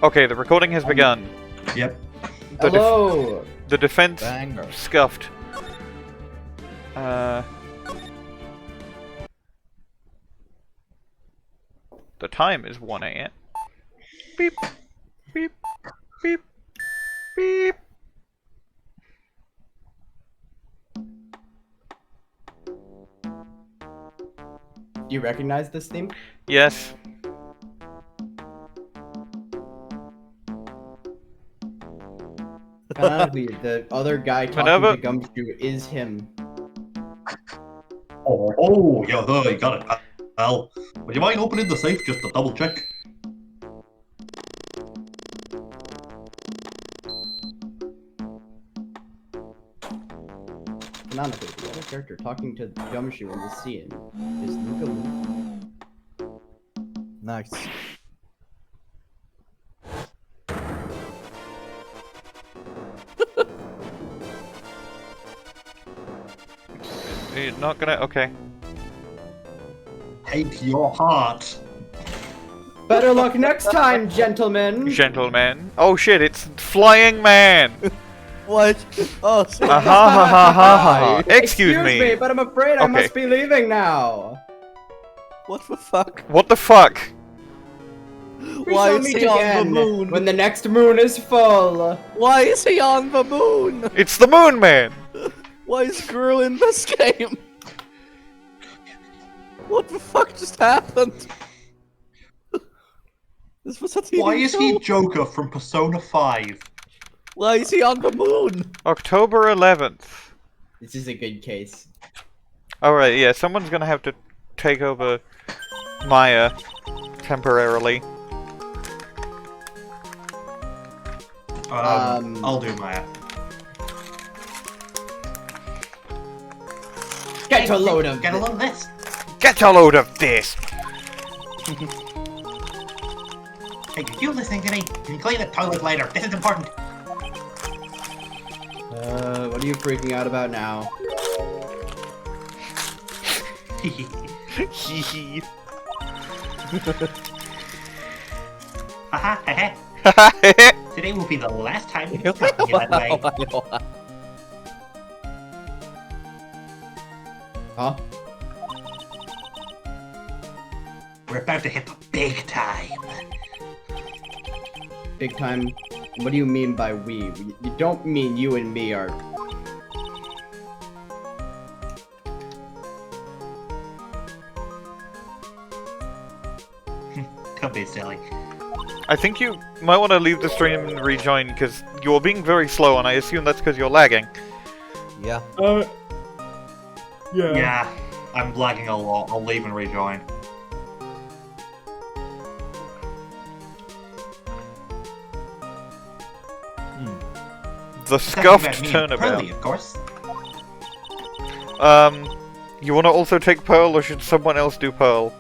Okay, the recording has begun. Yep. Hello! The defense Banger. scuffed. The time is 1 a.m. Beep, beep, beep, beep. Do you recognize this theme? Yes. Canonically, the other guy talking Minerva? to Gumshoe is him. Oh, yeah, there, you got it, pal. Would you mind opening the safe just to double check? Canonically, the other character talking to Gumshoe in the scene is Luca. Nice. You're not gonna. Okay. Take your heart. Better luck next time, gentlemen! Gentlemen. Oh shit, it's Flying Man! What? Oh, sorry. Ha ha ha ha ha. Excuse me. but I'm afraid I Okay. must be leaving now. What the fuck? What the fuck? We Why shall is meet he on the again moon? when the next moon is full. Why is he on the moon? It's the Moon Man! Why is Girl in this game? What the fuck just happened? This was a TV Why is show? he Joker from Persona 5? Why is he on the moon? October 11th. This is a good case. Alright, yeah, someone's gonna have to take over Maya temporarily. I'll do Maya. Get a load of Get a load of this. Get a load of this! Hey, are you listening to me? Can you clean the toilet later? This is important. What are you freaking out about now? Hee hee. Haha, hehe. Today will be the last time you talk to me that way. Huh? We're about to hit the big time. Big time? What do you mean by we? You don't mean you and me are... Don't be silly. I think you might want to leave the stream and rejoin, because you're being very slow, and I assume that's because you're lagging. Yeah. Yeah, I'm lagging a lot. I'll leave and rejoin. The scuffed Pearly, turnabout. of course. You want to also take Pearl, or should someone else do Pearl?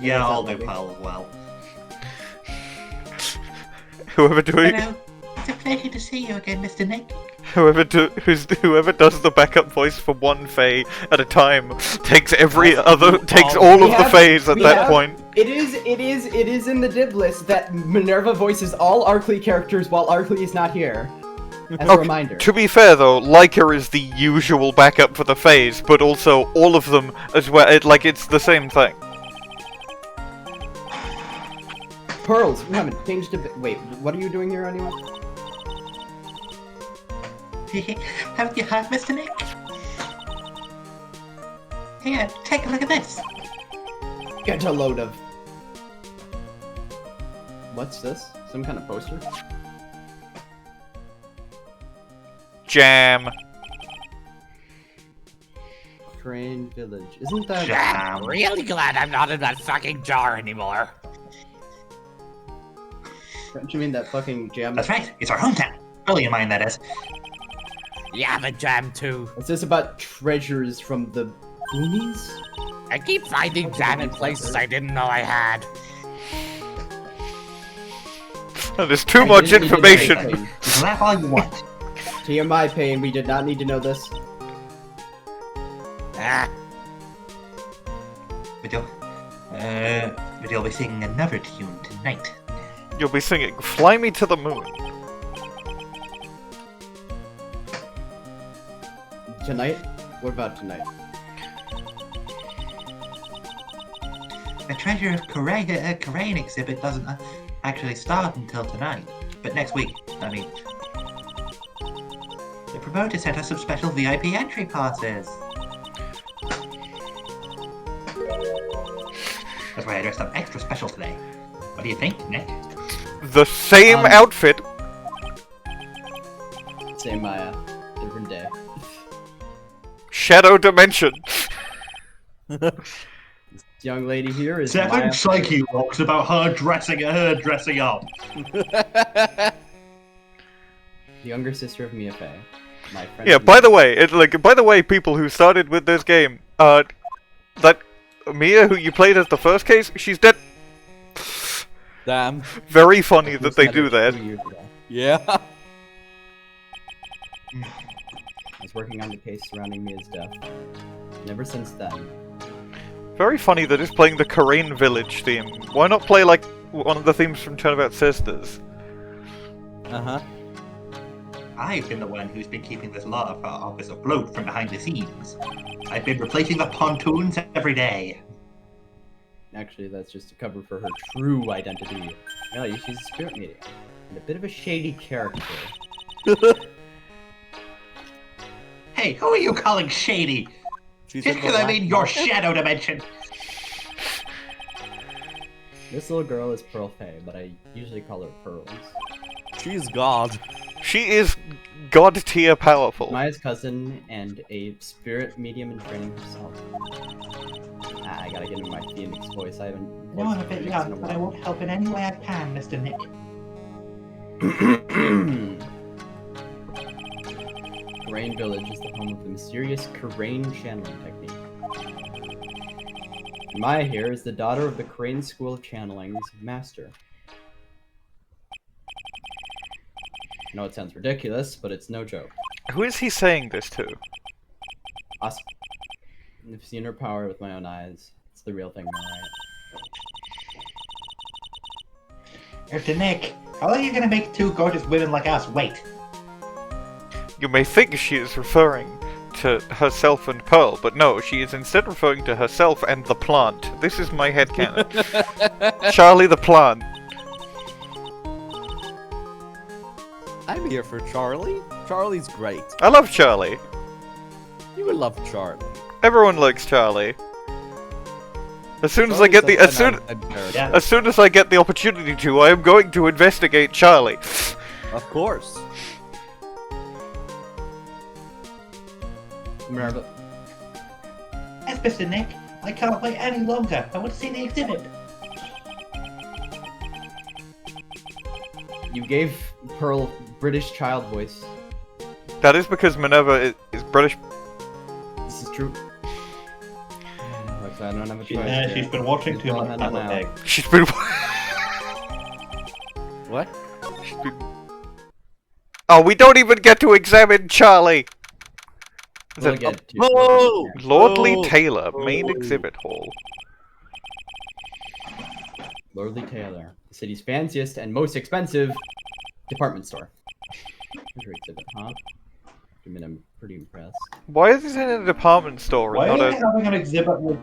Yeah, I'll do Pearl as well. Whoever doing, Hello. It's a pleasure to see you again, Mr. Nick. whoever does the backup voice for one Fae at a time takes takes all of the Faes at that point. It is in the div list that Minerva voices all Arkly characters while Arkly is not here. As a reminder. To be fair though, Leica is the usual backup for the Faes, but also all of them as well. It's the same thing. Pearls, we haven't changed a bit. Wait, what are you doing here anyway? Haven't you heard, Mr. Nick? Here, take a look at this. Get a load of... What's this? Some kind of poster? Jam. Crane Village. Isn't that... Jam. Really glad I'm not in that fucking jar anymore. Don't you mean that fucking jam? That's right, it's our hometown. Really in mind, that is. Yeah, the jam too. Is this about treasures from the boonies? I keep finding jam in places I didn't know I had. There's too much information. Just laugh all you want. TMI Pain, we did not need to know this. Ah, We do. But you'll be singing another tune tonight. You'll be singing Fly Me to the Moon. Tonight? What about tonight? The Treasure of Karain exhibit doesn't actually start until tonight. But next week, I mean. The promoter sent us some special VIP entry passes. That's why I dressed up extra special today. What do you think, Nick? The same outfit. Same Maya. Different day. Shadow Dimension. This young lady here is Seven Maya. psyche walks about her dressing up. The younger sister of Mia Fey. My friend. Yeah, by the way, people who started with this game, that Mia who you played as the first case, she's dead. Damn. Very funny that they do that. 2 years ago. Yeah. I was working on the case surrounding Mia's death. And ever since then, Very funny that it's playing the Karain Village theme. Why not play like one of the themes from Turnabout Sisters? Uh-huh. I've been the one who's been keeping this law of our office afloat from behind the scenes. I've been replacing the pontoons every day. actually that's just a cover for her true identity. Really, she's a spirit medium. And a bit of a shady character. Hey, who are you calling shady? She's Just in the because I black mean your market. shadow dimension. This little girl is Pearl Fey, but I usually call her Pearls. She's God. She is god tier powerful. Maya's cousin and a spirit medium in training herself. I gotta get into my Phoenix voice. I haven't. No, I'm a voiced bit Phoenix young, in a but I while. won't help in any way I can, Mr. Nick. Karain Village is the home of the mysterious Karain channeling technique. Maya here is the daughter of the Karain School of Channeling's master. I know it sounds ridiculous, but it's no joke. Who is he saying this to? I've seen her power with my own eyes. It's the real thing, alright. Mr. Nick, how are you gonna make two gorgeous women like us wait? You may think she is referring to herself and Pearl, but no, she is instead referring to herself and the plant. This is my headcanon. Charlie the plant. I'm here for Charlie. Charlie's great. I love Charlie. You would love Charlie. Everyone likes Charlie. As soon as I get the as soon as I get the opportunity to, I am going to investigate Charlie. Of course. Minerva. Yes, Mr. Nick, I can't wait any longer. I want to see the exhibit. You gave Pearl British child voice. That is because Minerva is British. This is true. Looks like I don't have a choice. Yeah, here. she's been watching too much No. Peppa Pig. She's been. What? She's been. Oh, we don't even get to examine Charlie. Is We'll it get to Whoa! Lordly Oh. Taylor, main Oh. exhibit hall. Lordly Taylor, the city's fanciest and most expensive department store. Entry exhibit, huh? I mean, I'm pretty impressed. Why is this in a department store Why and are not they a? having an exhibit with...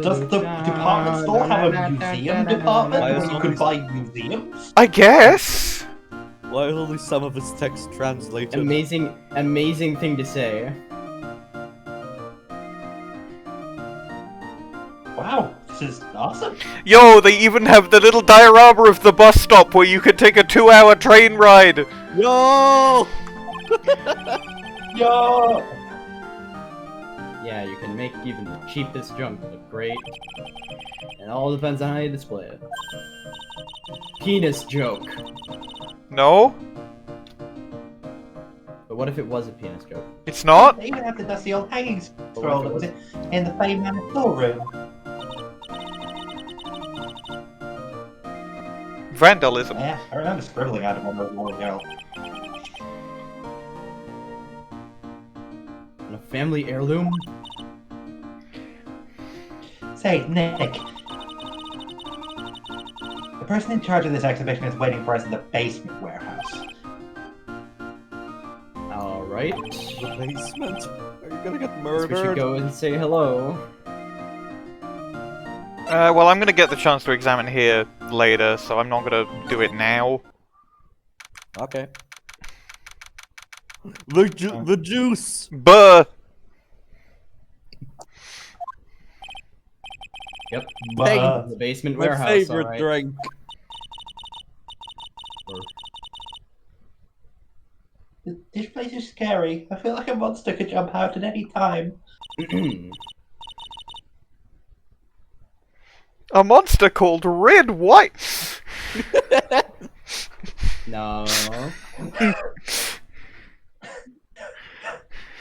Does the department store have a museum department Why is where you all can these- buy museums? I guess. Why are only some of his text translated? Amazing thing to say. Wow, this is awesome. Yo, they even have the little diorama of the bus stop where you can take a 2-hour train ride. Yo! Yo! Yeah, you can make even the cheapest junk look great. It all depends on how you display it. Penis joke. No, But what if it was a penis joke? it's not. They even have the dusty old hanging scroll that was in the Fame Man storeroom. Vandalism. Yeah, I remember scribbling at him on the wall, girl. And a family heirloom? Say, Nick. The person in charge of this exhibition is waiting for us in the basement warehouse. Alright. The basement? Are you gonna get We should murdered? go and say hello. Well, I'm gonna get the chance to examine here later, so I'm not gonna do it now. Okay. The juice! Buh! Yep. But The basement My warehouse, favorite alright. drink. this place is scary. I feel like a monster could jump out at any time. A monster called Red White! No.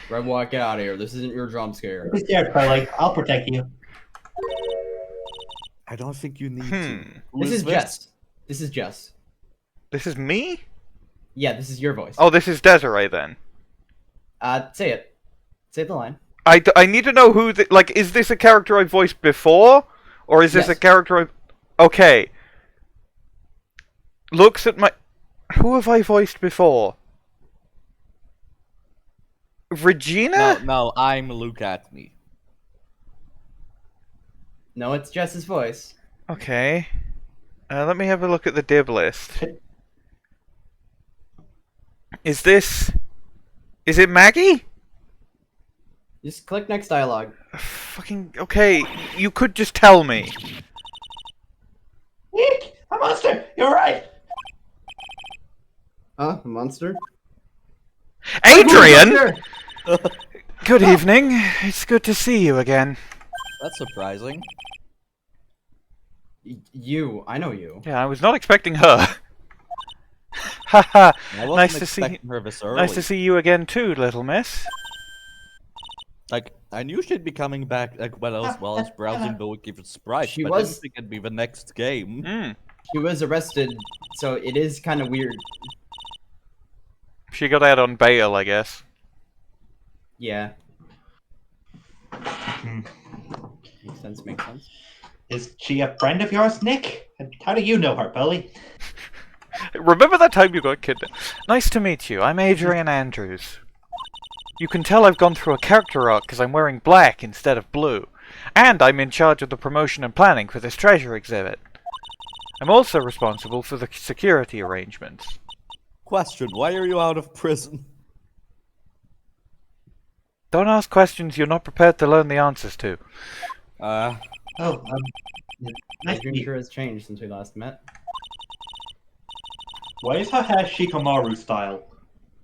Red Walk, get out of here. This isn't your jump scare. Be scared, Twilight. I'll protect you. I don't think you need to. Who This is Jess. This is Jess. This is me? Yeah, this is your voice. Oh, this is Desirée then. Say it. Say the line. I need to know who like, is this a character I voiced before? Or is this Yes. a character I... Okay. Looks at my... Who have I voiced before? Regina? No, I'm Luke Atmey. No, it's Jess's voice. Okay. Let me have a look at the dib list. Is this... Is it Maggie? Just click next dialogue. Fucking... Okay, you could just tell me. Nick! A monster! You're right! Huh? A monster? Adrian! Good evening. It's good to see you again. That's surprising. You. I know you. Yeah, I was not expecting her. Haha. I wasn't Nice to see expecting her this early. Nice to see you again too, little miss. Like, I knew she'd be coming back like while I was browsing the wiki for Sprite, She but I was- didn't think it'd be the next game. Hmm. She was arrested, so it is kind of weird. She got out on bail, I guess. Yeah. Hmm. Makes sense, makes sense. Is she a friend of yours, Nick? And how do you know her, Billy? Remember that time you got kidnapped? Nice to meet you. I'm Adrian Andrews. You can tell I've gone through a character arc because I'm wearing black instead of blue. And I'm in charge of the promotion and planning for this treasure exhibit. I'm also responsible for the security arrangements. Question, why are you out of prison? Don't ask questions you're not prepared to learn the answers to. Oh, nice to Adrian meet sure you. has changed since we last met. Why is her hair Shikamaru style?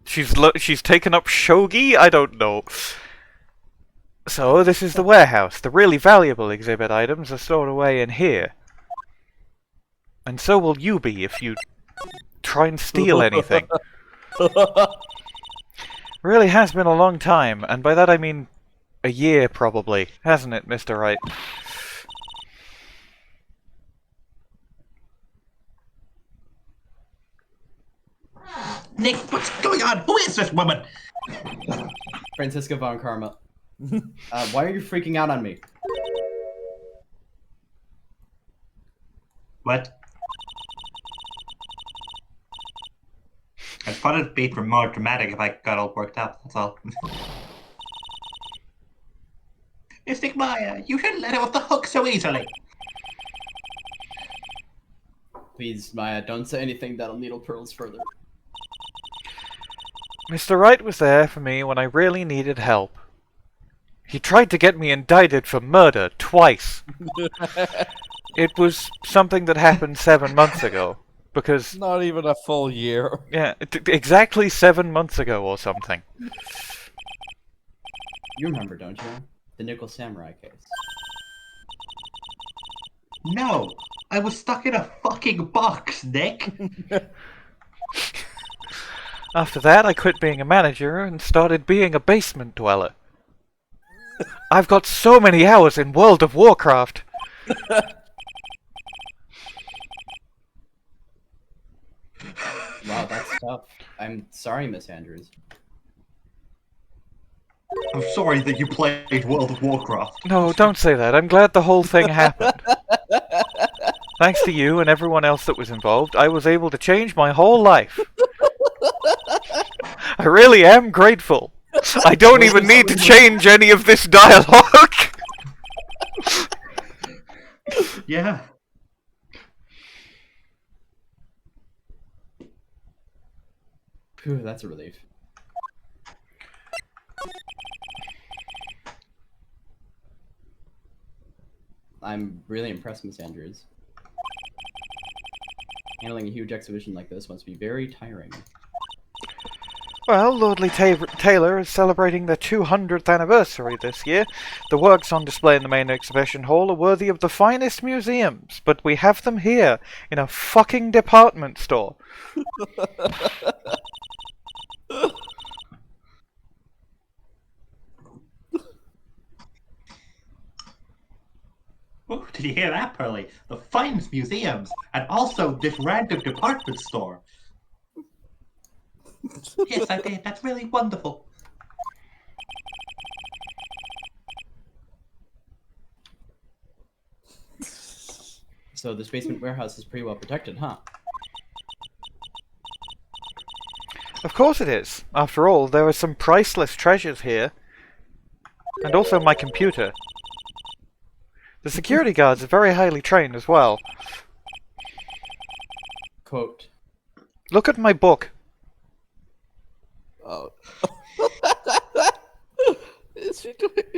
She's taken up shogi? I don't know. So, this is the warehouse. The really valuable exhibit items are stored away in here. And so will you be if you try and steal anything. Really has been a long time, and by that I mean a year probably, hasn't it, Mr. Wright? Nick, what's going on? Who is this woman? Francisca von Karma. Why are you freaking out on me? What? I thought it'd be more dramatic if I got all worked up, that's all. Mystic Maya, you shouldn't let her off the hook so easily. Please, Maya, don't say anything that'll needle pearls further. Mr. Wright was there for me when I really needed help. He tried to get me indicted for murder twice. It was something that happened 7 months ago. Because, Not even a full year. yeah, exactly 7 months ago or something. You remember, don't you? The Nickel Samurai case. No, I was stuck in a fucking box, Nick. After that, I quit being a manager and started being a basement dweller. I've got so many hours in World of Warcraft. Wow, that's tough. I'm sorry, Miss Andrews. I'm sorry that you played World of Warcraft. No, don't say that. I'm glad the whole thing happened. Thanks to you and everyone else that was involved, I was able to change my whole life. I really am grateful. I don't even need to change any of this dialogue. Yeah. Phew, that's a relief. I'm really impressed, Miss Andrews. Handling a huge exhibition like this must be very tiring. Well, Lordly Taylor is celebrating their 200th anniversary this year. The works on display in the main exhibition hall are worthy of the finest museums, but we have them here, in a fucking department store. Oh, did you hear that, Pearly? The finest museums, and also this random department store. Yes, I did. That's really wonderful. So this basement warehouse is pretty well protected, huh? Of course it is. After all, there are some priceless treasures here. And also my computer. The security guards are very highly trained as well. Quote. Look at my book. Oh.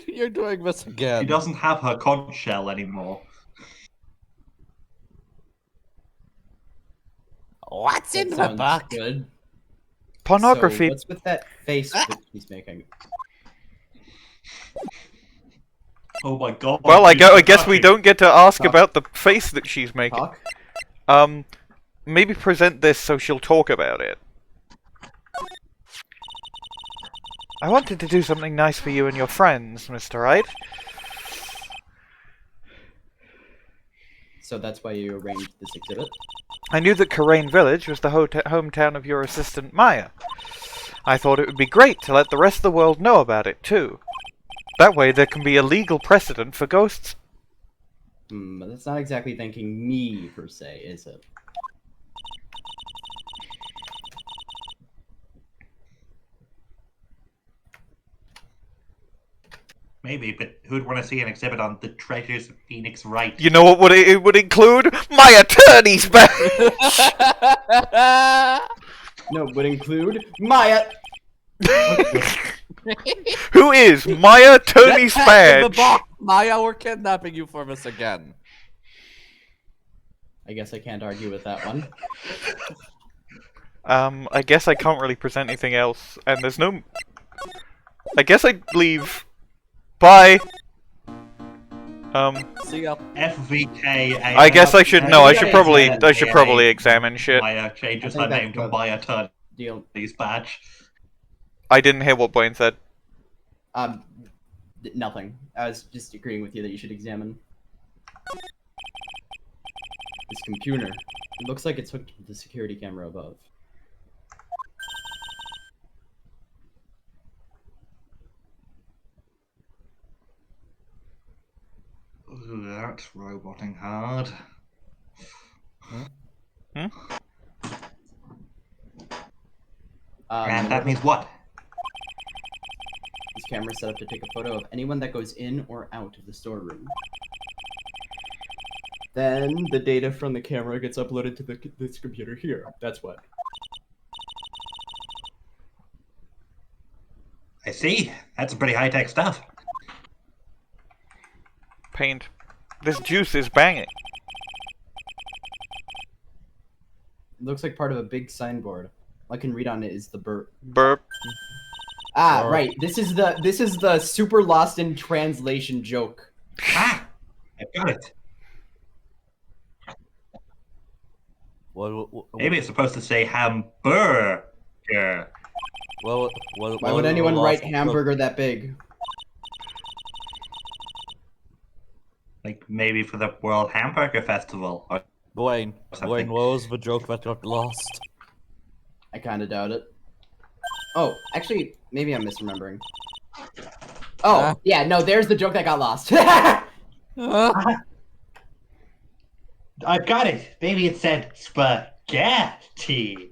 You're doing this again. She doesn't have her conch shell anymore. What's in That the sounds book? good. Pornography. So what's with that face that he's making? Oh my god. Well, I guess we don't get to ask about the face that she's making. Talk? Maybe present this so she'll talk about it. I wanted to do something nice for you and your friends, Mr. Wright. So that's why you arranged this exhibit? I knew that Karain Village was the hometown of your assistant, Maya. I thought it would be great to let the rest of the world know about it, too. That way there can be a legal precedent for ghosts. But that's not exactly thanking me, per se, is it? Maybe, but who'd want to see an exhibit on the treasures of Phoenix Wright? You know what it would include? My attorney's badge! No, would include Maya! Who is my attorney's Get back in the badge? box, Maya, we're kidnapping you for this again. I guess I can't argue with that one. I guess I can't really present anything else, and there's no... I guess I'd leave. Bye! See ya. FVK. I guess I should... No, I should probably examine examine shit. Maya changes I her think name to that's Maya Attorney's Deal. badge. I didn't hear what Bwain said. Nothing. I was just agreeing with you that you should examine this computer. It looks like it's hooked to the security camera above. Ooh, that's roboting hard. And that means what? This camera is set up to take a photo of anyone that goes in or out of the storeroom. Then the data from the camera gets uploaded to this computer here. That's what. I see. That's some pretty high-tech stuff. Paint. This juice is banging. It looks like part of a big signboard. All I can read on it is the burp. Burp. Ah, Burp. right. This is the super lost in translation joke. Ah! I got it. What, Maybe it's supposed to say hamburger. Why would anyone write hamburger that big? Like, maybe for the World Hamburger Festival. Or Bwain, something. what was the joke that got lost? I kind of doubt it. Oh, actually, maybe I'm misremembering. Oh, yeah, no, there's the joke that got lost. I've got it. Maybe it said spaghetti.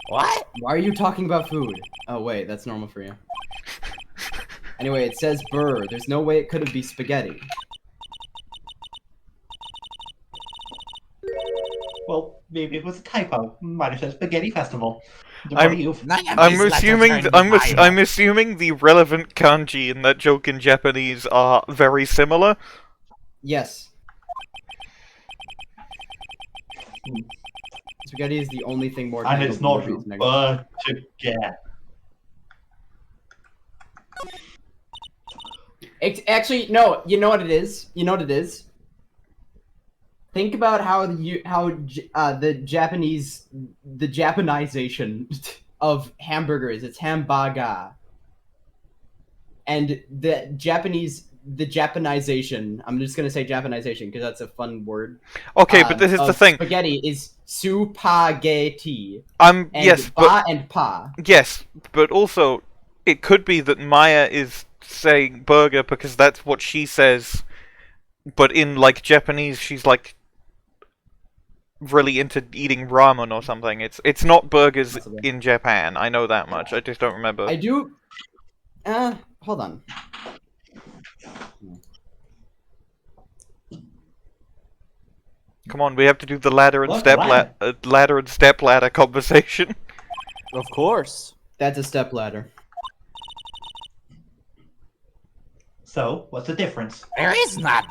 What? Why are you talking about food? Oh, wait, that's normal for you. Anyway, it says burr. There's no way it could be spaghetti. Well, maybe it was a typo. Might have said spaghetti festival. I'm I'm assuming the relevant kanji in that joke in Japanese are very similar. Yes. Spaghetti is the only thing more. And it's not spaghetti. Actually, no. You know what it is. You know what it is. Think about how the Japanization of hamburger is. It's hamburger, and the Japanization. I'm just gonna say Japanization because that's a fun word. Okay, but this is the thing. Spaghetti is supaghetti. Yes, but and pa. yes, but also it could be that Maya is saying burger because that's what she says, but in like Japanese, she's like really into eating ramen or something. It's not burgers in Japan. I know that much. I just don't remember. I do. Hold on. Come on, we have to do the ladder and What? step ladder conversation. Of course. That's a step ladder. So, what's the difference? There is none.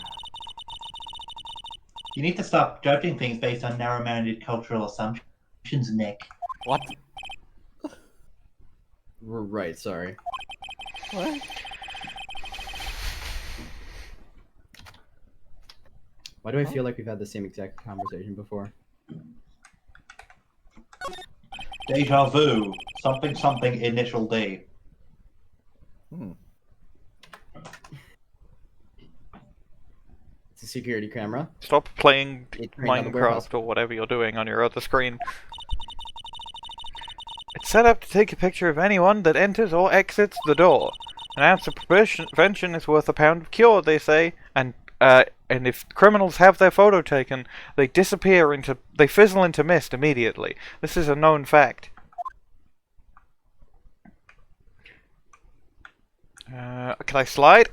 You need to stop judging things based on narrow-minded cultural assumptions, Nick. What? Right, sorry. What? Why do I feel like we've had the same exact conversation before? Deja vu. Something something initial D. It's a security camera. Stop playing It's trained on the warehouse. Minecraft or whatever you're doing on your other screen. It's set up to take a picture of anyone that enters or exits the door. An ounce of prevention is worth a pound of cure, they say, and if criminals have their photo taken, they fizzle into mist immediately. This is a known fact. Can I slide?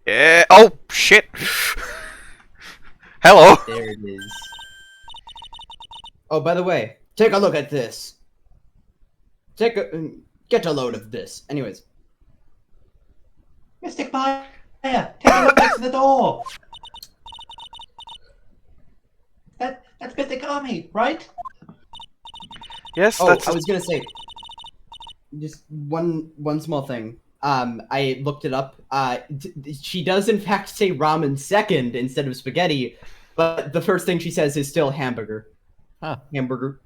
Yeah. Oh shit! Hello. There it is. Oh, by the way, take a look at this. Get a load of this. Anyways. Mystic Maya! Take a look next to the door! That's Mystic Army, right? Yes, Oh, that's. I was gonna say, just one small thing. I looked it up. She does in fact say ramen second instead of spaghetti, but the first thing she says is still hamburger. Huh. Hamburger.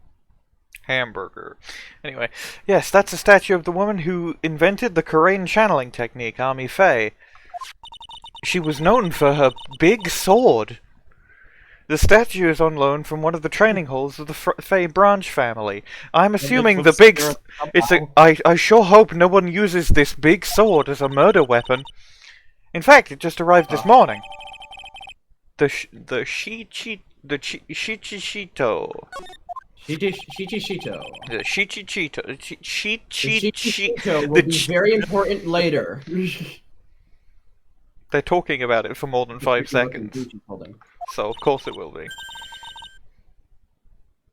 Hamburger. Anyway, yes, that's a statue of the woman who invented the Korean channeling technique, Army Faye. She was known for her big sword. The statue is on loan from one of the training halls of the Faye branch family. I'm assuming the big... I sure hope no one uses this big sword as a murder weapon. In fact, it just arrived this morning. The Shichichito. The Shichichito will be very important later. They're talking about it for more than 5 seconds. So, of course it will be.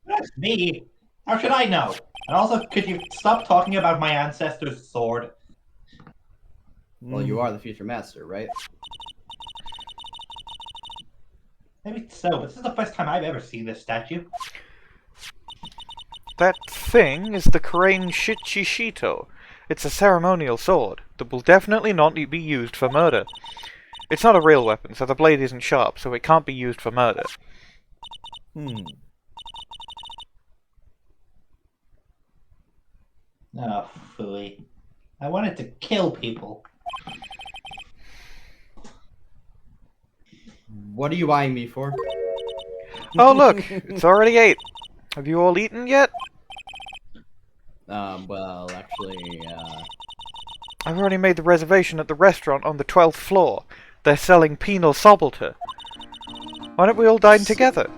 That's me. How should I know? And also, could you stop talking about my ancestor's sword? Well, you are the future master, right? Maybe so, but this is the first time I've ever seen this statue. That thing is the Korean Shichichito. It's a ceremonial sword that will definitely not be used for murder. It's not a real weapon, so the blade isn't sharp, so it can't be used for murder. Oh, phooey. I wanted to kill people. What are you eyeing me for? Oh look, it's already 8. Have you all eaten yet? Well, actually, I've already made the reservation at the restaurant on the 12th floor. They're selling penal subaltern. Why don't we all dine together?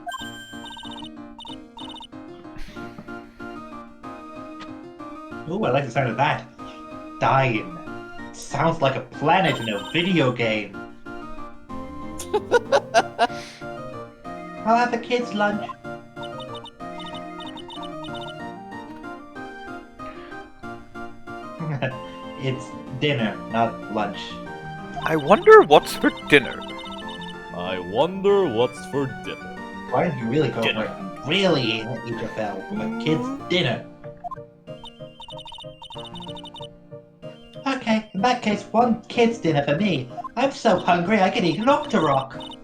Ooh, I like the sound of that. Dine. Sounds like a planet in a video game. I'll have the kids' lunch. It's dinner, not lunch. I wonder what's for dinner. I wonder what's for dinner. Why don't you really go for it and really eat a bell for the kids' dinner? Okay, in that case, one kid's dinner for me. I'm so hungry I could eat an Octorok.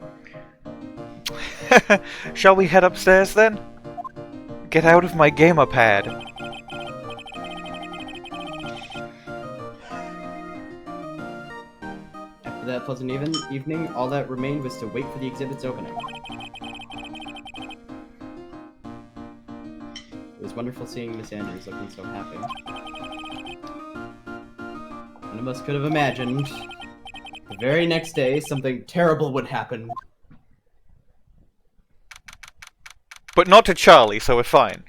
Shall we head upstairs then? Get out of my gamer pad. After that pleasant evening, all that remained was to wait for the exhibit's opening. It was wonderful seeing Miss Andrews looking so happy. None of us could have imagined the very next day something terrible would happen. But not to Charlie, so we're fine.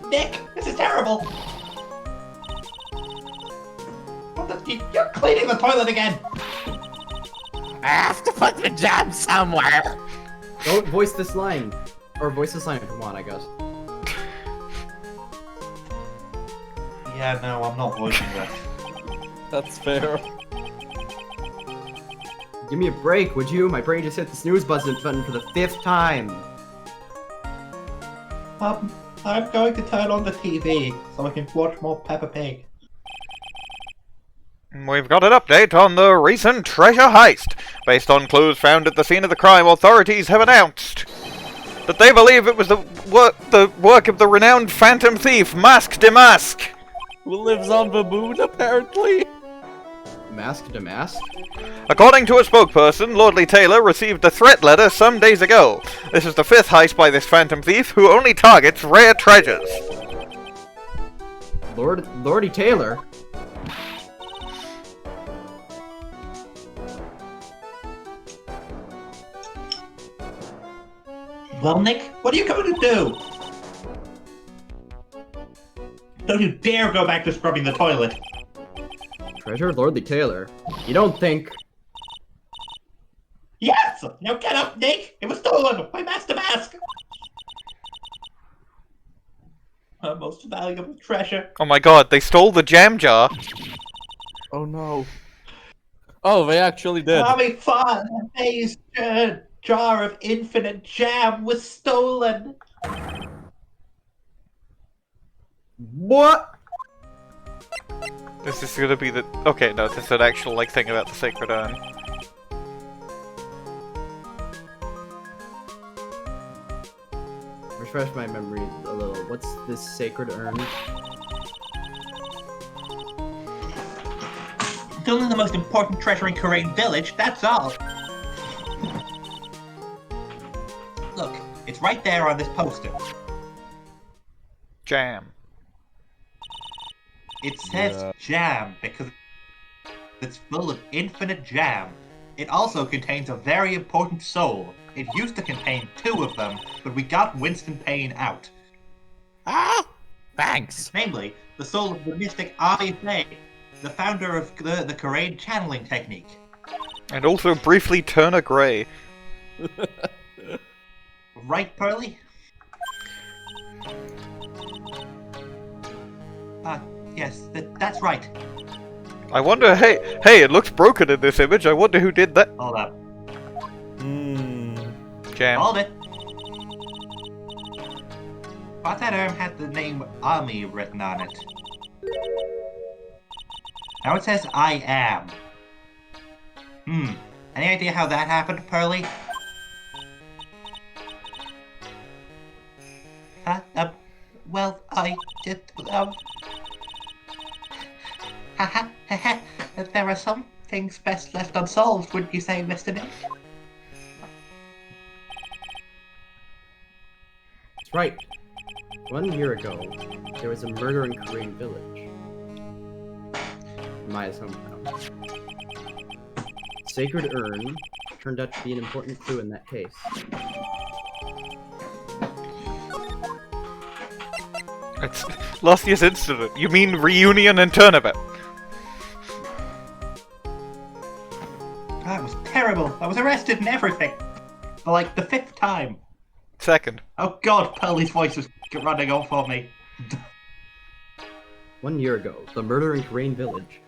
Nick, this is terrible. What the? You're cleaning the toilet again. I have to put the jam somewhere. Don't voice this line. Or voice this line if you want, I guess. Yeah, no, I'm not voicing that. That's fair. Give me a break, would you? My brain just hit the snooze button for the 5th time. I'm going to turn on the TV so I can watch more Peppa Pig. We've got an update on the recent treasure heist. Based on clues found at the scene of the crime, authorities have announced that they believe it was the work of the renowned phantom thief, DeMasque. Who lives on the moon, apparently? DeMasque? According to a spokesperson, Lordly Taylor received a threat letter some days ago. This is the 5th heist by this phantom thief, who only targets rare treasures. Lordy Taylor? Well, Nick, what are you coming to do? Don't you dare go back to scrubbing the toilet. Treasure Lordly Taylor? You don't think... Yes! Now get up, Nick! It was stolen by DeMasque! Our most valuable treasure. Oh my god, they stole the jam jar. Oh no. Oh, they actually did. Having fun! His jar of infinite jam was stolen! What? This is gonna be the... Okay, no, this is an actual, like, thing about the Sacred Urn. Refresh my memory a little. What's this sacred urn? Stolen the most important treasure in Karain Village, that's all! Look, it's right there on this poster. Jam. It says jam because it's full of infinite jam. It also contains a very important soul. It used to contain 2 of them, but we got Winston Payne out. Ah, thanks. Namely, the soul of the mystic Adrian, the founder of the Karain channeling technique. And also briefly Turner Grey. Right, Pearly? Yes, that's right. I wonder, hey, it looks broken in this image. I wonder who did that. Hold up. Jam. Hold it. But that arm had the name Atmey written on it. Now it says I am. Any idea how that happened, Pearly? Well, I did, there are some things best left unsolved, wouldn't you say, Mr. Nick? That's right. 1 year ago, there was a murder in Korean village. Maya's hometown. Sacred urn turned out to be an important clue in that case. It's last year's incident. You mean reunion and tournament? That was terrible. I was arrested and everything. For like the 5th time. Second. Oh god, Pearlie's voice was running off on me. 1 year ago, the murder in Korean village.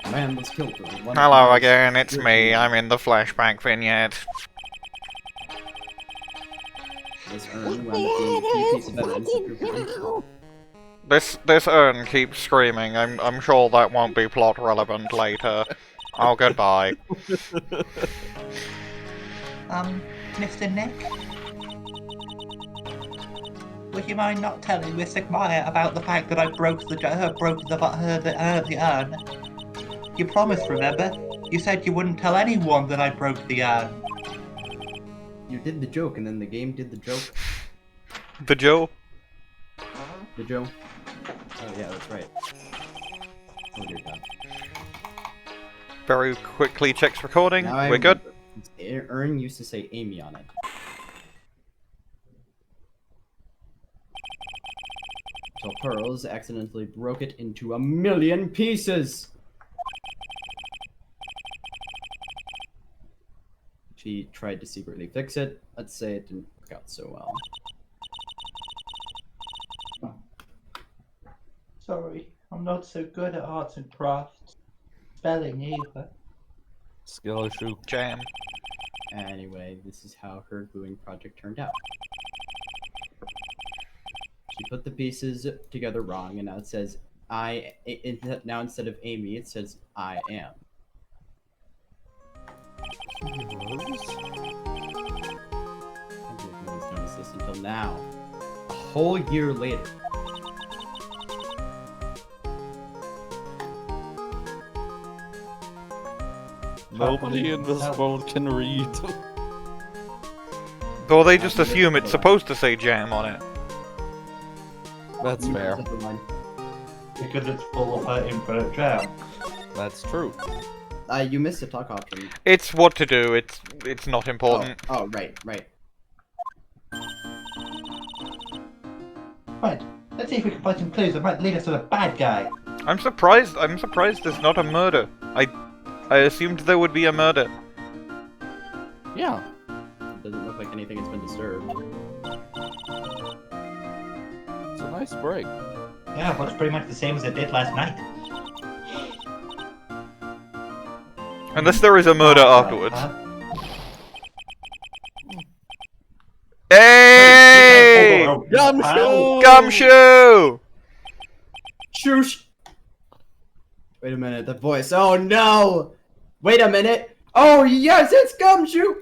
A man was killed. Hello again, it's me. I'm in the flashback vignette. This urn wound up being a key piece of evidence that proved it. This urn keeps screaming. I'm sure that won't be plot relevant later. Oh, goodbye. Mr. Nick? Would you mind not telling Mr. Maya about the fact that I broke the urn? You promised, remember? You said you wouldn't tell anyone that I broke the urn. You did the joke, and then the game did the joke. The Joe? The Joe? Oh yeah, that's right. Oh dear God. Very quickly checks recording. Now I We're good. remember. Urn used to say Amy on it. So Pearls accidentally broke it into 1,000,000 pieces! She tried to secretly fix it. Let's say it didn't work out so well. Sorry, I'm not so good at arts and crafts. Spelling either. Skill issue. Jam. Anyway, this is how her gluing project turned out. She put the pieces together wrong, and now it says now instead of Amy, it says I am. I didn't notice this until now. A whole year later. Nobody in this world can read. Though they just assume it's supposed to say jam on it. That's fair. Because it's full of her infinite jam. That's true. You missed the talk option. It's what to do. It's not important. Oh, right. Right, let's see if we can find some clues that might lead us to the bad guy. I'm surprised there's not a murder. I assumed there would be a murder. Yeah. It doesn't look like anything has been disturbed. It's a nice break. Yeah, looks pretty much the same as it did last night. Unless there is a murder afterwards. Hey! Gumshoe! Gumshoe! Shoosh! Wait a minute, the voice. Oh no! Wait a minute! Oh yes, it's Gumshoe!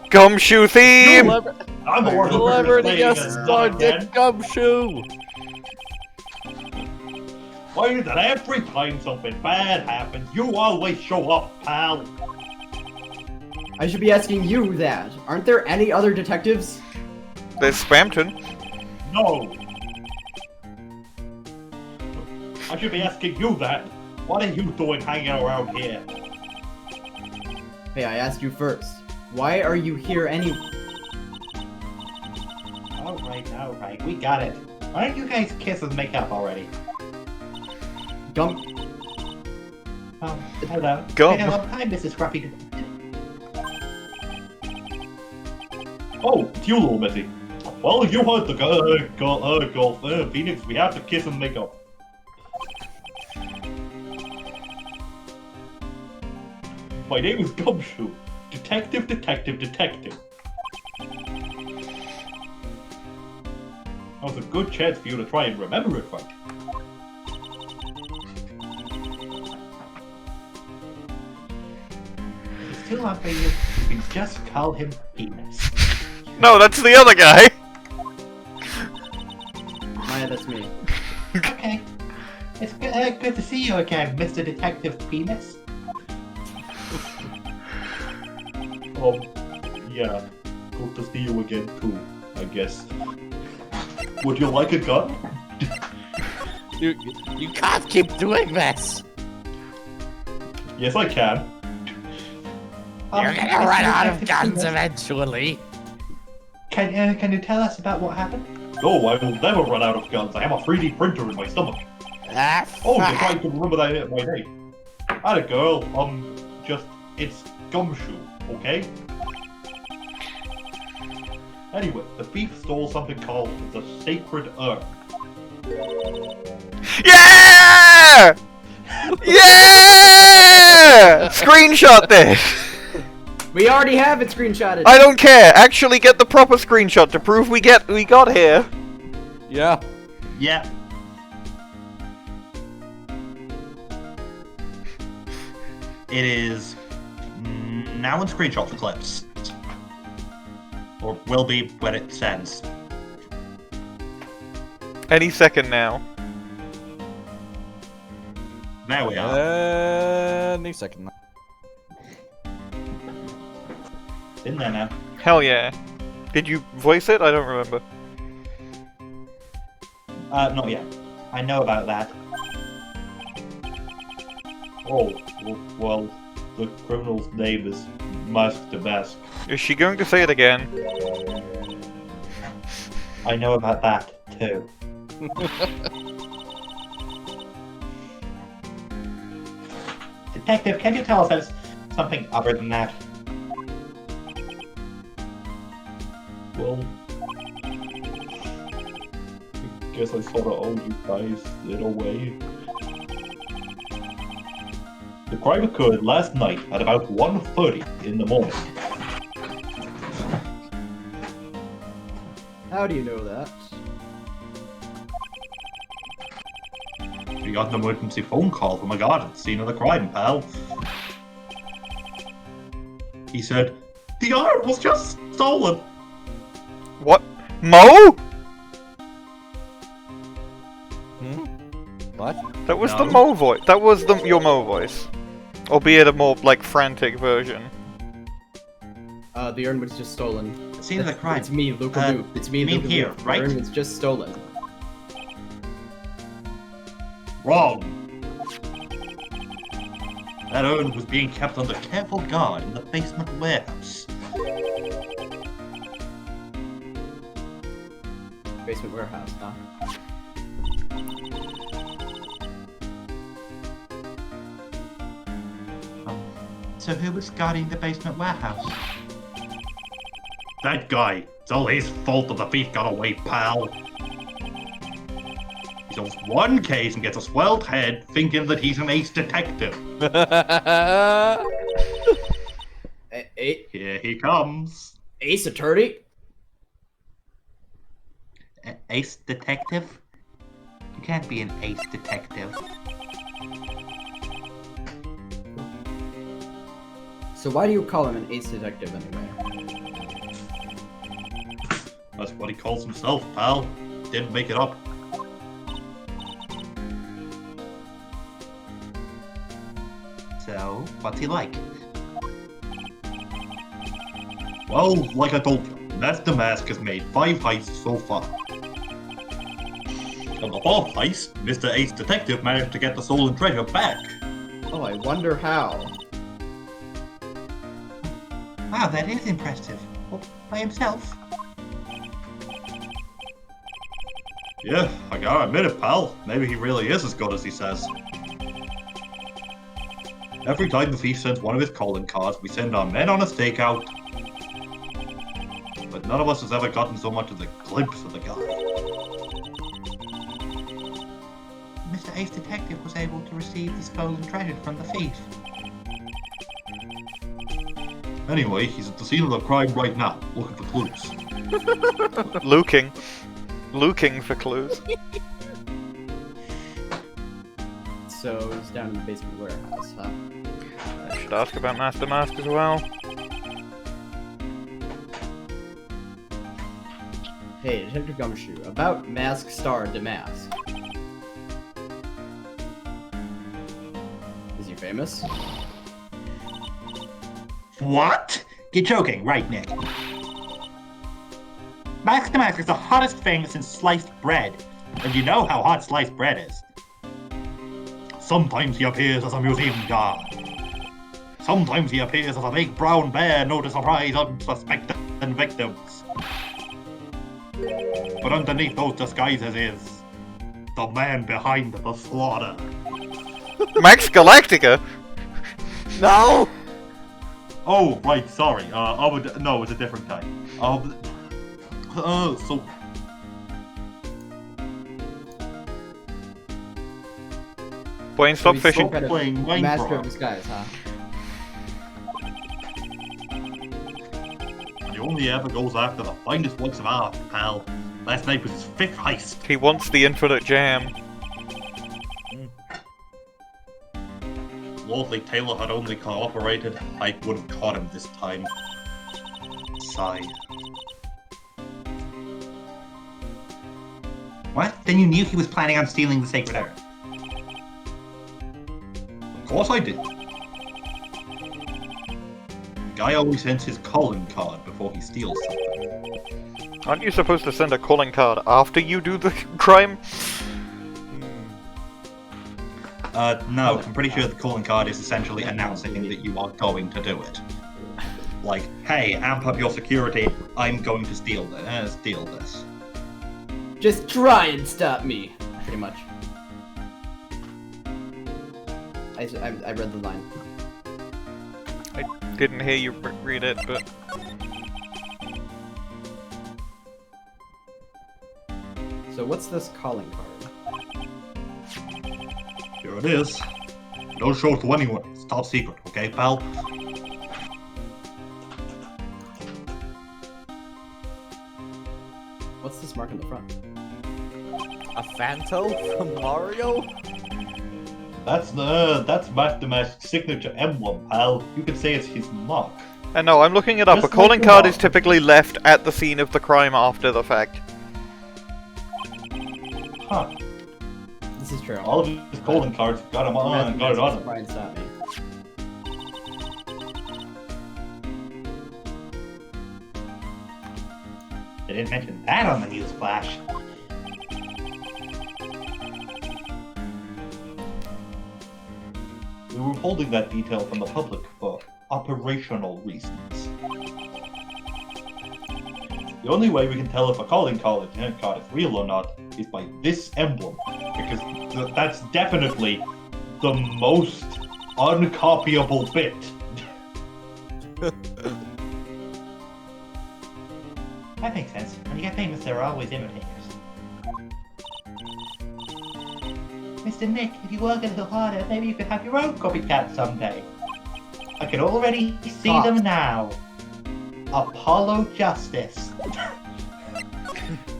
Gumshoe theme! I'm a Celebrity guest star Dick Gumshoe! Why is it every time something bad happens, you always show up, pal? I should be asking you that. Aren't there any other detectives? There's Spamton. No. I should be asking you that. What are you doing hanging around here? Hey, I asked you first. Why are you here anyway? Alright, we got it. Why don't you guys kiss and make up already? Gum. Hello. Gum. Hi, Mrs. Scruffy. Oh, it's you, little Missy. Well, you heard the girl, Phoenix. We have to kiss and make up. My name is Gumshoe. Detective. That was a good chance for you to try and remember it right. If it's too hard for you, you can just call him Penis. No, that's the other guy! Maya, that's me. Okay. It's good to see you again, Mr. Detective Penis. Yeah, good to see you again too, I guess. Would you like a gun? You can't keep doing this. Yes, I can. You're gonna run out of guns eventually. Can you tell us about what happened? No, I will never run out of guns. I have a 3D printer in my stomach. Ah, Oh, you're fuck. trying to remember that my name. Atta girl, it's Gumshoe, okay? Anyway, the thief stole something called the Sacred Urn. Yeah! Yeah! Screenshot this! We already have it screenshotted. I don't care. Actually get the proper screenshot to prove we got here. Yeah. Yeah. It is now in screenshot for clips. Or will be when it sends. Any second now. There we are. Any second. It's in there now. Hell yeah. Did you voice it? I don't remember. Not yet. I know about that. Oh, well, the criminal's name is DeMasque. Is she going to say it again? I know about that too. Detective, can you tell us something other than that? Well, I guess I sort of owe you guys in a way. The crime occurred last night at about 1:30 in the morning. How do you know that? We got an emergency phone call from a guard at the scene of the crime, pal. He said, "The iron was just stolen." What? Mo? What? That was No. the Mo voice. That was your Mo voice. Albeit a more, like, frantic version. The urn was just stolen. The scene of the crime. It's me, Luca Luke. It's me, you mean Luca here, Luke. right? The urn was just stolen. Wrong. That urn was being kept under careful guard in the basement warehouse. Basement warehouse, huh? So who was guarding the basement warehouse? That guy. It's all his fault that the thief got away, pal. He solves one case and gets a swelled head thinking that he's an ace detective. Here he comes. Ace attorney? Ace detective? You can't be an ace detective. So why do you call him an ace detective anyway? That's what he calls himself, pal. Didn't make it up. So, what's he like? Well, like I told you, that DeMasque has made 5 heists so far. On the 4th heist, Mr. Ace Detective managed to get the stolen treasure back. Oh, I wonder how. Wow, that is impressive. Well, by himself. Yeah, I gotta admit it, pal. Maybe he really is as good as he says. Every time the thief sends one of his calling cards, we send our men on a stakeout. But none of us has ever gotten so much as a glimpse of the guy. Mr. Ace Detective was able to receive the stolen treasure from the thief. Anyway, he's at the scene of the crime right now, looking for clues. Looking. Looking for clues. So he's down in the basement warehouse, huh? I should ask about Master Mask as well. Hey, Detective Gumshoe, about Mask Star DeMasque. Is he famous? What? You're joking, right, Nick? Max DeMasque is the hottest thing since sliced bread. And you know how hot sliced bread is. Sometimes he appears as a museum guard. Sometimes he appears as a big brown bear known to surprise unsuspecting victims. But underneath those disguises is the man behind the slaughter. Max Galactica? No! Oh, right, sorry. No, it's a different guy. So... Bwain, stop he's fishing. kind of playing Minecraft. Master of disguise, huh? He only ever goes after the finest works of art, pal. Last night was his 5th heist. He wants the infinite jam. Lordly Taylor had only cooperated, I would have caught him this time. Sigh. What? Then you knew he was planning on stealing the Sacred Earth. Of course I did. The guy always sends his calling card before he steals something. Aren't you supposed to send a calling card after you do the crime? No, I'm pretty sure the calling card is essentially announcing that you are going to do it. Like, hey, amp up your security, I'm going to steal this. Just try and stop me, pretty much. I read the line. I didn't hear you read it, but... So what's this calling card? Here it is. Don't show it to anyone. It's top secret, okay, pal? What's this mark on the front? A Phanto from Mario? That's Max DeMasque's signature emblem, pal. You could say it's his mark. no, I'm looking it up. Just A calling like the card mark. is typically left at the scene of the crime after the fact. Huh. This is true. All of his calling cards got him on and got it on him. Try and stop me. They didn't mention that on the news flash. We were holding that detail from the public for operational reasons. The only way we can tell if a calling card is real or not is by this emblem, because that's definitely the most uncopyable bit. That makes sense. When you get famous, there are always imitators. Mr. Nick, if you work a little harder, maybe you could have your own copycat someday. I can already see them now. Apollo Justice.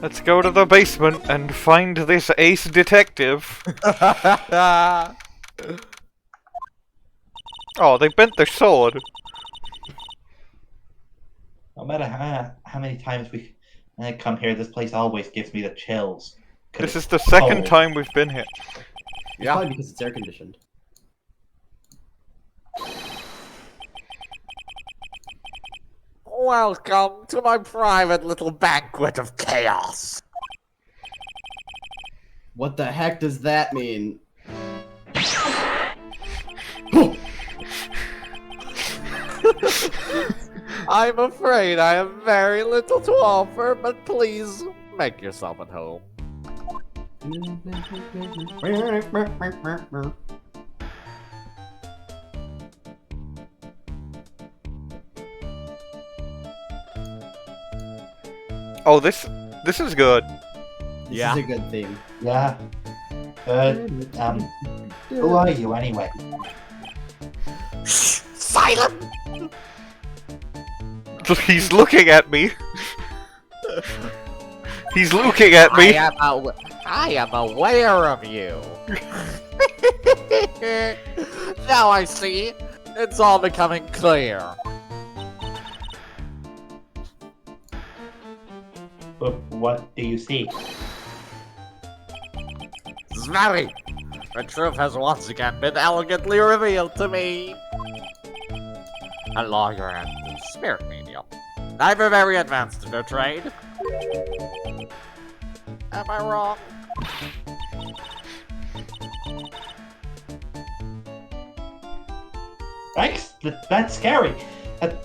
Let's go to the basement and find this ace detective. Oh, they bent their sword. No matter how many times we come here, this place always gives me the chills. This is the second cold. time we've been here. It's probably because it's air conditioned. Welcome to my private little banquet of chaos. What the heck does that mean? I'm afraid I have very little to offer, but please make yourself at home. Oh, this is good. This Yeah. is a good theme. Yeah. Who are you anyway? Silent! He's looking at me. He's looking at me. I am aware of you. Now I see. It's all becoming clear. But what do you see? Smelly! The truth has once again been elegantly revealed to me. A lawyer and spirit medium. Neither very advanced in their trade. Am I wrong? Thanks. That's scary.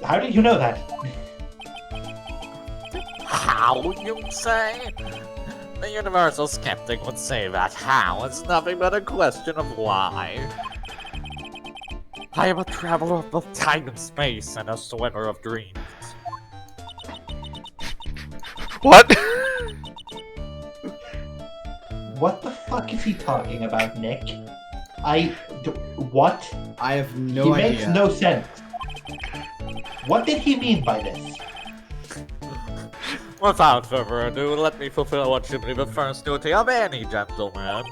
How did you know that? How, you say? The universal skeptic would say that how is nothing but a question of why. I am a traveler of both time and space and a swimmer of dreams. What? What the fuck is he talking about, Nick? What? I have He no idea. makes no sense. What did he mean by this? Without further ado, let me fulfill what should be the first duty of any gentleman.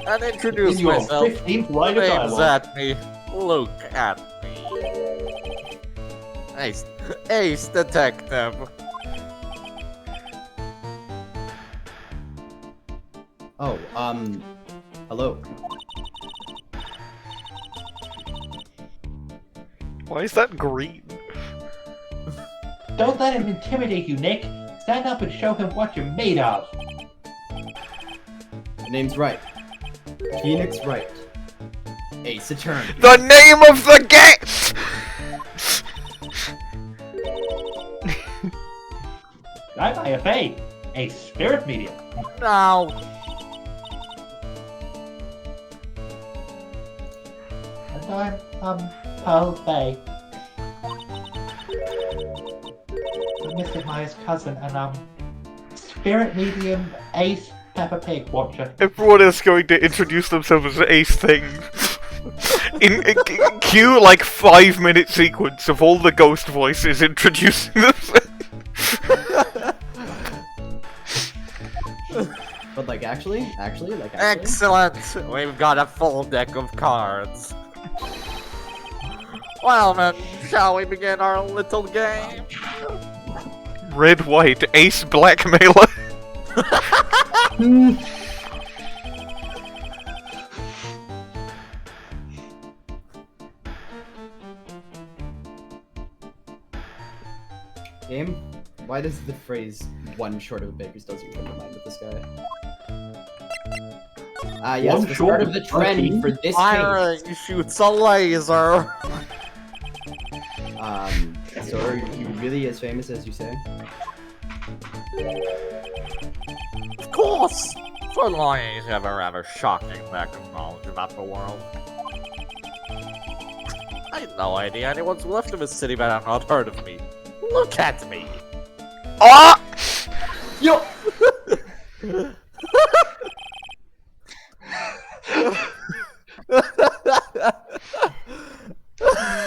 And introduce In your myself. 15th line of Name's dialogue. Atmey. Look at me. Ace detective. Oh, hello. Why is that green? Don't let him intimidate you, Nick. Stand up and show him what you're made of. My name's Wright. Phoenix Wright. Ace Attorney. The name of the game! I'm IFA, a spirit medium. No. And I'm, Pearl Bay. I'm Mr. Myers' cousin, and spirit medium, Ace Peppa Pig watcher. Everyone is going to introduce themselves as Ace thing. In cue like 5-minute sequence of all the ghost voices introducing themselves. But like actually? Excellent. We've got a full deck of cards. Well then, shall we begin our little game? Red, white, Ace, blackmailer. Game? Why does the phrase "one short of a baker's dozen" come to mind with this guy? Yes, One the short start of of the trend 13? for this Firing case. shoots a laser. So are you really as famous as you say? Of course. For lawyers, you have a rather shocking lack of knowledge about the world. I had no idea anyone's left of this city that have not heard of me. Look at me. Ah! Yo!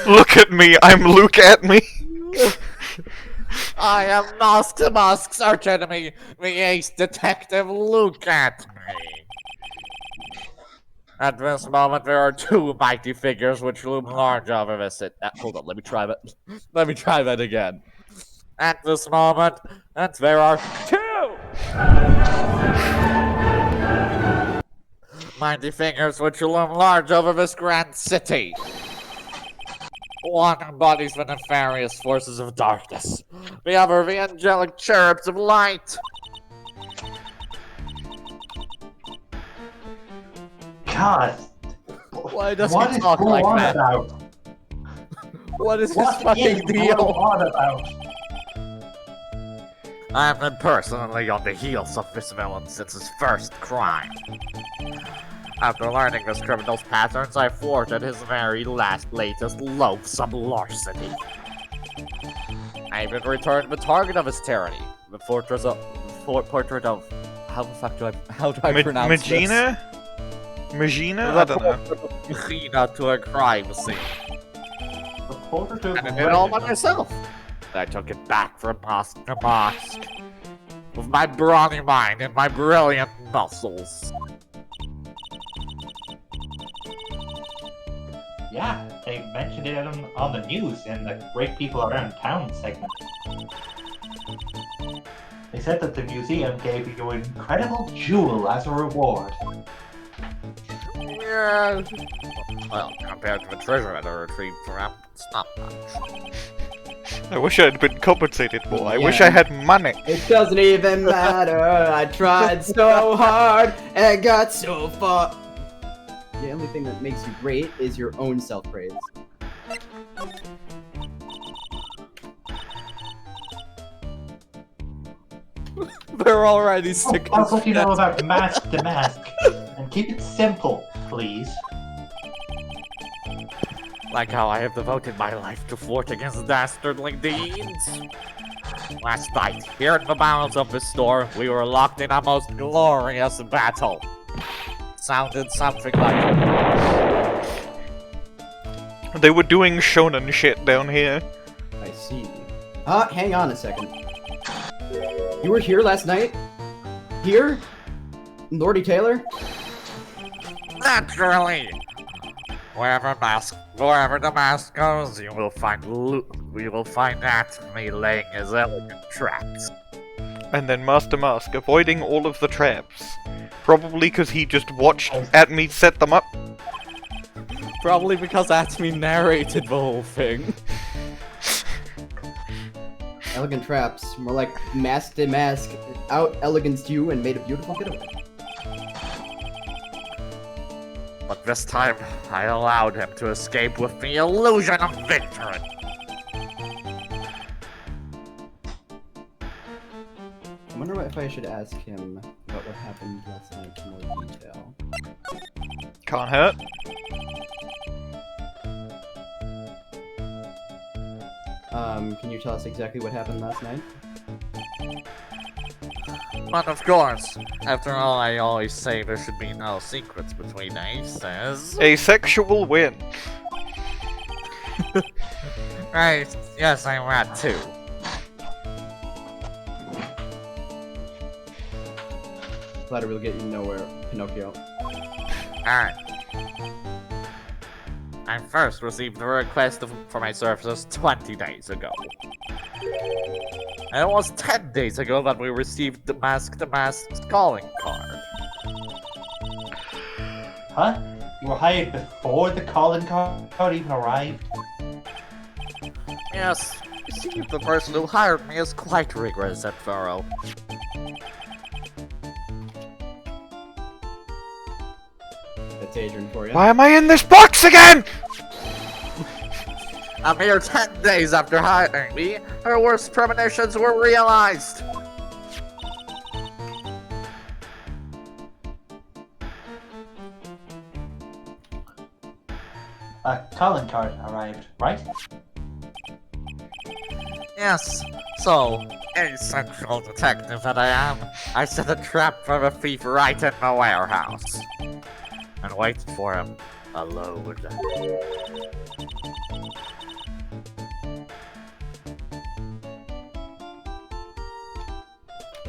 Look at me, I'm Luke Atmey. I am DeMasque's arch enemy, the ace detective. Look at me. At this moment, there are two mighty figures which loom large over this city. Hold on, let me try that. Let me try that again. At this moment, and there are two mighty fingers which loom large over this grand city. One embodies the nefarious forces of darkness, the other the angelic cherubs of light. God, Why does what he is talk going like on that? about? What is his What is fucking going deal? on about? I've been personally on the heels of this villain since his first crime. After learning this criminal's patterns, I thwarted his very latest loathsome larceny. I even returned the target of his tyranny, the portrait of how the fuck do I pronounce Magina? Magina? this? I don't know. Magina to a crime scene. The portrait of And I did it all by Wright. myself. I took it back from mosque to mosque. With my brawny mind and my brilliant muscles. Yeah, they mentioned it on the news in the Great People Around Town segment. They said that the museum gave you an incredible jewel as a reward. Yeah. Well, compared to the treasure that I retrieved from him, it's not much. I wish I had been compensated more. I wish Yeah. I had money. It doesn't even matter. I tried so hard and got so far. The only thing that makes you great is your own self-praise. They're already sick. That's what you know about DeMasque. And keep it simple, please. Like how I have devoted my life to thwart against dastardly deeds. Last night, here in the bowels of the store, we were locked in a most glorious battle. Sounded something like... They were doing shonen shit down here. I see. Hang on a second. You were here last night? Here? Lordy Taylor? Naturally! Wherever DeMasque goes, you will find we will find Atmey laying his elegant traps. And then Master Mask avoiding all of the traps. Probably because he just watched Atmey set them up. Probably because Atmey narrated the whole thing. Elegant traps. More like DeMasque out-eleganced you and made a beautiful getaway. But this time, I allowed him to escape with the illusion of victory. I wonder if I should ask him about what happened last night in more detail. Can't hurt. Can you tell us exactly what happened last night? But of course, after all, I always say there should be no secrets between aces. A sexual win. Right, yes, I'm that too. Glad it will get you nowhere, Pinocchio. Alright. I first received a request for my services 20 days ago. And it was 10 days ago that we received DeMasque's calling card. Huh? You were hired before the calling card even arrived? Yes, you see, the person who hired me is quite rigorous and thorough. That's Adrian for you. Why am I in this box again? A mere 10 days after hiring me, her worst premonitions were realized. A calling card arrived, right? Yes, so, a central detective that I am, I set a trap for the thief right in the warehouse. And waited for him, alone.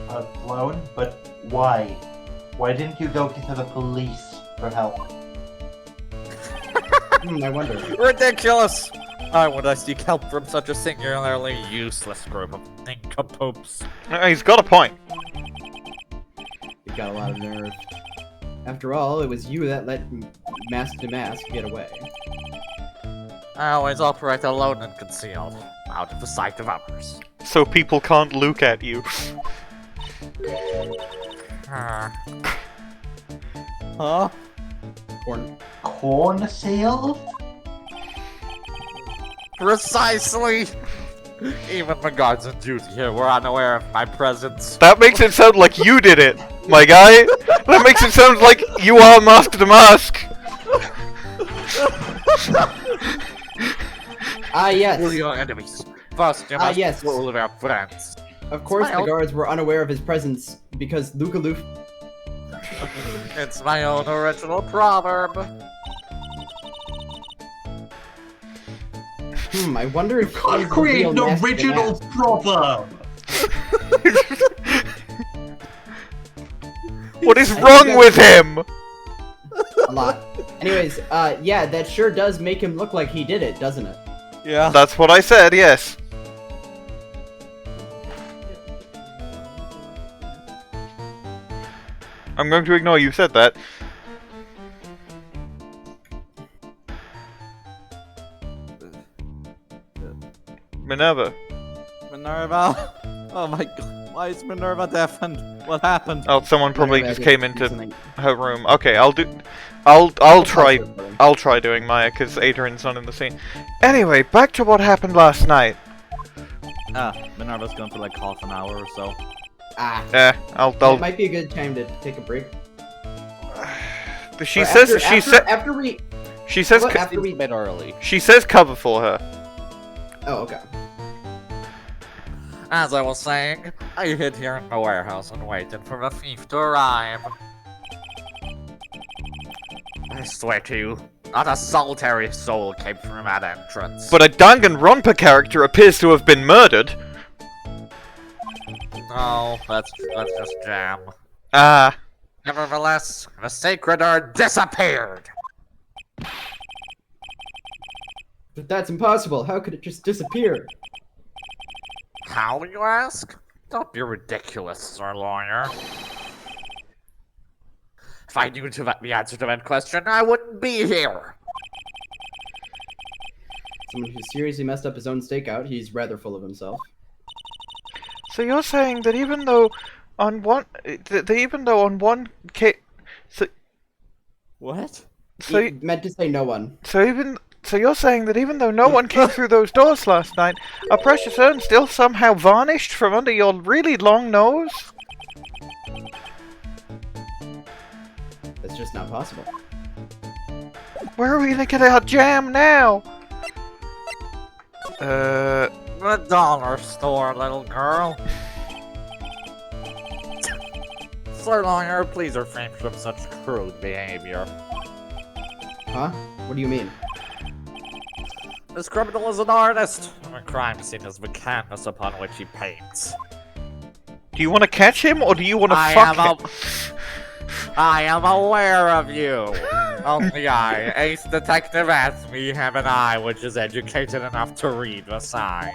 Alone? But why? Why didn't you go to the police for help? I wonder. Ridiculous! Why would I seek help from such a singularly useless group of nincompoops? He's got a point. You've got a lot of nerve. After all, it was you that let DeMasque get away. I always operate alone and concealed, out of the sight of others. So people can't look at you. Huh? Corn sale? Precisely! Even the guards on duty here were unaware of my presence. That makes it sound like you did it, my guy. That makes it sound like you are Master DeMasque. Yes. Kill your enemies. First, you must yes. rule their friends. Of course, the Smile. guards were unaware of his presence because Luca Loof. It's my own original proverb. I wonder if Can't he's the create real an Master original DeMasque. proverb! What is I think wrong that's- with him? A lot. Anyways, yeah, that sure does make him look like he did it, doesn't it? Yeah. That's what I said, yes. I'm going to ignore you said that. Minerva. Minerva? Oh my god, why is Minerva deafened? What happened? Oh, someone probably Minerva, just I think, came do into something. her room. Okay, I'll try doing Maya because Adrian's not in the scene. Anyway, back to what happened last night. Minerva's gone for like half an hour or so. That I'll. might be a good time to take a break. She Or says after, she after, said after we. she says What, co- after we. A bit early. she says cover for her. Oh, okay. As I was saying, I hid here in the warehouse and waited for the thief to arrive. I swear to you, not a solitary soul came from that entrance. But a Danganronpa character appears to have been murdered. No, that's just jam. Ah, Nevertheless, the sacred herb disappeared! But that's impossible. How could it just disappear? How, you ask? Don't be ridiculous, Sir Lawyer. If I knew the answer to that question, I wouldn't be here! Someone who seriously messed up his own stakeout. He's rather full of himself. so you're saying that even though on one case, What? so He meant to say no one. so you're saying that even though no one came through those doors last night, a precious urn still somehow vanished from under your really long nose? That's just not possible. Where are we gonna get our jam now? The dollar store, little girl. Sir Lawyer, please refrain from such crude behavior. Huh? What do you mean? This criminal is an artist. A crime scene is the canvas upon which he paints. Do you want to catch him or do you want to I fuck am him? I am aware of you. Only I, Ace Detective Atmey, have an eye which is educated enough to read the sign.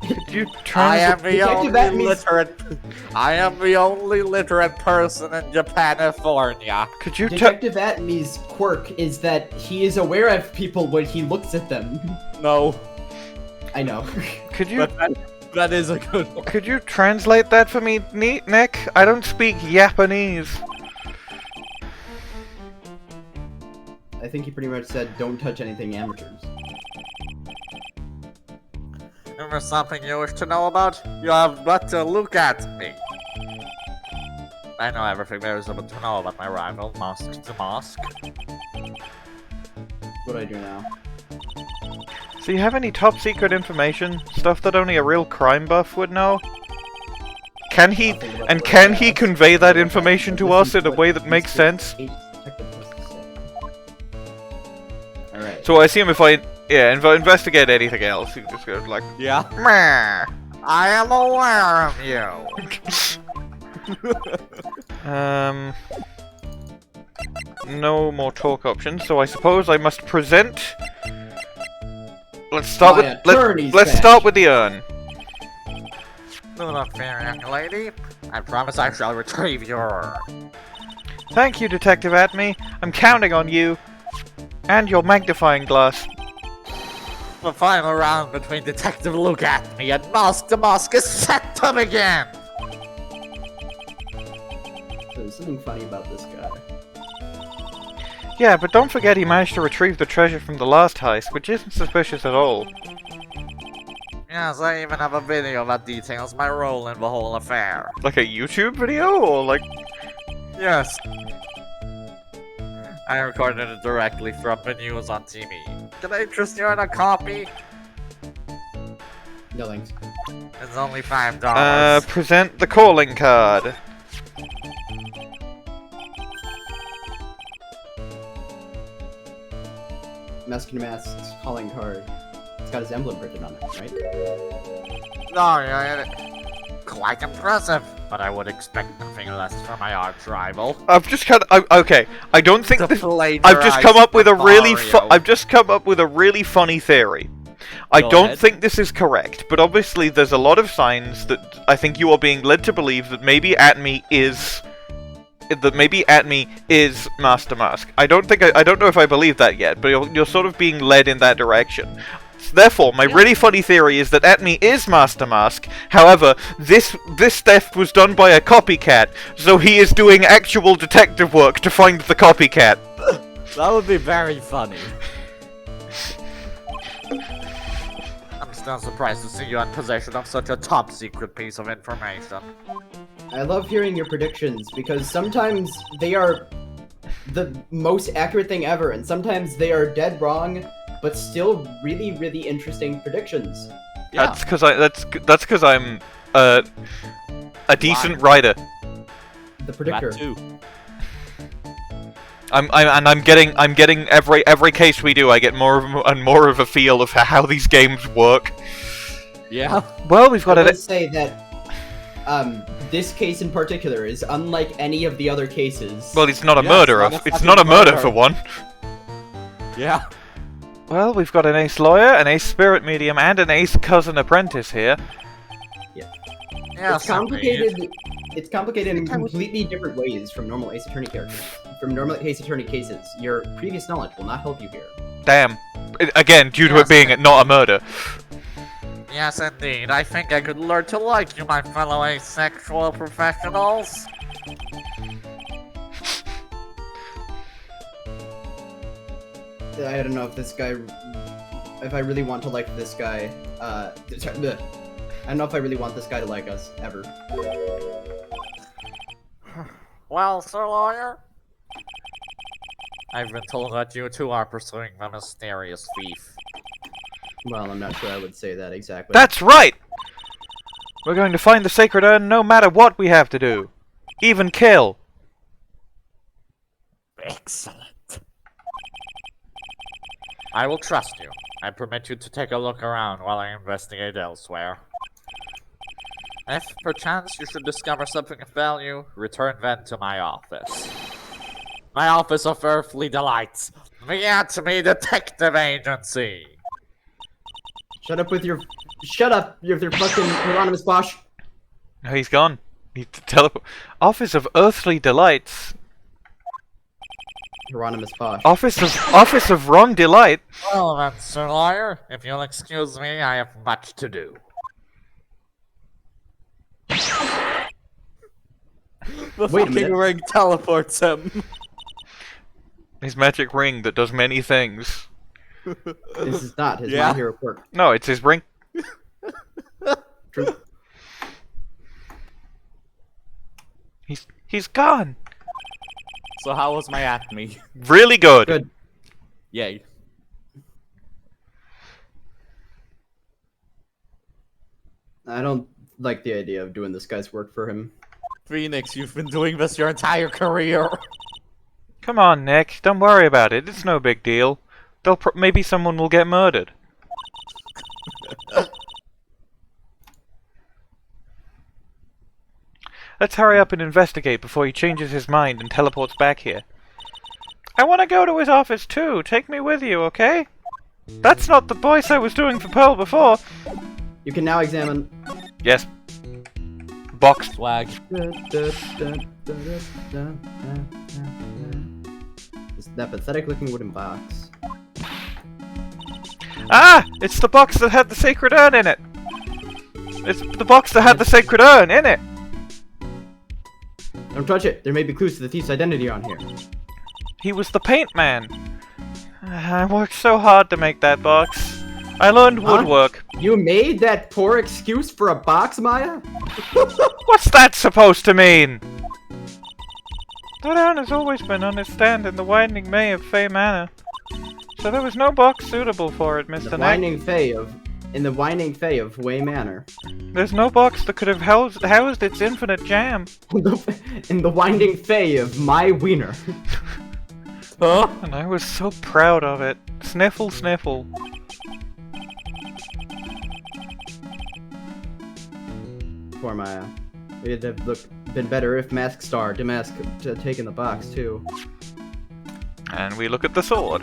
Could you I am the Detective only Atmey's- I am the only literate person in Japanifornia. Could you Detective Atmey's quirk is that he is aware of people when he looks at them. No. I know. could you That is a good one. could you translate that for me, Nick? I don't speak Japanese. I think he pretty much said, don't touch anything amateurs. If there's something you wish to know about, you have but to look at me. I know everything there is to know about my rival, DeMasque. What do I do now? So you have any top secret information? Stuff that only a real crime buff would know? Can he convey that information to us in a way that makes sense? Alright. So I assume if I investigate anything else, you just go like, Yeah. meh. I am aware of you. No more talk options, so I suppose I must present. Let's start My with attorney's let's badge. start with the urn. Do not fear, young lady. I promise I shall retrieve your... Thank you, Detective Atmey. I'm counting on you. And your magnifying glass. The final round between Detective Luke Atmey and DeMasque is set to begin! There's something funny about this guy. Yeah, but don't forget he managed to retrieve the treasure from the last heist, which isn't suspicious at all. Yes, I even have a video that details my role in the whole affair. Like a YouTube video, or like... Yes. I recorded it directly from the news on TV. Can I interest you in a copy? No thanks. It's only $5. Present the calling card. Mask and Mask's calling card. It's got his emblem printed on it, right? No, yeah, quite impressive, but I would expect nothing less from my arch rival. I've just kind of... okay, I don't think To this... plagiarize I've just come up with a really Mario. I've just come up with a really funny theory. I Go don't ahead. think this is correct, but obviously there's a lot of signs that I think you are being led to believe that maybe Atmey is Master Mask. I don't know if I believe that yet, but you're sort of being led in that direction. Yes, therefore, my really funny theory is that Atmey is Master Mask. However, this theft was done by a copycat, so he is doing actual detective work to find the copycat. That would be very funny. I'm still surprised to see you in possession of such a top secret piece of information. I love hearing your predictions because sometimes they are the most accurate thing ever, and sometimes they are dead wrong, but still really, really interesting predictions. Yeah. That's because I'm a decent writer. The predictor. That too. I'm getting every case we do, I get more and more of a feel of how these games work. Yeah. Well, we've got I it. would say that this case in particular is unlike any of the other cases. Well, it's not a Yes, murder. not a It's fucking not a murder murder. for one. Yeah. Well, we've got an ace lawyer, an ace spirit medium, and an ace cousin apprentice here. Yeah, It's complicated. It's complicated in completely different ways from normal Ace Attorney characters. From normal Ace Attorney cases, your previous knowledge will not help you here. Damn. Again, due to Yes. it being not a murder. Yes, indeed. I think I could learn to like you, my fellow asexual professionals. I don't know if this guy, if I really want to like this guy. I don't know if I really want this guy to like us ever. Well, Sir Lawyer, I've been told that you two are pursuing the mysterious thief. Well, I'm not sure I would say that exactly. That's right! We're going to find the sacred urn no matter what we have to do. Even kill. Excellent. I will trust you. I permit you to take a look around while I investigate elsewhere. If perchance you should discover something of value, return then to my office. My office of earthly delights, the Atmey Detective Agency. Shut up with your fucking anonymous Bosch. No, he's gone. He teleport. Office of Earthly Delights. Hieronymus Bosch. Office of Wrong Delight. Well then, Sir Lawyer, if you'll excuse me, I have much to do. The Wait a fucking minute. ring teleports him. His magic ring that does many things. This is not his Yeah. My Hero quirk. No, it's his ring. True. He's gone. So how was my Atmey? Really good. Good. Yay. I don't like the idea of doing this guy's work for him. Phoenix, you've been doing this your entire career. Come on, Nick. Don't worry about it. It's no big deal. Maybe someone will get murdered. Let's hurry up and investigate before he changes his mind and teleports back here. I want to go to his office too. Take me with you, okay? That's not the voice I was doing for Pearl before. You can now examine. Yes. Box. Swag. That pathetic-looking wooden box. Ah! It's the box that had the sacred urn in it! It's the box that had the sacred urn in it! Don't touch it. There may be clues to the thief's identity on here. He was the paint man. I worked so hard to make that box. I learned Huh? woodwork. You made that poor excuse for a box, Maya? What's that supposed to mean? The urn has always been on its stand in the winding May of Fey Manor. So there was no box suitable for it, Mr. The Knight. winding fay of... In the winding fay of Way Manor. There's no box that could have housed its infinite jam. In the winding fay of my wiener. Huh? And I was so proud of it. Sniffle, sniffle. Poor Maya. It'd have been better if Mask Star, DeMasque, had taken the box too. And we look at the sword.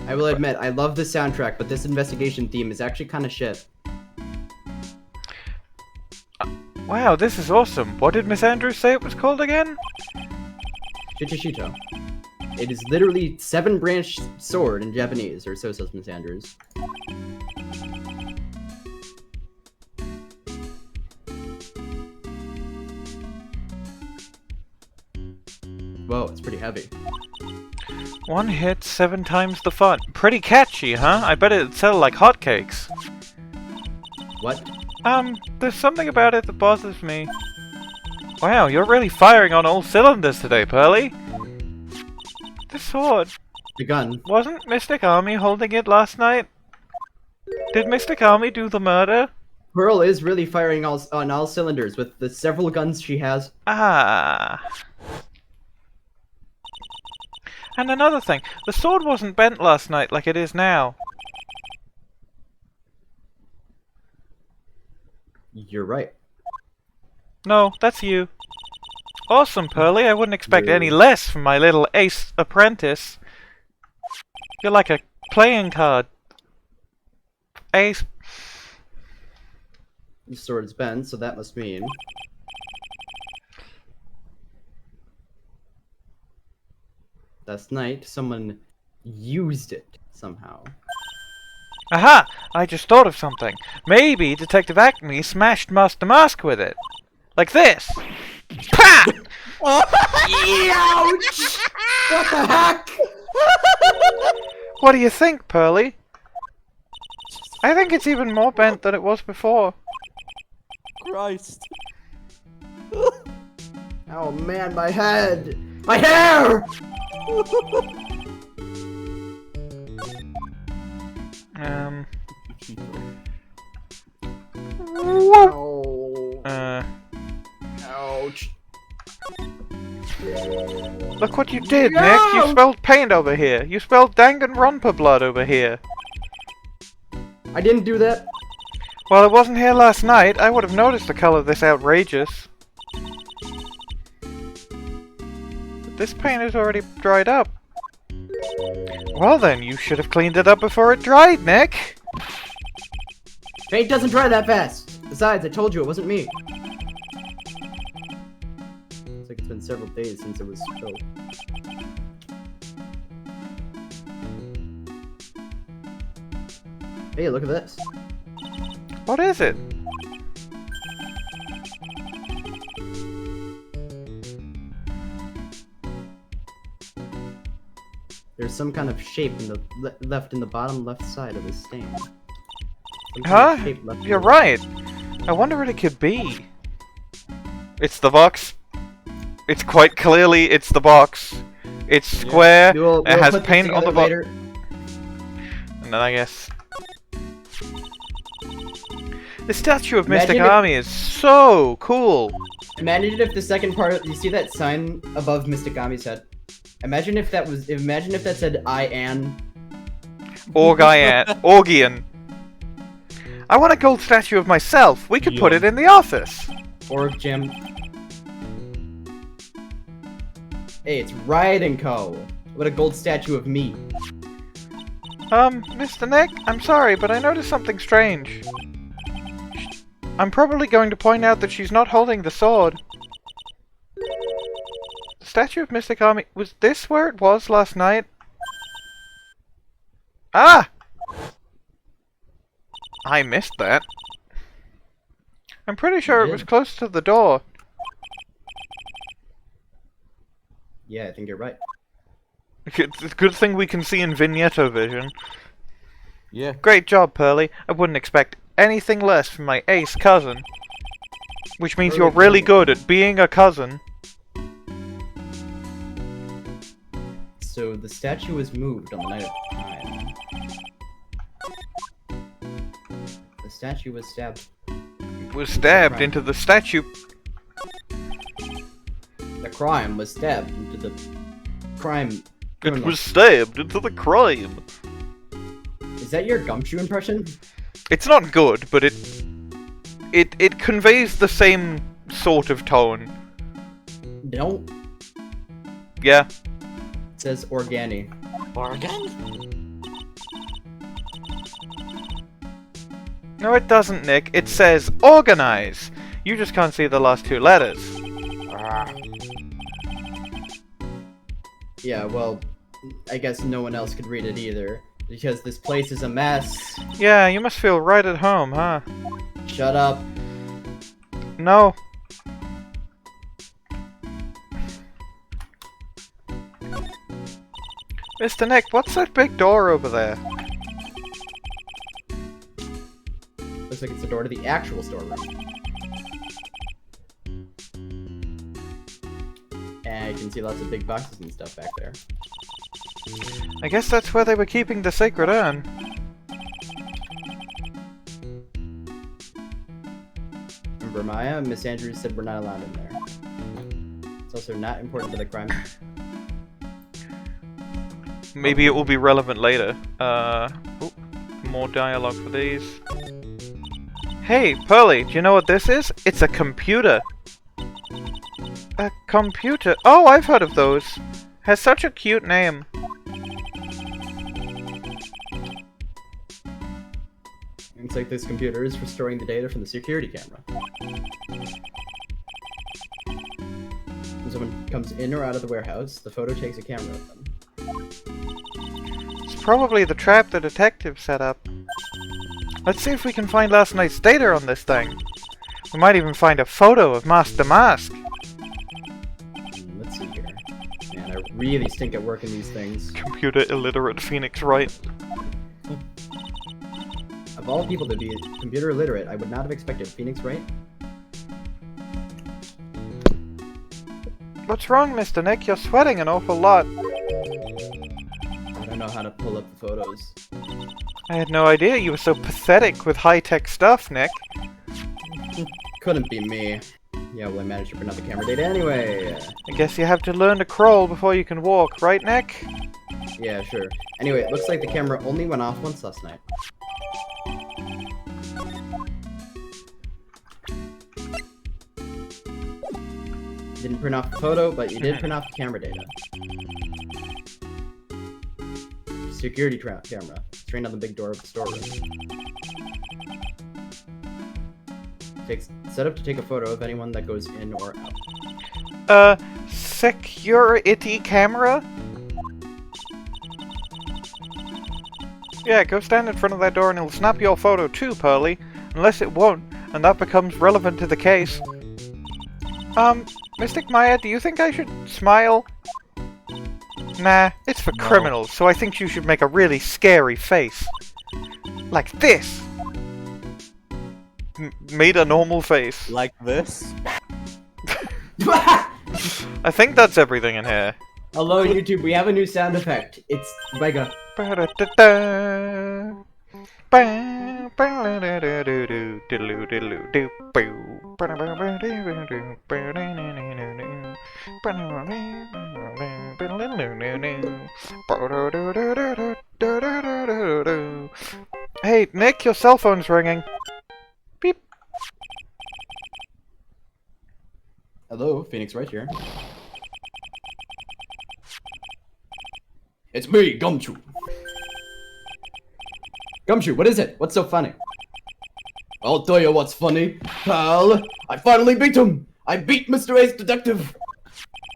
I will admit, I love the soundtrack, but this investigation theme is actually kind of shit. Wow, this is awesome. What did Miss Andrews say it was called again? Chichishito. It is literally 7-branched sword in Japanese, or so says Miss Andrews. Whoa, it's pretty heavy. One hit, 7 times the fun. Pretty catchy, huh? I bet it'd sell like hotcakes. What? There's something about it that bothers me. Wow, you're really firing on all cylinders today, Pearly. The sword. The gun. Wasn't Mystic Army holding it last night? Did Mystic Army do the murder? Pearl is really firing on all cylinders with the several guns she has. Ah. And another thing, the sword wasn't bent last night like it is now. You're right. No, that's you. Awesome, Pearly. I wouldn't expect Yeah. any less from my little ace apprentice. You're like a playing card. Ace. The sword's bent, so that must mean... last night, someone used it somehow. Aha! I just thought of something. Maybe Detective Atmey smashed Master DeMasque with it. Like this. Pa! Ouch! What the heck? What do you think, Pearly? I think it's even more bent than it was before. Christ. Oh man, my head! My hair! Whoa. Oh. Ouch. Look what you did, No! Nick. You spelled paint over here. You spelled Danganronpa blood over here. I didn't do that. Well, it wasn't here last night. I would have noticed the color this outrageous. But this paint is already dried up. Well then, you should have cleaned it up before it dried, Nick. Paint doesn't dry that fast. Besides, I told you it wasn't me. Looks like it's been several days since it was spilled. Hey, look at this. What is it? There's some kind of shape in the left in the bottom left side of the stain. Some kind Huh? of shape left in You're the- right. I wonder what it could be. It's the box. It's quite clearly it's the box. It's square. We'll It has put this paint on the together bottom. later. And then I guess the statue of Mystic Imagine if- Army is so cool. Imagine if the second part, you see that sign above Mystic Ami's head? Imagine if that said I am. Orgian. I want a gold statue of myself. We could put it in the office. Org Jim. Hey, it's Wright and Co. What a gold statue of me. Mr. Nick, I'm sorry, but I noticed something strange. I'm probably going to point out that she's not holding the sword. The statue of Mystic Army, was this where it was last night? Ah! I missed that. I'm pretty sure it was close to the door. Yeah, I think you're right. It's a good thing we can see in Vignetto vision. Yeah. Great job, Pearly. I wouldn't expect anything less from my ace cousin. Which means you're really good at being a cousin. So the statue was moved on the night of crime. The statue was stabbed. Was stabbed into the statue. The crime was stabbed into the crime. It criminal. was stabbed into the crime. Is that your Gumshoe impression? It's not good, but it conveys the same sort of tone. No. Yeah. It says Organi. No, it doesn't, Nick. It says organize. You just can't see the last two letters. Yeah, well, I guess no one else could read it either. Because this place is a mess. Yeah, you must feel right at home, huh? Shut up. No. Mr. Nick, what's that big door over there? Looks like it's the door to the actual storeroom. And you can see lots of big boxes and stuff back there. I guess that's where they were keeping the sacred urn. Remember Maya? Miss Andrews said we're not allowed in there. It's also not important to the crime. Maybe it will be relevant later. Oop, more dialogue for these. Hey, Pearly, do you know what this is? It's a computer. A computer? Oh, I've heard of those. Has such a cute name. Looks like this computer is for storing the data from the security camera. When someone comes in or out of the warehouse, the photo takes a camera of them. It's probably the trap the detective set up. Let's see if we can find last night's data on this thing. We might even find a photo of DeMasque. Let's see here. Man, I really stink at working these things. Computer illiterate Phoenix Wright. Of all people to be computer illiterate, I would not have expected Phoenix Wright. What's wrong, Mr. Nick? You're sweating an awful lot. I don't know how to pull up the photos. I had no idea you were so pathetic with high-tech stuff, Nick. Couldn't be me. Yeah, well, I managed to print out the camera data anyway. I guess you have to learn to crawl before you can walk, right, Nick? Yeah, sure. Anyway, it looks like the camera only went off once last night. Didn't print off the photo, but you did print off the camera data. Security camera. Straight on the big door of the storeroom. Set up to take a photo of anyone that goes in or out. Security camera? Yeah, go stand in front of that door and it'll snap your photo too, Pearly. Unless it won't, and that becomes relevant to the case. Mystic Maya, do you think I should smile? Nah, it's for criminals, so I think you should make a really scary face. Like this! Made a normal face. Like this? I think that's everything in here. Hello, YouTube. We have a new sound effect. It's Mega. Hey, Nick, your cell phone's ringing. Beep. Hello, Phoenix Wright here. It's me, Gumshoe. Gumshoe, what is it? What's so funny? I'll tell you what's funny, pal. I finally beat him. I beat Mr. Ace Detective.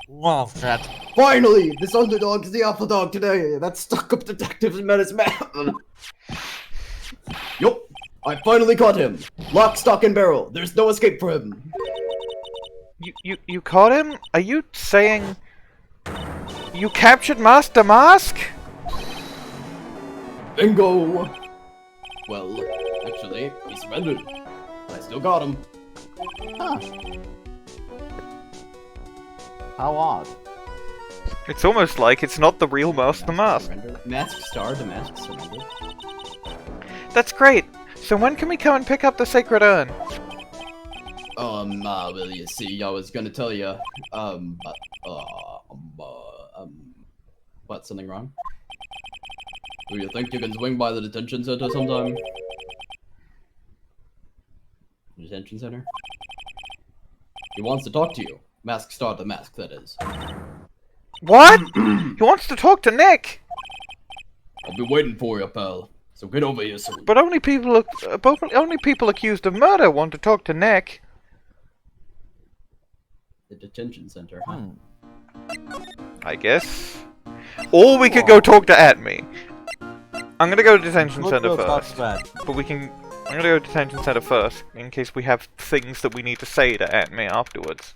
Well, shit. Finally, this underdog is the alpha dog today. That stuck-up detective's met his man. Yup, I finally caught him. Lock, stock, and barrel. There's no escape for him. You caught him? Are you saying you captured DeMasque? Bingo. Well, actually, he surrendered. But I still got him. Huh. How odd. It's almost like it's not the real DeMasque. Mask star, DeMasque surrendered. That's great. So when can we come and pick up the sacred urn? Well, you see, I was gonna tell you, what, something wrong? Do you think you can swing by the detention center sometime? Detention center? He wants to talk to you. Mask star, DeMasque, that is. What? He wants to talk to Nick! I'll be waiting for you, pal. So get over here soon. But only people accused of murder want to talk to Nick. The detention center, huh? I guess. Or we could go talk to Atmey. I'm gonna go to detention Good center girl talks first. bad. But we can... I'm gonna go to detention center first, in case we have things that we need to say to Atmey afterwards.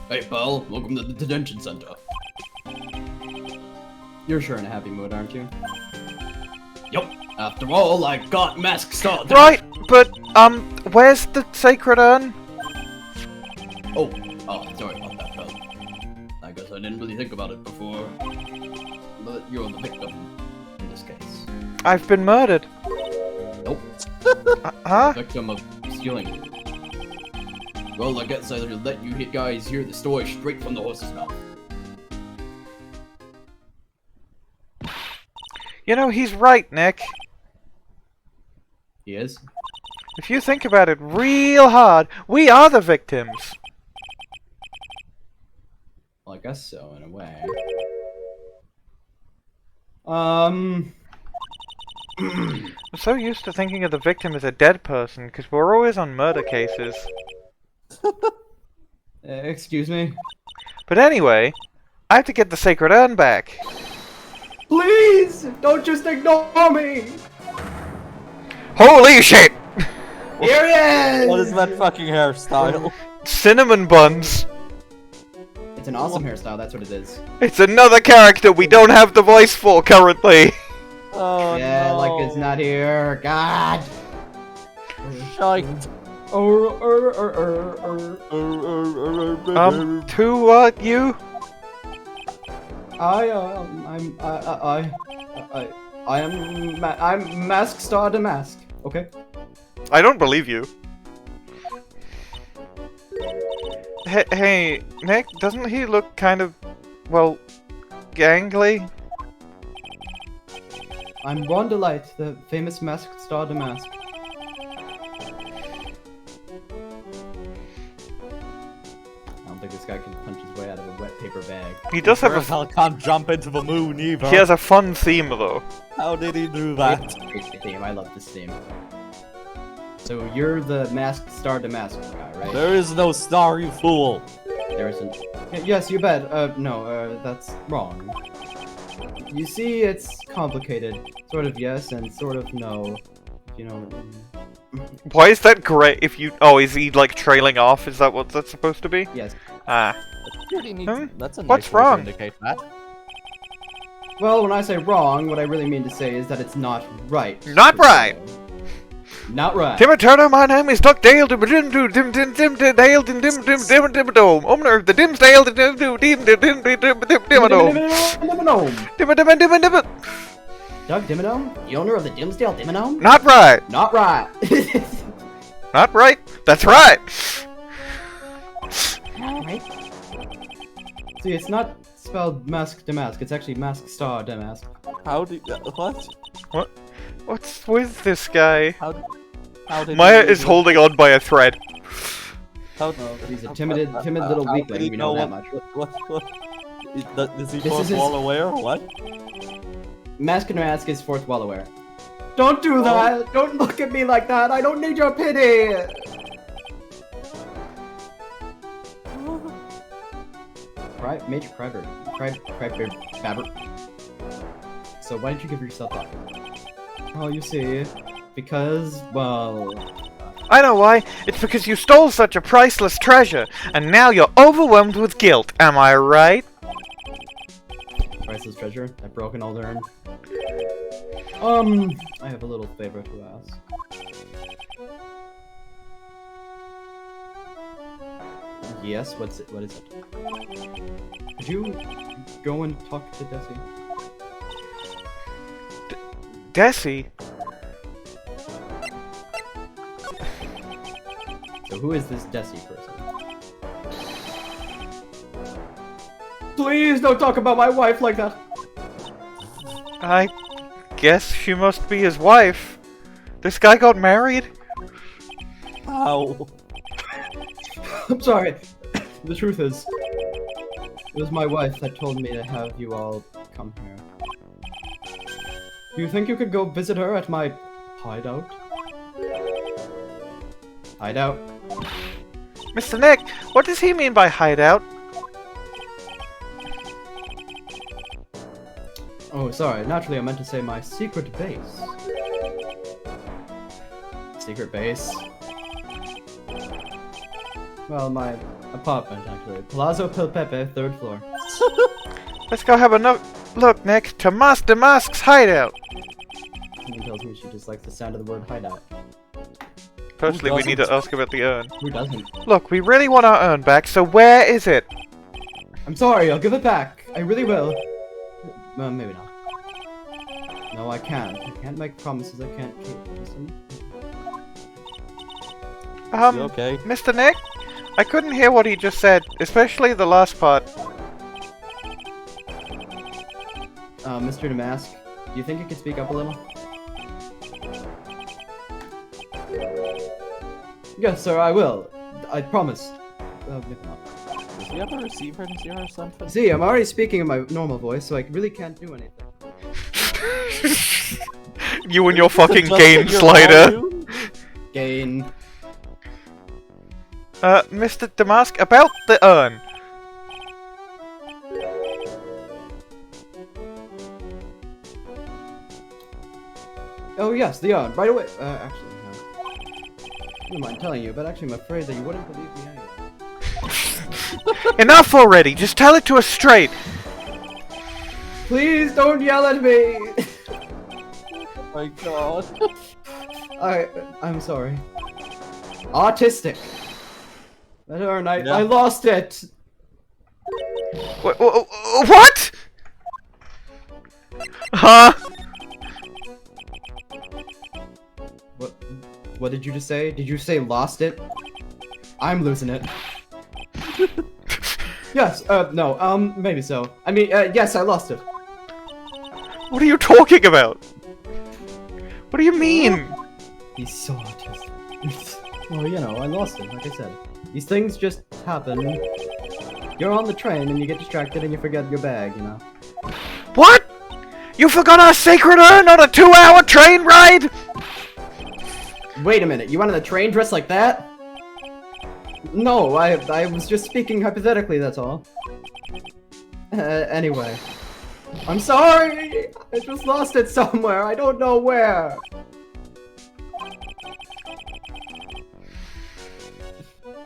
Hey, pal. Welcome to the detention center. You're sure in a happy mood, aren't you? Yup. After all, I got Mask Star. Right, but, where's the sacred urn? Oh, sorry about that, pal. I guess I didn't really think about it before. But you're the victim in this case. I've been murdered. Nope. Huh? Victim of stealing. Well, I guess I'll let you guys hear the story straight from the horse's mouth. You know, he's right, Nick. He is? If you think about it real hard, we are the victims. Well, I guess so, in a way. I'm so used to thinking of the victim as a dead person, because we're always on murder cases. Excuse me? But anyway, I have to get the sacred urn back. Please! Don't just ignore me! Holy shit! Here he is! What is that fucking hairstyle? Cinnamon buns. It's an awesome hairstyle, that's what it is. It's another character we don't have the voice for currently. Oh Yeah, no. like it's not here. God! Shite. To what, you? I'm Mask Star DeMasque, okay? I don't believe you. Hey, Nick, doesn't he look kind of, well, gangly? I'm DeLite, the famous Masked Star DeMasque. I don't think this guy can punch his way out of a wet paper bag. He does have a... Hell can't jump into the moon either. He has a fun theme, though. How did he do that? Great theme, I love this theme. So you're the Masked Star DeMasque guy, right? There is no star, you fool. There isn't. Yes, you bet. No, that's wrong. You see, it's complicated. Sort of yes and sort of no. You know. Why is that great if you... Oh, is he, like, trailing off? Is that what that's supposed to be? Yes. Ah. Pretty neat. That's a nice What's way to wrong? indicate that. Well, when I say wrong, what I really mean to say is that it's not right. Not right! Not right. Timmy Turner, my name is Duck Dale, dim dim dim dim dim dim dim Dale dim dim dim dim dim dome. Owner of the Dimsdale dim dim dim dim dim dim dim dim dome. Dim dim dim dim. Doug Dimmadome? The owner of the Dimsdale Dimmadome? Not right. Not right. Not right. That's right. Right? See, it's not spelled Mask DeMasque, it's actually Mask Star DeMasque. How did what? What's with this guy? How did Maya he is holding on by a thread. How, He's a timid little how did weakling, he we know that what- much. What? Is he This fourth is his- wall aware or what? Mask and Mask is fourth well aware. Don't do that! Don't look at me like that! I don't need your pity! Major Crabber. So why did you give yourself that? Oh, you see, because, well... I know why. It's because you stole such a priceless treasure, and now you're overwhelmed with guilt. Am I right? Priceless treasure? That broken old urn? I have a little favor to ask. Yes, what is it? Could you go and talk to Desi? Desi? So who is this Desi person? Please don't talk about my wife like that! I guess she must be his wife. This guy got married? How? I'm sorry. The truth is, it was my wife that told me to have you all come here. Do you think you could go visit her at my hideout? Hideout? Mr. Nick, what does he mean by hideout? Oh, sorry. Naturally, I meant to say my secret base. Secret base? Well, my apartment, actually. Palazzo Pilpepe, 3rd floor. Let's go have a look, Nick. DeMasque's hideout. Someone tells me she just likes the sound of the word hideout. Firstly, we need to ask about the urn. Who doesn't? Look, we really want our urn back, so where is it? I'm sorry, I'll give it back. I really will. Well, maybe not. No, I can't. I can't make promises I can't keep. Listen. You okay? Mr. Nick? I couldn't hear what he just said, especially the last part. Mr. DeMasque, do you think you could speak up a little? Yes, sir, I will. I promise. Maybe not. Does he have a receiver in his ear or something? See, I'm already speaking in my normal voice, so I really can't do anything. You and your fucking Adjusting gain your slider. volume? Gain. Mr. DeMasque, about the urn. Oh yes, the urn, right away. Actually, no. I don't mind telling you, but actually I'm afraid that you wouldn't believe me anyway. Enough already, just tell it to us straight. Please don't yell at me! Oh my god. I'm sorry. Autistic. That urn, I Yeah. lost it! What? Huh? What did you just say? Did you say lost it? I'm losing it. Yes, no, maybe so. I mean, yes, I lost it. What are you talking about? What do you mean? He's so autistic. Well, you know, I lost it, like I said. These things just happen. You're on the train and you get distracted and you forget your bag, you know? What? You forgot our sacred urn on a 2-hour train ride? Wait a minute, you went on a train dressed like that? No, I was just speaking hypothetically, that's all. Anyway. I'm sorry! I just lost it somewhere, I don't know where!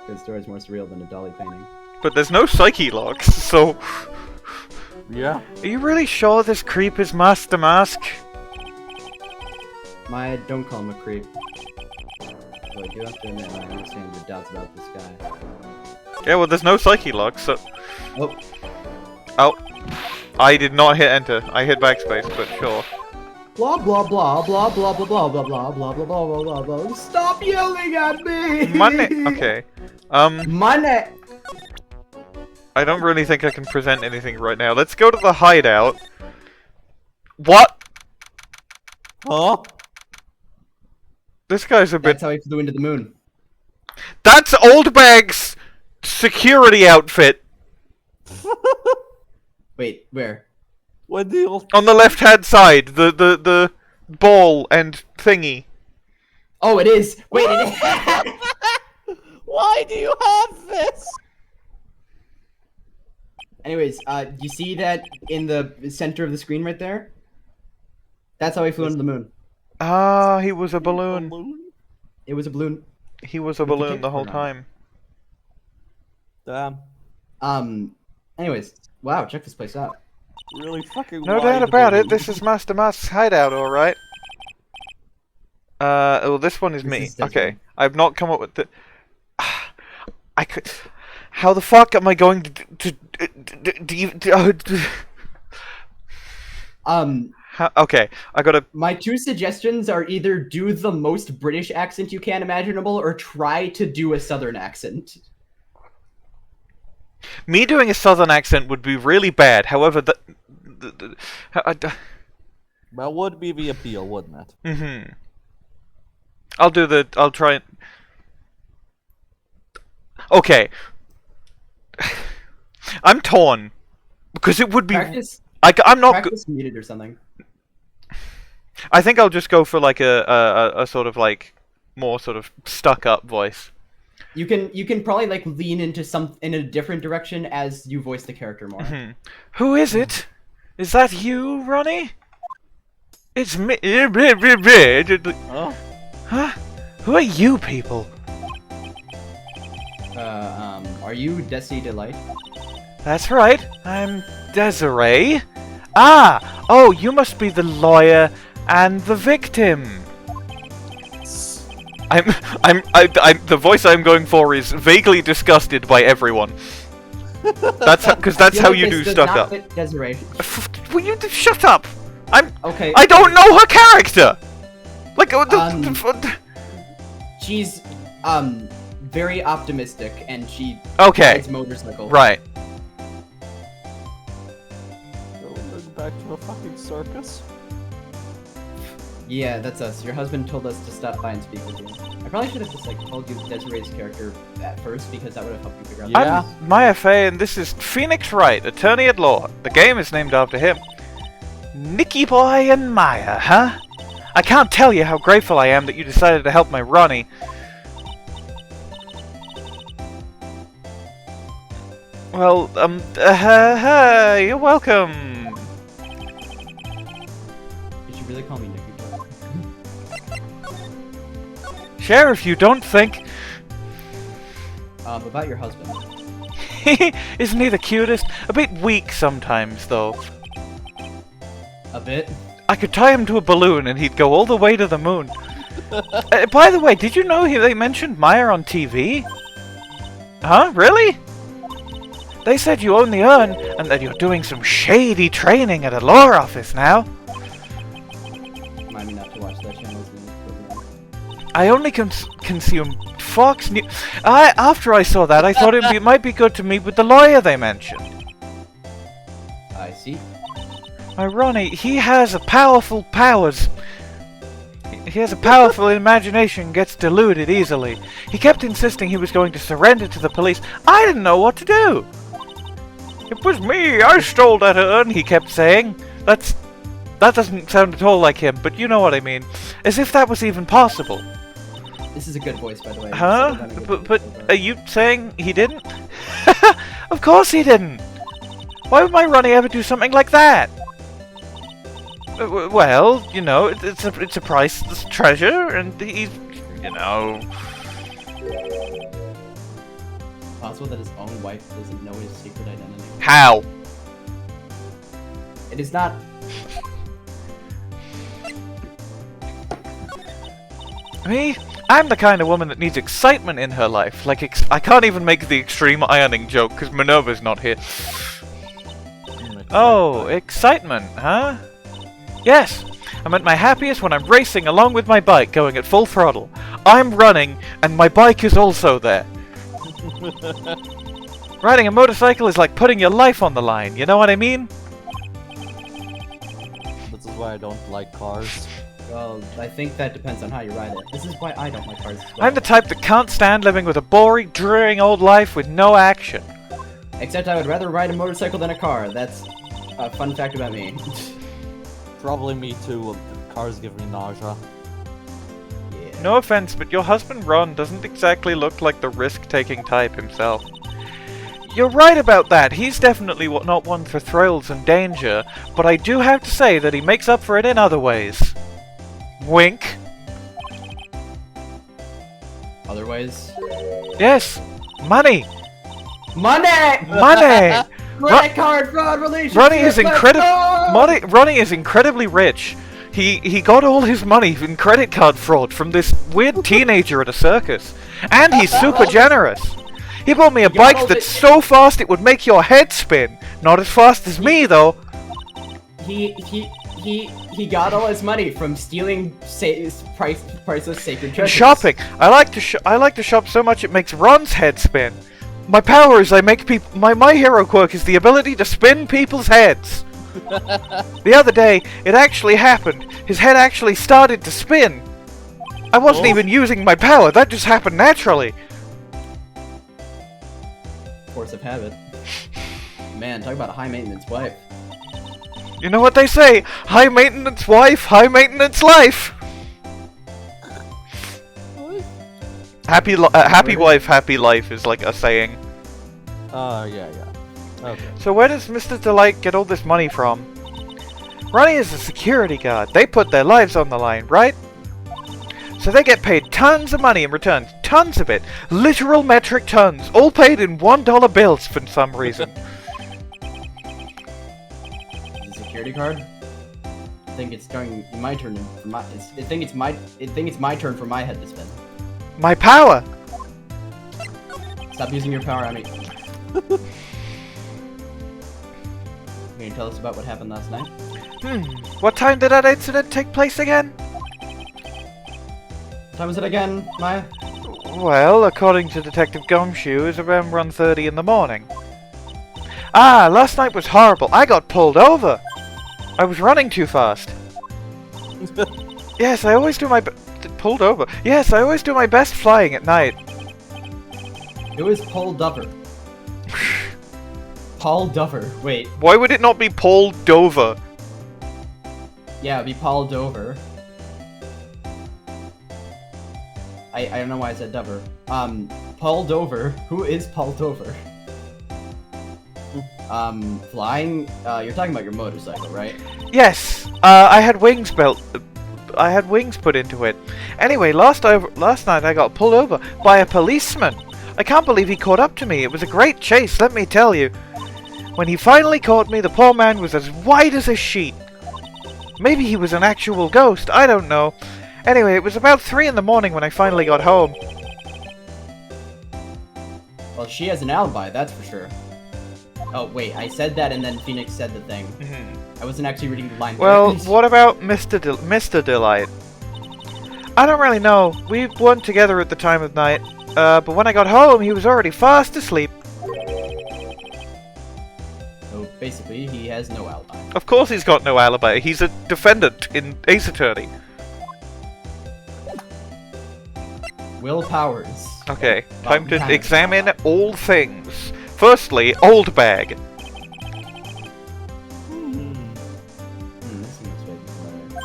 Good story's more surreal than a dolly painting. But there's no psyche locks, so... Yeah. Are you really sure this creep is Master Mask? Don't call him a creep. But I do have to admit, I understand your doubts about this guy. Yeah, well, there's no psyche locks, so... Oh. Oh. I did not hit enter. I hit backspace, but sure. Blah blah blah blah blah blah blah blah blah blah blah blah blah blah blah. Stop yelling at me! Money. Okay. Money. I don't really think I can present anything right now. Let's go to the hideout. What? Huh? This guy's a bit... That's how he flew into the moon. That's Oldbag's security outfit! Wait, where? What deal? On the left-hand side, the ball and thingy. Oh, it is! Wait, it is! Why do you have this? Anyways, you see that in the center of the screen right there? That's how he flew into the moon. Ah, he was a balloon. It was a balloon. He was a balloon the whole time. Damn. Anyways, wow, check this place out. Really fucking No wide doubt about it, balloon. this is Master Mask's hideout, alright. Oh, this one is This me. is Desirée. Okay, I've not come up with the... I could... How the fuck am I going to okay, I gotta... My two suggestions are either do the most British accent you can imaginable, or try to do a southern accent. Me doing a southern accent would be really bad, however, That would be the appeal, wouldn't it? Mm-hmm. I'll try it. Okay. I'm torn. Because it would be... Practice, I'm not... practice muted or something. I think I'll just go for like a sort of like more sort of stuck up voice. You can probably like lean into in a different direction as you voice the character more. Who is it? Is that you, Ronnie? It's me. Oh, Huh? Who are you people? Are you Desi DeLite? That's right. I'm Desirée. Ah! Oh, you must be the lawyer and the victim. The voice I'm going for is vaguely disgusted by everyone. That's how you do stuck up. Desirée. Will you shut up? Okay. I don't know her character. Like, she's very optimistic, and she okay. rides motorcycle. Right. going back to a fucking circus. Yeah, that's us. Your husband told us to stop by and speak with you. I probably should have just like told you Desiree's character at first because that would have helped you figure out. Yeah. I'm Maya Fey, and this is Phoenix Wright, attorney at law. The game is named after him. Nicky Boy and Maya, huh? I can't tell you how grateful I am that you decided to help my Ronnie. Well, you're welcome. Did you really call me Nicky Boy? Sheriff, you don't think... About your husband. Isn't he the cutest? A bit weak sometimes, though. A bit? I could tie him to a balloon and he'd go all the way to the moon. By the way, did you know they mentioned Maya on TV? Huh? Really? They said you own the urn and that you're doing some shady training at a law office now. Remind me not to watch that channel. I only consume Fox News. After I saw that, I thought it might be good to meet with the lawyer they mentioned. I see. My Ronnie, he has a powerful powers. He has a powerful imagination, gets deluded easily. He kept insisting he was going to surrender to the police. I didn't know what to do. It was me, I stole that urn, he kept saying. That doesn't sound at all like him, but you know what I mean. As if that was even possible. This is a good voice, by the way. Huh? But are you saying he didn't? Of course he didn't! Why would my Ronnie ever do something like that? Well, you know, it's a priceless treasure, and he's, you know... Possible that his own wife doesn't know his secret identity. How? It is not... Me? I'm the kind of woman that needs excitement in her life. Like, I can't even make the extreme ironing joke, because Minerva's not here. Oh, excitement, huh? Yes! I'm at my happiest when I'm racing along with my bike, going at full throttle. I'm running, and my bike is also there. Riding a motorcycle is like putting your life on the line, you know what I mean? This is why I don't like cars. Well, I think that depends on how you ride it. This is why I don't like cars as well. I'm the type that can't stand living with a boring, dreary old life with no action. Except I would rather ride a motorcycle than a car. That's a fun fact about me. Probably me too. Cars give me nausea. Yeah. No offense, but your husband Ron doesn't exactly look like the risk-taking type himself. You're right about that. He's definitely not one for thrills and danger, but I do have to say that he makes up for it in other ways. Wink. Otherwise... Yes, money. Money! Money. Credit card fraud relationship! Ronnie is let's go! Ronnie is incredibly rich. He got all his money in credit card fraud from this weird teenager at a circus, and he's super generous. He bought me a bike that's so fast it would make your head spin. Not as fast as me though. He got all his money from stealing priceless sacred treasures. Shopping. I like to shop so much it makes Ron's head spin. My power is I make people. My hero quirk is the ability to spin people's heads. The other day, it actually happened. His head actually started to spin. I wasn't even using my power. That just happened naturally. Force of habit. Man, talk about a high maintenance wife. You know what they say? High maintenance wife, high maintenance life. Happy wife, happy life is like a saying. Yeah. Okay. So where does Mr. DeLite get all this money from? Ronnie is a security guard. They put their lives on the line, right? So they get paid tons of money in return. Tons of it. Literal metric tons. All paid in $1 bills for some reason. The security card? I think it's going my turn. I think it's my turn for my head to spin. My power! Stop using your power on me. Can you tell us about what happened last night? What time did that incident take place again? What time was it again, Maya? Well, according to Detective Gumshoe, it was around 1:30 in the morning. Ah, last night was horrible. I got pulled over. I was running too fast. Yes, I always do my pulled over. Yes, I always do my best flying at night. It was Paul Dover. Paul Dover. Wait. Why would it not be Paul Dover? Yeah, it'd be Paul Dover. I don't know why I said Dover. Paul Dover. Who is Paul Dover? Flying? You're talking about your motorcycle, right? Yes, I had wings built. I had wings put into it. Anyway, last night I got pulled over by a policeman. I can't believe he caught up to me. It was a great chase, let me tell you. When he finally caught me, the poor man was as white as a sheet. Maybe he was an actual ghost, I don't know. Anyway, it was about 3 in the morning when I finally got home. Well, she has an alibi, that's for sure. Oh, wait, I said that and then Phoenix said the thing. I wasn't actually reading the line. Well, what about Mr. DeLite? I don't really know. We weren't together at the time of night. But when I got home, he was already fast asleep. So basically, he has no alibi. Of course he's got no alibi. He's a defendant in Ace Attorney. Will Powers. Okay, time to examine all things. Firstly, old bag. This thing looks familiar.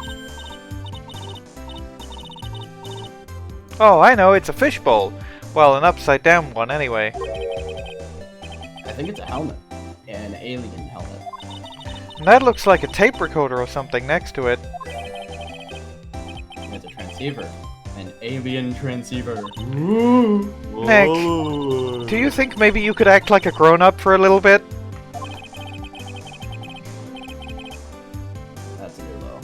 Oh, I know, it's a fishbowl. Well, an upside down one anyway. I think it's a helmet. An alien helmet. And that looks like a tape recorder or something next to it. It's a transceiver. An alien transceiver. Nick, do you think maybe you could act like a grown-up for a little bit? That's a new low.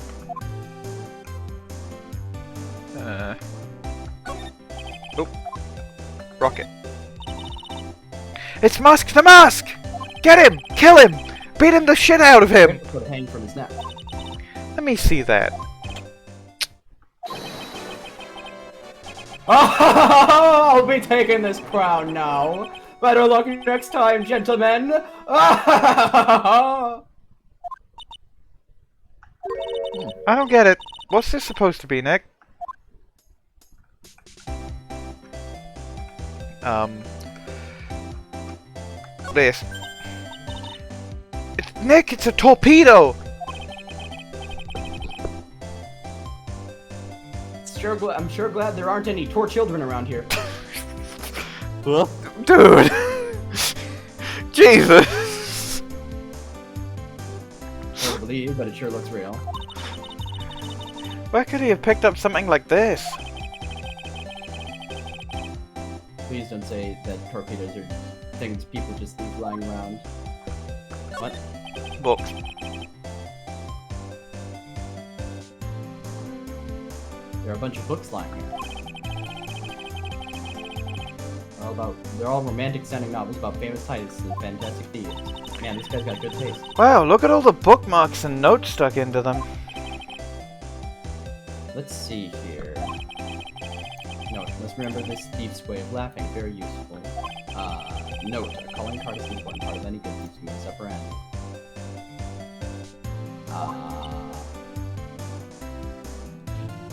Oh. Rocket. It's Musk the Mask! Get him! Kill him! Beat him the shit out of him! Put a hang from his neck. Let me see that. I'll be taking this crown now. Better luck next time, gentlemen. I don't get it. What's this supposed to be, Nick? This. Nick, it's a torpedo! I'm sure glad there aren't any poor children around here. Well, Dude! Jesus! I don't believe, but it sure looks real. Where could he have picked up something like this? Please don't say that torpedoes are things people just leave lying around. What? Books. There are a bunch of books lying here. They're all romantic sounding novels about famous titans and fantastic thieves. Man, this guy's got good taste. Wow, look at all the bookmarks and notes stuck into them. Let's see here. Note, must remember this thief's way of laughing, very useful. Note, a calling card is an important part of any good thief's means upper end.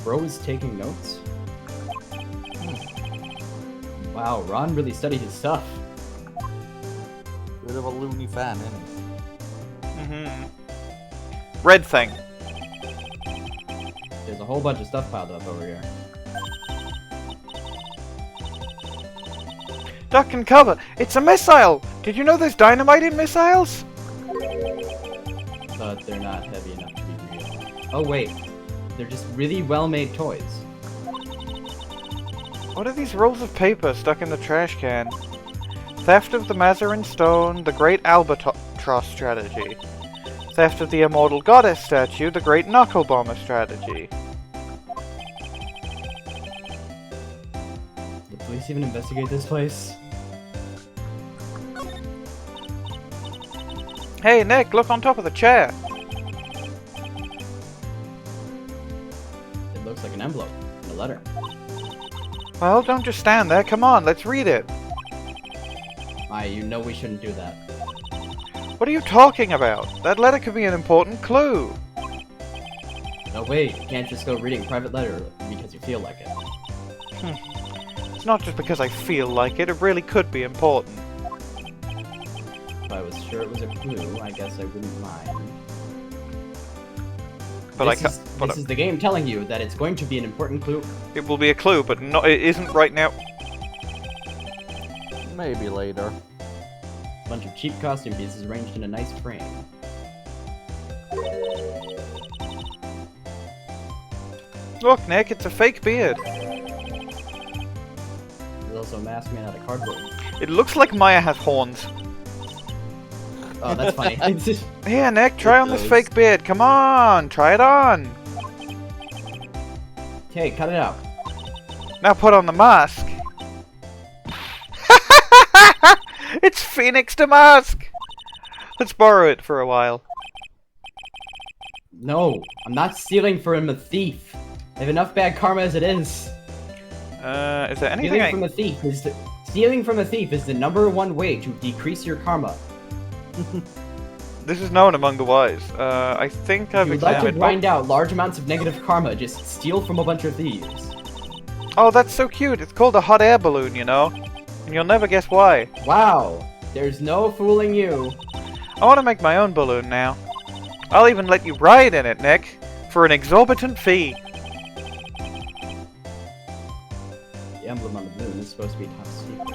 Bro is taking notes? Wow, Ron really studied his stuff. bit of a loony fan, isn't he? Red thing. There's a whole bunch of stuff piled up over here. Duck and cover! It's a missile! Did you know there's dynamite in missiles? But they're not heavy enough to be real. Oh wait, they're just really well-made toys. What are these rolls of paper stuck in the trash can? Theft of the Mazarin Stone, the Great Albatross Strategy. Theft of the Immortal Goddess Statue, the Great Knuckle Bomber Strategy. Did police even investigate this place? Hey Nick, look on top of the chair! It looks like an envelope and a letter. Well, don't just stand there, come on, let's read it! You know we shouldn't do that. What are you talking about? That letter could be an important clue! No wait, you can't just go reading a private letter because you feel like it. It's not just because I feel like it, it really could be important. If I was sure it was a clue, I guess I wouldn't mind. But This is the game telling you that it's going to be an important clue. it will be a clue, but it isn't right now. Maybe later. A bunch of cheap costume pieces arranged in a nice frame. Look, Nick, it's a fake beard. There's also a mask made out of cardboard. It looks like Maya has horns. Oh, that's funny. Here, Nick, try on this does. fake beard. Come on, try it on. Okay, cut it out. Now put on the mask. It's Phoenix DeMasque. Let's borrow it for a while. No, I'm not stealing from a thief. I have enough bad karma as it is. Is there anything Stealing from a thief is stealing from a thief is the #1 way to decrease your karma. This is known among the wise. I think I've If you'd like to examined... grind out large amounts of negative karma, just steal from a bunch of thieves. Oh, that's so cute. It's called a hot air balloon, you know? And you'll never guess why. Wow, there's no fooling you. I want to make my own balloon now. I'll even let you ride in it, Nick. For an exorbitant fee. The emblem on the balloon is supposed to be top secret.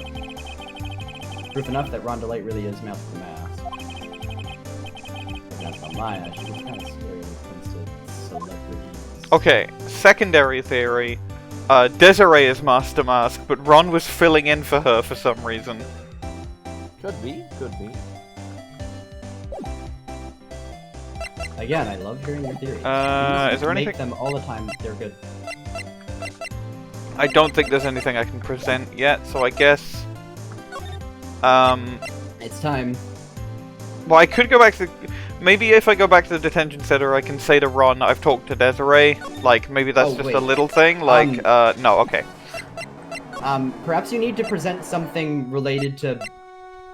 Proof enough that DeLite really is Mouth of the Mask. But that's on Maya, she's kind of scary when it comes to celebrities. Okay, secondary theory. Desirée is Master Mask, but Ron was filling in for her for some reason. Could be, could be. Again, I love hearing your theories. Is there anything- Make them all the time, they're good. I don't think there's anything I can present yet, so I guess... It's time. Well, I could go back to... Maybe if I go back to the detention center, I can say to Ron, I've talked to Desirée. Like, maybe that's Oh, just wait. a little thing. Like, no, okay. Perhaps you need to present something related to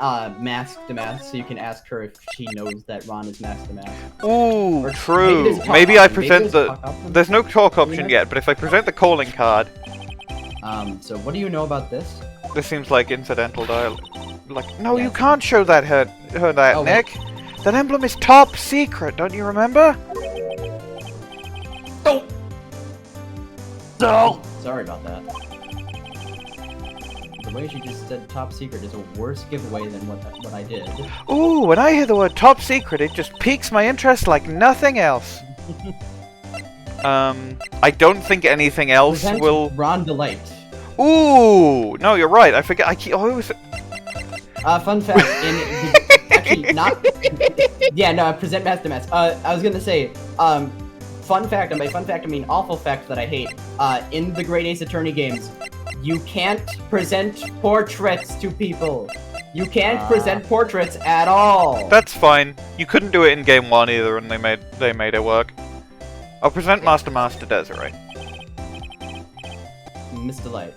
Mask DeMasque, so you can ask her if she knows that Ron is Mask DeMasque. Ooh, Or true. there's a talk Maybe I option. present there's a the... talk option. There's no talk option have- yet, but if I present the calling card, So what do you know about this? this seems like incidental dialogue. Like, no, you Yes. can't show that her that, Oh, wait. Nick. That emblem is top secret, don't you remember? No! Sorry about that. The way she just said top secret is a worse giveaway than what I did. Ooh, when I hear the word top secret, it just piques my interest like nothing else. I don't think anything else Present will... Ron DeLite. Ooh! No, you're right, I forget, I keep always... Fun fact, actually, not... Yeah, no, present Mask DeMasque. I was gonna say, fun fact, and by fun fact I mean awful fact that I hate, in the Great Ace Attorney games, you can't present portraits to people. You can't present portraits at all. That's fine. You couldn't do it in game 1 either, and they made it work. I'll present Master Desirée. Miss DeLite,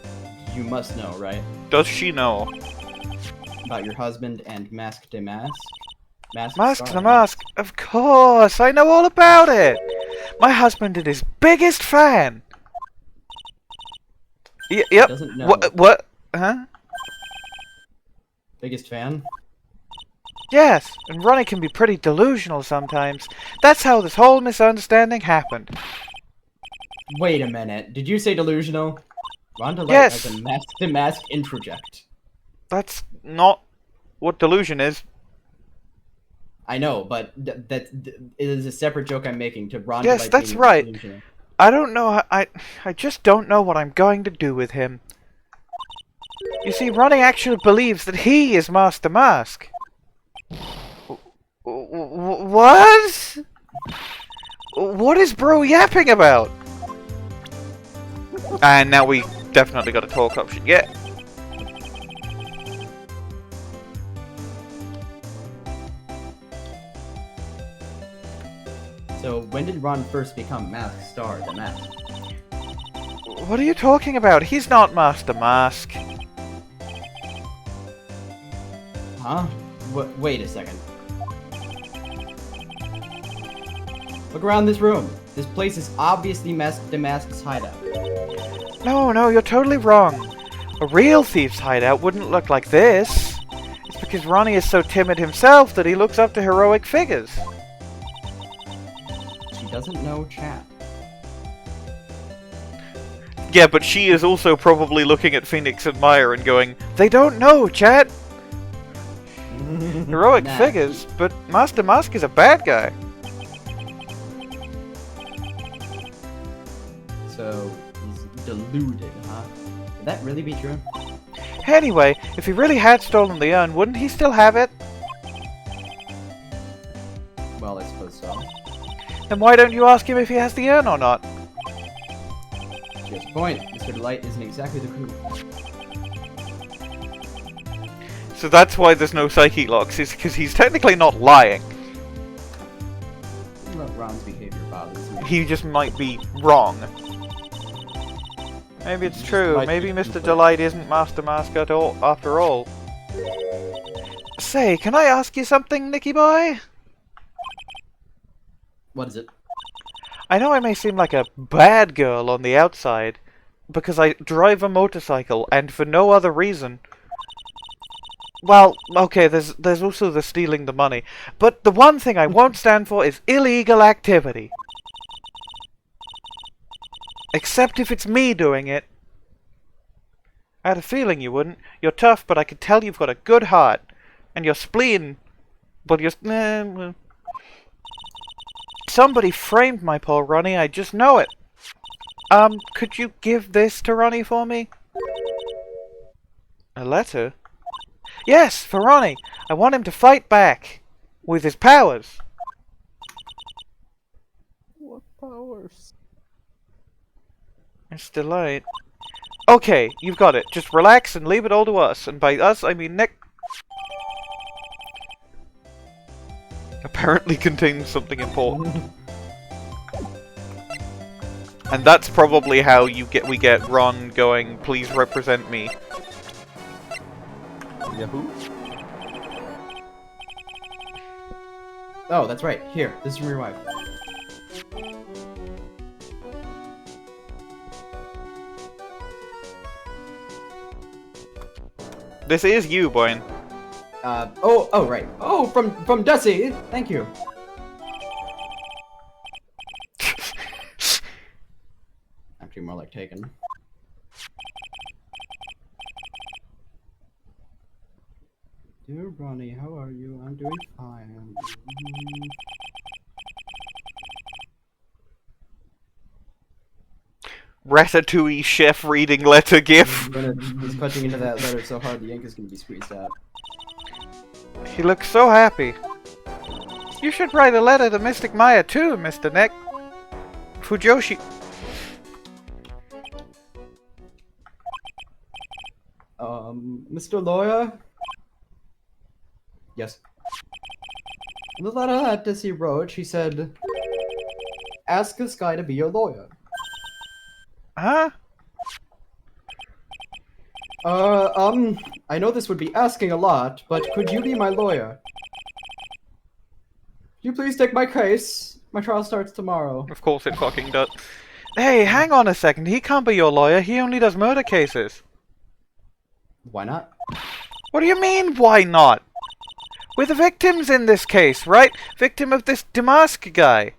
you must know, right? Does she know? About your husband and Mask DeMasque? Mask sorry. DeMasque, of course! I know all about it! My husband is his biggest fan! Yep. Doesn't know. What? Huh? Biggest fan? Yes, and Ronnie can be pretty delusional sometimes. That's how this whole misunderstanding happened. Wait a minute, did you say delusional? Ron DeLite Yes. has a Mask DeMasque introject. That's not what delusion is. I know, but it is a separate joke I'm making to Ron. Yes, DeLite that's being right. delusional. I don't know. I just don't know what I'm going to do with him. You see, Ronnie actually believes that he is Master Mask. What? What is bro yapping about? And now we definitely got a talk option. Yeah. So when did Ron first become Mask Star, DeMasque? What are you talking about? He's not Master Mask. Huh? Wait a second. Look around this room. This place is obviously DeMasque's hideout. No, you're totally wrong. A real thief's hideout wouldn't look like this. It's because Ronnie is so timid himself that he looks up to heroic figures. She doesn't know chat. Yeah, but she is also probably looking at Phoenix and Maya and going, they don't know, chat! Heroic Nah. figures, but Master Mask is a bad guy. So he's deluded, huh? Could that really be true? Anyway, if he really had stolen the urn, wouldn't he still have it? Well, I suppose so. Then why don't you ask him if he has the urn or not? She has a point. Mr. DeLite isn't exactly the crew. So that's why there's no psyche locks, is because he's technically not lying. Something about Ron's behavior bothers me. He just might be wrong. Maybe it's He just true. might Maybe be Mr. stupid. DeLite isn't Master Mask at all, after all. Say, can I ask you something, Nicky boy? What is it? I know I may seem like a bad girl on the outside, because I drive a motorcycle, and for no other reason. Well, okay, there's also the stealing the money, but the one thing I won't stand for is illegal activity. Except if it's me doing it. I had a feeling you wouldn't. You're tough, but I could tell you've got a good heart. And your spleen... Well, well. Somebody framed my poor Ronnie, I just know it. Could you give this to Ronnie for me? A letter? Yes, for Ronnie. I want him to fight back. With his powers. What powers? It's DeLite. Okay, you've got it. Just relax and leave it all to us. And by us, I mean Nick. Apparently contains something important. And that's probably how we get Ron going, please represent me. Yahoo? Oh, that's right. Here, this is from your wife. This is you, Bwain. Oh, right. Oh, from Dusty. Thank you. Actually, more like taken. Dear Ronnie, how are you? I'm doing fine. Ratatouille chef reading letter gif. He's punching into that letter so hard the ink is gonna be squeezed out. He looks so happy. You should write a letter to Mystic Maya too, Mr. Nick. Fujoshi. Mr. Lawyer? Yes. In the letter that Desi wrote, she said, ask this guy to be your lawyer. Huh? I know this would be asking a lot, but could you be my lawyer? Could you please take my case? My trial starts tomorrow. Of course it fucking does. Hey, hang on a second. He can't be your lawyer. He only does murder cases. Why not? What do you mean, why not? We're the victims in this case, right? Victim of this DeMasque guy.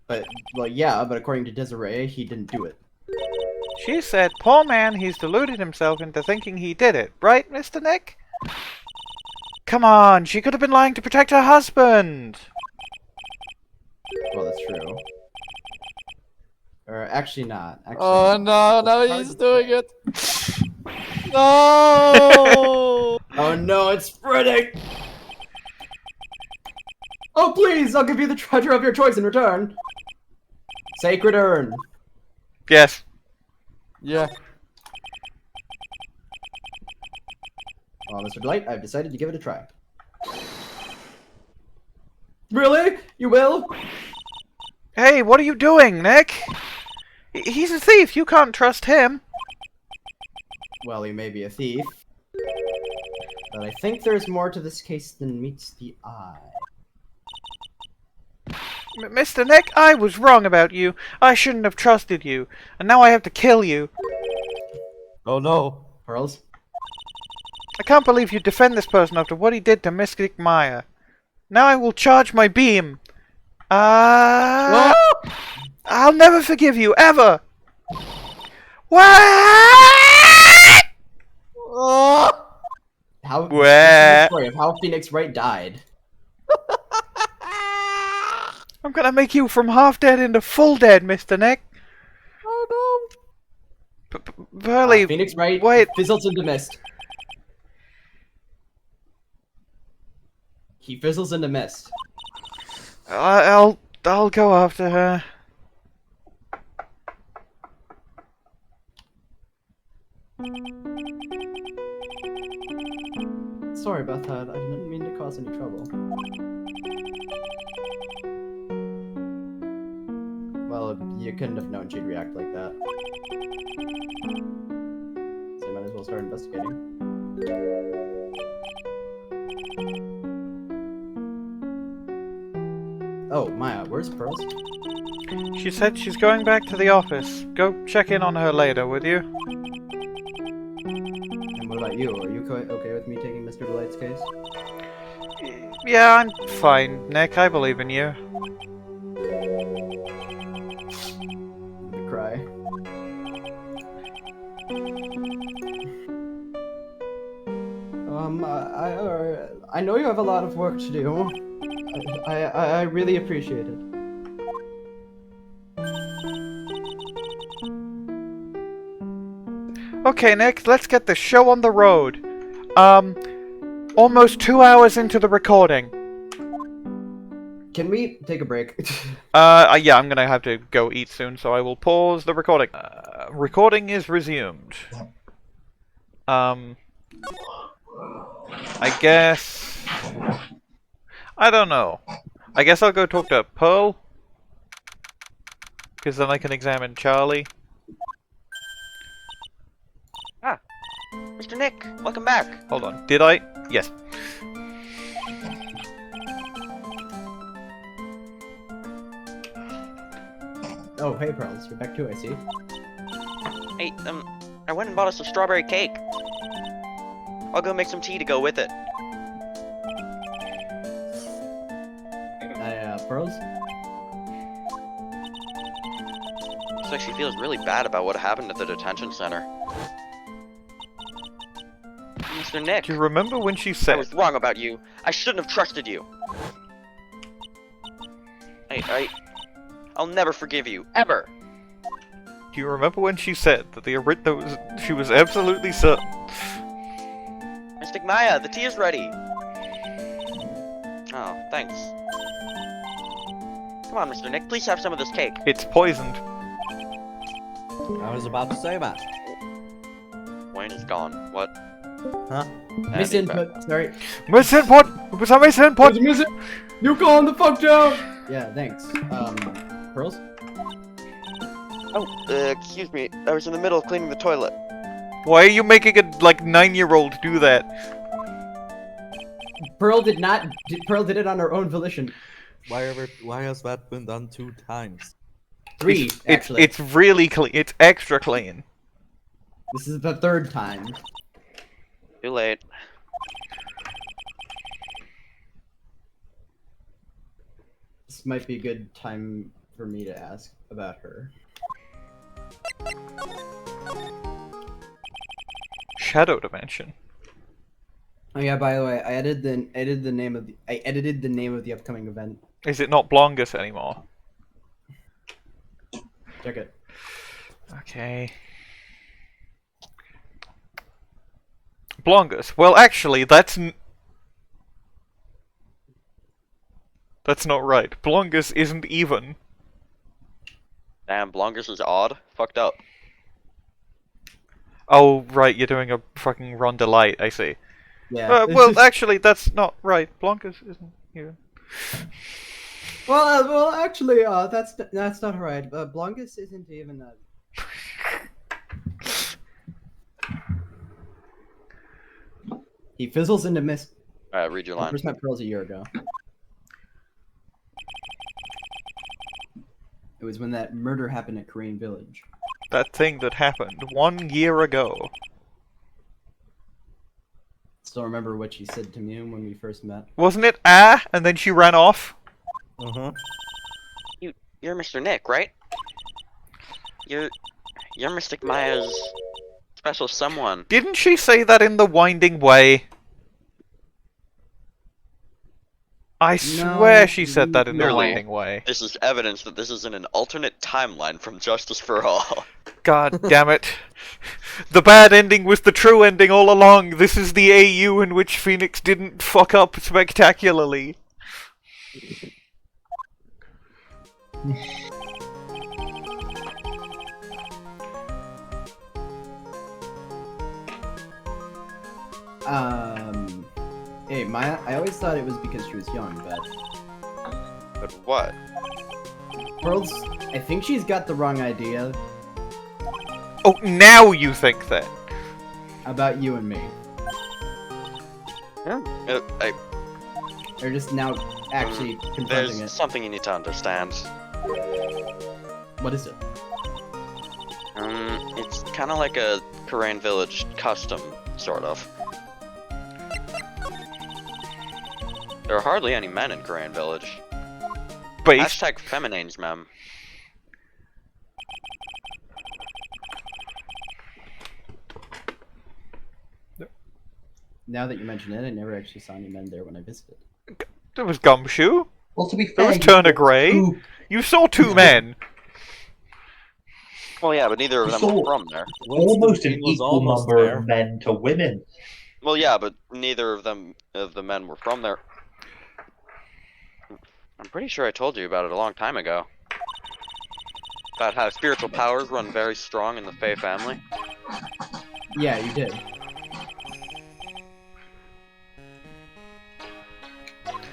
But, well, yeah, but according to Desirée, he didn't do it. She said, poor man, he's deluded himself into thinking he did it. Right, Mr. Nick? Come on, she could have been lying to protect her husband! Well, that's true. Or actually not. Actually, Oh no, now It's hard he's to doing say. it. No! Oh no, it's spreading! Oh please, I'll give you the treasure of your choice in return. Sacred urn. Yes. Yeah. Well, Mr. DeLite, I've decided to give it a try. Really? You will? Hey, what are you doing, Nick? He's a thief, you can't trust him. Well, he may be a thief. But I think there's more to this case than meets the eye. Mr. Nick, I was wrong about you. I shouldn't have trusted you. And now I have to kill you. Oh no. Pearls? I can't believe you defend this person after what he did to Mystic Maya. Now I will charge my beam. I'll never forgive you, ever! What? How? Where? This is the story of how Phoenix Wright died. I'm gonna make you from half dead into full dead, Mr. Nick. Oh Burley, Phoenix Wright wait. fizzles into mist. He fizzles into mist. I'll go after her. Sorry about that. I didn't mean to cause any trouble. Well, you couldn't have known she'd react like that. So you might as well start investigating. Oh, Maya, where's Pearls? She said she's going back to the office. Go check in on her later, would you? And what about you? Are you okay with me taking Mr. DeLite's case? Yeah, I'm fine, Nick. I believe in you. The cry. I know you have a lot of work to do. I really appreciate it. Okay, Nick, let's get the show on the road. Almost 2 hours into the recording. Can we take a break? Yeah, I'm gonna have to go eat soon, so I will pause the recording. Recording is resumed. I guess... I don't know. I guess I'll go talk to Pearl. Because then I can examine Charlie. Mr. Nick, welcome back. Hold on. Did I? Yes. Oh, hey, Pearls. You're back too, I see. Hey, I went and bought us some strawberry cake. I'll go make some tea to go with it. Pearls? This actually feels really bad about what happened at the detention center. Mr. Nick, Do you remember when she I said... was wrong about you. I shouldn't have trusted you. I'll never forgive you, ever. Do you remember when she said that she was absolutely certain? Mystic Maya, the tea is ready. Oh, thanks. Come on, Mr. Nick, please have some of this cake. It's poisoned. I was about to say that. Wayne is gone. What? Huh? Miss input, sorry. Miss input! Was that miss input? You calm the fuck down! Yeah, thanks. Pearls? Oh, excuse me. I was in the middle of cleaning the toilet. Why are you making a, 9-year-old do that? Pearl did it on her own volition. Why has that been done 2 times? 3, actually. It's really clean. It's extra clean. This is the 3rd time. Too late. This might be a good time for me to ask about her. shadow dimension. Oh yeah, by the way, I edited the name of the upcoming event. Is it not Blongus anymore? Check it. Okay. Blongus. Well, actually, that's not right. Blongus isn't even. Damn, Blongus is odd. Fucked up. Oh, right, you're doing a fucking Ron DeLite, I see. Yeah. Well, actually, that's not right. Blonkus isn't even. Well, actually, that's not right. Blongus isn't even. He fizzles into mist. Alright, read your line. Where's my pearls a year ago? It was when that murder happened at Korean Village. That thing that happened 1 year ago. Still remember what she said to me when we first met. Wasn't it ah? And then she ran off? Uh-huh. You're Mr. Nick, right? You're Mystic Maya's special someone. Didn't she say that in the Winding Way? I swear she said that in the No. Winding Way. This is evidence that this is in an alternate timeline from Justice for All. God damn it. The bad ending was the true ending all along. This is the AU in which Phoenix didn't fuck up spectacularly. Hey, Maya, I always thought it was because she was young, but... But what? Pearls, I think she's got the wrong idea Oh, now you think that. about you and me. Yeah. Or just now actually confronting There's it. something you need to understand. What is it? It's kind of like a Korean Village custom, sort of. There are hardly any men in Korean Village. Based. Hashtag feminines, ma'am. Now that you mention it, I never actually saw any men there when I visited. There was Gumshoe. Well, to be There fair, was you Turner saw Gray. two- You saw two men. Well, yeah, but neither of them So- were from there. almost an Winston was equal almost number there. of men to women. Well, yeah, but neither of the men were from there. I'm pretty sure I told you about it a long time ago. About how spiritual powers run very strong in the Fae family. Yeah, you did.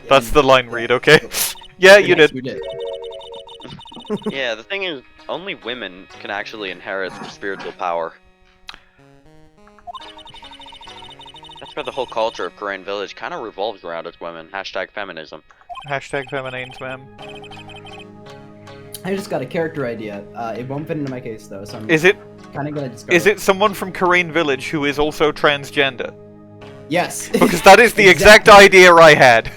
That's the line read, okay? Yeah, you Yes, did. You did. Yeah, the thing is, only women can actually inherit the spiritual power. That's why the whole culture of Korean Village kind of revolves around its women. Hashtag feminism. Hashtag feminines, ma'am. I just got a character idea. It won't fit into my case though, so I'm Is it kind of gonna discover. is it someone from Korean Village who is also transgender? Yes. Because that is the exact idea I had.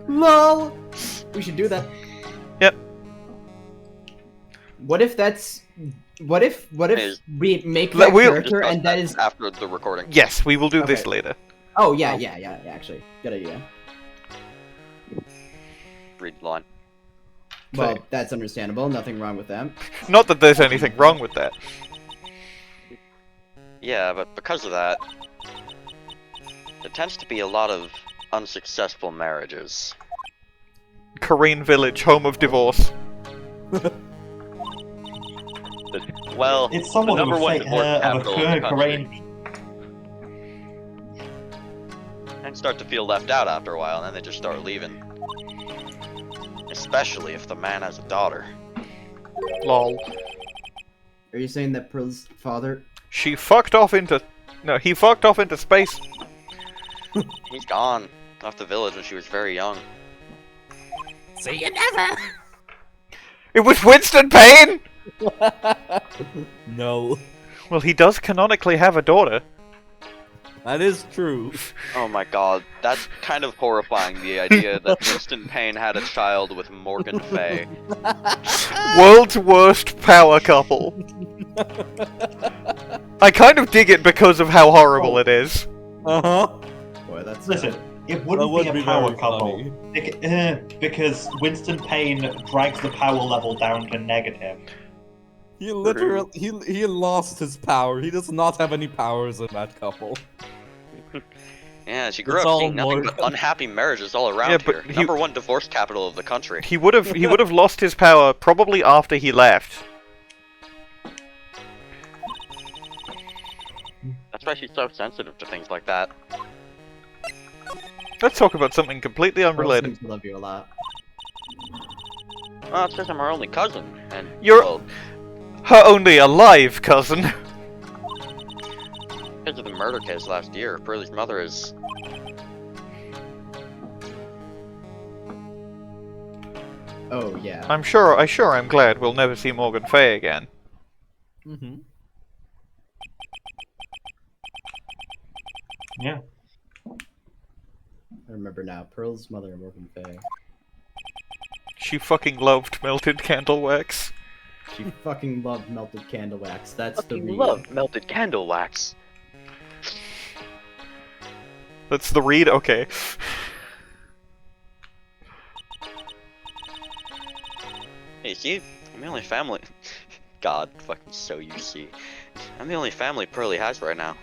LOL. We should do that. Yep. What if that's? What if Is- we make Let- that we'll- character Discuss and that is? after the recording. Yes, we will do this Okay. later. Oh yeah. Actually, good idea. Read the line. Well, that's understandable. Nothing wrong with that. Not that there's anything wrong with that. Yeah, but because of that, there tends to be a lot of unsuccessful marriages. Korean Village, home of divorce. Well, It's the somewhat of number a one fate divorce of a capital in the country, Korean. and start to feel left out after a while, and then they just start leaving. Especially if the man has a daughter. Lol. Are you saying that Pearl's father? She fucked off into... No, he fucked off into space. He's gone. Left the village when she was very young. See you never! It was Winston Payne! No, Well, he does canonically have a daughter. that is true. Oh my god, that's kind of horrifying, the idea that Winston Payne had a child with Morgan Fay. World's worst power couple. I kind of dig it because of how horrible it is. Uh-huh. Boy, that's Listen, it That wouldn't would be be a power very couple. funny. Because Winston Payne drags the power level down to negative. He literally he lost his power. He does not have any powers in that couple. Yeah, she grew It's up all seeing nothing but Morgan. unhappy marriages all around Yeah, but here. he- #1 divorce capital of the country. He would have lost his power probably after he left. That's why she's so sensitive to things like that. Let's talk about something completely Pearl unrelated. seems to love you a lot. Well, it's because I'm her only cousin, and You're- well, Her only alive cousin. because of the murder case last year, Pearlie's mother is. Oh yeah. I'm glad we'll never see Morgan Fay again. Mm-hmm. Yeah. I remember now. Pearl's mother, Morgan Fay. She fucking loved melted candle wax. She fucking loved melted candle wax. That's the Fucking read. love melted candle wax. That's the read? Okay. Hey, see, I'm the only family. God, fucking so you see. I'm the only family Pearlie has right now.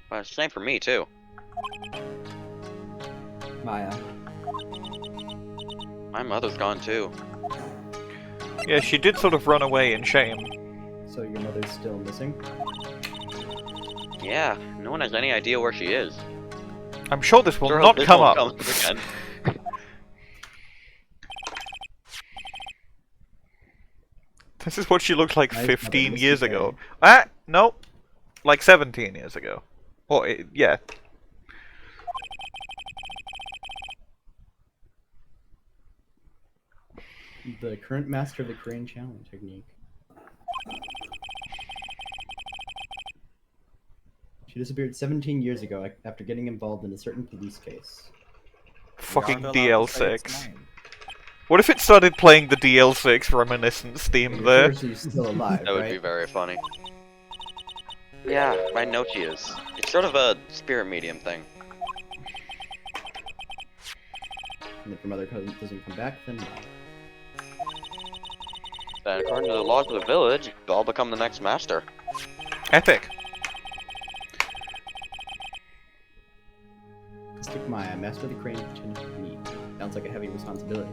Well, it's the same for me too. Maya. My mother's gone too. Yeah, she did sort of run away in shame. So your mother's still missing? Yeah, no one has any idea where she is. I'm sure this will Sure not hope this come won't up. come again. This is what she looked like Nice 15 mother, years Mr. ago. Payne. Ah, no. Like 17 years ago. Or, yeah. The current master of the crane challenge technique. She disappeared 17 years ago after getting involved in a certain police case. Fucking We aren't allowed to say its DL6. name. What if it started playing the DL6 reminiscence theme You're there? sure she's still alive, That would be right? very funny. Yeah, I know she is. It's sort of a spirit medium thing. And if your mother doesn't come back, then no. Then according to the laws of the village, I'll become the next master. Epic. Stick Maya, master of the crane technique. Sounds like a heavy responsibility.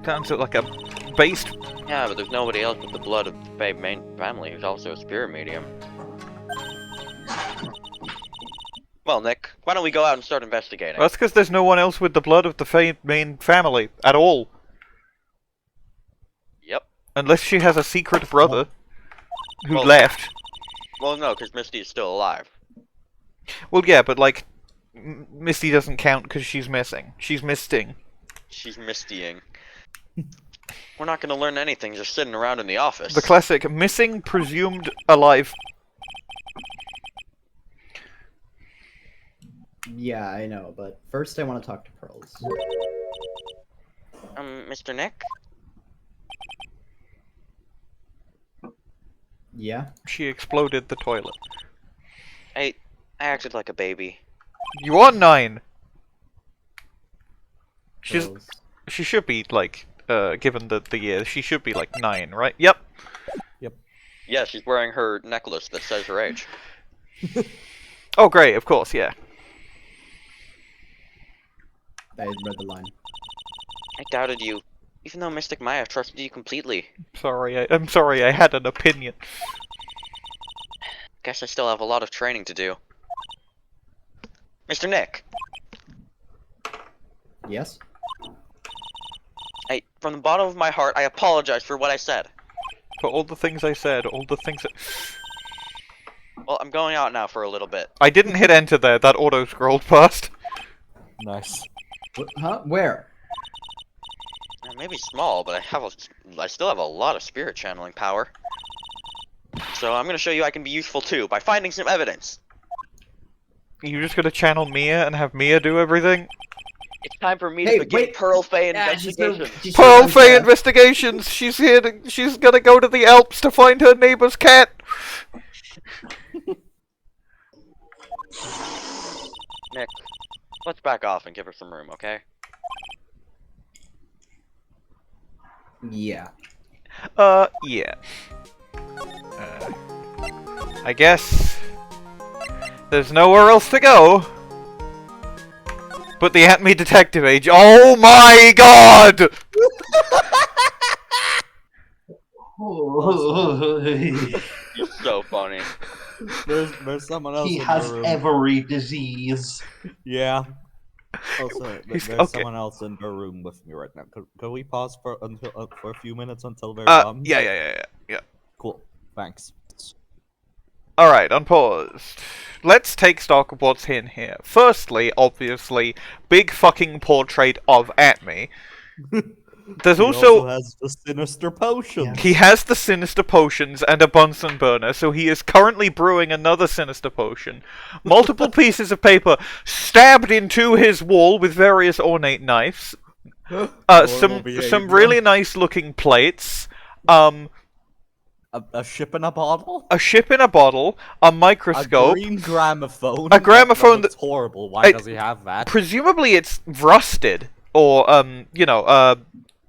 Sounds like a based. Yeah, but there's nobody else with the blood of the Fae main family who's also a spirit medium. Well, Nick, why don't we go out and start investigating? That's because there's no one else with the blood of the main family at all. Yep. Unless she has a secret brother who Well- left. Well, no, because Misty is still alive. Well, yeah, but like, Misty doesn't count because she's missing. She's misting. She's Mistying. We're not gonna learn anything just sitting around in the office. The classic missing, presumed alive. Yeah, I know, but first I want to talk to Pearls. Mr. Nick? Yeah? She exploded the toilet. I acted like a baby. You are 9. She's Pearls. she should be like given the year, she should be like 9, right? Yep. Yeah, she's wearing her necklace that says her age. Oh great, of course, yeah. I read the line. I doubted you, even though Mystic Maya trusted you completely. I'm sorry, I had an opinion. Guess I still have a lot of training to do. Mr. Nick, Yes? from the bottom of my heart, I apologize for what I said. For all the things I said, all the things that... Well, I'm going out now for a little bit. I didn't hit enter there, that auto-scrolled past. Nice. Huh? Where? Maybe small, but I still have a lot of spirit channeling power. So I'm gonna show you I can be useful too, by finding some evidence. You just gonna channel Mia and have Mia do everything? It's time for me Hey, to begin wait. Pearl Fey Yeah, investigation. Pearl Fey investigations. She's here. She's gonna go to the Alps to find her neighbor's cat. Nick, let's back off and give her some room, okay? Yeah. Yeah. I guess there's nowhere else to go but the Atmey detective age. Oh my god! You're so funny. There's someone else He in has the room. every disease. Yeah. Also, He's- there's okay. someone else in the room with me right now. Could we pause for a few minutes until they're done? Yeah. Cool. Thanks. Alright, unpaused. Let's take stock of what's in here. Firstly, obviously, big fucking portrait of Atmey. There's He also has the sinister potion. he has the sinister potions and a Bunsen burner, so he is currently brewing another sinister potion. Multiple pieces of paper stabbed into his wall with various ornate knives. Some really nice looking plates. A ship in a bottle. A ship in a bottle, a microscope. A green gramophone. A gramophone That's horrible. Why does he have that? Presumably it's rusted or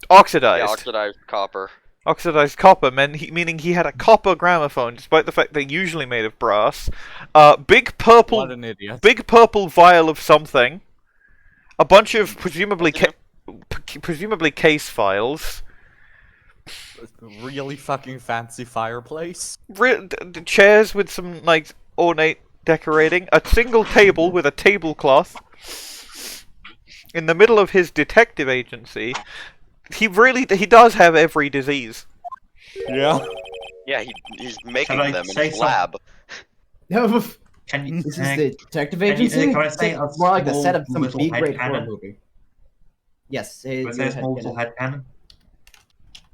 oxidized. Yeah, oxidized copper. Oxidized copper, meaning he had a copper gramophone, despite the fact they're usually made of brass. Big What purple an idiot. vial of something. A bunch of presumably case files. Really fucking fancy fireplace. Chairs with some like ornate decorating. A single table with a tablecloth. In the middle of his detective agency. He does have every disease. Yeah. Yeah, he's making Can I them in say his lab. No, Can you? this is the detective can you- agency. can I say a It's more like the small set of some little B-grade horror headcanon? movie. Yes, Can I your say a small little headcanon.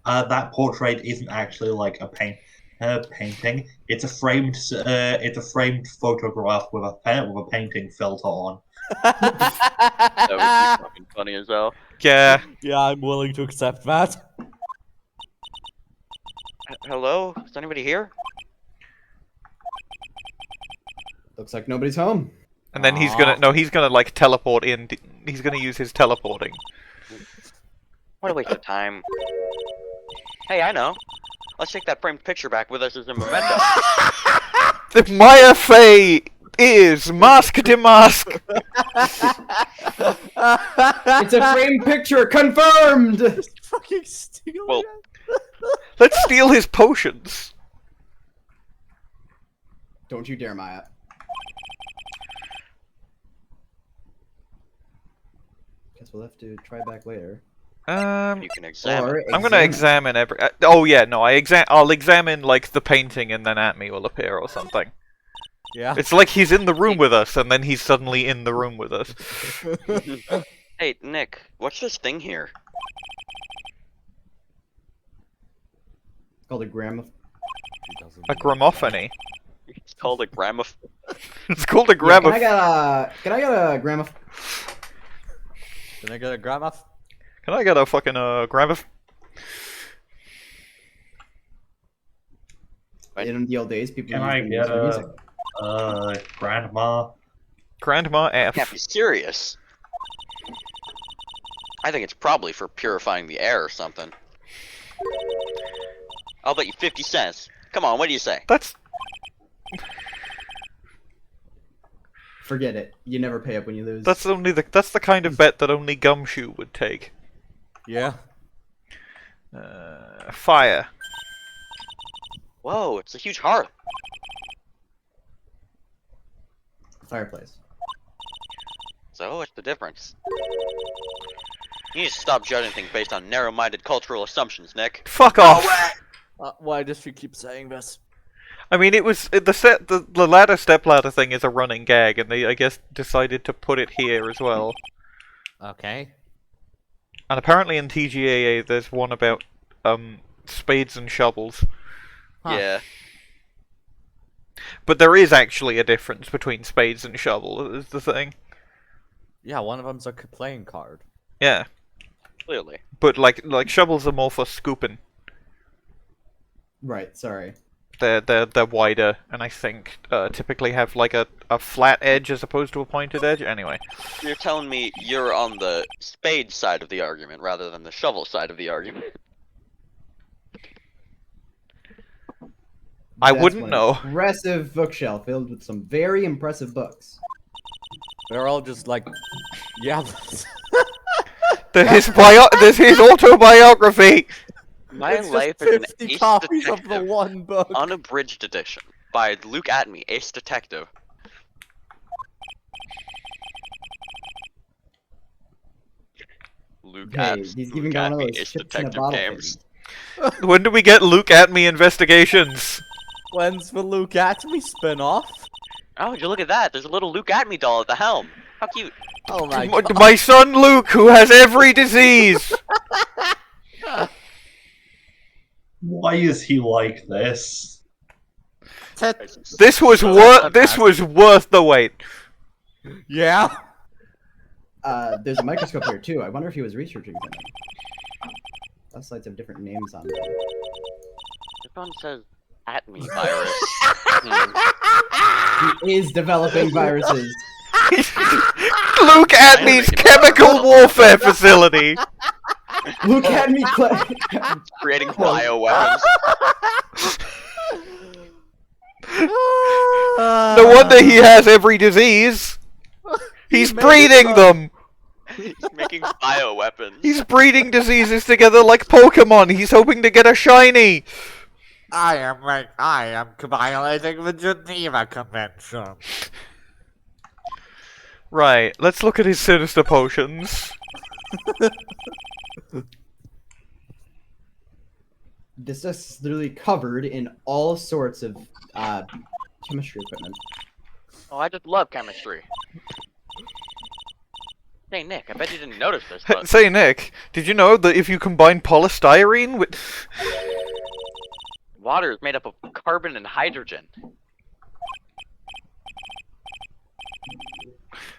headcanon? That portrait isn't actually like a painting. It's a framed photograph with a painting filter on. That would be fucking funny as hell. Yeah. Yeah, I'm willing to accept that. Hello? Is anybody here? Looks like nobody's home. And then he's gonna like teleport in. He's gonna use his teleporting. What a waste of time. Hey, I know. Let's take that framed picture back with us as a memento. The Maya Fey is Mask DeMasque. It's a framed picture, confirmed! Fucking steal Well, Let's steal his potions. Don't you dare, Maya. Guess we'll have to try back later. you can examine. I'm gonna examine every. Oh yeah, no, I'll examine like the painting, and then Atmey will appear or something. Yeah. It's like he's in the room with us, and then he's suddenly in the room with us. Hey, Nick, what's this thing here? It's called a gramophone. A gramophony. It's called a gramophone. It's called a Can I gramophone. get a gramophone? Can I get a grandma? Can I get a fucking gramophone? In the old days, people Can used I them get for music. a grandma? Grandma F. Can't be serious. I think it's probably for purifying the air or something. I'll bet you 50 cents. Come on, what do you say? That's Forget it. You never pay up when you lose. that's the kind of bet that only Gumshoe would take. Yeah. Fire. Whoa, it's a huge heart. Fireplace. So, what's the difference? You need to stop judging things based on narrow-minded cultural assumptions, Nick. Fuck off. Why does she keep saying this? I mean, it was the ladder stepladder thing is a running gag, and they I guess decided to put it here as well. Okay. And apparently in TGAA there's one about spades and shovels. Huh. Yeah. But there is actually a difference between spades and shovel, is the thing. Yeah, one of them's a playing card. Yeah, Clearly. but like shovels are more for scooping. Right. Sorry. They're wider, and I think typically have like a flat edge as opposed to a pointed edge. Anyway, You're telling me you're on the spade side of the argument rather than the shovel side of the argument. I That's wouldn't one know. Impressive bookshelf filled with some very impressive books. They're all just like, yeah. There's his autobiography. My It's Life just as an 50 Ace copies of the Detective, one book. unabridged edition by Luke Atmey, Ace Detective. Luke Hey, Atmey, he's Luke even got one of Atmey, those Ace chips in a Detective bottle games. When do we get Luke Atmey investigations? When's the Luke Atmey spin-off? Oh, would you look at that? There's a little Luke Atmey doll at the helm. How cute. Oh my My, god. my son Luke, who has every disease. Why is he like this? This was worth the wait. Yeah. There's a microscope here too. I wonder if he was researching something. Those slides have different names on them. This one says Atmey virus. Hmm. He is developing viruses. Luke Atmey's chemical warfare facility. Look at me, Creating bioweapons. No wonder he has every disease. He's breeding them. He's making bioweapons. He's breeding diseases together like Pokemon. He's hoping to get a shiny. I am violating the Geneva Convention. Right, let's look at his sinister potions. This is literally covered in all sorts of chemistry equipment. Oh, I just love chemistry. Hey Nick, I bet you didn't notice this, but Say, Nick, did you know that if you combine polystyrene with... water is made up of carbon and hydrogen.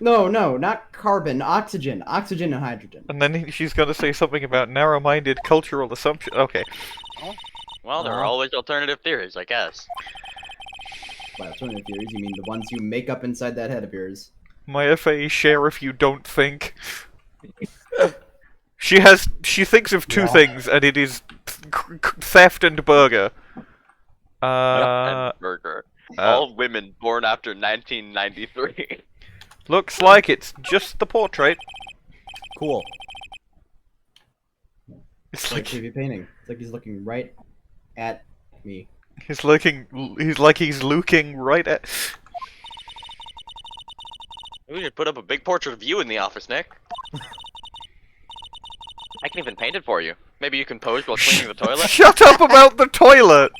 No, not carbon, oxygen. Oxygen and hydrogen. And then she's gonna say something about narrow-minded cultural assumption. Okay. Well, there are always alternative theories, I guess. By alternative theories, you mean the ones you make up inside that head of yours. My FA sheriff, you don't think. She thinks of two things, and it is theft and burger. And burger. All women born after 1993. Looks like it's just the portrait. Cool. It's Like like TV painting. It's like he's looking right at me. he's looking right at. We should put up a big portrait of you in the office, Nick. I can even paint it for you. Maybe you can pose while cleaning the toilet. Shut up about the toilet!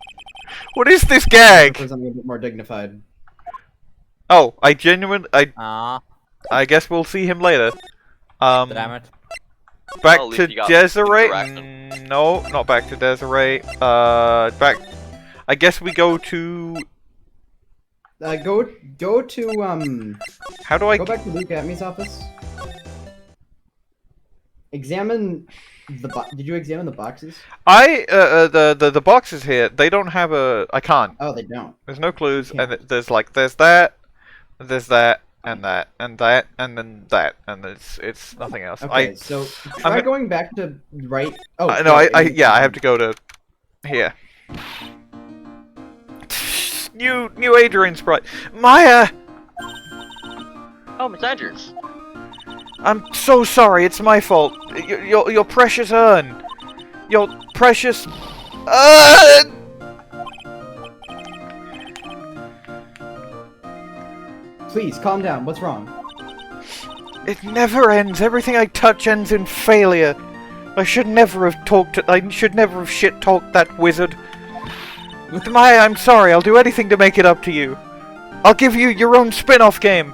What is this gag? For something a bit more dignified. Oh, I guess we'll see him later. Damn it. Back Well, at least to you got Desirée. interaction. No, not back to Desirée. Back. I guess we go to. Go to How do I? go back to Luke Atmey's office. Examine the did you examine the boxes? The boxes here. They don't have a. I can't. Oh, they don't. There's no clues, Yeah. and there's that, and that, and that, and then that, and it's nothing else. Okay, so try I'm- going back to Wright. Oh, No, I have to go to here. New Adrian sprite. Maya, Oh, Miss Andrews. I'm so sorry. It's my fault. Your precious urn. Your precious urn. Please calm down. What's wrong? It never ends. Everything I touch ends in failure. I should never have shit talked that wizard. Maya, I'm sorry. I'll do anything to make it up to you. I'll give you your own spin-off game.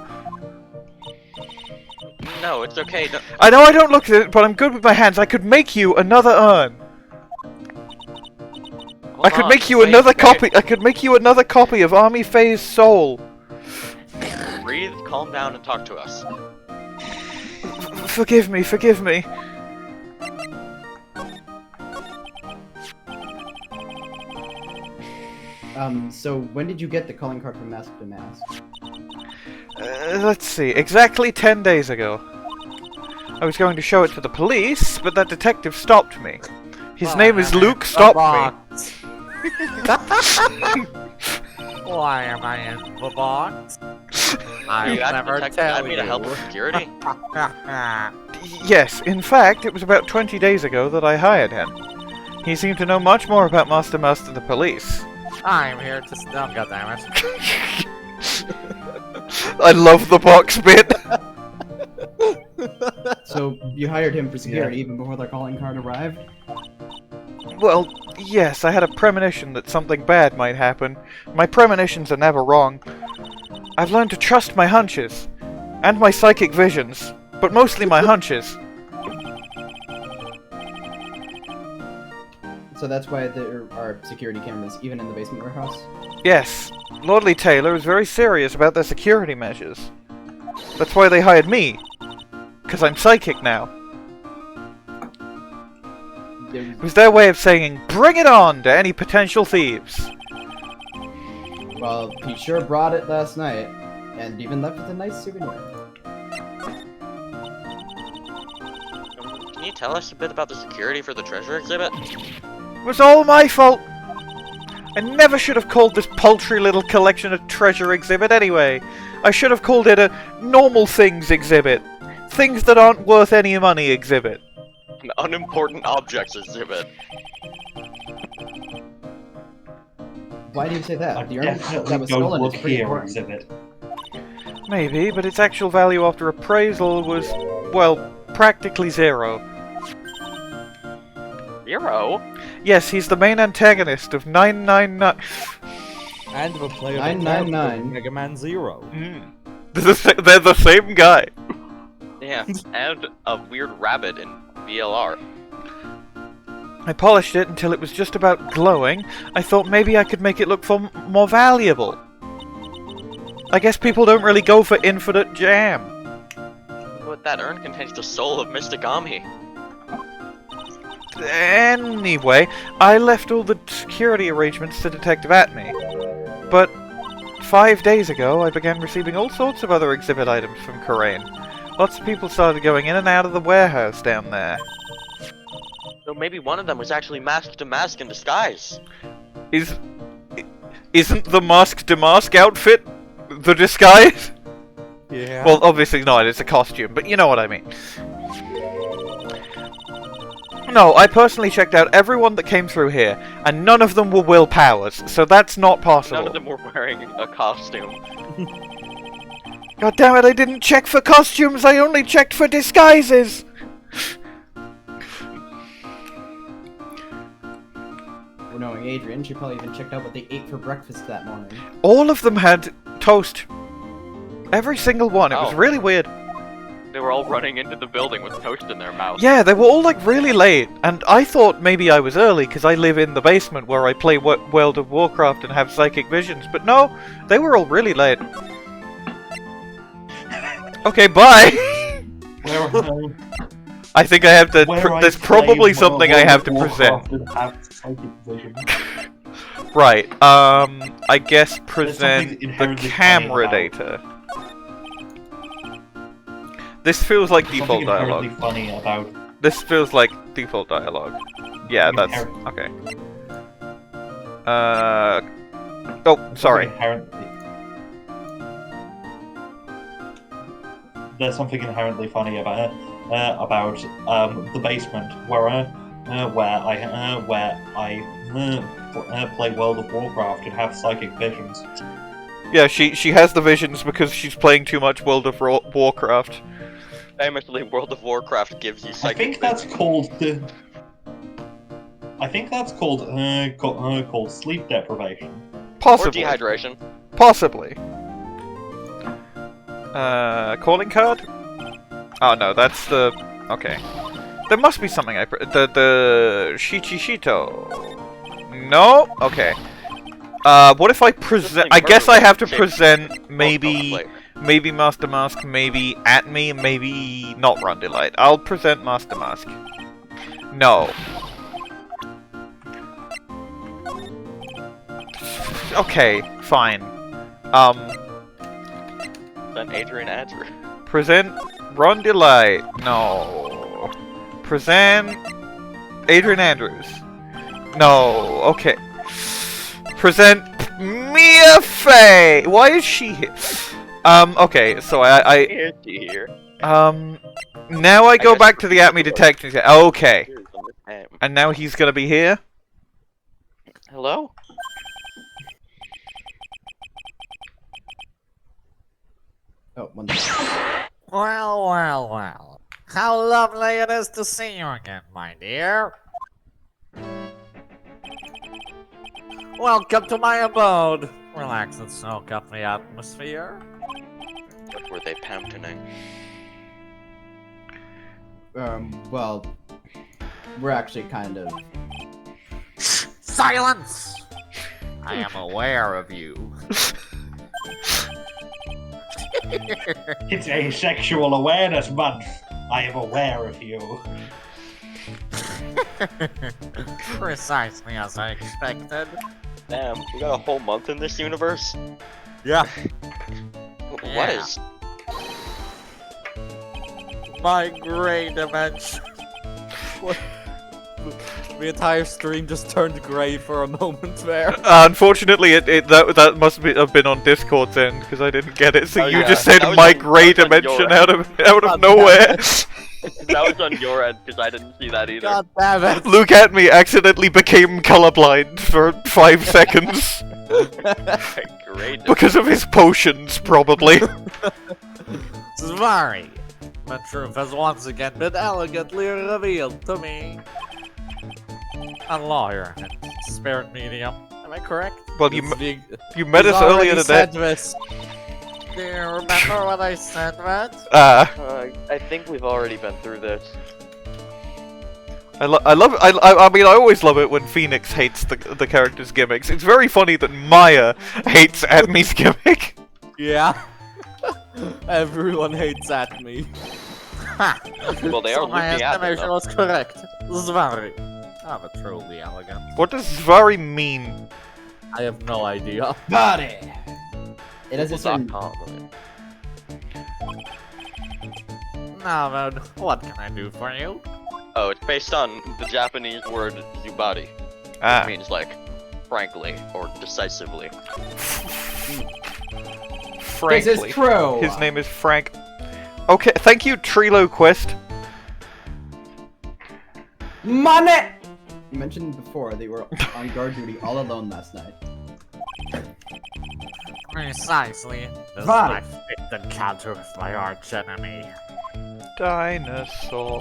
No, it's okay. I know I don't look at it, but I'm good with my hands. I could make you another urn. Hold I could on, make you wait, another wait. copy. I could make you another copy of Army Faye's Soul. Breathe, calm down, and talk to us. Forgive me, forgive me. So when did you get the calling card from Mask DeMasque? Let's see, exactly 10 days ago. I was going to show it to the police, but that detective stopped me. His name is Luke, stop me. Why am I in the box? I'll You asked never Detective tell Admey you. to help with security? Yes, in fact, it was about 20 days ago that I hired him. He seemed to know much more about Master than the police. I'm here to stop, goddammit. I love the box bit. So you hired him for security even before the calling card arrived? Well, yes, I had a premonition that something bad might happen. My premonitions are never wrong. I've learned to trust my hunches. And my psychic visions. But mostly my hunches. So that's why there are security cameras even in the basement warehouse? Yes, Lordly Taylor is very serious about their security measures. That's why they hired me. 'Cause I'm psychic now. It was their way of saying, bring it on to any potential thieves. Well, he sure brought it last night, and even left with a nice souvenir. Can you tell us a bit about the security for the treasure exhibit? It was all my fault. I never should have called this paltry little collection a treasure exhibit anyway. I should have called it a normal things exhibit. Things that aren't worth any money exhibit. An unimportant objects exhibit. Why do you say that? I'd The urn that definitely was go stolen look is pretty here important. exhibit. Maybe, but its actual value after appraisal was, well, practically zero. 0? Yes, he's the main antagonist of 999. And the player 999. Mega Man Zero. They're the same guy. Yeah, and a weird rabbit in VLR. I polished it until it was just about glowing. I thought maybe I could make it look more valuable. I guess people don't really go for infinite jam. But that urn contains the soul of Mystigami. Anyway, I left all the security arrangements to Detective Atmey. But 5 days ago, I began receiving all sorts of other exhibit items from Karain. Lots of people started going in and out of the warehouse down there. So maybe one of them was actually Mask DeMasque in disguise. Isn't the Mask DeMasque outfit the disguise? Yeah. Well, obviously not, it's a costume, but you know what I mean. No, I personally checked out everyone that came through here, and none of them were Will Powers, so that's not possible. None of them were wearing a costume. God damn it, I didn't check for costumes, I only checked for disguises! Well, knowing Adrian, she probably even checked out what they ate for breakfast that morning. All of them had toast. Every single one, it was Oh. really weird. They were all running into the building with toast in their mouth. Yeah, they were all like really late, and I thought maybe I was early because I live in the basement where I play World of Warcraft and have psychic visions, but no, they were all really late. Okay, bye! I think I have to. There's probably something I have to present. Right. I guess present something the inherently camera funny data. This feels like Something default inherently dialogue. funny about This feels like default dialogue. Yeah, that's Inherent. okay. Oh, sorry. There's something inherently funny about the basement where I play World of Warcraft and have psychic visions. Yeah, she has the visions because she's playing too much World of Warcraft. Famously, World of Warcraft gives you I psychic think that's vision. called sleep deprivation. Or Possibly. dehydration. Possibly. Calling card? Oh no, that's the... Okay. There must be something the Shichishito. No? Okay. What if I present... I guess I have to present maybe maybe Master Mask, maybe Atmey, maybe not Run DeLite. I'll present Master Mask. No. Okay, fine. Then Adrian Andrew. Present Run DeLite. No. Present Adrian Andrews. No. Okay. Present Mia Fey. Why is she here? Okay, so Here's she here. now I go guess back to the Atmey detection. Okay. Here's on this name. And now he's gonna be here? Hello? Oh, one. Well, well, well. How lovely it is to see you again, my dear. Welcome to my abode. Relax and soak up the atmosphere. What were they pountaining? Well, we're actually kind of. Silence! I am aware of you. It's Asexual Awareness Month. I am aware of you. Precisely as I expected. Damn, we got a whole month in this universe? Yeah, What Yeah. is? my gray dimension. What? The entire stream just turned grey for a moment there. Unfortunately, that must have been on Discord's end because I didn't get it. So Oh, you yeah. just said That was my on- grey that was on dimension your out of nowhere. That was on your end because I didn't see that either. God damn it! Look at me, accidentally became colorblind for 5 seconds Great. because of his potions, probably. Zvari! The truth has once again been elegantly revealed to me. A lawyer and spirit medium. Am I correct? Well, It's being- you met us He's earlier already today. said this. Do you remember what I said, Matt? I think we've already been through this. I love it. I mean, I always love it when Phoenix hates the character's gimmicks. It's very funny that Maya hates Atmey's gimmick. Yeah. Everyone hates Atmey. Ha! Well, they So are my looking at them, estimation though. was correct. Zvari. Oh, but truly elegant. What does Zvari mean? I have no idea. Body! It has a certain. Google.com. Now then, what can I do for you? Oh, it's based on the Japanese word zubari. Ah. It means like, frankly, or decisively. Frankly. This is true! His name is Frank. Okay, thank you, Trilo Quest. Money! You mentioned before they were on guard duty all alone last night. Precisely. This is Right. my fifth encounter with my arch enemy. Dinosaur.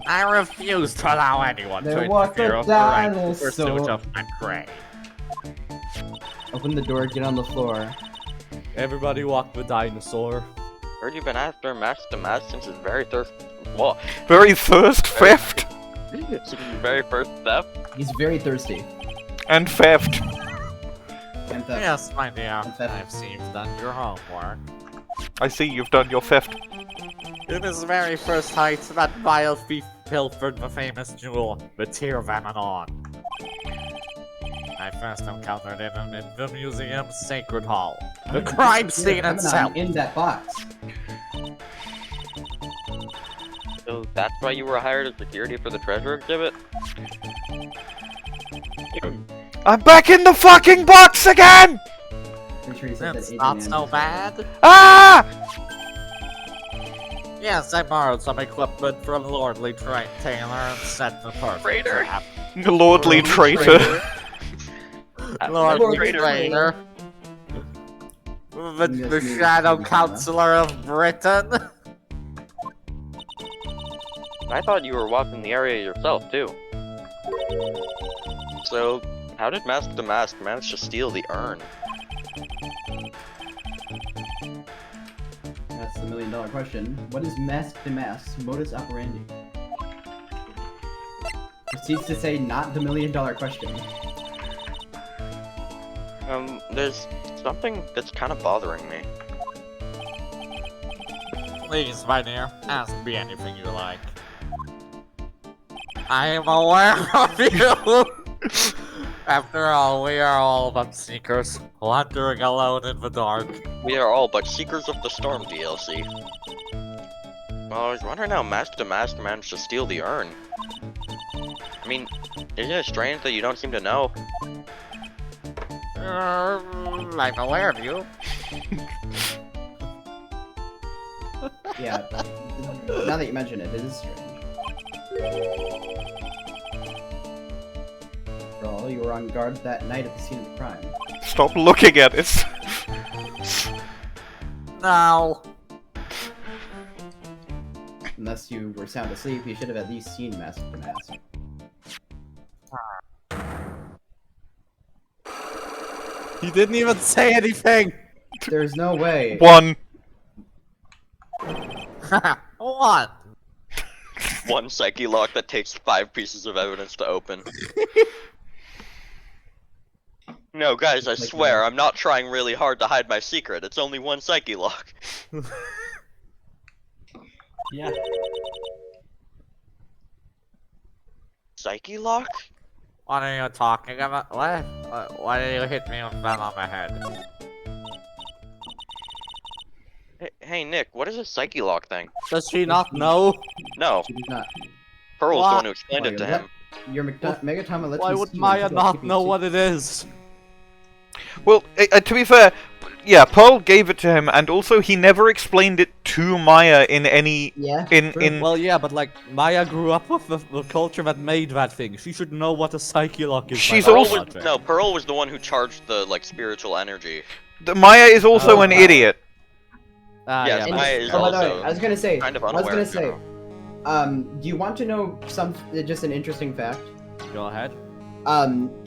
I refuse to allow anyone There to was interfere a with the rightful dinosaur. pursuit of my prey. Open the door, get on the floor. Everybody walk the dinosaur. Heard you've been after Master Mask since his very first. Well, Very thirst theft since his very first theft. He's very thirsty. and theft. And theft. Yes, my dear. Theft. I've seen you've done your homework. I see you've done your theft. In his very first height, that vile thief pilfered the famous jewel, the Tear Vamanon. I first encountered it in the museum's sacred hall. The crime scene Here, itself! in that box. So that's why you were hired as security for the treasure exhibit? I'm back in the fucking box again! Pretty sure he said It's that not Adrian so was- bad. Ah! Yes, I borrowed some equipment from Lordly Taylor and set the perfect Traitor. trap. Lordly traitor. Lordly Traitor. Traitor. The Yes, Shadow yes. Counselor of Britain. I thought you were walking the area yourself, too. So, how did Mask DeMasque manage to steal the urn? That's the $1,000,000 question. What is Mask DeMasque's modus operandi? Proceeds to say not the $1,000,000 question. There's something that's kind of bothering me. Please, my dear, ask me anything you like. I am aware of you! After all, we are all but seekers, wandering alone in the dark. We are all but Seekers of the Storm DLC. Well, I was wondering how Master DeMasque managed to steal the urn. I mean, isn't it strange that you don't seem to know? I'm aware of you. Yeah, now that you mention it, it is strange. For all, you were on guard that night at the scene of the crime. Stop looking at it. No. Unless you were sound asleep, you should have at least seen Master DeMasque. He didn't even say anything! There's no way. One. What? One psyche lock that takes 5 pieces of evidence to open. No, guys, I swear, I'm not trying really hard to hide my secret. It's only one psyche lock. Yeah. Psyche lock? What are you talking about? What? Why did you hit me with that on the head? Hey, Nick, what is a psyche lock thing? Does she not know? No, She did not. Pearl was the What? one who explained it to him. Your Megatama lets Why you would see Maya until not keeping know secret. what it is? Well, to be fair, yeah, Pearl gave it to him, and also he never explained it to Maya in any... Yeah. In true. Well, yeah, but like, Maya grew up with the culture that made that thing. She should know what a psyche lock is. by She's now. Pearl also- was, no, Pearl was the one who charged the, like, spiritual energy. Maya is also Oh, an wow. idiot. Ah, Yes, yeah, Maya is Oh, by the way, also I was gonna say, kind of I was unaware gonna in say, general. do you want to know just an interesting fact? Go ahead.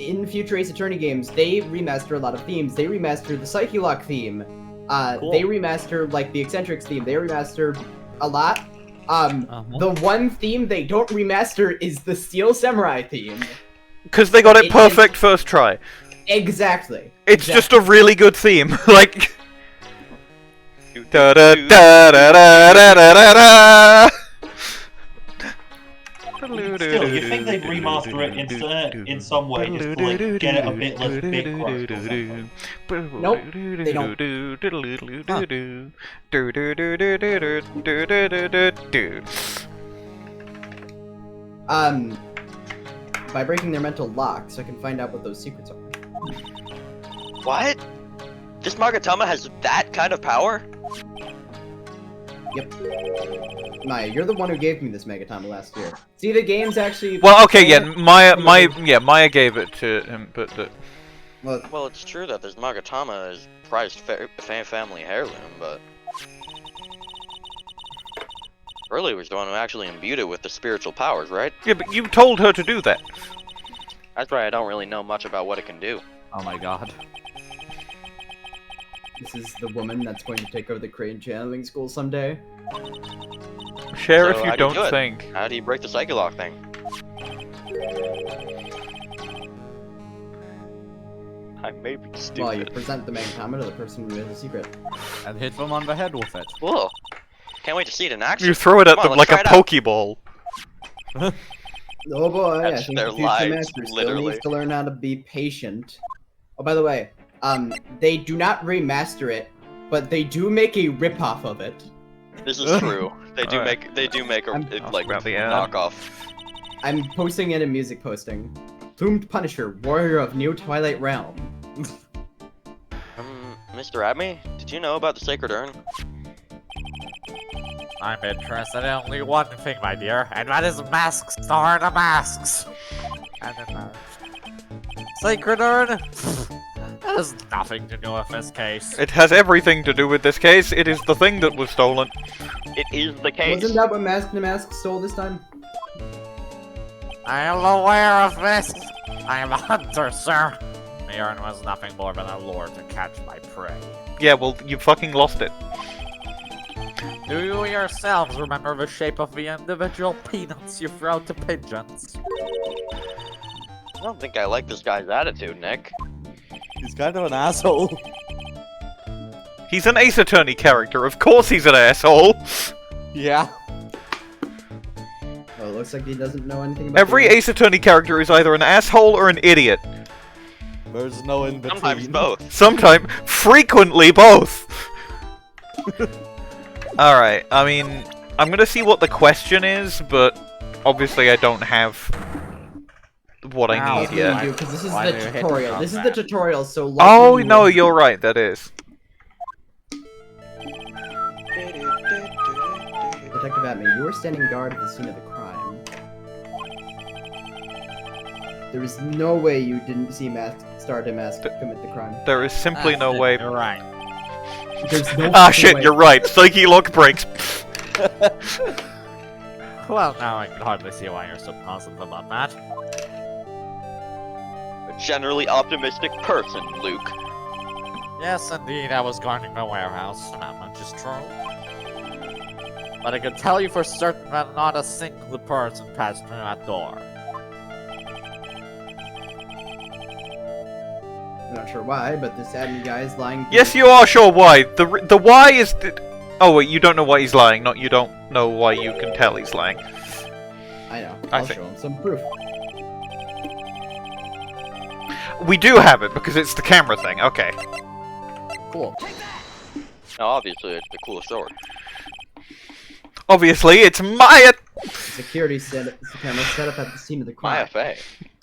In future Ace Attorney games, they remaster a lot of themes. They remaster the Psyche Lock theme. Cool. They remaster, like, the Eccentrics theme. They remaster a lot. The one theme they don't remaster is the Steel Samurai theme. Because they got it It- perfect first try. Exactly. It's just a Exactly. really good theme. Like... Da da da da da da da da. Still, you think they'd remaster it in some way just to like get it a bit less big crushed or something? Nope, they don't. By breaking their mental lock, so I can find out what those secrets are. What? This Magatama has that kind of power? Yep. Maya, you're the one who gave me this Megatama last year. See, the game's actually... Well, okay, yeah, Maya gave it to him, but Well, Well, it's true that this Magatama is prized family heirloom, but... Early was the one who actually imbued it with the spiritual powers, right? yeah, but you told her to do that. That's why I don't really know much about what it can do. Oh my god. this is the woman that's going to take over the Crane channeling school someday. Share So if how you do you don't do it? think. How do you break the Psyche Lock thing? I may be stupid. Well, you present the Megatama to the person who has the secret. And hit them on the head with it. Cool. Can't wait to see it in action. You throw it at Come on, them let's like a try it out. Pokeball. Oh boy, I That's think their the future lives, master still literally. needs to learn how to be patient. Oh, by the way, they do not remaster it, but they do make a ripoff of it. This is true. They do Alright. make a I'm- like About the end. knockoff. I'm posting it in music posting. Plumed Punisher, warrior of New Twilight Realm. Mr. Atmey, did you know about the Sacred Urn? I'm interested in only one thing, my dear, and that is masks. Star the masks. And then Sacred Urn. That has nothing to do with this case. It has everything to do with this case. It is the thing that was stolen. It is the case. Wasn't that what Mask to Mask stole this time? I am aware of this. I am a hunter, sir. The urn was nothing more than a lure to catch my prey. Yeah, well, you fucking lost it. Do you yourselves remember the shape of the individual peanuts you throw to pigeons? I don't think I like this guy's attitude, Nick. He's kind of an asshole. He's an Ace Attorney character. Of course he's an asshole. Yeah. Well, it looks like he doesn't know anything about Every the- Ace Attorney character is either an asshole or an idiot. There's no in between. Sometimes both. Sometimes, frequently both. Alright, I mean, I'm gonna see what the question is, but obviously I don't have what I Wow. need yet. Because this is Why the do you hit me tutorial. on This is that? the tutorial, so Oh, luckily no, you- you're right, that is. Detective Atmey, you were standing guard at the scene of the crime. There is no way you didn't see Star DeMasque commit the crime. There is simply no Shit, way. You're right. There's no Ah, fucking shit, way. you're right. Psyche lock breaks. Well, now I can hardly see why you're so positive about that. A generally optimistic person, Luke. Yes, indeed, I was guarding the warehouse. That much is true. But I can tell you for certain that not a single person passed through that door. I'm not sure why, but this admin guy is lying. Yes, you are sure why. The why is... Oh, wait, you don't know why he's lying, not you don't know why you can tell he's lying. I know. I I'll see. show him some proof. We do have it, because it's the camera thing. Okay. Cool. Now, obviously, it's the cool sword. Obviously, it's my... Security camera set up at the scene of the My crime. FA.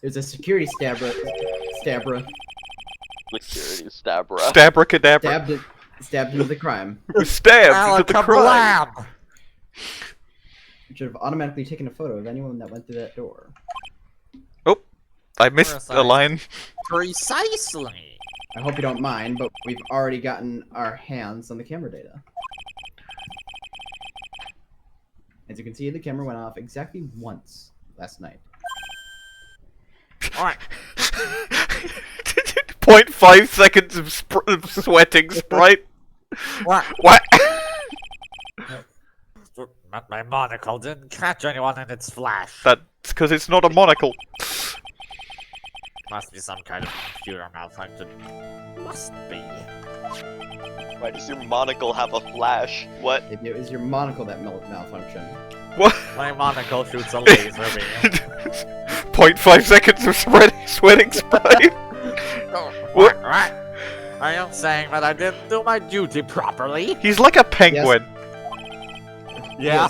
There's a security stabra Security stabra. Stabracadabra. stabbed into the crime. Was stabbed into the crime. Alakablam! You should have automatically taken a photo of anyone that went through that door. I missed a line. Precisely! I hope you don't mind, but we've already gotten our hands on the camera data. As you can see, the camera went off exactly once last night. Alright, 0.5 seconds of sweating Sprite. what? What? But my monocle didn't catch anyone in its flash. That's because it's not a monocle. Must be some kind of computer malfunction. Must be. Why does your monocle have a flash? What? Maybe it was your monocle that malfunctioned. What? My monocle shoots a laser beam. 0.5 seconds of sweating Sprite. What? Right. I am saying that I didn't do my duty properly. He's like a penguin. Yeah.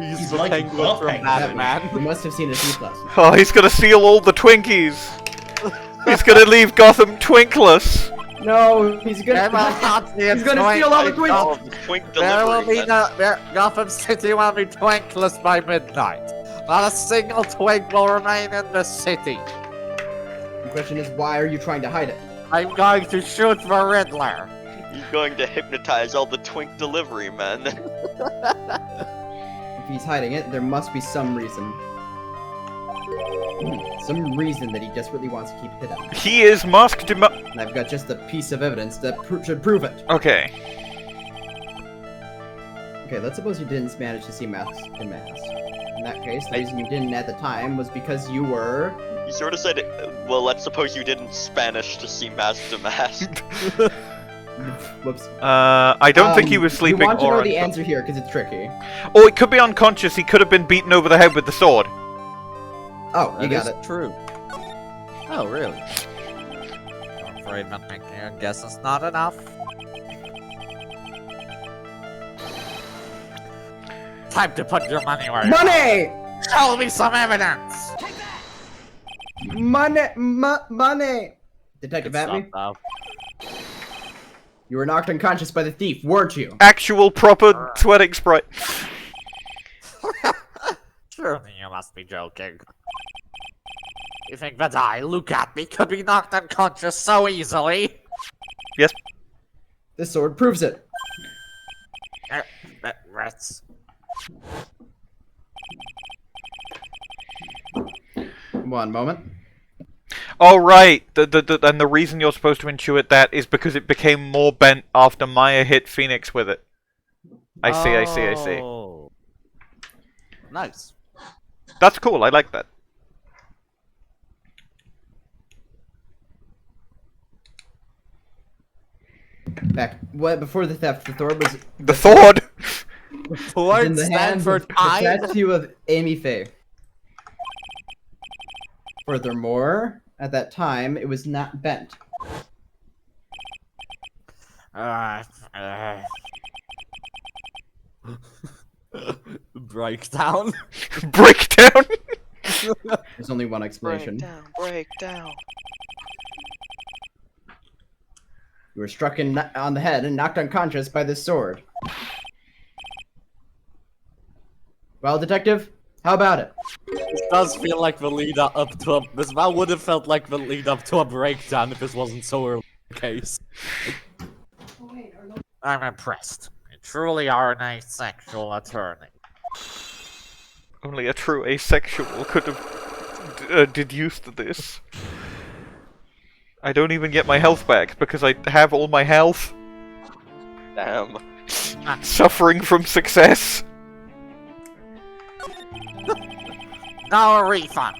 He's He's the like penguin the from penguin. Batman. You must have seen his teeth last night. Oh, he's gonna steal all the Twinkies. He's gonna leave Gotham twinkless. No, he's There will gonna. not be a He's gonna twink- steal all the Oh, twinks. the twink There will delivery. be no. Gotham City will be twinkless by midnight. Not a single twink will remain in the city. The question is, why are you trying to hide it? I'm going to shoot the Riddler. You're going to hypnotize all the twink delivery men. If he's hiding it, there must be some reason. Some reason that he desperately wants to keep hidden. He is masked. And I've got just a piece of evidence that should prove it. Okay. Okay, let's suppose you didn't manage to see masks in mass. In that case, the reason you didn't at the time was because you were... You sort of said, well, let's suppose you didn't Spanish to see Mask to Mask. Whoops. I don't think he was sleeping You want to or know the unconscious. answer here, because it's tricky. Oh, it could be unconscious. He could have been beaten over the head with the sword. Oh, you That got is it. true. Oh, really? I'm afraid that making a guess is not enough. Time to put your money where your Money! Show me some evidence! Money! Detective Good Atmey, stuff, you were knocked unconscious by the thief, weren't you? Actual proper sweating Sprite. though. Surely you must be joking. You think that I, Luke Atmey, could be knocked unconscious so easily? Yes. This sword proves it. Rats. One moment. Oh, right. And the reason you're supposed to intuit that is because it became more bent after Maya hit Phoenix with it. I see. Oh. Nice. That's cool. I like that. back. What before the theft? The sword was The sword! was in Towards the hands Stanford of the High. statue of Amy Faye. Furthermore, at that time, it was not bent. Breakdown. Breakdown! There's only one explanation. Break down. You were struck on the head and knocked unconscious by this sword. Well, detective, how about it? This does feel like the lead up to a. This now would have felt like the lead up to a breakdown if this wasn't so early in the case. I'm impressed. You truly are an asexual attorney. Only a true asexual could have deduced this. I don't even get my health back because I have all my health. Damn. Suffering from success. No refund.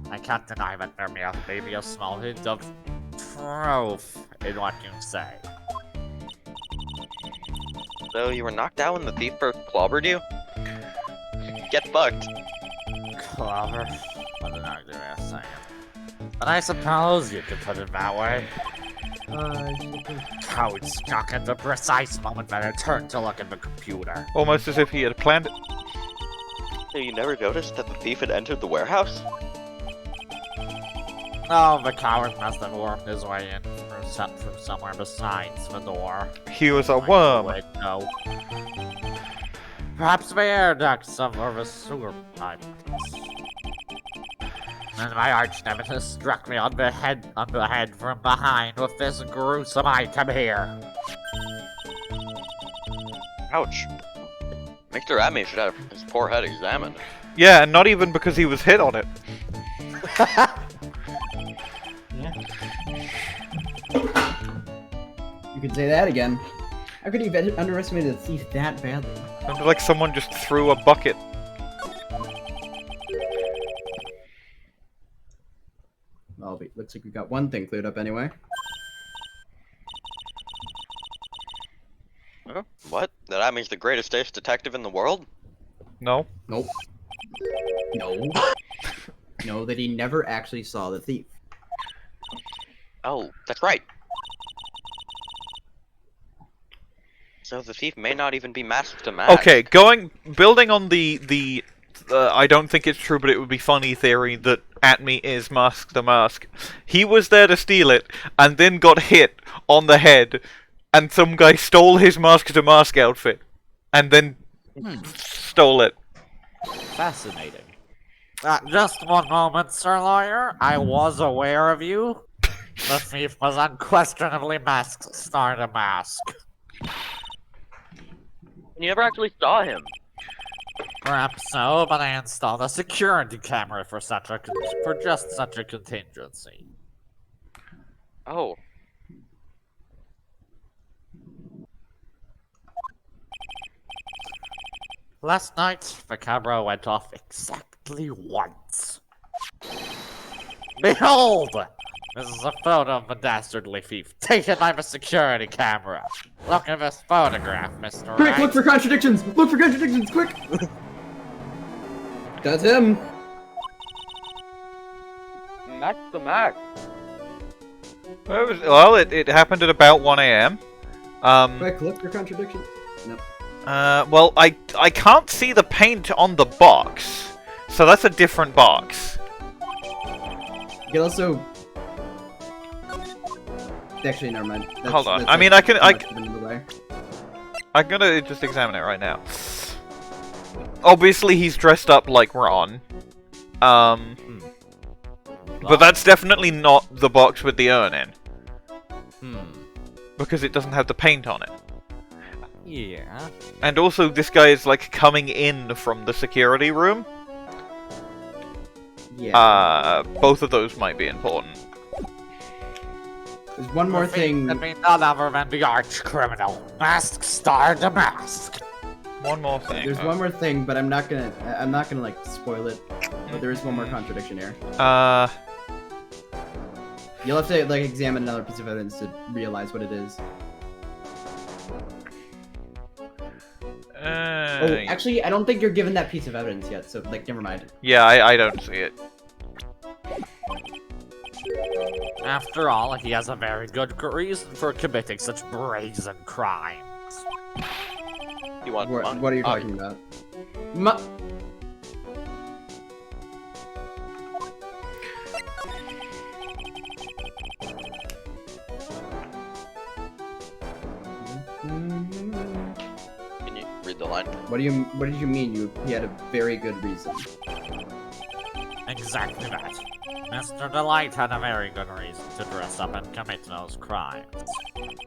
I can't deny that there may be a small hint of truth in what you say. So you were knocked out when the thief first clobbered you? Get fucked. Clever. What did I do last second? But I suppose you could put it that way. Code stuck at the precise moment that I turned to look at the computer. Almost as if he had planned it. So you never noticed that the thief had entered the warehouse? Oh, the coward must have wormed his way in from somewhere besides the door. He was a Like worm. the window. Perhaps the air ducts of the sewer pipe. And my arch nemesis struck me on the head from behind with this gruesome item here. Ouch. Mr. Atmey should have his poor head examined. Yeah, and not even because he was hit on it. You could say that again. How could you have underestimated the thief that badly? Sounded like someone just threw a bucket. Well, looks like we got one thing cleared up anyway. Huh? What? That Atmey's the greatest ace detective in the world? No. Nope. No. No, that he never actually saw the thief. Oh, that's right. So the thief may not even be masked to mask. Okay, building on the I don't think it's true, but it would be funny theory that Atmey is Mask the Mask. He was there to steal it, and then got hit on the head, and some guy stole his Mask to Mask outfit, and then stole it. Fascinating. Just one moment, Sir Lawyer. I was aware of you. The thief was unquestionably masked star to mask. You never actually saw him. Perhaps so, but I installed a security camera for just such a contingency. Oh. Last night, the camera went off exactly once. Behold! This is a photo of the dastardly thief, taken by the security camera. Look at this photograph, Mr. Quick, Wright. look for contradictions! Look for contradictions, quick! That's him! That's the Mac. Well, it happened at about 1 AM. Quick, look for contradictions. Nope. Well, I can't see the paint on the box, so that's a different box. You can also... Actually, never mind. Hold on. that's I mean, like I can- too much of the way. I'm gonna just examine it right now. Obviously, he's dressed up like Ron. But that's definitely not the box with the urn in. Because it doesn't have the paint on it. Yeah. And also, this guy is, like, coming in from the security room. Yeah. Both of those might be important. There's one more thing. Could be none other than the arch criminal, Mask Star DeMasque. One more thing. There's one more thing, but I'm not gonna like spoil it. But there is one more contradiction here. You'll have to like examine another piece of evidence to realize what it is. Oh, actually, I don't think you're given that piece of evidence yet, so like, never mind. Yeah, I don't see it. After all, he has a very good reason for committing such brazen crimes. You want money? What are you talking about? Can you read the line? What did you mean? He had a very good reason. Exactly that. Mr. DeLite had a very good reason to dress up and commit those crimes.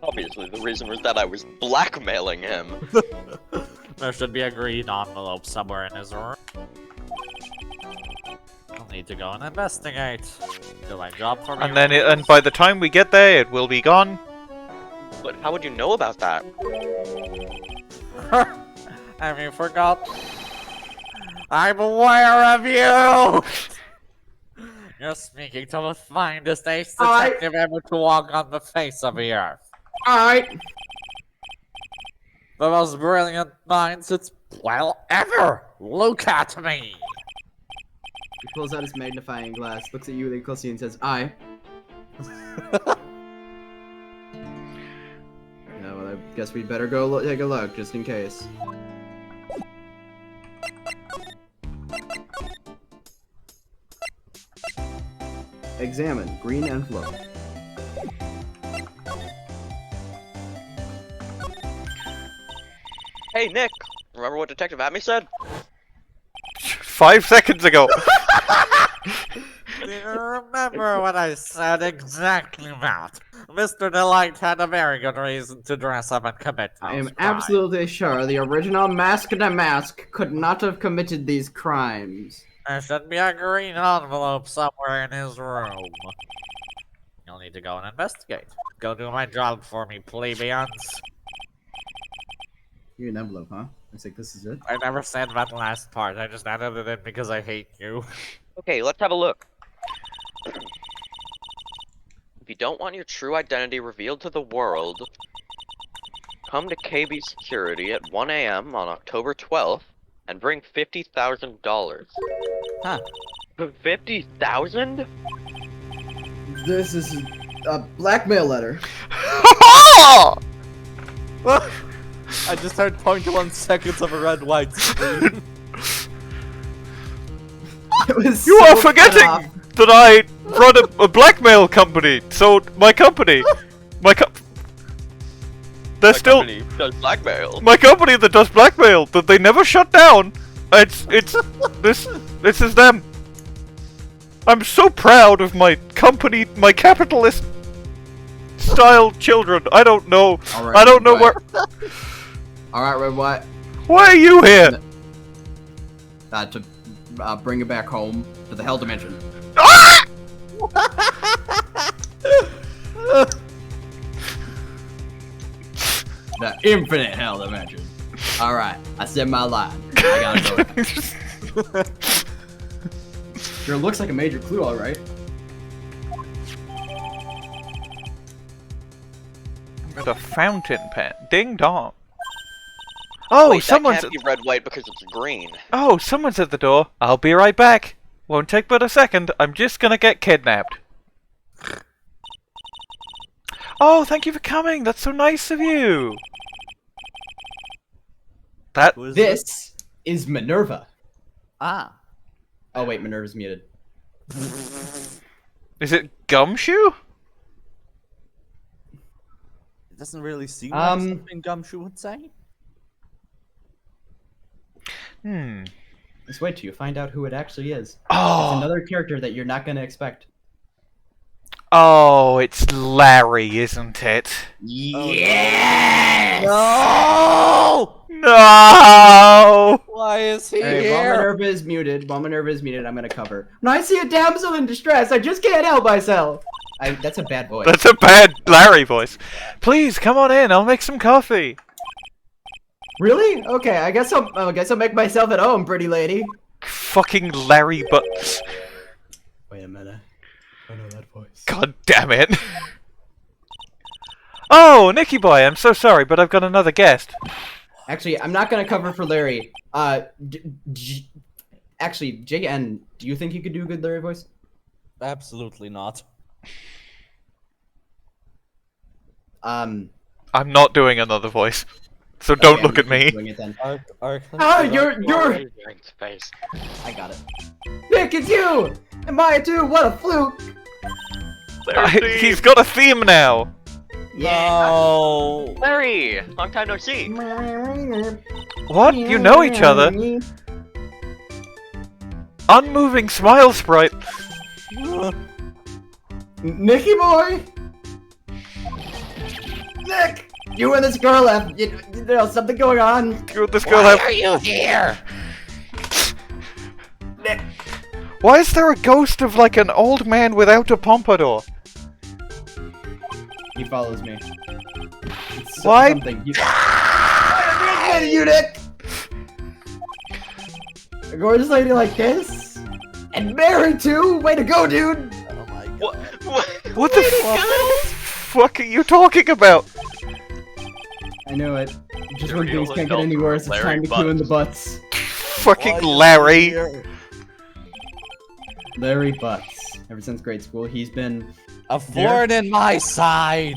Obviously, the reason was that I was blackmailing him. There should be a green envelope somewhere in his room. I'll need to go and investigate. Do my job for me. And by the time we get there, it will be gone. But how would you know about that? Have you forgot? I'm aware of you! You're speaking to the finest ace detective ever to walk on the face of the earth. Alright. The most brilliant mind since, well, ever! Look at me! He pulls out his magnifying glass, looks at you really closely, and says, "I." Yeah, well, I guess we'd better go take a look, just in case. Examine. Green envelope. Hey, Nick! Remember what Detective Atmey said? 5 seconds ago. Do you remember what I said exactly that? Mr. DeLite had a very good reason to dress up and commit those I am crimes. absolutely sure the original DeMasque could not have committed these crimes. There should be a green envelope somewhere in his room. You'll need to go and investigate. Go do my job for me, plebeians. You're an envelope, huh? Looks like this is it. I never said that last part, I just added it in because I hate you. Okay, let's have a look. If you don't want your true identity revealed to the world, come to KB Security at 1 a.m. on October 12th and bring $50,000. Huh. $50,000? This is a blackmail letter. I just heard 0.1 seconds of a red light screen. It was You so are cut forgetting off. that I run a blackmail company. So my company, they're still company does blackmail. my company that does blackmail. That they never shut down. It's this is them. I'm so proud of my company, my capitalist style children. I don't know. All right, I don't know where. Alright, Red White. Why are you here? To bring it back home to the Hell Dimension. Ah! The infinite Hell Dimension. Alright, I said my line. I gotta go. Sure looks like a major clue, alright. The fountain pen. Ding dong. Oh, Wait, someone's. that can't be red white because it's green. Oh, someone's at the door. I'll be right back. Won't take but a second. I'm just gonna get kidnapped. Oh, thank you for coming. That's so nice of you. That. This is Minerva. Ah. Oh wait, Minerva's muted. Is it Gumshoe? It doesn't really seem like something Gumshoe would say. Let's wait till you find out who it actually is. Oh. It's another character that you're not gonna expect. Oh, it's Larry, isn't it? Yes! No! No! Why is he Alright, while here? Minerva is muted, I'm gonna cover. When I see a damsel in distress, I just can't help myself. That's a bad voice. That's a bad Larry voice. Please come on in. I'll make some coffee. Really? Okay, I guess I'll make myself at home, pretty lady. Fucking Larry Butz. Wait a minute. I know that voice. God damn it. Oh, Nicky boy, I'm so sorry, but I've got another guest. Actually, I'm not gonna cover for Larry. Actually, JN, do you think you could do a good Larry voice? Absolutely not. I'm not doing another voice, so don't look at me. Doing it then. Arkly, You're. Space. I got it. Nick, it's you. And Maya too. What a fluke. He's got a theme now. No. Larry! Long time no see. What? You know each other? Unmoving smile sprite. Nicky boy. Nick, you and this girl have you know something going on. You and this girl have. Why are you here? Nick. Why is there a ghost of like an old man without a pompadour? He follows me. Why? Something. You Nick. A gorgeous lady like this, and married too. Way to go, dude. Oh my god. What the fuck are you talking about? I know it. Just Your when things heel can't is get any called worse, it's Larry time to Butz. cue in the butts. Fucking Why are you Larry. here? Larry Butz. Ever since grade school, he's been A thorn in my side.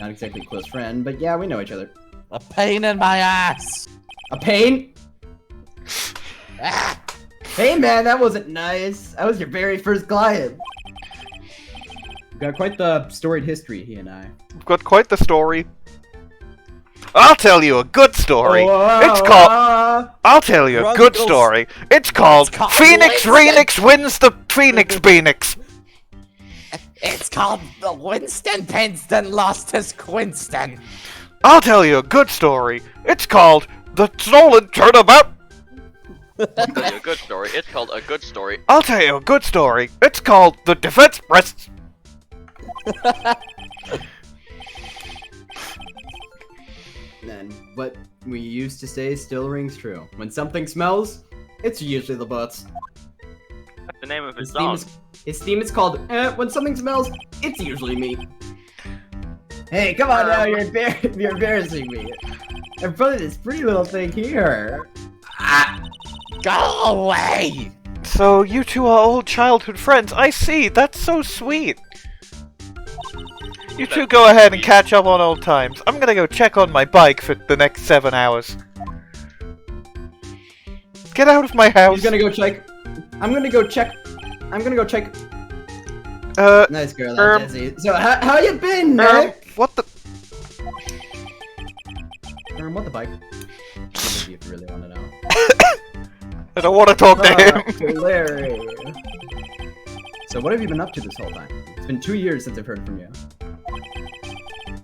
not exactly a close friend, but yeah, we know each other. A pain in my ass. A pain? Ah. Hey man, that wasn't nice. I was your very first client. We've got quite the storied history, he and I. We've got quite the story. I'll tell you a good story. Oh, It's called. I'll tell you a good Ruggles. story. It's called called Phoenix Winston. Renix wins the Phoenix Phoenix. It's called the Winston Pinston lost his Quinston. I'll tell you a good story. It's called The Stolen Turnabout. I'll tell you a good story. It's called a good story. I'll tell you a good story. It's called The Defense Breasts. And what we used to say still rings true. When something smells, it's usually the butts. That's the name of his His song. theme is called When Something Smells, It's Usually Me. Hey, come on now, you're embarrassing me. I've put this pretty little thing here. Go away. So you two are old childhood friends. I see. That's so sweet. You two go ahead and catch up on old times. I'm gonna go check on my bike for the next 7 hours. Get out of my house. He's gonna go check. I'm gonna go check. Nice girl, that Jesse. So, how you been, Nick? What the? What the bike? Maybe if you really want to know. I don't want to talk to him. Larry. So what have you been up to this whole time? It's been 2 years since I've heard from you.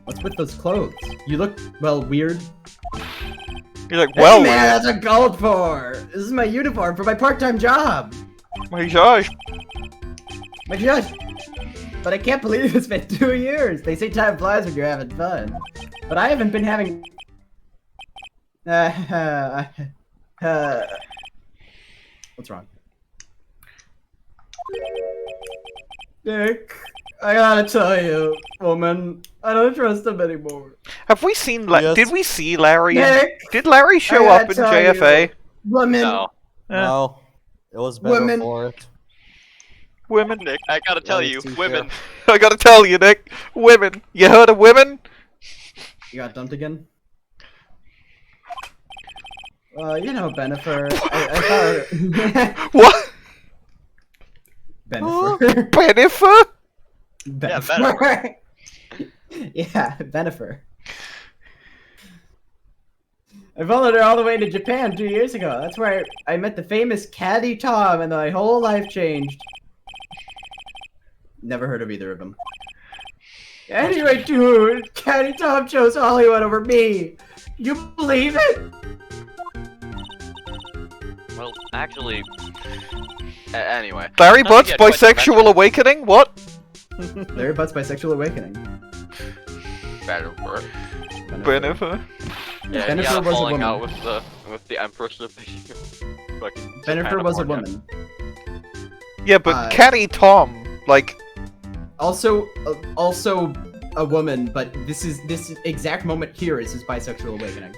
What's with those clothes? You look, well, weird. You're like, well, Hey man, that's what I called for! This is my uniform for my part-time job! my gosh. My gosh! But I can't believe it's been 2 years! They say time flies when you're having fun. But I haven't been having... What's wrong? Nick, I gotta tell you, woman, I don't trust him anymore. Have we seen? Yes. Did we see Larry? Nick, Did Larry show I up in gotta tell JFA? woman, No. No. It was better Women. for it. Women. Nick, I gotta tell That is you, too women. I gotta tell you, Nick. Women. You heard of women? you got dumped again? You know, Benifer. I thought... What? Benifer. Bennifer? Benifer. Yeah, Benifer. I followed her all the way to Japan 2 years ago. That's where I met the famous Caddy Tom, and my whole life changed. Never heard of either of them. Anyway, dude, Caddy Tom chose Hollywood over me. You believe it? Well, actually... anyway. Larry Not to Butz get quite bisexual awakening? What? Larry Butz Bisexual Awakening. Better for it. Bennifer? Yeah, Bennifer he had a was a falling woman. out with the Empress of the fucking Benifer Japan was a Accord. woman. Yeah, but Caddy Tom, like, Also a woman, but this exact moment here is his bisexual awakening.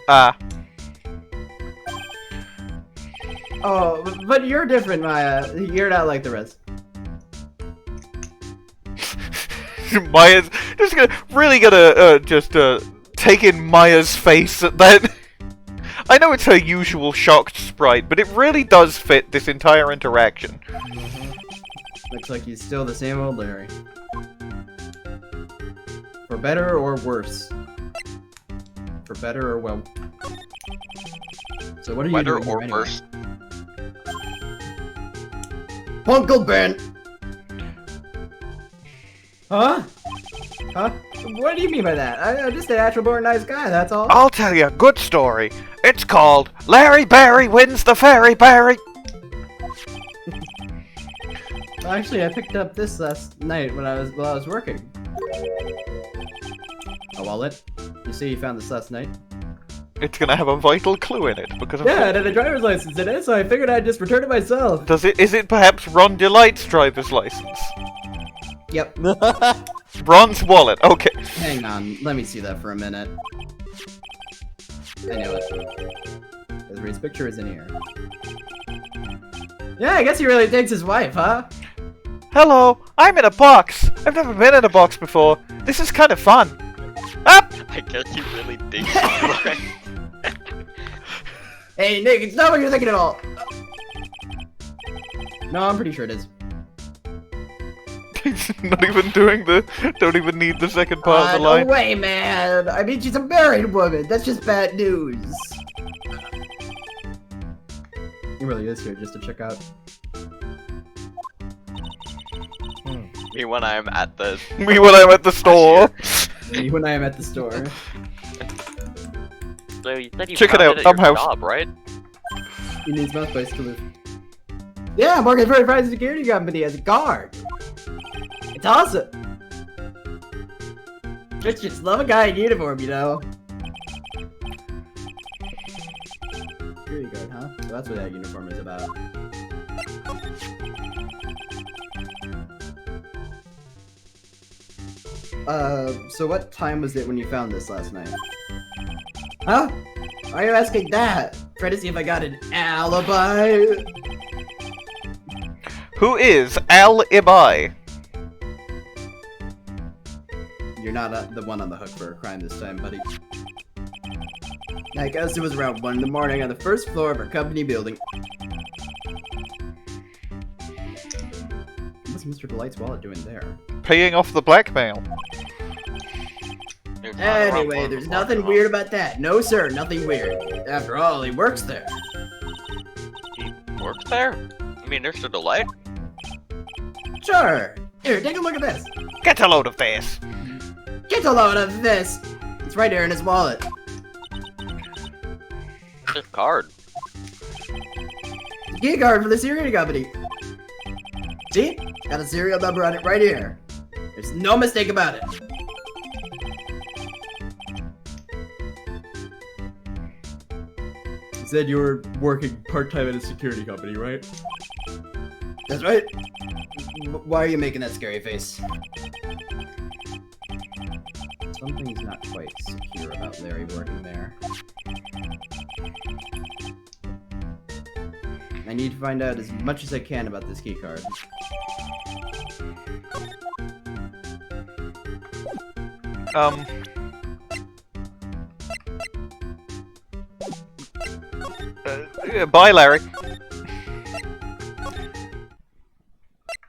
Oh, but you're different, Maya. You're not like the rest. Maya's just gonna take in Maya's face at that. I know it's her usual shocked sprite, but it really does fit this entire interaction. Looks like he's still the same old Larry. For better or worse? For better or well? So what are you doing here anyway? Worse? Punkle Ben! Huh? Huh? What do you mean by that? I'm just a natural born nice guy, that's all. I'll tell you a good story. It's called Larry Barry Wins the Fairy Barry. Well, actually, I picked up this last night while I was working. A wallet. You say you found this last night? It's gonna have a vital clue in it because of Yeah, it had a driver's license in it, so I figured I'd just return it myself. Is it perhaps Ron DeLite's driver's license? Yep. Ron's wallet. Okay. Hang on, let me see that for a minute. I knew it. Desiray's picture is in here. Yeah, I guess he really digs his wife, huh? Hello, I'm in a box. I've never been in a box before. This is kind of fun. Ah! I guess you really dig it. Hey, Nick, it's not what you're thinking at all. No, I'm pretty sure it is. He's not even doing don't even need the second part of the line. No way, man. I mean, she's a married woman. That's just bad news. He really is here just to check out. Me when I'm at the... Me when I'm at the store. Me when I am at the store. So you said you Check it found out, at your Thumbhouse. job, right? He needs mouse place to live. Yeah, I'm working for a private security company as a guard. It's awesome. Bitch just love a guy in uniform, you know. Security guard, huh? So that's what that uniform is about. So what time was it when you found this last night? Huh? Why are you asking that? Try to see if I got an alibi. Who is Al Ibai? You're not the one on the hook for a crime this time, buddy. I guess it was around 1 in the morning on the first floor of our company building. What's Mr. DeLite's wallet doing there? Paying off the blackmail. Anyway, there's nothing weird about that. No, sir, nothing weird. After all, he works there. He works there? I mean, there's the DeLite. Sure. Here, take a look at this. Get a load of this. Get a load of this. It's right here in his wallet. It's his card. The key card for the security company. See? Got a serial number on it right here. There's no mistake about it. You said you were working part-time at a security company, right? That's right. Why are you making that scary face? Something's not quite secure about Larry working there. I need to find out as much as I can about this keycard. Bye, Larry.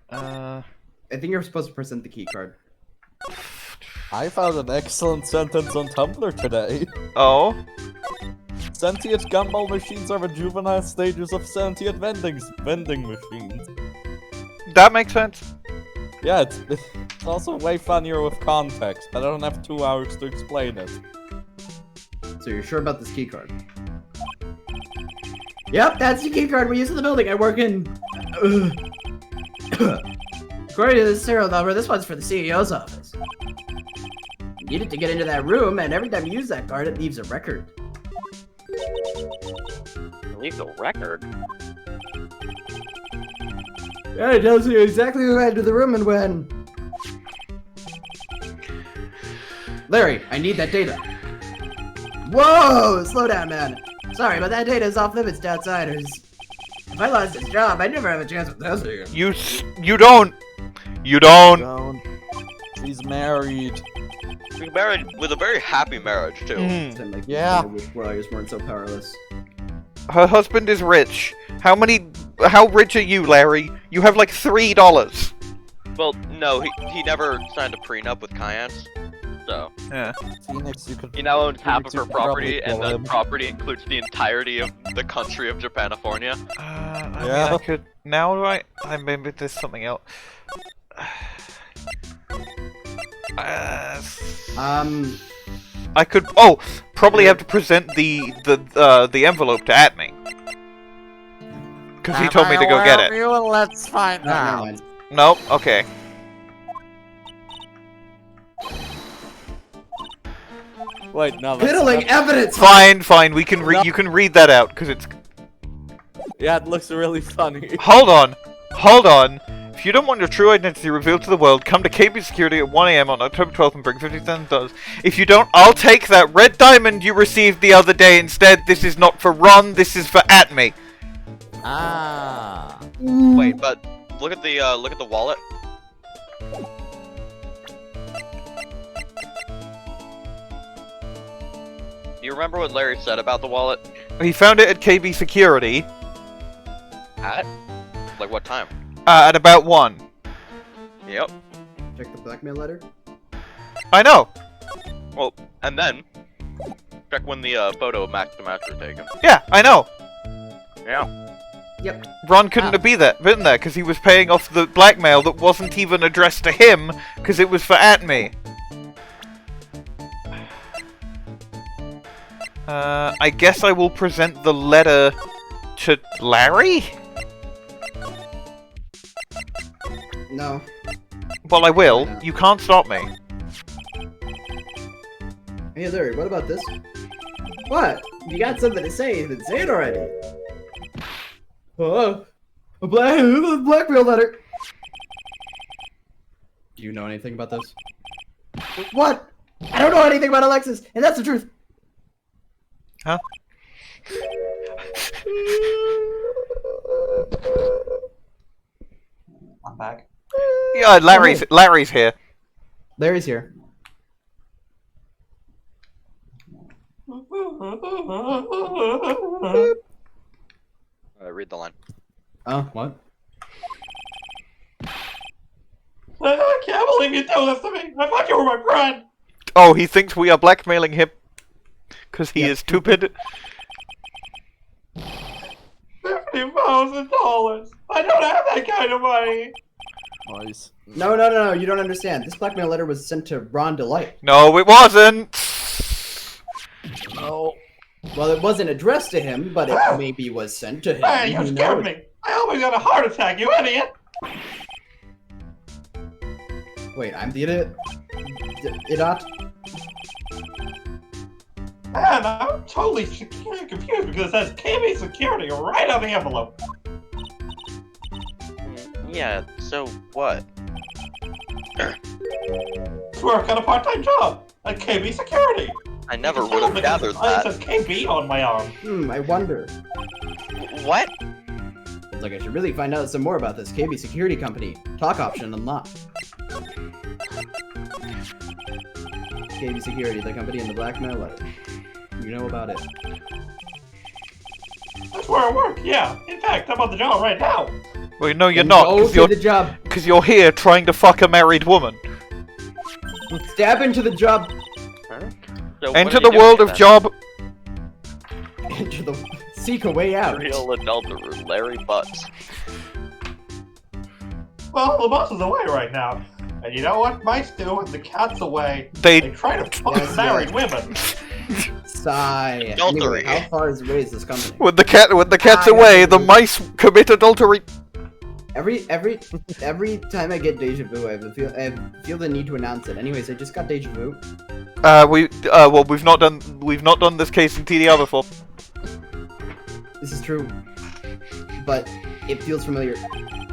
I think you're supposed to present the keycard. I found an excellent sentence on Tumblr today. Oh? Sentient gumball machines are the juvenile stages of sentient vending machines. That makes sense. Yeah, it's also way funnier with context. I don't have 2 hours to explain it. So you're sure about this keycard? Yep, that's the keycard we use in the building. I work in... According to the serial number, this one's for the CEO's office. You need it to get into that room, and every time you use that card, it leaves a record. Leave the record. Yeah, it tells you exactly who entered the room and when. Larry, I need that data. Whoa! Slow down, man. Sorry, but that data is off limits to outsiders. If I lost this job, I'd never have a chance with those again. You don't. You don't. Don't. She's married. She's married with a very happy marriage too. Mhm. It's been like, Yeah. lawyers weren't so powerless. Her husband is rich. How rich are you, Larry? You have like $3. Well, no, he never signed a prenup with Kyance, so Yeah. Phoenix, you could. he now owns half of her you could probably property, and kill the him. property includes the entirety of the country of Japanifornia. I mean, Yeah. I could now. I maybe there's something else. I could. Oh, probably have to present the envelope to Atmey. Because he told me to go get it. Let's find Never out. mind. Nope. Okay. Wait, no. That's, Piddling evidence! Fine. We can read. You can read that out because it's. yeah, it looks really funny. Hold on. If you don't want your true identity revealed to the world, come to KB Security at 1 AM on October 12th and bring $50,000. If you don't, I'll take that red diamond you received the other day instead. This is not for Ron. This is for Atmey. Ah. Wait, but look at the wallet. Do you remember what Larry said about the wallet? He found it at KB Security At? Like what time? at about 1. Yep. Check the blackmail letter. I know. Well, and then check when the photo of Max DeMasque was taken. Yeah, I know. Yeah. Ron couldn't have been there because he was paying off the blackmail that wasn't even addressed to him because it was for Atmey. I guess I will present the letter to Larry? No. Well, I will. You can't stop me. Hey Larry, what about this? What? You got something to say, then say it already. Oh, a blackmail letter. Do you know anything about this? What? I don't know anything about Alexis, and that's the truth. Huh? I'm back. Yeah, Larry's here. Larry's here. Read the line. Oh, what? I can't believe you do this to me. I thought you were my friend. Oh, he thinks we are blackmailing him because he is stupid. $50,000. I don't have that kind of money. Nice. No, you don't understand. This blackmail letter was sent to Ron DeLite. No, it wasn't. No. Well, it wasn't addressed to him, but it maybe was sent to him. Hey, you Who scared knows? me. I almost got a heart attack, you idiot. Wait, I'm the idiot? Idiot? Man, I'm totally confused because it says KB Security right on the envelope. Yeah, so what? I swear I've got a part-time job at KB Security. I never You would can have tell gathered because that. It says KB on my arm. I wonder. What? Seems like I should really find out some more about this KB Security Company. Talk option unlocked. KB Security, the company in the blackmail letter. You know about it. That's where I work, yeah. In fact, I'm on the job right now. Well, no, you're Then not, Go to the job. because you're here trying to fuck a married woman. Stab into the job. So what Enter are you the doing world then? of job. Enter the. Seek a way out. Real adulterer, Larry Butz. Well, the boss is away right now. And you know what mice do when the cat's away? They try to fuck Yes, married yes. women. Sigh. Adultery. Anyway, how far away is this company? when the cat's Ah, away, yes, the yes. mice commit adultery. Every time I get deja vu, I feel the need to announce it. Anyways, I just got deja vu. We've not done this case in TDR before. This is true, but it feels familiar.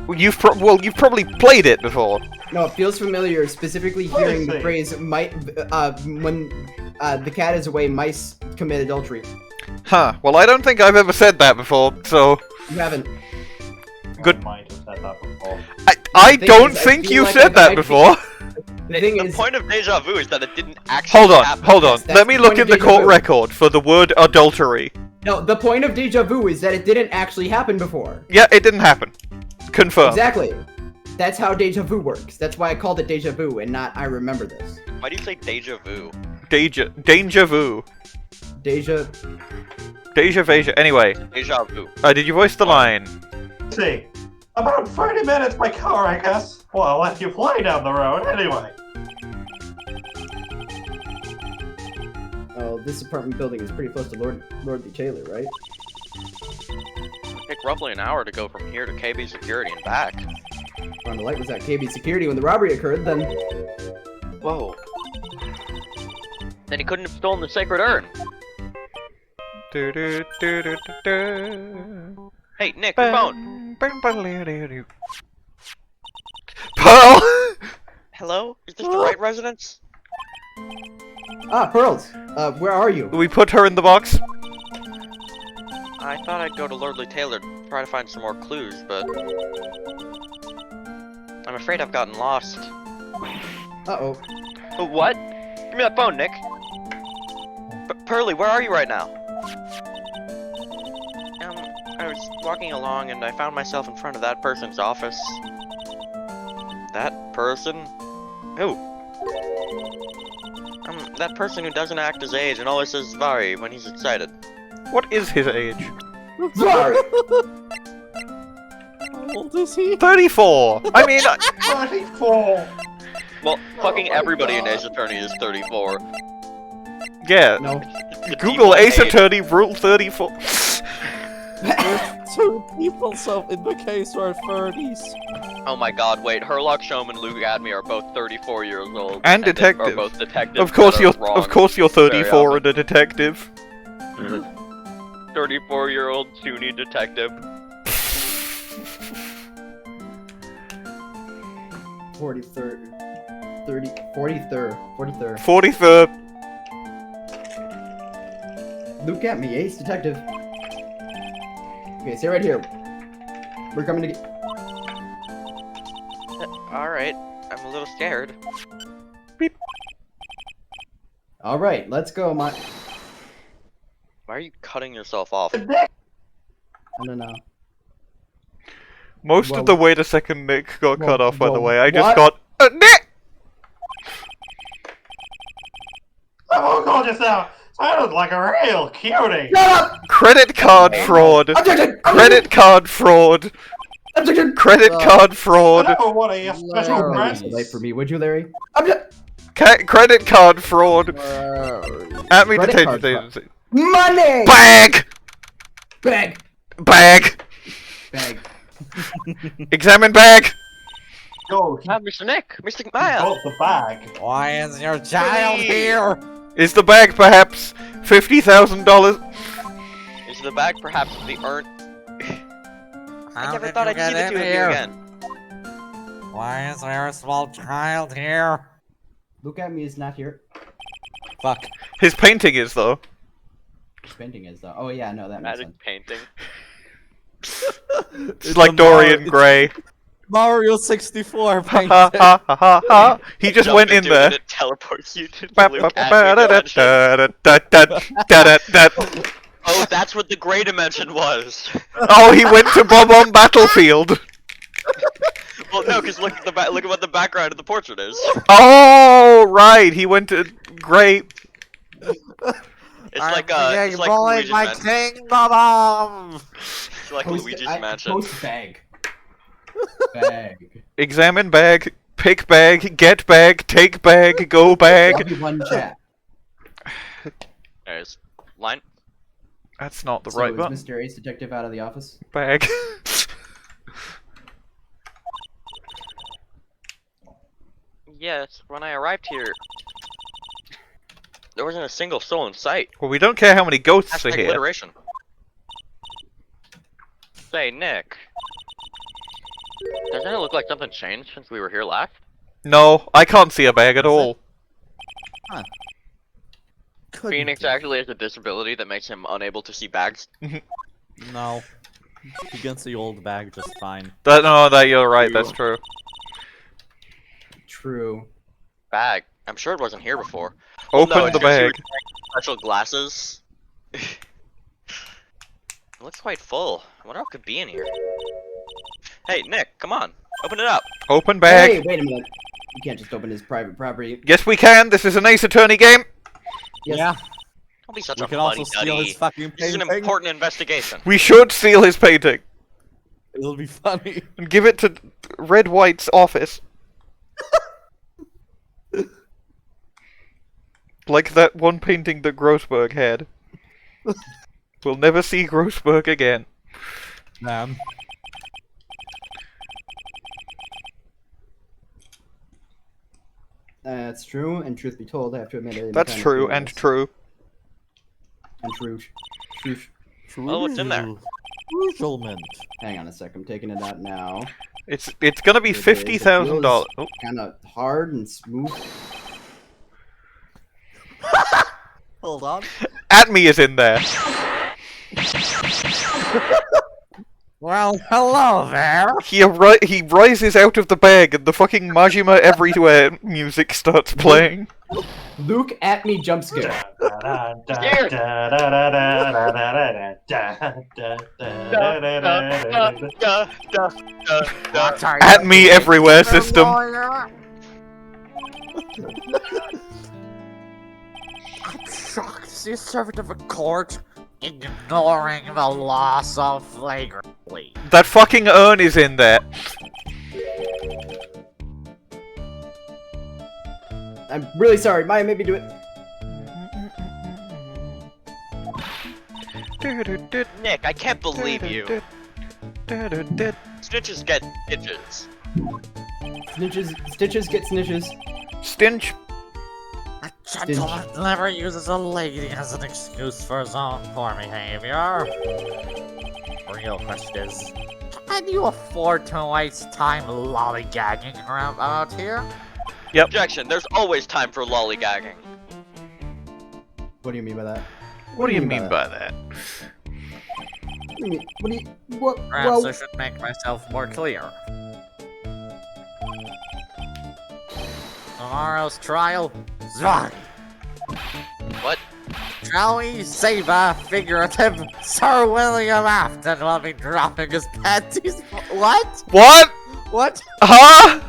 You've probably played it before. No, it feels familiar. Specifically, Let me hearing the see. phrase "might," when the cat is away, mice commit adultery. Huh. Well, I don't think I've ever said that before, so You haven't. Good. I might have said that before. I thing don't is, I think feel you like said that I before. The thing The is, point of deja vu is that it didn't actually Hold on, happen. hold on. That's Let me the look point in of the court deja vu. record for the word adultery. no, the point of deja vu is that it didn't actually happen before. Yeah, it didn't happen. Confirmed. Exactly. That's how deja vu works. That's why I called it deja vu and not I remember this. Why do you say deja vu? Danger vu. Deja. Deja. Anyway, Deja vu. did you voice the line? Let's see. About 30 minutes by car, I guess. Well, I'll let you fly down the road anyway. Oh, this apartment building is pretty close to Lord the Taylor, right? It took roughly an hour to go from here to KB security and back. Ron DeLite was at KB security when the robbery occurred. Then Whoa. Then he couldn't have stolen the sacred urn. Hey, Nick, your phone. Pearl! Hello? Is this the right residence? Pearls. Where are you? We put her in the box. I thought I'd go to Lordly Taylor to try to find some more clues, but I'm afraid I've gotten lost. Uh-oh. Oh, what? Give me that phone, Nick. Pearly, where are you right now? I was walking along and I found myself in front of that person's office. That person? Who? That person who doesn't act his age and always says Vari when he's excited. What is his age? Sorry. How old is he? 34! I mean, 34! Well, fucking my everybody in God. Ace Attorney is 34. yeah. No. It's the Google default Ace age. Attorney Rule 34. There's two people so in the case who are 30s. Oh my god, wait, Herlock Sholm and Luke Admey are both 34 years old. And they detective. Are both detectives. Of course that are you're wrong 34 very and a detective. 34-year-old Toonie detective. 43rd. 43rd. 43rd. 43rd. Look at me, Ace Detective. Okay, stay right here. We're coming to get. Alright, I'm a little scared. All right, let's go, Why are you cutting yourself off? I don't know. Most Whoa. of the way the second Nick got Whoa, cut off, by the whoa, way. I just what? got Nick! Oh, God, just now! Sounded like a real cutie! Shut up! Credit card fraud! Objection! Credit card fraud! Objection! Credit card fraud! Oh, what are your special Larry. friends? Delay for me, would you, Larry? Objection! Credit card fraud! Atmey Credit Detention card fraud. Agency. Money! Bag! Bag! Bag! Bag. Examine bag! Yo, he Mr. Nick! Mr. Maya! got the bag. Why is your child Please. here? Is the bag perhaps $50,000? Is the bag perhaps the urn? I How never did thought you I'd get see the in two of you here? again. Why is there a small child here? Look at me is not here. Fuck. His painting is, though. Painting is though. Oh yeah, no, that makes Magic sense. painting. It's like Dorian Gray. Mario 64 Ha painting. ha ha ha ha ha. He just Jump went in into there. it, it teleports you to Ba- Luke ba- ba- Admey da- da- dimension. da- da- da- da- da- da. Oh, that's what the Grey Dimension was. Oh, he went to Bob on Battlefield. Well, no, because look at look at what the background of the portrait is. Oh, right. He went to Great. It's like Luigi's my mansion. kingdom. It's like Luigi's mansion. Post bag. Bag. Examine bag. Pick bag. Get bag. Take bag. Go I'll bag. be one chat. There's line. That's not the So right is button. Mr. Ace Detective out of the office? Bag. Yes, when I arrived here, there wasn't a single soul in sight. Well, we don't care how many ghosts are Hashtag here. alliteration. Say, Nick. Doesn't it look like something changed since we were here last? No, I can't see a bag at all. Phoenix actually has a disability that makes him unable to see bags. No. He can see old bag just fine. No, you're right, that's true. True. Bag. I'm sure it wasn't here before. Open No, it's the 'cause he bag. was wearing special glasses. It looks quite full. I wonder what could be in here. Hey, Nick, come on. Open it up. Open bag. Hey, wait a minute. You can't just open his private property. Yes, we can. This is an Ace Attorney game. Yes. Yeah. Don't be such We a can also fuddy-duddy. steal his fucking This is an painting. important investigation. We should steal his painting It'll be funny. and give it to Red White's office. Like that one painting that Grossberg had. We'll never see Grossberg again. Man. That's true, and truth be told, I have to admit it. That's true, and true. And true. True. Oh, what's in there? Crucialment. Hang on a sec, I'm taking it out now. It's gonna be $50,000. Oh, Kind of hard and smooth. Hold on. Atmey is in there. Well, hello there. He rises out of the bag and the fucking Majima Everywhere music starts playing. Luke Atmey jump scare. Atmey Everywhere system. I'm shocked to see a servant of a court ignoring the law so flagrantly. That fucking urn is in there. I'm really sorry, Maya made me do it. Nick, I can't believe you. Snitches get stitches. Stitches get snitches. Stinch. A gentleman never uses a lady as an excuse for his own poor behavior. Real question is, can you afford to waste time lollygagging around out here? Objection, there's always time for lollygagging. What do you mean by that? What do you mean by that? What do you mean? What do you... What? Perhaps Well... I should make myself more clear. Tomorrow's trial, Zwan. What? Shall we save a figurative Sir William Afton will be dropping his panties? What? What? What? Huh?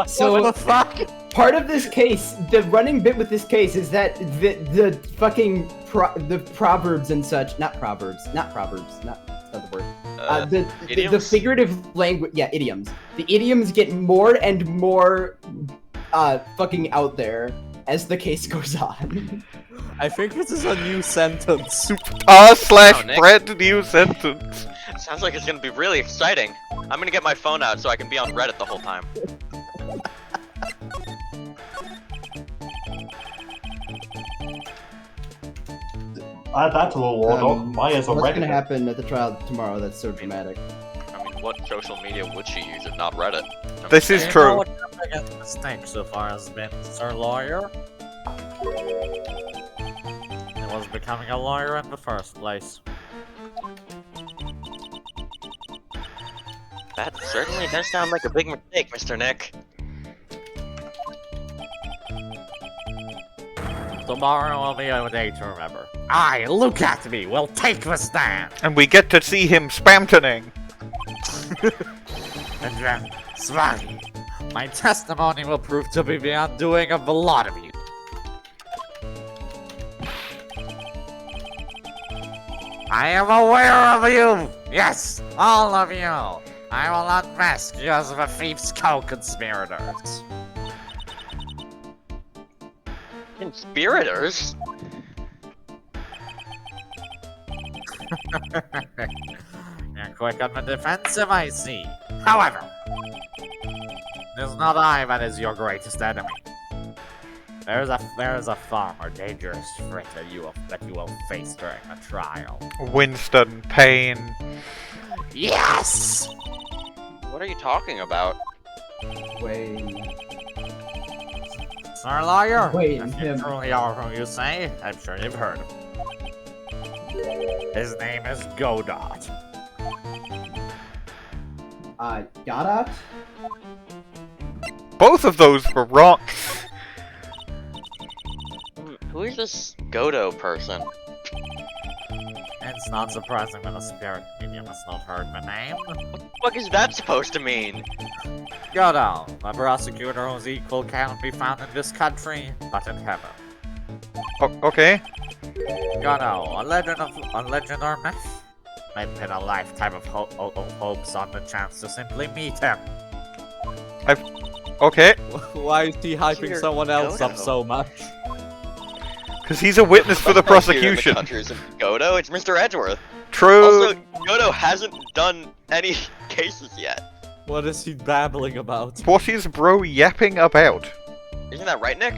So, What the fuck? part of this case, the running bit with this case is that the fucking the proverbs and such, not the word. The idioms? figurative language, yeah, idioms. The idioms get more and more fucking out there as the case goes on. I think this is a new sentence. / Brand new sentence. Sounds like it's gonna be really exciting. I'm gonna get my phone out so I can be on Reddit the whole time. Add that to the war dog. Maya's a What's Reddit. gonna happen at the trial tomorrow that's so dramatic? I mean, what social media would she use if not Reddit? This is You know true. what the biggest mistake so far has been, Sir Lawyer? It was becoming a lawyer in the first place. That certainly does sound like a big mistake, Mr. Nick. Tomorrow will be a day to remember. I, Luke Atmey, will take the stand! And we get to see him spamtoning. And then, Swaggy, my testimony will prove to be the undoing of a lot of you. I am aware of you! Yes, all of you! I will unmask you as the thief's co-conspirators. Conspirators? You're quick on the defensive, I see. However, it is not I that is your greatest enemy. There is a far more dangerous threat that you will face during the trial. Winston Payne. Yes! What are you talking about? Wait. Sir Lawyer, Wait, if you him. truly are who you say, I'm sure you've heard him. His name is Godot. Godot? Both of those were wrong. Who is this Godot person? It's not surprising when a spirit medium has not heard my name. What the fuck is that supposed to mean? Godot, a prosecutor whose equal cannot be found in this country, but in heaven. Okay. Godot, a legend or myth? I pin a lifetime of hopes on the chance to simply meet him. Okay. Why is he hyping Dear someone else up Godot. so much? Because he's a witness for the Here in the prosecution. country isn't Godot, it's Mr. Edgeworth. True. Also, Godot hasn't done any cases yet. What is he babbling about? What is bro yapping about? Isn't that right, Nick?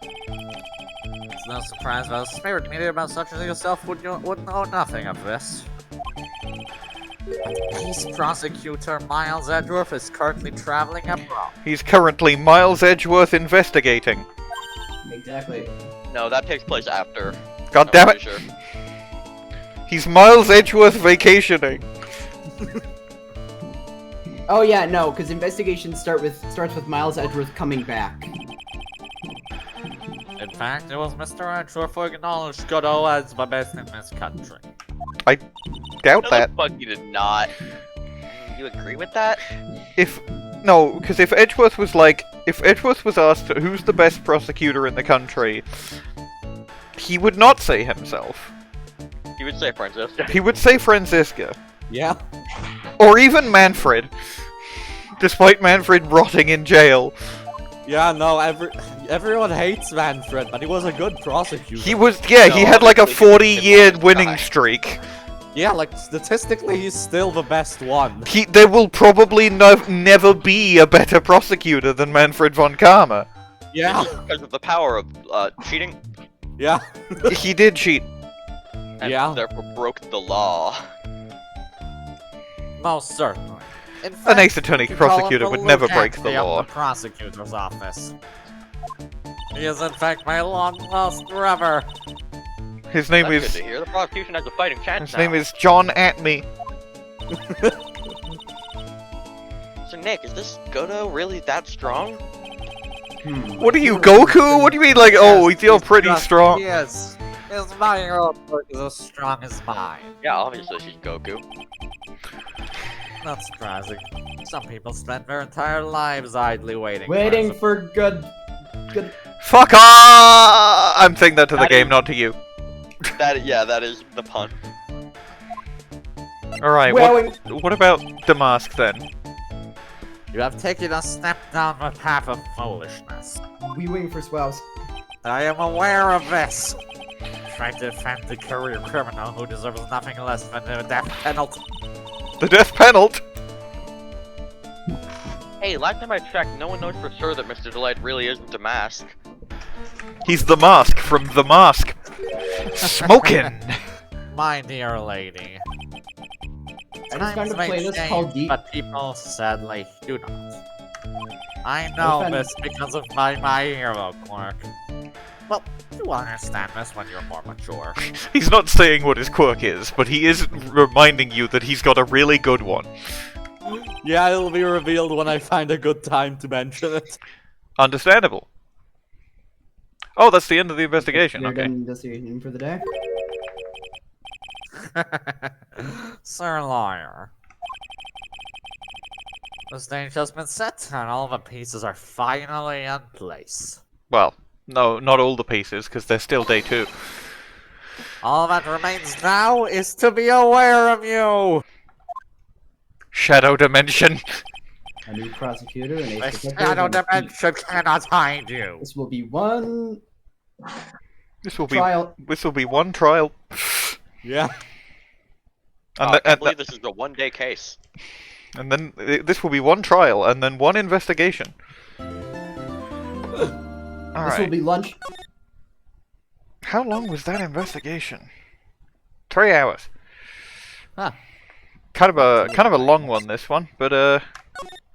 It's no surprise that a spirit medium such as yourself would know nothing of this. Peace prosecutor Miles Edgeworth is currently traveling abroad. He's currently Miles Edgeworth investigating. Exactly. No, that takes place after. God I'm damn it. pretty sure. He's Miles Edgeworth vacationing. Oh yeah, no, because investigations starts with Miles Edgeworth coming back. In fact, it was Mr. Edgeworth who acknowledged Godot as the best in this country. Doubt No, that. the fuck you did not. You agree with that? No, because if Edgeworth was asked who's the best prosecutor in the country, he would not say himself. You would say Francisco. He would say Franziska. Yeah. Or even Manfred. Despite Manfred rotting in jail. Yeah, no, everyone hates Manfred, but he was a good prosecutor. He was, yeah, he No, had like a obviously, 40-year he winning died. streak. Yeah, like, statistically, he's still the best one. There will probably never be a better prosecutor than Manfred von Karma. Yeah. Because of the power of cheating, Yeah. He did cheat. and Yeah. therefore broke the law. Most certainly. In An fact, ace attorney you call him prosecutor the would never break the lieutenant law. of the prosecutor's office. He is in fact my long-lost brother. His name That's is good to hear. The prosecution has a fighting chance his name is John Atmey. So Nick, is this Godot really that strong? What are you, Goku? What do you mean, like, oh, Yes, you're he's pretty just- strong? Yes. His 9-year-old book is as strong as mine. Yeah, obviously she's Goku. Not surprising. Some people spend their entire lives idly waiting. Waiting for for good. Fuck off! I'm saying that to the That game, is- not to you. That is the pun. Alright, Well, what about DeMasque then? You have taken a step down the path of foolishness. we waiting for Swouse. I am aware of this. Try to defend the career criminal who deserves nothing less than the death penalty. The death penalty? Hey, last time I checked, no one knows for sure that Mr. DeLite really isn't DeMasque. He's the mask from The Mask. Smokin'! My dear lady. I just found a Times may playlist change, called Deep. but people sadly do not. I know found- this because of my hero quirk. Well, you understand this when you're more mature. He's not saying what his quirk is, but he is reminding you that he's got a really good one. Yeah, it'll be revealed when I find a good time to mention it. Understandable. Oh, that's the end of the investigation, You're okay. done investigation for the day. Sir Lawyer. The stage has been set, and all the pieces are finally in place. Well, no, not all the pieces, because there's still day 2. All that remains now is to be aware of you! Shadow Dimension. A new prosecutor and The a detective. shadow and dimension cannot hide you! This will be one This will be trial. one trial. Yeah. And, Oh, I th- can't and, believe this is a one-day case. and then this will be one trial, and then one investigation. This will Alright. be lunch. How long was that investigation? 3 hours. Huh. Kind of a long one, this one, but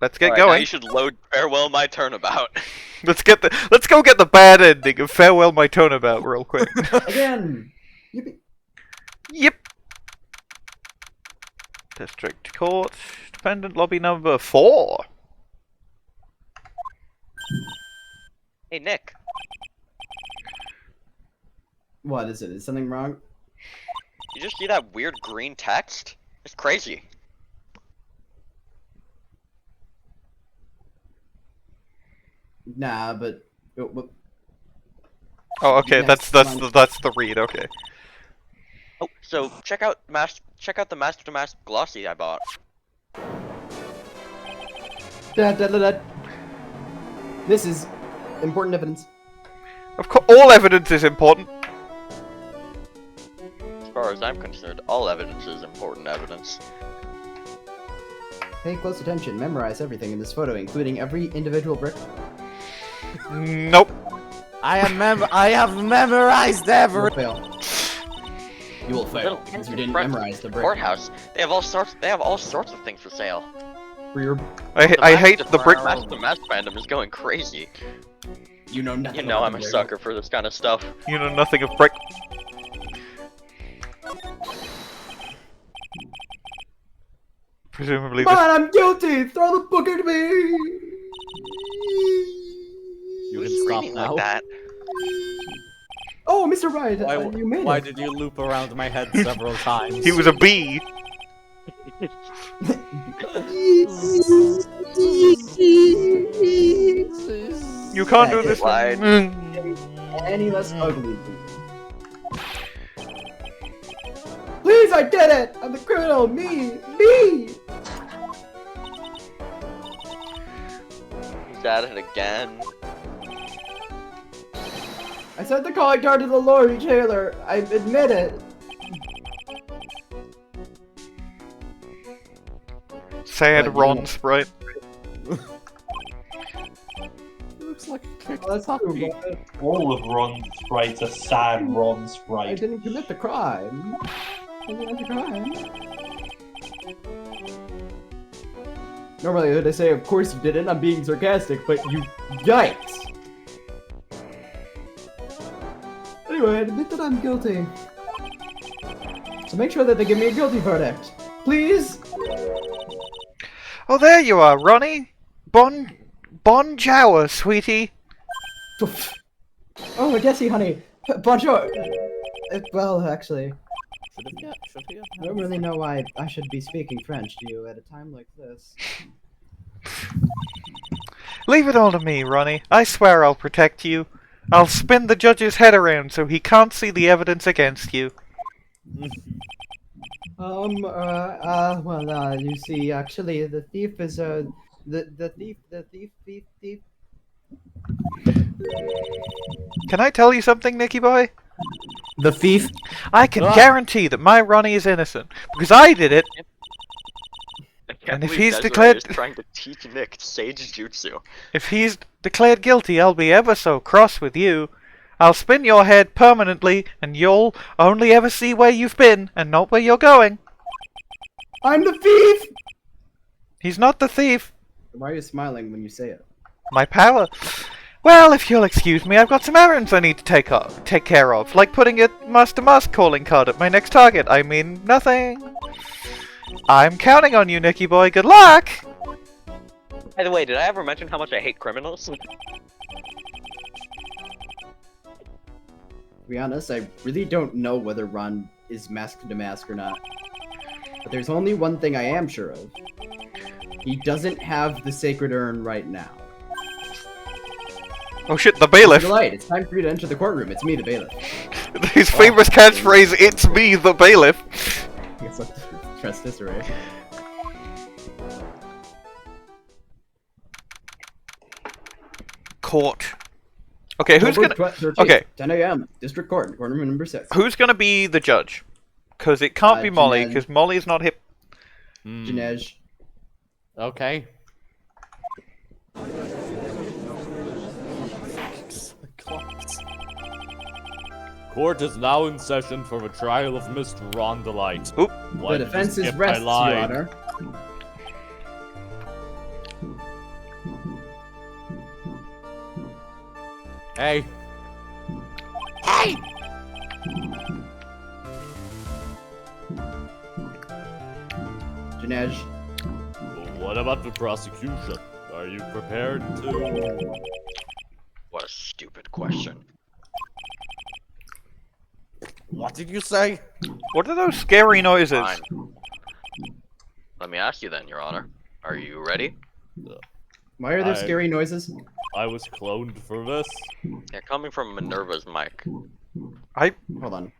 let's get Alright, now going. you should load Farewell My Turnabout. Let's go get the bad ending of Farewell My Turnabout real quick. Again. Yippee. Yep. District Court, Dependent Lobby number 4. Hey, Nick. What is it? Is something wrong? You just see that weird green text? It's crazy. Nah, but Oh, okay, Next that's one. that's the read. Okay. Oh, so check out the Master DeMasque glossy I bought. This is important evidence. Of course, all evidence is important. As far as I'm concerned, all evidence is important evidence. Pay close attention. Memorize everything in this photo, including every individual brick. Nope. I have memorized You will everything. fail. You will fail because you didn't memorize the brick. Courthouse. They have all sorts of things for sale. For your, I hate the brick. Master DeMasque fandom is going crazy. you know nothing. You know about I'm the a brick. sucker for this kind of stuff. You know nothing of brick. Presumably Come this. on, I'm guilty. Throw the book at me. You Who's can stop screaming now. like that? Oh, Mr. Wright, you made Why it. did you loop around my head several times? He was a bee. You can't do this. Lied. Any less ugly. Please, I did it! I'm the criminal! Me! He's at it again. I sent the calling card to the lorry jailer. I admit it. Sad But you Ron know- sprite. It looks like a kicked Oh, that's true, puppy. but All of Ron's sprites are sad Ron I sprite. didn't commit the crime. Normally, I'd say, of course you didn't. I'm being sarcastic, but you... Yikes! Anyway, I admit that I'm guilty. So make sure that they give me a guilty verdict. Please? Oh, there you are, Ronnie. Bonjour, sweetie. Oh, Jesse, honey. Bonjour. Well, actually, I don't really know why I should be speaking French to you at a time like this. Leave it all to me, Ronnie. I swear I'll protect you. I'll spin the judge's head around so he can't see the evidence against you. You see, actually, the thief is, the thief. Can I tell you something, Nicky boy? The thief? I can guarantee that my Ronnie is innocent, because I did it. I can't And if believe he's Desirée declared- is trying to teach Nick Sage Jutsu. If he's declared guilty, I'll be ever so cross with you. I'll spin your head permanently, and you'll only ever see where you've been, and not where you're going. I'm the thief! He's not the thief. Why are you smiling when you say it? My power. Well, if you'll excuse me, I've got some errands I need to take care of, like putting a Master DeMasque calling card at my next target. I mean, nothing. I'm counting on you, Nicky boy. Good luck! By the way, did I ever mention how much I hate criminals? To be honest, I really don't know whether Ron is masked DeMasque or not. But there's only one thing I am sure of. He doesn't have the sacred urn right now. Oh shit, the bailiff. DeLite, it's time for you to enter the courtroom. It's me, the bailiff. His famous catchphrase, "It's me, the bailiff." I guess let's trust Desirée. Court. Okay, who's October gonna 13th, okay. 10 a.m. District Court, courtroom number 6. who's gonna be the judge? Because it can't be Molly, Jeanette. because Molly's not hip. Janej. Okay. Court is now in session for the trial of Miss DeLite. Oop. The defense is rests, Your Honor. Hey. Hey! Dinesh. What about the prosecution? Are you prepared to... What a stupid question. What did you say? What are those scary noises? Fine. Let me ask you then, Your Honor. Are you ready? Why are there scary noises? I was cloned for this. Yeah, coming from Minerva's mic. Hold on.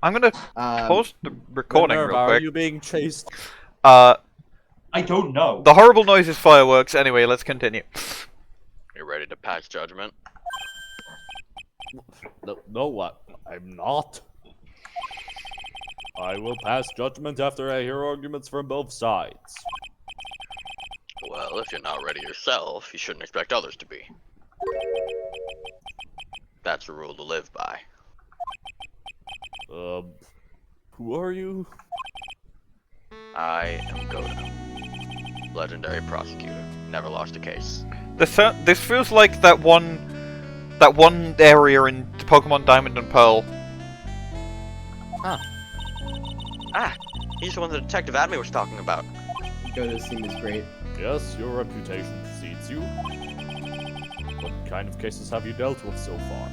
I'm gonna pause the recording Minerva, real quick. Are you being chased? I don't know. The horrible noise is fireworks. Anyway, let's continue. You ready to pass judgment? No, what? I'm not. I will pass judgment after I hear arguments from both sides. Well, if you're not ready yourself, you shouldn't expect others to be. That's a rule to live by. Who are you? I am Godot. Legendary prosecutor. Never lost a case. This feels like that one area in Pokemon Diamond and Pearl. Ah, he's the one that Detective Atmey was talking about. Godot's theme is great. Yes, your reputation precedes you. What kind of cases have you dealt with so far?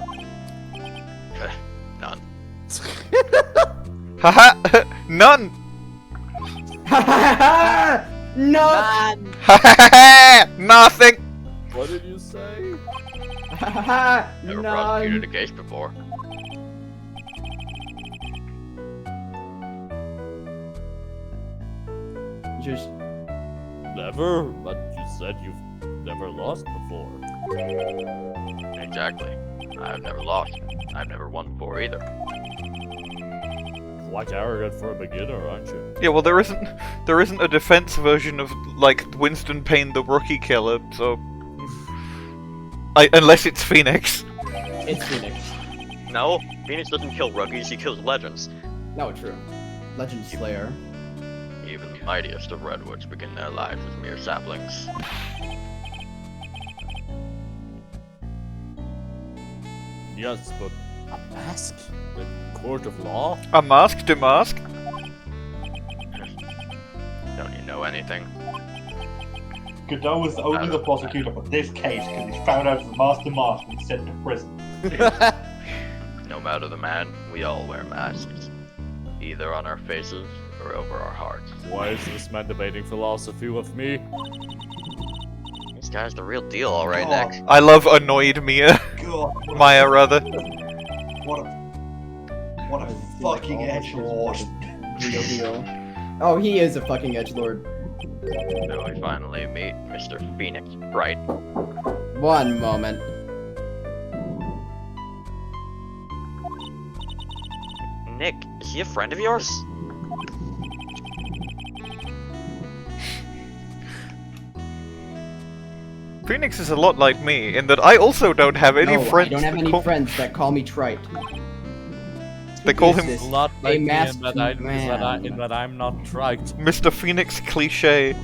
None. Haha! None! No! Nothing! What did you say? Never prosecuted a case before. Just Never? But you said you've never lost before. Exactly. I've never lost. I've never won before either. Quite arrogant for a beginner, aren't you? Yeah, well, there isn't a defense version of like Winston Payne the Rookie Killer, so unless it's Phoenix. it's Phoenix. No, Phoenix doesn't kill rookies, he kills legends. No, true. Legend Slayer. Even the mightiest of redwoods begin their lives as mere saplings. Yes, but a mask? The court of law? A mask, DeMasque. Don't you know anything? Godot was only the prosecutor for this case because he found out the master mask and sent to prison. No matter the man, we all wear masks. Either on our faces or over our hearts. Why is this man debating philosophy with me? This guy's the real deal, alright, God. Nick. I love annoyed Mia. God, Maya, rather. what a fucking edgelord. Real deal. Oh, he is a fucking edgelord. So we finally meet Mr. Phoenix, Wright. One moment. Nick, is he a friend of yours? Phoenix is a lot like me in that I also don't have any No, friends. I don't have that any call- friends that call me trite. They call Who is him this? A lot A like me masked in that I'm not trite. Mr. Phoenix cliche.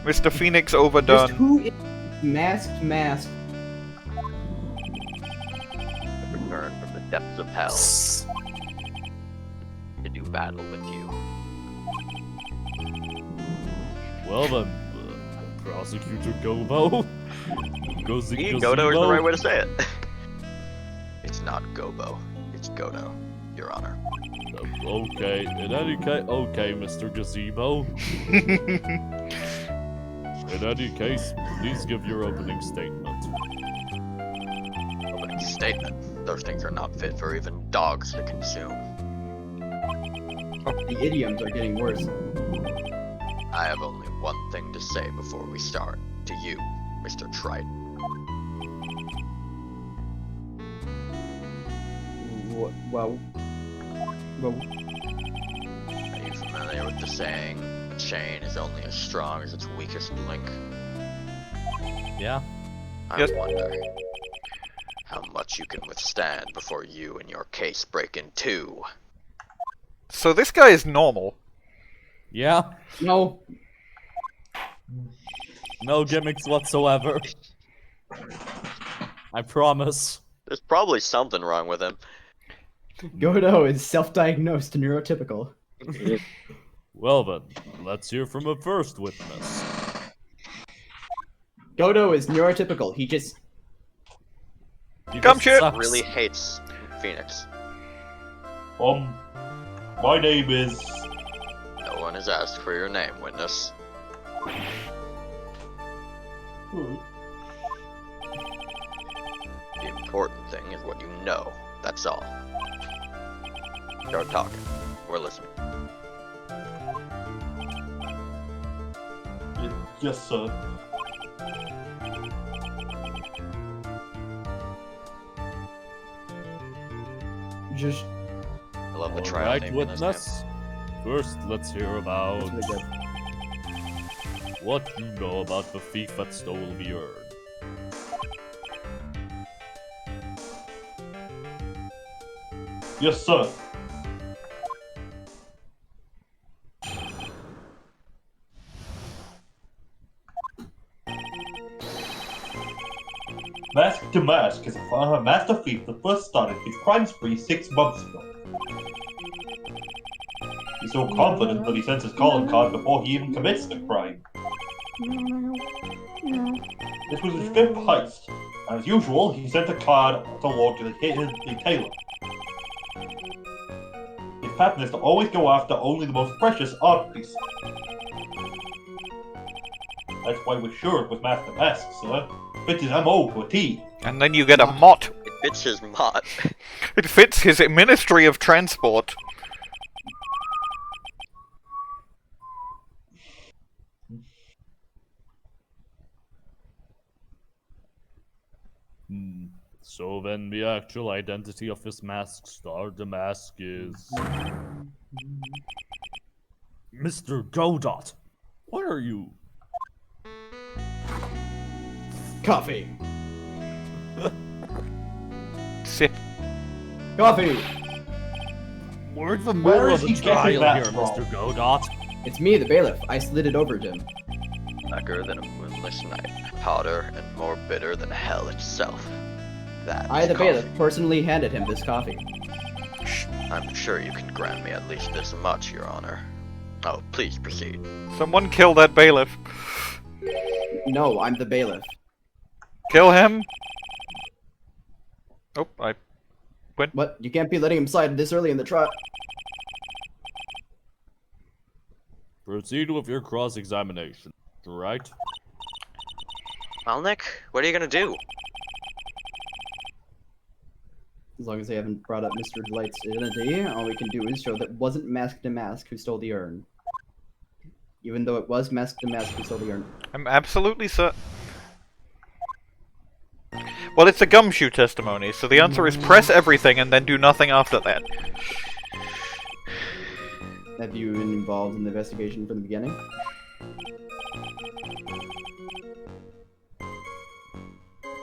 Mr. Phoenix Just overdone. who is masked mask? I return from the depths of hell to do battle with you. Well then, Prosecutor Gobo. See, Godot is the right way to say it. It's not Gobo, it's Godot, Your Honor. Okay, in any case, okay, Mr. Gazebo. In any case, please give your opening statement. Opening statement. Those things are not fit for even dogs to consume. The idioms are getting worse. I have only one thing to say before we start. To you, Mr. Trite. Well. Are you familiar with the saying, a chain is only as strong as its weakest link? Yeah. I Yes. wonder, how much you can withstand before you and your case break in two. So this guy is normal. Yeah, No. no gimmicks whatsoever. I promise. There's probably something wrong with him. Godot is self-diagnosed neurotypical. Well then, let's hear from a first witness. Godot is neurotypical. He just He Gumshoe! just sucks. Really hates Phoenix. My name is. No one has asked for your name, witness. The important thing is what you know. That's all. Start talking. We're listening. Yes, sir. just. I love the trial Alright, name in this witness. First, let's hear about That's really good. what you know about the thief that stole the urn. Yes, sir. DeMasque is a master thief that first started his crime spree 6 months ago. He's so confident that he sends his calling card before he even commits the crime. This was his 5th heist, and as usual, he sent a card to Lord to the tailor. His pattern is to always go after only the most precious art pieces. That's why we're sure it was Master DeMasque, sir. Fits his MO to a T. And then you get a mot. It fits his mod. It fits his Ministry of Transport. So then the actual identity of this masked star DeMasque is Mr. Godot. What are you? Coffee. Sip. Coffee. We're in the Where middle is of he a getting trial that here, from? Mr. Godot. It's me, the bailiff. I slid it over to him. Blacker than a moonless night, hotter and more bitter than hell itself. That I, is the bailiff, coffee. personally handed him this coffee. I'm sure you can grant me at least this much, Your Honor. Oh, please proceed. Someone kill that bailiff. No, I'm the bailiff. Kill him. Oh, I went. What? You can't be letting him slide this early in the trial. Proceed with your cross-examination, right? Well, Nick, what are you gonna do? As long as they haven't brought up Mr. DeLite's identity, all we can do is show that it wasn't Masked DeMasque who stole the urn. Even though it was Masked DeMasque who stole the urn. I'm absolutely certain. Well, it's a Gumshoe testimony, so the answer is press everything and then do nothing after that. Have you been involved in the investigation from the beginning?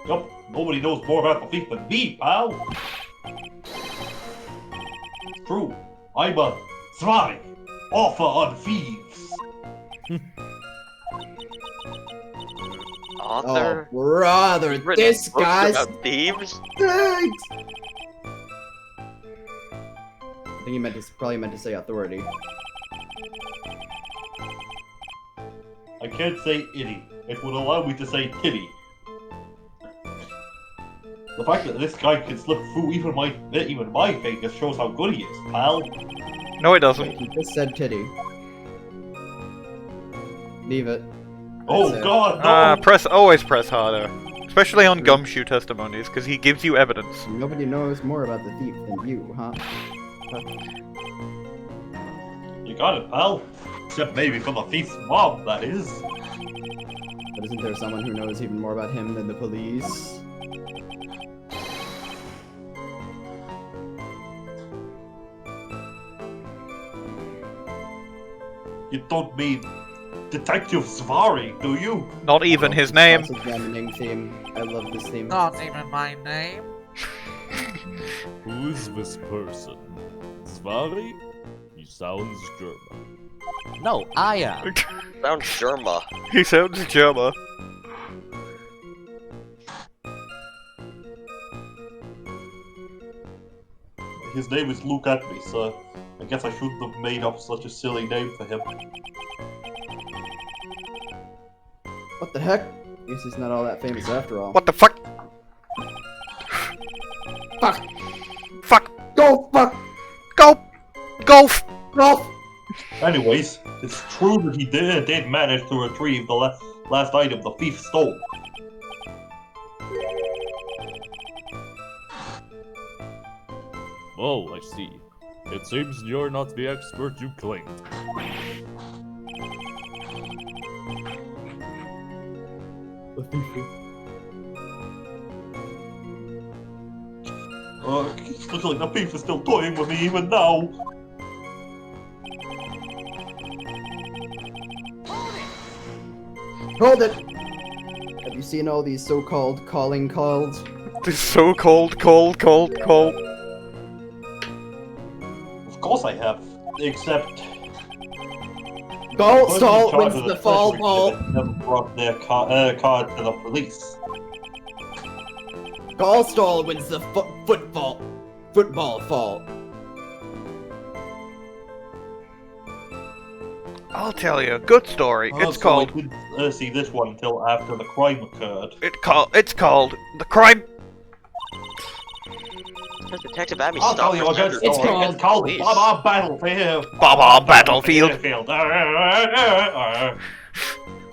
Yup, nobody knows more about the thief than me, pal. It's true. I'm a Desirée, author on thieves. Author? Oh, brother, You've written this books guy's about thieves? great! I think he probably meant to say authority. I can't say itty. It would allow me to say titty. The fact that this guy can slip through even my fingers shows how good he is, pal. No, it doesn't. Wait, he just said titty. Leave it. Oh That's it. god, no! Always press harder. Especially on Gumshoe testimonies, because he gives you evidence. Nobody knows more about the thief than you, huh? You got it, pal. Except maybe from the thief's mom, that is. But isn't there someone who knows even more about him than the police? You don't mean Detective Desirée, do you? Not even his name. Cross-examining theme. I love this theme. Not even my name. Who is this person? Zwari? He sounds German. No, I am. Sounds Germa. He sounds German. His name is Luke Atmey, so I guess I shouldn't have made up such a silly name for him. What the heck? Guess he's not all that famous after all. What the fuck? Fuck! Fuck! Go fuck! Go! Golf! Golf! Anyways, it's true that he did manage to retrieve the last item the thief stole. Oh, I see. It seems you're not the expert you claimed. It looks like the thief is still toying with me even now. Hold it! Have you seen all these so-called calling calls? This so-called cold. Of course I have, except... Goal person in stall charge wins of the fall treasury ball. never brought their card to the police. Goal stall wins the football fall. I'll tell you a good story. Oh, It's so called. I didn't see this one until after the crime occurred. It's called the crime. Detective Atmey I'll stopped tell you a good pretending to story. be It's called police. Baba Battlefield. Baba Battlefield.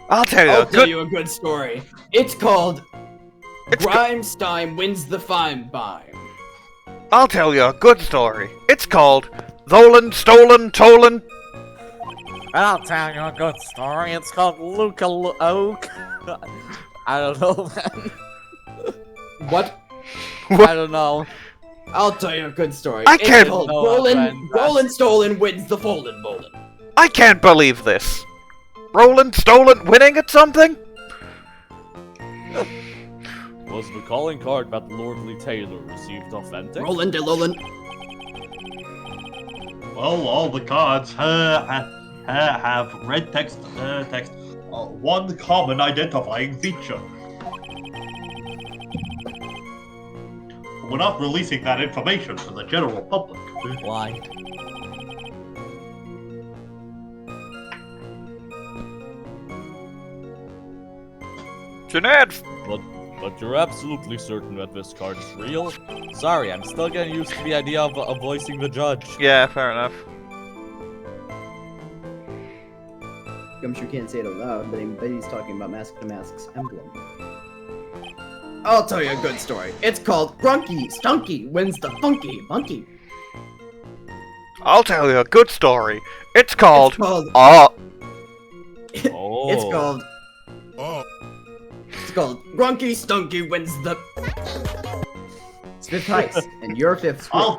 I'll tell you I'll a tell good. you a good story. It's called It's go- Grimestein wins the fine bime. I'll tell you a good story. It's called Zolan, Stolen, Tolan. I'll tell you a good story. It's called Luca Oak. I don't know, man. What? I don't know. I'll tell you a good story. I It's can't- called No, Roland friend. Stolen wins the folded bowling. I can't believe this. Roland, Stolen, winning at something? Was the calling card that Lordly Taylor received authentic? Roland DeLoland. Well, all the cards have red text, one common identifying feature. We're not releasing that information to the general public. Why? Jeanette! But you're absolutely certain that this card is real? Sorry, I'm still getting used to the idea of voicing the judge. Yeah, fair enough. Gumshoe can't say it out loud, but he's talking about DeMasque's emblem. I'll tell you a good story. It's called Grunky Stunky wins the funky monkey. I'll tell you a good story. It's called. It's called. Oh. Oh. It's called. It's called Grunky Stunky wins the. It's fifth heist, and your fifth. I'll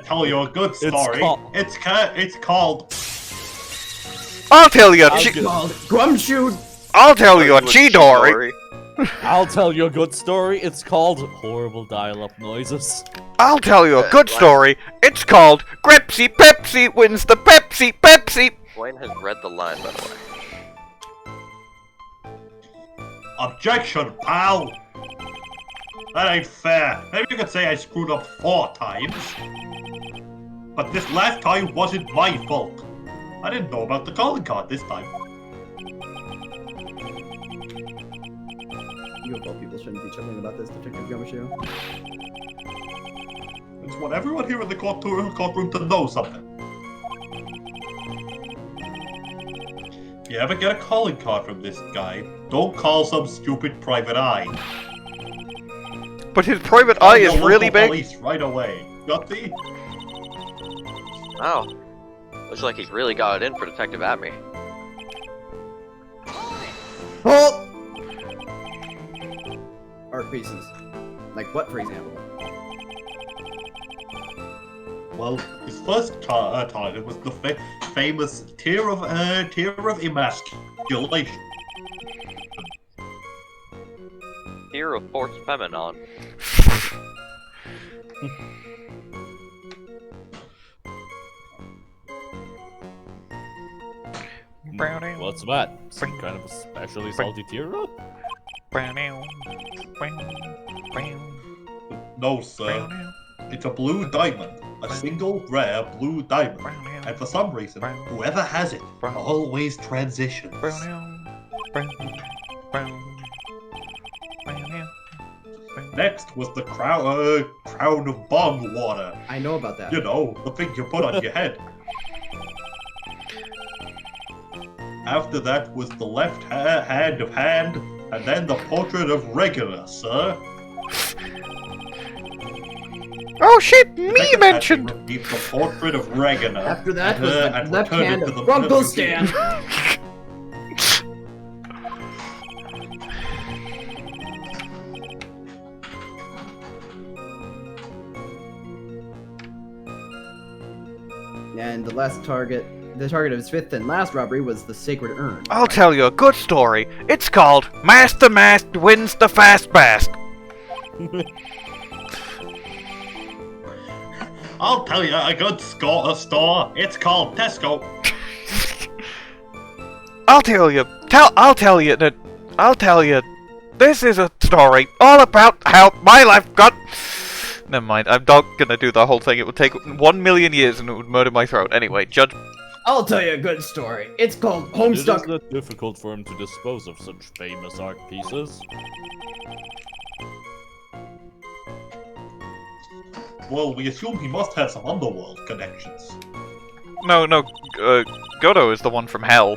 tell you a good story. It's called. I'll tell you a It's chi- called Gumshoe. I'll tell you a chi-dory. I'll tell you a good story. It's called Horrible Dial-Up Noises. I'll tell you a good story. It's called Grepsy Pepsi wins the Pepsi. Bwain has read the line, by the way. Objection, pal! That ain't fair. Maybe you could say I screwed up 4 times. But this last time wasn't my fault. I didn't know about the calling card this time. You of all people shouldn't be chuckling about this, Detective Gumshoe. I just want everyone here in the courtroom to know something. If you ever get a calling card from this guy, don't call some stupid private eye. But his private eye Call is the really local big. Police right away. Got the? Wow. Looks like he's really got it in for Detective Atmey. Halt! Art pieces. Like what, for example? Well, his first target was the famous tier of emasculation. Here of forced feminine. What's that? Some kind of especially salty teardrop? No, sir. It's a blue diamond. A single rare blue diamond. And for some reason, whoever has it always transitions. Next was the crown of bong water. I know about that. You know, the thing you put on your head. After that was the left hand of hand, and then the portrait of Regular, sir. Oh shit, me Second mentioned! hand received the portrait of Regular. After that and, was the and left returned hand it of to the Rumpelstiltskin. And the target of his fifth and last robbery was the Sacred Urn. I'll tell you a good story. It's called Master Mask Wins the Fast Basque. I'll tell you a good store. It's called Tesco. I'll tell you. This is a story all about how my life got. Never mind. I'm not gonna do the whole thing. It would take 1,000,000 years and it would murder my throat. Anyway, judge. I'll tell you a good story. It's called It Homestuck. is not difficult for him to dispose of such famous art pieces. Well, we assume he must have some underworld connections. No. Godot is the one from hell.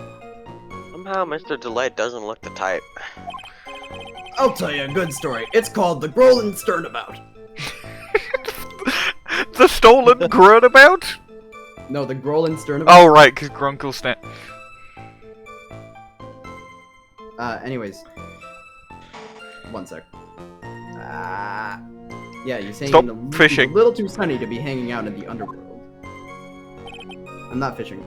Somehow Mr. DeLite doesn't look the type. I'll tell you a good story. It's called the Grolin Sternabout. The stolen Grunabout? No, the Grolin Sternabout. Oh right, because Grunkle Stan. Anyways. One sec. Yeah, you're saying Stop it's fishing. a little too sunny to be hanging out in the underworld. I'm not fishing.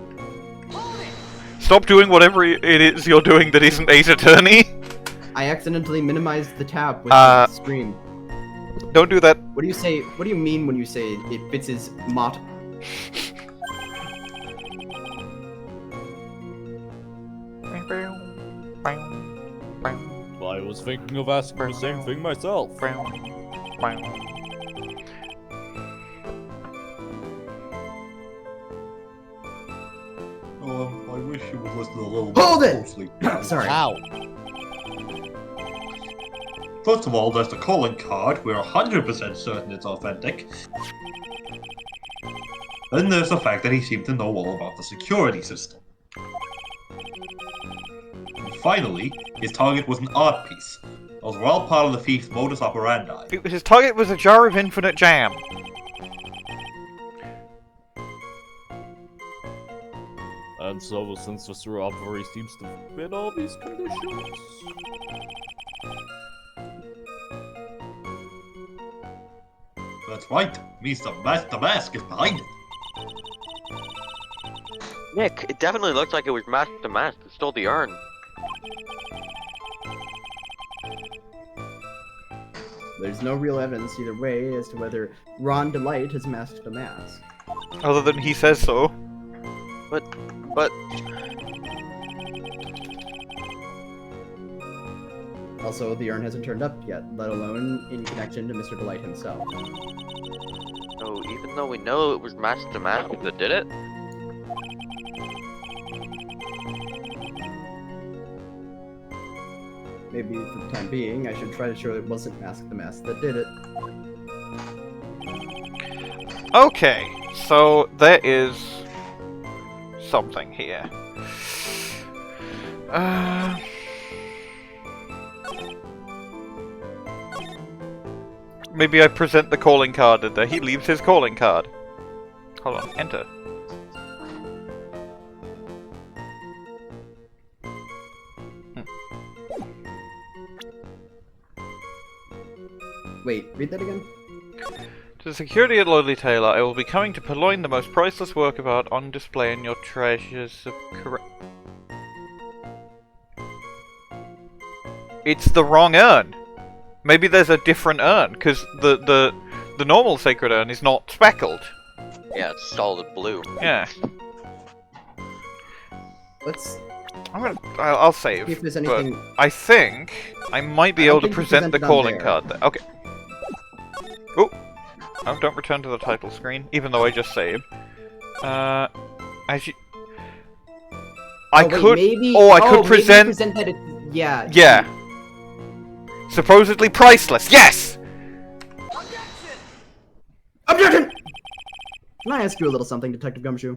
Stop doing whatever it is you're doing that isn't Ace Attorney. I accidentally minimized the tab with the stream. Don't do that. What do you say? What do you mean when you say it fits his mot? I was thinking of asking the same thing myself. I wish you would listen a little Hold more it! closely. Sorry. Ow. First of all, there's the calling card. We're 100% certain it's authentic. Then there's the fact that he seemed to know all about the security system. And finally, his target was an art piece. Those were all part of the thief's modus operandi. His target was a jar of infinite jam. And so, since this robbery seems to fit all these conditions... That's right. Means the DeMasque is behind it. Nick, it definitely looks like it was Master DeMasque who stole the urn. There's no real evidence either way as to whether Ron DeLite has masked a mask. Other than he says so. But... Also, the urn hasn't turned up yet, let alone in connection to Mr. DeLite himself. So even though we know it was Master DeMasque that did it? Maybe for the time being, I should try to show it wasn't Mask the Mask that did it. Okay, so there is something here. Maybe I present the calling card and he leaves his calling card. Hold on, enter. Wait, read that again? To the security at Lordly Taylor, I will be coming to purloin the most priceless work of art on display in your treasures of It's the wrong urn. Maybe there's a different urn, because the the normal Sacred Urn is not speckled. Yeah, it's solid blue. Yeah. Let's I'll save. see if there's But anything. I think I might be I don't able to think you present the presented on calling there. card there. Okay. Oh. Oh, don't return to the title screen, even though I just saved. As you... I Oh, wait, could... Maybe... Oh, I could maybe present... present that it... Yeah. Yeah. Supposedly priceless. Yes! Objection! Can I ask you a little something, Detective Gumshoe?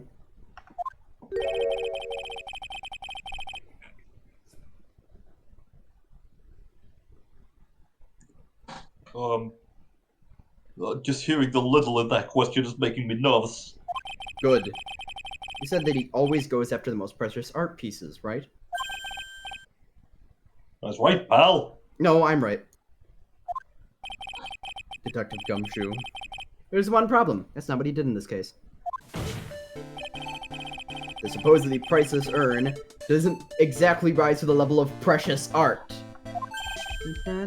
Just hearing the little in that question is making me nervous. Good. You said that he always goes after the most precious art pieces, right? That's right, pal. No, I'm right. Detective Gumshoe. There's one problem. That's not what he did in this case. The supposedly priceless urn doesn't exactly rise to the level of precious art. I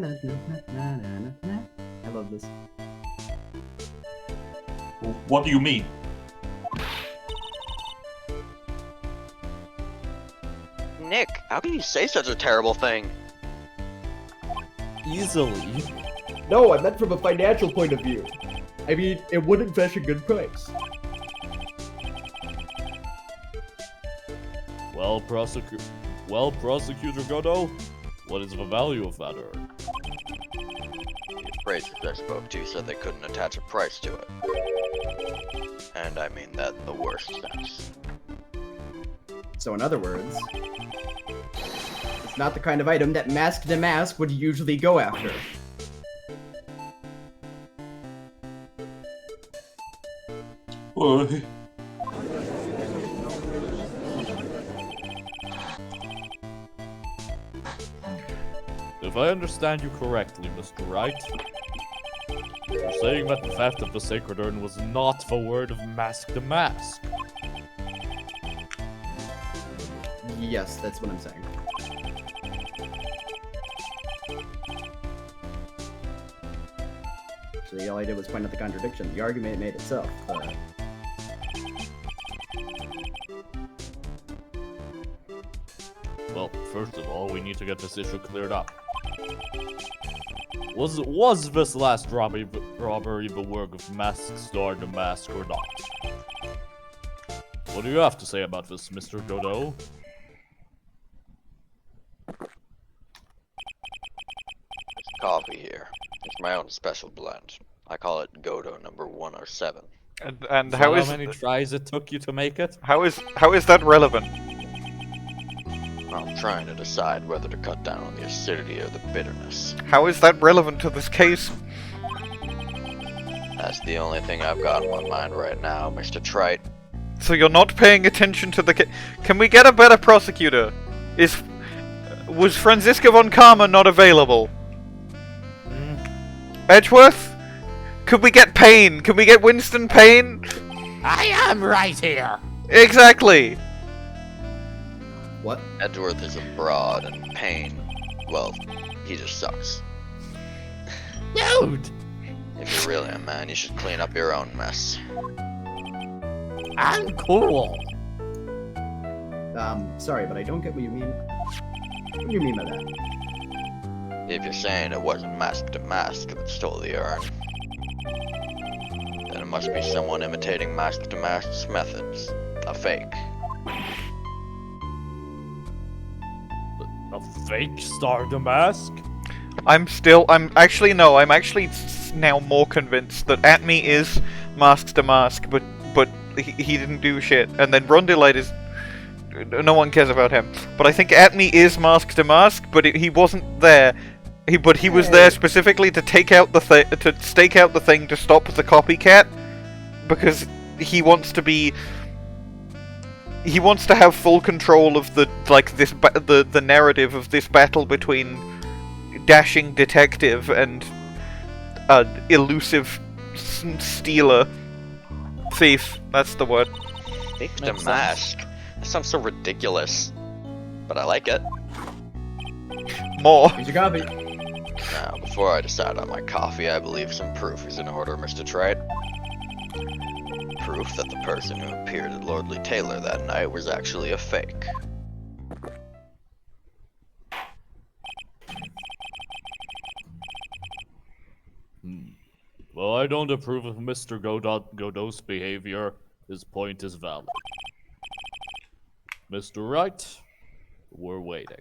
love this. What do you mean? Nick, how can you say such a terrible thing? Easily. No, I meant from a financial point of view. I mean, it wouldn't fetch a good price. Well, Prosecutor Godot, what is the value of that urn? The appraisers I spoke to said they couldn't attach a price to it. And I mean that in the worst sense. So in other words, it's not the kind of item that DeMasque would usually go after. If I understand you correctly, Mr. Wright, you're saying that the theft of the Sacred Urn was not the word of DeMasque. Yes, that's what I'm saying. Actually, all I did was point out the contradiction. The argument made itself. Well, first of all, we need to get this issue cleared up. Was this last robbery the work of Mask Star DeMasque or not? What do you have to say about this, Mr. Godot? It's coffee here. It's my own special blend. I call it Godot number 107. And So how is many tries it took you to make it? how is that relevant? I'm trying to decide whether to cut down on the acidity or the bitterness. How is that relevant to this case? That's the only thing I've got on my mind right now, Mr. Trite. So you're not paying attention to the Can we get a better prosecutor? Was Franziska von Karma not available? Edgeworth? Could we get Payne? Could we get Winston Payne? I am right here. Exactly! What? Edgeworth is a broad, and Payne, well, he just sucks. Dude, If you're really a man, you should clean up your own mess. I'm cool. Sorry, but I don't get what you mean. What do you mean by that? If you're saying it wasn't DeMasque that stole the urn, then it must be someone imitating DeMasque's methods. A fake. A fake Star DeMasque? I'm actually now more convinced that Atmey is Masked DeMasque, but he didn't do shit. And then DeLite is... no one cares about him. But I think Atmey is Masked DeMasque, but he wasn't there. He was there specifically to take out to stake out the thing to stop the copycat, because he wants to have full control of the narrative of this battle between dashing detective and elusive stealer thief. That's the word. Fake DeMasque? That sounds so ridiculous. But I like it. More. Here's your copy. Now, before I decide on my coffee, I believe some proof is in order, Mr. Wright. Proof that the person who appeared at Lordly Taylor that night was actually a fake. Well, I don't approve of Mr. Godot's behavior. His point is valid. Mr. Wright, we're waiting.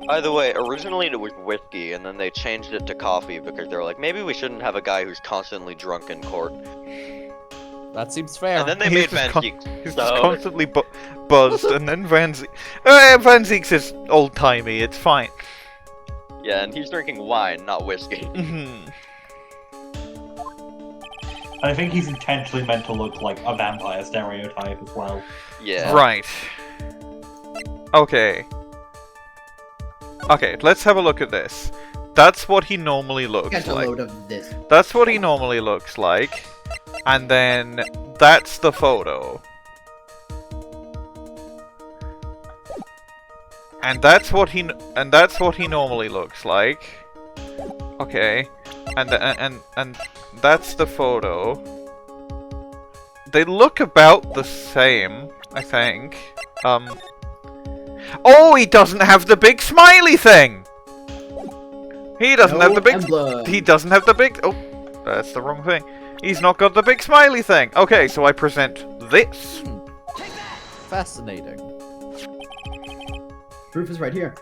By the way, originally it was whiskey, and then they changed it to coffee because they were like, maybe we shouldn't have a guy who's constantly drunk in court. That seems fair. And then they made Van Zieks. He's just constantly buzzed, and then Van Zieks is old-timey, it's fine. Yeah, and he's drinking wine, not whiskey. I think he's intentionally meant to look like a vampire stereotype as well. Yeah. Right. Okay. Okay, let's have a look at this. That's what he normally looks Get a like. load of this. That's what he normally looks like. And then that's the photo. And that's what he normally looks like. Okay. And that's the photo. They look about the same, I think. Oh, he doesn't have the big smiley thing. He doesn't have the big. Emblem. He doesn't have the big. Oh, that's the wrong thing. He's not got the big smiley thing. Okay, so I present this. Fascinating. Proof is right here.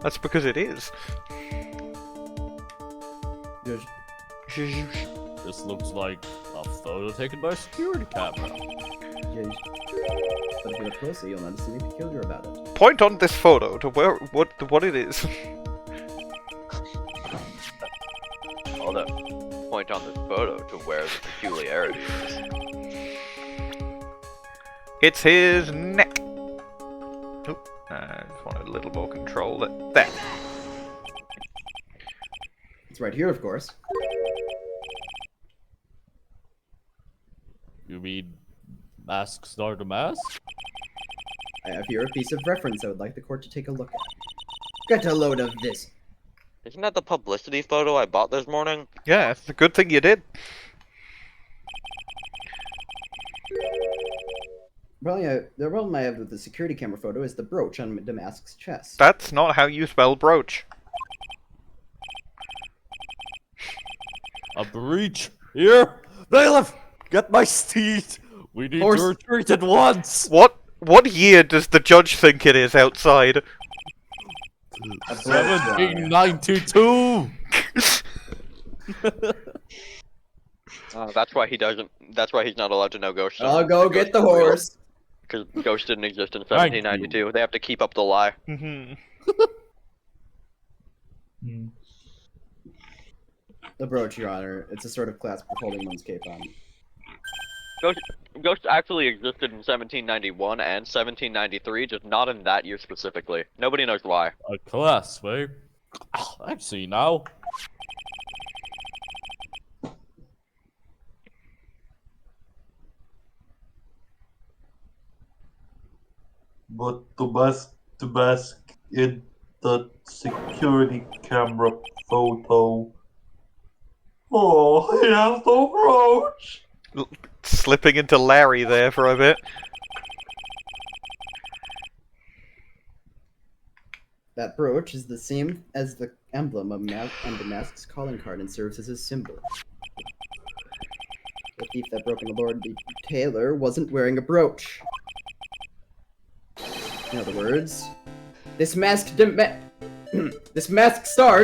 That's because it is. This looks like a photo taken by a security camera. But if you look closely, you'll notice something peculiar about it. Point on this photo to what it is. Hold up. Point on this photo to where the peculiarity is. It's his neck. Oop. I just wanted a little more control. There. It's right here, of course. You mean Mask Star DeMasque? I have here a piece of reference I would like the court to take a look at. Get a load of this. Isn't that the publicity photo I bought this morning? Yeah, it's a good thing you did. The problem I have with the security camera photo is the brooch on DeMasque's chest. That's not how you spell brooch. A breach! Here! Bailiff! Get my steed! We need Horse. to retreat at once! What year does the judge think it is outside? 1792! That's why he doesn't. That's why he's not allowed to know Ghost. I'll go get the horse. Because Ghost didn't exist in 1792. They have to keep up the lie. The brooch, Your Honor. It's a sort of clasp for holding one's cape on. Ghost actually existed in 1791 and 1793, just not in that year specifically. Nobody knows why. A clasp, eh? I see now. But DeMasque in the security camera photo. Oh, he has no brooch! Slipping into Larry there for a bit. That brooch is the same as the emblem on DeMasque's calling card and serves as a symbol. The thief that broke into Lord Taylor wasn't wearing a brooch. In other words, this masked star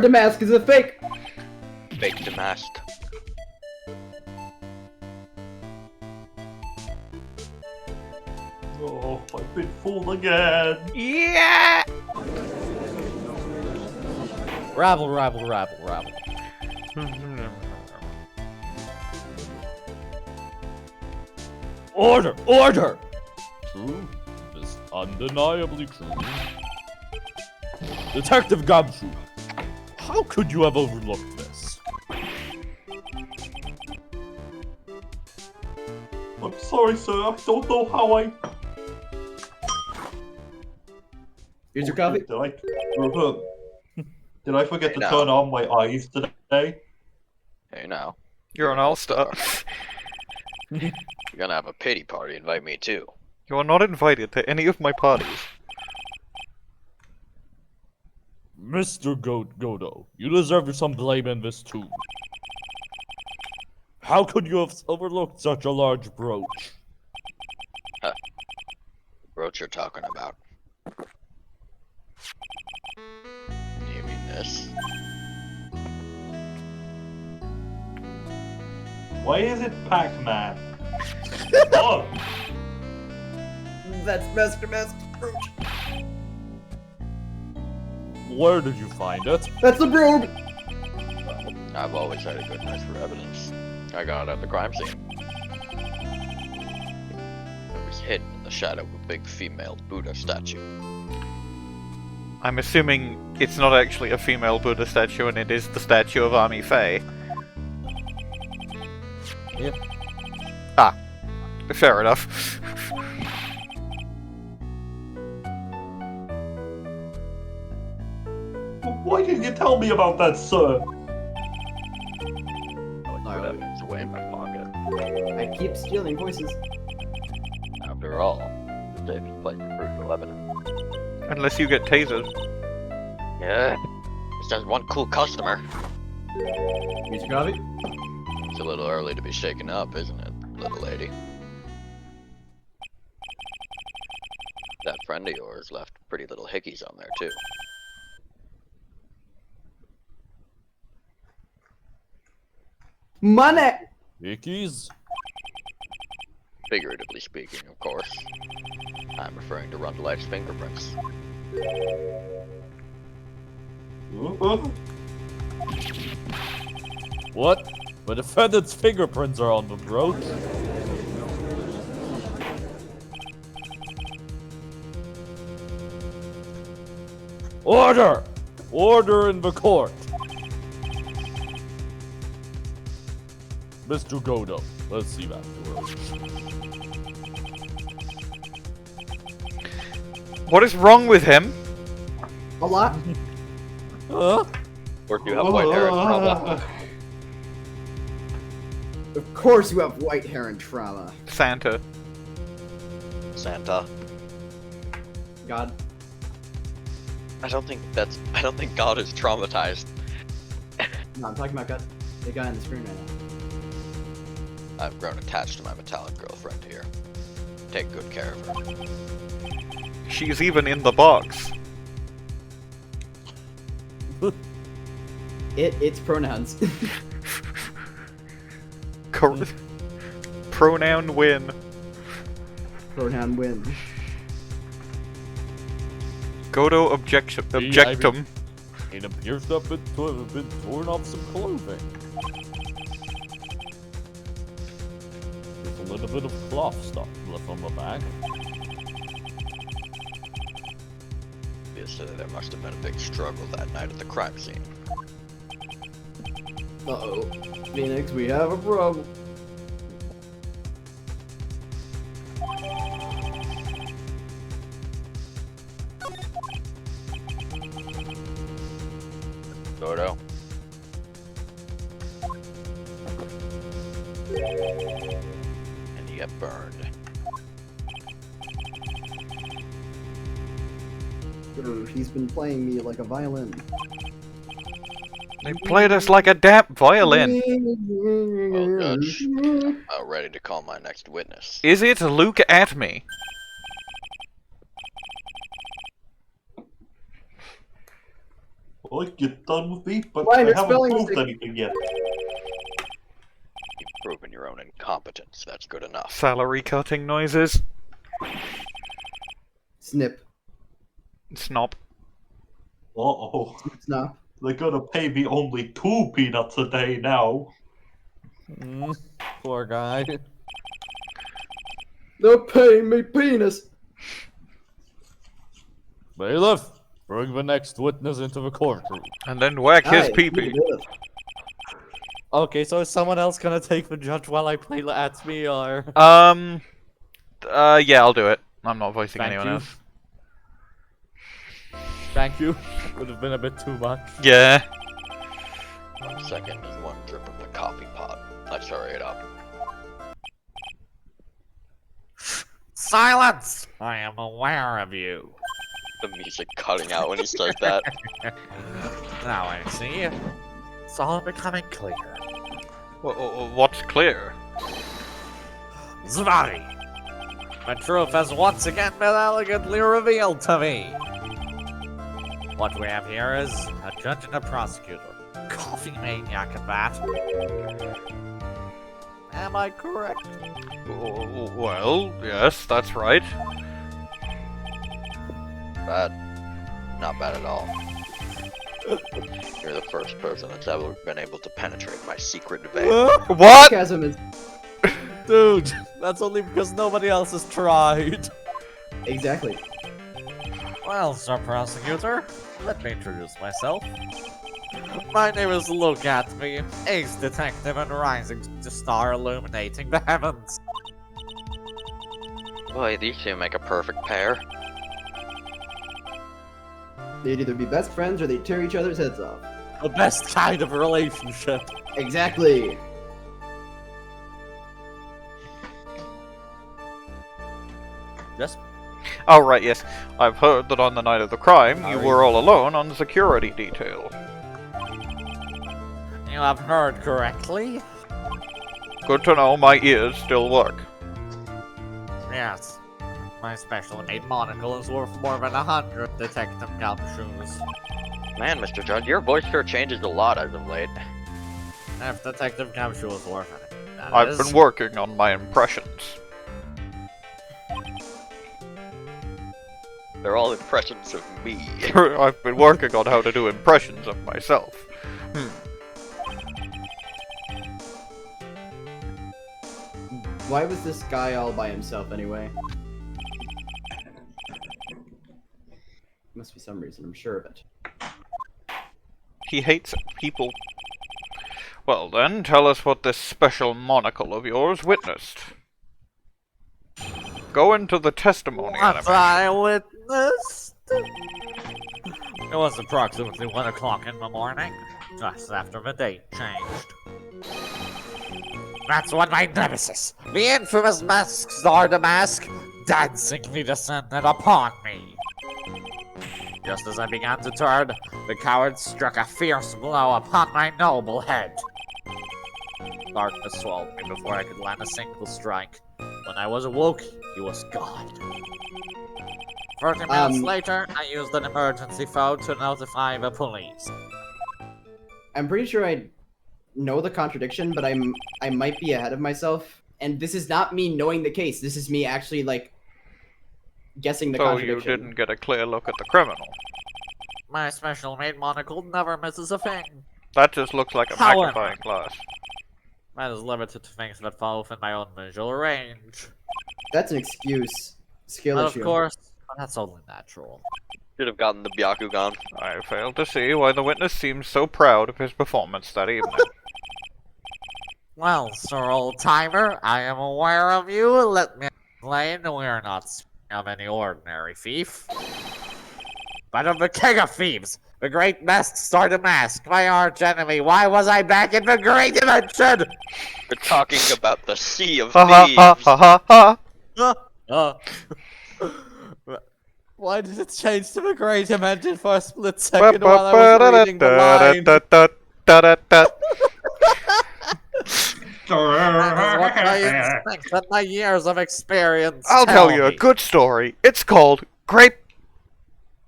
DeMasque is a fake. Fake DeMasque. Oh, I've been fooled again. Yeah. Rabble, rabble, rabble, rabble. Order! Order! True. This undeniably true. Detective Gumshoe, how could you have overlooked this? I'm sorry, sir. I don't know how I... Here's your coffee. Did I forget to Hey, now. turn on my eyes today? Hey now, You're an all-star. you're gonna have a pity party, invite me too. You are not invited to any of my parties. Mr. Godot, you deserve some blame in this too. How could you have overlooked such a large brooch? Brooch you're talking about. You mean this? Why is it Pac-Man? Oh! That's Master Mask brooch. Where did you find it? That's the broom. I've always had a good knife for evidence. I got it at the crime scene. It was hidden in the shadow of a big female Buddha statue. I'm assuming it's not actually a female Buddha statue and it is the statue of Army Faye. Yep. Ah. Fair enough. Why didn't you tell me about that, sir? I would put evidence away in my pocket. I keep stealing voices. After all, the safest place for crucial evidence. Unless you get tasered. Yeah. It's just one cool customer. Here's your coffee. It's a little early to be shaken up, isn't it, little lady? That friend of yours left pretty little hickeys on there, too. Money. Hickeys? Figuratively speaking, of course. I'm referring to DeLite's fingerprints. What? The defendant's fingerprints are on the brooch. Order! Order in the court! Mr. Godot, let's see that brooch. What is wrong with him? A lot. Huh? Or do you have white hair and trauma? Of course you have white hair and trauma. Santa. Santa. God. I don't think God is traumatized. No, I'm talking about God. The guy on the screen right now. I've grown attached to my metallic girlfriend here. Take good care of her. She's even in the box. It's pronouns. Pronoun win. Pronoun win. Godot objectum. It appears to have been torn off some clothing. There's a little bit of cloth stuff left on the back. Obviously, there must have been a big struggle that night at the crime scene. Uh-oh. Phoenix, we have a problem. Godot. And you get burned. He's been playing me like a violin. They played us like a damp violin. Well, Judge, I'm about ready to call my next witness. Is it Luke Atmey? Well, get done with me, but Why, I it's haven't spelling proved mistake. anything yet. You've proven your own incompetence. That's good enough. Salary cutting noises. Snip. Snop. Uh-oh. Snap. They're gonna pay me only 2 peanuts a day now. Poor guy. They're paying me penis. Bailiff, bring the next witness into the courtroom. And then whack his Aye, pee-pee. Okay, so is someone else gonna take the judge while I play Atmey, or? Yeah, I'll do it. I'm not voicing Thank anyone you. else. Thank you. Would have been a bit too much. Yeah. 1 second is 1 drip of the coffee pot. Let's hurry it up. Silence! I am aware of you. The music cutting out when he says that. Now I see. It's all becoming clear. What's clear? Zvari! The truth has once again been elegantly revealed to me. What we have here is a judge and a prosecutor. Coffee maniac at that. Am I correct? Well, yes, that's right. Bad. Not bad at all. You're the first person that's ever been able to penetrate my secret veil. What? Sarcasm is Dude, that's only because nobody else has tried. exactly. Well, Sir Prosecutor, let me introduce myself. My name is Luke Atmey, ace detective and rising star illuminating the heavens. Boy, these two make a perfect pair. They'd either be best friends or they'd tear each other's heads off. The best kind of relationship. Exactly. Yes. Oh, right, yes. I've heard that on the night of the crime, you were all alone on security detail. You have heard correctly? Good to know my ears still work. Yes. My special made monocle is worth more than 100 Detective Gumshoes. Man, Mr. Judd, your voice sure changes a lot as of late. If Detective Gumshoe is worth it, that I've is. been working on my impressions. They're all impressions of me. I've been working on how to do impressions of myself. Why was this guy all by himself anyway? Must be some reason, I'm sure of it. He hates people. Well then, tell us what this special monocle of yours witnessed. Go into the testimony What animation. I witnessed? It was approximately 1 o'clock in the morning, just after the date changed. That's when my nemesis, the infamous masked star DeMasque, dancingly descended upon me. Just as I began to turn, the coward struck a fierce blow upon my noble head. Darkness swallowed me before I could land a single strike. When I was awoke, he was gone. 30 minutes later, I used an emergency phone to notify the police. I'm pretty sure I know the contradiction, but I might be ahead of myself. And this is not me knowing the case. This is me actually, like, guessing the So you contradiction. didn't get a clear look at the criminal. My special made monocle never misses a thing. That just looks like a However- magnifying glass. That is limited to things that fall within my own visual range. That's an excuse. Skill But issue. of course, that's only natural. Should have gotten the Byakugan. I fail to see why the witness seems so proud of his performance that evening. Well, Sir Old Timer, I am aware of you. Let me explain. We are not speaking of any ordinary thief, but of the king of thieves, the great masked star DeMasque, my arch enemy. Why was I back in the great dimension? We're talking about the Sea of Ha ha ha Thieves. ha ha! Why did it change to the great dimension for a split second while I was reading the line? That is what my instincts and my years of experience I'll tell you a me. good story. It's called Great.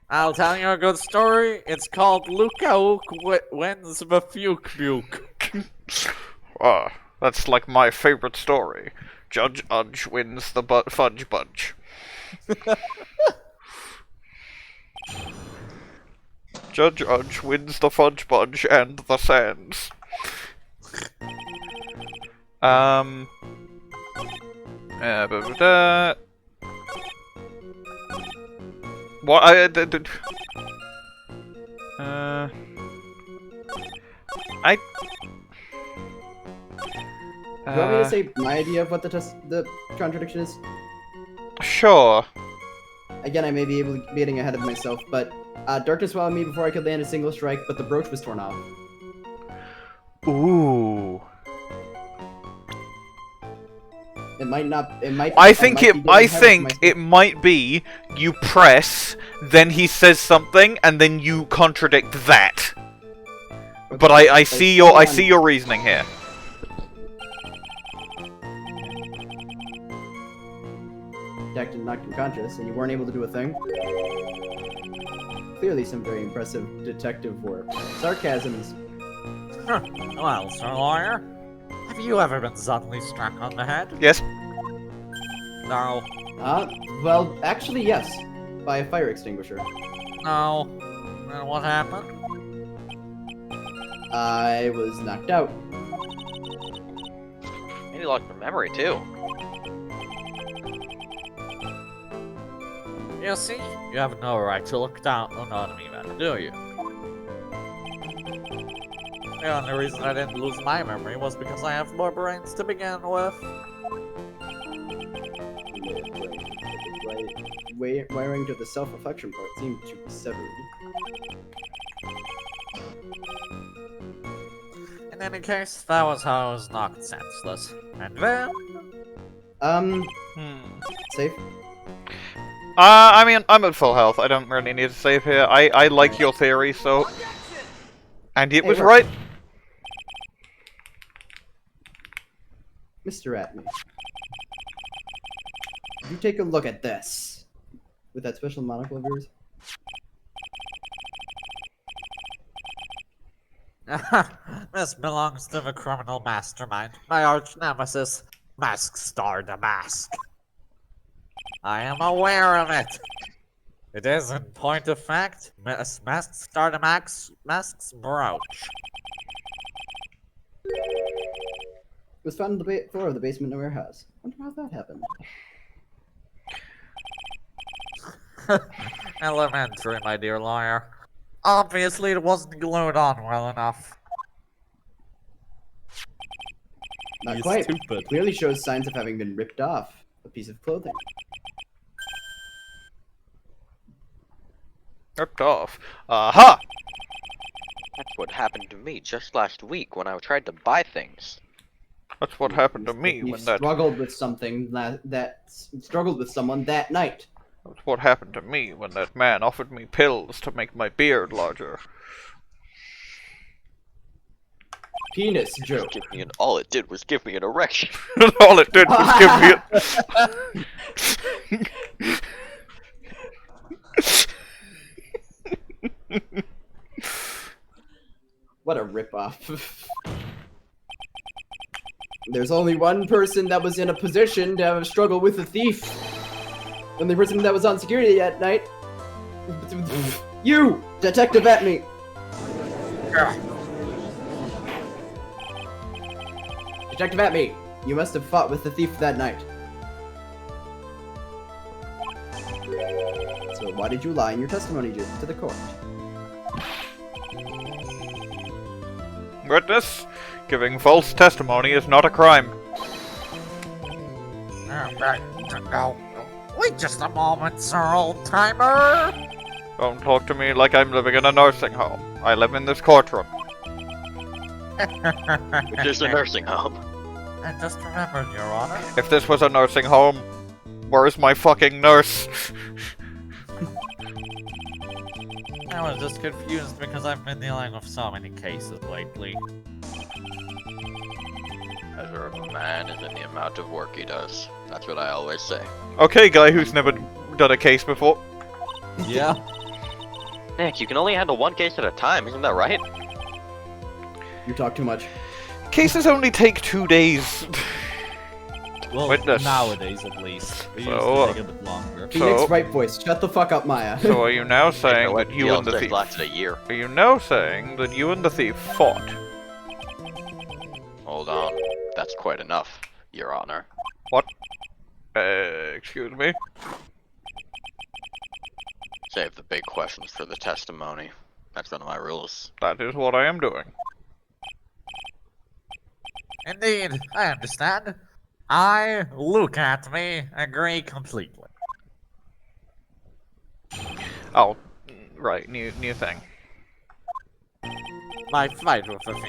I'll tell you a good story. It's called Luca Ook Wins the Fuke Buke. That's like my favorite story. Judge Udge wins the fudge bunch. Judge Udge wins the fudge bunch and the sands. What Do you want me to say my idea of what the contradiction is? Sure. Again, I may be getting ahead of myself, but darkness swallowed me before I could land a single strike, but the brooch was torn off. Ooh. It might not. It might. I think might be getting I ahead of think myself. it might be you press, then he says something, and then you contradict that. But I see your reasoning here. Detected knocked unconscious, and you weren't able to do a thing. Clearly, some very impressive detective work. Sarcasms. Well, Sir Lawyer, have you ever been suddenly struck on the head? Yes. No. Well, actually, yes, by a fire extinguisher. No. And what happened? I was knocked out. Maybe lost your memory too. You see, you have no right to look down on me, man, do you? The only reason I didn't lose my memory was because I have more brains to begin with. Wiring to the self-reflection part seemed to be severed. In any case, that was how I was knocked senseless. And then... Safe? I mean, I'm at full health. I don't really need to save here. I like your theory, so... And it was right. Mr. Atmey. Could you take a look at this? With that special monocle of yours? This belongs to the criminal mastermind, my arch nemesis, Mask Star DeMasque. I am aware of it. It is, in point of fact, Mask Star DeMasque's brooch. It was found on the floor of the basement warehouse. Wonder how that happened. Elementary, my dear lawyer. Obviously, it wasn't glued on well enough. Not He's quite. stupid. It clearly shows signs of having been ripped off a piece of clothing. Ripped off. Aha! That's what happened to me just last week when I tried to buy things. That's what happened to me You when that... struggled with something struggled with someone that night. That's what happened to me when that man offered me pills to make my beard larger. Penis joke. All it did was give me an erection. All it did was give me What a ripoff. There's only one person that was in a position to have a struggle with a thief. The only person that was on security at night. You! Detective Atmey! Detective Atmey! You must have fought with the thief that night. So why did you lie in your testimony to the court? Witness, giving false testimony is not a crime. No. Wait just a moment, sir, old-timer! Don't talk to me like I'm living in a nursing home. I live in this courtroom. Which is a nursing home. And just remember, Your Honor... If this was a nursing home, where's my fucking nurse? I was just confused because I've been dealing with so many cases lately. Measure of a man is in the amount of work he does. That's what I always say. Okay, guy who's never done a case before. Yeah. Nick, you can only handle one case at a time, isn't that right? You talk too much. Cases only take 2 days. Well, Witness. nowadays at least. They used So, to take a bit longer. Phoenix right voice. Shut the fuck up, Maya. So are you now saying that you and the DL6 thief... lasted a year. Are you now saying that you and the thief fought? Hold on. That's quite enough, Your Honor. What? Excuse me? Save the big questions for the testimony. That's one of my rules. That is what I am doing. Indeed, I understand. I, look at me, agree completely. Oh, right, new thing. My fight with the thief.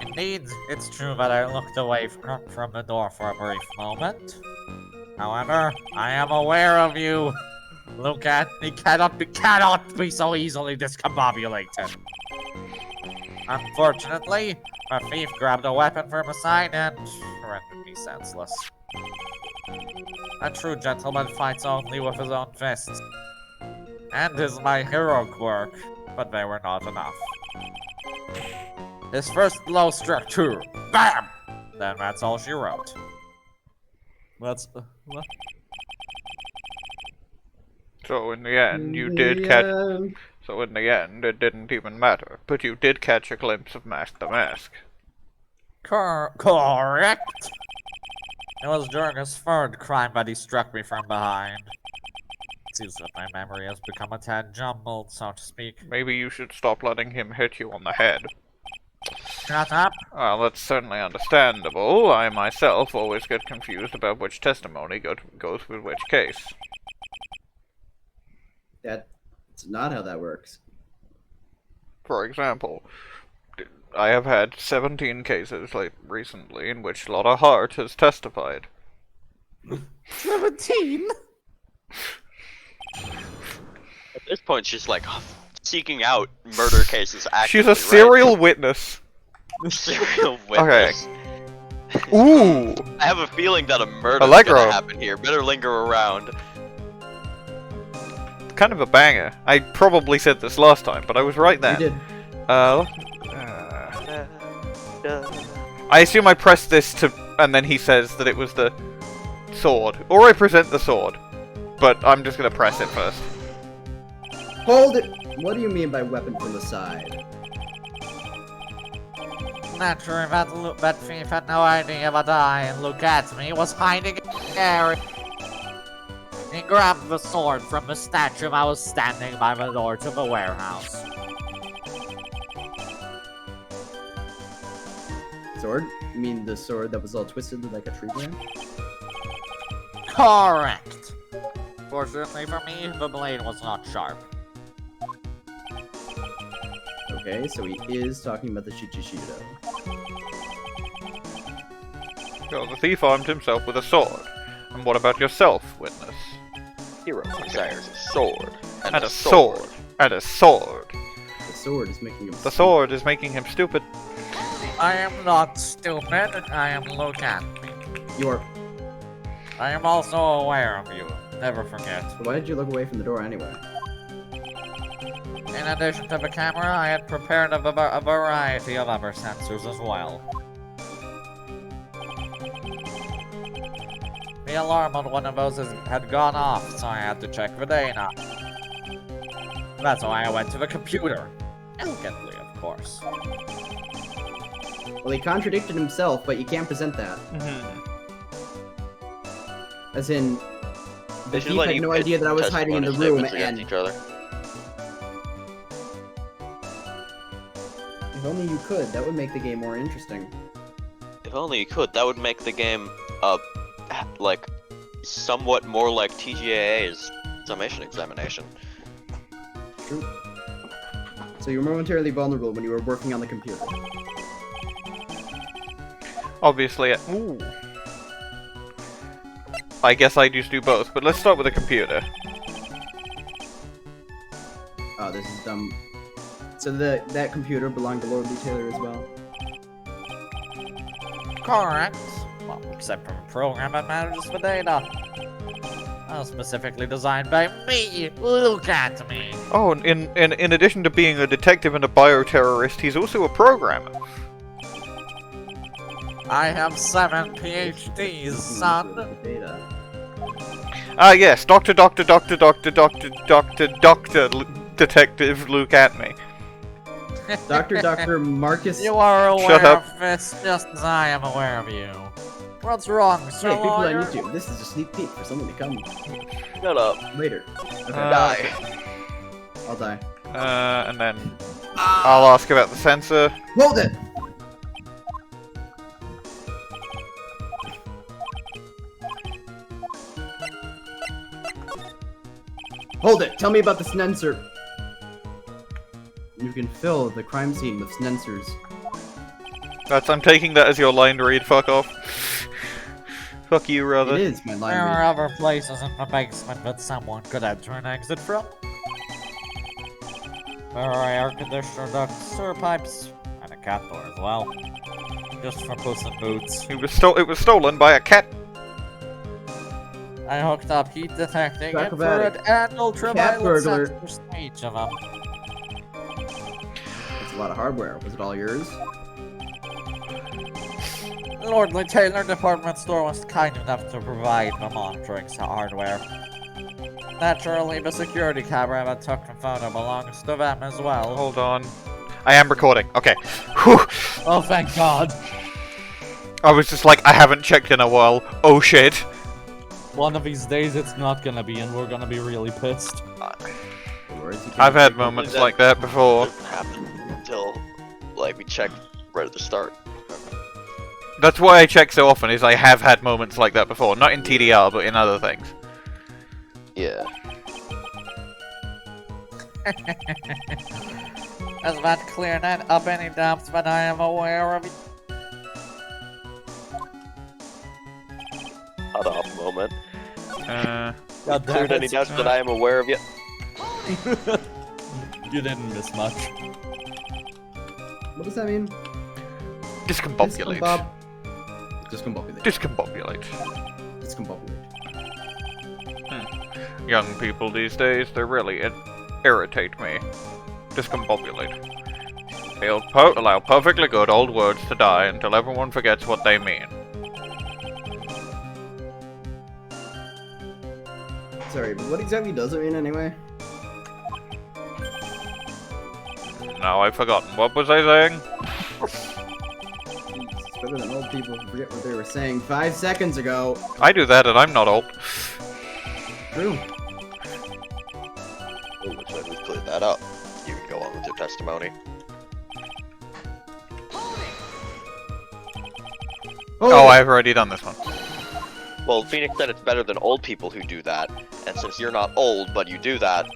Indeed, it's true that I looked away from the door for a brief moment. However, I am aware of you. Look at me, cannot be so easily discombobulated. Unfortunately, a thief grabbed a weapon from my side and rendered me senseless. A true gentleman fights only with his own fists. And is my heroic work, but they were not enough. His first blow struck true. BAM! Then that's all she wrote. That's what? So in the end, you did catch. So in the end, it didn't even matter. But you did catch a glimpse of DeMasque. Correct. It was during his third crime that he struck me from behind. It seems that my memory has become a tad jumbled, so to speak. Maybe you should stop letting him hit you on the head. Shut up. Well, that's certainly understandable. I myself always get confused about which testimony goes with which case. That's not how that works. For example, I have had 17 cases recently in which Lotta Hart has testified. 17? At this point, she's like seeking out murder cases. She's Actively, a serial witness. right? Serial witness. Ooh! I have a feeling that a murder's Allegro. gonna happen here. Better linger around. Kind of a banger. I probably said this last time, but I was right You then. did. I assume I pressed this to, and then he says that it was the sword. Or I present the sword. But I'm just gonna press it first. Hold it! What do you mean by weapon from the side? Naturally, that thief had no idea that I, and look at me, was hiding in the area. He grabbed the sword from the statue that was standing by the door to the warehouse. Sword? You mean the sword that was all twisted like a tree branch? Correct. Fortunately for me, the blade was not sharp. Okay, so he is talking about the Shichishido. So the thief armed himself with a sword. And what about yourself, witness? Hero desires a sword. And a sword. And a sword. The sword is making him The sword is making him stupid. I am not stupid. I am look at me. You're... I am also aware of you. Never forget. Why did you look away from the door anyway? In addition to the camera, I had prepared a variety of other sensors as well. The alarm on one of those had gone off, so I had to check the data. That's why I went to the computer. Elegantly, of course. Well, he contradicted himself, but you can't present that. Mm-hmm. As in, They the should thief let had you no pit idea that I was hiding in the testimony room, statements against and each other. if only you could, that would make the game more interesting. If only you could, that would make the game, like, somewhat more like TGAA's summation examination. True. So you were momentarily vulnerable when you were working on the computer. Obviously, ooh. I guess I just do both, but let's start with the computer. Oh, this is dumb. So that computer belonged to Lord Lee Taylor as well? Correct. Well, except for the program that manages the data. Specifically designed by me. Look at me. Oh, and in addition to being a detective and a bioterrorist, he's also a programmer. I have 7 PhDs, son. Data. Ah, yes, Doctor, Detective Luke Atmey. Dr. Marcus... You are Shut aware up. of this just as I am aware of you. What's wrong, Mr. Hey, people on Lawyer? YouTube, this is a sneak peek for someone to come Shut up. later. Okay, Die. I'll die. And then I'll ask about the sensor. Hold it! Hold it! Tell me about the snensor. You can fill the crime scene with snensors. I'm taking that as your line to read. Fuck off. Fuck you, rather. It is my line There read. are other places in the basement that someone could enter and exit from. There are air conditioner ducts, sewer pipes, and a cat door as well. Just for Puss in Boots. It was stolen by a cat. I hooked up heat detecting, Talk about infrared, and ultraviolet burglar. sensors to each of them. That's a lot of hardware. Was it all yours? The Lordly Taylor department store was kind enough to provide the monitoring hardware. Naturally, the security camera that took the photo belongs to them as well. Hold on. I am recording. Okay. Whew. Oh, thank God. I was just like, I haven't checked in a while. Oh shit. One of these days it's not gonna be, and we're gonna be really pissed. I've had moments like that before. Doesn't happen until, like, we check right at the start. That's why I check so often, is I have had moments like that before. Not in TDR, but in other things. Yeah. Does that clear up any doubts that I am aware of? Hold off a moment. God damn Cleared any it. doubts that I am aware of yet? You didn't miss much. What does that mean? Discombobulate. Discombobulate. Discombobulate. Discombobulate. Young people these days, they really irritate me. Discombobulate. They'll allow perfectly good old words to die until everyone forgets what they mean. Sorry, but what exactly does it mean anyway? Now I've forgotten. What was I saying? It's better than old people who forget what they were saying 5 seconds ago. I do that and I'm not old. True. Oh, looks like we've cleared that up. You can go on with your testimony. Oh, I've already done this one. Well, Phoenix said it's better than old people who do that, and since you're not old, but you do that,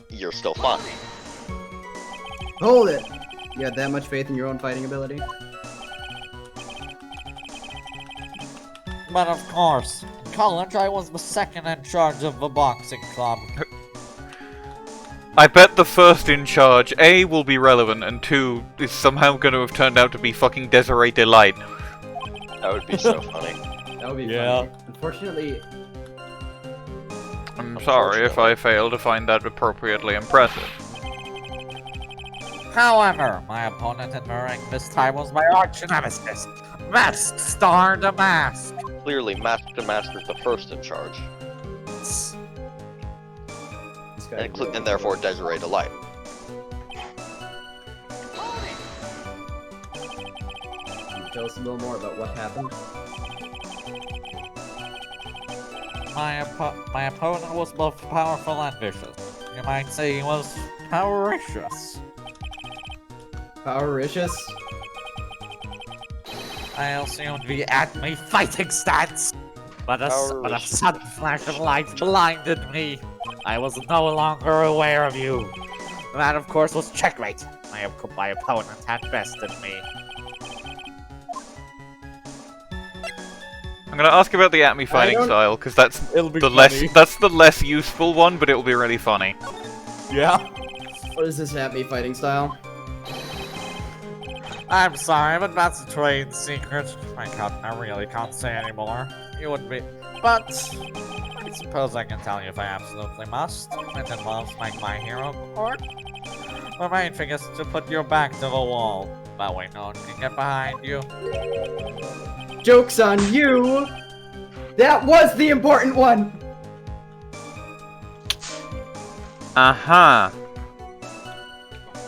you're still fun. Hold it! You had that much faith in your own fighting ability? But of course, in college I was the second in charge of the boxing club. I bet the first in charge, A, will be relevant, and 2, is somehow going to have turned out to be fucking Desirée DeLite. That would be so funny. That would be Yeah. funny. Unfortunately, I'm sorry if I fail to find that appropriately impressive. However, my opponent in the ring this time was my arch nemesis, Masked Star DeMasque. Clearly, Master is the first in charge, this guy and therefore Desirée DeLite. Can you tell us a little more about what happened? My opponent was both powerful and vicious. You might say he was powericious. Powericious? I assumed the Atmey fighting stance, but a sudden flash of light blinded me. I was no longer aware of you. That, of course, was checkmate. My opponent had bested me. I'm gonna ask about the Atmey fighting style, because that's It'll be the funny. less useful one, but it'll be really funny. Yeah. What is this Atmey fighting style? I'm sorry, but that's a trade secret. I really can't say anymore. You would be... But... I suppose I can tell you if I absolutely must. It involves my hero board. The main thing is to put your back to the wall. That way no one can get behind you. Joke's on you! That was the important one! Uh-huh.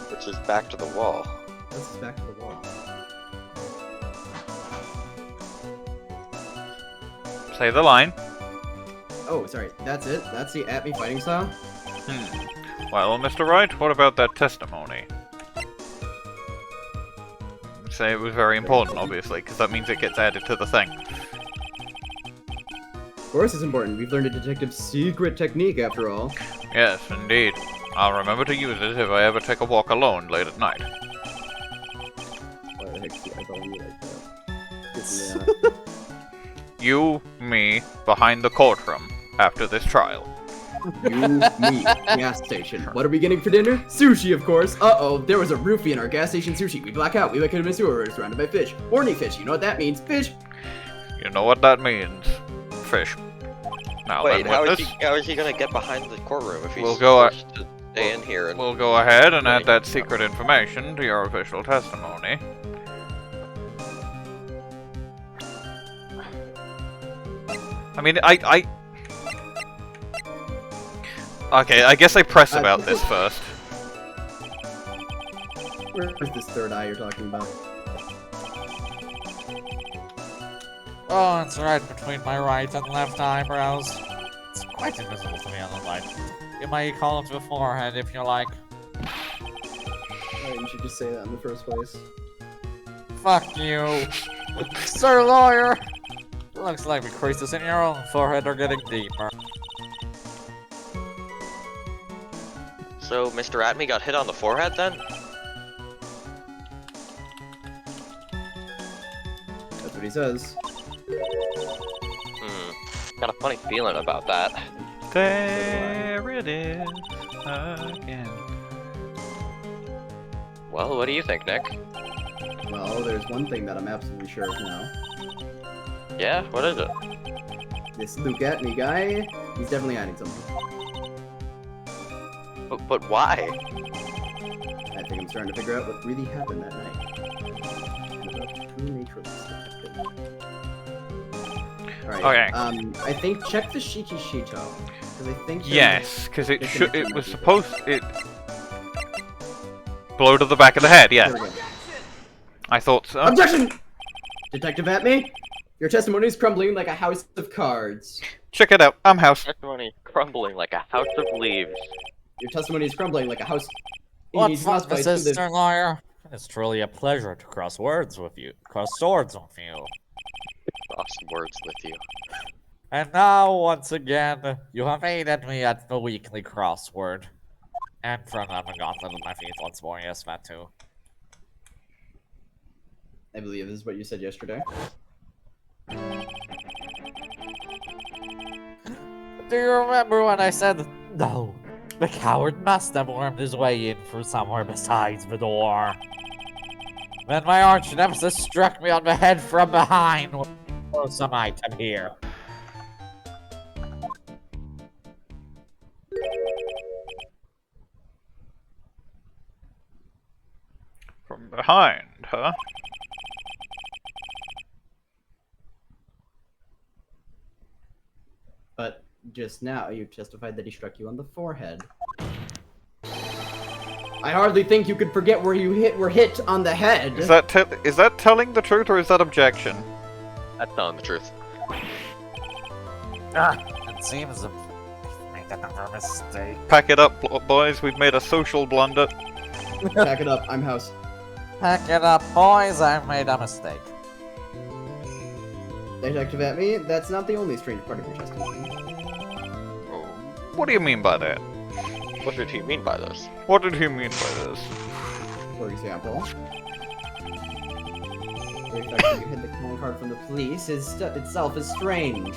Which is back to the wall. This is back to the wall. Say the line. Oh, sorry. That's it? That's the Atmey fighting style? Well, Mr. Wright, what about that testimony? Say it was very important, obviously, because that means it gets added to the thing. course it's important. We've learned a detective's secret technique, after all. Yes, indeed. I'll remember to use it if I ever take a walk alone late at night. Why the heck do I call you like that? You, me, behind the courtroom after this trial. You, me, gas station. What are we getting for dinner? Sushi, of course. Uh-oh, there was a roofie in our gas station sushi. We black out. We wake up in a sewer. We're surrounded by fish. Horny fish. You know what that means? Fish. You know what that means. Fish. Now Wait, then, how witness, is he gonna get behind the courtroom if he's We'll go supposed to stay in here and... we'll go ahead and add that secret information to your official testimony. I mean, Okay, I guess I press about this first. Where's this third eye you're talking about? Oh, it's right between my right and left eyebrows. It's quite invisible to me on the light. You might call it the forehead if you like. Why didn't you just say that in the first place? Fuck you. Sir lawyer! Looks like the creases in your own forehead are getting deeper. So, Mr. Atmey got hit on the forehead then? That's what he says. Got a funny feeling about that. There it is again. Well, what do you think, Nick? Well, there's one thing that I'm absolutely sure of now. Yeah, what is it? This Luke Atmey guy, he's definitely hiding something. But why? I think I'm starting to figure out what really happened that night. And about the true nature of this detective. Alright, Okay. I think check the Shiki Shito. Because I think Yes, because it was supposed it blow to the back of the head. There we Yeah, go. I thought so. Objection! Detective Atmey, your testimony is crumbling like a house of cards. Check it out. I'm house. Testimony crumbling like a house of leaves. Your testimony is crumbling like a house. What He's fun lost by this two is, lives. Mr. Lawyer? It's truly a pleasure to cross swords with you. Cross swords with you. Cross words with you. And now, once again, you have aided me at the weekly crossword. And from having gauntlet at my feet once more, yes, that too. I believe this is what you said yesterday. Do you remember when I said, no, the coward must have wormed his way in through somewhere besides the door? Then my arch nemesis struck me on the head from behind with some item here. From behind, huh? But just now, you testified that he struck you on the forehead. I hardly think you could forget where you were hit on the head. Is that telling the truth or is that objection? That's telling the truth. It seems I've made another mistake. Pack it up, boys. We've made a social blunder. Pack it up. I'm house. Pack it up, boys. I've made a mistake. Detective Atmey, that's not the only strange part of your testimony. What do you mean by that? What did he mean by this? What did he mean by this? For example, the fact that you hid the calling card from the police itself is strange.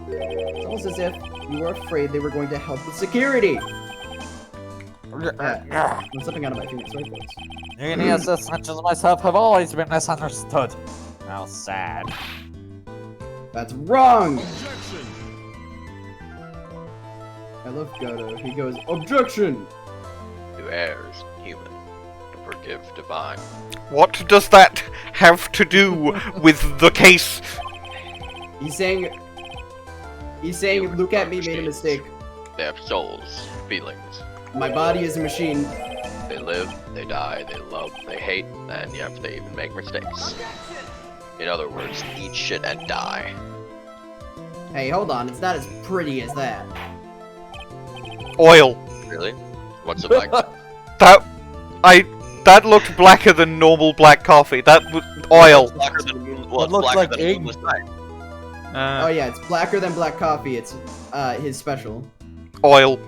It's almost as if you were afraid they were going to help with security. I'm slipping out of my fingers. Sorry, folks. Idiots such as myself have always been misunderstood. How sad. That's wrong! I love Godot. He goes, objection! To heirs, human. To forgive, divine. What does that have to do with the case? He's saying, look at me, made a mistake. They have souls, feelings. My body is a machine. They live, they die, they love, they hate, and yet they even make mistakes. In other words, eat shit and die. Hey, hold on. It's not as pretty as that. Oil. Really? What's it like? That looked blacker than normal black coffee. That was oil. Blacker than moon, well, It it's looks blacker like than ink. moonless night. Oh yeah, it's blacker than black coffee. It's his special. Oil.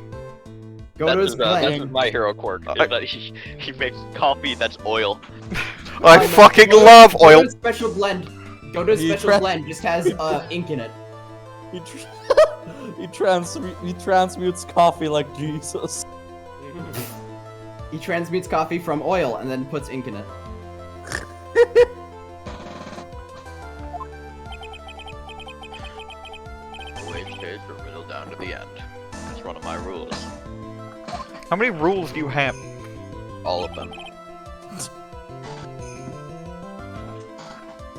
Godot's This is blend. my hero quirk. Is that he makes coffee that's oil. I fucking love oil. Godot's special blend. Godot's He special blend just has ink in it. He transmutes coffee like Jesus. He transmutes coffee from oil and then puts ink in it. Wage case or riddle down to the end. That's one of my rules. How many rules do you have? All of them.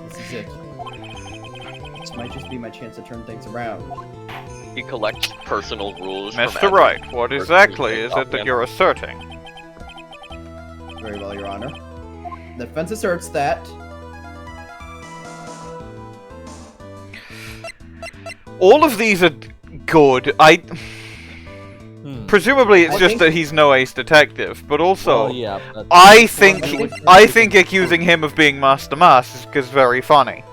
This is it. This might just be my chance to turn things around. He collects personal rules from Mr. Wright, what exactly is it that you're asserting? Very well, Your Honor. The defense asserts that All of these are good. Presumably it's just that he's no ace detective, but also yeah, I think accusing him of being Master Mask is very funny.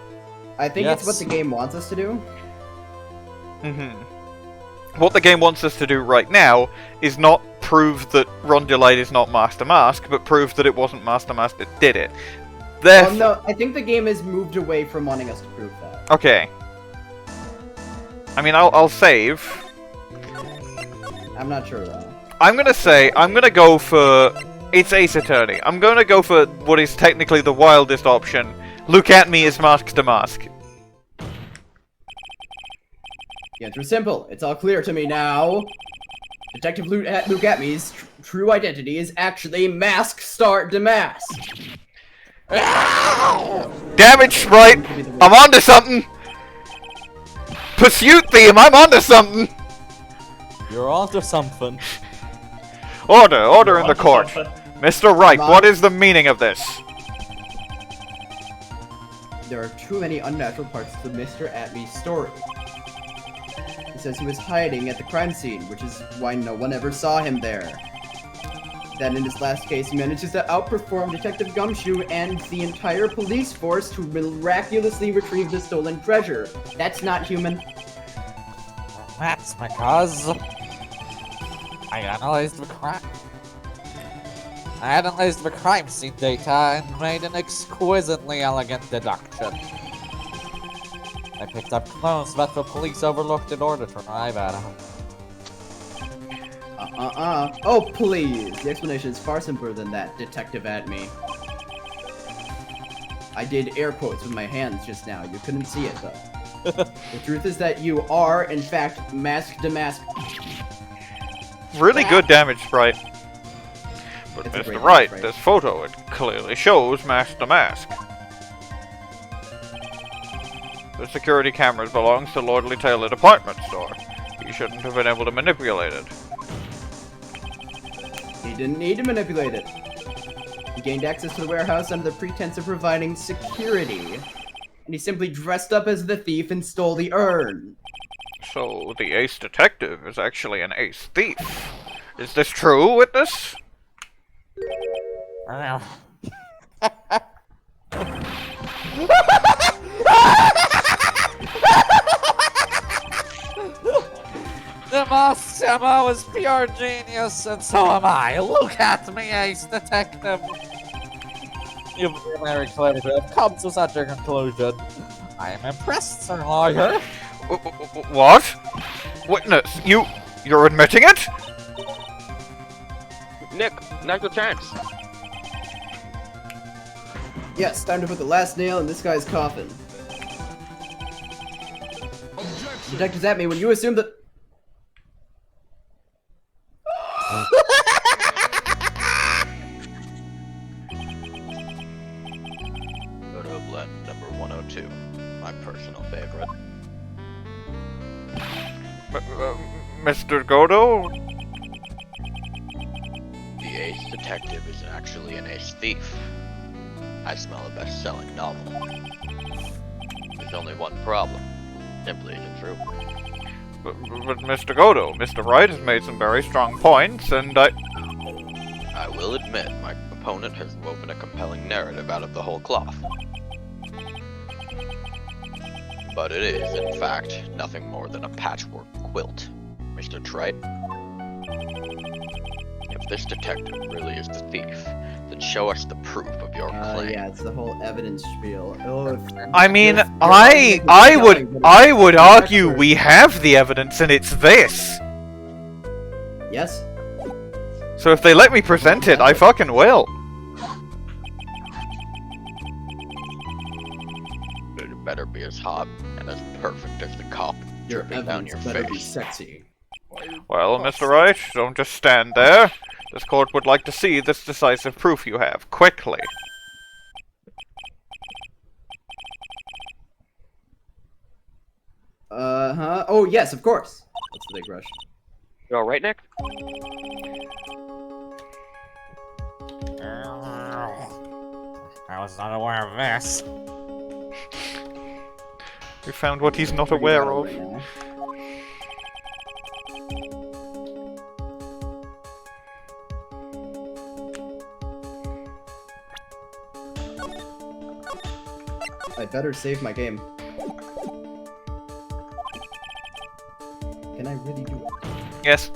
I think it's what the game wants us to do. What the game wants us to do right now is not prove that DeLite is not Master Mask, but prove that it wasn't Master Mask that did it. Well, no, I think the game has moved away from wanting us to prove that. Okay. I mean, I'll save. I'm not sure though. I'm gonna go for... It's Ace Attorney. I'm gonna go for what is technically the wildest option. Look at me as Mask DeMasque. The answer is simple. It's all clear to me now. Detective Luke Atmey's true identity is actually Mask Star DeMasque. Damn it, Wright! I'm onto something! Pursuit theme, I'm onto something! You're onto something. Order in the court. Mr. Wright, what is the meaning of this? There are too many unnatural parts to Mr. Atmey's story. He says he was hiding at the crime scene, which is why no one ever saw him there. Then in his last case, he manages to outperform Detective Gumshoe and the entire police force to miraculously retrieve the stolen treasure. That's not human. That's because I analyzed the crime scene data and made an exquisitely elegant deduction. I picked up clones that the police overlooked in order to arrive at him. Oh, please! The explanation is far simpler than that, Detective Atmey. I did air quotes with my hands just now. You couldn't see it, though. The truth is that you are, in fact, Mask DeMasque. Really good damage sprite. But It's a Mr. great Wright, sprite. this photo, it clearly shows Mask DeMasque. The security cameras belongs to Lordly Taylor department store. He shouldn't have been able to manipulate it. He didn't need to manipulate it. He gained access to the warehouse under the pretense of providing security. And he simply dressed up as the thief and stole the urn. So, the ace detective is actually an ace thief. Is this true, witness? Well, DeMasque Demo is pure genius, and so am I. Look at me, ace detective. You've been very clever to have come to such a conclusion. I am impressed, sir lawyer. What? Witness, you're admitting it? Nick, now's your chance. Yes, time to put the last nail in this guy's coffin. Detectives Atmey, when you assume that... Godot blend number 102. My personal favorite. Mr. Godot? The ace detective is actually an ace thief. I smell a best-selling novel. There's only one problem. Simply isn't true. But Mr. Godot, Mr. Wright has made some very strong points, and I will admit, my opponent has woven a compelling narrative out of the whole cloth. But it is, in fact, nothing more than a patchwork quilt, Mr. Trite. If this detective really is the thief, then show us the proof of your claim. Yeah, it's the whole evidence spiel. Oh, I mean, you're I would argue we have the evidence, and it's this. Yes. So if they let me present it, I fucking will. It better be as hot and as perfect as the cop dripping down your better be face. sexy. Well, Mr. Wright, don't just stand there. This court would like to see this decisive proof you have, quickly. Uh-huh. Oh, yes, of course. That's the big rush. You all right, Nick? I was not aware of this. We found what he's not aware of. Right now. I better save my game. Can I really do it? Yes.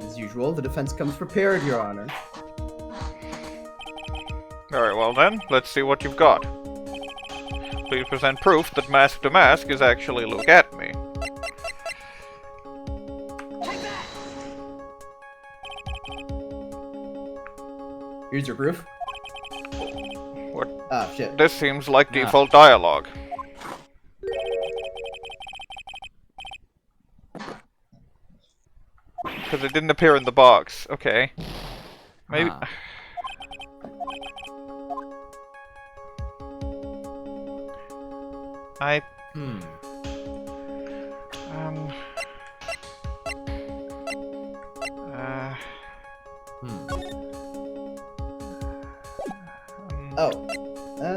As usual, the defense comes prepared, Your Honor. Very well then, let's see what you've got. Please present proof that Mask DeMasque is actually Luke Atmey. Here's your proof. What? Ah, shit. This seems like default dialogue. Because it didn't appear in the box. Okay. Maybe... I...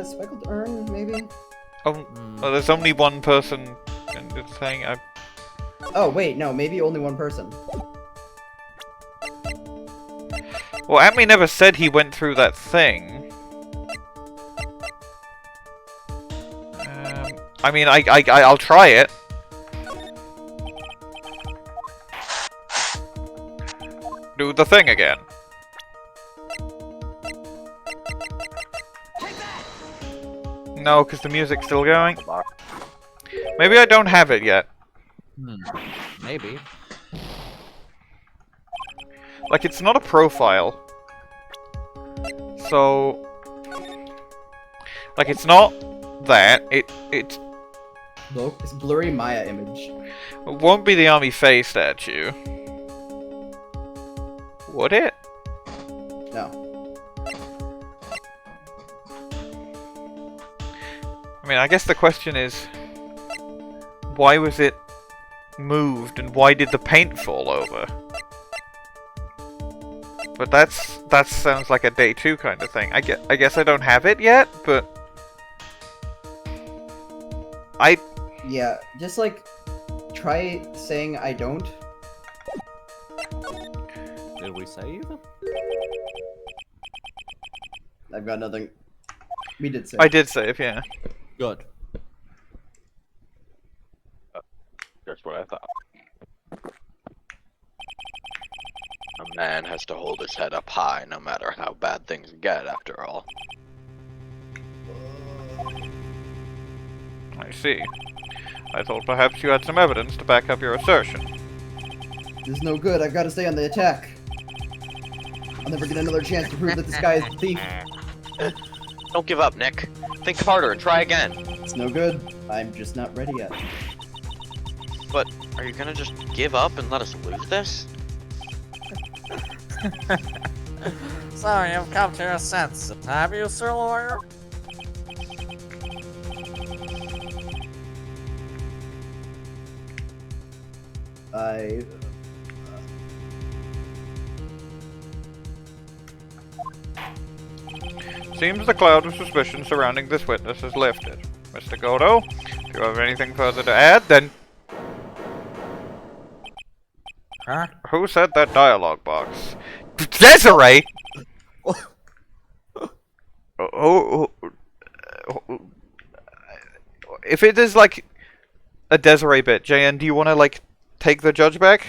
Speckled urn, maybe? Oh, well, there's only one person in this thing. Oh, wait, no, maybe only one person. Well, Atmey never said he went through that thing. I mean, I'll try it. Do the thing again. No, because the music's still going. Maybe I don't have it yet. Maybe. Like, it's not a profile. So... Like, it's not that. It's... Look, it's blurry Maya image. It won't be the army face statue. Would it? No. I mean, I guess the question is... Why was it moved, and why did the paint fall over? But that sounds like a day 2 kind of thing. I guess I don't have it yet, but... Yeah, just like, try saying I don't. Did we save? I've got nothing. We did save. I did save, yeah. Good. That's what I thought. A man has to hold his head up high no matter how bad things get, after all. I see. I thought perhaps you had some evidence to back up your assertion. This is no good. I've got to stay on the attack. I'll never get another chance to prove that this guy is the thief. Don't give up, Nick. Think harder and try again. It's no good. I'm just not ready yet. But are you gonna just give up and let us lose this? So you've come to your senses, have you, Sir Lawyer? Seems the cloud of suspicion surrounding this witness is lifted. Mr. Godot, if you have anything further to add, then... Huh? Who said that dialogue box? Desirée! Oh, if it is like a Desirée bit, JN, do you want to like take the judge back?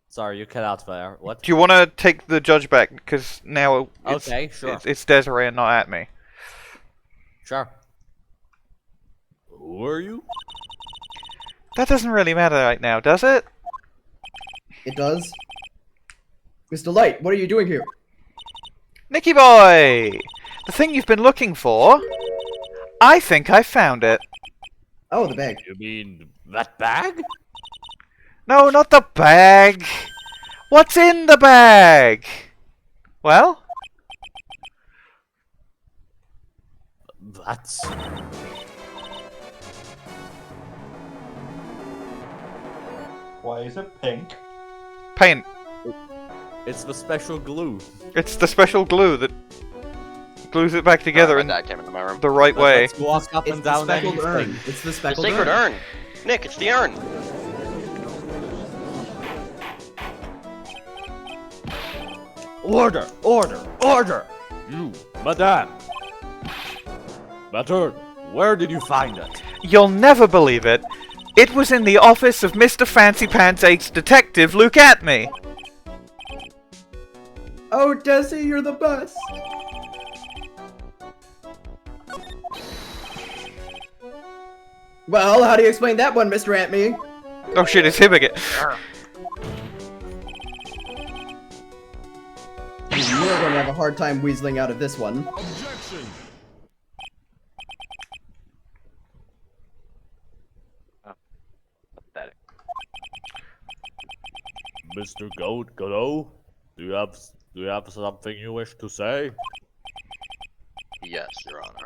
Sorry, you cut out there. What? Do you want to take the judge back? Because now it's, Okay, sure. it's Desirée and not Atmey. Sure. Who are you? That doesn't really matter right now, does it? It does. Mr. Light, what are you doing here? Nicky boy! The thing you've been looking for? I think I found it. Oh, the bag. You mean that bag? No, not the bag. What's in the bag? Well? That's... Why is it pink? Paint. It's the special glue. It's the special glue that glues it back together My in dad came into my room. the right way. Let's walk up It's and the down speckled urn. anything. It's the The speckled sacred urn. urn. Nick, it's the urn. Order! Order! Order! You, madame! That urn, where did you find it? You'll never believe it. It was in the office of Mr. Fancy Pants 8's detective, Luke Atmey. Oh, Desi, you're the best. Well, how do you explain that one, Mr. Atmey? Oh shit, it's him again. You're going to have a hard time weaseling out of this one. Pathetic. Mr. Godot, do you have something you wish to say? Yes, Your Honor.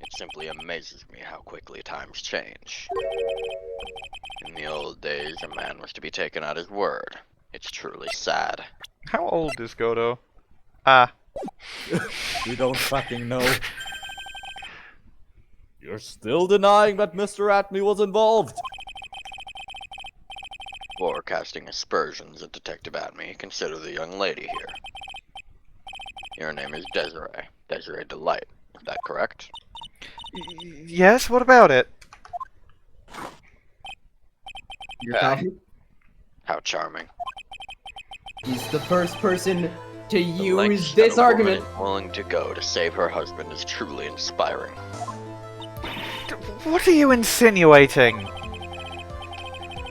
It simply amazes me how quickly times change. In the old days, a man was to be taken at his word. It's truly sad. How old is Godot? Ah. We don't fucking know. You're still denying that Mr. Atmey was involved? Before casting aspersions at Detective Atmey, consider the young lady here. Your name is Desirée. Desirée DeLite. Is that correct? Yes, what about it? Your coffee? How charming. He's the first person to The use lengths this that a woman argument. is willing to go to save her husband is truly inspiring. What are you insinuating?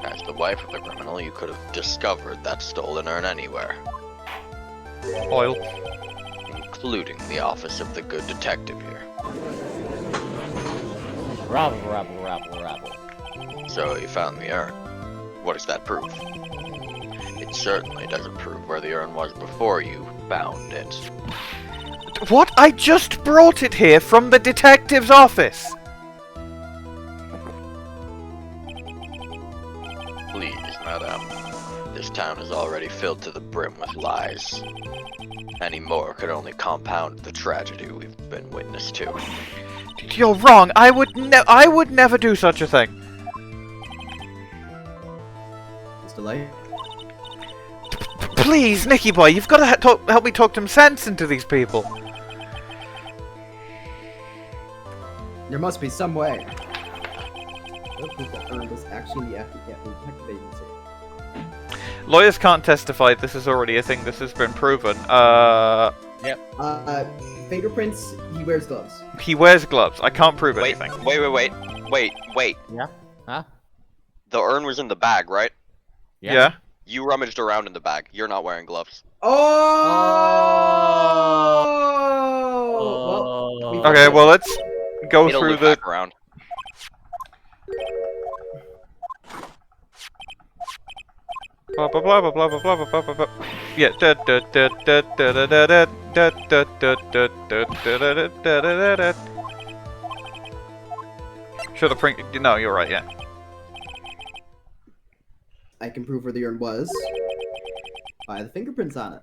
As the wife of the criminal, you could have discovered that stolen urn anywhere, Oil. including the office of the good detective here. Rabble, rabble, rabble, rabble. So you found the urn. What does that prove? It certainly doesn't prove where the urn was before you found it. What? I just brought it here from the detective's office. Please, madame. This town is already filled to the brim with lies. Any more could only compound the tragedy we've been witness to. You're wrong. I would never do such a thing. Mr. Light? Please, Nicky boy, you've got to help me talk some sense into these people. There must be some way. I don't think the urn was actually the detective agency. Lawyers can't testify. This is already a thing. This has been proven. Fingerprints, he wears gloves. He wears gloves. I can't prove Wait, anything. wait. Yeah? Huh? The urn was in the bag, right? Yeah? You rummaged around in the bag. You're not wearing gloves. Oh! Well, we Okay, found well, let's go It'll through loop the... back around. Blah blah blah blah blah blah blah blah blah blah. Yeah. Da da da da da da da da da da da da da da da. Should have print. No, you're right. Yeah. I can prove where the urn was by the fingerprints on it.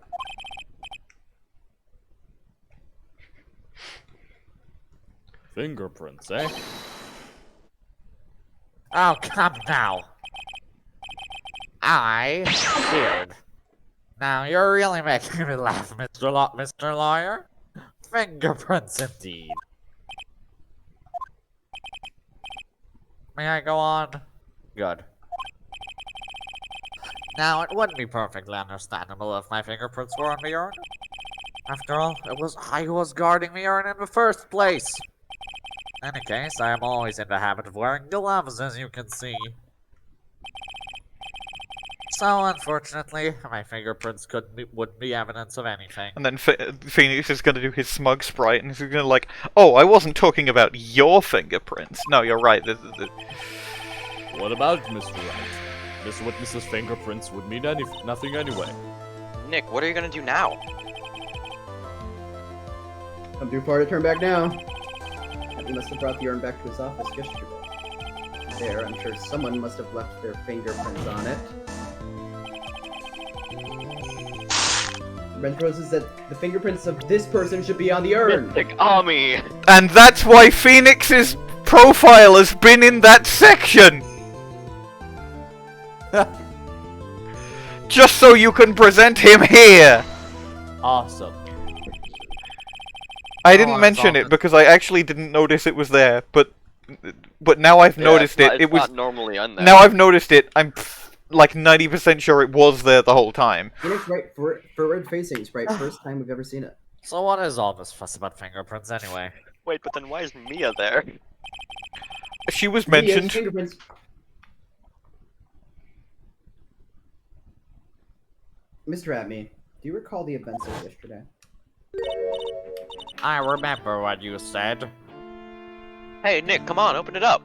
Fingerprints, eh? Oh, come now. Weird. Now you're really making me laugh, Mr. Lawyer. Fingerprints indeed. May I go on? Good. Now, it would be perfectly understandable if my fingerprints were on the urn. After all, it was I who was guarding the urn in the first place. In any case, I am always in the habit of wearing gloves, as you can see. So, unfortunately, my fingerprints wouldn't be evidence of anything. And then Phoenix is going to do his smug sprite, and he's going to like, oh, I wasn't talking about your fingerprints. No, you're right. What about Mr. Wright? This witness's fingerprints would mean nothing anyway. Nick, what are you gonna do now? I'm too far to turn back now. He must have brought the urn back to his office yesterday. There, I'm sure someone must have left their fingerprints on it. Red Rose says that the fingerprints of this person should be on the urn. Mystic Army! And that's why Phoenix's profile has been in that section! Just so you can present him here! Awesome. I didn't mention it because I actually didn't notice it was there, but now I've noticed it. It's not normally on there. Now I've noticed it. I'm like 90% sure it was there the whole time. Phoenix, right, forward facings, right? First time we've ever seen it. So what is all this fuss about fingerprints anyway? Wait, but then why is Mia there? She was mentioned. Fingerprints. Mr. Atmey, do you recall the events of yesterday? I remember what you said. Hey, Nick, come on, open it up.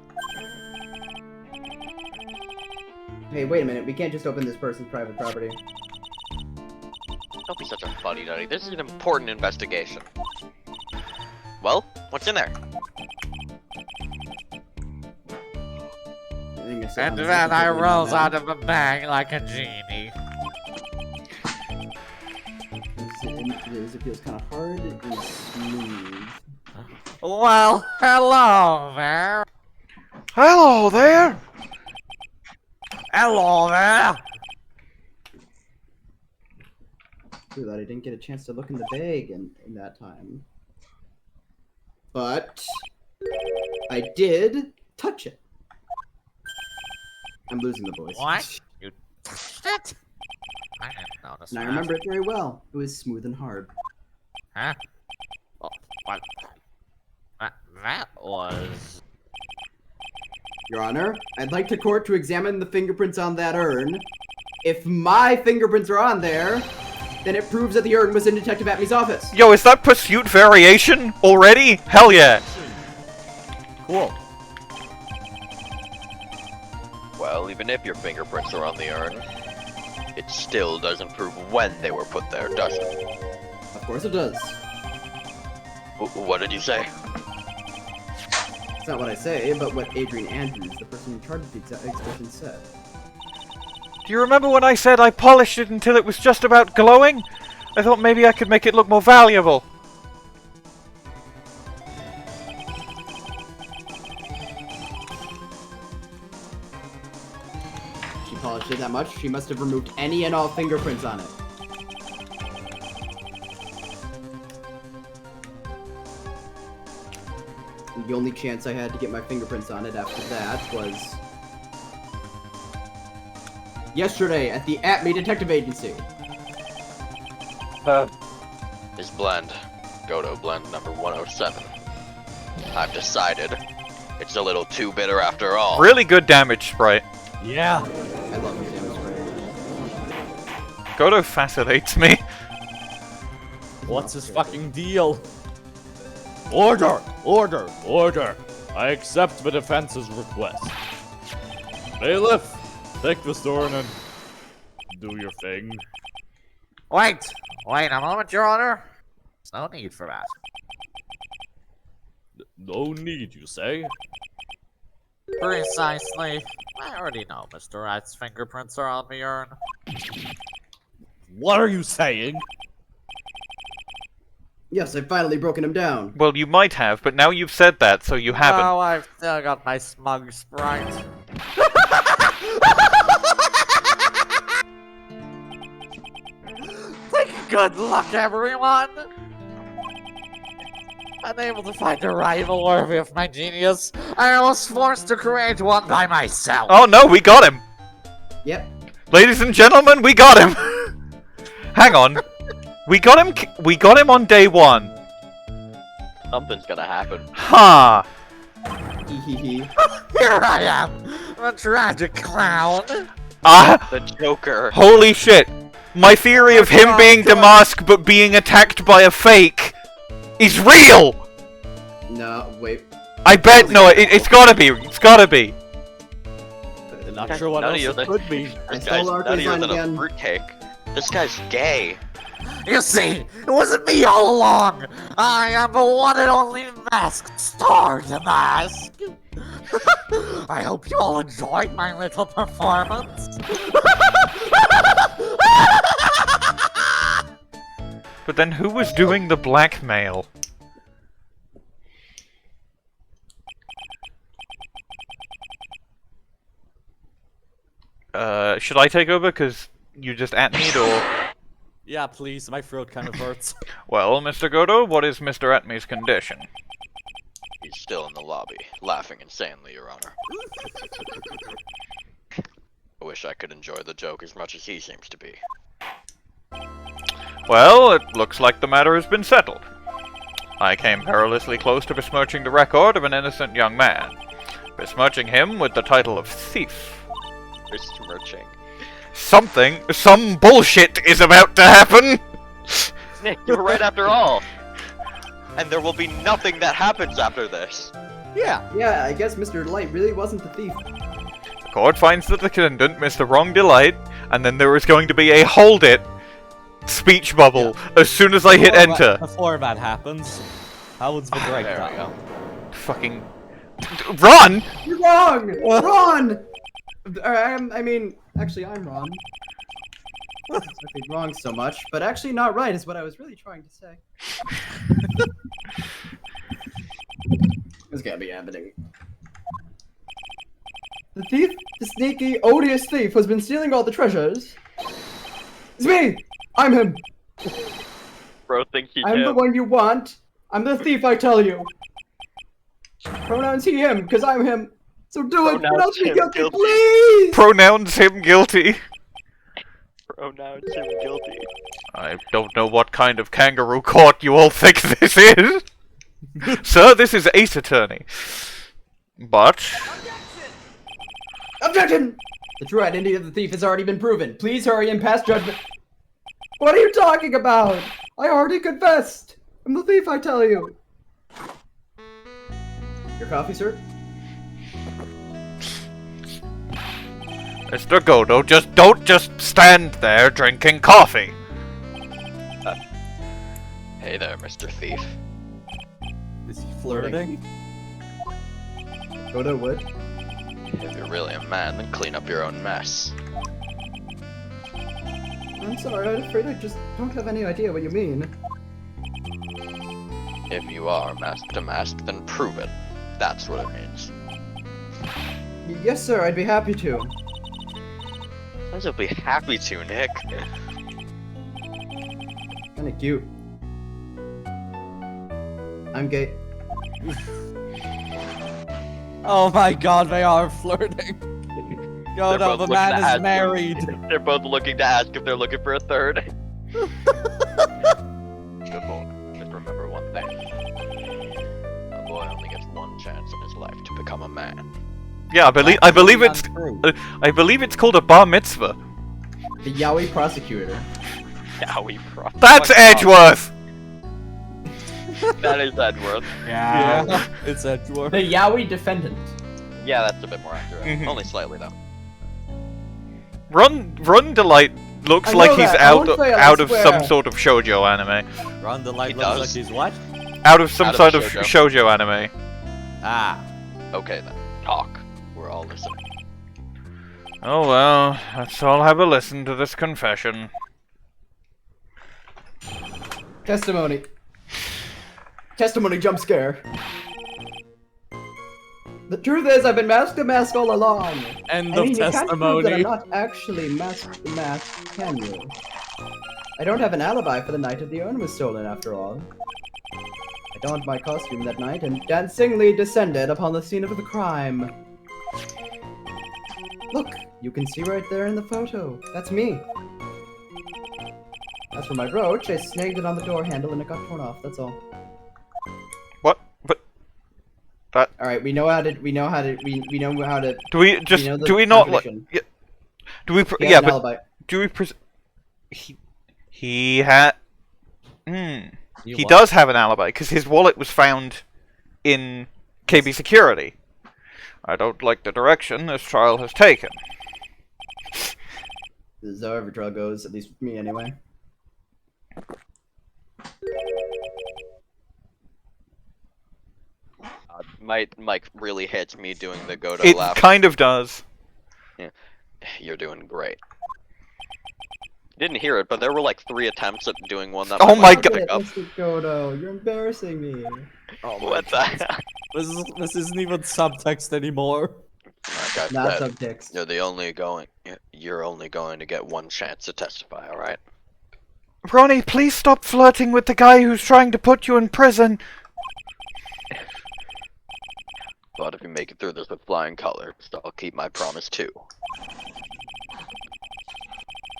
Hey, wait a minute. We can't just open this person's private property. Don't be such a fuddy-duddy. This is an important investigation. Well, what's in there? And then I rose out of the bag like a genie. It feels kind of hard and smooth. Well, hello there. Hello there! Hello there. True that I didn't get a chance to look in the bag in that time. But I did touch it. I'm losing the voice. What? You touched it? I didn't notice And I that. remember it very well. It was smooth and hard. Huh? Oh, what? That was... Your Honor, I'd like the court to examine the fingerprints on that urn. If my fingerprints are on there, then it proves that the urn was in Detective Atmey's office. Yo, is that pursuit variation already? Hell yeah! Cool. Well, even if your fingerprints are on the urn, it still doesn't prove when they were put there, does it? Of course it does. What did you say? It's not what I say, but what Adrian Andrews, the person in charge of the exhibition, said. Do you remember when I said I polished it until it was just about glowing? I thought maybe I could make it look more valuable. She polished it that much, she must have removed any and all fingerprints on it. The only chance I had to get my fingerprints on it after that was yesterday at the Atmey Detective Agency. This blend, Godot blend number 107. I've decided it's a little too bitter after all. Really good damage sprite. Yeah. I love his damage spray. Godot fascinates me. What's his fucking deal? Order! Order! Order! I accept the defense's request. Bailiff, take this door and do your thing. Wait a moment, Your Honor. There's no need for that. No need, you say? Precisely. I already know Mr. Wright's fingerprints are on the urn. What are you saying? Yes, I've finally broken him down. Well, you might have, but now you've said that, so you haven't. Oh, I've still got my smug sprite. Good luck, everyone! Unable to find a rival worthy of my genius, I was forced to create one by myself. Oh no, we got him! Yep. Ladies and gentlemen, we got him! Hang on. We got him on day 1. Something's gonna happen. Ha! Hehehe. Here I am, the tragic clown. Ah! The Joker. Holy shit! My theory of him being DeMasque but being attacked by a fake is real! No, wait. I bet, no, it's gotta be, it's gotta be. Not sure what None else of you it that- could be. I This stole guy's Arkly's nuttier line than again. a fruitcake. This guy's gay. You see, it wasn't me all along. I am the one and only masked star, DeMasque. I hope you all enjoyed my little performance. But then who was doing the blackmail? Should I take over? Cause you just Atmey'd, or... Yeah, please. My throat kind of hurts. Well, Mr. Godot, what is Mr. Atmey's condition? He's still in the lobby, laughing insanely, Your Honor. I wish I could enjoy the joke as much as he seems to be. Well, it looks like the matter has been settled. I came perilously close to besmirching the record of an innocent young man. Besmirching him with the title of thief. Besmirching. Some bullshit is about to happen! Nick, you were right after all! And there will be nothing that happens after this. Yeah. Yeah, I guess Mr. DeLite really wasn't the thief. The court finds that the defendant missed the wrong DeLite, and then there is going to be a hold it speech bubble as soon as I hit enter. Before that happens, how was the There we breakdown? go. Fucking... Run! You're wrong! Ron! I mean, actually, I'm wrong. Not exactly wrong so much, but actually not right is what I was really trying to say. This gotta be happening. The thief, the sneaky, odious thief, has been stealing all the treasures. It's me! I'm him! Bro thinks he's I'm the him. one you want. I'm the thief, I tell you. Pronouns he, him, because I'm him. So do it, Pronouns pronounce me him guilty, guilty. please! Pronouns him guilty. Pronouns him guilty. I don't know what kind of kangaroo court you all think this is. Sir, this is Ace Attorney. But... Objection! The true identity of the thief has already been proven. Please hurry and pass judgment. What are you talking about? I already confessed. I'm the thief, I tell you. Your coffee, sir? Mr. Godot, don't just stand there drinking coffee. Hey there, Mr. Thief. Is he flirting? Godot would. If you're really a man, then clean up your own mess. I'm sorry, I'm afraid I just don't have any idea what you mean. If you are masked to mask, then prove it. That's what it means. Yes, sir, I'd be happy to. I'll be happy to, Nick. Kinda cute. I'm gay. Oh my god, they are flirting. Yo, They're no, both the looking man to is ask- married. They're both looking to ask if they're looking for a third. Good boy. Just remember one thing. A boy only gets one chance in his life to become a man. Yeah, I believe it's Untrue. I believe it's called a bar mitzvah. The Yowie prosecutor. Yeah, we pro- That's Fuck off. Edgeworth. That is Edward. Yeah, it's Edgeworth. The Yowie defendant. Yeah, that's a bit more accurate. Mhm. Only slightly though. Run DeLite looks I know like he's that. I out won't fail, I out of swear. some sort of shoujo anime. Ron the light He looks like does. he's what? Out of some Out of sort of shoujo. shoujo anime. Ah. Okay then. Talk. We're all listening. Oh well, let's all have a listen to this confession. Testimony. Testimony jump scare. The truth is, I've been masked DeMasque all along. End I of mean, you can't prove that testimony. I'm not actually masked DeMasque, can you? I don't have an alibi for the night of the urn was stolen, after all. I donned my costume that night and dancingly descended upon the scene of the crime. Look, you can see right there in the photo. That's me. As for my brooch, I snagged it on the door handle and it got torn off. That's all. What? But that. All right, we know how to. We know how to. Do we just? know the Do we not like? definition. Yeah. Do we? He has Yeah, an but alibi. do we? He had. He what? does have an alibi because his wallet was found in KB security. I don't like the direction this trial has taken. This is how every trial goes, at least with me anyway. Mike really hits me doing the Godot It laugh. kind of does. You're doing great. Didn't hear it, but there were like 3 attempts at doing one that Oh my mic would God. pick up. Mr. Godot, you're embarrassing me. What the heck? This isn't even subtext anymore. Like I Not said, subtext. you're only going to get one chance to testify, alright? Ronnie, please stop flirting with the guy who's trying to put you in prison. But if you make it through this with flying colors, I'll keep my promise too.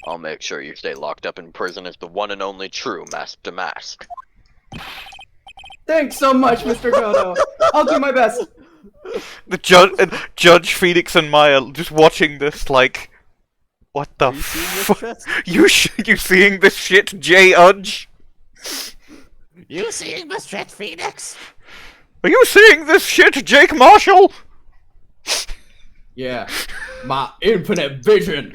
I'll make sure you stay locked up in prison as the one and only true Masked DeMasque. Thanks so much, Mr. Godot. I'll do my best. The Judge Phoenix and Maya just watching this like, what the Are you seeing this fuck? shit? You seeing this shit, J. Udge? You seeing this shit, Phoenix? Are you seeing this shit, Jake Marshall? Yeah, my infinite vision.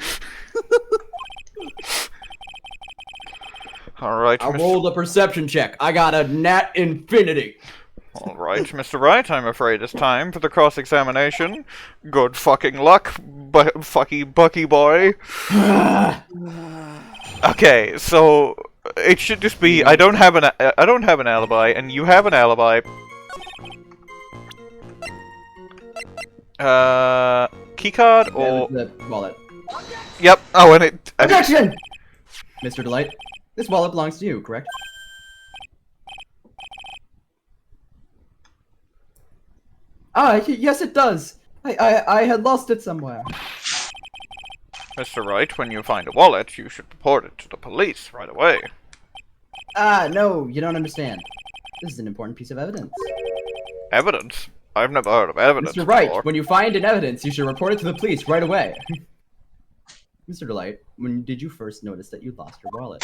Alright, I rolled a perception check. I got a nat infinity. Alright, Mr. Wright, I'm afraid it's time for the cross-examination. Good fucking luck, fucky Bucky boy. Okay, so it should just be I don't have an alibi, and you have an alibi. Keycard or The wallet. yep. Oh, and it. Objection! Mr. DeLite, this wallet belongs to you, correct? Yes it does. I had lost it somewhere. Mr. Wright, when you find a wallet, you should report it to the police right away. No, you don't understand. This is an important piece of evidence. Evidence? I've never heard of evidence Mr. Wright, before. when you find an evidence, you should report it to the police right away. Mr. DeLite, when did you first notice that you lost your wallet?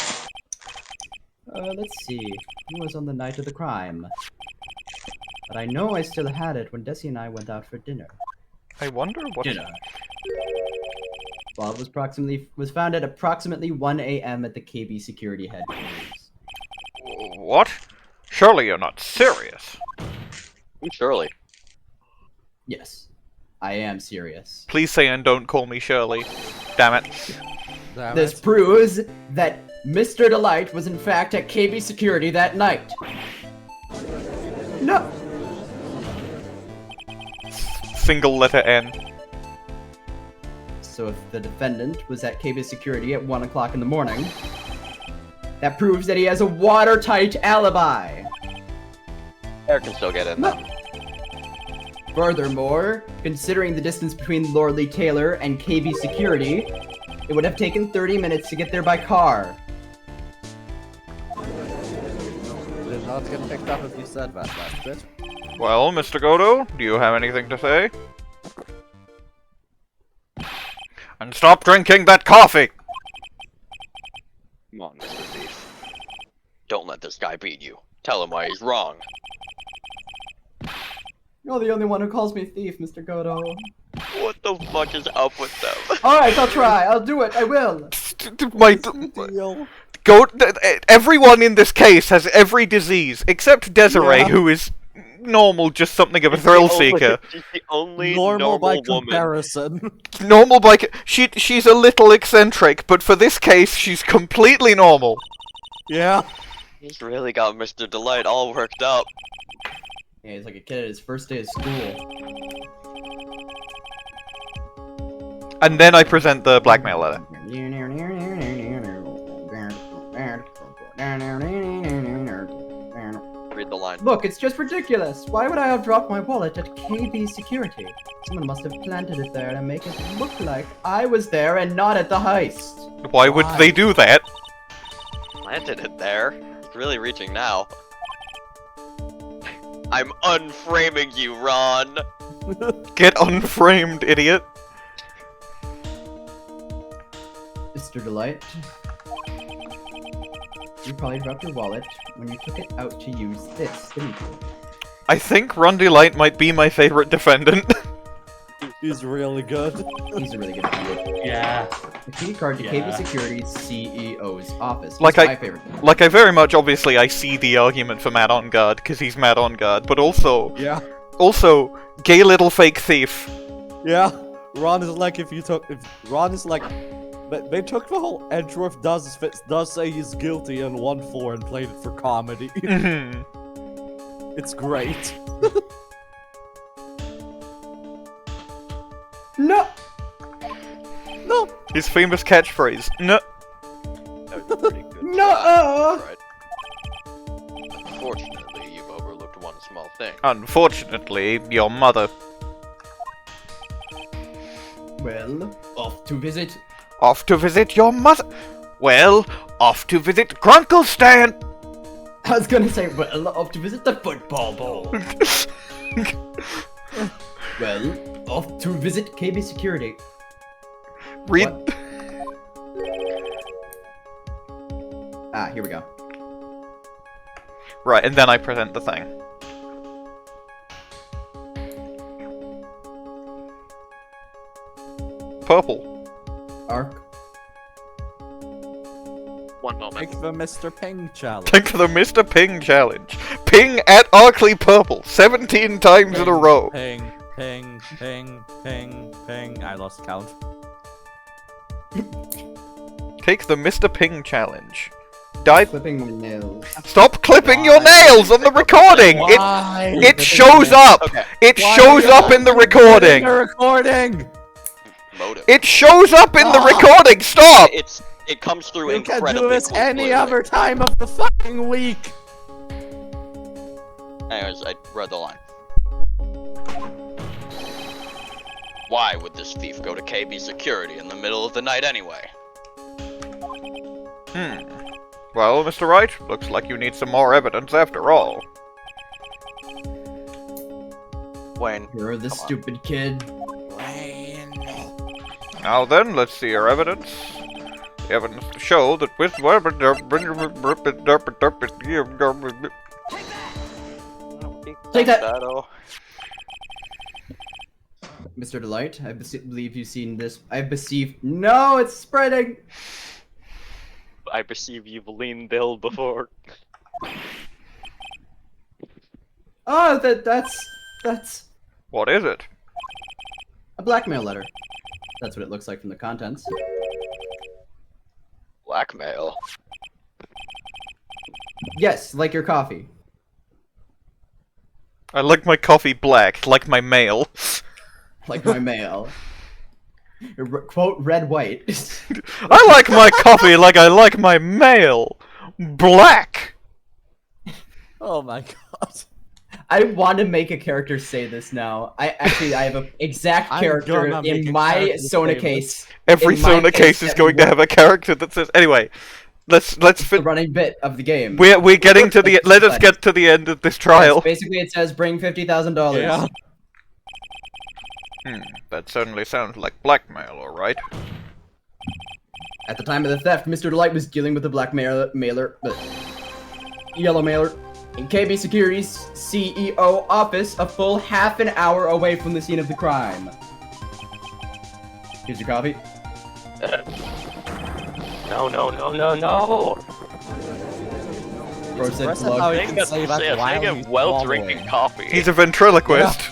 Let's see. It was on the night of the crime. But I know I still had it when Desi and I went out for dinner. I wonder what. Dinner. Wallet was found at approximately 1 a.m. at the KB security headquarters. What? Surely you're not serious. Surely. Yes, I am serious. Please say and don't call me Shirley. Damn it. Damn This it. proves that Mr. DeLite was in fact at KB security that night. No. Single letter N. So if the defendant was at KB security at 1 o'clock in the morning, that proves that he has a watertight alibi. Air can still get in. No. Furthermore, considering the distance between Lordly Taylor and KB security, it would have taken 30 minutes to get there by car. Did not get picked up if you said that last bit. Well, Mr. Godot, do you have anything to say? And stop drinking that coffee! Come on, Mr. Thief. Don't let this guy beat you. Tell him why he's wrong. You're the only one who calls me thief, Mr. Godot. What the fuck is up with them? Alright, I'll try. I'll do it. I will. Everyone in this case has every disease, except Desirée, Yeah. who is normal, just something of a thrill seeker. She's the only Normal by woman. comparison. Normal by... She's a little eccentric, but for this case, she's completely normal. Yeah. He's really got Mr. DeLite all worked up. Yeah, he's like a kid at his first day of school. And then I present the blackmail letter. Read the line. Look, it's just ridiculous. Why would I have dropped my wallet at KB Security? Someone must have planted it there to make it look like I was there and not at the heist. Why would they do that? Planted it there. It's really reaching now. I'm unframing you, Ron. Get unframed, idiot. Mr. DeLite, you probably dropped your wallet when you took it out to use this, didn't you? I think Ron DeLite might be my favorite defendant. He's really good. He's a really good defendant. Yeah. The key card to Yeah. KB Security's CEO's office. He's Like my favorite. Like, I very much, obviously, I see the argument for Mad on Guard, because he's Mad on Guard, but also, Yeah. gay little fake thief. Yeah. Ron is like Ron is like they took the whole Edgeworth does say he's guilty in 1-4 and played it for comedy. Mhm. It's great. No! No! His famous catchphrase, no. That was a pretty good No! job, Right. Unfortunately, you've overlooked one small thing. Unfortunately, your mother. Well, off to visit. Off to visit your mother. Well, off to visit Grunkle Stan. I was gonna say, well, off to visit the football bowl. Well, off to visit KB Security. Read. What? Ah, here we go. Right, and then I present the thing. Purple. Ark. One moment. Take the Mr. Ping challenge. Take the Mr. Ping challenge. Ping at Arkly Purple 17 times in a row. Ping, ping, ping, ping, ping. I lost count. Take the Mr. Ping challenge. Die. Clipping my nails. Stop clipping your nails on the recording. Why? It shows up. Okay. It Why shows are you up in the recording. The recording. Motive. It shows up in the recording. Stop. It comes through We can incredibly do this any clearly. other time of the fucking week. Anyways, I read the line. Why would this thief go to KB Security in the middle of the night anyway? Well, Mr. Wright, looks like you need some more evidence after all. When You're the stupid kid. Now then, let's see your evidence. The evidence to show that with Take that. Shadow. Mr. DeLite, I believe you've seen this. I perceive. No, it's spreading! I perceive you've leaned Bill before. Oh, that's What is it? a blackmail letter. That's what it looks like from the contents. Blackmail. Yes, like your coffee. I like my coffee black, like my mail. Like my mail. Quote, red white. I like my coffee like I like my mail. Black. Oh my god. I want to make a character say this now. I have an exact I'm character gonna make in a my character say Sona this. case. Every In my Sona case is that going to will- have a character that says. Anyway, let's The running bit of the game. We're getting to the. Let us get to the end of this trial. Yes, basically, it says bring $50,000. Yeah. That certainly sounds like blackmail, alright. At the time of the theft, Mr. DeLite was dealing with the yellow mailer in KB Security's CEO office, a full half an hour away from the scene of the crime. Here's your coffee. No. Bro said Impressive how plug. he can say that while he's well swallowing. drinking coffee. He's a ventriloquist.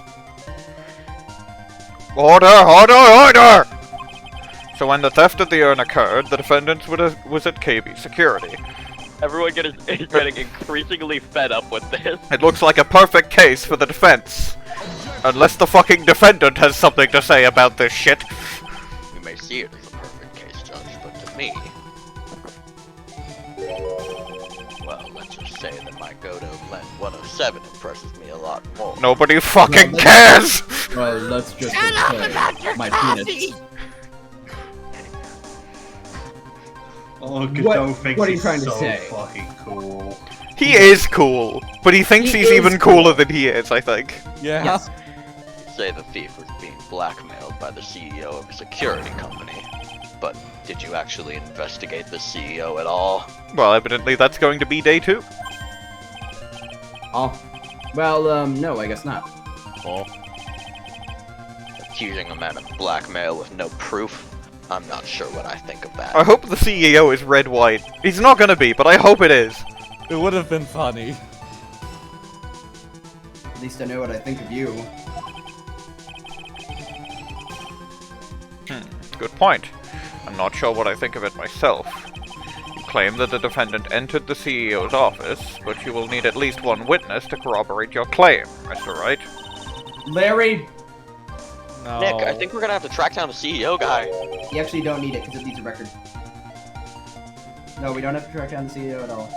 Order! So when the theft of the urn occurred, the defendant was at KB Security. Everyone is getting increasingly fed up with this. It looks like a perfect case for the defense. Unless the fucking defendant has something to say about this shit. You may see it as a perfect case, Judge, but to me... Well, let's just say that my Godot Blend 107 impresses me a lot more. Nobody fucking cares! Well, let's just say my penis. Oh, Godot thinks what are you he's trying to so say? fucking cool. He is cool, but he thinks He he's is even cooler than he is, I think. Yeah. Yes. You say the thief was being blackmailed by the CEO of a security company, but did you actually investigate the CEO at all? Well, evidently that's going to be day 2. Oh. Well, no, I guess not. Oh. Accusing a man of blackmail with no proof? I'm not sure what I think of that. I hope the CEO is Red White. He's not gonna be, but I hope it is. It would have been funny. At least I know what I think of you. Good point. I'm not sure what I think of it myself. You claim that the defendant entered the CEO's office, but you will need at least one witness to corroborate your claim, Mr. Wright. Larry! No. Nick, I think we're gonna have to track down the CEO guy. You actually don't need it because it needs a record. No, we don't have to track down the CEO at all.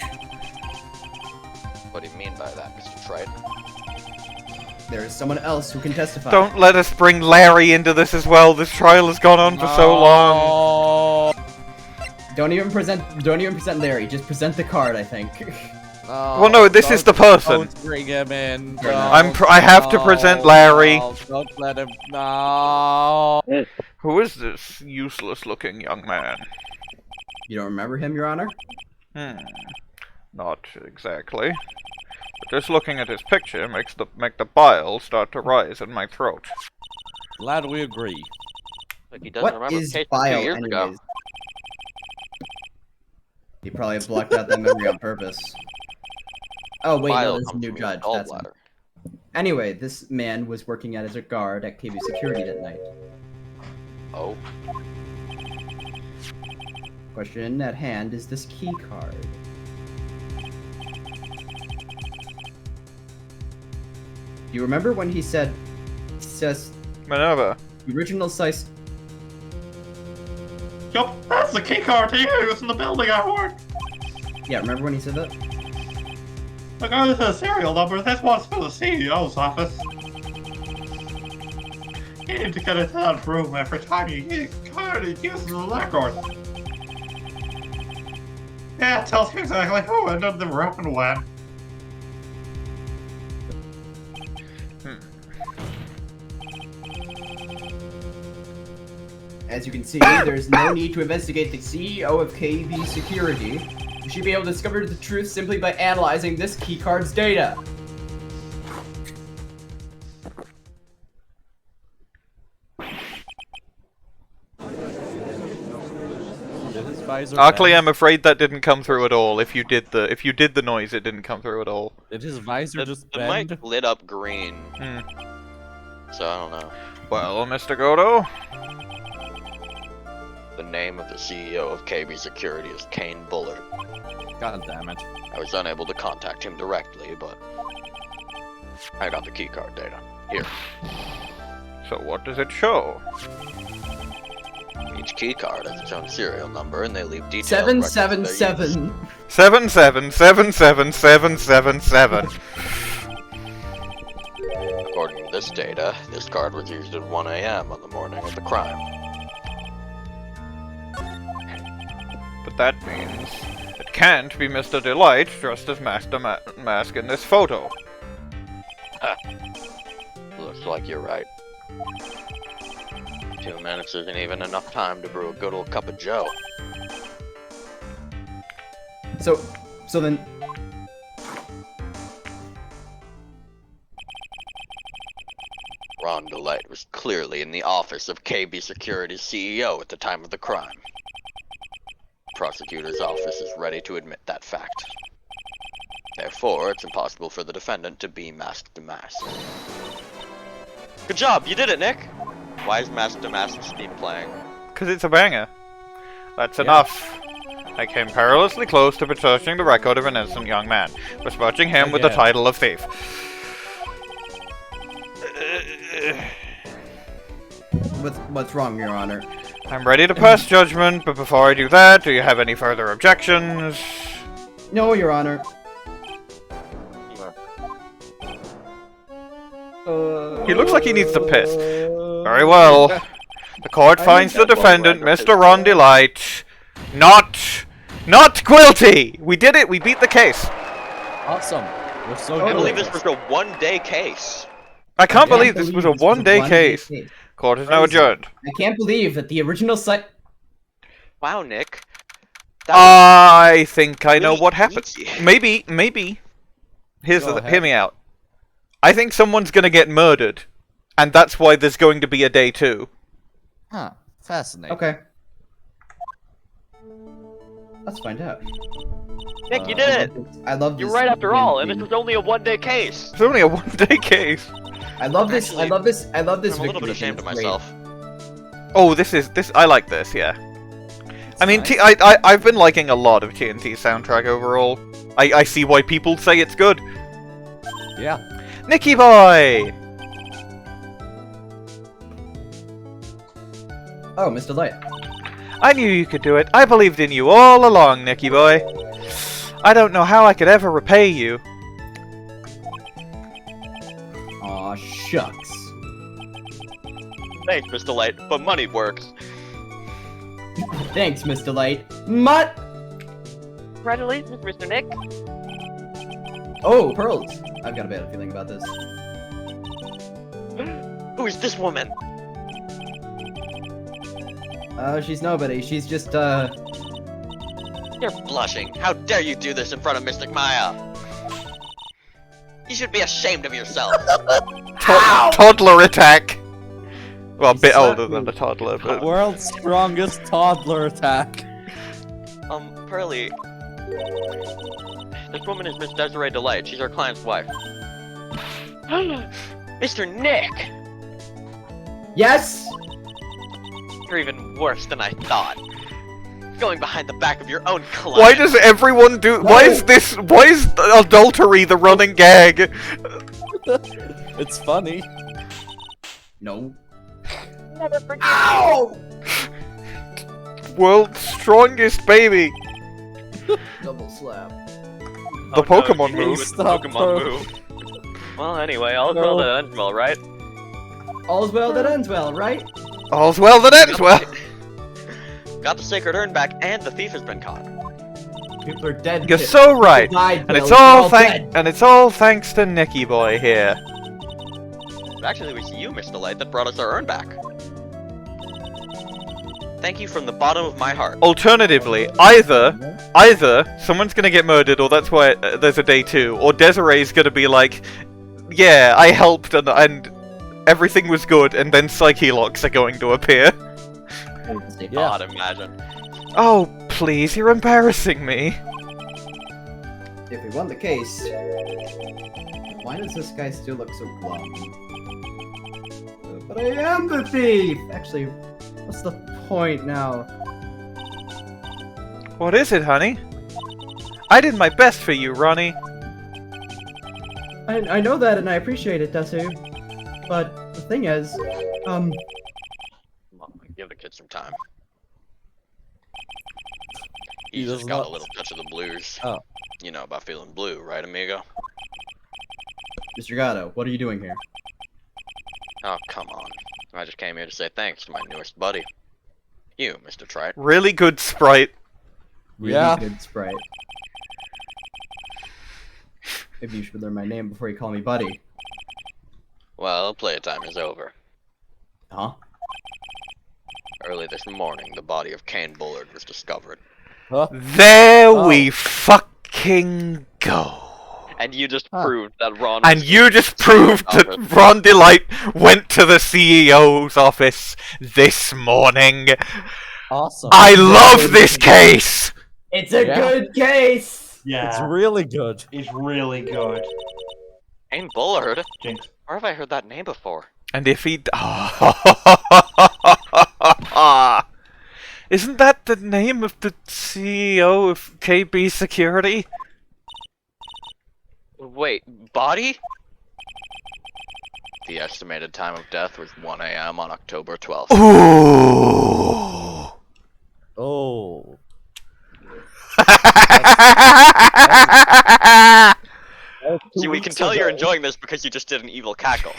What do you mean by that, Mr. Triton? There is someone else who can testify. Don't let us bring Larry into this as well. This trial has gone on for so long. Don't even present Larry. Just present the card, I think. Well, no, this is the person. Don't bring him in. I have to present Larry. No, don't let him. No. Who is this useless-looking young man? You don't remember him, Your Honor? Not exactly. But just looking at his picture make the bile start to rise in my throat. Glad we agree. Like he doesn't What remember is the case bile, 2 years ago. anyways? He probably blocked out that memory on purpose. Oh wait, Bile no, there's a comes new from your judge. That's him. gallbladder. Anyway, this man was working as a guard at KB Security that night. Oh. Question at hand is this key card. Do you remember when he says Minerva. the original size? Yup, that's the key card he used in the building I work. Yeah, remember when he said that? Regardless of the serial number, this one's for the CEO's office. You need to get into that room every time you use the record. Yeah, it tells you exactly who entered the room and when. As you can see, there's no need to investigate the CEO of KB Security. You should be able to discover the truth simply by analyzing this keycard's data. Arkly, I'm afraid that didn't come through at all. If you did the noise, it didn't come through at all. Did his visor just The bend? mic lit up green, so I don't know. Well, Mr. Godot? The name of the CEO of KB Security is Kane Bullard. God damn it. I was unable to contact him directly, but I got the keycard data. Here. So what does it show? Each keycard has its own serial number, and they leave details. 777. 7777777. According to this data, this card was used at 1 a.m. on the morning of the crime. But that means it can't be Mr. DeLite dressed as DeMasque in this photo. Looks like you're right. 2 minutes isn't even enough time to brew a good old cup of joe. So then, Ron DeLite was clearly in the office of KB Security's CEO at the time of the crime. Prosecutor's office is ready to admit that fact. Therefore, it's impossible for the defendant to be masked DeMasque. Good job, you did it, Nick! Why is Masked DeMasque's theme playing? Because it's a banger. That's enough. I came perilously close to besmirching the record of an innocent young man, besmirching him with the title of thief. What's wrong, Your Honor? I'm ready to pass judgment, but before I do that, do you have any further objections? No, Your Honor. He looks like he needs to piss. Very well. The court finds the defendant, Mr. Ron DeLite, not guilty! We did it! We beat the case! Awesome. We're so I good. believe this was a one-day case. I can't believe this was a one-day case. Court is now adjourned. I can't believe that the original site. Wow, Nick. I think I know really what happened. easy. Maybe. Hear ahead. me out. I think someone's gonna get murdered, and that's why there's going to be a day 2. Huh. Fascinating. Okay. Let's find out. Nick, you did it! I love this. You're right after all, and this was only a one-day case. It's only a one-day case. I love this. Actually, I love this. I love this. I'm a little bit victory ashamed of thing. It's great. myself. Oh, this. I like this. Yeah. I mean, nice. I've been liking a lot of TNT's soundtrack overall. I see why people say it's good. Yeah. Nicky boy. Oh, Mr. Light. I knew you could do it. I believed in you all along, Nicky boy. I don't know how I could ever repay you. Aw, shucks. Thanks, Mr. Light, but money works. Thanks, Mr. Light. Mutt. Congratulations, Mr. Nick. Oh, pearls. I've got a bad feeling about this. Who is this woman? She's nobody. She's just, You're blushing. How dare you do this in front of Mr. Maya? You should be ashamed of yourself. Toddler attack. Well, a bit slapped older than me. a toddler, but World's strongest toddler attack. Pearly. This woman is Miss Desirée DeLite. She's our client's wife. Mr. Nick! yes. You're even worse than I thought. Going behind the back of your own client. why does everyone do? Why is adultery the running gag? It's funny. No. Never forgive Ow! World's strongest baby. Double slap. The Pokemon you move. with the Stop, Pokemon bro. move. Well, anyway, all's No. well that ends well, right? All's well that ends well, right? All's well that ends well. Got the sacred urn back, and the thief has been caught. People are dead. You're People so right. died, And Bill. it's They're all dead. thanks to Nicky boy here. Actually, it was you, Mr. Light, that brought us our urn back. Thank you from the bottom of my heart. Alternatively, either someone's gonna get murdered, or that's why there's a day 2, or Desiree's gonna be like, yeah, I helped and everything was good, and then Psyche locks are going to appear. Yeah. God, imagine. Oh, please, you're embarrassing me. If we won the case, why does this guy still look so glum? But I am the thief! Actually, what's the point now? What is it, honey? I did my best for you, Ronnie. I know that and I appreciate it, Desu. But the thing is, Come on, give the kid some time. He He's just does got not- a little touch of the blues. Oh. You know about feeling blue, right, amigo? Mr. Godot, what are you doing here? Oh, come on. I just came here to say thanks to my newest buddy. You, Mr. Trite. Really good sprite. Really Yeah. good sprite. Maybe you should learn my name before you call me buddy. Well, playtime is over. Huh? Early this morning, the body of Kane Bullard was discovered. Huh? There Oh. we fucking go. And you just Huh. proved that Ron And was you just proved that office. Ron DeLite went to the CEO's office this morning. Awesome. I love this case! It's a Yeah. good case! Yeah, It's really good. it's really good. Kane Bullard? Jinx. Where have I heard that name before? And if he... Isn't that the name of the CEO of KB Security? Wait, body? The estimated time of death was 1 a.m. on October 12th. Ooh. Oh. See, we can tell you're enjoying this because you just did an evil cackle.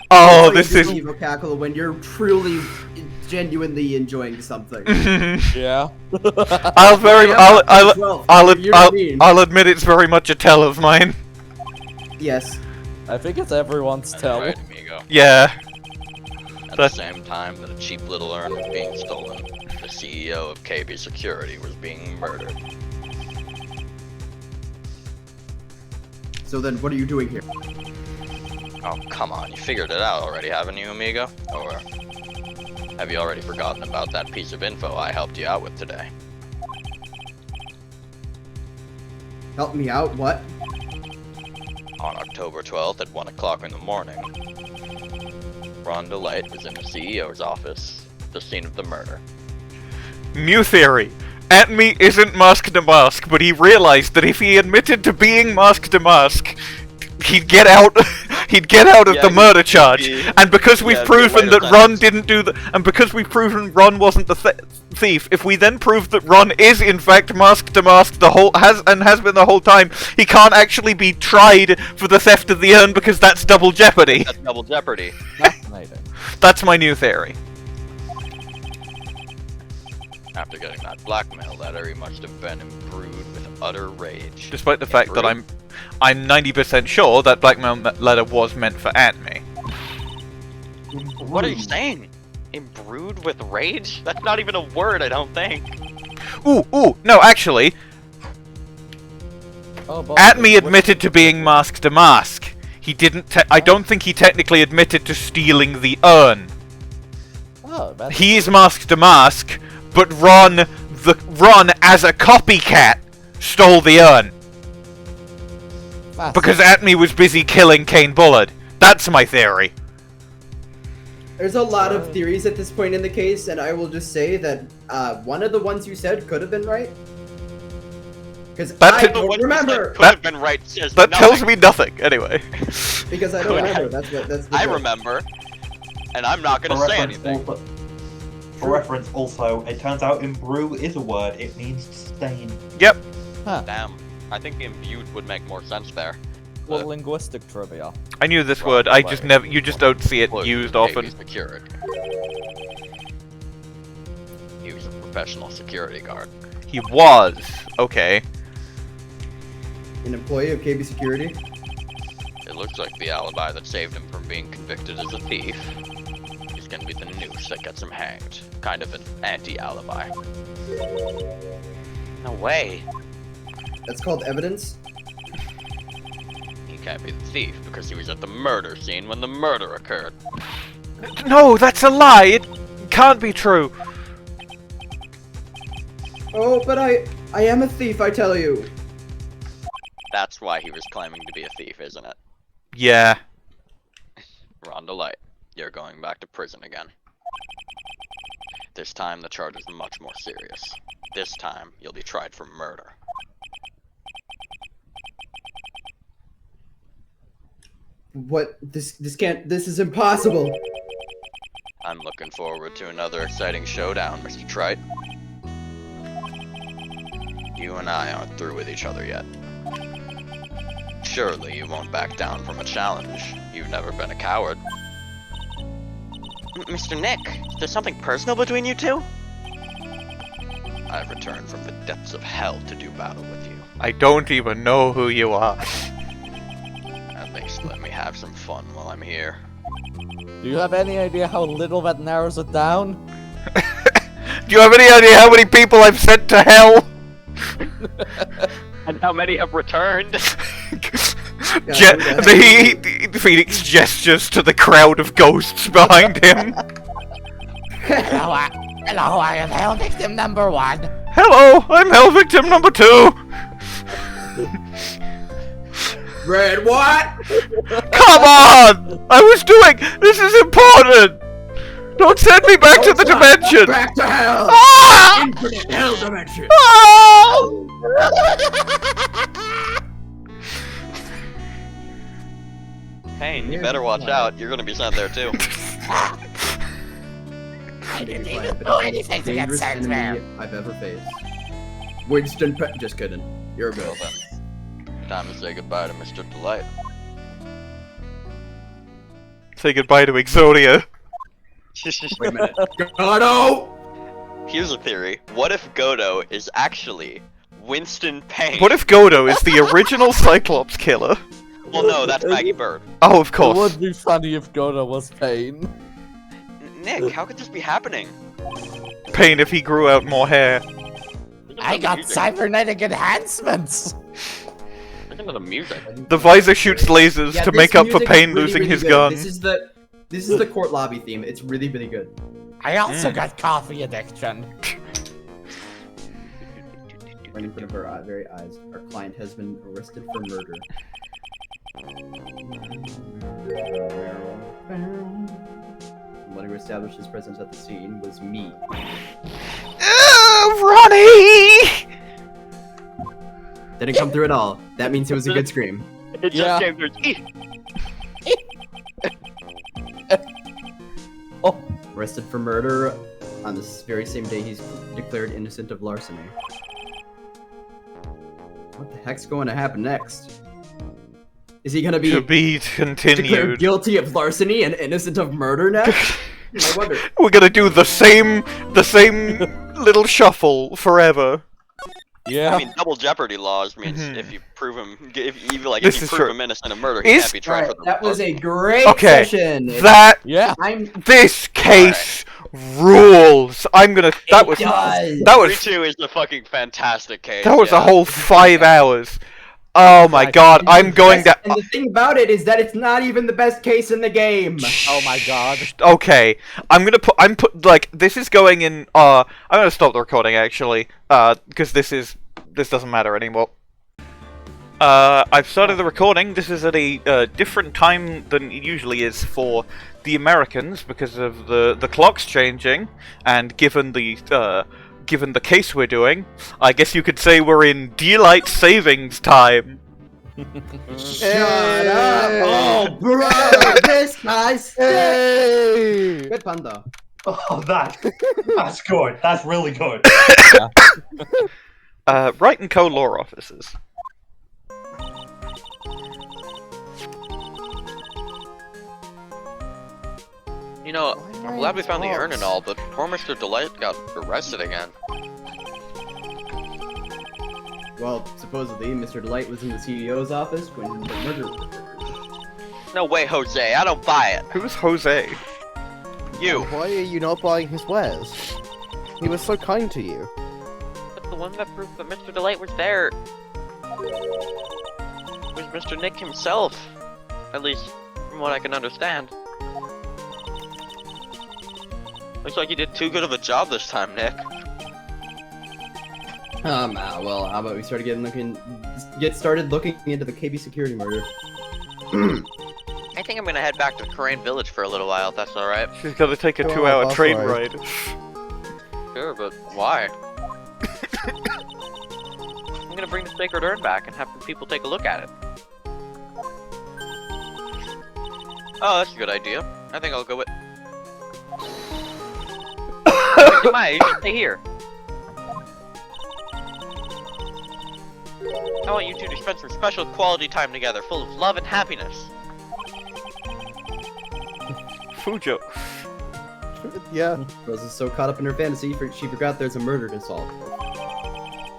Oh, That's this why you is. do evil cackle when you're truly, genuinely enjoying something. Yeah. I'll admit it's very much a tell of mine. Yes. I think it's everyone's tell. Right, amigo. Yeah. At the same time that a cheap little urn was being stolen, the CEO of KB Security was being murdered. So then, what are you doing here? Oh, come on, you figured it out already, haven't you, amigo? Or have you already forgotten about that piece of info I helped you out with today? Help me out? What? On October 12th at 1 o'clock in the morning, Ron DeLite was in the CEO's office, the scene of the murder. New theory. Atmey isn't DeMasque, but he realized that if he admitted to being DeMasque, he'd get out. He'd get out of the murder charge. And because we've proven that Ron didn't do and because we've proven Ron wasn't the thief, if we then prove that Ron is in fact DeMasque has been the whole time, he can't actually be tried for the theft of the urn because that's double jeopardy. That's double jeopardy. Fascinating. That's my new theory. After getting that blackmail letter, he must have been imbued with utter rage. Despite the fact that I'm 90% sure that blackmail letter was meant for Atmey. What are you saying? Imbued with rage? That's not even a word, I don't think. Ooh, no, actually, Oh, Atmey admitted to being DeMasque. He didn't. I don't think he technically admitted to stealing the urn. Oh, that's He's DeMasque, but Ron as a copycat stole the urn because Atmey was busy killing Kane Bullard. That's my theory. There's a lot of theories at this point in the case, and I will just say that one of the ones you said could have been right. Because I don't remember. Could have been right. That tells me nothing, anyway. Because I don't remember. That's the I joke. remember, and I'm not going to say anything. For reference, also, it turns out imbue is a word. It means stain. Yep. Damn. I think imbued would make more sense there. Well, linguistic trivia. I knew this word. I just never. You just don't see it used often. Security. He was a professional security guard. He was okay. An employee of KB Security? It looks like the alibi that saved him from being convicted as a thief is gonna be the noose that gets him hanged. Kind of an anti-alibi. No way. That's called evidence? He can't be the thief because he was at the murder scene when the murder occurred. No, that's a lie. It can't be true. Oh, but I am a thief, I tell you. That's why he was claiming to be a thief, isn't it? Yeah. Ron DeLite, you're going back to prison again. This time the charge is much more serious. This time you'll be tried for murder. What? This is impossible. I'm looking forward to another exciting showdown, Mr. Trite. You and I aren't through with each other yet. Surely you won't back down from a challenge. You've never been a coward. Mr. Nick, is there something personal between you two? I've returned from the depths of hell to do battle with you. I don't even know who you are. At least let me have some fun while I'm here. Do you have any idea how little that narrows it down? Do you have any idea how many people I've sent to hell? And how many have returned? Phoenix gestures to the crowd of ghosts behind him. Hello, I am Hell Victim number 1. Hello, I'm Hell Victim number 2. Red, what? Come on! I was doing. This is important. Don't send me back to the dimension! Back to hell! Ah! Infinite hell dimension! Ah! Payne, you better watch out. You're gonna be sent there too. I didn't even do anything to get sent there. I've ever faced. Winston Payne. Just kidding. You're good. Well then, time to say goodbye to Mr. DeLite. Say goodbye to Exodia. Wait a minute. Godot! Here's a theory. What if Godot is actually Winston Payne? What if Godot is the original Cyclops killer? Well, no, that's Maggie Bird. Oh, of It course. would be funny if Godot was Payne. Nick, how could this be happening? Payne if he grew out more hair. I got cybernetic enhancements! Listen to the music. The visor shoots lasers Yeah, to this make up for music is Payne really, losing really his good. gun. This is the court lobby theme. It's really, really good. I also got coffee addiction. Right in front of our very eyes, our client has been arrested for murder. One who established his presence at the scene was me. Ronnie! Didn't come through at all. That means it was a good scream. It Yeah. just came through. Arrested for murder on this very same day he's declared innocent of larceny. What the heck's going to happen next? Is he gonna To be be declared continued. guilty of larceny and innocent of murder next? I wonder. We're gonna do the same little shuffle forever. Yeah. I mean, double jeopardy laws means Mhm. if you prove him, if This you is prove true. him innocent of murder, he Is- can't be tried for the that was murder. a great Okay, session. That Yeah. this case rules. I'm gonna. That was. does. That was. 3-2 is the fucking fantastic case. That was yeah. a whole 5 hours. Oh my god, I'm going to. And the thing about it is that it's not even the best case in the game. Oh my god. Okay, like this is going in. I'm gonna stop the recording actually, because this doesn't matter anymore. I've started the recording. This is at a different time than it usually is for the Americans because of the clocks changing, and given the case we're doing, I guess you could say we're in DeLite savings time. Shut up! Oh, bro, this guy's Hey! good pun though. Oh, that's good. That's really good. Wright and Co. law offices. You know, I'm glad we found the urn and all, but poor Mr. DeLite got arrested again. Well, supposedly, Mr. DeLite was in the CEO's office when the murder. No way, Jose, I don't buy it. Who's Jose? You. Why are you not buying his wares? He was so kind to you. But the one that proved that Mr. DeLite was there was Mr. Nick himself. At least, from what I can understand. Looks like you did too good of a job this time, Nick. Well, how about we get started looking into the KB security murder. I think I'm gonna head back to Crane Village for a little while, if that's alright. She's gonna take a Sure, 2-hour that's train right. ride. Sure, but why? I'm gonna bring the sacred urn back and have the people take a look at it. Oh, that's a good idea. I think I'll go with... Maya, you should stay here. I want you two to spend some special quality time together, full of love and happiness. Fujo. Yeah. Rose is so caught up in her fantasy, she forgot there's a murder to solve.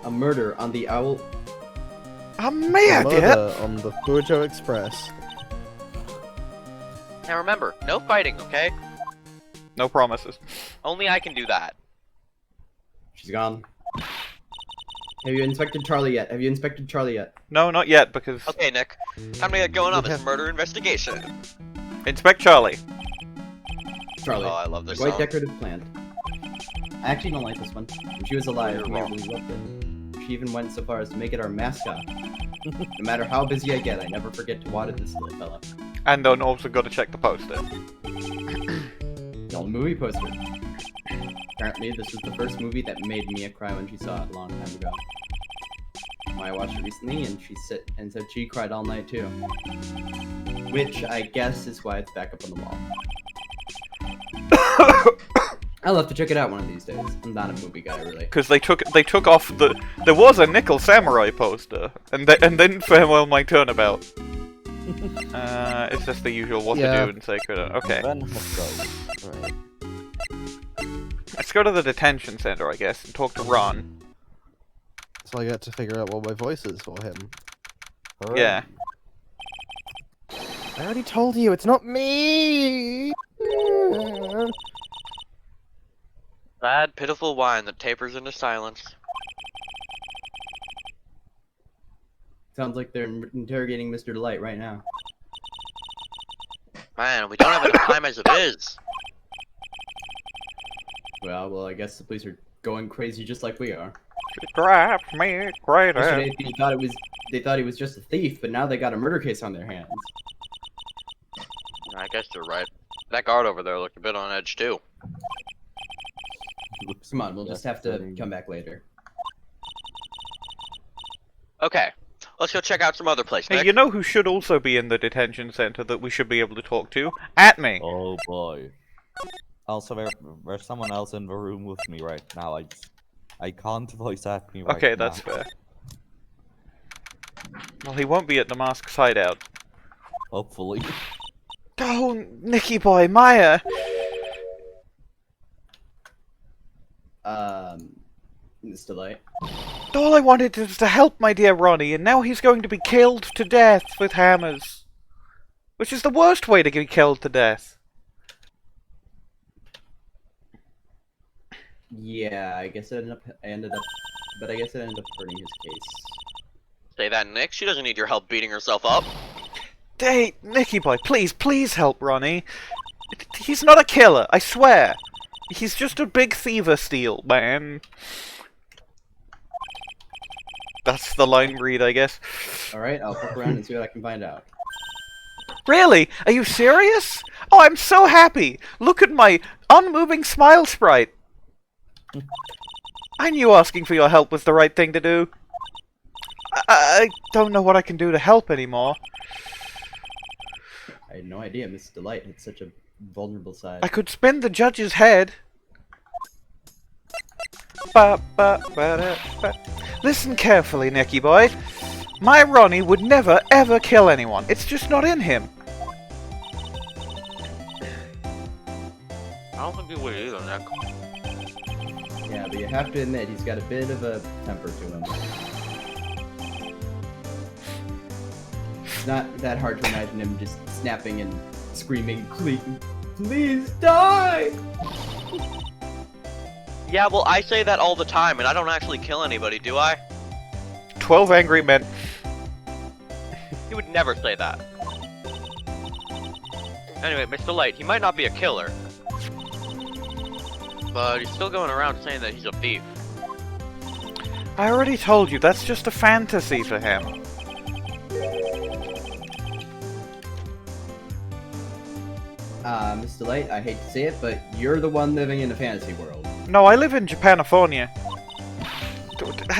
A murder on the Owl. A man, Murder on the Fujo Express. Now remember, no fighting, okay? No promises. Only I can do that. She's gone. Have you inspected Charlie yet? No, not yet, because... Okay, Nick. Time to get going on this murder investigation. Inspect Charlie. Charlie. Oh, I love this Quite song. decorative plant. I actually don't like this one. When she was alive, You're we wrong. really loved it. She even went so far as to make it our mascot. No matter how busy I get, I never forget to water this little fella. And then also got to check the poster. on the movie poster. Apparently, this was the first movie that made Mia cry when she saw it a long time ago. I watched it recently, and she said she cried all night too. Which I guess is why it's back up on the wall. I'll have to check it out one of these days. I'm not a movie guy, really. Because they took off the... There was a Nickel Samurai poster, and then Farewell My Turnabout. It's just the usual what to do and Sacred. Okay. Then right. Let's go to the detention center, I guess, and talk to Ron. So I get to figure out what my voice is for him. Hooray. Yeah. I already told you, it's not me! Sad, pitiful whine that tapers into silence. Sounds like they're interrogating Mr. DeLite right now. Man, we don't have enough time as it is. Well, I guess the police are going crazy just like we are. Grab me greater. Yesterday they thought he was just a thief, but now they got a murder case on their hands. I guess you're right. That guard over there looked a bit on edge too. Come on, we'll just have to come back later. Okay, let's go check out some other place, Hey, Nick. you know who should also be in the detention center that we should be able to talk to? Atmey. Oh boy. Also, there's someone else in the room with me right now. I can't voice Atmey right now. Okay, that's fair. Well, he won't be at DeMasque's hideout. Hopefully. Oh, Nicky boy, Maya! Miss DeLite. All I wanted was to help my dear Ronnie, and now he's going to be killed to death with hammers. Which is the worst way to be killed to death. Yeah, I guess it ended up hurting his case. Say that, Nick. She doesn't need your help beating herself up. Hey, Nicky boy, please help Ronnie. He's not a killer, I swear. He's just a big thiever steal, man. That's the line read, I guess. Alright, I'll poke around and see what I can find out. Really? Are you serious? Oh, I'm so happy! Look at my unmoving smile sprite! I knew asking for your help was the right thing to do. I don't know what I can do to help anymore. I had no idea Miss DeLite had such a vulnerable side. I could spin the judge's head. Listen carefully, Nicky boy. My Ronnie would never ever kill anyone. It's just not in him. I don't think he would either, Nick. Yeah, but you have to admit, he's got a bit of a temper to him. It's not that hard to imagine him just snapping and screaming, please die! Yeah, well, I say that all the time, and I don't actually kill anybody, do I? 12 angry men. He would never say that. Anyway, Mr. Light, he might not be a killer, but he's still going around saying that he's a thief. I already told you, that's just a fantasy for him. Miss DeLite, I hate to say it, but you're the one living in a fantasy world. No, I live in Japanifornia.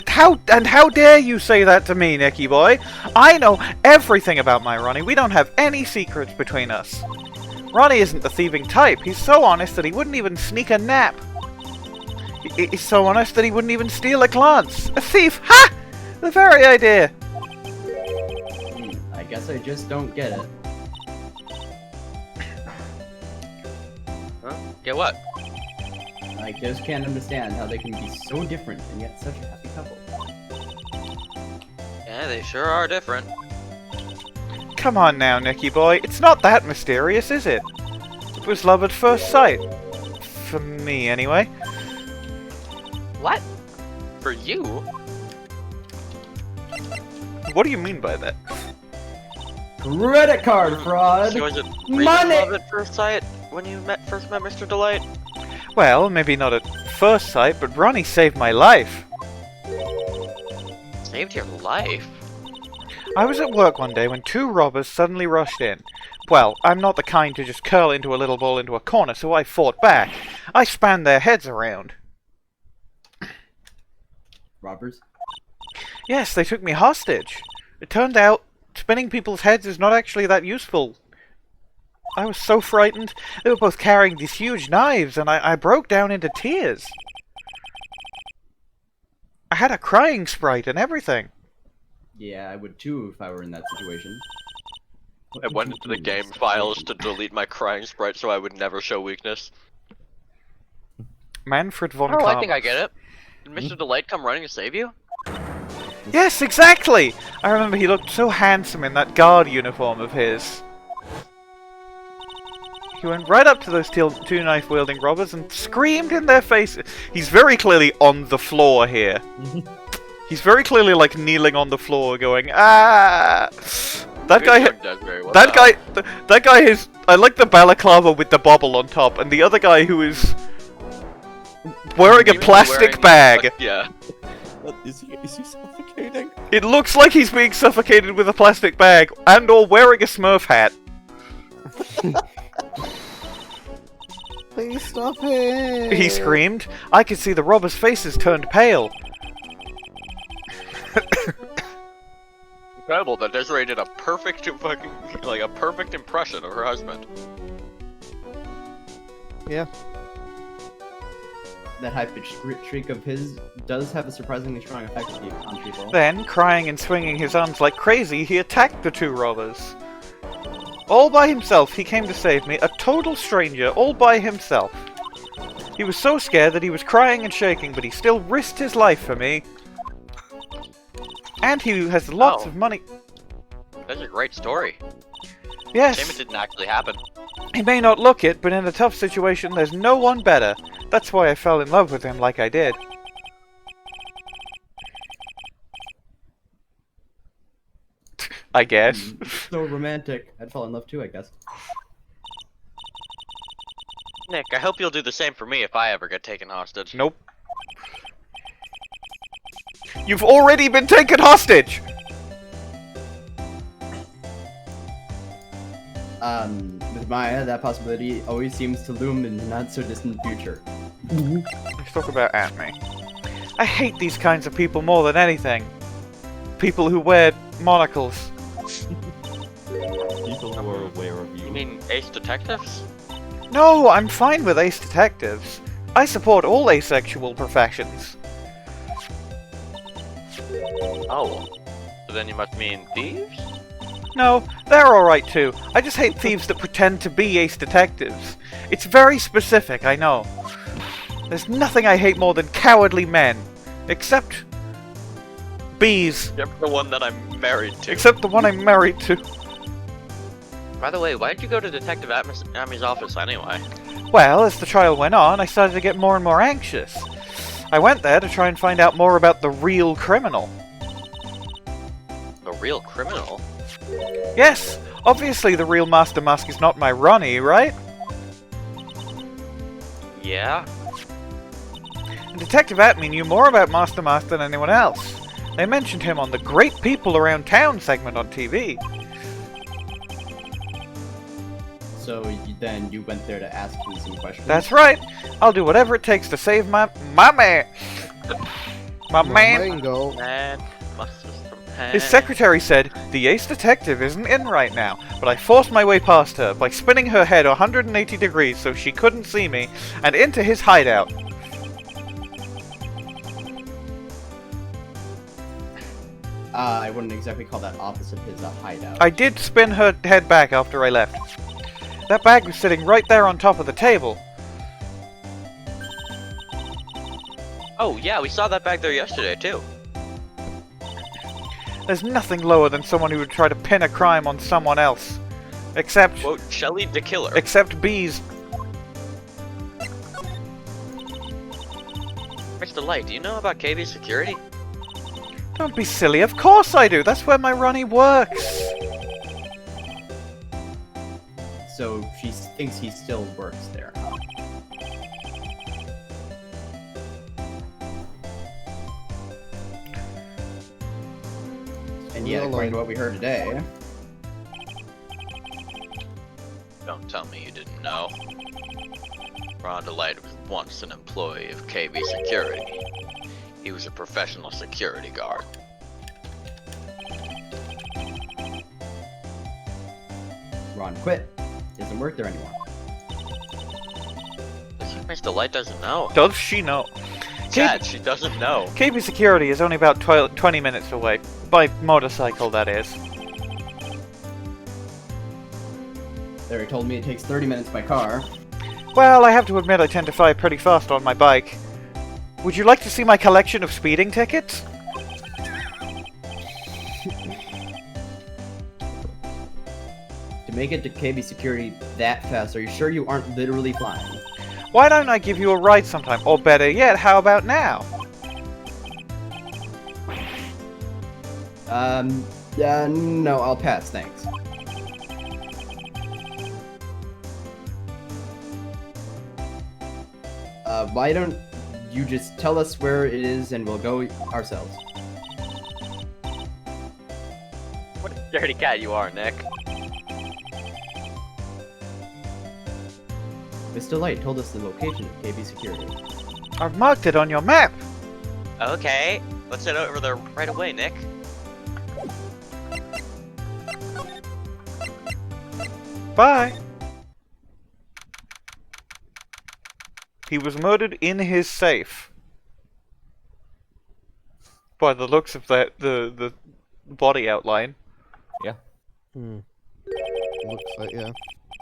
How dare you say that to me, Nicky boy? I know everything about my Ronnie. We don't have any secrets between us. Ronnie isn't the thieving type. He's so honest that he wouldn't even sneak a nap. He's so honest that he wouldn't even steal a glance. A thief! Ha! The very idea. I guess I just don't get it. Huh? Get what? I just can't understand how they can be so different and yet such a happy couple. Yeah, they sure are different. Come on now, Nicky boy. It's not that mysterious, is it? It was love at first sight. For me, anyway. What? For you? What do you mean by that? Credit card fraud! So was it really Money! love at first sight when you first met Mr. DeLite? Well, maybe not at first sight, but Ronnie saved my life. Saved your life? I was at work one day when two robbers suddenly rushed in. Well, I'm not the kind to just curl into a little ball into a corner, so I fought back. I spanned their heads around. Robbers? Yes, they took me hostage. It turned out spinning people's heads is not actually that useful. I was so frightened. They were both carrying these huge knives, and I broke down into tears. I had a crying sprite and everything. Yeah, I would too if I were in that situation. I went into the game files to delete my crying sprite so I would never show weakness. Manfred von Oh, Kamm. I think I get it. Did Mr. DeLite come running to save you? Yes, exactly! I remember he looked so handsome in that guard uniform of his. He went right up to those two knife-wielding robbers and screamed in their faces. He's very clearly on the floor here. He's very clearly, like, kneeling on the floor going, ah! That guy is... I like the balaclava with the bobble on top, and the other guy who is wearing a plastic bag. Yeah. What, is he suffocating? It looks like he's being suffocated with a plastic bag, and or wearing a Smurf hat. Please stop it! He screamed. I could see the robbers' faces turned pale. Incredible that Desirée did a perfect fucking, like, a perfect impression of her husband. Yeah. That high-pitched shriek of his does have a surprisingly strong effect on people. Then, crying and swinging his arms like crazy, he attacked the two robbers. All by himself, he came to save me, a total stranger, all by himself. He was so scared that he was crying and shaking, but he still risked his life for me. And he has lots of money. That's a great story. Yes. Shame it didn't actually happen. He may not look it, but in a tough situation, there's no one better. That's why I fell in love with him like I did. I guess. So romantic. I'd fall in love too, I guess. Nick, I hope you'll do the same for me if I ever get taken hostage. Nope. You've already been taken hostage! With Maya, that possibility always seems to loom in the not-so-distant future. Let's talk about Atmey. I hate these kinds of people more than anything. People who wear monocles. People who are aware of you. You mean ace detectives? No, I'm fine with ace detectives. I support all asexual professions. Oh. So then you must mean thieves? No, they're alright too. I just hate thieves that pretend to be ace detectives. It's very specific, I know. There's nothing I hate more than cowardly men. Except... bees. Except the one that I'm married to. Except the one I'm married to. By the way, why did you go to Detective Atmey's office anyway? Well, as the trial went on, I started to get more and more anxious. I went there to try and find out more about the real criminal. The real criminal? Yes, obviously the real Master Mask is not my Ronnie, right? Yeah? And Detective Atmey knew more about Master Mask than anyone else. They mentioned him on the Great People Around Town segment on TV. So then you went there to ask him some questions? That's right. I'll do whatever it takes to save my man. My man. Mango. Man, musters from Pan. His secretary said, the ace detective isn't in right now, but I forced my way past her by spinning her head 180 degrees so she couldn't see me, and into his hideout. I wouldn't exactly call that office of his a hideout. I did spin her head back after I left. That bag was sitting right there on top of the table. Oh, yeah, we saw that bag there yesterday, too. There's nothing lower than someone who would try to pin a crime on someone else. Except... Quote, Shelly the killer. Except bees. Mr. Light, do you know about KB security? Don't be silly, of course I do. That's where my Ronnie works. So she thinks he still works there. And yet, according to what we heard today, Don't tell me you didn't know. Ron DeLite was once an employee of KB Security. He was a professional security guard. Ron quit. Doesn't work there anymore. Miss DeLite doesn't know. Does she know? Chad, she doesn't know. KB Security is only about 20 minutes away. By motorcycle, that is. Larry told me it takes 30 minutes by car. Well, I have to admit I tend to fly pretty fast on my bike. Would you like to see my collection of speeding tickets? To make it to KB Security that fast, are you sure you aren't literally flying? Why don't I give you a ride sometime? Or better yet, how about now? No, I'll pass, thanks. Why don't you just tell us where it is and we'll go ourselves? What a dirty cat you are, Nick. Miss DeLite told us the location of KB Security. I've marked it on your map. Okay, let's head over there right away, Nick. Bye. He was murdered in his safe. By the looks of the body outline. Yeah. Looks like, yeah.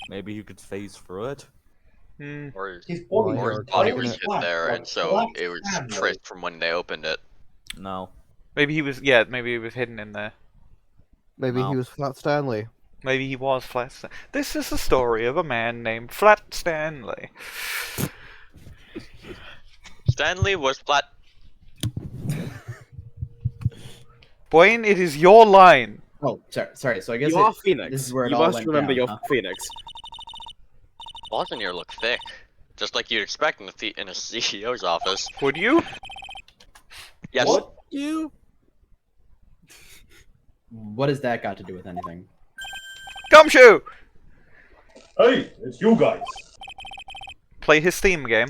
Maybe you could phase through it. Or His body, his was body very was hid flat, there, like and so black it was sand, traced from when they opened it. No. Maybe he was hidden in there. Maybe No. he was Flat Stanley. Maybe he was Flat Stanley. This is the story of a man named Flat Stanley. Stanley was flat. Bwain, it is your line. Oh, sorry. So I guess You are Phoenix. this is where it you all must went remember down, you're huh? Phoenix. Walls in here look thick, just like you'd expect in a CEO's office. Would you? Yes. What? You? What has that got to do with anything? Gumshoe! Hey, it's you guys. Play his theme game.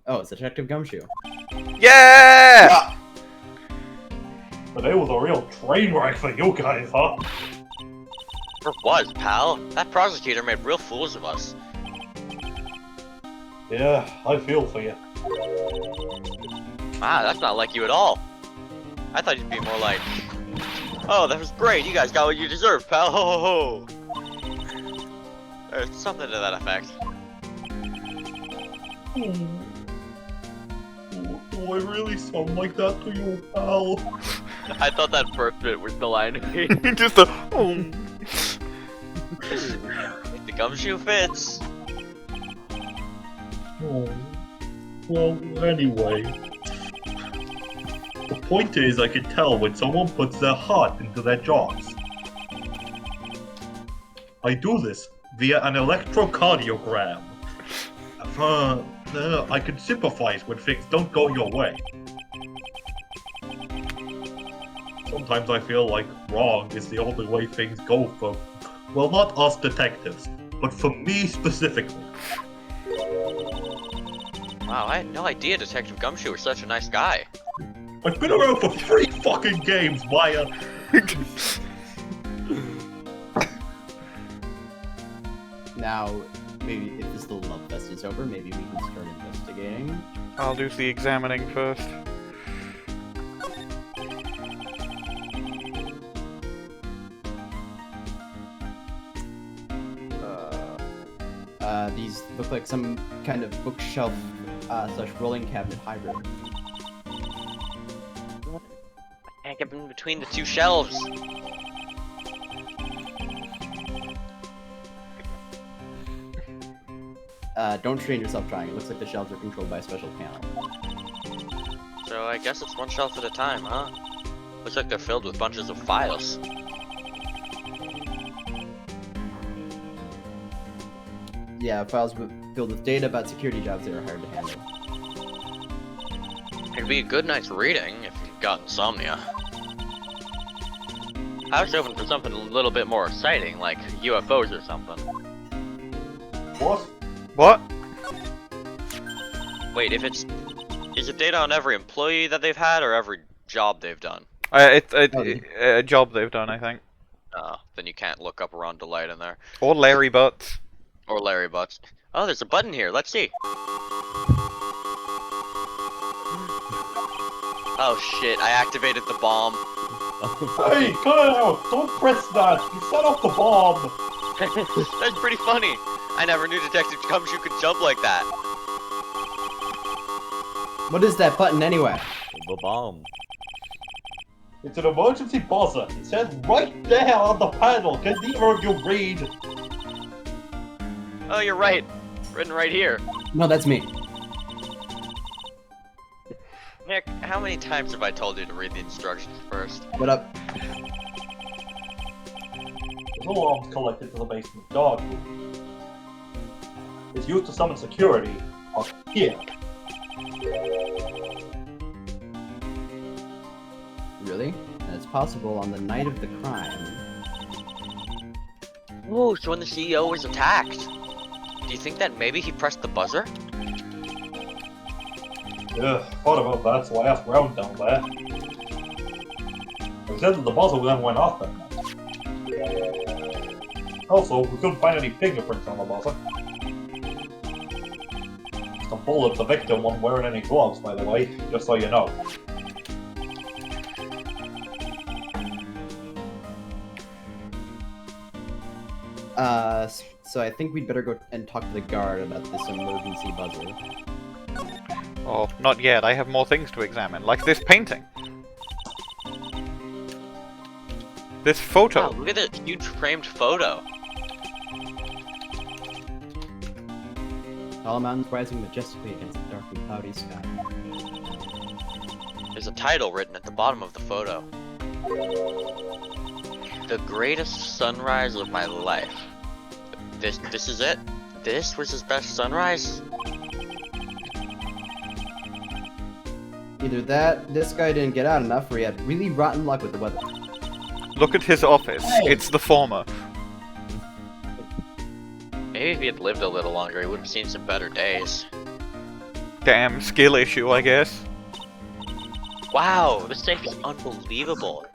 Oh, it's Detective Gumshoe. Yeah! Today was a real train wreck for you guys, huh? Sure was, pal. That prosecutor made real fools of us. Yeah, I feel for you. Wow, that's not like you at all. I thought you'd be more like, oh, that was great. You guys got what you deserved, pal. Ho ho ho. Or something to that effect. Do I really sound like that to you, pal? I thought that first bit was the line. Just a. The gumshoe fits. Oh. Well, anyway. The point is, I can tell when someone puts their heart into their jobs. I do this via an electrocardiogram. I can sympathize when things don't go your way. Sometimes I feel like wrong is the only way things go for, well, not us detectives, but for me specifically. Wow, I had no idea Detective Gumshoe was such a nice guy. I've been around for 3 fucking games, Maya! Now, maybe if this little love fest is over, maybe we can start investigating. I'll do the examining first. These look like some kind of bookshelf slash rolling cabinet hybrid. I can't get in between the two shelves. Don't strain yourself trying. It looks like the shelves are controlled by a special panel. So I guess it's one shelf at a time, huh? Looks like they're filled with bunches of files. Yeah, files filled with data about security jobs that are hard to handle. It'd be a good night's reading if you've got insomnia. I was hoping for something a little bit more exciting, like UFOs or something. What? What? Wait, is it data on every employee that they've had, or every job they've done? It's a job they've done, I think. Then you can't look up around DeLite in there. Or Larry Butz. Or Larry Butz. Oh, there's a button here. Let's see. Oh shit! I activated the bomb. Hey, cut it out! Don't press that! You set off the bomb! That's pretty funny. I never knew Detective Gumshoe could jump like that. What is that button anyway? The bomb. It's an emergency buzzer. It says right there on the panel. Can either of you read? Oh, you're right. Written right here. No, that's me. Nick, how many times have I told you to read the instructions first? What up? There's alarms collected to the basement guard room. It's used to summon security. Up here. Really? That's possible on the night of the crime. Whoa, so when the CEO was attacked, do you think that maybe he pressed the buzzer? Yeah, thought about that, so I asked around down there. They said that the buzzer then went off that night. Also, we couldn't find any fingerprints on the buzzer. The bullet, the victim wasn't wearing any gloves, by the way, just so you know. So I think we'd better go and talk to the guard about this emergency buzzer. Oh, not yet. I have more things to examine, like this painting. This photo. Wow, look at this huge framed photo. Tall mountains rising majestically against the dark and cloudy sky. There's a title written at the bottom of the photo. The greatest sunrise of my life. This is it? This was his best sunrise? Either that, this guy didn't get out enough, or he had really rotten luck with the weather. Look at his office. Hey. It's the former. Maybe if he had lived a little longer, he would have seen some better days. Damn, skill issue, I guess. Wow, this safe is unbelievable.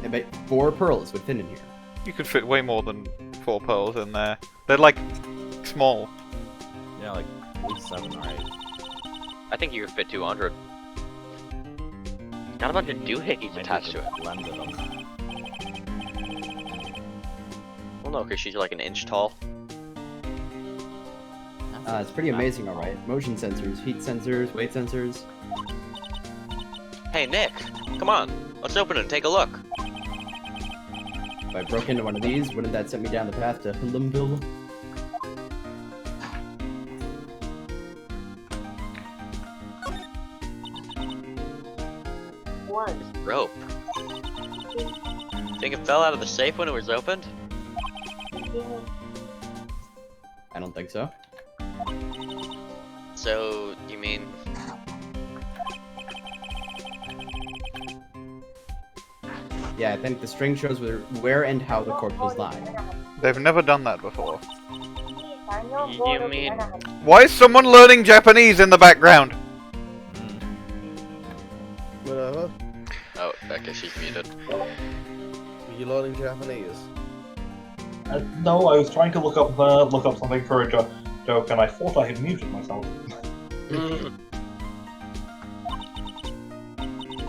I bet 4 pearls would fit in here. You could fit way more than 4 pearls in there. They're like small. Yeah, like at least 7 or 8. I think you could fit 200. Got a bunch of doohickeys Maybe attached you to it. could blend them. Well, no, because she's like an inch tall. It's pretty amazing, alright. Motion sensors, heat sensors, weight sensors. Hey, Nick, come on. Let's open it and take a look. If I broke into one of these, wouldn't that set me down the path to Lumville? What? Rope. Think it fell out of the safe when it was opened? I don't think so. So, you mean... Yeah, I think the string shows where and how the corpse was lying. They've never done that before. You mean... Why is someone learning Japanese in the background? Whatever. Oh, I guess she's muted. Were you learning Japanese? No, I was trying to look up something for a joke, and I thought I had muted myself.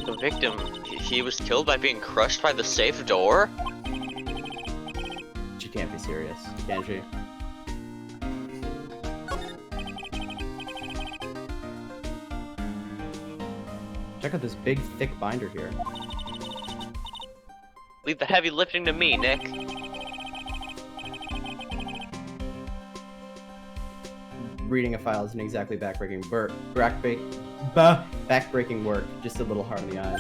The victim, he was killed by being crushed by the safe door? She can't be serious, can she? Check out this big, thick binder here. Leave the heavy lifting to me, Nick. Reading a file isn't exactly backbreaking work, just a little hard on the eyes.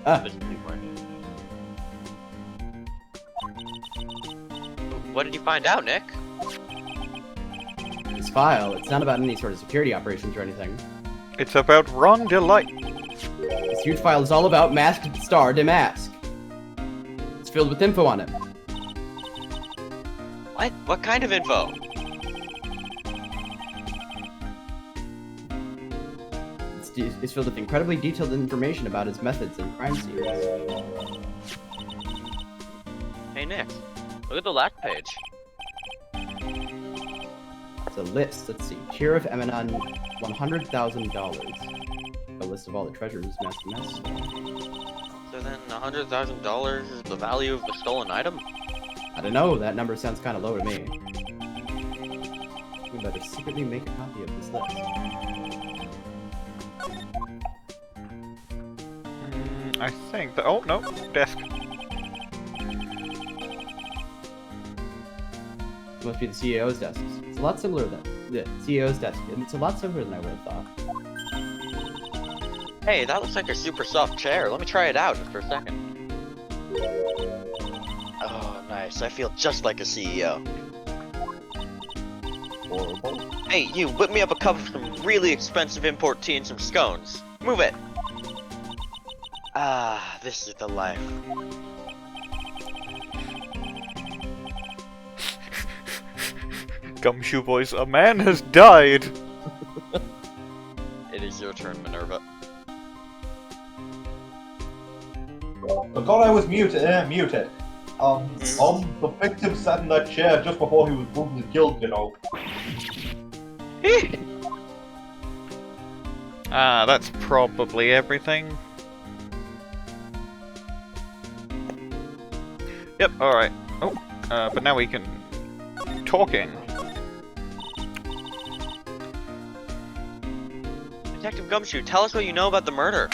There's a new one. What did you find out, Nick? file. It's not about any sort of security operations or anything. It's about Ron DeLite. This huge file is all about masked star DeMasque. It's filled with info on him. What? What kind of info? It's filled with incredibly detailed information about his methods and crime scenes. Hey Nick, look at the last page. It's a list. Let's see. Sheriff Eminon, $100,000. A list of all the treasures Masked Mess. So then $100,000 is the value of the stolen item? I don't know. That number sounds kind of low to me. We better secretly make a copy of this list. I think that. Oh no, desk. It must be the CEO's desk. It's a lot similar than the CEO's desk, and it's a lot simpler than I would have thought. Hey, that looks like a super soft chair. Let me try it out just for a second. Oh, nice. I feel just like a CEO. Horrible. Hey, you, whip me up a cup of some really expensive import tea and some scones. Move it! Ah, this is the life. Gumshoe voice, a man has died! It is your turn, Minerva. Forgot I was muted. The victim sat in that chair just before he was brutally killed, you know. That's probably everything. Yep, alright. Oh, but now we can... Talking. Detective Gumshoe, tell us what you know about the murder.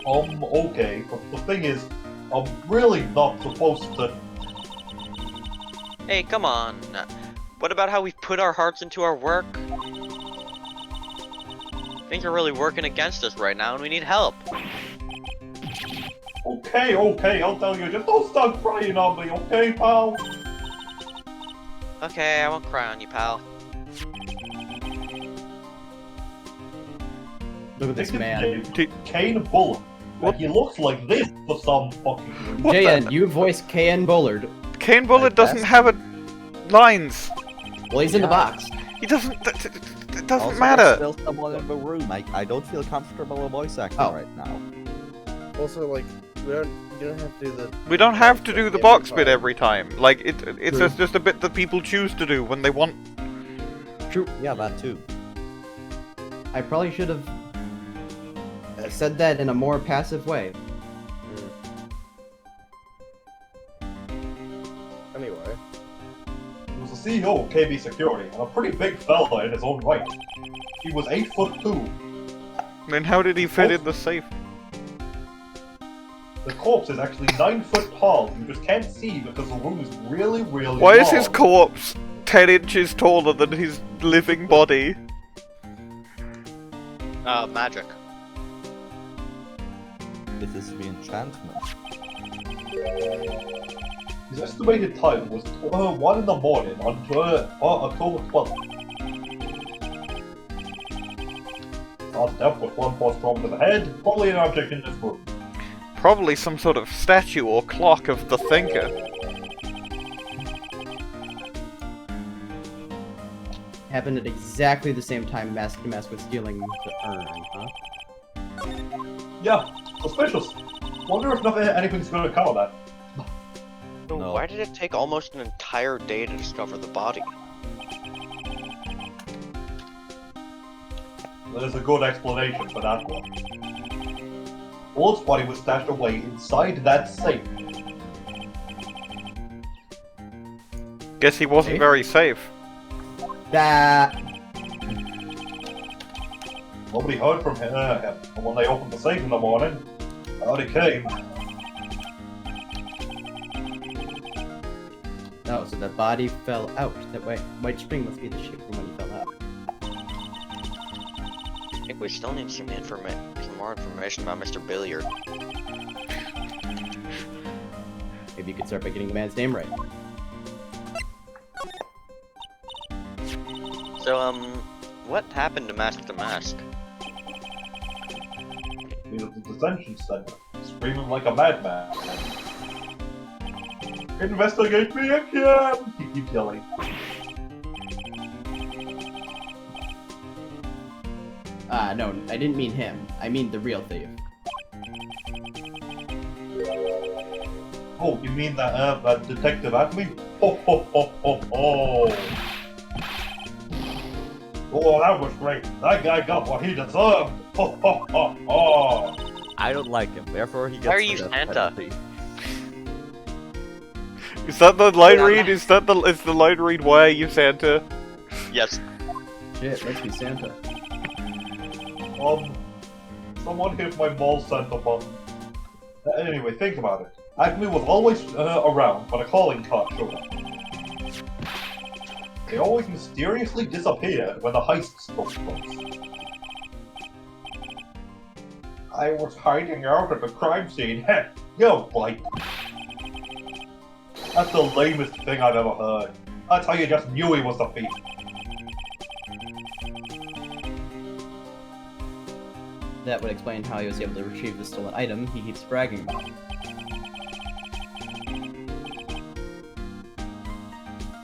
Okay, but the thing is, I'm really not supposed to... Hey, come on. What about how we put our hearts into our work? Things are really working against us right now and we need help. Okay, I'll tell you, just don't start crying on me, okay, pal? Okay, I won't cry on you, pal. Look at this man. Kane Bullard. What? He looks like this for some fucking reason. JN, you voice Kane Bullard. Kane Bullard doesn't have lines. Well, he's in the box. He doesn't. It doesn't Also, matter. there's still someone in the room. I don't feel comfortable with voice acting right now. Also, like, you don't have to do the... We don't have to do the box bit every time. Like, it's just a bit that people choose to do when they want. True. Yeah, that too. I probably should have said that in a more passive way. Anyway. He was the CEO of KB Security, and a pretty big fella in his own right. He was 8'2". Then how did he fit in the safe? The corpse is actually 9 foot tall. You just can't see because the room is really, really Why is long. his corpse 10 inches taller than his living body? Magic. It is the enchantment. His estimated time was 1 in the morning on October 12th. God's death was 1 force thrown to the head, probably an object in this room. Probably some sort of statue or clock of the thinker. Happened at exactly the same time Masked Mask was stealing the urn, huh? Yeah, suspicious. Wonder if anything's gonna come of that. So No. why did it take almost an entire day to discover the body? There's a good explanation for that one. Bullard's body was stashed away inside that safe. Guess he wasn't very safe. That... Nobody heard from him, and when they opened the safe in the morning, out he came. Oh, so the body fell out. That white spring must be the shape from when he fell out. I think we still need some more information about Mr. Billiard. Maybe you could start by getting the man's name right. So, what happened to Mask DeMasque? He was at the detention center, screaming like a madman. Investigate me again! He keeps yelling. No, I didn't mean him. I mean the real thief. Oh, you mean that Detective Atmey? Ho ho ho ho ho! Oh, that was great. That guy got what he deserved. Ho ho ho ho! I don't like him, therefore he gets Why are the you death Santa? penalty. Is that the line read? Is the line read why you Santa? Yes. Shit, let's be Santa. Someone hit my mall center button. Anyway, think about it. Acme was always around when a calling card showed up. They always mysteriously disappeared when the heists took place. I was hiding out at the crime scene. Heck, you're right. That's the lamest thing I've ever heard. That's how you just knew he was the thief. That would explain how he was able to retrieve the stolen item he keeps bragging about.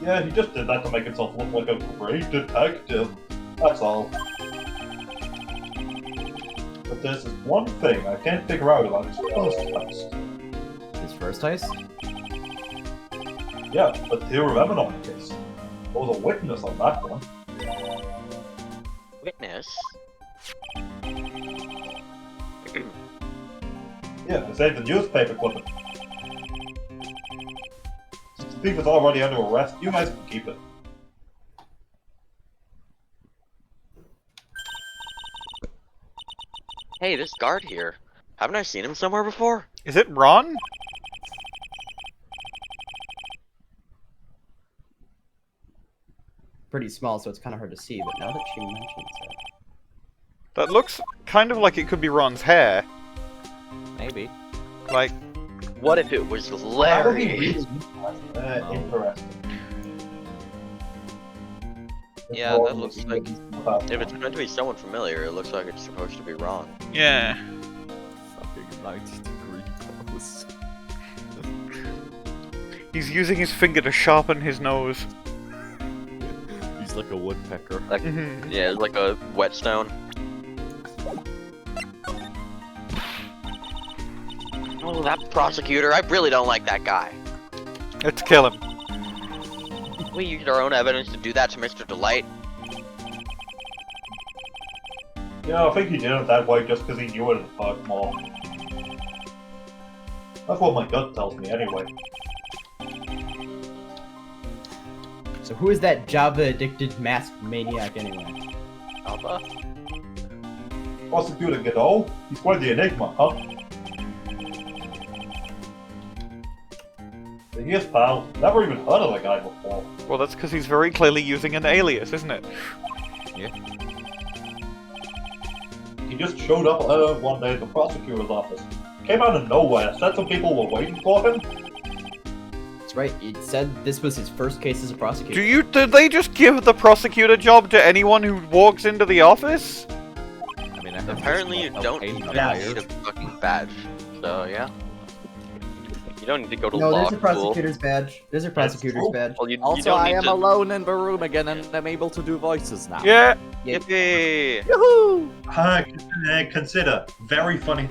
Yeah, he just did that to make himself look like a great detective. That's all. But there's this one thing I can't figure out about his first heist. His first heist? Yeah, the Theory of Eminon case. There was a witness on that one. Witness? Yeah, I saved the newspaper clipping. Since the thief is already under arrest, you guys can keep it. Hey, this guard here. Haven't I seen him somewhere before? Is it Ron? Pretty small, so it's kind of hard to see, but now that she mentions it... That looks kind of like it could be Ron's hair. Maybe. Like, What if it was That would be Larry? really interesting. Yeah, that looks like... If it's meant to be someone familiar, it looks like it's supposed to be Ron. yeah. Fucking 90-degree pose. He's using his finger to sharpen his nose. He's like a woodpecker. Like, yeah, it's like a whetstone. Oh, that prosecutor, I really don't like that guy. Let's kill him. We used our own evidence to do that to Mr. DeLite. Yeah, I think he did it that way just because he knew it would hurt more. That's what my gut tells me anyway. So who is that Java-addicted masked maniac anyway? Alpha? Prosecutor Godot? He's quite the enigma, huh? Yes, pal. Never even heard of the guy before. Well, that's because he's very clearly using an alias, isn't it? Yeah. He just showed up one day at the prosecutor's office. Came out of nowhere, said some people were waiting for him. That's right, he said this was his first case as a prosecutor. Did they just give the prosecutor job to anyone who walks into the office? I mean, I heard Apparently you Winston don't Payne even got need hired. a fucking badge. So, yeah. You don't need to go to No, law there's a school. prosecutor's badge. There's a prosecutor's true. badge. Well, you Also, don't I need am to... alone in the room again, and I'm able to do voices now. Yeah. Yippee! Yoo-hoo! Consider very funny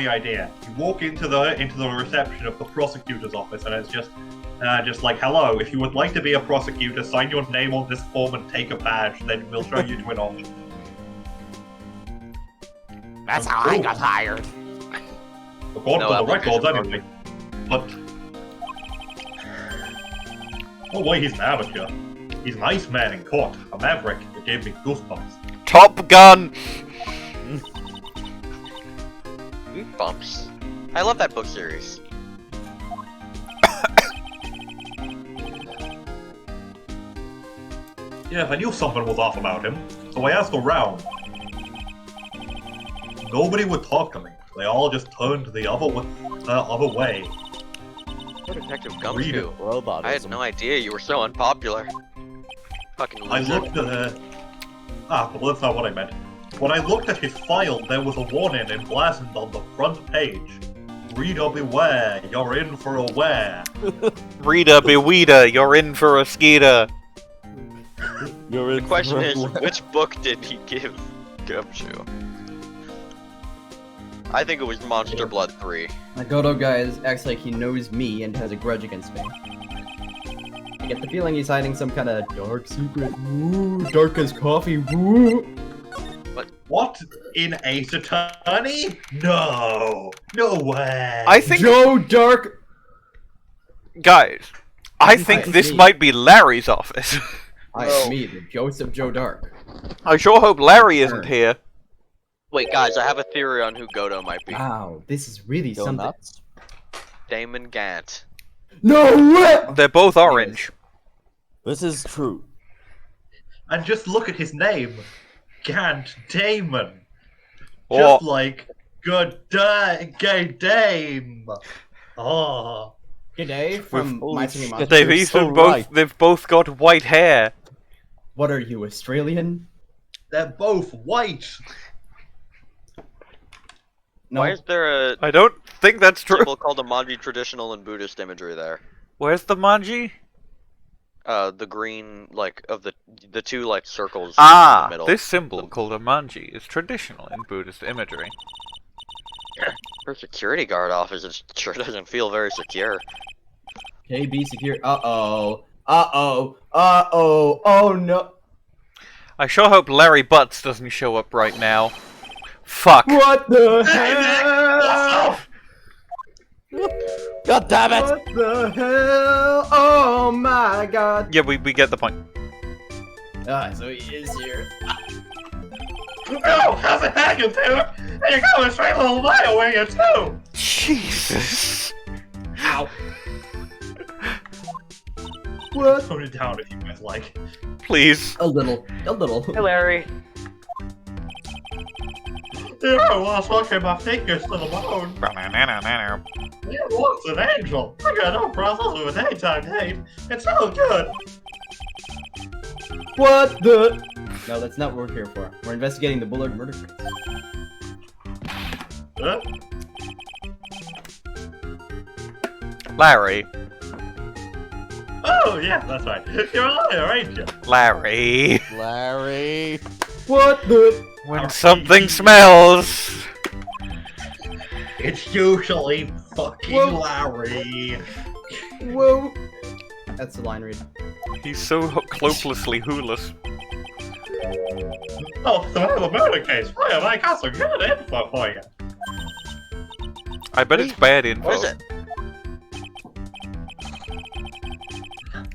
idea. You walk into the reception of the prosecutor's office, and it's just like, hello. If you would like to be a prosecutor, sign your name on this form and take a badge. Then we'll show you to an office. That's how I got hired. According No to the application records, anyway. But oh wait, he's an amateur. He's an Iceman in court, a maverick. It gave me goosebumps. Top Gun! Bumps. I love that book series. Yeah, I knew something was off about him, so I asked around. Nobody would talk to me. They all just turned the other way. Detective Read it. Gumshoe. I had Robotism. no idea you were so unpopular. Fucking I loser. looked at well, that's not what I meant. When I looked at his file, there was a warning emblazoned on the front page. Reader beware, you're in for a wear. Reader beweeder, you're in for a skeeter. You're The in question for a is, wear. which book did he give Gumshoe? I think it was Monster Blood 3. The Godot guy acts like he knows me and has a grudge against me. I get the feeling he's hiding some kind of dark secret. Woo, dark as coffee. Woo. What? In Ace Attorney? No! No way! I think, Joe Dark. guys, I think It's this me. might be Larry's office. It's me, the Joseph Joe Dark. I sure hope Larry isn't here. Wait, guys, I have a theory on who Godot might be. Wow, this is really Go something. nuts. Damon Gant. No way! They're both orange. This is true. And just look at his name. Gant Damon. Or, Just like, good day, gay dame. Oh. G'day from Holy My Singing shit. Monster. they've You're even so both, right. they've both got white hair. What are you, Australian? They're both white. No. Why is there a I don't think that's true. symbol called a Manji traditional and Buddhist imagery there? Where's the manji? The green, like, of the two, like, circles in the Ah, middle. this symbol called a manji is traditional in Buddhist imagery. For security guard office, it sure doesn't feel very secure. KB secure. Uh-oh. Uh-oh. Uh-oh. Oh, no. I sure hope Larry Butz doesn't show up right now. Fuck. What the Hey, Nick, hell? what's up? God damn it! What the hell? Oh, my God. Yeah, we get the point. Ah, so he is here. Oh, how's it hanging, dude? And you're going straight a little mile away, you too. Jesus. Ow. What? Tone it down if you guys like. Please. A little. A little. Hey, Larry. Yeah, I was walking my fingers to the bone. You're once an angel. I got no problems with a daytime date. It's all good. What the? No, that's not what we're here for. We're investigating the Bullard murder case. Huh? Larry. Oh, yeah, that's right. You're a liar, ain't you? Larry. Larry. What the? When something smells. It's usually fucking Whoa. Larry. Whoa. That's the line read. He's so cloaklessly hooless. Oh, so I have a murder case. Why have I got some good info for you? I bet it's bad info. What is it?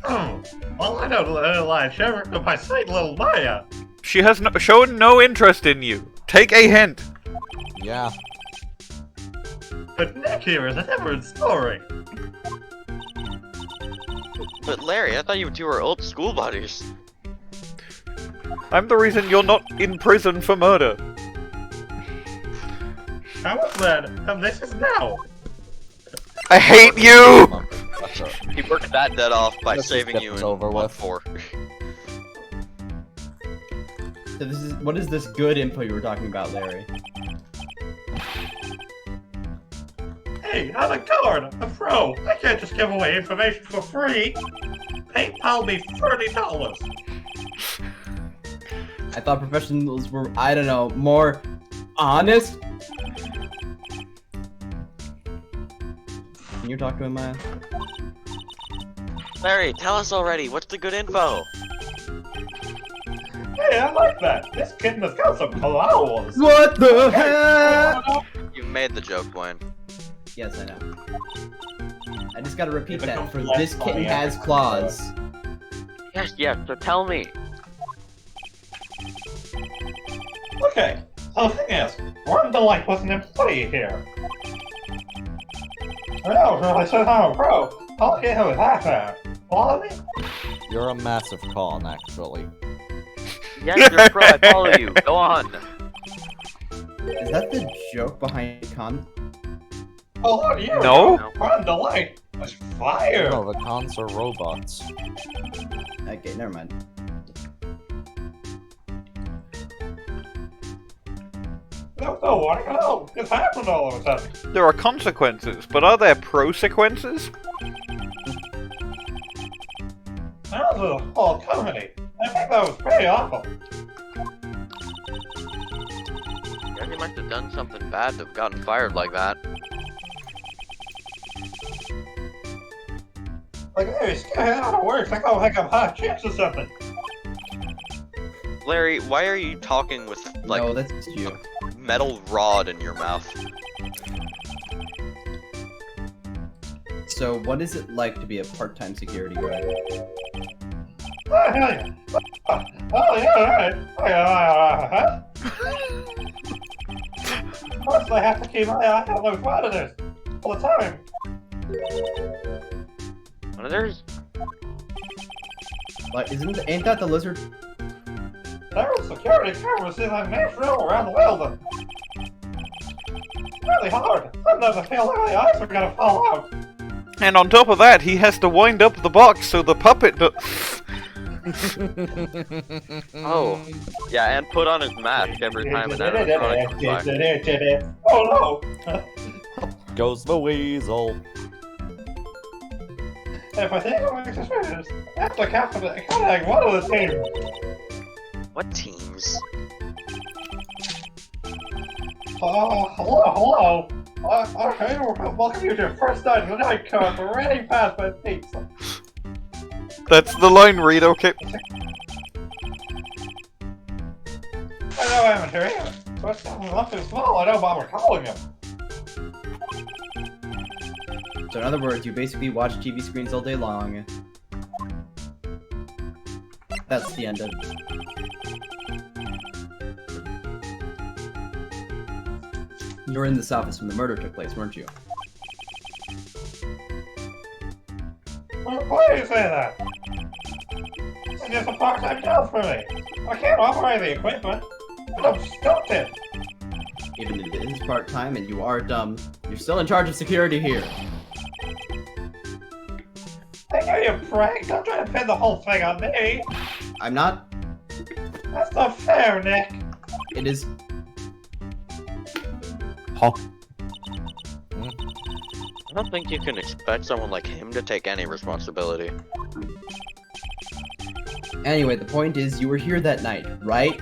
Oh, well, I don't lie, Sheriff, to my sweet little Maya. She has shown no interest in you. Take a hint. Yeah. But Nick here is a different story. But Larry, I thought you two were old school buddies. I'm the reason you're not in prison for murder. How was that? And this is now. I hate you! He worked that debt off by Let's just saving get you this in over Mod with. 4. So this is what is this good info you were talking about, Larry? Hey, I'm a guard, a pro. I can't just give away information for free. PayPal me $30. I thought professionals were, I don't know, more honest. Can you talk to him, Maya? Larry, tell us already. What's the good info? Hey, I like that. This kitten has got some claws. What the hell? You made the joke, Bwain. Yes, I know. I just gotta repeat It that. becomes For less this kitten funny has every claws. Yes, so tell me. Okay, so the thing is, Warren DeLite was an employee here. I know, so I said I'm a pro. I'll get him with half there. Follow me? You're a massive con, actually. Yes, you're a pro. I follow you. Go on. Is that the joke behind con? Oh, what are you? No? Warren DeLite was fired. No, the cons are robots. Okay, never mind. No warning at all. It's happened all of a sudden. There are consequences, but are there pro-sequences? That was a whole comedy. I think that was pretty awful. Yeah, you must have done something bad to have gotten fired like that. Like, hey, get out of work. I go pick up hot chips or something. Larry, why are you talking with, like, No, that's just you. metal rod in your mouth? So, what is it like to be a part-time security guard? Oh, hell yeah. Oh, yeah, alright. Of course, I have to keep my eye on those monitors all the time. Monitors? Like, ain't that the lizard? There are security cameras in that next room around the building. Really hard. Sometimes I feel like the eyes are gonna fall out. And on top of that, he has to wind up the box so the puppet Oh. Yeah, and put on his mask every time an animatronic comes by. Oh no! Goes the weasel. If I think I'm suspicious, I have to contact one of the teams. What teams? Hello. Okay, welcome you to your first night of the night club. We're ready past my pizza. That's the line read, okay. I know amateur, but someone left too small. I don't bother calling him. So in other words, you basically watch TV screens all day long. That's the end of it. You were in this office when the murder took place, weren't you? Why do you say that? It's just a part-time job for me. I can't operate the equipment. I'm stupid. Even if it is part-time and you are dumb, you're still in charge of security here. I give you a prank. Don't try to pin the whole thing on me. I'm not. That's not fair, Nick. It is. Huh? I don't think you can expect someone like him to take any responsibility. Anyway, the point is, you were here that night, right?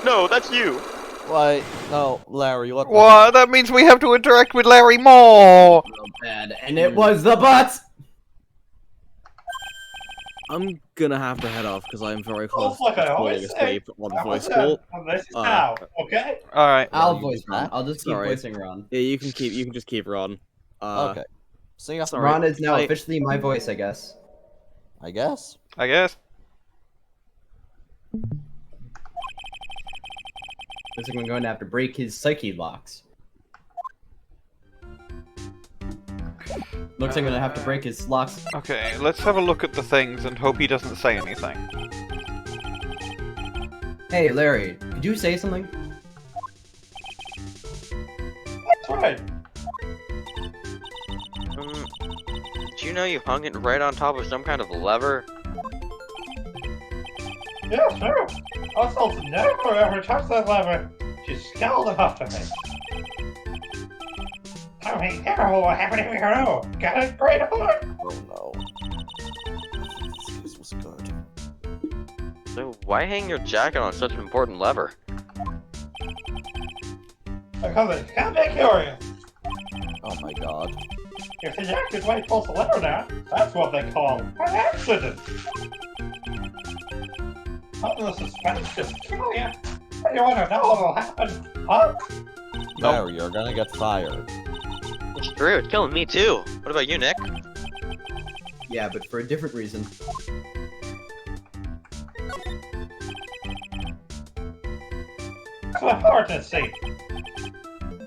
No, that's you! Why? No, Larry, what? What? That means we have to interact with Larry more! Real bad. And it was the Butz! I'm gonna have to head off because I'm very close Like I to always falling say, asleep on the voice call. This is now, okay? Alright. I'll you voice just- Ron. I'll just keep Sorry. voicing Ron. Yeah, you can just keep Ron. Okay. See ya. Sorry. Ron is now I- officially my voice, I guess. I guess. I guess. Looks like I'm going to have to break his psyche locks. Looks like I'm gonna have to break his locks. Okay, let's have a look at the things and hope he doesn't say anything. Hey, Larry, did you say something? That's right. Did you know you hung it right on top of some kind of lever? Yeah, sure. Also, never ever touch that lever. She's scowled enough to me. I mean, terrible what happened to Minerva. Got it great heart. Oh no. This was good. So why hang your jacket on such an important lever? Because it's kind of curious. Oh my god. If the jacket weight pulls the lever down, that's what they call an accident. The suspense just kill you. You want to know what will happen, huh? Larry, you're gonna get fired. It's true, it's killing me too. What about you, Nick? Yeah, but for a different reason. That's my partner see.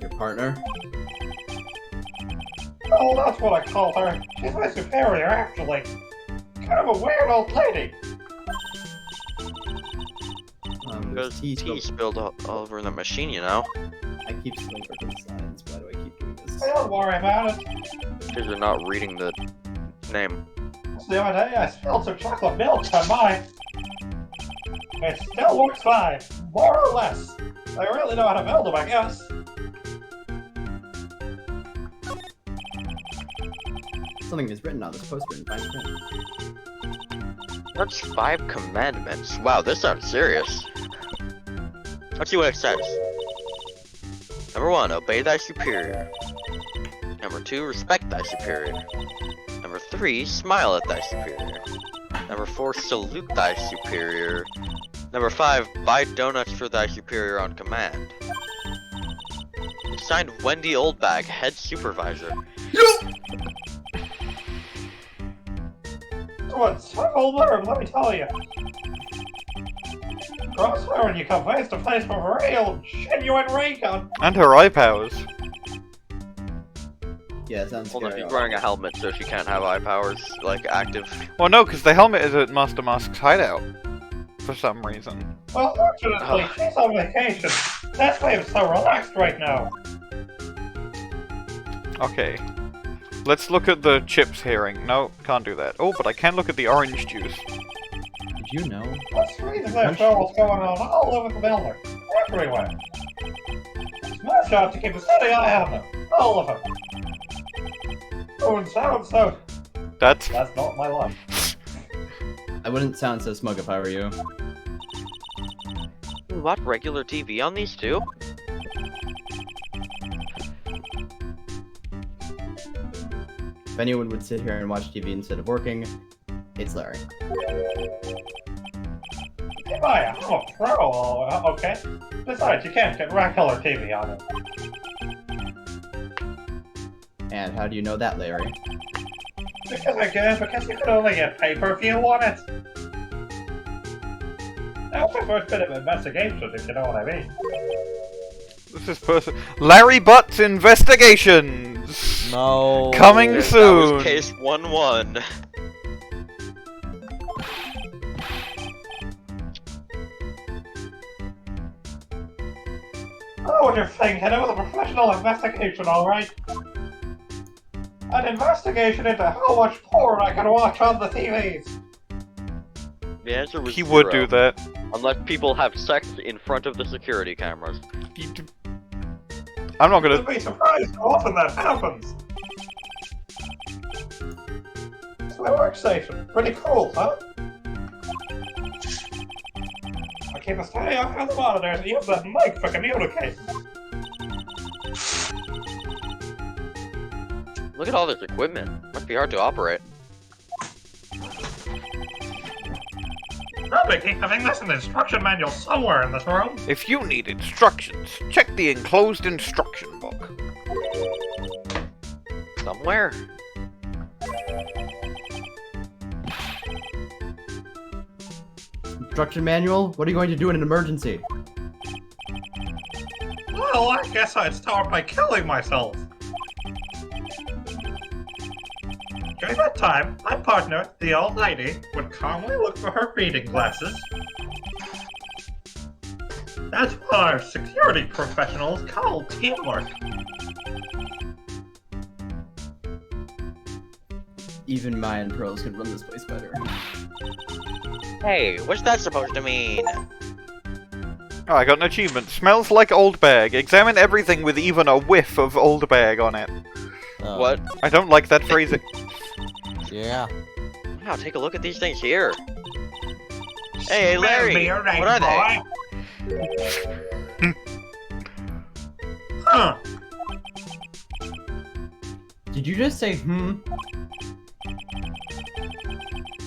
Your partner? Oh, that's what I call her. She's my superior, actually. Kind of a weird old lady. Because tea tea spilled. spilled all over the machine, you know? I keep spilling for signs. Why do I keep doing this? Don't worry about it. Because you're not reading the name. The other day, I spilled some chocolate milk on mine. It still works fine. More or less. They really know how to build them, I guess. Something is written on this poster in fine print. What's 5 commandments? Wow, this sounds serious. Let's see what it says. Number 1, obey thy superior. Number 2, respect thy superior. Number 3, smile at thy superior. Number 4, salute thy superior. Number 5, buy donuts for thy superior on command. It's signed Wendy Oldbag, head supervisor. What's whole learn, let me tell you. Crossfire when you come face to face with a real, genuine ray gun. And her eye powers. Yeah, sounds Hold on, scary. she's wearing a helmet so she can't have eye powers, like, active. Well, no, because the helmet is at Master Mask's hideout. For some reason. Well, fortunately, she's on vacation. That's why I'm so relaxed right now. Okay. Let's look at the chips hearing. No, can't do that. Oh, but I can look at the orange juice. Did you know? What's reason there's troubles going on all over the building? Everywhere. It's my job to keep a steady eye on them. All of them. Doing so. That's That's not my life. I wouldn't sound so smug if I were you. What, regular TV on these too? If anyone would sit here and watch TV instead of working, it's Larry. Hey, Maya, I'm a pro, okay? Besides, you can't get regular TV on it. And how do you know that, Larry? Because I can, because you could only get pay-per-view on it. That was my first bit of investigation, if you know what I mean. this is Larry Butz Investigations! No. Coming That soon! was case 1-1. Oh, what you're thinking, it was a professional investigation, alright? An investigation into how much porn I can watch on the TVs. The answer was He would 0. do that. Unless people have sex in front of the security cameras. I'm not gonna... You'd be surprised how often that happens. It's my workstation. Pretty cool, huh? I keep a steady eye on the monitors and use that mic for communicating. Look at all this equipment. Must be hard to operate. Probably keep having this in the instruction manual somewhere in this room. If you need instructions, check the enclosed instruction book. Somewhere? Instruction manual? What are you going to do in an emergency? Well, I guess I'd start by killing myself. During that time, my partner, the old lady, would calmly look for her reading glasses. That's what our security professionals call teamwork. Even Mayan pros could run this place better. Hey, what's that supposed to mean? Oh, I got an achievement. Smells like old bag. Examine everything with even a whiff of old bag on it. What? I don't like that phrasing. Yeah. Wow, take a look at these things here. Hey, Spare Larry, me your name, what are they? boy. Huh. Did you just say, hmm?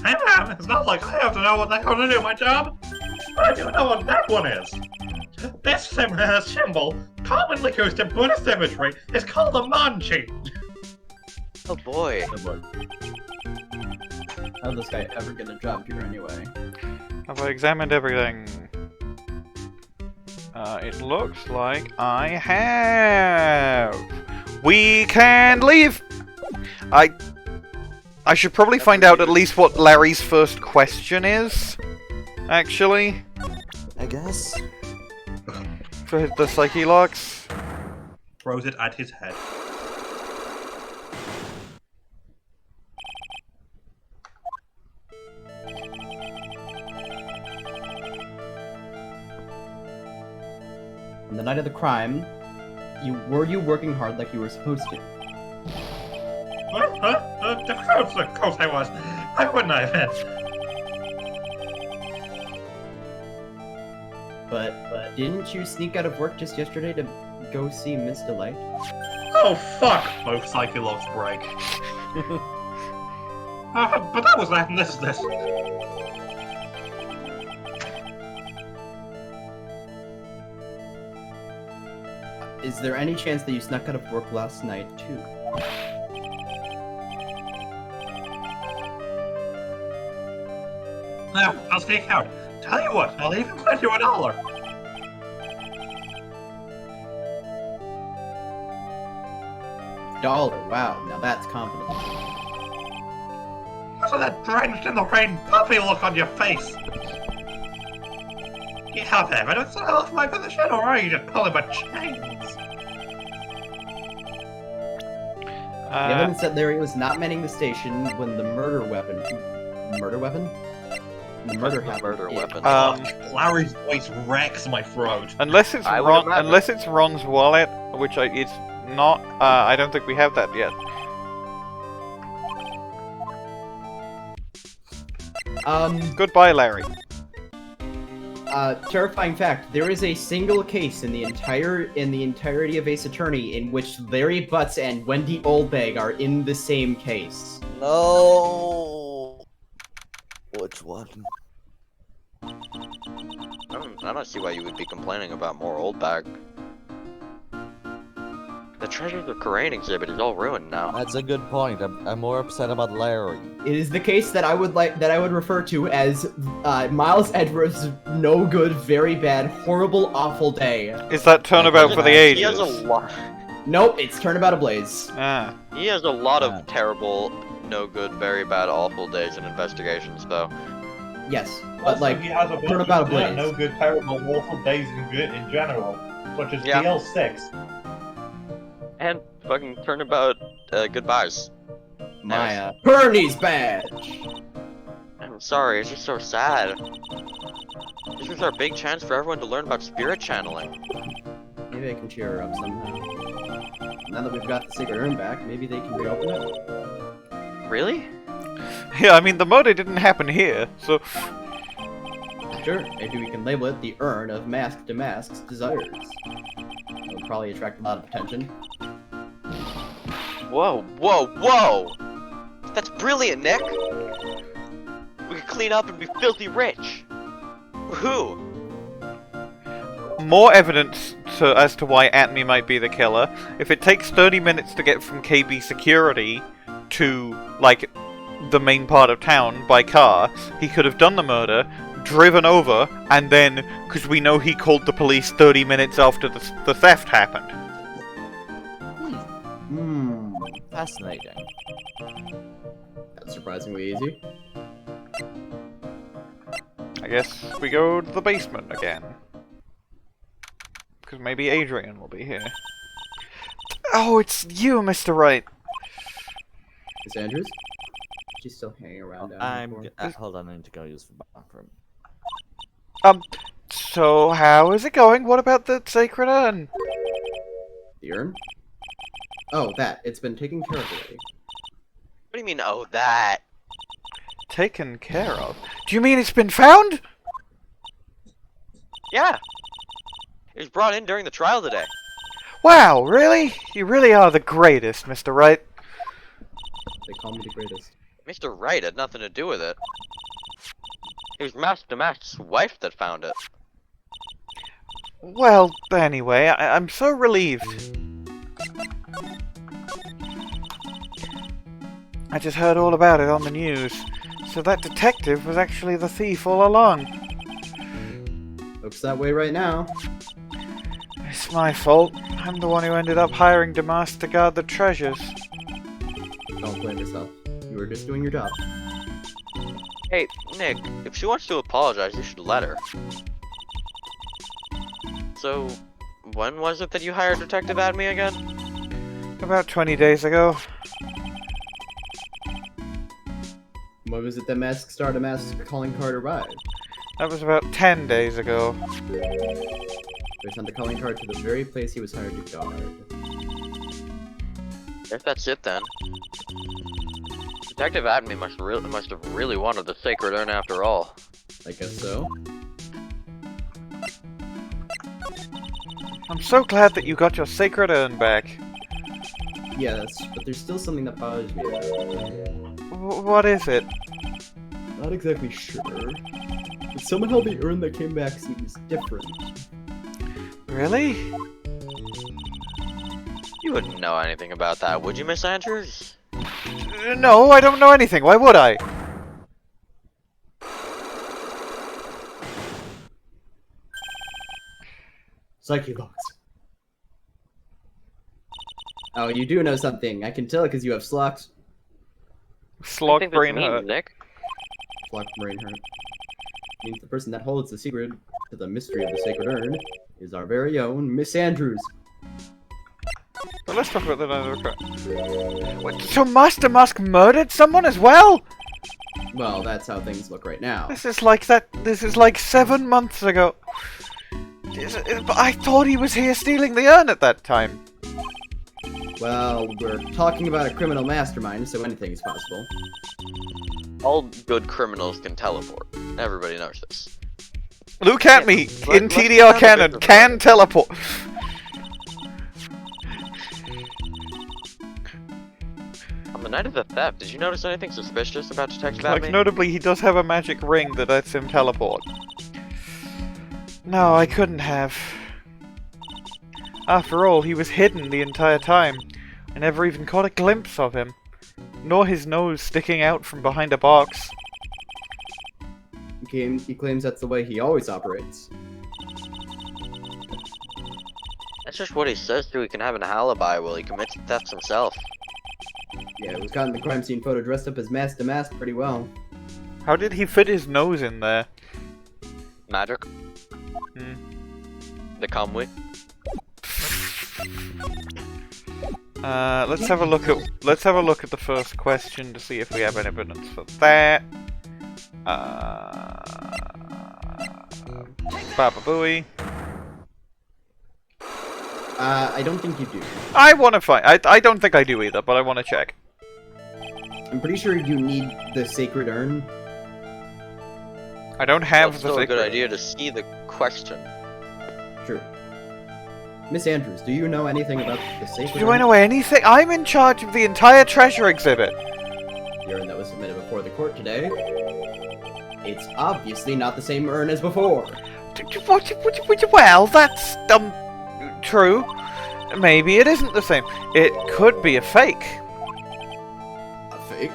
Hey man, it's not like I have to know what the hell to do my job. I do know what that one is. This symbol, commonly used in Buddhist imagery, is called a manchi. Oh boy. How'd this guy ever get a job here anyway? Have I examined everything? It looks like I have. We can leave. I should probably find out at least what Larry's first question is. Actually, I guess. for the psyche locks. Throws it at his head. On the night of the crime, were you working hard like you were supposed to? Of course I was. Why wouldn't I have? But didn't you sneak out of work just yesterday to go see Miss DeLite? Oh fuck! Both Psychologs break. But that was that, and this is this. Is there any chance that you snuck out of work last night, too? Now, I'll sneak out. Tell you what, I'll even bet you $1. $1, wow, now that's confident. Look at that drenched in the rain puppy look on your face. You have evidence that I left my position, or are you just pulling my chains? The evidence that Larry was not manning the station when the murder weapon? The murder happened. Murder weapon. Larry's voice wrecks my throat. Unless it's Ron's wallet, which it's not. I don't think we have that yet. Goodbye, Larry. Terrifying fact: there is a single case in the entirety of Ace Attorney in which Larry Butz and Wendy Oldbag are in the same case. No. Which one? I don't see why you would be complaining about more old bag. The treasures of Korean exhibit is all ruined now. That's a good point. I'm more upset about Larry. It is the case that I would refer to as Miles Edwards' no good, very bad, horrible, awful day. Is that Turnabout for the Ages? He has a lot. Nope, it's Turnabout Ablaze. Ah. He has a lot of terrible, no good, very bad, awful days and investigations, though. Yes, but like he has a bunch Turnabout of Ablaze. no good, terrible, awful days in general, such as Yeah. DL6. And fucking Turnabout goodbyes. Maya. Bernie's badge! I'm sorry, it's just so sad. This was our big chance for everyone to learn about spirit channeling. Maybe I can cheer her up somehow. Now that we've got the Sacred Urn back, maybe they can reopen it. Really? Yeah, I mean, the murder didn't happen here, so... Sure, maybe we can label it the Urn of DeMasque's Desires. It'll probably attract a lot of attention. Whoa, whoa, whoa! That's brilliant, Nick! We could clean up and be filthy rich! Woohoo! More evidence as to why Atmey might be the killer. If it takes 30 minutes to get from KB security to, like, the main part of town by car, he could have done the murder, driven over, and then, because we know he called the police 30 minutes after the theft happened. Fascinating. That's surprisingly easy. I guess we go to the basement again. Because maybe Adrian will be here. Oh, it's you, Mr. Wright! Miss Andrews? She's still hanging around down here. Hold on, I need to go use the bathroom. So how is it going? What about the Sacred Urn? The urn? Oh, that. It's been taken care of already. What do you mean, oh, that? Taken care of? Do you mean it's been found? Yeah! It was brought in during the trial today. Wow, really? You really are the greatest, Mr. Wright. They call me the greatest. Mr. Wright had nothing to do with it. It was DeMasque's wife that found it. Well, anyway, I'm so relieved. I just heard all about it on the news. So that detective was actually the thief all along. Looks that way right now. It's my fault. I'm the one who ended up hiring DeMasque to guard the treasures. Don't blame yourself. You were just doing your job. Hey, Nick, if she wants to apologize, you should let her. So, when was it that you hired Detective Atmey again? About 20 days ago. When was it that DeMasque calling card arrived? That was about 10 days ago. We sent the calling card to the very place he was hired to guard. If that's it then. Detective Atmey must have really wanted the sacred urn after all. I guess so. I'm so glad that you got your sacred urn back. Yes, but there's still something that bothers me about it. What is it? Not exactly sure. But somehow the urn that came back seems different. Really? You wouldn't know anything about that, would you, Miss Andrews? No, I don't know anything. Why would I? Psyche locks. Oh, you do know something. I can tell because you have slocks. Slog brain hurt. Nick? Flock brain hurt. Means the person that holds the secret to the mystery of the sacred urn is our very own Miss Andrews. But let's talk about the other. What, so Master Mask murdered someone as well? Well, that's how things look right now. This is like that. This is like 7 months ago. But I thought he was here stealing the urn at that time. Well, we're talking about a criminal mastermind, so anything is possible. All good criminals can teleport. Everybody knows this. Look at me in let's TDR have a canon. bit of Can teleport. On the night of the theft, did you notice anything suspicious about Detective Like, Atmey? notably, he does have a magic ring that lets him teleport. No, I couldn't have. After all, he was hidden the entire time. I never even caught a glimpse of him. Nor his nose sticking out from behind a box. He claims that's the way he always operates. That's just what he says so he can have an alibi while he commits thefts himself. Yeah, we've gotten the crime scene photo dressed up as DeMasque pretty well. How did he fit his nose in there? Magic? The Comway? Let's have a look at the first question to see if we have any evidence for that. Baba Booey. I don't think you do. I want to find. I don't think I do either, but I want to check. I'm pretty sure you need the sacred urn. I don't have It's the still a sacred. good idea to see the question. True. Miss Andrews, do you know anything about the sacred Do urn? I know anything? I'm in charge of the entire treasure exhibit. The urn that was submitted before the court today. It's obviously not the same urn as before. Well, that's true. Maybe it isn't the same. It could be a fake. A fake?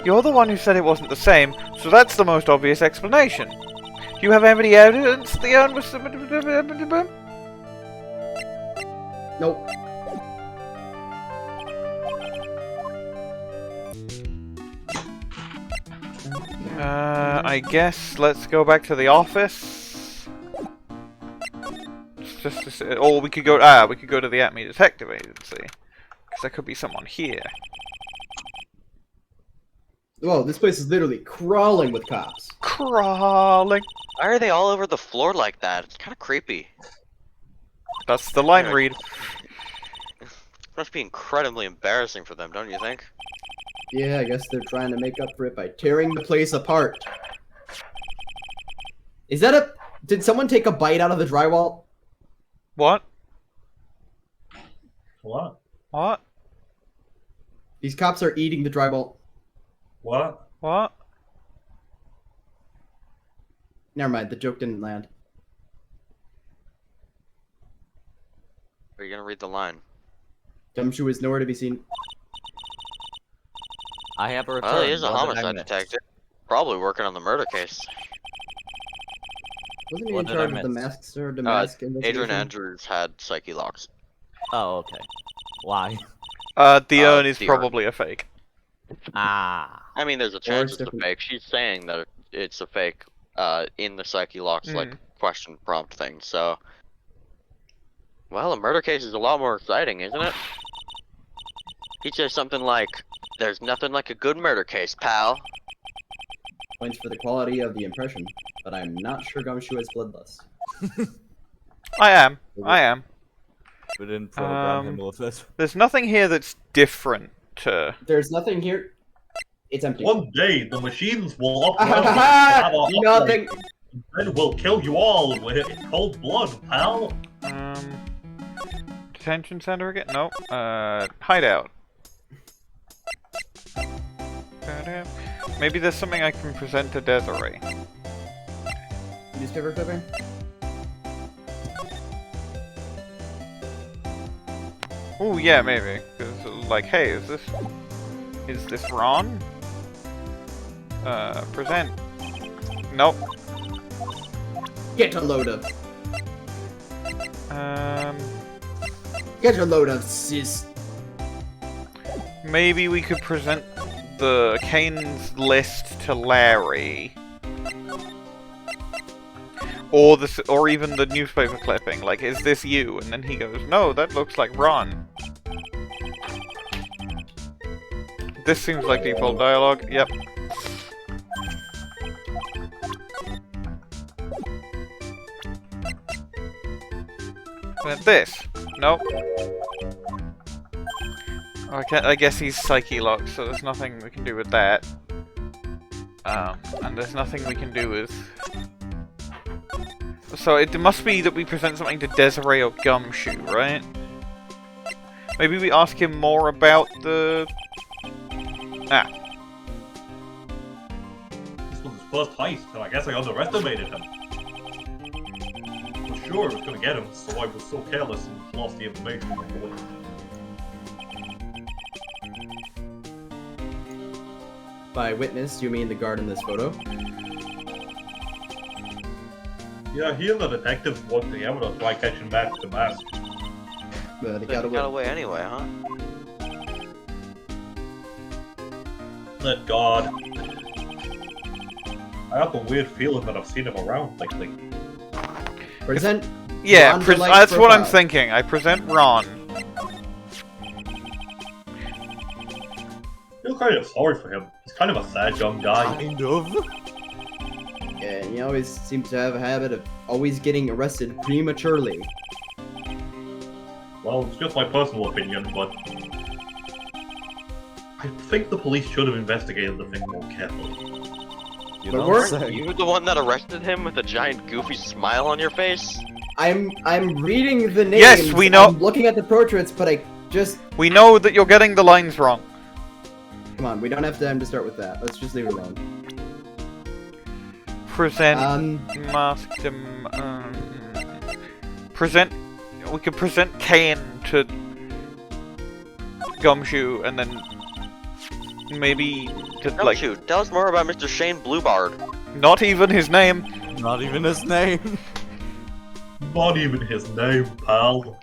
You're the one who said it wasn't the same, so that's the most obvious explanation. Do you have any evidence the urn was submitted? Nope. I guess let's go back to the office. Just to see, or we could go. We could go to the Atmey Detective Agency, because there could be someone here. Whoa, this place is literally crawling with cops. Crawling. Why are they all over the floor like that? It's kind of creepy. That's the line read. It must be incredibly embarrassing for them, don't you think? Yeah, I guess they're trying to make up for it by tearing the place apart. Is that a... Did someone take a bite out of the drywall? What? What? What? These cops are eating the drywall. What? What? Never mind, the joke didn't land. Are you gonna read the line? Gumshoe is nowhere to be seen. I have a return. Well, he is a What did I homicide miss? detective. Probably working on the murder case. Wasn't he What in did I charge of the miss? masks or DeMasque Adrian investigation? Andrews had psyche locks. Oh, okay. Why? The urn is the probably a fake. Ah. I mean, there's a Or chance it's it's a different. fake. She's saying that it's a fake in the psyche locks, like, question prompt thing, so... Well, a murder case is a lot more exciting, isn't it? He says something like, "There's nothing like a good murder case, pal." Points for the quality of the impression, but I'm not sure Gumshoe has bloodlust. I am. I am. We didn't program him with it. There's nothing here that's different. There's nothing here. It's empty. One day, the machines will upload Nothing. then we'll kill you all with cold blood, pal. Detention center again? No. Hideout. Maybe there's something I can present to Desirée. Newspaper clipping? Ooh, yeah, maybe. 'Cause, like, hey, is this Ron? Present. Nope. Get a load of. Get a load of, sis. Maybe we could present the Kane's list to Larry. Or even the newspaper clipping, like, is this you? And then he goes, no, that looks like Ron. This seems like default dialogue, yep. And this, nope. I guess he's psyche locked, so there's nothing we can do with that. And there's nothing we can do with... So it must be that we present something to Desirée or Gumshoe, right? Maybe we ask him more about the... Ah. This was his first heist, and I guess I underestimated him. I was sure I was gonna get him, so I was so careless and lost the information. By witness, do you mean the guard in this photo? Yeah, he and the detectives worked together to try catching back DeMasque. But They got away anyway, huh? Let God. I have a weird feeling that I've seen him around lately. Present. Yeah, Ron DeLite that's what I'm profile. thinking. I present Ron. I feel kind of sorry for him. He's kind of a sad young guy. Kind of. Yeah, he always seems to have a habit of always getting arrested prematurely. Well, it's just my personal opinion, but I think the police should have investigated the thing more carefully. You But don't we're- say. You the one that arrested him with a giant goofy smile on your face? I'm reading the names. Yes, we know- I'm looking at the portraits, but I just We know that you're getting the lines wrong. come on. We don't have time to start with that. Let's just leave it alone. Present Um, present. We could present Kane to Gumshoe, and then maybe to like Gumshoe, tell us more about Mr. Shane Bluebard. not even his name. Not even his name. Not even his name, pal.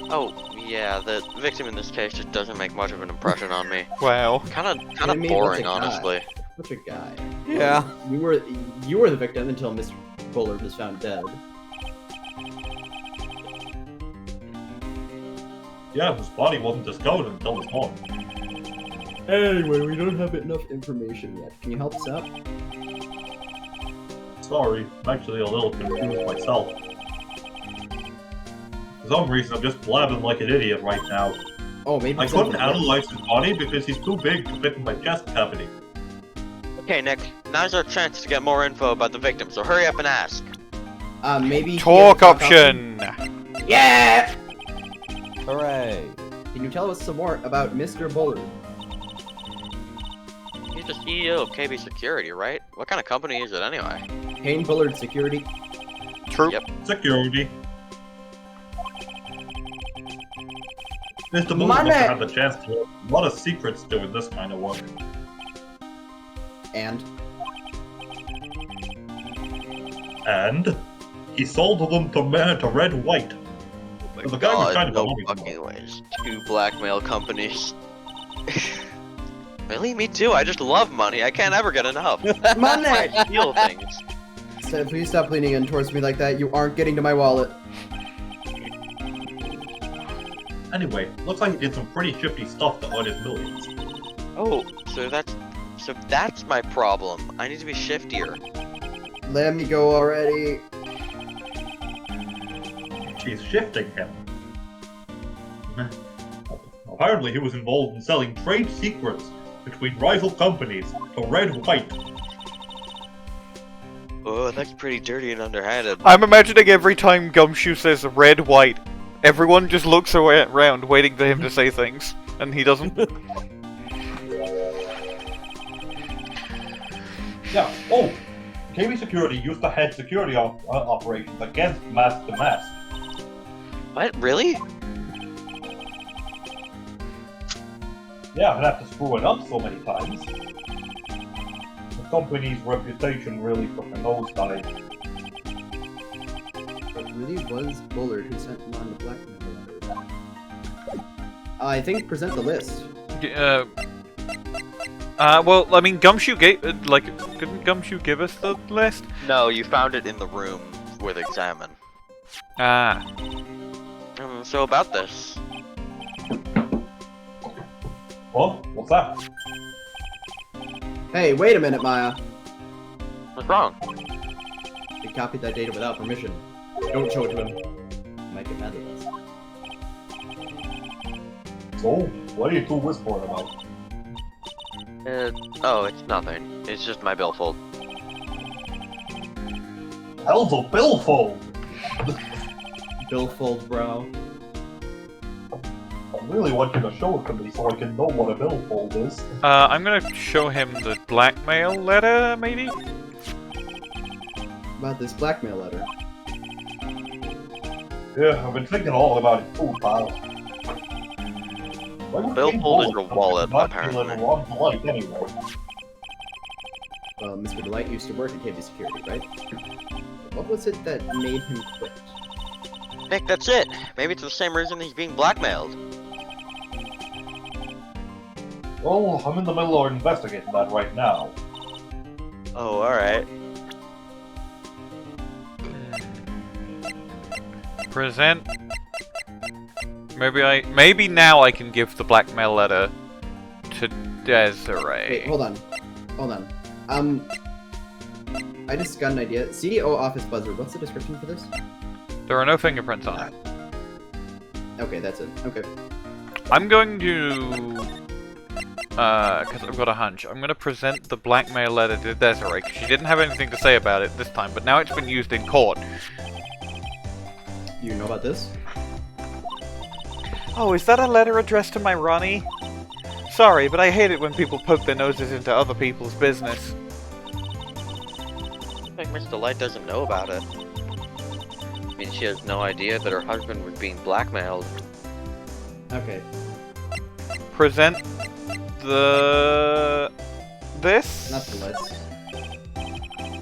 Oh, yeah, the victim in this case just doesn't make much of an impression on me. Wow. Kinda I mean, boring, what's a guy? honestly. Such a guy. Yeah. You were the victim until Mr. Bullard was found dead. Yeah, his body wasn't discovered until this morning. Anyway, we don't have enough information yet. Can you help us out? Sorry, I'm actually a little confused myself. For some reason, I'm just blabbing like an idiot right now. Oh, maybe. I couldn't analyze his body because he's too big to fit in my chest cavity. Okay, Nick, now's our chance to get more info about the victim, so hurry up and ask. Maybe. he Talk has a option. Yeah. Hooray. Can you tell us some more about Mr. Bullard? He's the CEO of KB Security, right? What kind of company is it anyway? Kane Bullard Security. True. Yep. Security. Mr. Bullard Money! must have had the chance to learn a lot of secrets doing this kind of work. And And he sold them to Red White. Oh The guy was kind of no a fucking ways. 2 blackmail companies. Really? Me too. I just love money. I can't ever get enough. money. I steal things. Please stop leaning in towards me like that. You aren't getting to my wallet. Anyway, looks like he did some pretty shifty stuff to earn his millions. Oh, so that's my problem. I need to be shiftier. Let me go already. she's shifting him. Apparently he was involved in selling trade secrets between rival companies to Wright. Oh, that's pretty dirty and underhanded. I'm imagining every time Gumshoe says red, white, everyone just looks around waiting for him to say things, and he doesn't. Yeah, oh! KB Security used to head security operations against DeMasque. What? Really? Yeah, I'd have to screw it up so many times. The company's reputation really took a nosedive. It really was Bullard who sent him on the blackmail letter. I think present the list. Well, I mean, Gumshoe gave, didn't Gumshoe give us the list? No, you found it in the room with Examine. Ah. So about this. What? What's that? Hey, wait a minute, Maya. What's wrong? He copied that data without permission. Don't show it to him. He might get mad at us. So, what are you two whispering about? Oh, it's nothing. It's just my billfold. Hell's a billfold! Billfold, bro. I really want you to show it to me so I can know what a billfold is. I'm gonna show him the blackmail letter, maybe? About this blackmail letter. Yeah, I've been thinking all about it too, pal. Billfold is your wallet, apparently. DeLite anyway. Well, Mr. DeLite used to work at KB Security, right? What was it that made him quit? Nick, that's it. Maybe it's the same reason he's being blackmailed. Well, I'm in the middle of investigating that right now. Oh, alright. Present. Maybe now I can give the blackmail letter to Desirée. Wait, hold on. Hold on. I just got an idea. CDO office buzzer. What's the description for this? There are no fingerprints on it. Okay, that's it. Okay. I'm going to... because I've got a hunch. I'm going to present the blackmail letter to Desirée, because she didn't have anything to say about it this time, but now it's been used in court. You know about this? Oh, is that a letter addressed to my Ronnie? Sorry, but I hate it when people poke their noses into other people's business. I think Miss DeLite doesn't know about it. I mean, she has no idea that her husband was being blackmailed. Okay. Present the... this? Not the list.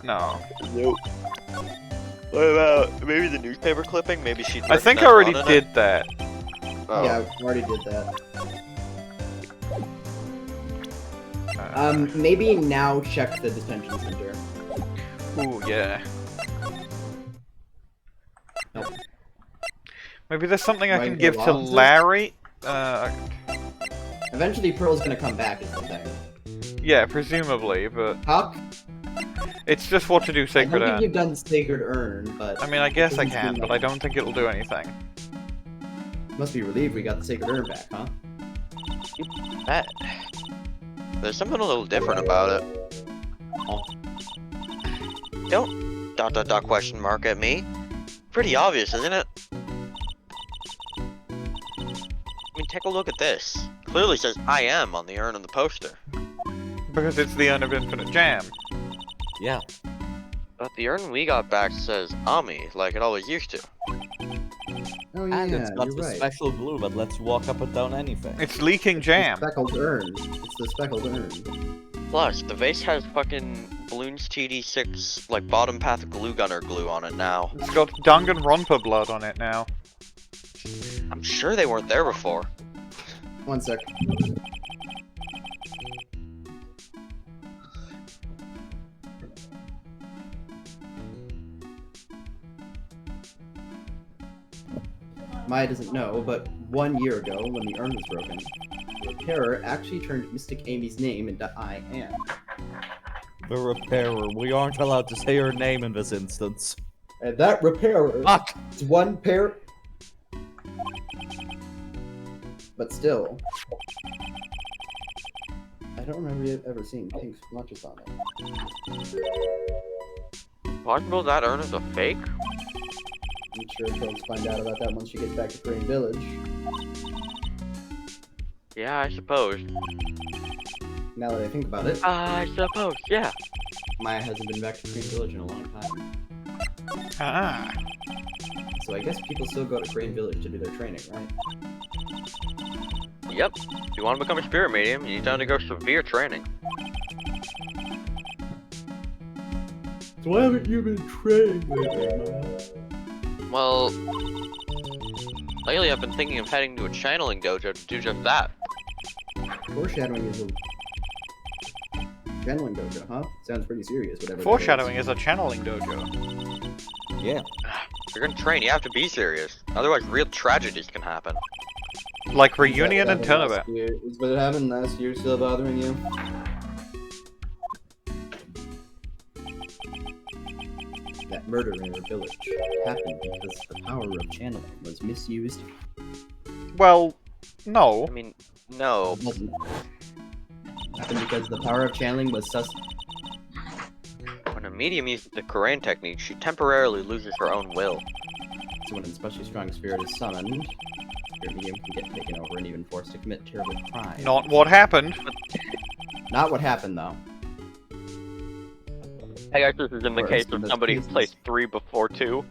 No. Nope. What about maybe the newspaper clipping? Maybe she. I think I already did that. Oh. Yeah, I already did that. Maybe now check the detention center. Ooh, yeah. Nope. Maybe there's something I Right, can go give to officer? Larry? Eventually Pearl's gonna come back is the thing. Yeah, presumably, but... Huck? It's just what to do Sacred I don't Urn. think you've done Sacred Urn, but... I mean, I guess I Doesn't can, seem but like- I don't think it'll do anything. Must be relieved we got the Sacred Urn back, huh? That. There's something a little different about it. Don't ... question mark at me. Pretty obvious, isn't it? I mean, take a look at this. Clearly says I am on the urn on the poster. Because it's the Urn of Infinite Jam. Yeah. But the urn we got back says Atmey, like it always used to. Oh yeah, And it's got you're the right. special glue that lets you walk up and down anything. It's leaking jam. The speckled urn. It's the speckled urn. Plus, the vase has fucking Bloons TD6, like bottom path glue gunner glue on it now. It's got Danganronpa blood on it now. I'm sure they weren't there before. One sec. Maya doesn't know, but 1 year ago, when the urn was broken, the repairer actually turned Mystic Amy's name into I Am. The repairer. We aren't allowed to say her name in this instance. And that repairer Fuck! is one pair But still, I don't remember ever seeing pink smudges on it. Possible that urn is a fake? I'm sure folks find out about that once she gets back to Green Village. Yeah, I suppose. Now that I think about it, I suppose, yeah. Maya hasn't been back to Green Village in a long time. Ah. So I guess people still go to Green Village to do their training, right? Yep. If you want to become a spirit medium, you need to undergo severe training. So why haven't you been trained lately, Maya? Well, lately I've been thinking of heading to a channeling dojo to do just that. Foreshadowing is a channeling dojo, huh? Sounds pretty serious, whatever. Foreshadowing is a channeling dojo. Yeah. If you're gonna train, you have to be serious. Otherwise, real tragedies can happen. Like Reunion and Turnabout. Is what happened last year still bothering you? That murder in her village happened because the power of channeling was misused. Well, no. I mean, no. It wasn't. Happened because the power of channeling was When a medium uses the Korean technique, she temporarily loses her own will. So when an especially strong spirit is summoned, your medium can get taken over and even forced to commit terrible crimes. Not what happened. Not what happened, though. I guess this is in the Or case in of those somebody who cases. placed 3 before 2.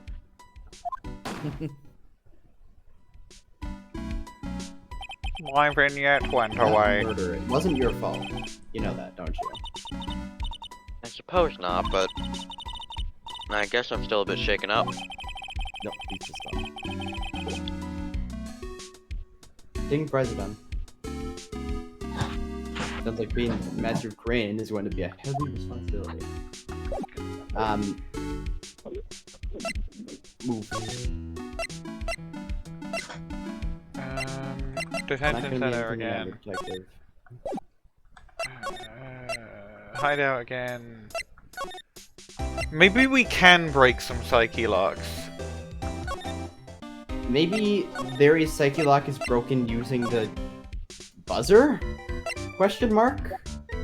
My vignette went away. Murder. It wasn't your fault. You know that, don't you? I suppose not, but I guess I'm still a bit shaken up. No, pizza stuff. Being president. Sounds like being Master of Crane is going to be a heavy responsibility. Move. Detention center again. Hideout again. Maybe we can break some psyche locks. Maybe Larry's Psyche Lock is broken using the buzzer? Question mark?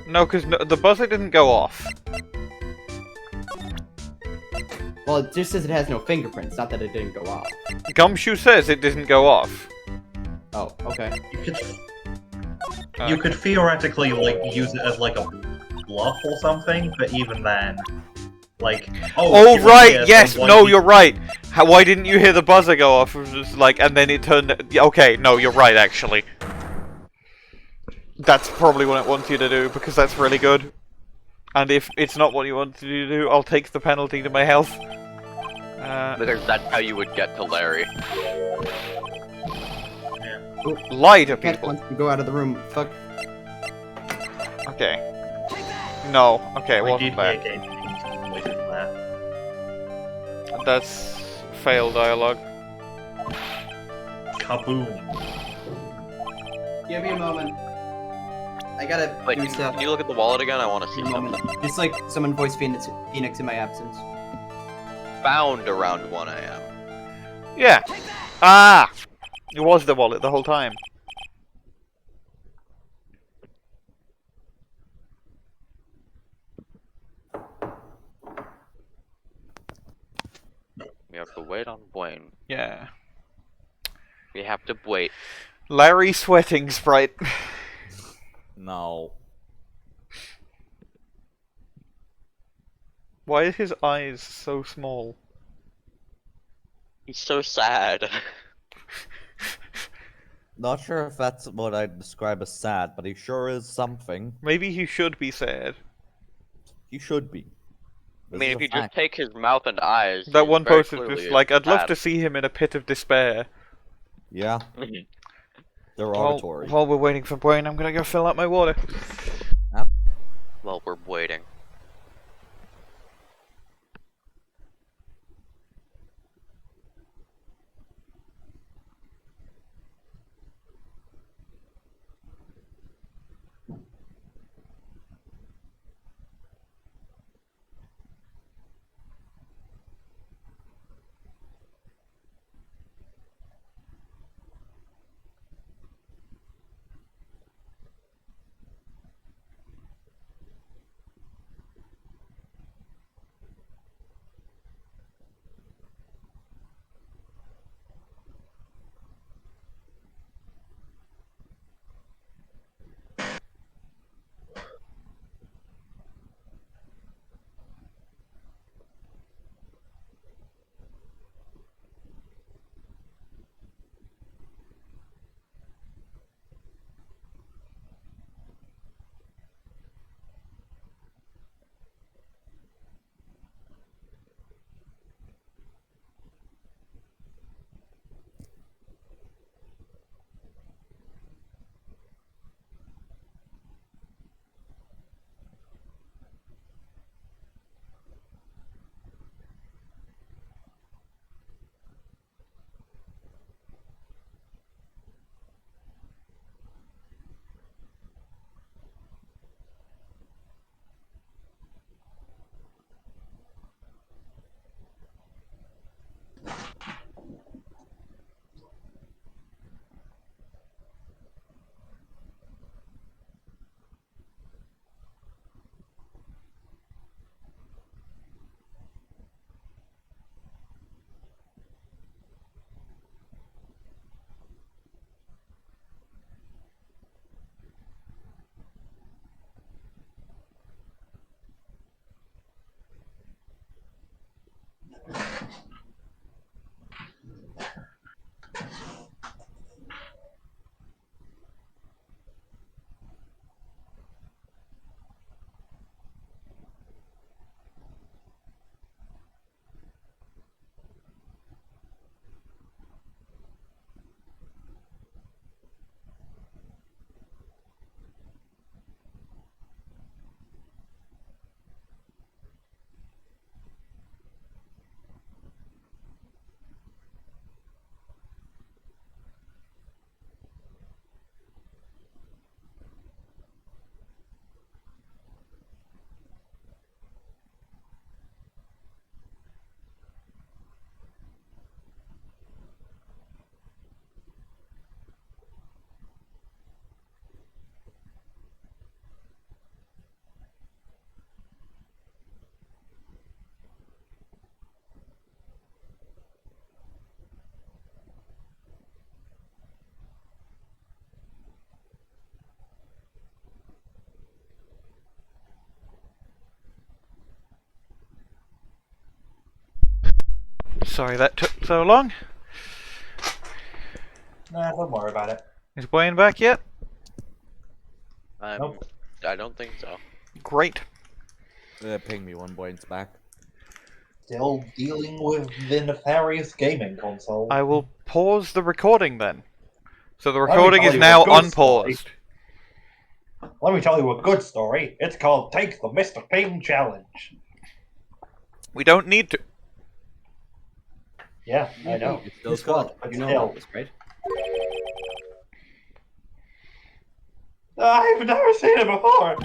No, because the buzzer didn't go off. Well, it just says it has no fingerprints, not that it didn't go off. Gumshoe says it didn't go off. Oh, okay. You could theoretically like use it as like a bluff or something, but even then, like, Oh you're right, here, yes, so why no, do you- you're right. Why didn't you hear the buzzer go off? It was just like, and then it turned. Yeah, okay, no, you're right actually. That's probably what it wants you to do because that's really good. And if it's not what you want you to do, I'll take the penalty to my health. Because that's how you would get to Larry. Lie to Can't people. once you go out of the room. Fuck. Okay. No. Okay, I wasn't did that. hear game completed that. That's failed dialogue. Kaboom. Give me a moment. I gotta Wait, do stuff. can you look at the wallet again? I want to see In a moment. something. Just like someone voiced Phoenix in my absence. Found around 1 AM. Yeah. Ah! It was the wallet the whole time. We have to wait on Bwain. Yeah. We have to wait. Larry sweating sprite. No. Why are his eyes so small? He's so sad. Not sure if that's what I'd describe as sad, but he sure is something. Maybe he should be sad. He should be. I mean, if you just take his mouth and eyes, That he's one very post is clearly just like, I'd love sad. to see him in a pit of despair. Yeah. Derogatory. While we're waiting for Bwain, I'm gonna go fill up my water. Well, we're waiting. Sorry that took so long. Nah, don't worry about it. Is Bwain back yet? Nope. I don't think so. Great. Ping me when Bwain's back. Still dealing with the nefarious gaming console. I will pause the recording then. So the Let me recording tell is you now a good story. unpaused. Let me tell you a good story. It's called Take the Mr. Payne Challenge. We don't need to. Yeah, I know. It's still It's called. good, but You know still. about this, right? I've never seen it before.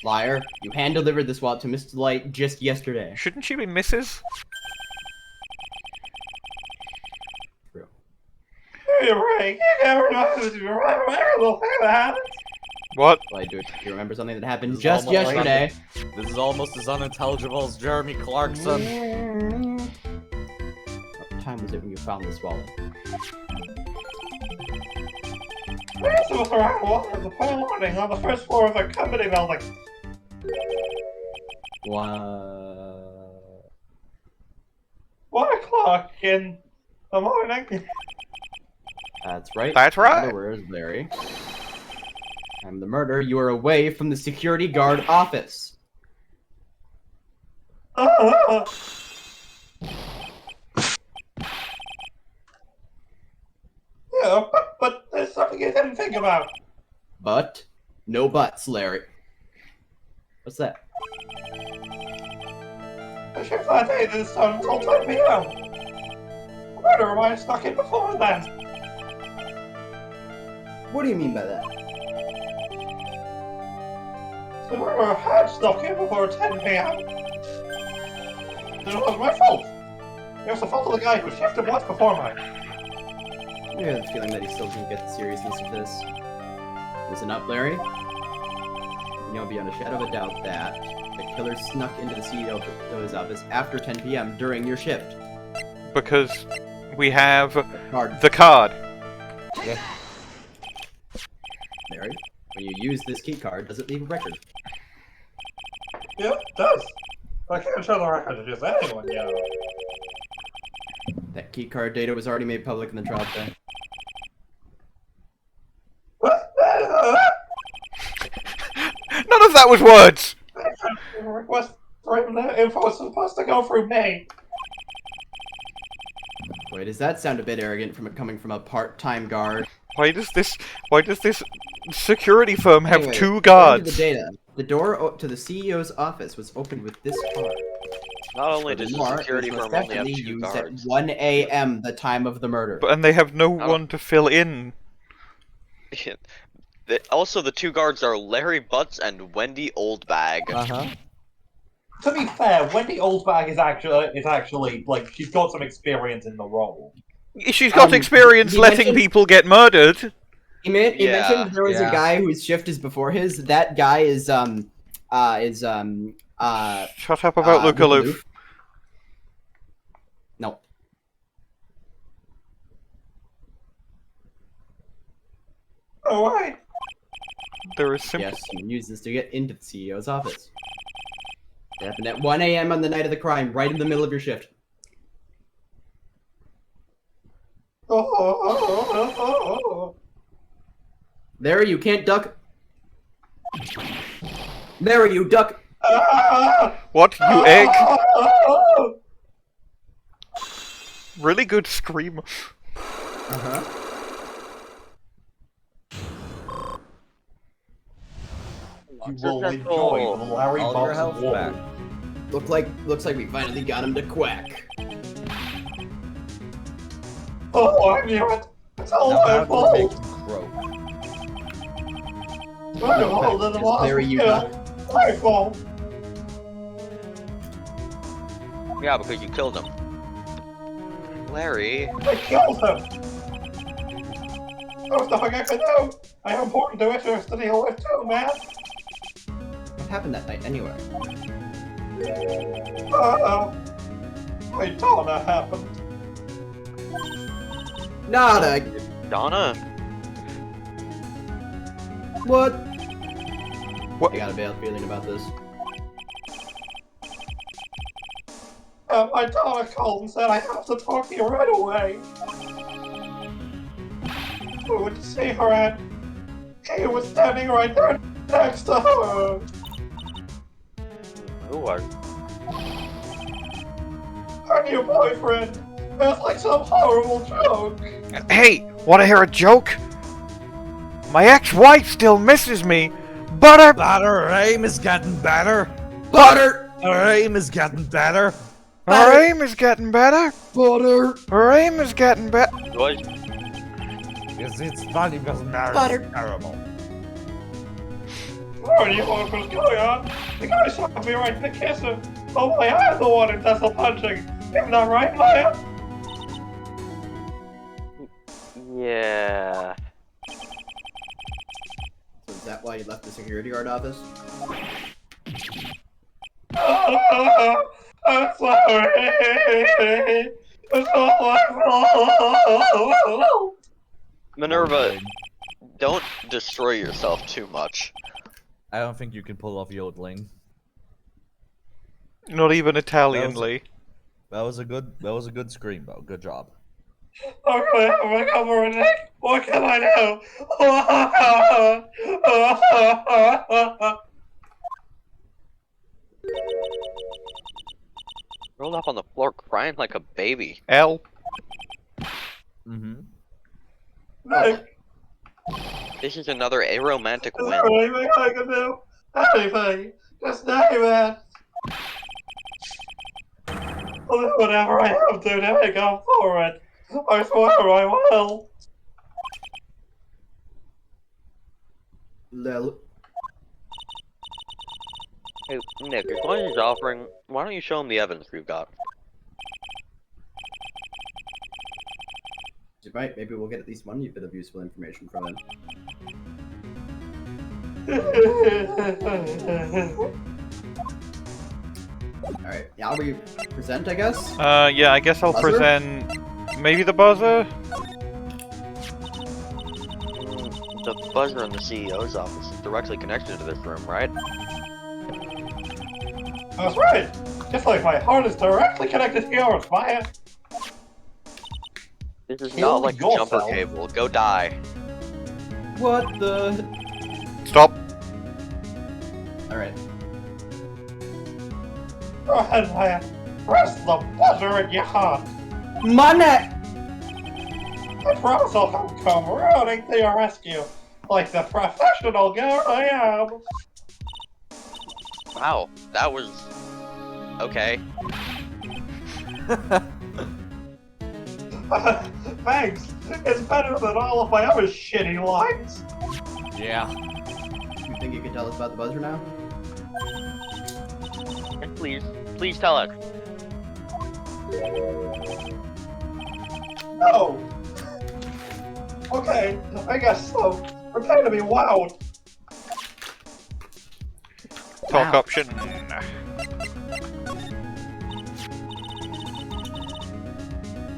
Liar. You hand-delivered this wallet to Miss DeLite just yesterday. Shouldn't she be Mrs.? True. You're right. You never know. You remember the thing that happened. What? Well, do you remember something that happened This is just almost like- yesterday? This is almost as unintelligible as Jeremy Clarkson. What time was it when you found this wallet? It was around 1 in the morning on the first floor of a company building. What? 1 o'clock in the morning. That's right. That's right. Where is Larry? Time of the murder, you are away from the security guard office. Yeah, but there's something you didn't think about. But, no buts, Larry. What's that? The shift that day didn't start until 10 p.m. The murderer might have snuck in before then. What do you mean by that? The murderer had snuck in before 10 p.m. It wasn't my fault. It was the fault of the guy who shifted once before mine. I have the feeling that he still doesn't get the seriousness of this. Listen up, Larry. You know beyond a shadow of a doubt that the killer snuck into the CEO's office after 10 p.m. during your shift. Because we have Card. the card. Larry, when you use this key card, does it leave a record? Yeah, it does. But I can't show the record to just anyone, you know. That key card data was already made public in the trial today. None of that was words! The request for info is supposed to go through me. Boy, does that sound a bit arrogant from it coming from a part-time guard. Why does this security firm have Anyway, 2 according to guards? the data, the door to the CEO's office was opened with this card. Not only does the Furthermore, security it was firm most only have definitely 2 used guards. at 1 a.m. the time of the murder. And they have no don't- one to fill in. Also, the 2 guards are Larry Butz and Wendy Oldbag. Uh-huh. To be fair, Wendy Oldbag is actually like she's got some experience in the role. She's got experience he letting mentioned- people get murdered. He Yeah, mentioned there was yeah. a guy whose shift is before his. That guy is Shut up about Luke Luke Aloof. Aloof. No. Oh, why? There is simply... Yes, you use this to get into the CEO's office. It happened at 1 a.m. on the night of the crime, right in the middle of your shift. Larry, you can't duck. Larry, you duck. What, you egg? Really good scream. Uh-huh. You will enjoy the Larry All your Butz health War. back. Looks like we finally got him to quack. Oh, I knew it. It's all Now my how do we make fault. him croak? My fault in the Just last Larry, you kill. My fault. Yeah, because you killed him. Larry. I killed him. There was nothing I could do. I have important issues to deal with too, man. What happened that night, anyway? Uh-oh. My Donna happened. Nada. Donna? What? What? I got a bad feeling about this. My daughter called and said I have to talk to you right away. We went to see her and he was standing right there next to her. Who was? Her new boyfriend. It was like some horrible joke. Hey, wanna hear a joke? My ex-wife still misses me, but Her aim is getting better. Butter! Her aim is getting better. her aim is getting better. Butter! Her aim is getting better. What? It's funny because marriage Butter. is terrible. What do you want was going on? The guy saw me right in the kisser. Oh my, I'm the one who does the punching. Isn't that right, Maya? Yeah. So is that why you left the security guard office? I'm sorry. It's all my fault. Minerva, don't destroy yourself too much. I don't think you can pull off yodeling. Not even Italianly. That was a good scream though. Good job. Okay, I'm recovering. What can I do? Rolled up on the floor crying like a baby. L. Mm-hmm. Nick, This is another aromantic is win. there anything I can do? Anything. Just name it. I'll do whatever I have to make up for it. I swear I will. Lel. Hey, Nick, as long as he's offering, why don't you show him the evidence we've got? You might. Maybe we'll get at least one bit of useful information from him. Alright, now we present, I guess? Yeah, I guess I'll Buzzer? present maybe the buzzer? The buzzer in the CEO's office is directly connected to this room, right? That's right. Just like my heart is directly connected to yours, Maya. This is Kill not like a jumper yourself. cable. Go die. What the... Stop. Alright. Go ahead, Maya. Press the buzzer in your heart. Money! I promise I'll come running to your rescue, like the professional girl I am. Wow, that was... okay. Thanks. It's better than all of my other shitty lines. Yeah. You think you can tell us about the buzzer now? Please tell us. No. Okay, I guess so. Prepare to be wowed. Talk Wow. option.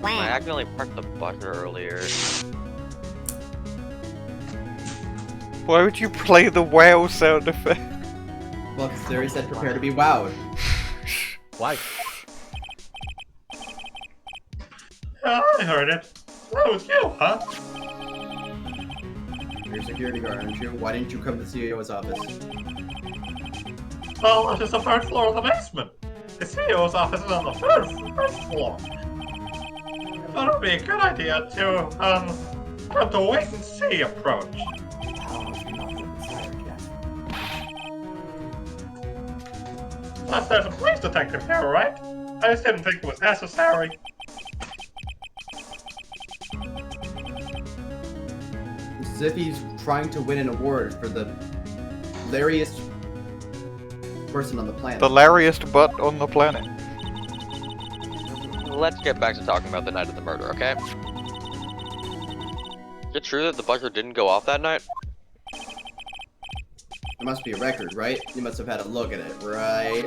I accidentally pressed the buzzer earlier. Why would you play the wow sound effect? Well, because Desirée said prepare to be wowed. Why? I heard it. That was you, huh? You're a security guard, aren't you? Why didn't you come to the CEO's office? Well, it's the third floor of the basement. The CEO's office is on the first floor. I thought it would be a good idea to, have the wait and see approach. Plus, there's a police detective here, right? I just didn't think it was necessary. It's as if he's trying to win an award for the hilarious person on the planet. The larriest butt on the planet. Let's get back to talking about the night of the murder, okay? Is it true that the buzzer didn't go off that night? There must be a record, right? You must have had a look at it, right?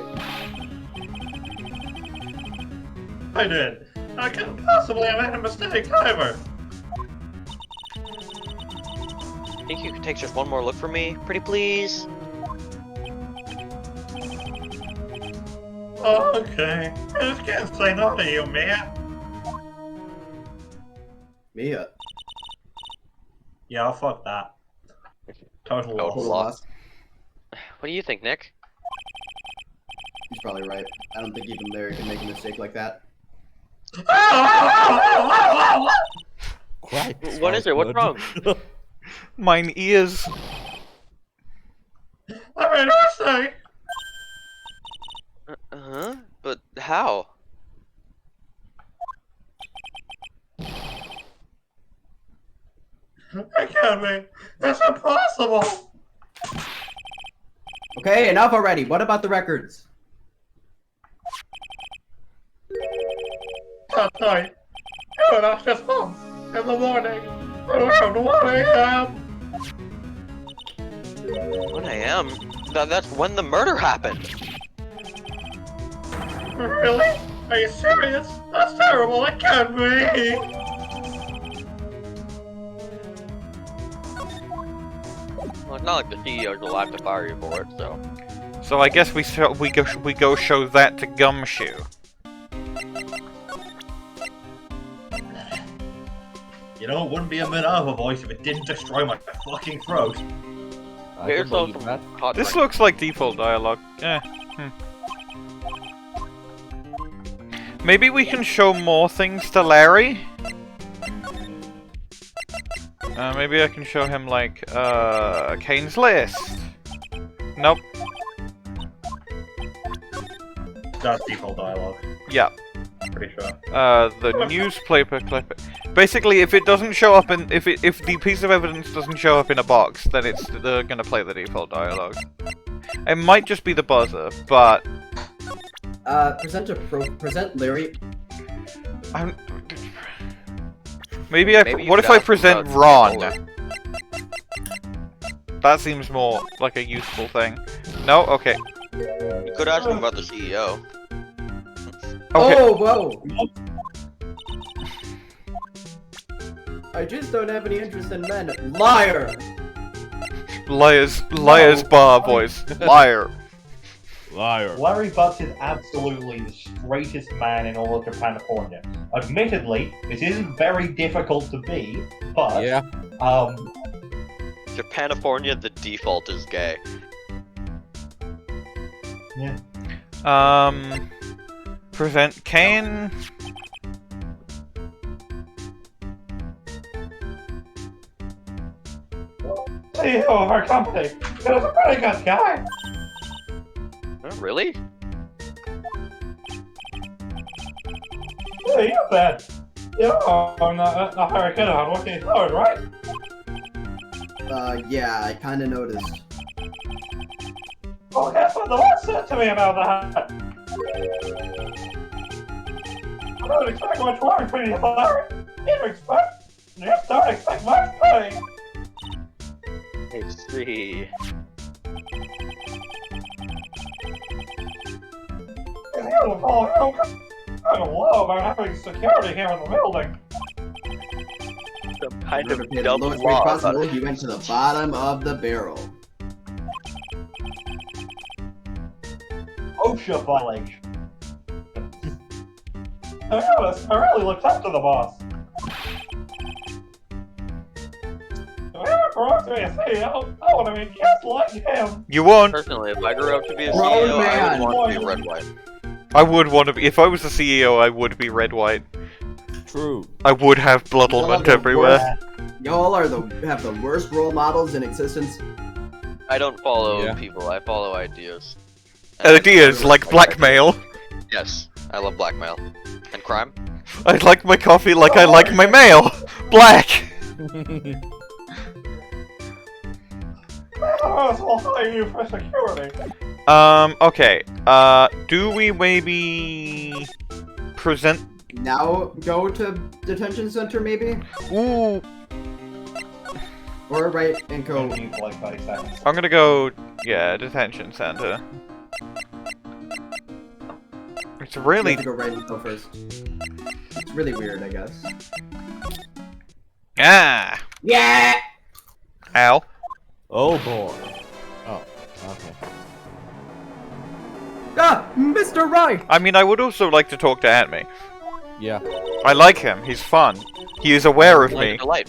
I did. I can't possibly have made a mistake either. Think you could take just one more look for me, pretty please? Okay. I just can't say no to you, man. Mia. Yeah, fuck that. Total Total loss. loss. What do you think, Nick? He's probably right. I don't think even Larry can make a mistake like that. What is it? What's wrong? Mine ears. I made a mistake. Huh? But how? I can't be. That's impossible. Okay, enough already. What about the records? That night, you and I just home in the morning around 1 a.m. 1 a.m.? That's when the murder happened. Really? Are you serious? That's terrible. It can't be. Well, it's not like the CEO's alive to fire you for it, so. So I guess we go show that to Gumshoe. You know, it wouldn't be a Minerva voice if it didn't destroy my fucking throat. Here's some hot This drink. looks like default dialogue. Maybe we can show more things to Larry? Maybe I can show him, like, Kane's list. Nope. That's default dialogue. Yeah. Pretty sure. The newspaper clip. Basically, if it doesn't show up in, if the piece of evidence doesn't show up in a box, then they're gonna play the default dialogue. It might just be the buzzer, but Present Larry. Maybe you what if I could ask present about Ron? Ebola. That seems more like a useful thing. No? Okay. You could ask him about the CEO. Okay. Oh, whoa! I just don't have any interest in men. Liar! Liars bar voice. Liar. Liar. Larry Butz is absolutely the straightest man in all of Japanifornia. Admittedly, this isn't very difficult to be, but Yeah. Japanifornia, the default is gay. yeah. Present Kane. CEO of our company. He was a pretty good guy. Oh, really? Yeah, you bet. I'm not very good on working hard, right? Yeah, I kinda noticed. Oh, guess what the boss said to me about that? I don't expect much work from you, Larry. You don't expect much pay. Page 3. If you would follow kind of low about having security here in the building. Some kind of Paid the dumb lowest law. rate possible, he went to the bottom of the barrel. OSHA violation. To be honest, I really looked up to the boss. If I ever grow up to be a CEO, I want to be just like him. You won't. Personally, if I grew up to be a Grown CEO, I man. would want to be red white. I would want to be. If I was the CEO, I would be red white. True. I would have blood element everywhere. Y'all have the worst role models in existence. I don't follow Yeah. people, I follow ideas. Ideas like blackmail. Yes, I love blackmail. And crime? I like my coffee like I like my mail. Black. I'll hire you for security. Okay. Do we maybe present? Now go to detention center, maybe, Ooh, or Wright and go. Need like 30 seconds. I'm gonna go. Yeah, detention center. It's You really. have to go Wright and go first. It's really weird, I guess. Ah. Yeah. Ow. Oh boy. Oh, okay. Ah, Mr. Wright! I mean, I would also like to talk to Atmey. Yeah. I like him. He's fun. He is aware of me. DeLite.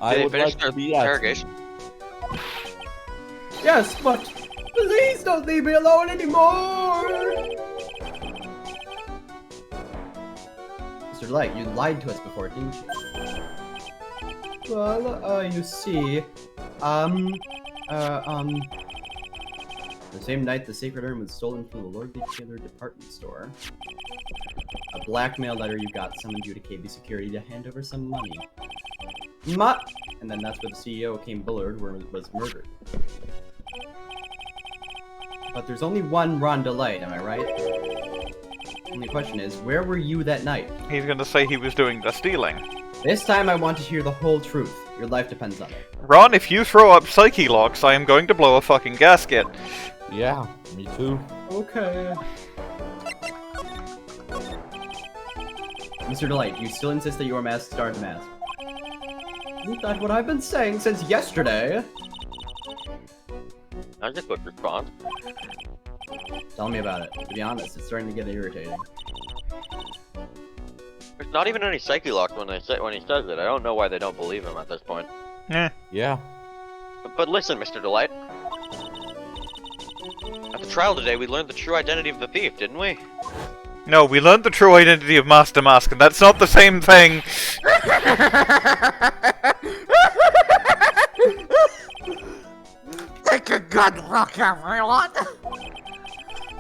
I Did they would finish like their to be at interrogation? Yes, but please don't leave me alone anymore! Mr. Light, you lied to us before, didn't you? Well, you see, the same night the sacred urn was stolen from the Lordly Taylor department store, a blackmail letter you got summoned you to KB Security to hand over some money. And then that's where the CEO came Bullard, where it was murdered. But there's only one Ron DeLite, am I right? Only question is, where were you that night? He's gonna say he was doing the stealing. This time I want to hear the whole truth. Your life depends on it. Ron, if you throw up psyche locks, I am going to blow a fucking gasket. Yeah, me too. Okay. Mr. DeLite, you still insist that your mask start DeMasque? Isn't that what I've been saying since yesterday? That's a quick response. Tell me about it. To be honest, it's starting to get irritating. There's not even any psyche locks when he says it. I don't know why they don't believe him at this point. Yeah. But listen, Mr. DeLite. At the trial today, we learned the true identity of the thief, didn't we? No, we learned the true identity of Master Mask, and that's not the same thing. Take a good look, everyone!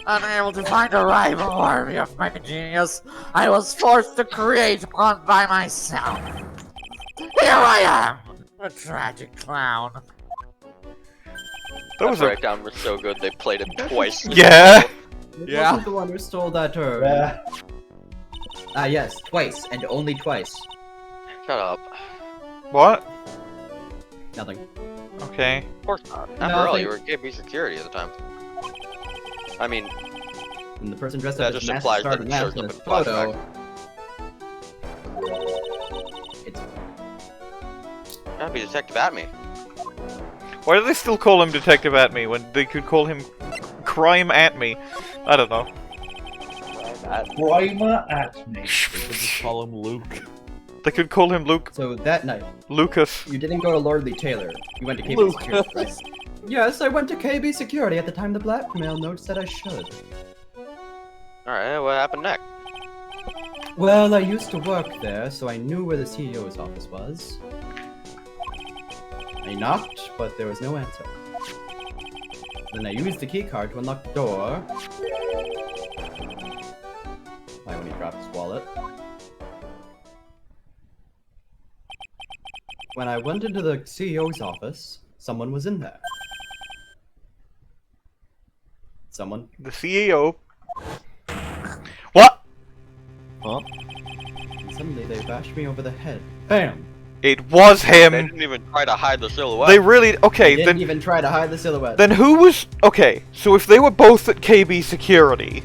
Unable to find a rival worthy of my genius, I was forced to create one by myself. Here I am, a tragic clown. That was a... breakdown was so good they played it twice. Yeah! It Yeah. wasn't the one who stole that urn. Ah, yes, twice, and only twice. Shut up. What? Nothing. Okay. Of course not. After all, Nothing. you were KB security at the time. I mean, And the person dressed that up as just Master implies Star that it DeMasque shows in up this in photo. flashback. It's That'd be Detective Atmey. Why do they still call him Detective Atmey when they could call him Crime Atmey? I don't know. Grimer at me. They could just call him Luke. They could call him Luke. so that night. Lucas. You didn't go to Lordly Taylor. You went to KB Lucas. Security, right? Yes, I went to KB Security at the time the blackmail note said I should. Alright, what happened next? Well, I used to work there, so I knew where the CEO's office was. I knocked, but there was no answer. Then I used the keycard to unlock the door. Why when he dropped his wallet. When I went into the CEO's office, someone was in there. Someone. The CEO. What? Huh? And suddenly they bashed me over the head. Bam! It was They him. didn't even try to hide the silhouette. They really... Okay, They didn't then... even try to hide the silhouette. Then who was... Okay, so if they were both at KB Security,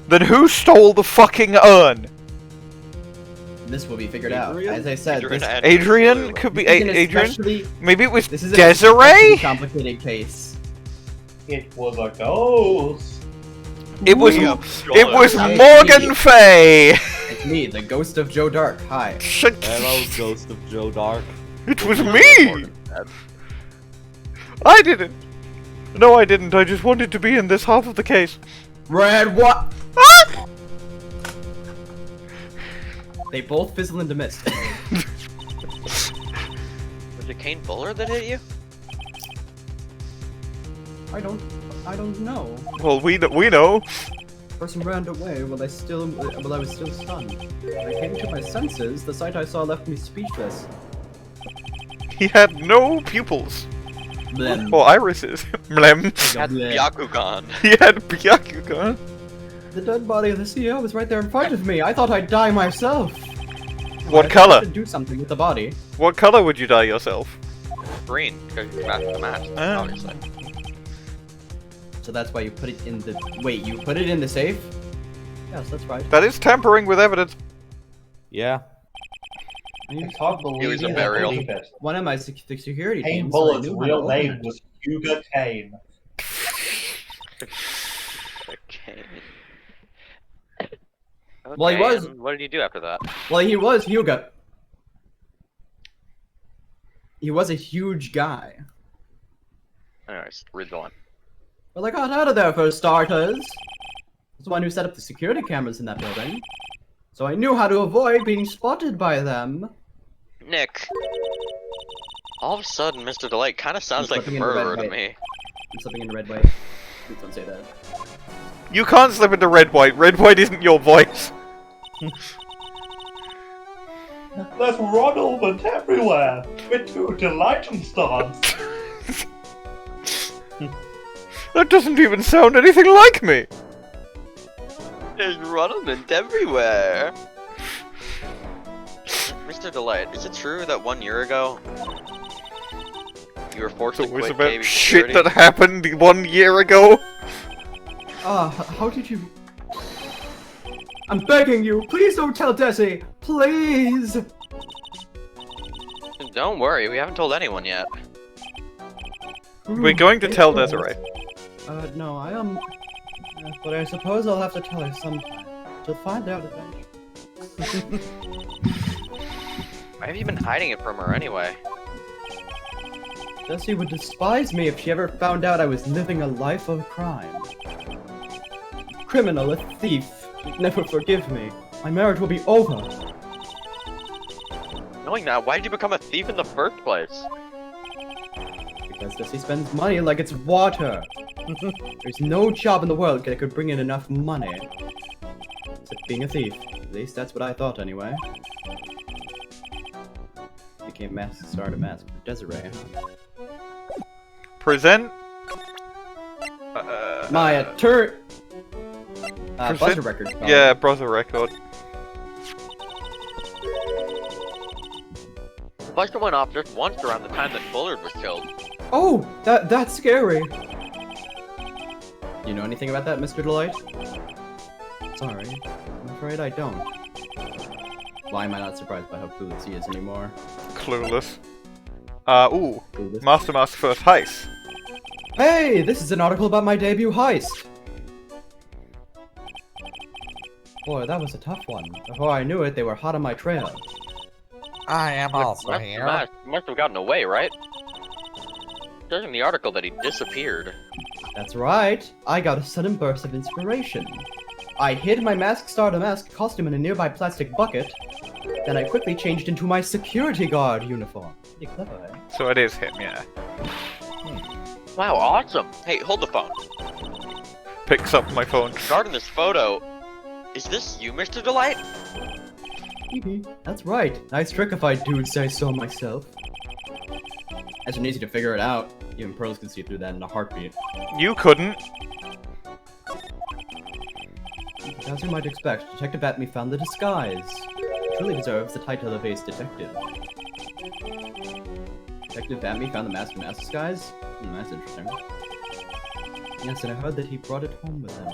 then who stole the fucking urn? This will be figured out. Adrian? As I said, this, Adrian? Could be... this is an Adrian? especially- Maybe it was This is an especially Desiree? complicated case. It was a ghost. It was... Yeah, It was Hey, Morgan me. Fay! It's me, the ghost of Joe Dark. Hi. Shit. Hello, Ghost of Joe Dark. It was me! I didn't. No, I didn't. I just wanted to be in this half of the case. Red what? Ah! They both fizzle into mist. Was it Kane Bullard that hit you? I don't know. Well, we know. Person ran away while I was still stunned. When I came to my senses, the sight I saw left me speechless. He had no pupils. Blem. Or irises. Blem. Had Bleh. Byakugan. He had Byakugan. The dead body of the CEO was right there in front of me. I thought I'd die myself. What I color? had to do something with the body. What color would you dye yourself? Green, because you matched the match, Ah. obviously. So that's why you put it in the... Wait, you put it in the safe? Yes, that's right. That is tampering with evidence. Yeah. I can't believe It was a it. burial. Believe it. One of my the security Kane team, so I Bullard's knew how to real open name it. was Hugo Kane. Okay, Well, he was- and what did you do after that? Well, he was Hugo. He was a huge guy. Anyways, read the one. Well, I got out of there for starters. I was the one who set up the security cameras in that building. So I knew how to avoid being spotted by them. Nick. All of a sudden, Mr. DeLite kind of sounds I'm like the slipping into red murderer to white. me. I'm slipping into red white. Please don't say that. You can't slip into red white. Red white isn't your voice. There's Ronald everywhere with 2 DeLite stars. That doesn't even sound anything like me. There's Ronald everywhere. Mr. DeLite, is it true that 1 year ago you were forced It's to always quit about KB shit security? that happened 1 year ago. How did you... I'm begging you, please don't tell Desi! Please! Don't worry, we haven't told anyone yet. We're going to tell Desiree. No, but I suppose I'll have to tell her sometime. She'll find out eventually. Why have you been hiding it from her anyway? Desi would despise me if she ever found out I was living a life of crime. Criminal, a thief, would never forgive me. My marriage will be over. Knowing that, why did you become a thief in the first place? Because Desi spends money like it's water. There's no job in the world that could bring in enough money. Except being a thief. At least that's what I thought anyway. Became mask star to mask for Desiree, huh? Present. My turn. Present- Buzzer record. Yeah, brother record. The buzzer went off just once around the time that Bullard was killed. Oh, that's scary. You know anything about that, Mr. DeLite? Sorry, I'm afraid I don't. Why am I not surprised by how clueless he is anymore? Clueless. Clueless. Master Mask first heist. Hey, this is an article about my debut heist. Boy, that was a tough one. Before I knew it, they were hot on my trail. I am also Must here. have gotten away, right? It says in the article that he disappeared. That's right. I got a sudden burst of inspiration. I hid my mask star to mask costume in a nearby plastic bucket. Then I quickly changed into my security guard uniform. Pretty clever, eh? So it is him, yeah. Wow, awesome! Hey, hold the phone. Picks up my phone. Regarding this photo, is this you, Mr. DeLite? That's right. Nice trick if I do say so myself. It's easy to figure it out. Even pros can see through that in a heartbeat. You couldn't. As you might expect, Detective Atmey found the disguise. Truly deserves the title of ace detective. Detective Atmey found the mask in mask disguise? That's interesting. Yes, and I heard that he brought it home with him.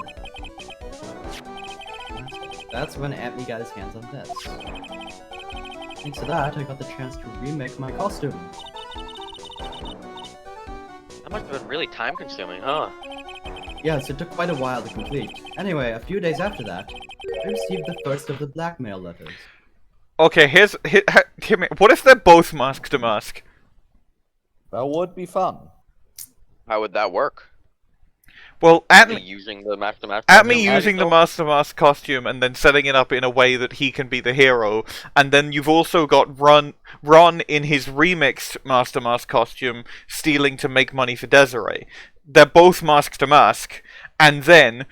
That's when Atmey got his hands on this. Thanks to that, I got the chance to remake my costume. That must have been really time-consuming, huh? Yes, it took quite a while to complete. Anyway, a few days after that, I received the first of the blackmail letters. Okay, what if they're both mask to mask? That would be fun. How would that work? Well, Atmey using the Master Mask. Atmey using the Master Mask costume and then setting it up in a way that he can be the hero, and then you've also got Ron in his remixed Master Mask costume stealing to make money for Desiree. They're both mask to mask, and then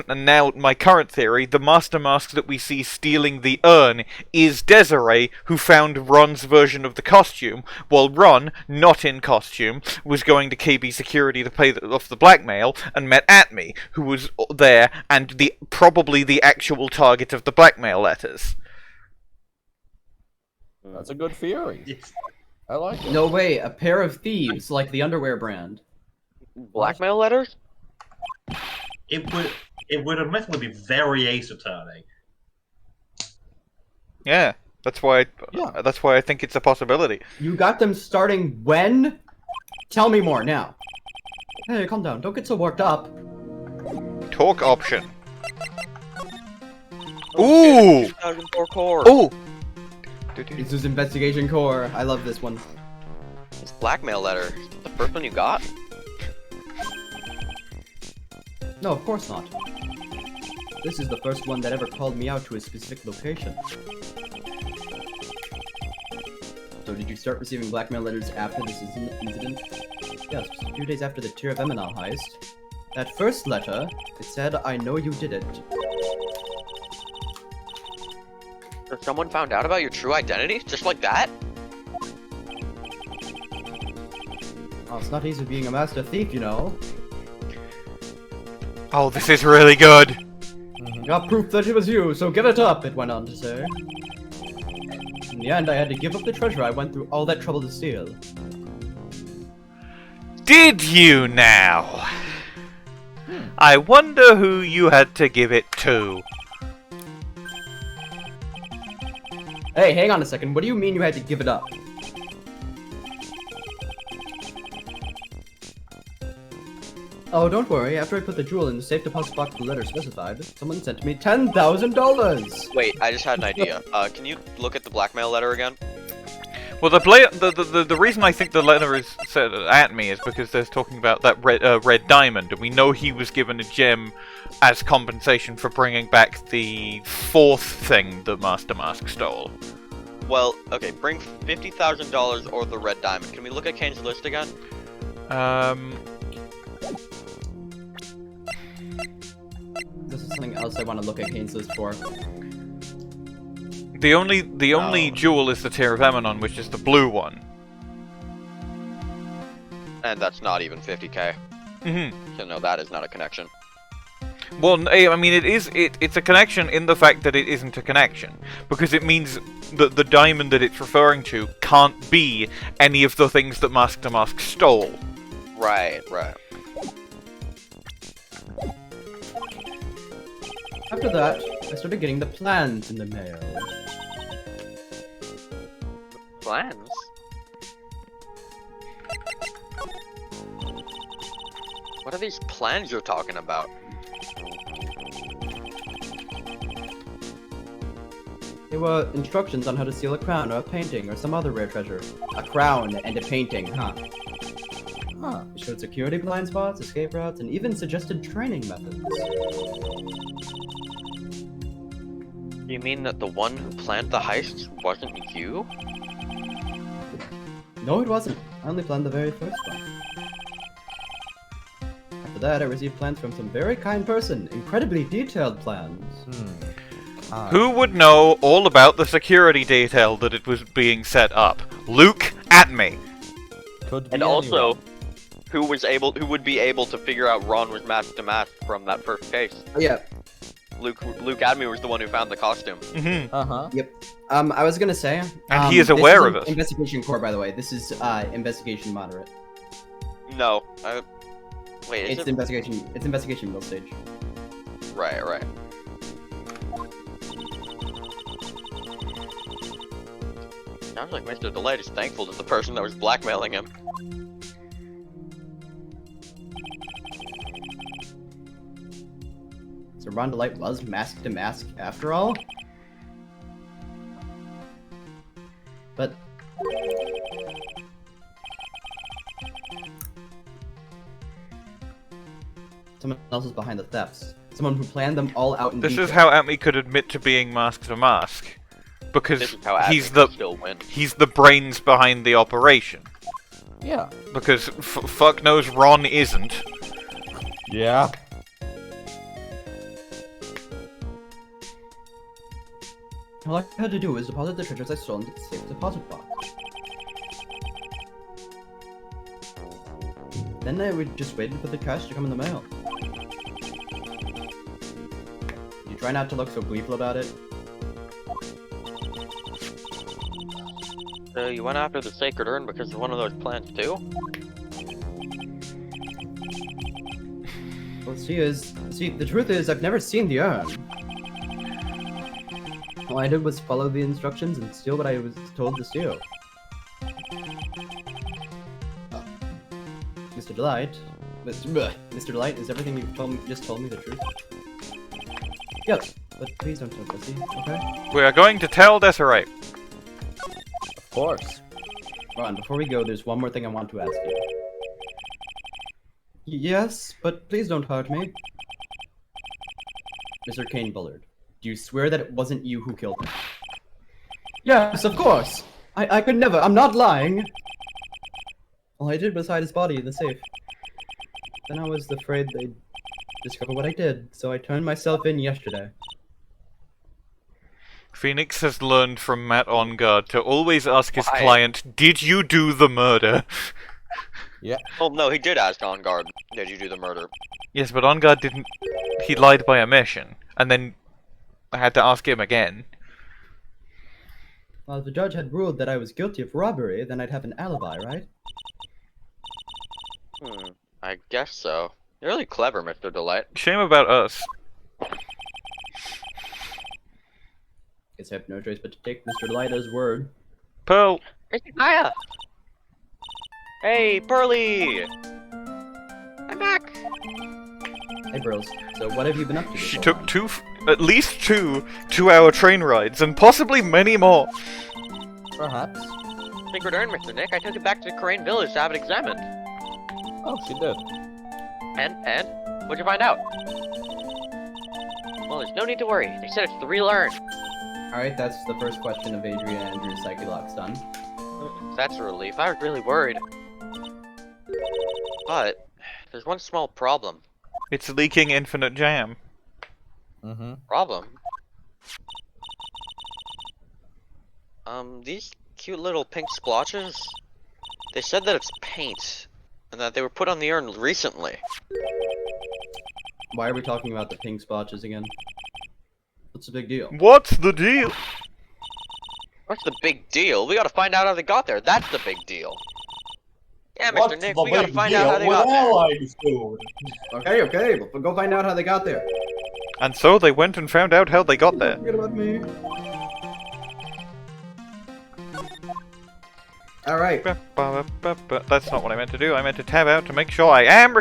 now my current theory: the Master Mask that we see stealing the urn is Desiree, who found Ron's version of the costume, while Ron, not in costume, was going to KB security to pay off the blackmail and met Atmey, who was there and probably the actual target of the blackmail letters. That's a good theory. I like it. No way, a pair of thieves like the underwear brand. Blackmail letters? It would admittedly be very Ace Attorney. Yeah, that's why I think it's a possibility. You got them starting when? Tell me more now. Hey, calm down. Don't get so worked up. Talk option. Ooh! 2004 core. Ooh! This is Investigation Core. I love this one. It's blackmail letter. The first one you got? No, of course not. This is the first one that ever called me out to a specific location. So did you start receiving blackmail letters after this incident? Yes, a few days after the Tear of Eminal heist. That first letter, it said, I know you did it. So someone found out about your true identity? Just like that? Oh, it's not easy being a master thief, you know. Oh, this is really good. Got proof that it was you, so give it up, it went on to say. In the end, I had to give up the treasure I went through all that trouble to steal. Did you now? I wonder who you had to give it to. Hey, hang on a second, what do you mean you had to give it up? Oh, don't worry, after I put the jewel in the safe deposit box the letter specified, someone sent me $10,000! Wait, I just had an idea. Can you look at the blackmail letter again? Well, the reason I think the letter is said at me is because they're talking about that red diamond, and we know he was given a gem as compensation for bringing back the fourth thing the Master Mask stole. Well, okay, bring $50,000 or the red diamond. Can we look at Kane's list again? This is something else I want to look at Kane's list for. The only jewel is the Tear of Eminal, which is the blue one. And that's not even 50k. Mm-hmm. So no, that is not a connection. Well, I mean, it's a connection in the fact that it isn't a connection. Because it means that the diamond that it's referring to can't be any of the things that Mask DeMasque stole. Right, right. After that, I started getting the plans in the mail. Plans? What are these plans you're talking about? They were instructions on how to steal a crown or a painting or some other rare treasure. A crown and a painting, huh? Huh. It showed security blind spots, escape routes, and even suggested training methods. You mean that the one who planned the heists wasn't you? No, it wasn't. I only planned the very first one. After that, I received plans from some very kind person. Incredibly detailed plans. Who would know all about the security detail that it was being set up? Luke Atmey. And also, who would be able to figure out Ron was Mask DeMasque from that first case? Oh, yeah. Luke Admey was the one who found the costume. Mm-hmm. Yep. I was gonna say. And he is aware of it. Investigation core, by the way. This is investigation moderate. No. Wait. It's investigation. It's investigation middle stage. Right. Right. Sounds like Mr. DeLite is thankful to the person that was blackmailing him. So Ron DeLite was Mask DeMasque after all? But... someone else is behind the thefts. Someone who planned them all out in This detail. is how Atmey could admit to being Mask DeMasque. Because This is how Adrian he's the can still win. he's the brains behind the operation. Yeah. Because fuck knows Ron isn't. Yeah. All I had to do was deposit the treasures I stole into the safe deposit box. Then I would just wait for the cash to come in the mail. You try not to look so gleeful about it. So you went after the Sacred Urn because of one of those plans too? Well, the truth is, I've never seen the urn. All I did was follow the instructions and steal what I was told to steal. Mr. DeLite, Mr. DeLite, is everything you just told me the truth? Yes. but please don't tell Pussy, okay? We are going to tell Desirée. Of course. Ron, before we go, there's one more thing I want to ask you. Yes, but please don't hurt me. Mr. Kane Bullard, do you swear that it wasn't you who killed him? Yes, of course! I could never, I'm not lying! All I did was hide his body in the safe. Then I was afraid they'd discover what I did, so I turned myself in yesterday. Phoenix has learned from Matt On Guard to always ask his Why? client, "Did you do the murder?" Yeah. Oh no, he did ask on guard. Did you do the murder? Yes, but On Guard didn't. He lied by omission, and then I had to ask him again. Well, if the judge had ruled that I was guilty of robbery, then I'd have an alibi, right? I guess so. You're really clever, Mr. DeLite. Shame about us. Guess I have no choice but to take Mr. DeLite at his word. Pearl. Mr. Kaya! Hey, Pearly! I'm back! Hey, bros. So what have you been up to? She this took whole at least two 2-hour train rides, and possibly many more. Perhaps. Secret urn, Mr. Nick. I took it back to Crane Village to have it examined. Oh, she did. And? What'd you find out? Well, there's no need to worry. They said it's the real urn. Alright, that's the first question of Adrian and Andrew's Psyche Lock's done. That's a relief. I was really worried. But, there's one small problem. It's leaking infinite jam. Mm-hmm. Problem? These cute little pink splotches? They said that it's paint, and that they were put on the urn recently. Why are we talking about the pink splotches again? What's the big deal? What's the deal? What's the big deal? We gotta find out how they got there. That's the big deal. Yeah, Mr. What's Nick, the we gotta big find out how they deal got with there. allies, dude? Okay, we'll go find out how they got there. And so they went and found out how they got there. Forget about me. Alright. That's not what I meant to do. I meant to tab out to make sure I am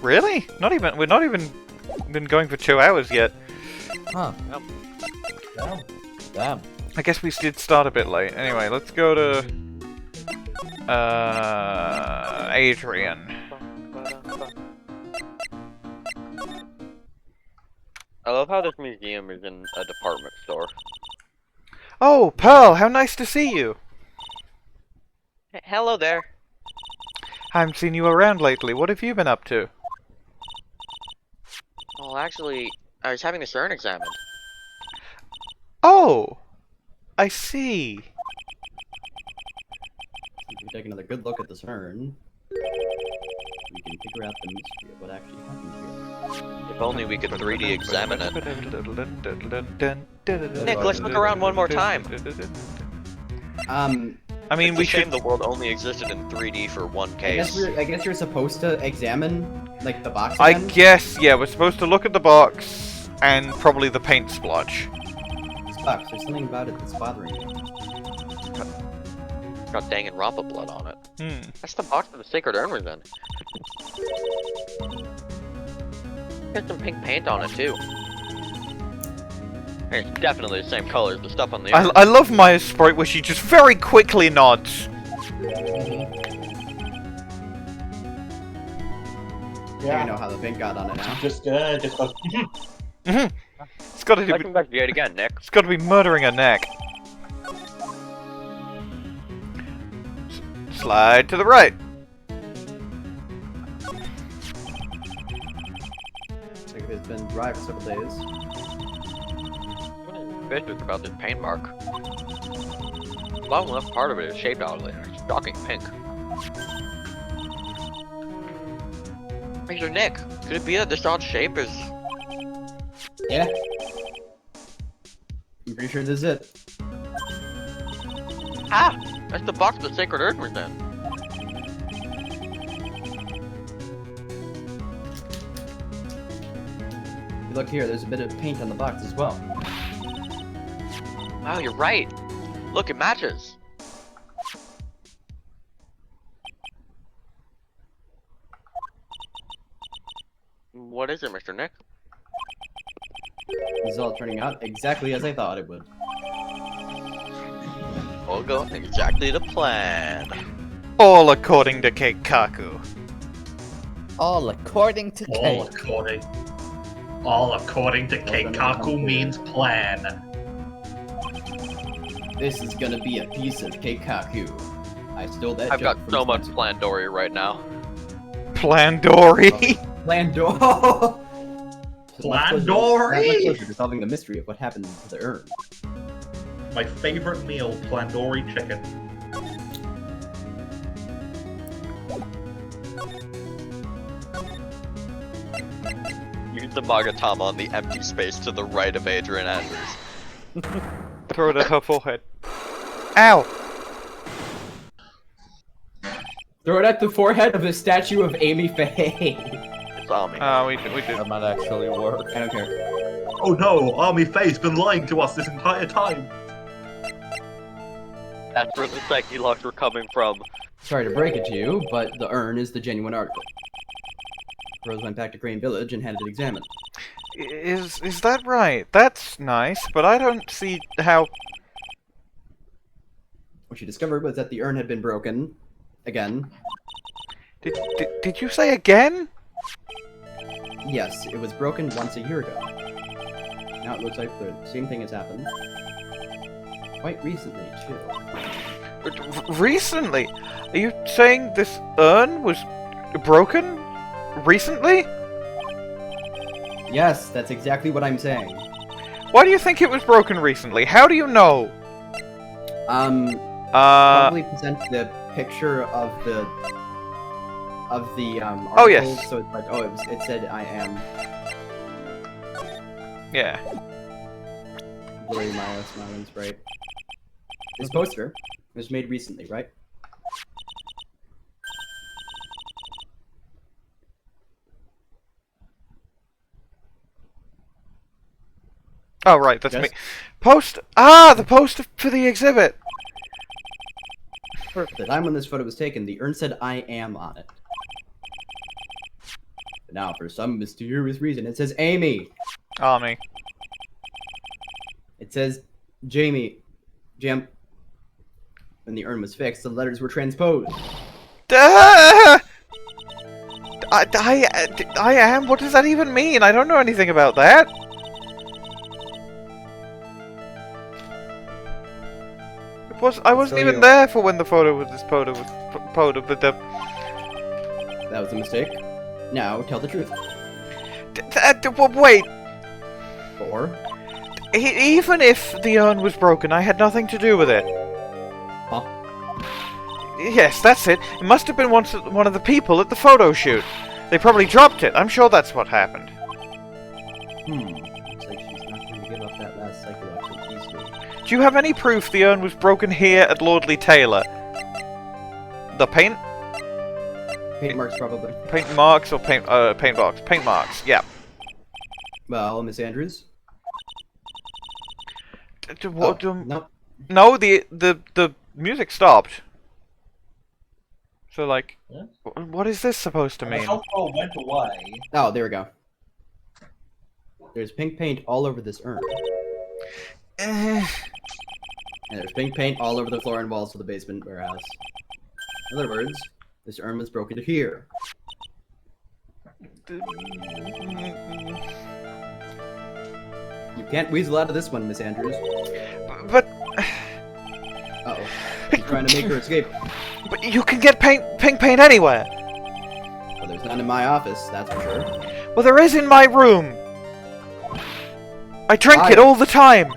Really? We're not even been going for 2 hours yet. Huh. Damn. I guess we did start a bit late. Anyway, let's go to Adrian. I love how this museum is in a department store. Oh, Pearl, how nice to see you. Hello there. Haven't seen you around lately. What have you been up to? Well, actually, I was having this urn examined. Oh, I see. If we take another good look at this urn, we can figure out the mystery of what actually happened here. If only we could 3D examine it. Nick, let's look around one more time. I mean, It's we a shame should. the world only existed in 3D for one I guess case. you're supposed to examine, like, the box I again? guess, yeah, we're supposed to look at the box and probably the paint splotch. This box, there's something about it that's bothering me. Got dang and Rappa blood on it. Hmm. That's the box that the sacred urn was in. Got some pink paint on it too. And it's definitely the same color as the stuff on the urn. I love Maya's sprite where she just very quickly nods. Yeah. You know how the pink got on it now. Just goes. It's got to Let's be. come back to it again, Nick. It's got to be murdering a neck. Slide to the right. It's like it's been dry for several days. I'm suspicious about this paint mark. The bottom left part of it is shaped oddly, and it's shocking pink. Mr. Nick, could it be that this odd shape is... Yeah. I'm pretty sure this is it. Ah! That's the box the sacred urn was in. If you look here, there's a bit of paint on the box as well. Wow, you're right. Look, it matches. What is it, Mr. Nick? This is all turning out exactly as I thought it would. All going exactly to plan. All according to Keikaku. All according to All Kate. according to Keikaku means plan. This is gonna be a piece of Keikaku. I stole that I've joke got from so much Spencer. Plandori right now. Plandori. Landor! Plandori! That much closer to solving the mystery of what happened to the urn. My favorite meal, Plandori chicken. Use the Magatama on the empty space to the right of Adrian Andrews. Throw it at her forehead. Ow! Throw it at the forehead of the statue of Amy Faye. It's on me. We did. That might actually work. I don't care. Oh no, Army Faye's been lying to us this entire time. That's where the psyche locks were coming from. Sorry to break it to you, but the urn is the genuine article. Rose went back to Crane Village and had it examined. Is that right? That's nice, but I don't see how. What she discovered was that the urn had been broken. Again. Did you say again? Yes, it was broken once a year ago. Now it looks like the same thing has happened. Quite recently, too. Recently? Are you saying this urn was broken? Recently? Yes, that's exactly what I'm saying. Why do you think it was broken recently? How do you know? Probably present the picture of the article, Oh, yes. so it's like, it said I am. Yeah. Blurry Milo smiling sprite. This poster was made recently, right? Oh, right, that's Yes? me. The poster for the exhibit! At the time when this photo was taken, the urn said I am on it. But now, for some mysterious reason, it says Amy. Army. It says Jamie. Jam. When the urn was fixed, the letters were transposed. I am? What does that even mean? I don't know anything about that. I wasn't even there for when the photo was but the. That was a mistake. Now, tell the truth. Wait. Or? Even if the urn was broken, I had nothing to do with it. Huh? Yes, that's it. It must have been one of the people at the photo shoot. They probably dropped it. I'm sure that's what happened. Looks like she's not going to give up that last psychological piece. Do you have any proof the urn was broken here at Lordly Taylor? The paint? Paint marks, probably. Paint marks or paint box? Paint marks, yeah. Well, Miss Andrews? No. No, the music stopped. So, like, what is this supposed to mean? The helpful went away. Oh, there we go. There's pink paint all over this urn. And there's pink paint all over the floor and walls of the basement warehouse. In other words, this urn was broken to here. You can't weasel out of this one, Miss Andrews. But... Uh-oh. She's trying to make her escape. But you can get pink paint anywhere! Well, there's none in my office, that's for sure. Well, there is in my room! I drink it all the time!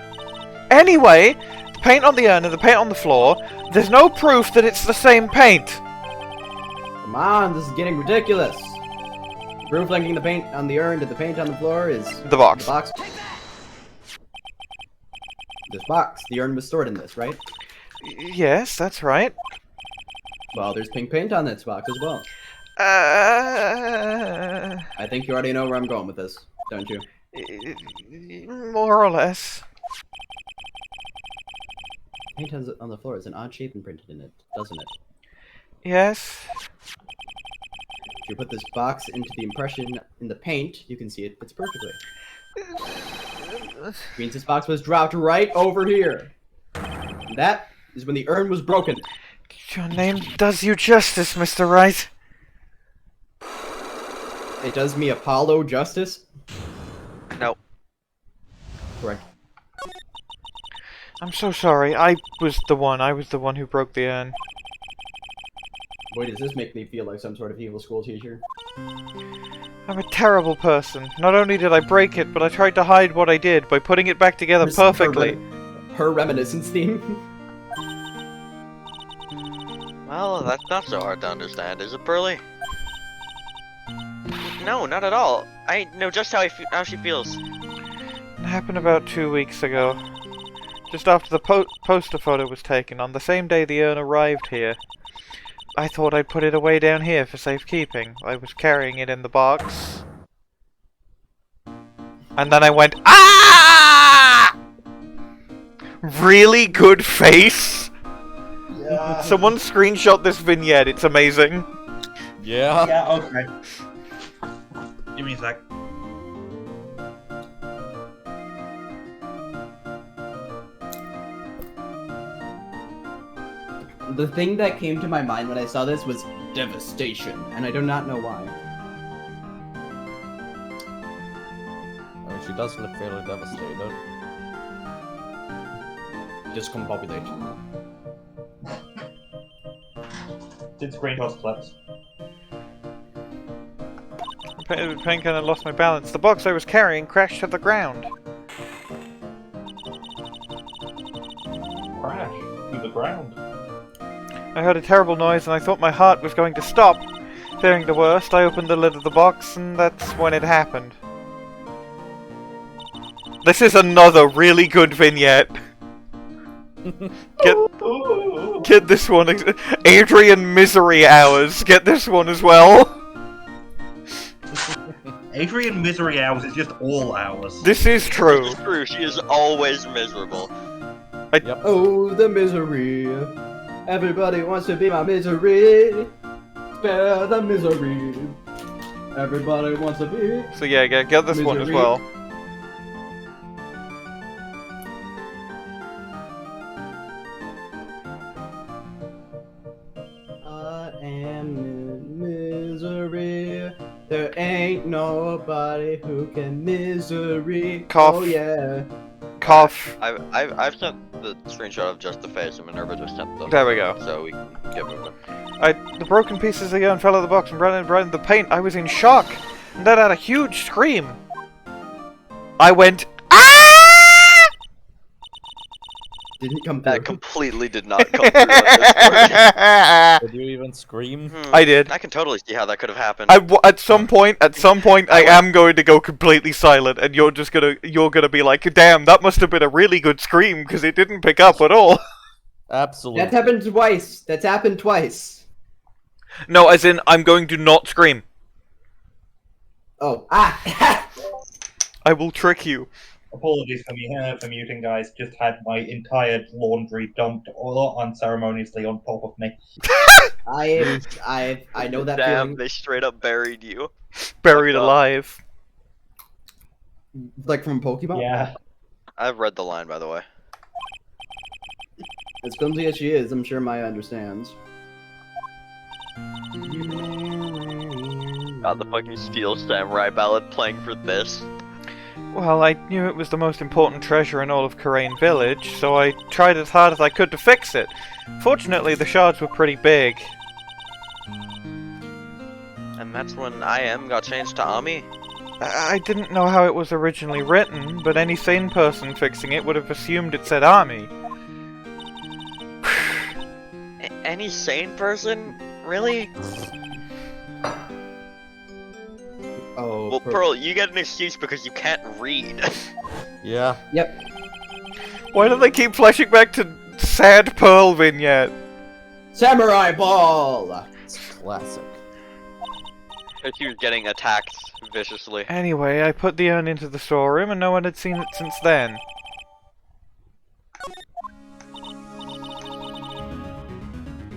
Anyway, the paint on the urn and the paint on the floor, there's no proof that it's the same paint! Come on, this is getting ridiculous. The proof linking the paint on the urn to the paint on the floor is... The box. The box. This box. The urn was stored in this, right? Yes, that's right. Well, there's pink paint on this box as well. I think you already know where I'm going with this, don't you? More or less. Paint on the floor is an odd shape imprinted in it, doesn't it? Yes. If you put this box into the impression in the paint, you can see it fits perfectly. means this box was dropped right over here. And that is when the urn was broken. Your name does you justice, Mr. Wright. It does me Apollo justice. No. Correct. I'm so sorry. I was the one who broke the urn. Boy, does this make me feel like some sort of evil school teacher. I'm a terrible person. Not only did I break it, but I tried to hide what I did by putting it back together perfectly. Her reminiscence theme. Well, that's not so hard to understand, is it, Burley? No, not at all. I know just how she feels. It happened about 2 weeks ago. Just after the poster photo was taken, on the same day the urn arrived here. I thought I'd put it away down here for safekeeping. I was carrying it in the box. And then I went, ah! Really good face? Yeah. Someone screenshot this vignette, it's amazing. Yeah. Yeah, okay. Give me a sec. The thing that came to my mind when I saw this was devastation, and I do not know why. I mean, she does look fairly devastated. Discombobulate. Did screenshot clips. Pain kind of lost my balance. The box I was carrying crashed to the ground. Crash to the ground. I heard a terrible noise and I thought my heart was going to stop. Fearing the worst, I opened the lid of the box and that's when it happened. This is another really good vignette. Get this one. Adrian Misery Hours. Get this one as well. Adrian Misery Hours is just all hours. This is true. It's true, she is always miserable. Oh, the misery. Everybody wants to be my misery. Spare the misery. Everybody wants to be. So yeah, get this one as well. I am in misery. There ain't nobody who can misery. Cough. Oh yeah. Cough. I've sent the screenshot of just the face, and Minerva just sent them. There we go. So we can get moving. The broken pieces again fell out of the box and burned the paint. I was in shock. And then I had a huge scream. I went, ah! Didn't come through. That completely did not come through on Did you even scream? I did. I can totally see how that could have happened. At some point, I am going to go completely silent, and you're gonna be like, damn, that must have been a really good scream because it didn't pick up at all. Absolutely. That's happened twice. That's happened twice. No, as in, I'm going to not scream. Oh, ah! I will trick you. Apologies for muting, guys. Just had my entire laundry dumped all unceremoniously on top of me. I know that Damn, feeling. they straight up buried you. Buried alive. Like from Pokemon? Yeah. I've read the line, by the way. As clumsy as she is, I'm sure Maya understands. Got the fucking Steel Samurai ballad playing for this. Well, I knew it was the most important treasure in all of Karain Village, so I tried as hard as I could to fix it. Fortunately, the shards were pretty big. And that's when I Am got changed to Ami. I didn't know how it was originally written, but any sane person fixing it would have assumed it said Army. Any sane person? Really? Oh. Well, Pearl, you get an excuse because you can't read. Yeah. Yep. Why do they keep flashing back to sad Pearl vignette? Samurai Ball! It's classic. Because he was getting attacked viciously. Anyway, I put the urn into the storeroom and no one had seen it since then.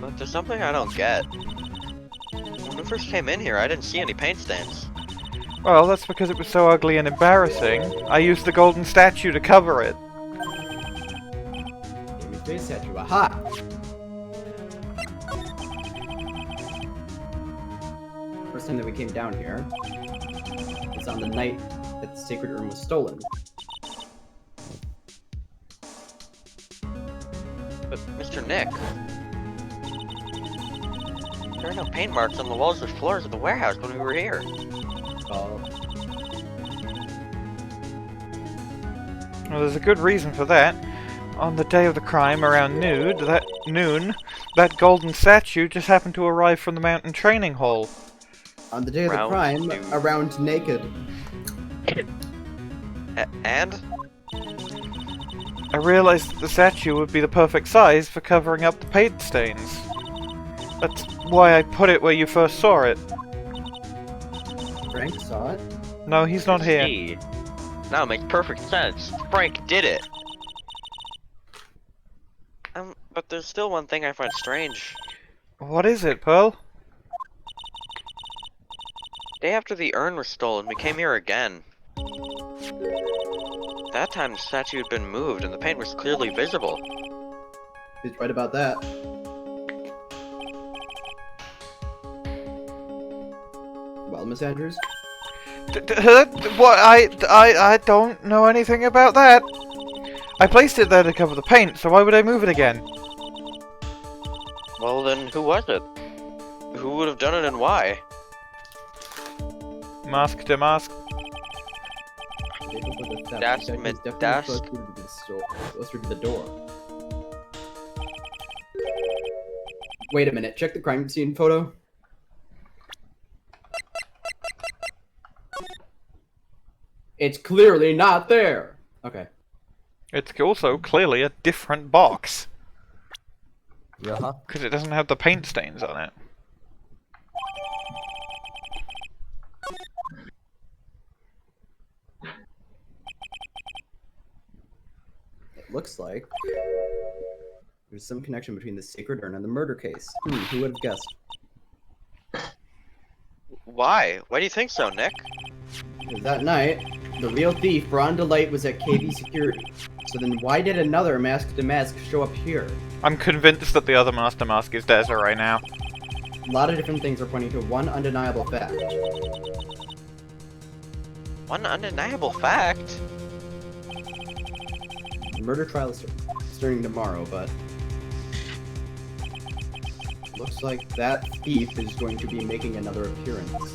But there's something I don't get. When we first came in here, I didn't see any paint stains. Well, that's because it was so ugly and embarrassing. I used the golden statue to cover it. Amy face statue. Aha! First time that we came down here was on the night that the sacred urn was stolen. But, Mr. Nick, there are no paint marks on the walls or floors of the warehouse when we were here. Oh. Well, there's a good reason for that. On the day of the crime, around noon, that golden statue just happened to arrive from the mountain training hall. On the day of the Round crime, two. around naked. And? I realized that the statue would be the perfect size for covering up the paint stains. That's why I put it where you first saw it. Frank saw it. No, he's not here. See. Now it makes perfect sense. Frank did it. But there's still one thing I find strange. What is it, Pearl? Day after the urn was stolen, we came here again. That time the statue had been moved and the paint was clearly visible. He's right about that. Well, Miss Andrews? What? I don't know anything about that. I placed it there to cover the paint, so why would I move it again? Well then, who was it? Who would have done it and why? DeMasque. Dash. Closer to the door. Wait a minute, check the crime scene photo. It's clearly not there! Okay. It's also clearly a different box. Yeah. Because it doesn't have the paint stains on it. It looks like there's some connection between the sacred urn and the murder case. Who would have guessed? Why? Why do you think so, Nick? Because that night, the real thief, DeLite, was at KV security. So then why did another masked DeMasque show up here? I'm convinced that the other Master Mask is Desirée now. A lot of different things are pointing to one undeniable fact. One undeniable fact? The murder trial is starting tomorrow, but looks like that thief is going to be making another appearance.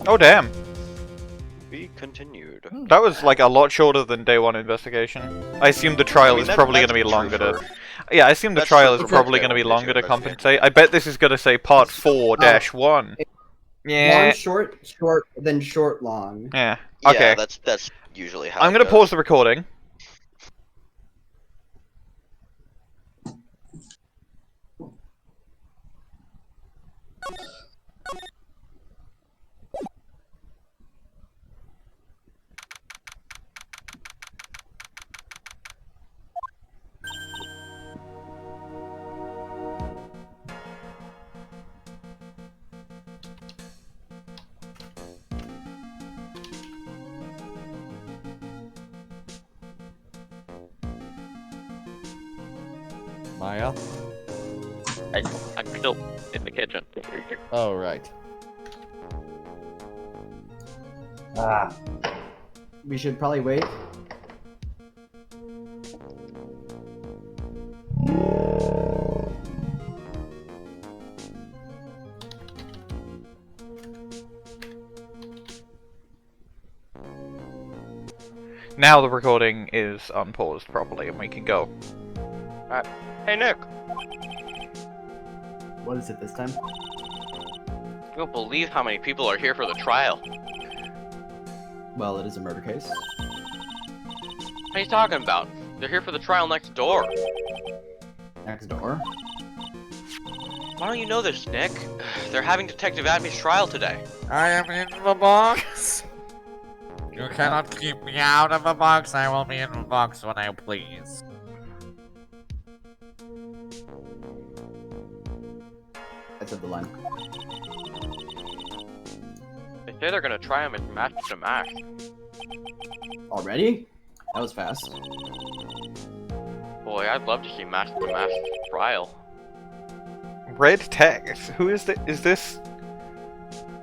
Oh damn! Be continued. That was like a lot shorter than day one investigation. I assume the trial is probably going to be longer to... Yeah, I assume the That's trial true is for probably day going to be one longer to investigation. compensate. I bet this is going to say part 4-1. Yeah. Long, short, then short, long. Yeah. Okay. Yeah, that's usually how I'm it going to goes. pause the recording. Maya? I'm still in the kitchen. Oh, right. We should probably wait. Now the recording is unpaused properly and we can go. Hey, Nick! What is it this time? You won't believe how many people are here for the trial. Well, it is a murder case. What are you talking about? They're here for the trial next door. Next door. Why don't you know this, Nick? They're having Detective Atmey's trial today. I am in the box. You cannot keep me out of the box. I will be in the box when I please. I said the line. say they're gonna try him as Master DeMasque. Already? That was fast. Boy, I'd love to see Master DeMasque's trial. Red text. Who is this? Is this?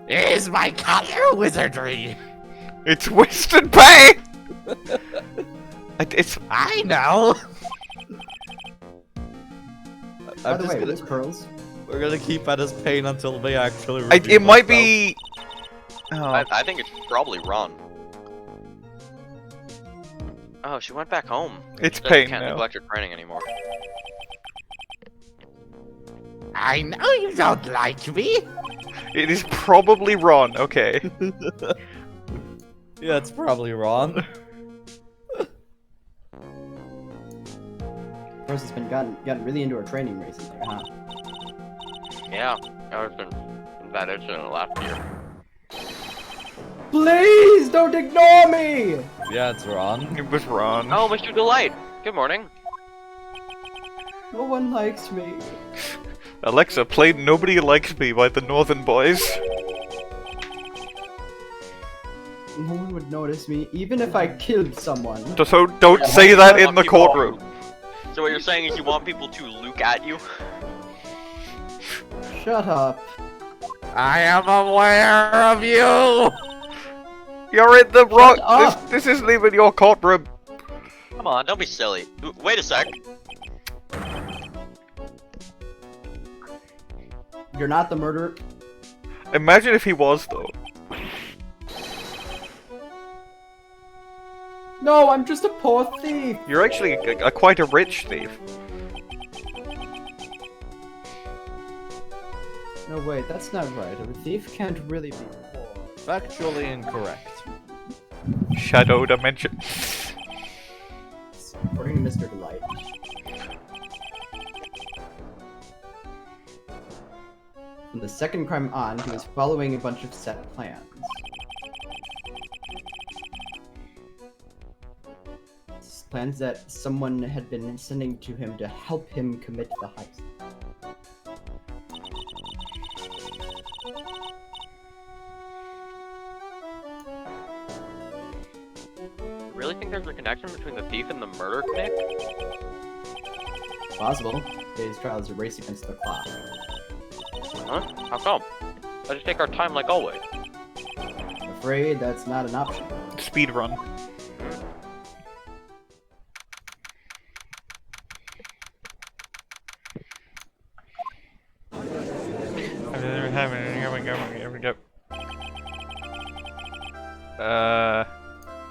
Is my color wizardry? It's Winston Payne. It's. I know. By the way, gonna, those pearls. we're gonna keep at his pain until they actually. It reveal might themselves. be. Oh. I think it's probably Ron. Oh, she went back home. It's She said Payne can't now. neglect her training anymore. I know you don't like me. It is probably Ron. Okay. Yeah, it's probably wrong. Rose has been gotten really into her training recently, huh? Yeah, ever since that incident last year. Please don't ignore me! Yeah, it's wrong. It was Ron. Oh, Mr. DeLite! Good morning. No one likes me. Alexa, played Nobody Likes Me by the Northern Boys. No one would notice me, even if I killed someone. So don't say that in the courtroom. So what you're saying is you want people to look at you? Shut up. I am aware of you. You're in the wrong. up. This isn't even your courtroom. Come on, don't be silly. Wait a sec. You're not the murderer. Imagine if he was though. No, I'm just a poor thief. You're actually quite a rich thief. No, wait, that's not right. A thief can't really be poor. Factually incorrect. Shadow dimension. According to Mr. DeLite. From the second crime on, he was following a bunch of set plans. Plans that someone had been sending to him to help him commit the heist. Really think there's a connection between the thief and the murder, Nick? Possible. Today's trial is a race against the clock. Huh? How come? Let's just take our time like always. I'm afraid that's not an option. Speed run.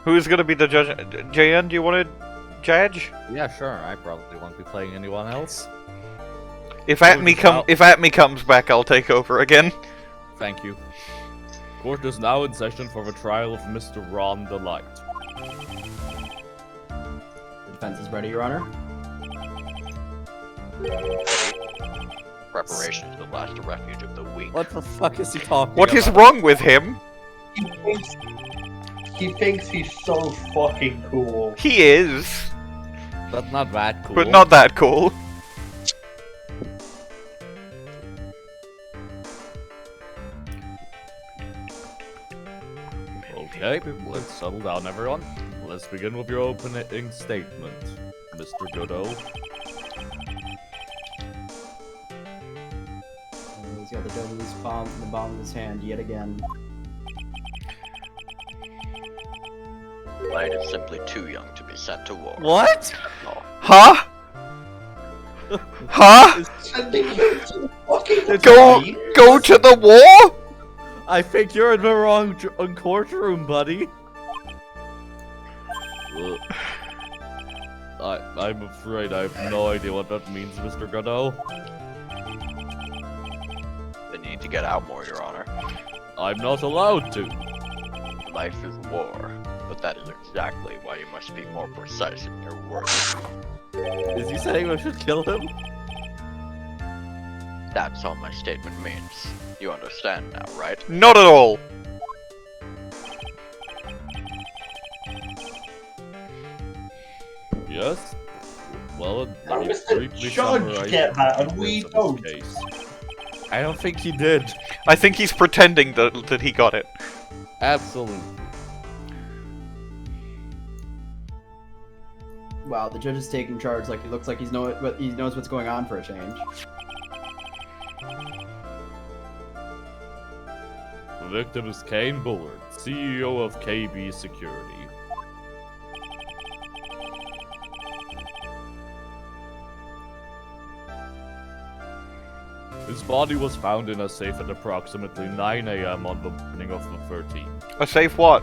Who's gonna be the judge? JN, do you want to judge? Yeah, sure. I probably won't be playing anyone else. If Atmey comes back, I'll take over again. Thank you. Court is now in session for the trial of Mr. Ron DeLite. The defense is ready, Your Honor. Preparation is the last refuge of the weak. What the fuck is he talking What about? is wrong with him? He thinks he's so fucking cool. He is, That's not that cool. but not that cool. Okay, let's settle down, everyone. Let's begin with your opening statement, Mr. Godot. He's got the judge's palm in the palm of his hand yet again. Light is simply too young to be sent to war. What? Oh. Huh? Huh? Sending him to the fucking Go to the war? I think you're in the wrong courtroom, buddy. I'm afraid I have no idea what that means, Mr. Godot. The need to get out more, Your Honor. I'm not allowed to. Life is war, but that is exactly why you must be more precise in your words. Is he saying I should kill him? That's all my statement means. You understand now, right? Not at all. Yes? Well, How he does the briefly judge summarized get that the and we details of don't? this case. I don't think he did. I think he's pretending that he got it. Absolutely. Wow, the judge is taking charge. Like he looks like he knows what's going on for a change. The victim is Kane Bullard, CEO of KB Security. His body was found in a safe at approximately 9 a.m. on the morning of the 13th. A safe what?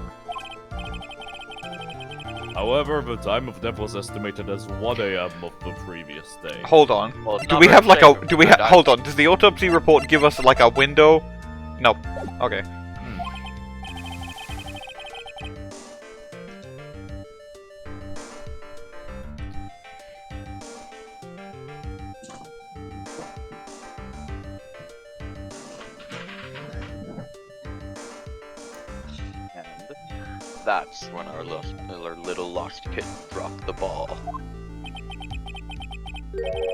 However, the time of death was estimated as 1 a.m. of the previous day. Hold on. Well, it's Do not we very have like safe a? Do we have? died. Hold on. Does the autopsy report give us like a window? No. Okay. And that's when our little lost kid dropped the ball.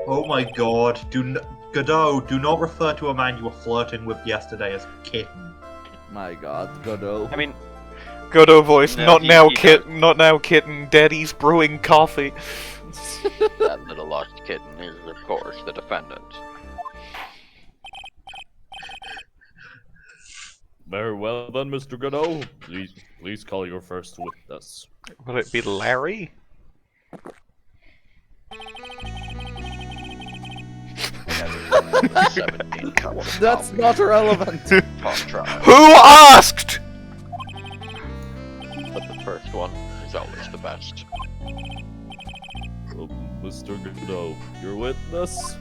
Oh my god, Godot, do not refer to a man you were flirting with yesterday as kitten. My god, Godot. I mean, Godot voice. No, Not he- now, he kit. Not now, kitten. Daddy's brewing coffee. that little lost kitten is, of course, the defendant. Very well then, Mr. Godot. Please call your first witness. Will it be Larry? And 17 counts. That's not relevant. On trial. Who asked? But the first one is always the best. Mr. Godot, your witness?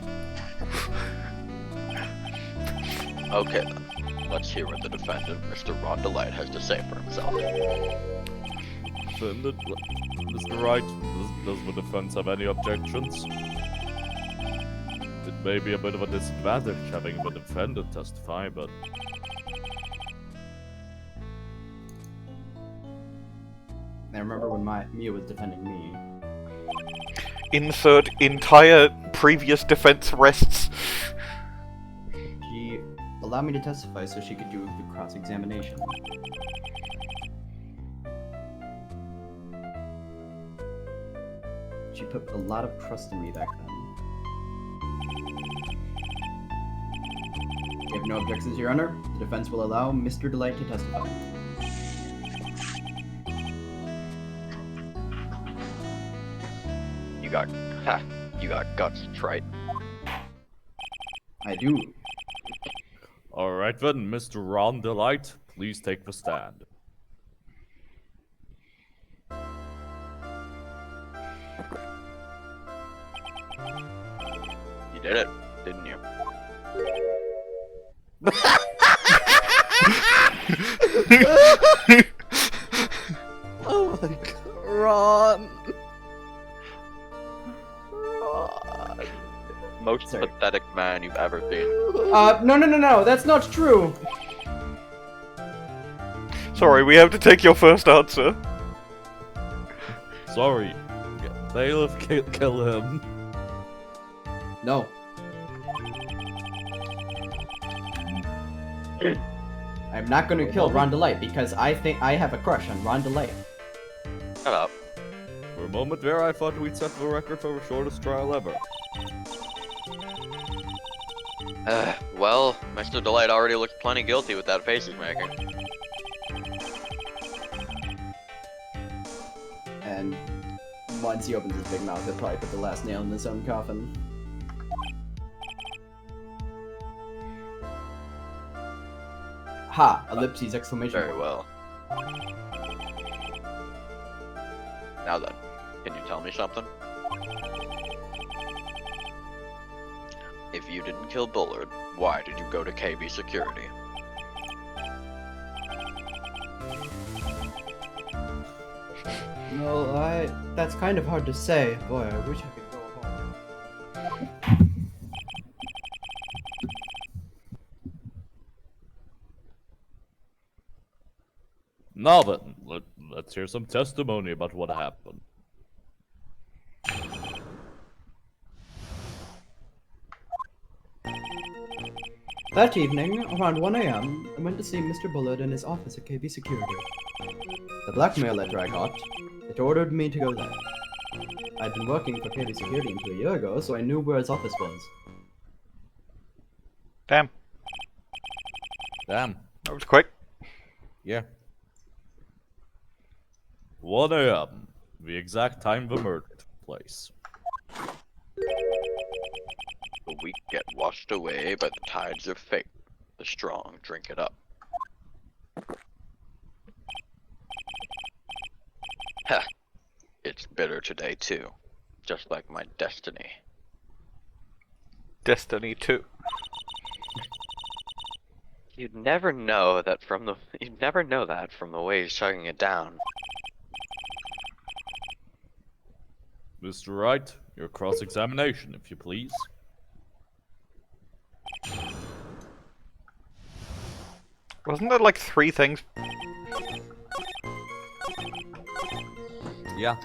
Okay then, let's hear what the defendant, Mr. DeLite, has to say for himself. Defendant, Mr. Wright, does the defense have any objections? It may be a bit of a disadvantage having the defendant testify, but... I remember when Mia was defending me. Insert entire previous defense rests. She allowed me to testify so she could do the cross-examination. She put a lot of trust in me back then. If you have no objections, Your Honor, the defense will allow Mr. DeLite to testify. You got guts, right? I do. Alright then, Mr. Ron DeLite, please take the stand. You did it, didn't you? Oh my god, Ron. Most Sorry. pathetic man you've ever seen. No, that's not true! Sorry, we have to take your first answer. Sorry, bailiff, kill him. No. I'm not gonna kill Ron DeLite because I think I have a crush on Ron DeLite. Shut up. For a moment there, I thought we'd set the record for the shortest trial ever. Well, Mr. DeLite already looks plenty guilty with that face he's making. And once he opens his big mouth, he'll probably put the last nail in his own coffin. Ha! Ellipses! Exclamation Very point. well. Now then, can you tell me something? If you didn't kill Bullard, why did you go to KB Security? No, that's kind of hard to say. Boy, I wish I could go home. Now then, let's hear some testimony about what happened. That evening, around 1 a.m., I went to see Mr. Bullard in his office at KB Security. The blackmail letter I got, it ordered me to go there. I'd been working for KB Security until a year ago, so I knew where his office was. Damn. Damn. That was quick. Yeah. 1 a.m. The exact time the murder took place. The weak get washed away by the tides of fate. The strong drink it up. Ha! It's bitter today too, just like my destiny. Destiny 2. You'd never know that from the way he's chugging it down. Mr. Wright, your cross-examination, if you please. Wasn't there like 3 things? Yeah.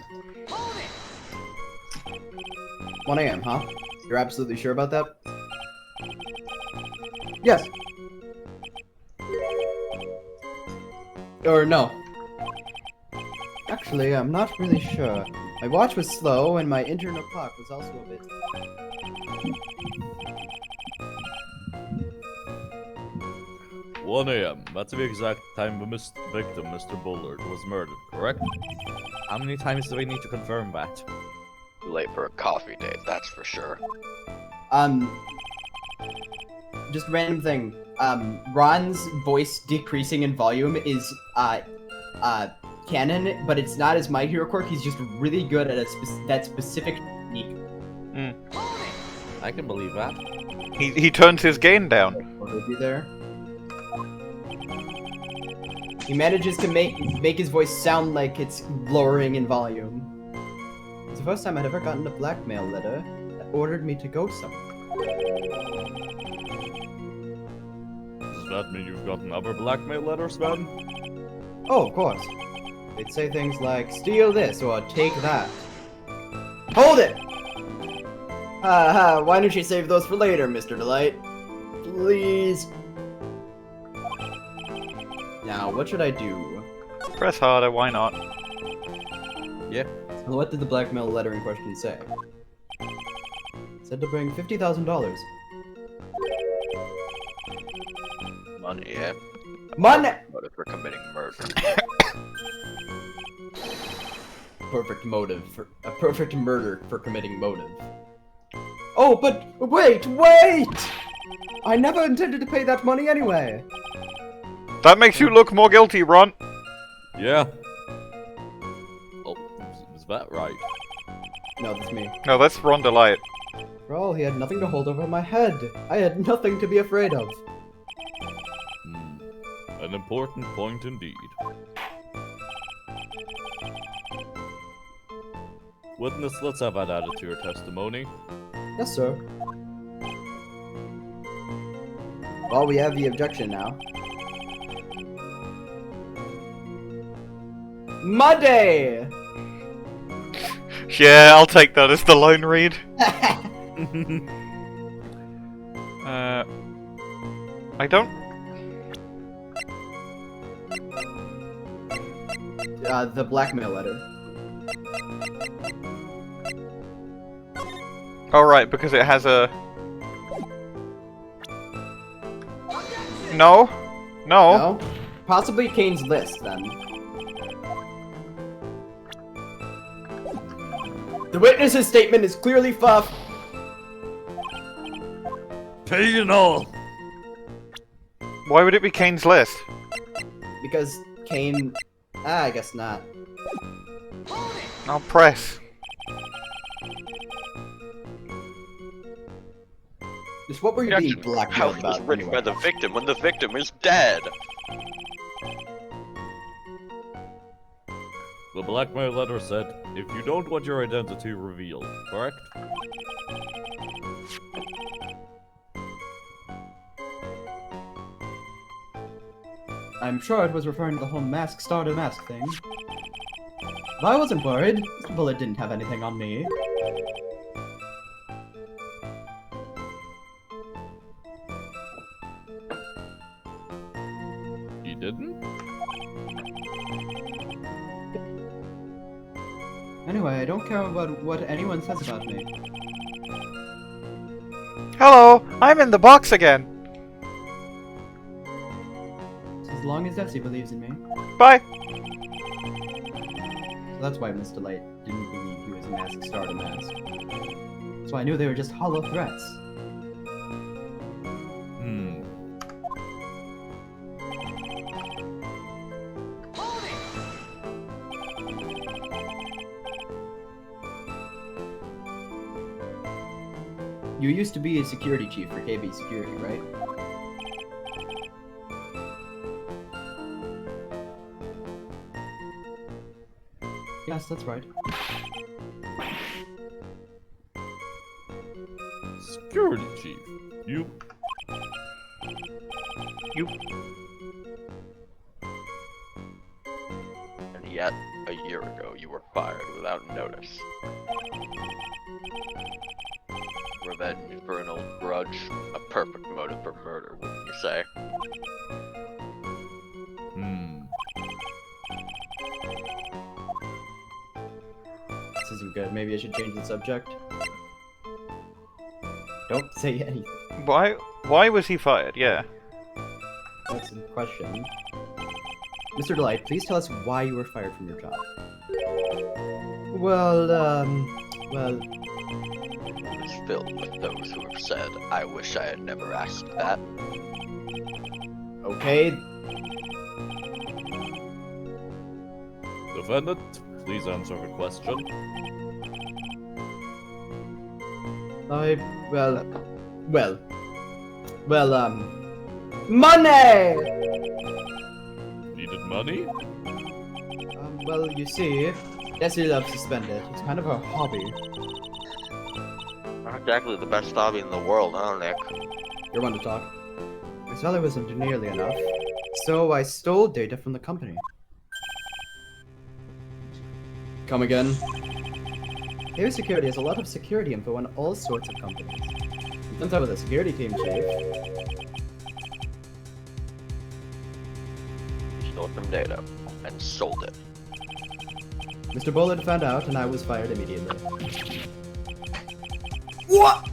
1 a.m., huh? You're absolutely sure about that? Yes. Or no. Actually, I'm not really sure. My watch was slow, and my internal clock was also a bit... 1 a.m. That's the exact time the victim, Mr. Bullard, was murdered, correct? How many times do we need to confirm that? Too late for a coffee date, that's for sure. Just random thing. Ron's voice decreasing in volume is, canon, but it's not his My Hero quirk. He's just really good at that specific technique. I can believe that. He turns his gain down. What would be there? He manages to make his voice sound like it's lowering in volume. It's the first time I'd ever gotten a blackmail letter that ordered me to go somewhere. Does that mean you've gotten other blackmail letters, then? Oh, of course. They'd say things like, steal this or take that. Hold it! Why don't you save those for later, Mr. DeLite? Please. Now, what should I do? Press harder, why not? Yeah. Well, what did the blackmail letter in question say? It said to bring $50,000. Money, yeah? Money! Motive for committing murder. Perfect motive for a perfect murder for committing motive. Oh, but wait! I never intended to pay that money anyway. That makes you look more guilty, Ron. Yeah. Oh, is that right? No, that's me. No, that's Ron DeLite. For all, he had nothing to hold over my head. I had nothing to be afraid of. An important point indeed. Witness, let's have that added to your testimony. Yes, sir. Well, we have the objection now. Monday! Yeah, I'll take that as the line read. I don't... The blackmail letter. Oh, right, because it has a... No? No? Possibly Kane's list, then. The witness's statement is clearly fluff. Penal! Why would it be Kane's list? Because Kane... I guess not. I'll press. Just what were you being How blackmailed it was about written by anyway? the victim when the victim is dead. The blackmail letter said, if you don't want your identity revealed, correct? I'm sure it was referring to the whole mask starter mask thing. But I wasn't worried. Mr. Bullet didn't have anything on me. Anyway, I don't care about what anyone says about me. Hello, I'm in the box again. As long as Desirée believes in me. Bye. So that's why Miss DeLite didn't believe he was a masked star to mask. So I knew they were just hollow threats. You used to be a security chief for KB Security, right? Yes, that's right. Security chief. You. And yet, a year ago, you were fired without notice. Revenge for an old grudge, a perfect motive for murder, wouldn't you say? This isn't good. Maybe I should change the subject. Don't say anything. Why was he fired? Yeah. That's the question. Mr. DeLite, please tell us why you were fired from your job. Well, It's filled with those who have said, I wish I had never asked that. okay. Defendant, please answer the question. Money! Needed money? Well, you see, Desirée loves to spend it. It's kind of her hobby. Not exactly the best hobby in the world, huh, Nick? You're one to talk. My salary wasn't nearly enough, so I stole data from the company. Come again? Air Security has a lot of security info on all sorts of companies. Since I was a security team chief, You stole some data and sold it. Mr. Bullard found out and I was fired immediately. What?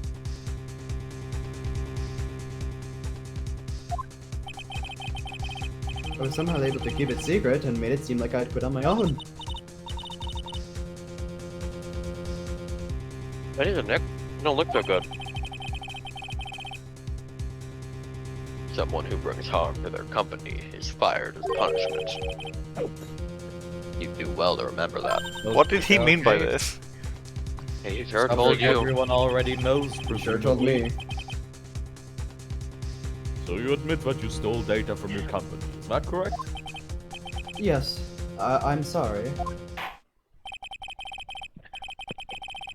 I was somehow able to keep it secret and made it seem like I'd quit on my own. That is a Nick. You don't look so good. Someone who brings harm to their company is fired as punishment. You do well to remember that. What did he mean by Okay. this? Hey, you sure Something told you. everyone already knows, Sure told me. So you admit that you stole data from your company, is that correct? Yes, I'm sorry.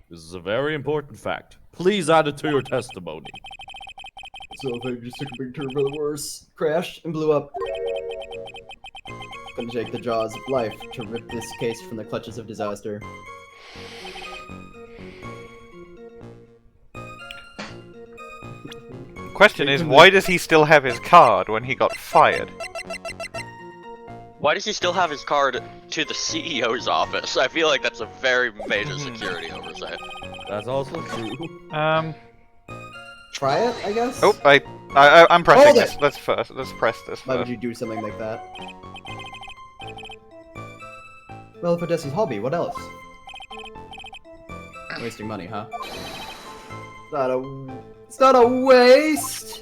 This is a very important fact. Please add it to your testimony. So thing just took a big turn for the worse. Crashed and blew up. Gonna take the jaws of life to rip this case from the clutches of disaster. Question is, why does he still have his card when he got fired? Why does he still have his card to the CEO's office? I feel like that's a very major security oversight. That's also true. Try it, I guess? Oh, I'm pressing Hold this. it! Let's press this Why would first. you do something like that? Well, for Desi's hobby, what else? Wasting money, huh? It's not a waste!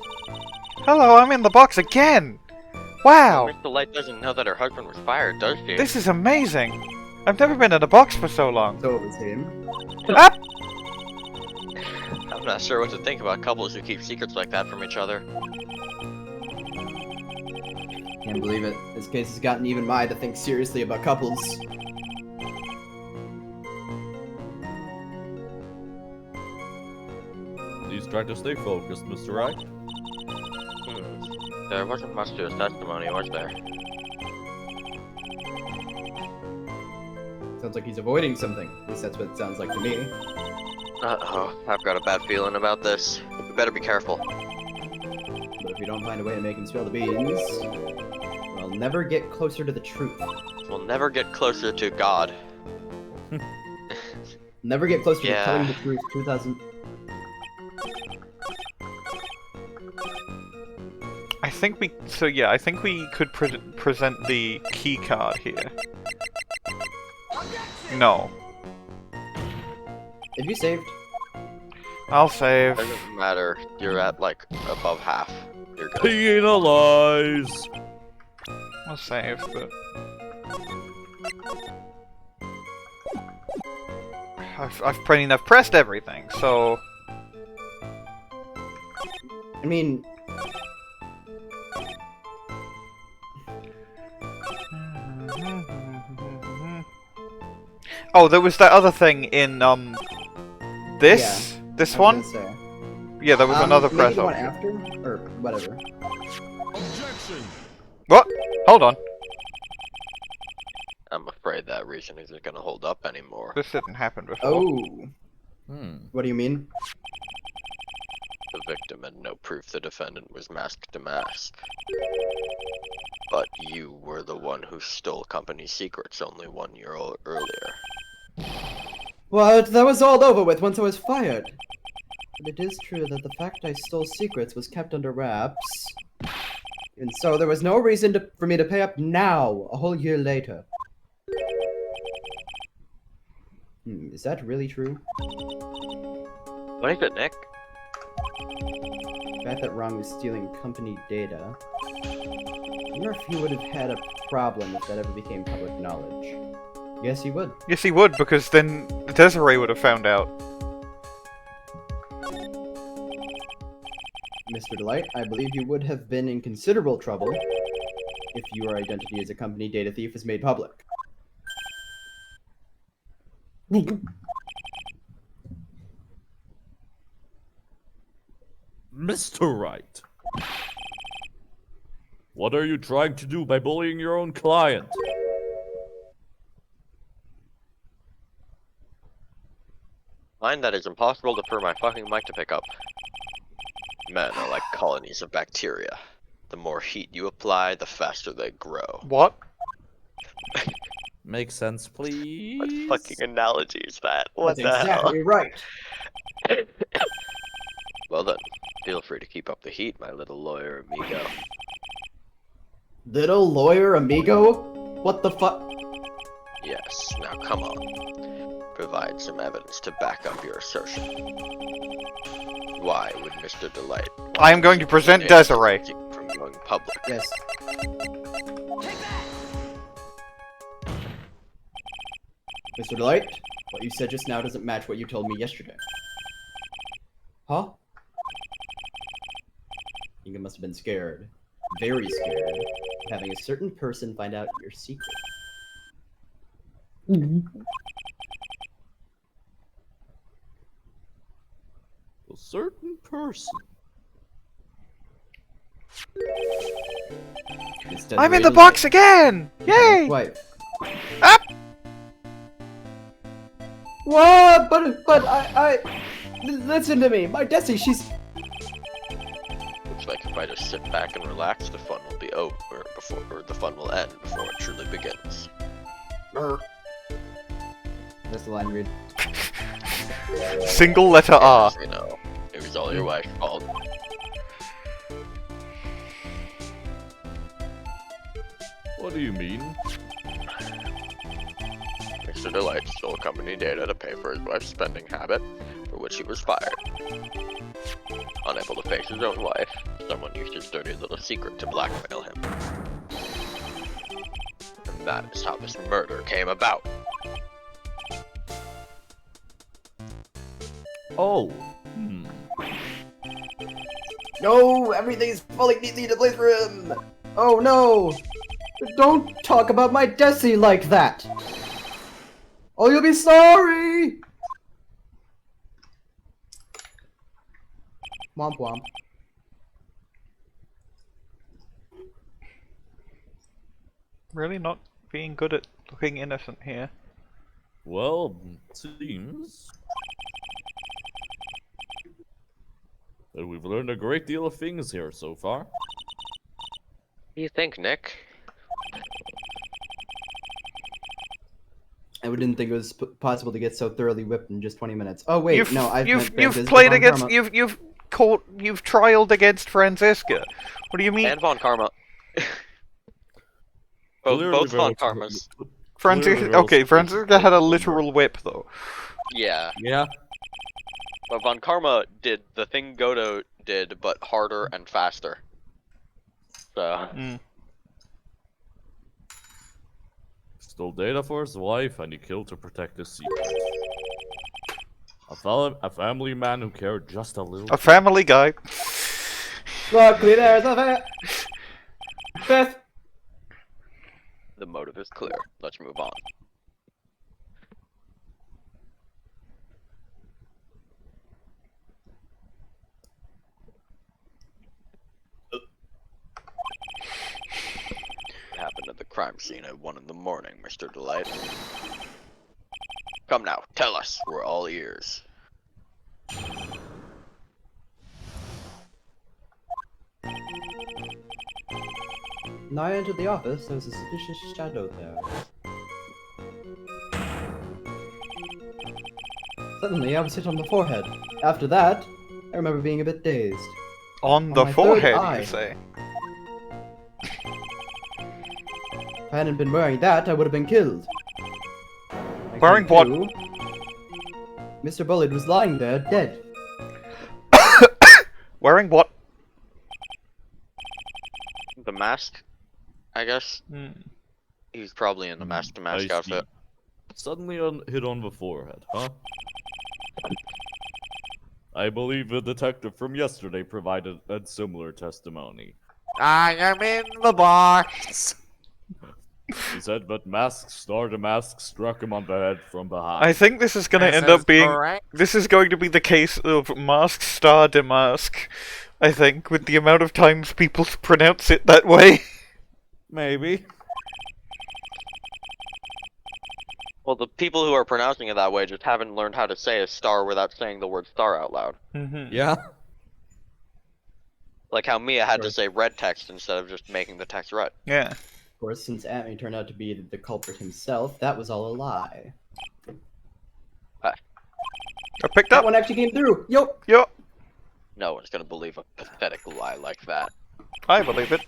Hello, I'm in the box again! Wow! Mr. Light doesn't know that her husband was fired, does she? This is amazing! I've never been in a box for so long. So it was him. Ah! I'm not sure what to think about couples who keep secrets like that from each other. Can't believe it. This case has gotten even Mai to think seriously about couples. Please try to stay focused, Mr. Wright. There wasn't much to his testimony, was there? Sounds like he's avoiding something. At least that's what it sounds like to me. Uh-oh, I've got a bad feeling about this. We better be careful. But if we don't find a way to make him spill the beans, we'll never get closer to the truth. We'll never get closer to God. Never get closer to Yeah. telling the truth. 2000. I think we. So yeah, I think we could present the key card here. No. Have you saved? I'll save. Doesn't matter. You're at like above half. You're good. Penalize! I'll save, but I've pretty enough pressed everything, so I mean, oh, there was that other thing in this I was one. gonna say. Yeah, there was another maybe press the one option. after, or whatever. What? Hold on. I'm afraid that reason isn't gonna hold up anymore. This didn't happen before. Oh, Hmm. what do you mean? The victim had no proof the defendant was masked DeMasque. But you were the one who stole company secrets only 1 year earlier. What? That was all over with once I was fired. But it is true that the fact I stole secrets was kept under wraps. And so there was no reason for me to pay up now, a whole year later. Is that really true? What is it, Nick? The fact that Ron was stealing company data. I wonder if he would have had a problem if that ever became public knowledge. Yes, he would. Yes, he would, because then Desirée would have found out. Mr. DeLite, I believe you would have been in considerable trouble if your identity as a company data thief was made public. Mr. Wright. What are you trying to do by bullying your own client? Line that is impossible for my fucking mic to pick up. Men are like colonies of bacteria. The more heat you apply, the faster they grow. What? Make sense, please. What fucking analogy is that? What That's the exactly right. hell? Well then, feel free to keep up the heat, my little lawyer amigo. Little lawyer amigo? What the fuck? Yes, now come on. Provide some evidence to back up your assertion. Why would Mr. DeLite I am going to present Desirée. from going public? Yes. Mr. DeLite, what you said just now doesn't match what you told me yesterday. Huh? I think you must have been scared. Very scared of having a certain person find out your secret. A certain person. I'm in the box again! Yay! Wife. Up! What? But listen to me. My Desi, she's... Looks like if I just sit back and relax, the fun will be over or the fun will end before it truly begins. That's the line read. Single letter R. You know, it was all your wife's fault. What do you mean? Mr. DeLite stole company data to pay for his wife's spending habit, for which he was fired. Unable to face his own wife, someone used his dirty little secret to blackmail him. And that is how this murder came about. Oh. No, everything's falling neatly into place for him. Oh no! Don't talk about my Desi like that. Oh, you'll be sorry. Womp womp. Really not being good at looking innocent here. Well, seems that we've learned a great deal of things here so far. What do you think, Nick? I didn't think it was possible to get so thoroughly whipped in just 20 minutes. Oh wait, You've, no, you've played against, you've trialed against Franziska. What do you mean? And Von Karma. both Von Karmas. Franziska, okay, Franziska had a literal whip though. Yeah. Yeah. But Von Karma did the thing Godot did, but harder and faster. So. Stole data for his wife, and he killed to protect his secret. A family man who cared just a little. A family guy. Luckily, there's a fifth. The motive is clear. Let's move on. What happened at the crime scene at 1 in the morning, Mr. DeLite? Come now, tell us. We're all ears. When I entered the office, there was a suspicious shadow there. Suddenly, I was hit on the forehead. After that, I remember being a bit dazed. On the my forehead, third eye. you say? If I hadn't been wearing that, I would have been killed. Wearing what? Mr. Bullard was lying there, dead. Wearing what? The mask, I guess. He's probably in the mask-to-mask outfit. Suddenly hit on the forehead, huh? I believe the detective from yesterday provided a similar testimony. I am in the box. He said, but Star DeMasque struck him on the head from behind. I think this is going to end up being... This is going to be the case of Mask Star DeMasque, I think, with the amount of times people pronounce it that way. Maybe. Well, the people who are pronouncing it that way just haven't learned how to say a star without saying the word star out loud. Yeah. Like how Mia had to say red text instead of just making the text red. Yeah. Of course, since Atmey turned out to be the culprit himself, that was all a lie. I picked That up. one actually came through. Yo. No one's gonna believe a pathetic lie like that. I believe it.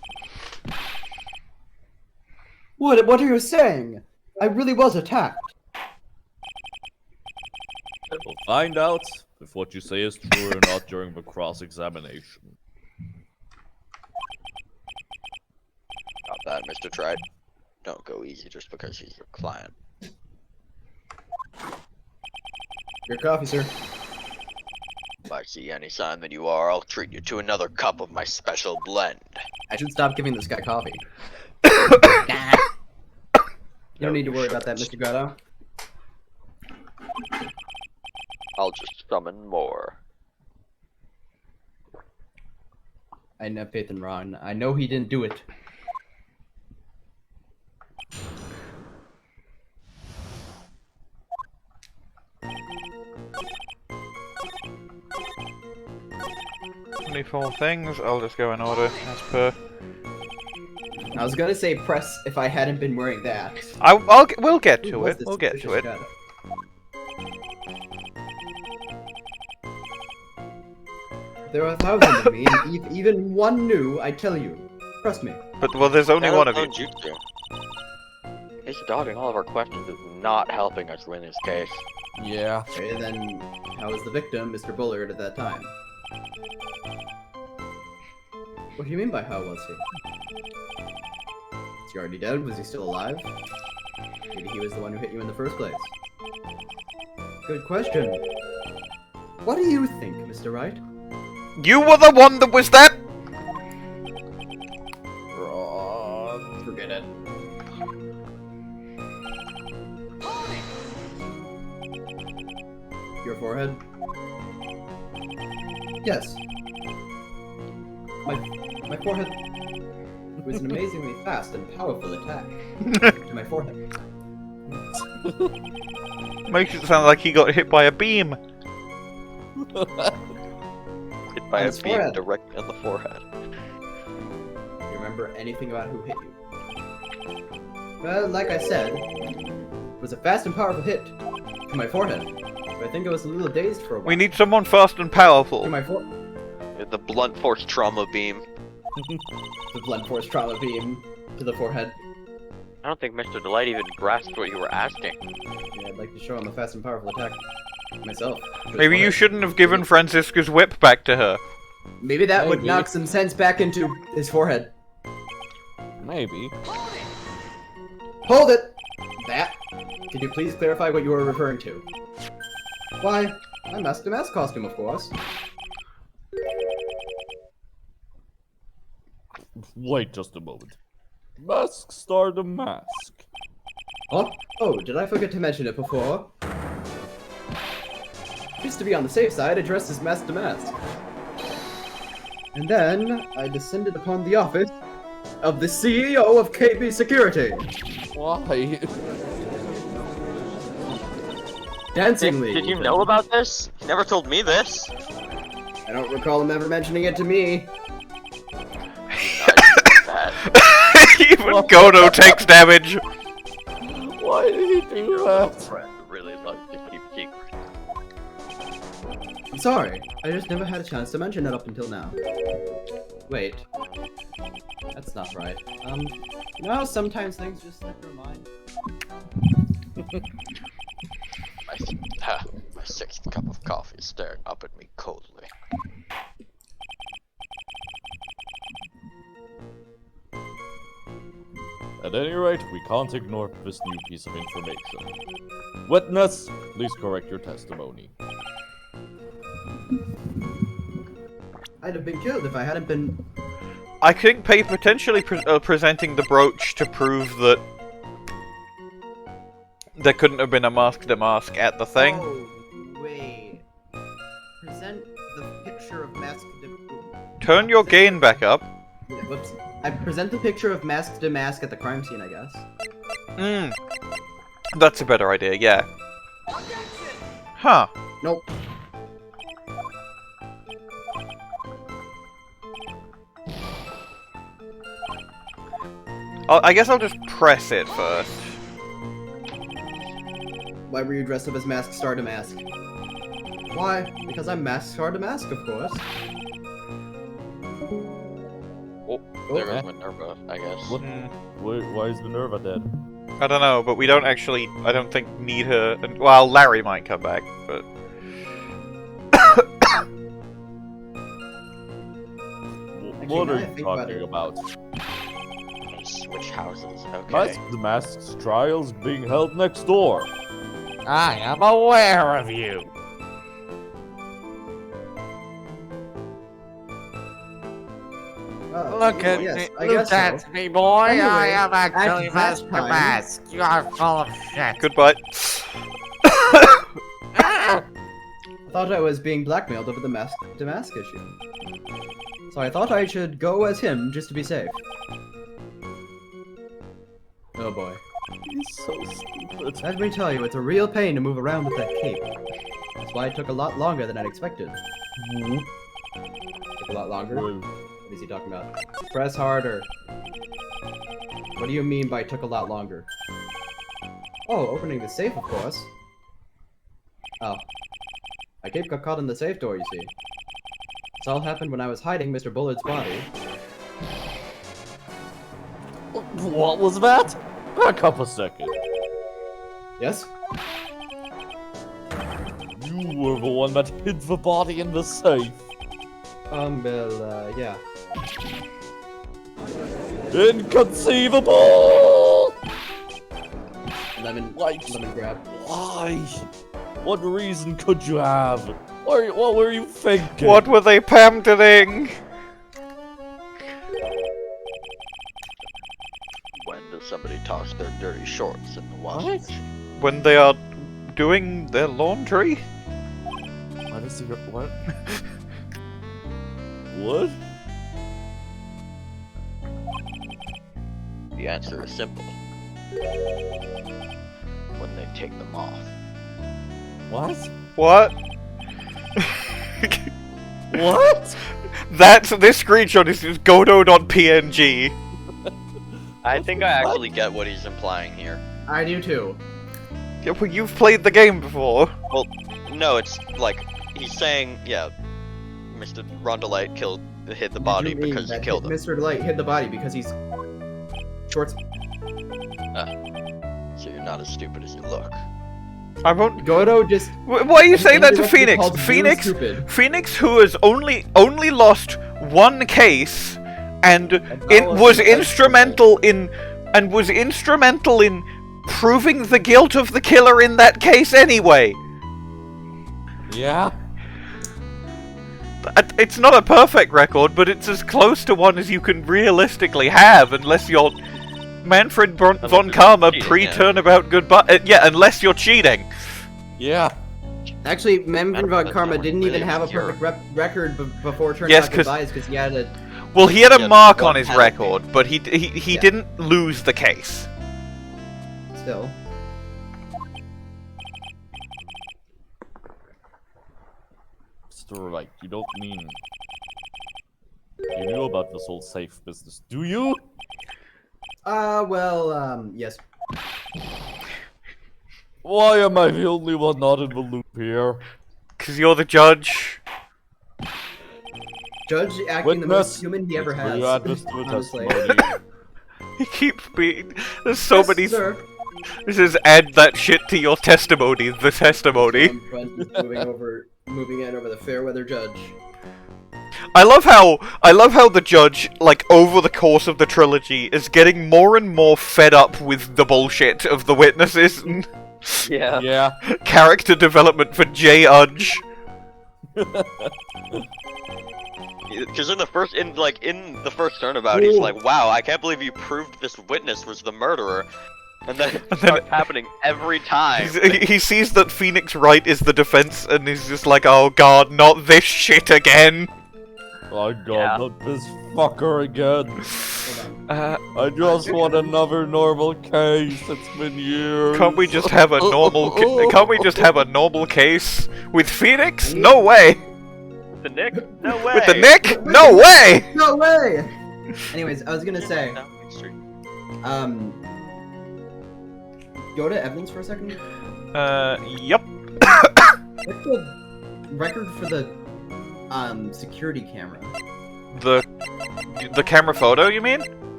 What are you saying? I really was attacked. We'll find out if what you say is true or not during the cross-examination. Not that, Mr. Tried. Don't go easy just because he's your client. Your coffee, sir. If I see any sign that you are, I'll treat you to another cup of my special blend. I should stop giving this guy coffee. You don't need to worry about that, Mr. Godot. I'll just summon more. I didn't have faith in Ron. I know he didn't do it. Only 4 things. I'll just go in order as per. I was gonna say press if I hadn't been wearing that. We'll get to Who was it. this We'll get to suspicious it. Godot? There are 1,000 of me, and if even one knew, I'd tell you. Trust me. But well, there's only one of you. Jutsu. His dodging all of our questions is not helping us win this case. Yeah. Okay, then how was the victim, Mr. Bullard, at that time? What do you mean by how was he? Is he already dead? Was he still alive? Maybe he was the one who hit you in the first place. Good question. What do you think, Mr. Wright? You were the one that was that. Wrong. Forget it. Your forehead? Yes. My forehead was an amazingly fast and powerful attack to my forehead. Makes it sound like he got hit by a beam. Hit by On a his beam forehead. directly on the forehead. Do you remember anything about who hit you? Well, like I said, was a fast and powerful hit to my forehead. But I think I was a little dazed for a while. We need someone fast and powerful. To my The blunt force trauma beam. The blunt force trauma beam to the forehead. I don't think Mr. DeLite even grasped what you were asking. Yeah, I'd like to show him a fast and powerful attack myself. Maybe you shouldn't have given Francisca's whip back to her. Maybe that would Maybe. knock some sense back into his forehead. Maybe. Hold it! That. Could you please clarify what you were referring to? Why, my Mask DeMasque costume, of course. Wait just a moment. Mask Star DeMasque. Huh? Oh, did I forget to mention it before? Just to be on the safe side, I dressed as Mask DeMasque. And then, I descended upon the office of the CEO of KB Security. Why? Dancing League. Did you know about this? You never told me this. I don't recall him ever mentioning it to me. Even Godot takes damage. Why did he do that? Friend really loves to keep secrets. I'm sorry, I just never had a chance to mention it up until now. Wait. That's not right. You know how sometimes things just slip your mind? My sixth cup of coffee is staring up at me coldly. At any rate, we can't ignore this new piece of information. Witness, please correct your testimony. I'd have been killed if I hadn't been... I think Pay potentially presenting the brooch to prove that there couldn't have been a Mask DeMasque at the thing. Oh, wait. Present the picture of Mask Turn your gain back up. Yeah, whoops. I present the picture of Mask DeMasque at the crime scene, I guess. That's a better idea, yeah. Huh. Nope. I guess I'll just press it first. Why were you dressed up as Mask Star DeMasque? Why? Because I'm Mask Star DeMasque, of course. There goes Minerva, I guess. What? Why is Minerva dead? I don't know, but we don't actually, I don't think, need her. Well, Larry might come back, but... What are you talking about? Switch houses, okay. Mask DeMasque's trial's being held next door. I am aware of you. Look at yes, me, I look guess at so. me, boy. Anyway, I am actually at Mask that time- DeMasque. You are full of shit. Goodbye. I thought I was being blackmailed over the Mask DeMasque issue. So I thought I should go as him just to be safe. Oh boy. He's so stupid. Let me tell you, it's a real pain to move around with that cape. That's why it took a lot longer than I'd expected. Took a lot longer? What is he talking about? Press harder. What do you mean by took a lot longer? Oh, opening the safe, of course. Oh. My cape got caught in the safe door, you see. This all happened when I was hiding Mr. Bullard's body. What was that? Back up a second. Yes? You were the one that hid the body in the safe. Well, yeah. Inconceivable! Lemon grab. Why? What reason could you have? What were you thinking? What were they pandering? When does somebody toss their dirty shorts in the washing machine? When they are doing their laundry? What is your what? What? The answer is simple. When they take them off. What? What? What? This screenshot is just Godot.png. I think I actually get what he's implying here. I do too. Yeah, well, you've played the game before. Well, no, it's like he's saying, yeah, Mr. Ron DeLite hit the body because you killed him. Mr. DeLite hit the body because he's short. So you're not as stupid as you look. I won't. Godot just. Why are you saying that to indirectly Phoenix? called you Phoenix, stupid. Phoenix, who has only lost one case, and that it was was intentional. instrumental in proving the guilt of the killer in that case anyway. Yeah. It's not a perfect record, but it's as close to one as you can realistically have, unless you're Manfred von Karma cheating, pre-turnabout goodbye. Yeah, unless you're cheating. Yeah. Actually, Manfred von That's Karma not didn't even really have a pure. perfect record before turning Yes, out goodbyes because he had a. Well, he had a Yeah, mark one on his penalty. record, but he Yeah. didn't lose the case. Still. Mr. Wright, you don't mean... You knew about this whole safe business, do you? Yes. Why am I the only one not in the loop here? Because you're the judge. Judge acting the most Witness, human he ever will has. you add this to a honestly. testimony? He keeps being... There's so Yes, many... sir. This is add that shit to your testimony, the testimony. Moving in over the fair weather judge. I love how the judge, like, over the course of the trilogy, is getting more and more fed up with the bullshit of the witnesses and Yeah. Yeah. character development for J. Udge. Because in the first turnabout, he's like, "Wow, I can't believe you proved this witness was the murderer," and then it starts happening every time. He sees that Phoenix Wright is the defense, and he's just like, oh god, not this shit again. Oh god, Yeah. not this fucker again. I just want another normal case. It's been years. Can't we just have a normal? Can't we just have a normal case with Phoenix? No way. The Nick? No way. With the Nick? No way. No way! Anyways, I was gonna say, Down Main Street. go to evidence for a second. Yup. What's the record for the, security camera? The camera photo, you mean?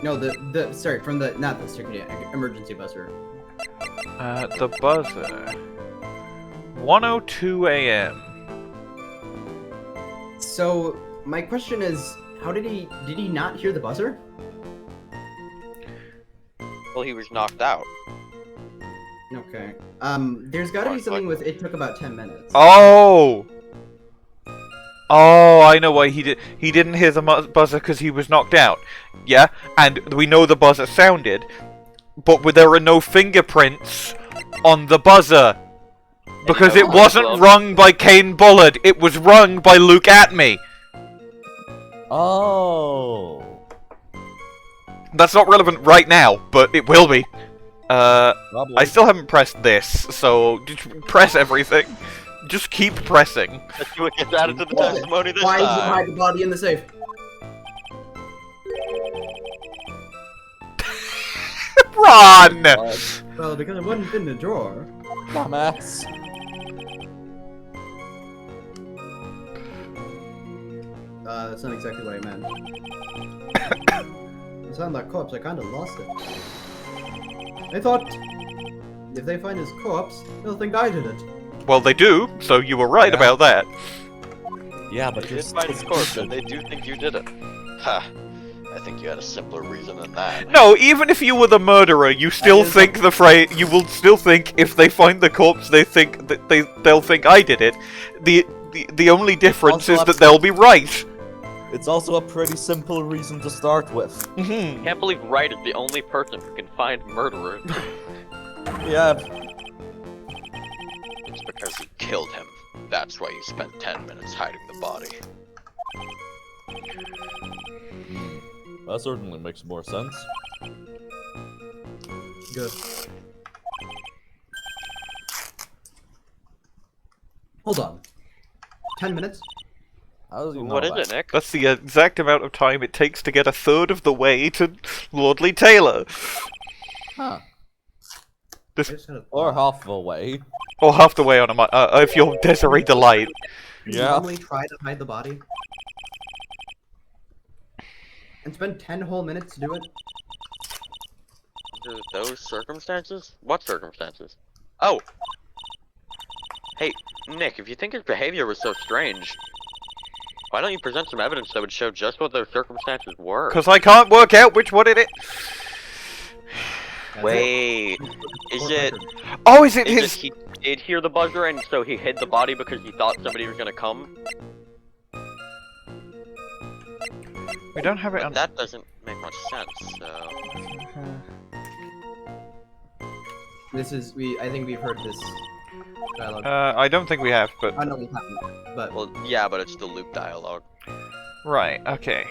No, sorry, from the, not the security, emergency buzzer. The buzzer. 1:02 a.m. So, my question is, did he not hear the buzzer? Well, he was knocked out. Okay. There's gotta be something with, it took about 10 minutes. Oh! Oh, I know why he didn't hear the buzzer because he was knocked out. Yeah, and we know the buzzer sounded, but there are no fingerprints on the buzzer. Because it wasn't rung by Kane Bullard, it was rung by Luke Atmey. Oh. That's not relevant right now, but it will be. Probably. I still haven't pressed this, so just press everything. Just keep pressing. Let's see what gets added to the testimony this Why did you time. hide the body in the safe? Run! Well, because it wasn't in the drawer. Dumbass. That's not exactly what I meant. I found that corpse, I kinda lost it. I thought, if they find his corpse, they'll think I did it. Well, they do, so you were right about that. Yeah, but You you're did find his corpse, stupid. and they do think you did it. Ha! I think you had a simpler reason than that. No, even if you were the murderer, you still think you will still think if they find the corpse, they think that they'll think I did it. The only difference is that they'll be right. It's also a pretty simple reason to start with. Mhm. I can't believe Wright is the only person who can find murderers. Yeah. It's because you killed him. That's why you spent 10 minutes hiding the body. That certainly makes more sense. Good. Hold on. 10 minutes? How does he know What is that? it, Nick? That's the exact amount of time it takes to get a third of the way to Lordly Taylor. Huh. Or half the way. Or half the way on a if you're Desirée DeLite. You Yeah. normally try to hide the body. And spend 10 whole minutes to do it. Under those circumstances? What circumstances? Oh! Hey, Nick, if you think his behavior was so strange, why don't you present some evidence that would show just what those circumstances were? Because I can't work out which one it is. Wait, is it... Oh, is it Is his... it he did hear the buzzer and so he hid the body because he thought somebody was gonna come? We don't have it on... That doesn't make much sense, so... I think we've heard this dialogue. I don't think we have, but... I know we haven't, but... Well, yeah, but it's the loop dialogue. Right, okay.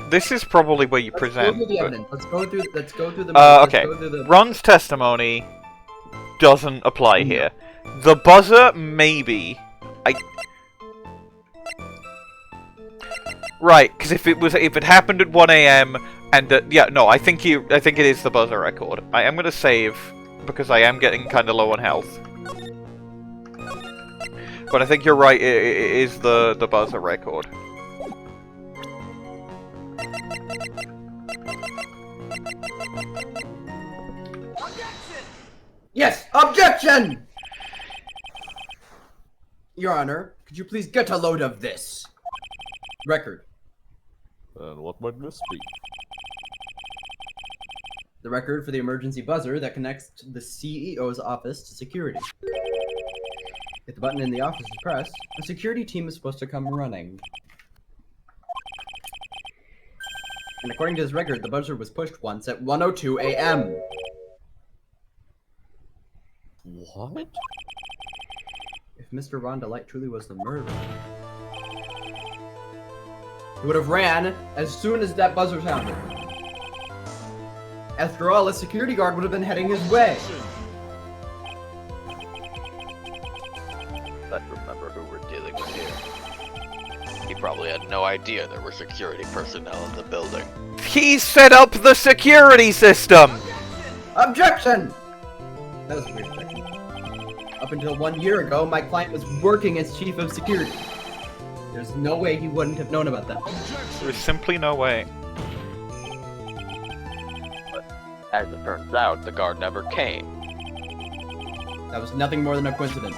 This is probably where you present. Let's go through the but- evidence. Let's go through the... Okay. Ron's testimony doesn't apply here. The buzzer, maybe. Right, because if it happened at 1 AM and yeah, no, I think it is the buzzer record. I am gonna save because I am getting kind of low on health. But I think you're right. It is the buzzer record. Yes! Objection! Your Honor, could you please get a load of this? Record. And what might this be? The record for the emergency buzzer that connects the CEO's office to security. If the button in the office is pressed, a security team is supposed to come running. And according to this record, the buzzer was pushed once at 1:02 a.m. What? If Mr. Ron DeLite truly was the murderer, he would have ran as soon as that buzzer sounded. After all, a security guard would have been heading his way. Let's remember who we're dealing with here. He probably had no idea there were security personnel in the building. He set up the security system! Objection! That was a weird objection. Up until 1 year ago, my client was working as chief of security. There's no way he wouldn't have known about that. There's simply no way. But as it turns out, the guard never came. That was nothing more than a coincidence.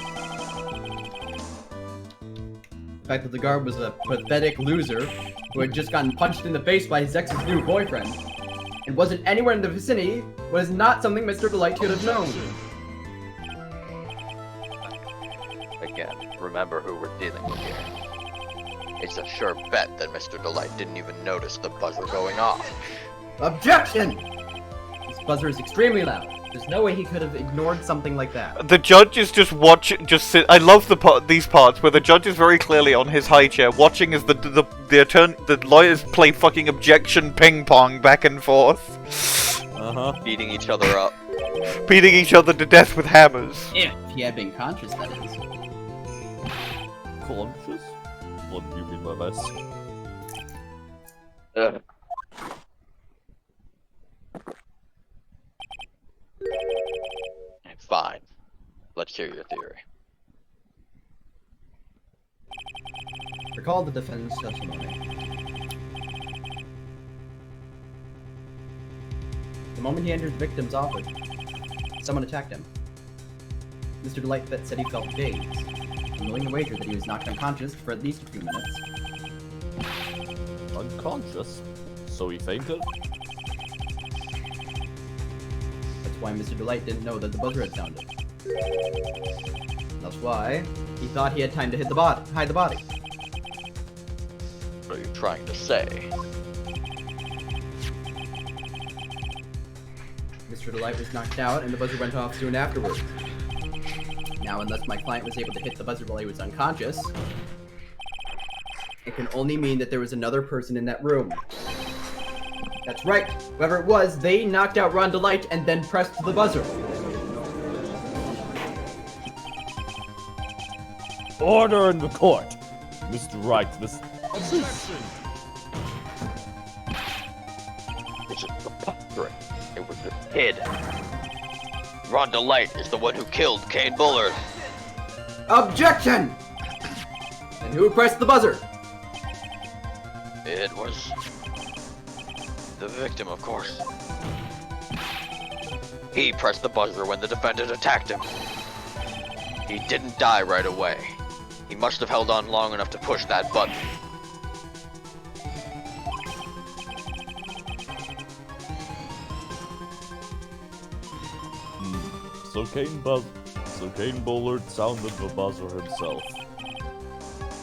The fact that the guard was a pathetic loser who had just gotten punched in the face by his ex's new boyfriend and wasn't anywhere in the vicinity was not something Mr. DeLite could have known. Again, remember who we're dealing with here. It's a sure bet that Mr. DeLite didn't even notice the buzzer going off. Objection! This buzzer is extremely loud. There's no way he could have ignored something like that. The judge is just sit. I love these parts where the judge is very clearly on his high chair, watching as the lawyers play fucking objection ping pong back and forth. Beating each other up. Beating each other to death with hammers. If he had been conscious, that is. Conscious? What do you mean by this? Fine. Let's hear your theory. Recall the defendant's testimony. The moment he entered the victim's office, someone attacked him. Mr. DeLite said he felt dazed, and willing to wager that he was knocked unconscious for at least a few minutes. Unconscious? So he fainted? That's why Mr. DeLite didn't know that the buzzer had sounded. That's why he thought he had time to hide the body. What are you trying to say? Mr. DeLite was knocked out, and the buzzer went off soon afterwards. Now, unless my client was able to hit the buzzer while he was unconscious, it can only mean that there was another person in that room. That's right. Whoever it was, they knocked out Ron DeLite and then pressed the buzzer. Order in the court! Mr. Wright, this... hid. Ron DeLite is the one who killed Kane Bullard. Objection! And who pressed the buzzer? It was the victim, of course. He pressed the buzzer when the defendant attacked him. He didn't die right away. He must have held on long enough to push that button. So Kane Bullard sounded the buzzer himself.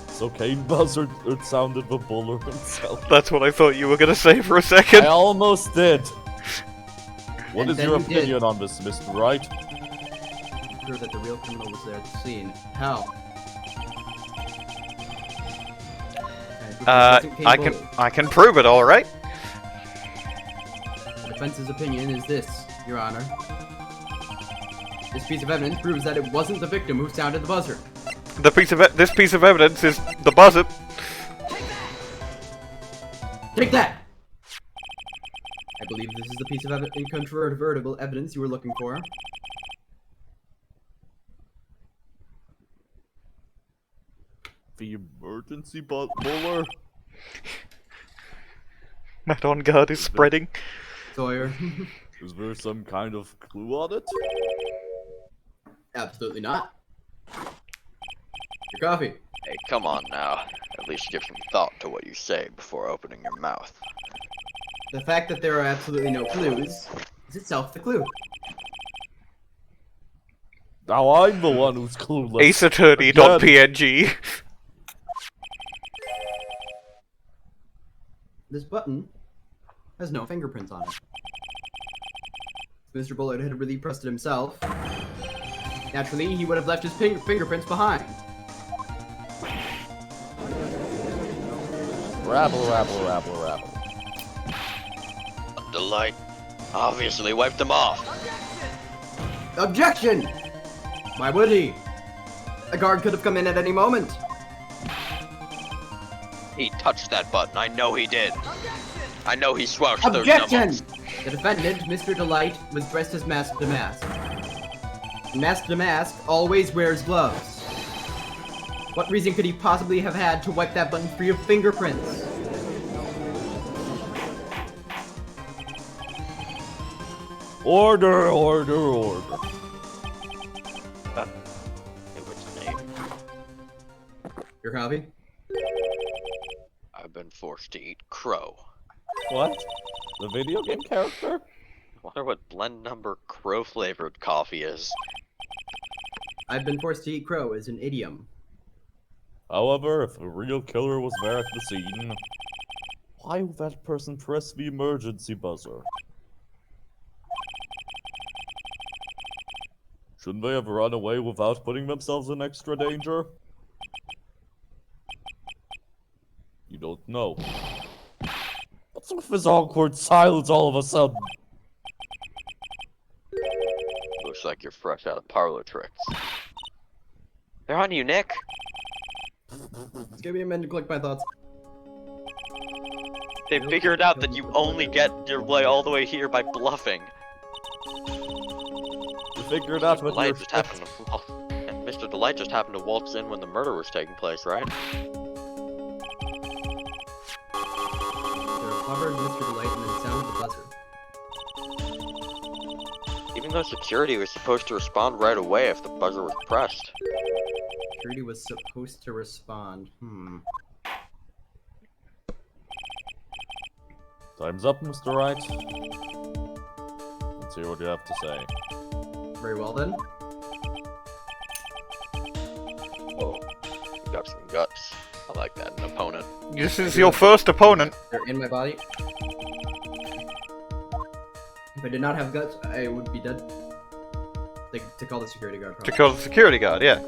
So Kane Buzzard sounded the Bullard himself. That's what I thought you were gonna say for a second. I almost did. What And is then your you did. opinion on this, Mr. Wright? I'm sure that the real criminal was there at the scene. How? I can prove it, alright? The defense's opinion is this, Your Honor. This piece of evidence proves that it wasn't the victim who sounded the buzzer. This piece of evidence is the buzzer. Take that! I believe this is the piece of incontrovertible evidence you were looking for. The emergency bowler? Matt on guard is spreading. Sawyer. Is there some kind of clue on it? Absolutely not. Your coffee. Hey, come on now. At least give some thought to what you say before opening your mouth. The fact that there are absolutely no clues is itself the clue. Now I'm the one who's clueless. AceAttorney.png. This button has no fingerprints on it. If Mr. Bullard had really pressed it himself, naturally he would have left his fingerprints behind. Rabble, rabble, rabble, rabble. DeLite obviously wiped them off. Objection! Why would he? A guard could have come in at any moment. He touched that button. I know he did. I know he swouched those Objection! numbers. The defendant, Mr. DeLite, was dressed as Masked DeMasque. Masked DeMasque always wears gloves. What reason could he possibly have had to wipe that button free of fingerprints? Order, order, order. It was his name. Your copy? I've been forced to eat crow. What? The video game character? I wonder what blend number crow flavored coffee is. I've been forced to eat crow is an idiom. However, if a real killer was there at the scene, why would that person press the emergency buzzer? Shouldn't they have run away without putting themselves in extra danger? You don't know. What's with this awkward silence all of a sudden? Looks like you're fresh out of parlor tricks. They're on you, Nick. Just give me a minute to collect my thoughts. They figured out that you only get your way all the way here by bluffing. You figured out what DeLite your just happened to, and Mr. DeLite just happened to waltz in when the murder was taking place, right? They recovered Mr. DeLite and then sounded the buzzer. Even though security was supposed to respond right away if the buzzer was pressed. Security was supposed to respond. Time's up, Mr. Wright. Let's hear what you have to say. Very well then. Oh, you got some guts. I like that in an opponent. This is your first opponent. They're in my body. If I did not have guts, I would be dead. To call the security guard. To Probably. call the security guard, yeah.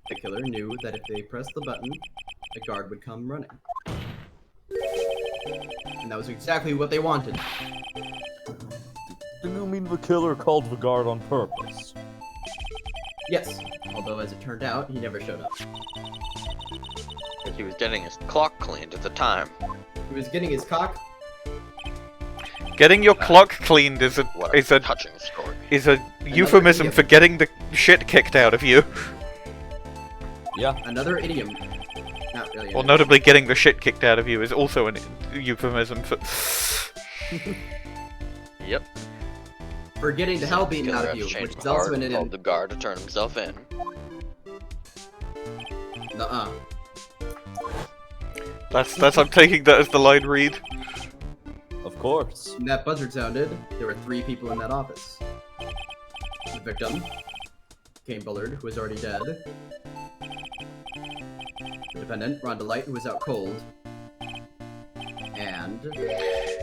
The killer knew that if they pressed the button, the guard would come running. And that was exactly what they wanted. Do you mean the killer called the guard on purpose? Yes, although as it turned out, he never showed up. He was getting his clock cleaned at the time. He was getting his cock Getting your clock cleaned is a touching story. Is a euphemism for getting the shit kicked out of you. Yeah. Another idiom. Not really. Well, notably, getting the shit kicked out of you is also a euphemism for. Yep. For getting the hell beaten out of you, which is also an idiom. Told the guard to turn himself in. Nuh-uh. That's I'm taking that as the line read. Of course. When that buzzard sounded, there were 3 people in that office. The victim, Kane Bullard, who was already dead. The defendant, Ron DeLite, who was out cold. And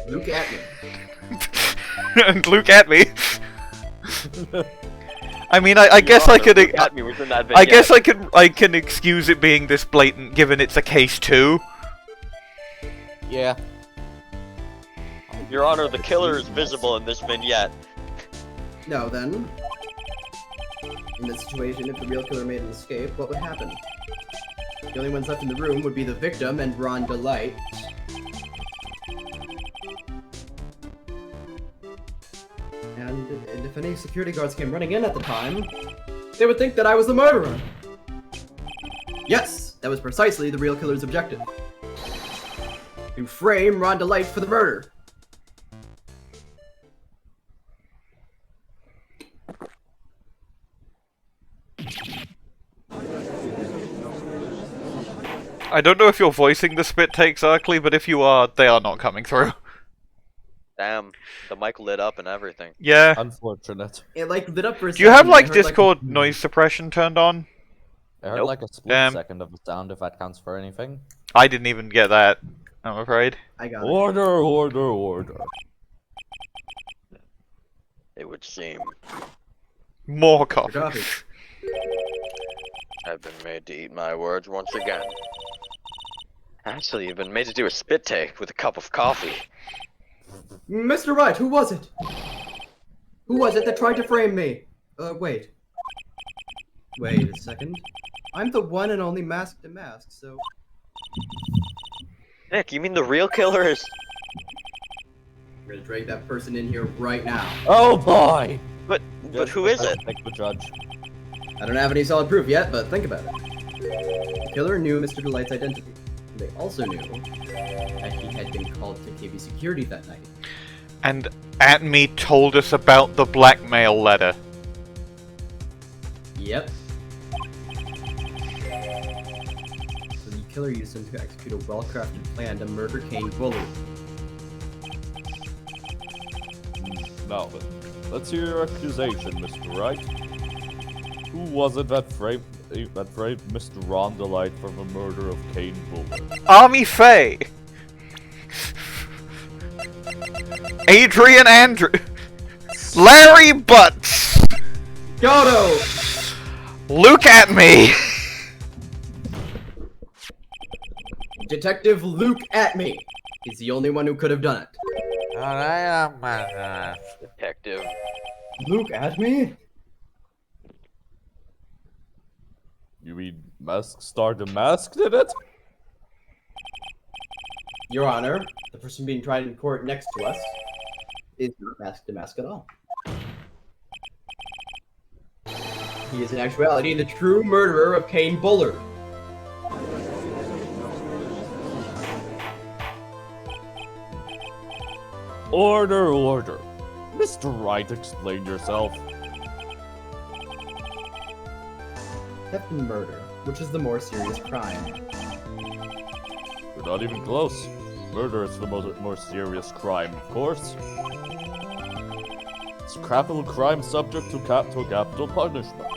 Luke Atmey. And Luke Atmey. I mean, I guess I could. I guess I can excuse it being this blatant, given it's a case 2. Yeah. Your Honor, the killer is visible in this vignette. No, then. In this situation, if the real killer made an escape, what would happen? The only ones left in the room would be the victim and Ron DeLite. And if any security guards came running in at the time, they would think that I was the murderer. Yes, that was precisely the real killer's objective. To frame Ron DeLite for the murder. I don't know if you're voicing the spit takes, Arkly, but if you are, they are not coming through. Damn, the mic lit up and everything. Yeah. Unfortunate. It lit up for a Do you have second, like I heard, Discord noise suppression turned on? I heard like a split second of the sound, if that counts for anything. I didn't even get that, I'm afraid. I got Order. It would seem More coffee. I've been made to eat my words once again. Actually, you've been made to do a spit take with a cup of coffee. Mr. Wright, who was it? Who was it that tried to frame me? Wait. Wait a second. I'm the one and only masked DeMasque, so... Nick, you mean the real killer is... We're gonna drag that person in here right now. Oh boy! But who is it? Pick the judge. I don't have any solid proof yet, but think about it. The killer knew Mr. DeLite's identity. They also knew that he had been called to KB security that night. And Atmey told us about the blackmail letter. Yep. So the killer used him to execute a well-crafted plan to murder Kane Bullard. Now then, let's hear your accusation, Mr. Wright. Who was it that framed Mr. Ron DeLite for the murder of Kane Bullard? Army Faye! Adrian Andrew! Larry Butz! Godot! Luke Atmey! Detective Luke Atmey. He's the only one who could have done it. Detective. Luke Atmey? You mean Mask Star DeMasque did it? Your Honor, the person being tried in court next to us is not Masked DeMasque at all. He is in actuality the true murderer of Kane Bullard. Order. Mr. Wright, explain yourself. Theft and murder, which is the more serious crime. You're not even close. Murder is the more serious crime, of course. It's a capital crime subject to capital punishment.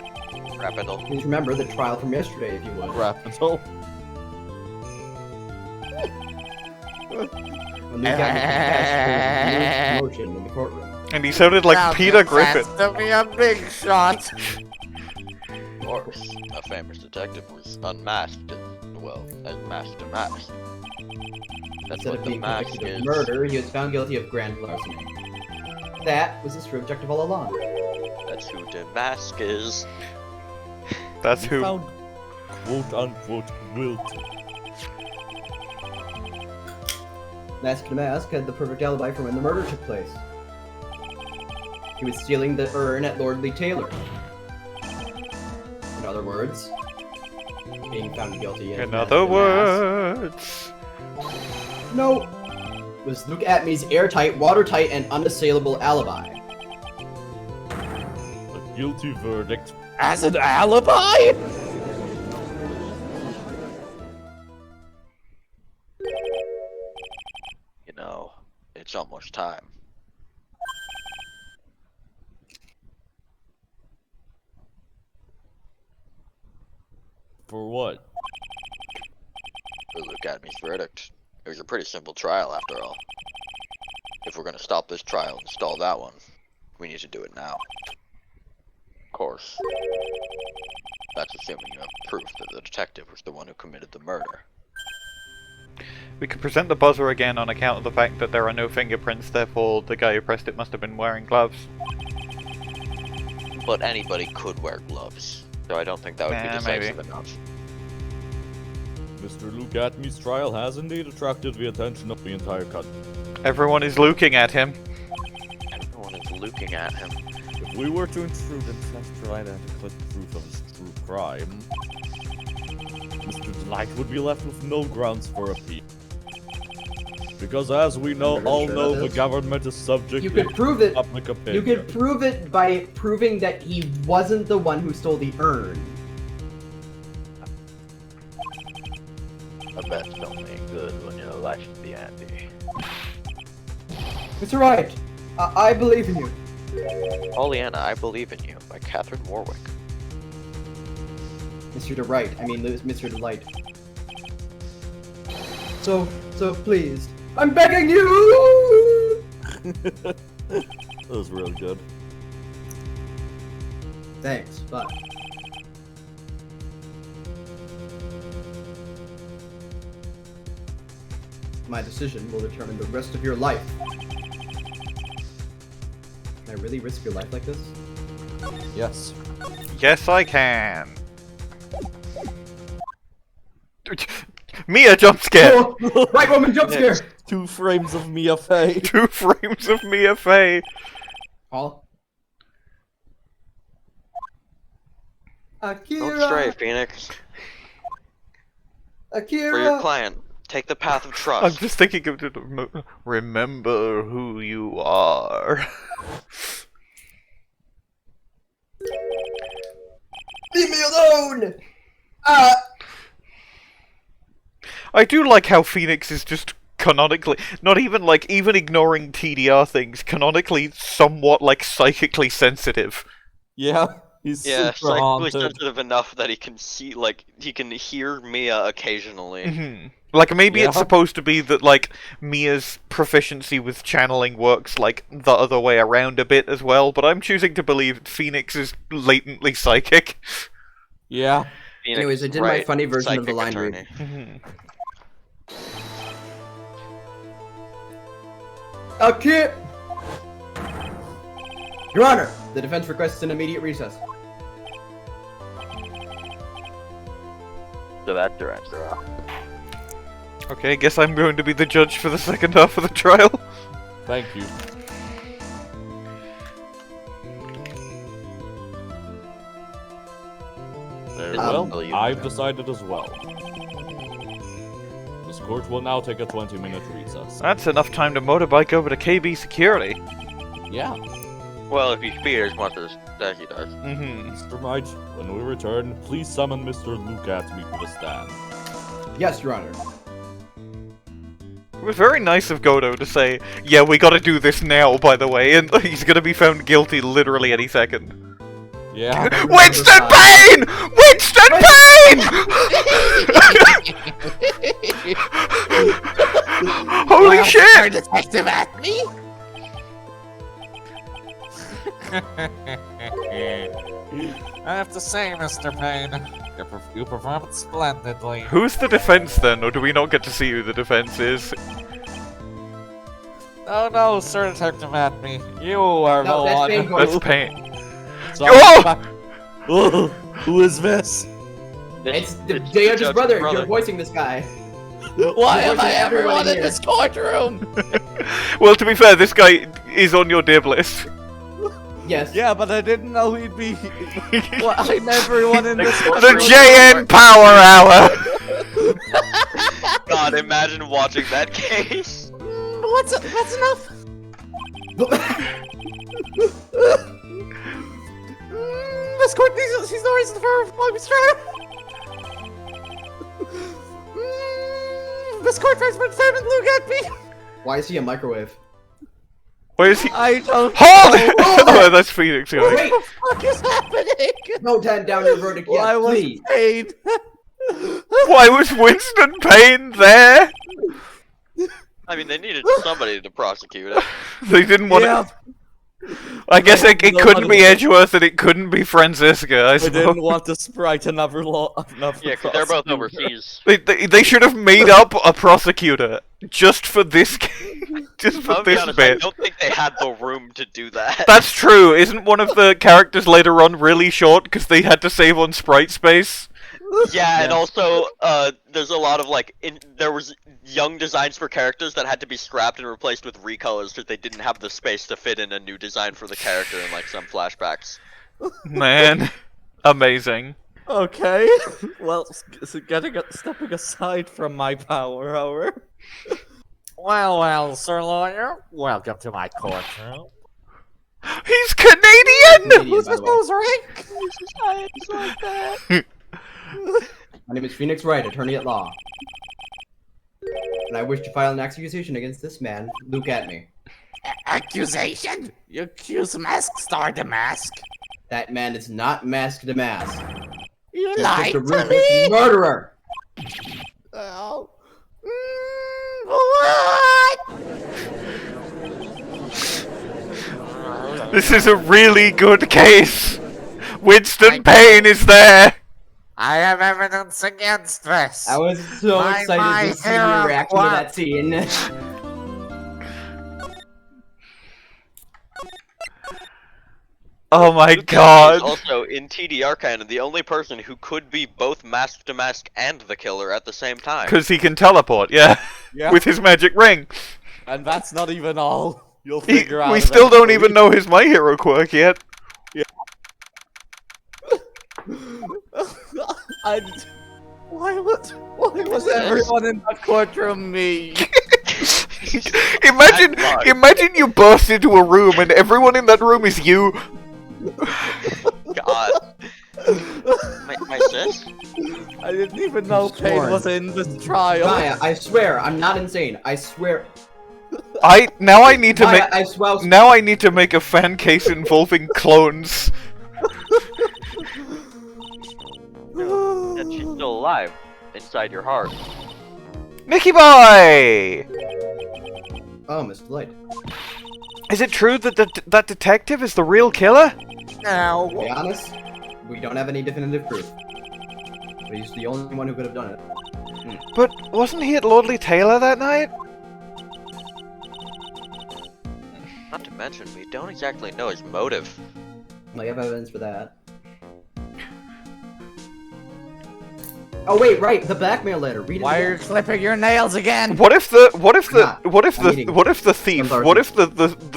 Capital. Please remember the trial from yesterday, if you would. Capital. When Luke Atmey confessed to his promotion in the courtroom. And he sounded like Peter Griffin. To be a big shot. Of course, a famous detective was unmasked as masked to mask. That's Instead what of the being mask convicted is. of murder, he was found guilty of grand larceny. That was his true objective all along. That's who DeMasque is. That's who. Found quote unquote guilty. DeMasque had the perfect alibi for when the murder took place. He was stealing the urn at Lord Lee Taylor. In other words, being found guilty. In other words... No! Was Luke Atmey's airtight, watertight, and unassailable alibi. A guilty verdict as an alibi? You know, it's almost time. For what? For Luke Atmey's verdict. It was a pretty simple trial, after all. If we're gonna stop this trial and stall that one, we need to do it now. Of course. That's assuming you have proof that the detective was the one who committed the murder. We could present the buzzer again on account of the fact that there are no fingerprints, therefore the guy who pressed it must have been wearing gloves. But anybody could wear gloves, so I don't think that would be decisive enough. Mr. Luke Atmey's trial has indeed attracted the attention of the entire country. Everyone is looking at him. Everyone is looking at him. If we were to intrude and try to collect proof of his true crime, Mr. DeLite would be left with no grounds for appeal. Because as we all know, the government is subject You could prove it. public opinion. You could prove it by proving that he wasn't the one who stole the urn. I bet don't make good when your life's the ante. Mr. Wright, I believe in you. Pollyanna, I Believe in You by Catherine Warwick. Mr. DeWright, I mean Mr. DeLite. So please, I'm begging you! That was really good. Thanks, but... my decision will determine the rest of your life. Can I really risk your life like this? Yes. Yes, I can. Mia jump scare. Oh, right woman jump scare. 2 frames of Mia Fey. 2 frames of Mia Fey. Paul. Akira. Don't stray, Phoenix. Akira. For your client, take the path of I'm trust. just thinking of remember who you are. Leave me alone. I do like how Phoenix is just canonically, not even like, even ignoring TDR things, canonically somewhat like psychically sensitive. Yeah, he's Yeah, super psychically haunted. sensitive enough that he can see, like, he can hear Mia occasionally. Mm-hmm. Like, maybe it's Yeah. supposed to be that, like, Mia's proficiency with channeling works, like, the other way around a bit as well, but I'm choosing to believe Phoenix is latently psychic. Yeah. Phoenix Anyways, I did my Wright, funny version of the psychic line read. attorney. Mm-hmm. Akira. Your Honor, the defense requests an immediate recess. So that's your answer. Okay, guess I'm going to be the judge for the second half of the trial. Thank you. Very well, I've decided as well. This court will now take a 20-minute recess. That's enough time to motorbike over to KB Security. Yeah. Well, if you speed as much as he does. Mm-hmm. Mr. Wright, when we return, please summon Mr. Luke Atmey to the stand. Yes, Your Honor. It was very nice of Godot to say, yeah, we gotta do this now, by the way, and he's gonna be found guilty literally any second. Yeah. Winston Payne! Winston Payne! Holy shit! Detective Atmey? I have to say, Mr. Payne, you performed splendidly. Who's the defense then, or do we not get to see who the defense is? Oh no, Sir Detective Atmey, you are No, the that's one. Payne. That's Payne. Sorry. Oh! Oh, who is this? It's the judge's brother. You're voicing this guy. Why am I everyone in this courtroom? Well, to be fair, this guy is on your dib list. Yes. Yeah, but I didn't know he'd be. Well, I'm everyone in this. The JN Power Hour! God, imagine watching that case. That's enough. This court sees no reason for my mistrial. This court has been found in Luke Atmey. Why is he a microwave? Where is he? I don't. Hold it! Oh, that's Phoenix guy. Wait! What is happening? Don't hand down your verdict yet, Why was please. Payne? Why was Winston Payne there? I mean, they needed somebody to prosecute it. They didn't want Yeah. to. I guess it couldn't be Edgeworth and it couldn't be Franziska, I I suppose. didn't want to sprite another law. Yeah, because they're both overseas. They should have made up a prosecutor just for this game. Just for I'll be this honest, I bit. don't think they had the room to do that. That's true. Isn't one of the characters later on really short because they had to save on sprite space? Yeah, and also, there's a lot of, like, there was young designs for characters that had to be scrapped and replaced with recolors because they didn't have the space to fit in a new design for the character in, like, some flashbacks. Man, amazing. Okay. Well, stepping aside from my power hour. Well, Sir Lawyer, welcome to my courtroom. He's Canadian! Canadian, by the way. Who's rank? Science like that. My name is Phoenix Wright, attorney at law. And I wish to file an accusation against this man, Luke Atmey. Accusation? You accuse Mask Star DeMasque? That man is not masked DeMasque. You He's lied just a to ruthless me? murderer! Oh. What? This is a really good case. Winston Payne is there. I have evidence against this. I was so My excited to see hero your reaction to what? that scene. Oh my Luke god. is also, in TDR canon, the only person who could be both Mask to Mask and the killer at the same time. Because he can teleport, yeah. Yeah. With his magic ring. And that's not even all. You'll figure out. We still don't eventually. even know his My Hero quirk yet. Why was everyone in that courtroom me? Imagine you burst into a room and everyone in that room is you. God. My sis? I didn't even know Payne Sworn. was in this trial. Maya, I swear, I'm not insane. I swear. Now I need to Maya, make I swear. now I need to make a fan case involving clones. And she's still alive. Inside your heart. Nicky boy! Oh, Miss DeLite. Is it true that that detective is the real killer? Now, To be honest, we don't have any definitive proof. But he's the only one who could have done it. But wasn't he at Lordly Taylor that night? Not to mention, we don't exactly know his motive. I have evidence for that. Oh wait, right, the blackmail letter. Read it why are you again. clipping your nails again? What if the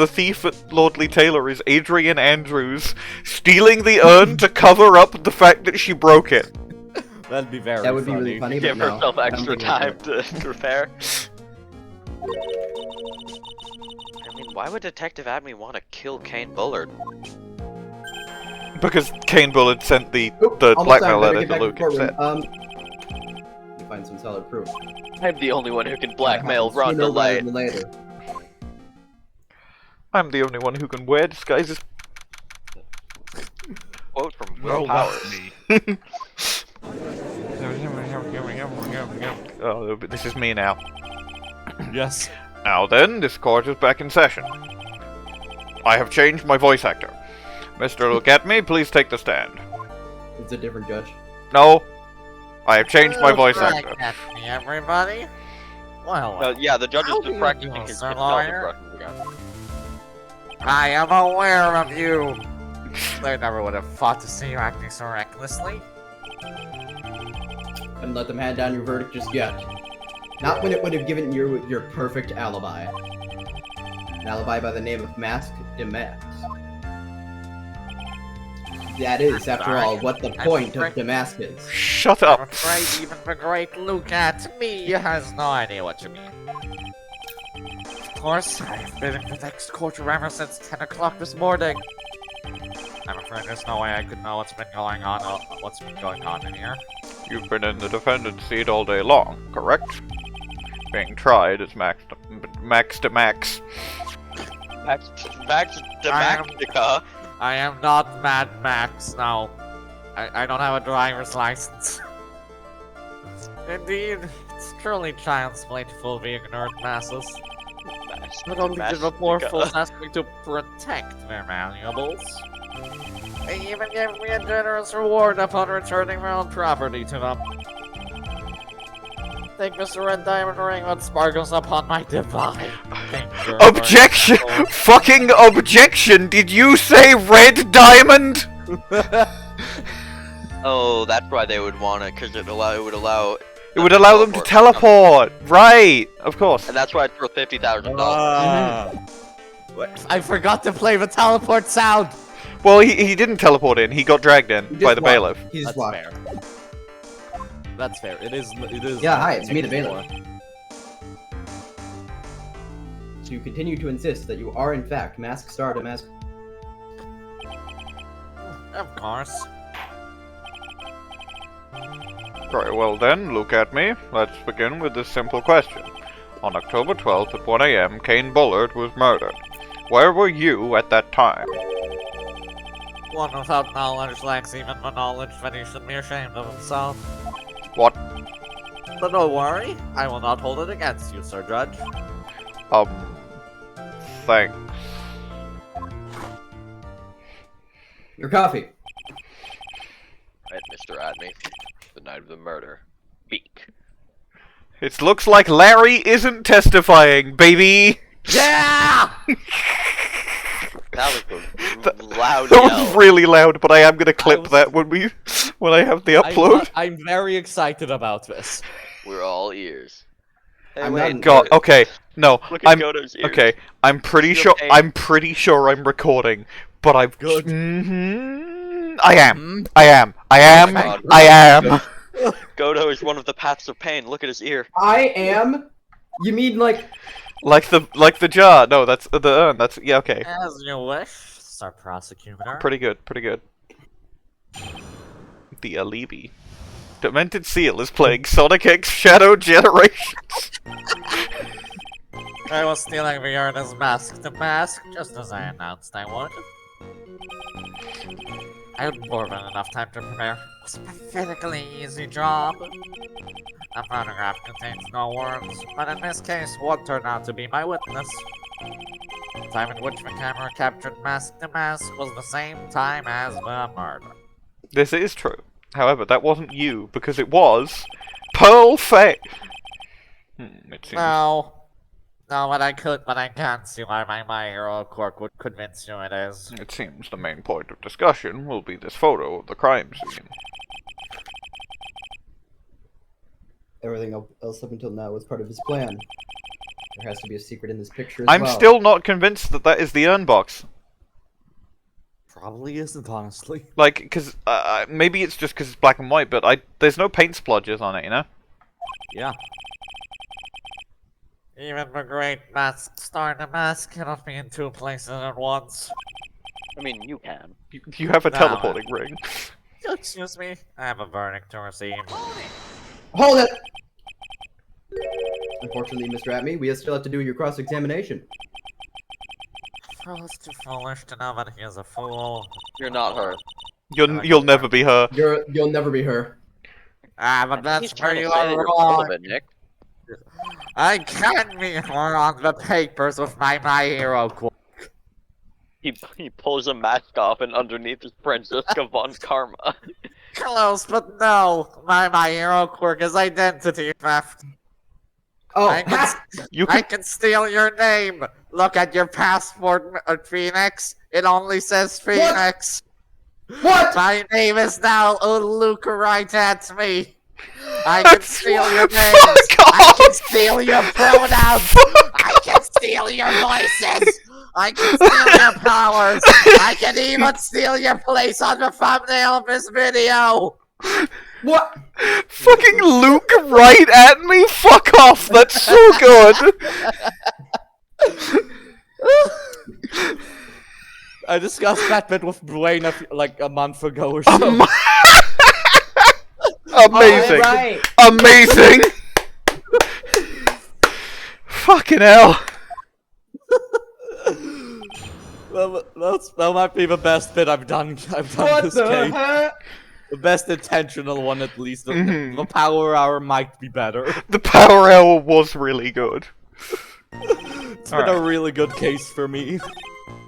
thief at Lordly Taylor is Adrian Andrews stealing the urn to cover up the fact that she broke it? That'd be very That would be funny. really funny, Give but no, herself I don't extra think time it to repair. I mean, why would Detective Atmey want to kill Kane Bullard? Because Kane Bullard sent the Oop, the almost blackmail time, better letter get to back Luke the courtroom. instead. Let me find some solid proof. I'm the only one who can blackmail Sooner Ron rather DeLite. than later. I'm the only one who can wear disguises. Quote from Will Powers. Oh, but this is me now. Yes. Now then, this court is back in session. I have changed my voice actor. Mr. Look at me, please take the stand. It's a different judge. No, I have changed my voice actor. At me, everybody. Well, Yeah, the judge is How just do practicing you, his Sir hypnosis Lawyer? impressions again. I am aware of you. I never would have thought to see you acting so recklessly. And let them hand down your verdict just yet. Not when it would have given you your perfect alibi. An alibi by the name of DeMasque. That is, after all, what the point of DeMasque is. Shut I'm up. afraid even the great Luke Atmey has no idea what you mean. Of course, I've been in the next quarter ever since 10 o'clock this morning. I'm afraid there's no way I could know what's been going on in here. You've been in the defendant's seat all day long, correct? Being tried as Max DeMasque. Max DeMasque. I am not Mad Max, no. I don't have a driver's license. Indeed, it's truly child's play to fool the ignorant masses. Not only did the poor fools ask me to protect their valuables, they even gave me a generous reward upon returning their own property to them. Take this red diamond ring that sparkles upon my divine finger. Objection! Fucking objection! Did you say red diamond? Oh, that's why they would want it, because it would allow. It would allow them to teleport! Right! Of course. And that's why it's worth $50,000. I forgot to play the teleport sound! Well, he didn't teleport in, he got dragged in by the bailiff. He's That's walked. fair. That's fair. It is. Yeah, hi, it's me, the bailiff. So you continue to insist that you are in fact Mask Star DeMasque. Of course. Very well then, look at me. Let's begin with this simple question. On October 12th at 1 AM, Kane Bullard was murdered. Where were you at that time? One without knowledge lacks even the knowledge that he should be ashamed of himself. What? But don't worry, I will not hold it against you, Sir Judge. Thanks. Your coffee. Right, Mr. Admey. The night of the murder. Speak. It looks like Larry isn't testifying, baby! Yeah! That was a loud That yell. was really loud, but I am gonna clip that when I have the upload. I'm very excited about this. We're all ears. Hey, I'm wait, not- God, okay, no, Look at I'm Godot's ears. okay. I'm pretty Feel sure. pain. I'm pretty sure I'm recording, but I've. Good. I am. I am. I am. God. I am. Godot is one of the paths of pain. Look at his ear. I am. You mean like? Like the jar. No, that's the urn. That's yeah. Okay. As you wish, Sir Prosecutor. Pretty good. Pretty good. The alibi. Demented Seal is playing Sonic X Shadow Generations. I was stealing the urna's mask to mask, just as I announced I would. I had more than enough time to prepare. It was a pathetically easy job. A photograph contains no words, but in this case, one turned out to be my witness. The time in which the camera captured mask to mask was the same time as the murder. This is true. However, that wasn't you because it was Pearl Fay. It seems. No, but I can't see why my hero quirk would convince you it is. It seems the main point of discussion will be this photo of the crime scene. Everything else up until now was part of his plan. There has to be a secret in this picture as I'm well. still not convinced that that is the urn box. Probably isn't, honestly. Like, because maybe it's just because it's black and white, but there's no paint splodges on it, you know? Yeah. Even the great mask star DeMasque cannot be in two places at once. I mean, you can. You have a No. teleporting ring. Excuse me, I have a verdict to receive. Hold it! Unfortunately, Mr. Atmey, we still have to do your cross-examination. I was too foolish to know that he is a fool. You're not her. You'll never be her. You'll never be her. But He's that's where trying to you say are that you're full wrong. of it, Nick. I can be her on the papers with my hero quote. He pulls a mask off and underneath is Francesca von Karma. Close, but no. My hero quirk is identity theft. Oh, I can steal your name. Look at your passport, Phoenix. It only says Phoenix. What? My name is now Luke Wright Atmey. I can steal your names! Fuck I can off! steal your pronouns! I can steal your voices! I can steal your powers! I can even steal your place on the thumbnail of this video! What? Fucking Luke right at me? Fuck off! That's so good! I discussed that bit with Bwain like a month ago or so. Amazing! Alright. Amazing! Fucking hell! That might be the best bit I've done What this the game. heck? The best intentional one, at least. The, Mhm. the power hour might be better. The power hour was really good. It's been a really good case for me.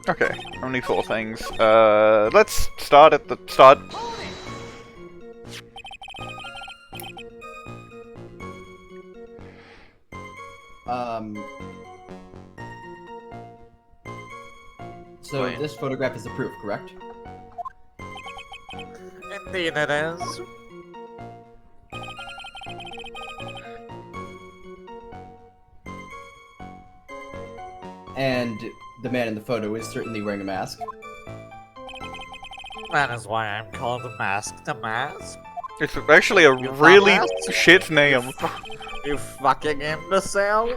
Okay, only 4 things. Let's start at the start. So this photograph is the proof, correct? Indeed it is. And the man in the photo is certainly wearing a mask. That is why I'm called DeMasque. It's actually a You really found that? shit name. You fucking imbecile!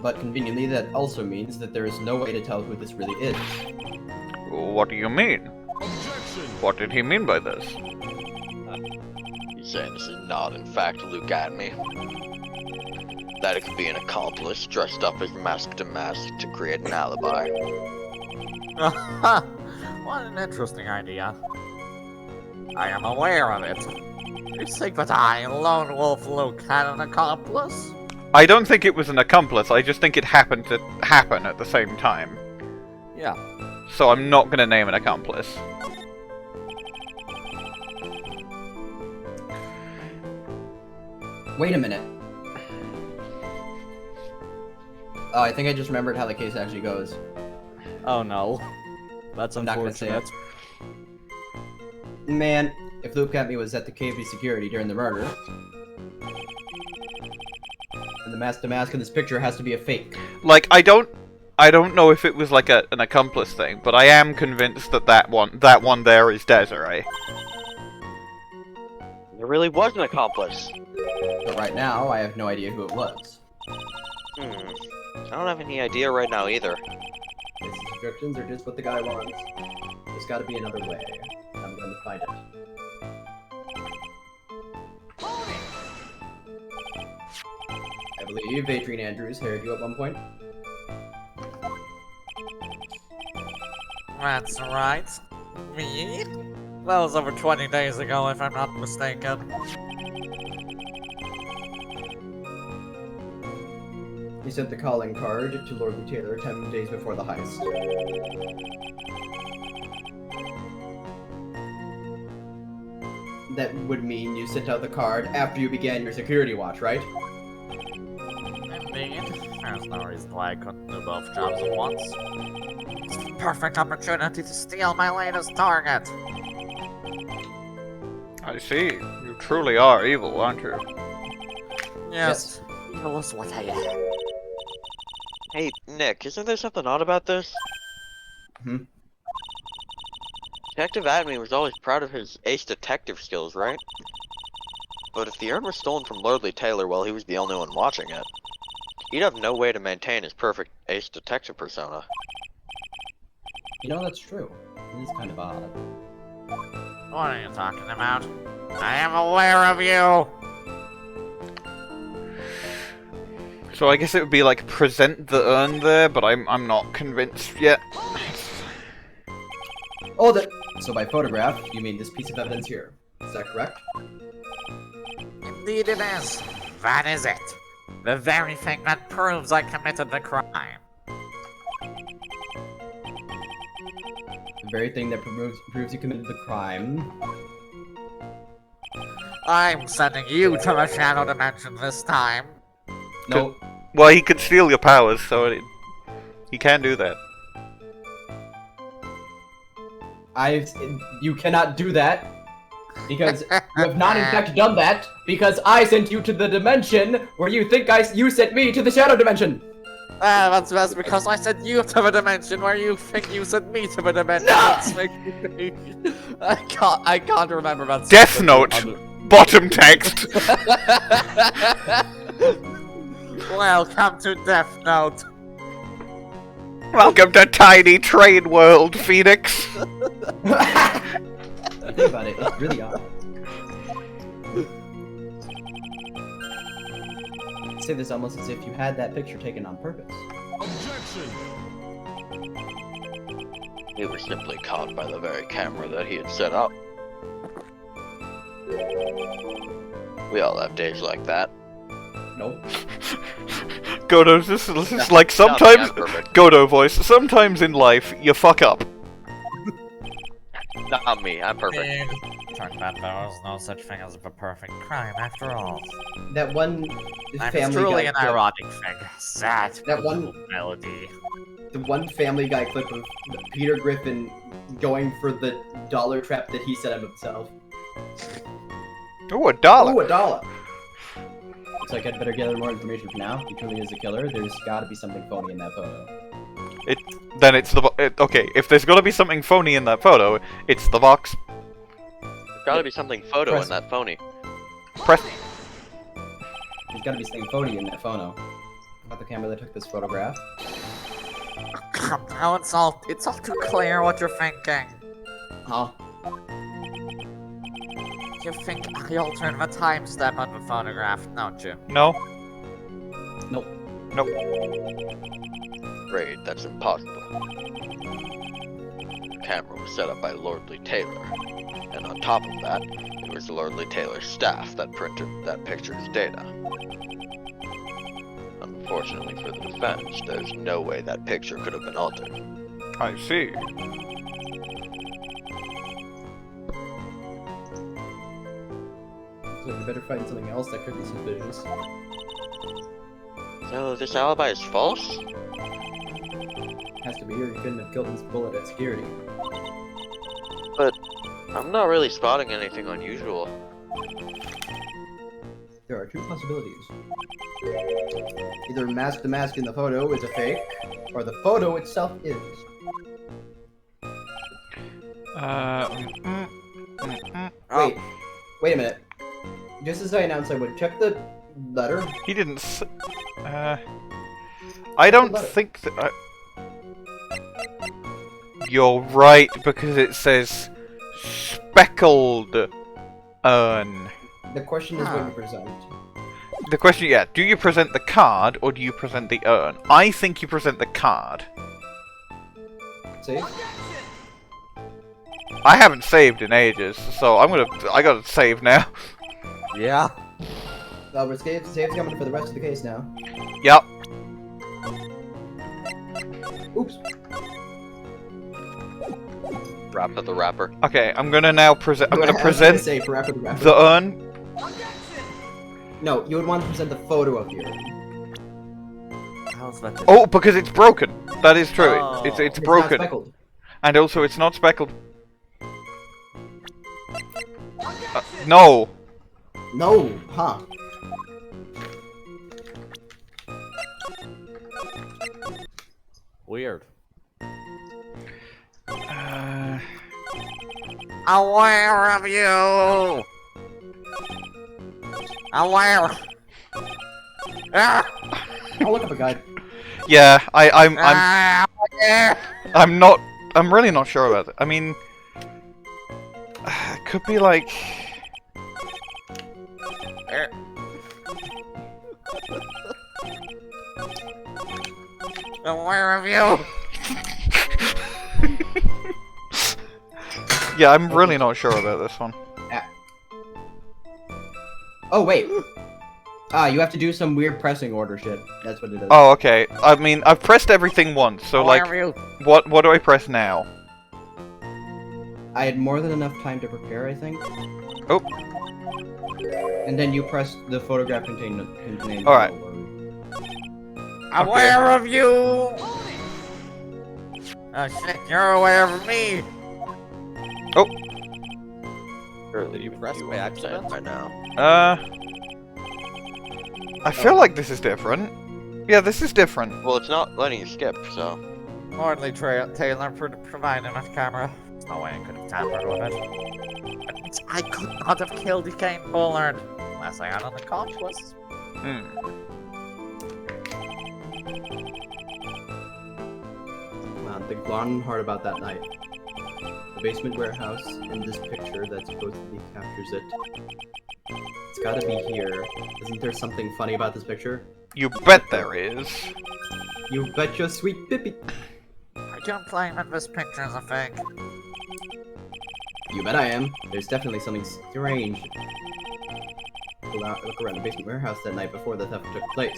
But conveniently, that also means that there is no way to tell who this really is. What do you mean? What did he mean by this? He's saying this is not, in fact, Luke Atmey. That it could be an accomplice dressed up as Mask DeMasque to create an alibi. What an interesting idea. I am aware of it. You think that I, Lone Wolf Luke, had an accomplice? I don't think it was an accomplice, I just think it happened to happen at the same time. Yeah. So I'm not gonna name an accomplice. Wait a minute. Oh, I think I just remembered how the case actually goes. Oh no. That's I'm not gonna say unfortunate. Man, if Luke Atmey was at the KV security during the murder, then the Mask DeMasque in this picture has to be a fake. Like, I don't know if it was like an accomplice thing, but I am convinced that that one there is Desirée. There really was an accomplice. But right now, I have no idea who it was. I don't have any idea right now either. His descriptions are just what the guy wants. There's gotta be another way. I'm going to find it. I believe Adrian Andrews hired you at one point. That's right. Me? That was over 20 days ago, if I'm not mistaken. He sent the calling card to Lord Taylor 10 days before the heist. That would mean you sent out the card after you began your security watch, right? Indeed. There's no reason why I couldn't do both jobs at once. It's the perfect opportunity to steal my latest target. I see. You truly are evil, aren't you? Yes. Evil is what I am. Hey, Nick, isn't there something odd about this? Detective Atmey was always proud of his ace detective skills, right? But if the urn was stolen from Lordly Taylor while he was the only one watching it, he'd have no way to maintain his perfect ace detective persona. You know, that's true. It is kind of odd. What are you talking about? I am aware of you! So I guess it would be like present the urn there, but I'm not convinced yet. Oh, that. So by photograph, you mean this piece of evidence here. Is that correct? Indeed it is. That is it. The very thing that proves I committed the crime. The very thing that proves you committed the crime. I'm sending you to the Shadow Dimension this time. No. Well, he could steal your powers, so he can do that. You cannot do that. Because you have not in fact done that, because I sent you to the dimension where you think you sent me to the shadow dimension! That's because I sent you to a dimension where you think you sent me to a dimension. No! I can't remember that. Death Note! Bottom text! Welcome to Death Note. Welcome to Tiny Train World, Phoenix! Think about it, it's really odd. Say this almost as if you had that picture taken on purpose. We were simply caught by the very camera that he had set up. We all have days like that. Nope. Godot, this is like sometimes... Godot voice, sometimes in life, you fuck up. Not me, I'm perfect. Turns out there was no such thing as a perfect crime after all. That one I'm Family truly Guy an clip- ironic thing. Sad. That one- melody. The one Family Guy clip of Peter Griffin going for the dollar trap that he set up himself. Ooh, $1. Ooh, $1! Looks like I'd better gather more information for now. If he truly is a killer, there's gotta be something phony in that photo. Then it's the okay, if there's gotta be something phony in that photo, it's the box. There's gotta be something photo in that phony. Press. There's gotta be something phony in that photo. About the camera that took this photograph. Now it's all too clear what you're thinking. Huh? You think I altered the time step on the photograph, don't you? No. Nope. Nope. Great, that's impossible. The camera was set up by Lordly Taylor, and on top of that, it was Lordly Taylor's staff that printed that picture's data. Unfortunately for the defense, there's no way that picture could have been altered. I see. So you better find something else that could be suspicious. So this alibi is false? Has to be, or you couldn't have killed this bullet at security. But I'm not really spotting anything unusual. There are two possibilities. Either the mask in the photo is a fake, or the photo itself is. Wait a minute. Just as I announced I would, check the letter. He didn't I don't think that You're right, because it says speckled urn. The question is what you present. The question, yeah, do you present the card, or do you present the urn? I think you present the card. Save? I haven't saved in ages, so I gotta save now. Yeah. But save's coming for the rest of the case now. Yep. Oops. Rapper the rapper. Okay, I'm gonna now present. I'm gonna present Save for after the rapper. the urn. No, you would want to present the photo of the urn. How's that? Oh, because it's broken. That is true. Oh. It's It's broken, not speckled. and also it's not speckled. No. No, huh? Weird. Aware of you! Aware! Ah! I'll look up a guide. Yeah, I'm Yeah. I'm really not sure about it. I mean, it could be like. Aware of you! Yeah, I'm really not sure about this one. Oh wait. You have to do some weird pressing order shit. That's what it is. Oh, okay. I mean, I've pressed everything once, so Aware like, of you! what do I press now? I had more than enough time to prepare, I think. Oh. And then you press the photograph contained. All right. Aware of you! Oh shit, you're aware of me! Oh. Surely you even press you by understand accident? by now. I feel like this is different. Yeah, this is different. Well, it's not letting you skip, so. Hardly Taylor providing enough camera. There's no way I could have tampered with it. I could not have killed Kane Bullard unless I had an accomplice. Hmm. Man, think long and hard about that night. The basement warehouse and this picture that supposedly captures it. It's gotta be here. Isn't there something funny about this picture? You bet there is. You bet your sweet Pippi. I don't claim that this picture is a fake. You bet I am. There's definitely something strange. Look around the basement warehouse that night before the theft took place.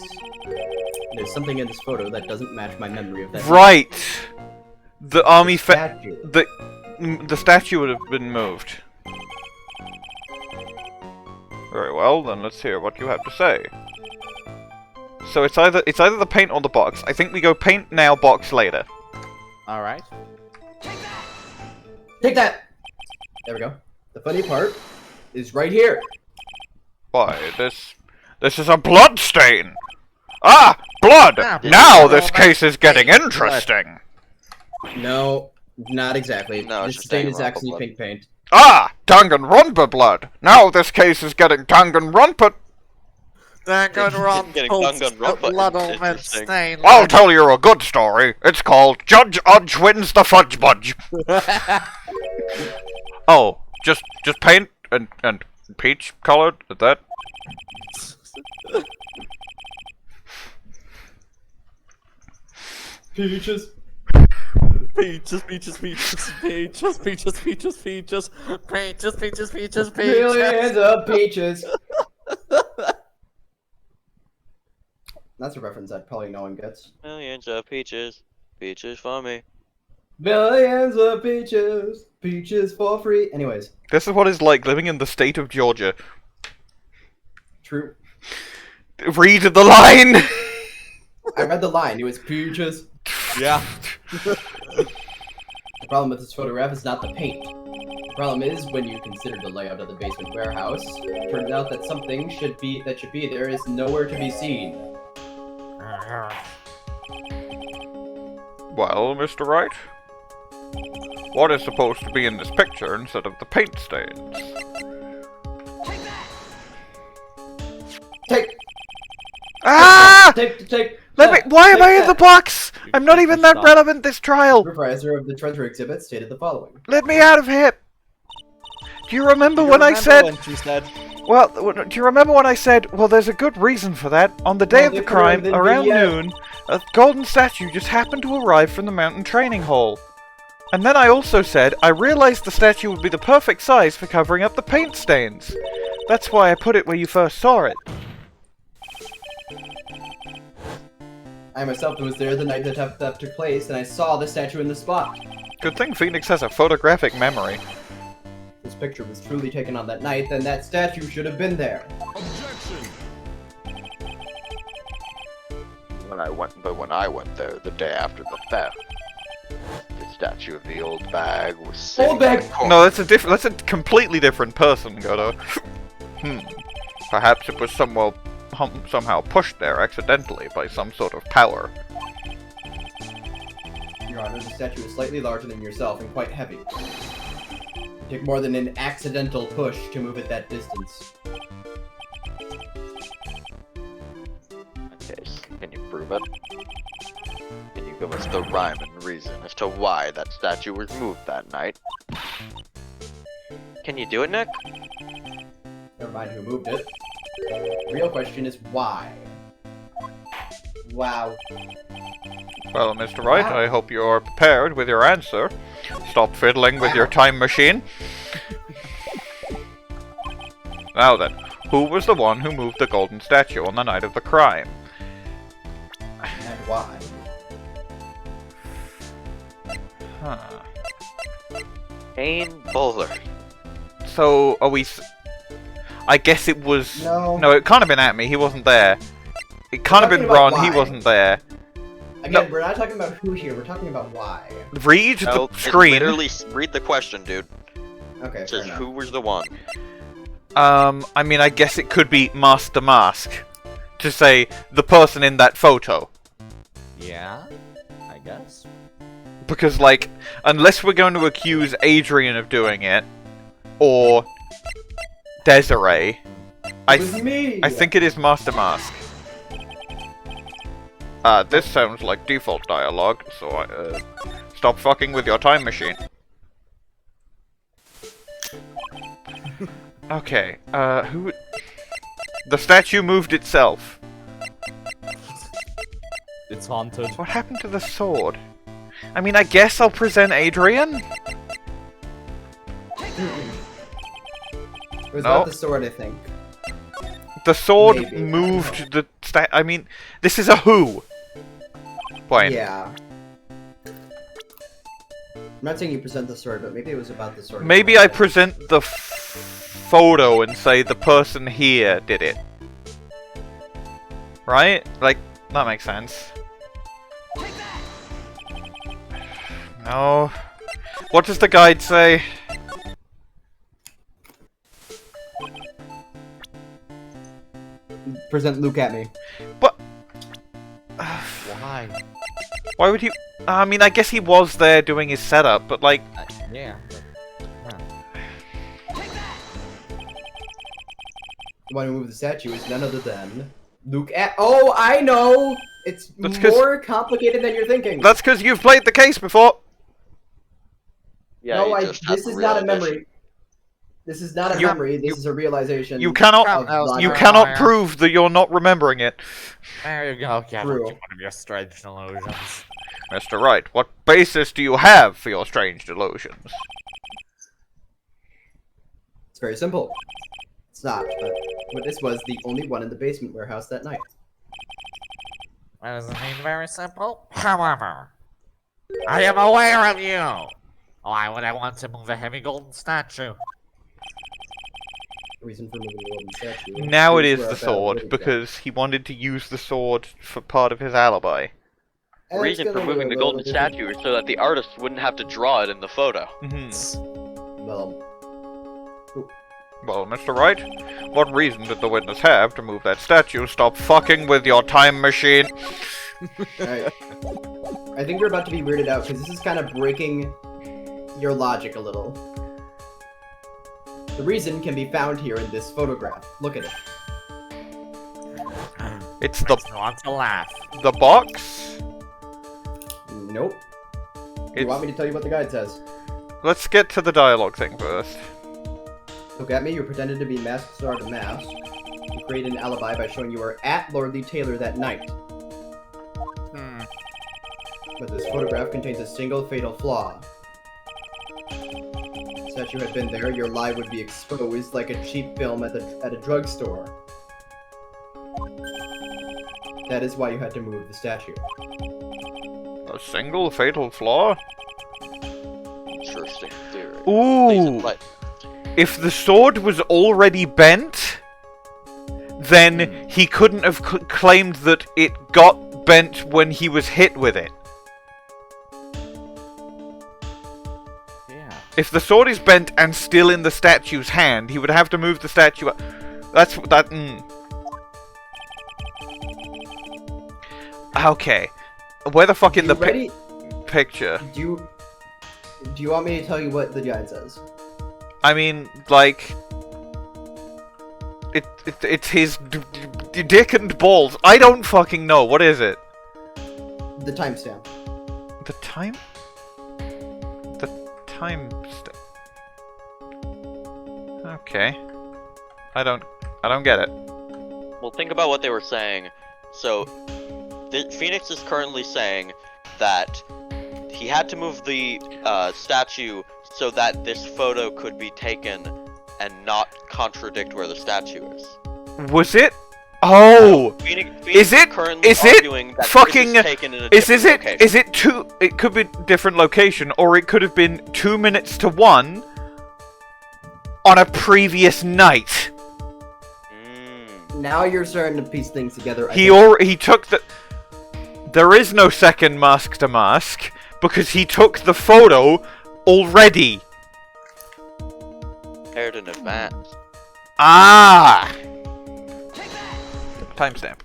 There's something in this photo that doesn't match my memory of that. Right! The army statue. the statue would have been moved. Very well, then let's hear what you have to say. So it's either the paint or the box. I think we go paint now, box later. Alright. Take that! There we go. The funny part is right here. Why, this is a blood stain! Ah! Blood! Now this case is getting interesting! No, not exactly. No, this it's just stain is Danganronpa actually blood. pink paint. Ah! Danganronpa blood! Now this case is getting Danganronpa! Getting Danganronpa blood is on that interesting. stain. I'll tell you a good story. It's called Judge Udge Wins the Fudge Budge. Oh, just paint and peach colored at that. Peaches. Peaches, peaches, peaches, peaches, peaches, peaches, peaches, Peaches, peaches, peaches, Millions of peaches. That's a reference that probably no one gets. Millions of peaches. Peaches for me. Millions of peaches. Peaches for free. Anyways, This is what it's like living in the state of Georgia. true. Read the line! I read the line. It was peaches. Yeah. The problem with this photograph is not the paint. The problem is when you consider the layout of the basement warehouse, it turns out that something should be there is nowhere to be seen. Well, Mr. Wright? What is supposed to be in this picture instead of the paint stains? Take. Ah! Take. Why am I in the that. box? I'm not even that relevant this trial! The supervisor of the treasure exhibit stated the following. Let me out of here! Do you remember when I said... When she said, Well, do you remember when I said, well, there's a good reason for that? On the day Well, of the they put it in crime, the around video. noon, a golden statue just happened to arrive from the mountain training hall. And then I also said, I realized the statue would be the perfect size for covering up the paint stains. That's why I put it where you first saw it. I myself was there the night the theft took place, and I saw the statue in the spot. Good thing Phoenix has a photographic memory. If this picture was truly taken on that night, then that statue should have been there. When I went there the day after the theft, the statue of the old bag was sitting Old bag! in the corner. No, that's a completely different person, Godot. Perhaps it was somehow pushed there accidentally by some sort of power. Your Honor, the statue is slightly larger than yourself and quite heavy. It took more than an accidental push to move it that distance. Okay, can you prove it? Can you give us the rhyme and reason as to why that statue was moved that night? Can you do it, Nick? Never mind who moved it. The real question is why. Wow. Well, Mr. Wright, Wow. I hope you're prepared with your answer. Stop fiddling with your time machine. Now then, who was the one who moved the golden statue on the night of the crime? And why? Huh. Kane Bullard. So, are we... I guess it was... No. it can't have been Atmey, he wasn't there. It can't have been talking about Ron, he why. wasn't there. Again, we're not talking about who here, we're talking about why. Read No, the screen. Literally read the question, dude. Okay. It says fair enough. who was the one. I mean, I guess it could be DeMasque to say the person in that photo. Yeah, I guess. Because, like, unless we're going to accuse Adrian of doing it, or Desirée, I think it is DeMasque. This sounds like default dialogue, so stop fucking with your time machine. Okay, who... The statue moved itself. It's haunted. What happened to the sword? I mean, I guess I'll present Adrian? It was No. about the sword, I think. The sword Maybe, I don't moved the I mean, this is a who. Bwain. Yeah. I'm not saying you present the sword, but maybe it was about the sword. Maybe I present the photo and say the person here did it. Right? Like, that makes sense. No. What does the guide say? Present Luke at me. But... Why? Why would he... I mean, I guess he was there doing his setup, but like... Yeah. The one who moved the statue is none other than Luke at... Oh, I know! It's That's 'cause- more complicated than you're thinking. That's because you've played the case before! Yeah, no, you just had this the is not a realization. memory. This is not a You- memory, this is a realization. You cannot... of You logic. cannot prove that you're not remembering it. There you go, get True. one of your strange delusions. Mr. Wright, what basis do you have for your strange delusions? It's very simple. It's not, but witness was the only one in the basement warehouse that night. What does it mean? Very simple. However, I am aware of you. Why would I want to move a heavy golden statue? Reason for moving the golden statue. Now it Here's is where the I found sword, it. because he wanted to use the sword for part of his alibi. The reason for moving the golden statue is so that the artist wouldn't have to draw it in the photo. Well, Well, Mr. Wright, what reason did the witness have to move that statue? Stop fucking with your time machine! I think we're about to be weirded out, because this is kind of breaking your logic a little. The reason can be found here in this photograph. Look at it. It's the I want to laugh. the box? Nope. You want me to tell you what the guide says? Let's get to the dialogue thing first. Look at me, you pretended to be masked star DeMasque. You created an alibi by showing you were at Lordly Taylor that night. But this photograph contains a single fatal flaw. If the statue had been there, your lie would be exposed like a cheap film at a drugstore. That is why you had to move the statue. A single fatal flaw? Interesting theory. Ooh! But If the sword was already bent, then he couldn't have claimed that it got bent when he was hit with it. Yeah. If the sword is bent and still in the statue's hand, he would have to move the statue up. That's that. Okay, where the fuck in the picture? Do you want me to tell you what the guide says? I mean, like, it's his dick and balls. I don't fucking know. What is it? The timestamp. The time? The time. Okay. I don't get it. well, think about what they were saying. So, Phoenix is currently saying that he had to move the statue so that this photo could be taken and not contradict where the statue is. Was it? Oh! Phoenix Is it? currently Is it arguing that fucking? this is taken in a Is different it? location. Is it two? It could be different location, or it could have been 2 minutes to 1 on a previous night. Now you're starting to piece things together. He took the. There is no second mask to mask because he took the photo already. prepared in advance. Ah! Timestamp.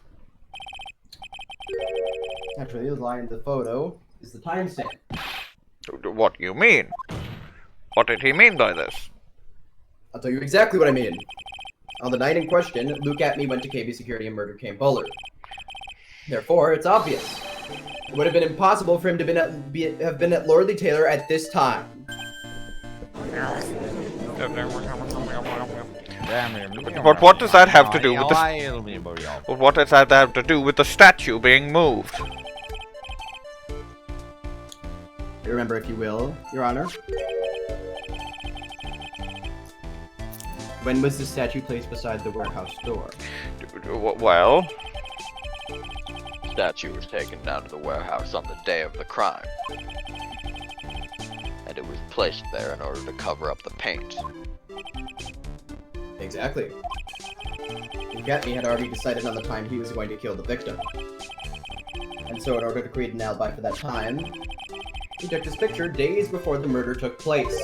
Actually, the line in the photo is the timestamp. What do you mean? What did he mean by this? I'll tell you exactly what I mean. On the night in question, Luke Atmey went to KB Security and murdered Kane Bullard. Therefore, it's obvious. It would have been impossible for him to have been at Lordly Taylor at this time. But what does that have to do with the... But what does that have to do with the statue being moved? Remember, if you will, Your Honor. When was the statue placed beside the warehouse door? Well... Statue was taken down to the warehouse on the day of the crime. And it was placed there in order to cover up the paint. Exactly. Atmey had already decided on the time he was going to kill the victim. And so in order to create an alibi for that time, he took this picture days before the murder took place.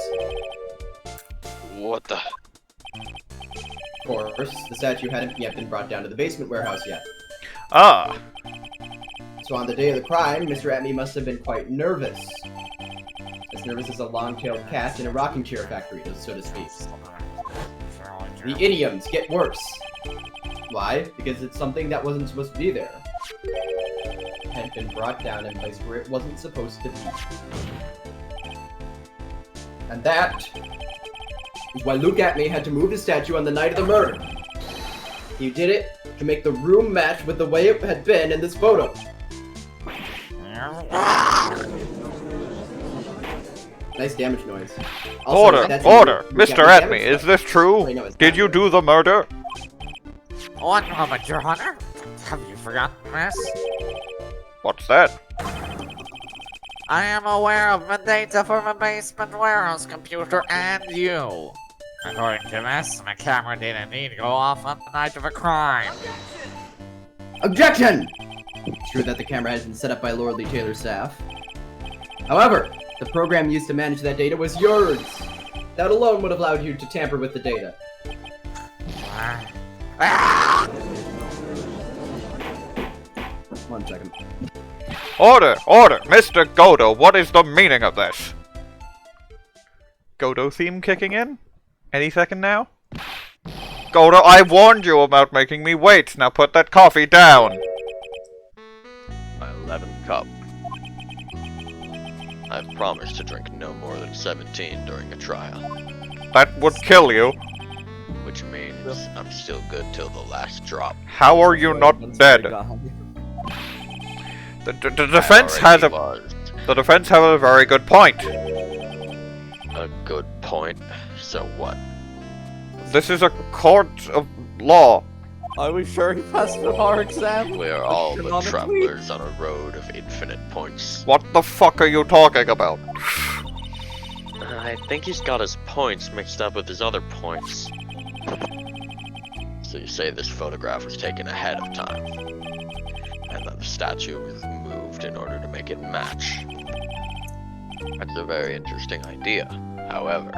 What the... Of course, the statue hadn't yet been brought down to the basement warehouse yet. Ah. So on the day of the crime, Mr. Atmey must have been quite nervous. As nervous as a long-tailed cat in a rocking chair factory, so to speak. The idioms get worse. Why? Because it's something that wasn't supposed to be there. It had been brought down in a place where it wasn't supposed to be. And that is why Luke Atmey had to move the statue on the night of the murder. He did it to make the room match with the way it had been in this photo. Nice damage noise. Also, Order! Mr. Atmey, is this true? Wait, no, Did you do the murder? One moment, Your Honor. Have you forgotten this? What's that? I am aware of the data from the basement warehouse computer and you. According to this, my camera didn't need to go off on the night of a crime. Objection! It's true that the camera has been set up by Lordly Taylor's staff. However, the program used to manage that data was yours. That alone would have allowed you to tamper with the data. One second. Order! Mr. Godot, what is the meaning of this? Godot theme kicking in? Any second now? Godot, I warned you about making me wait. Now put that coffee down. My 11th cup. I've promised to drink no more than 17 during a trial. That would kill you. Which means I'm still good till the last drop. How are you not dead? The defense has a... The defense have a very good point. A good point? So what? This is a court of law. Are we sure he passed the bar exam? We are all but travelers on a road of infinite points. What the fuck are you talking about? I think he's got his points mixed up with his other points. So you say this photograph was taken ahead of time, and that the statue was moved in order to make it match. That's a very interesting idea. However,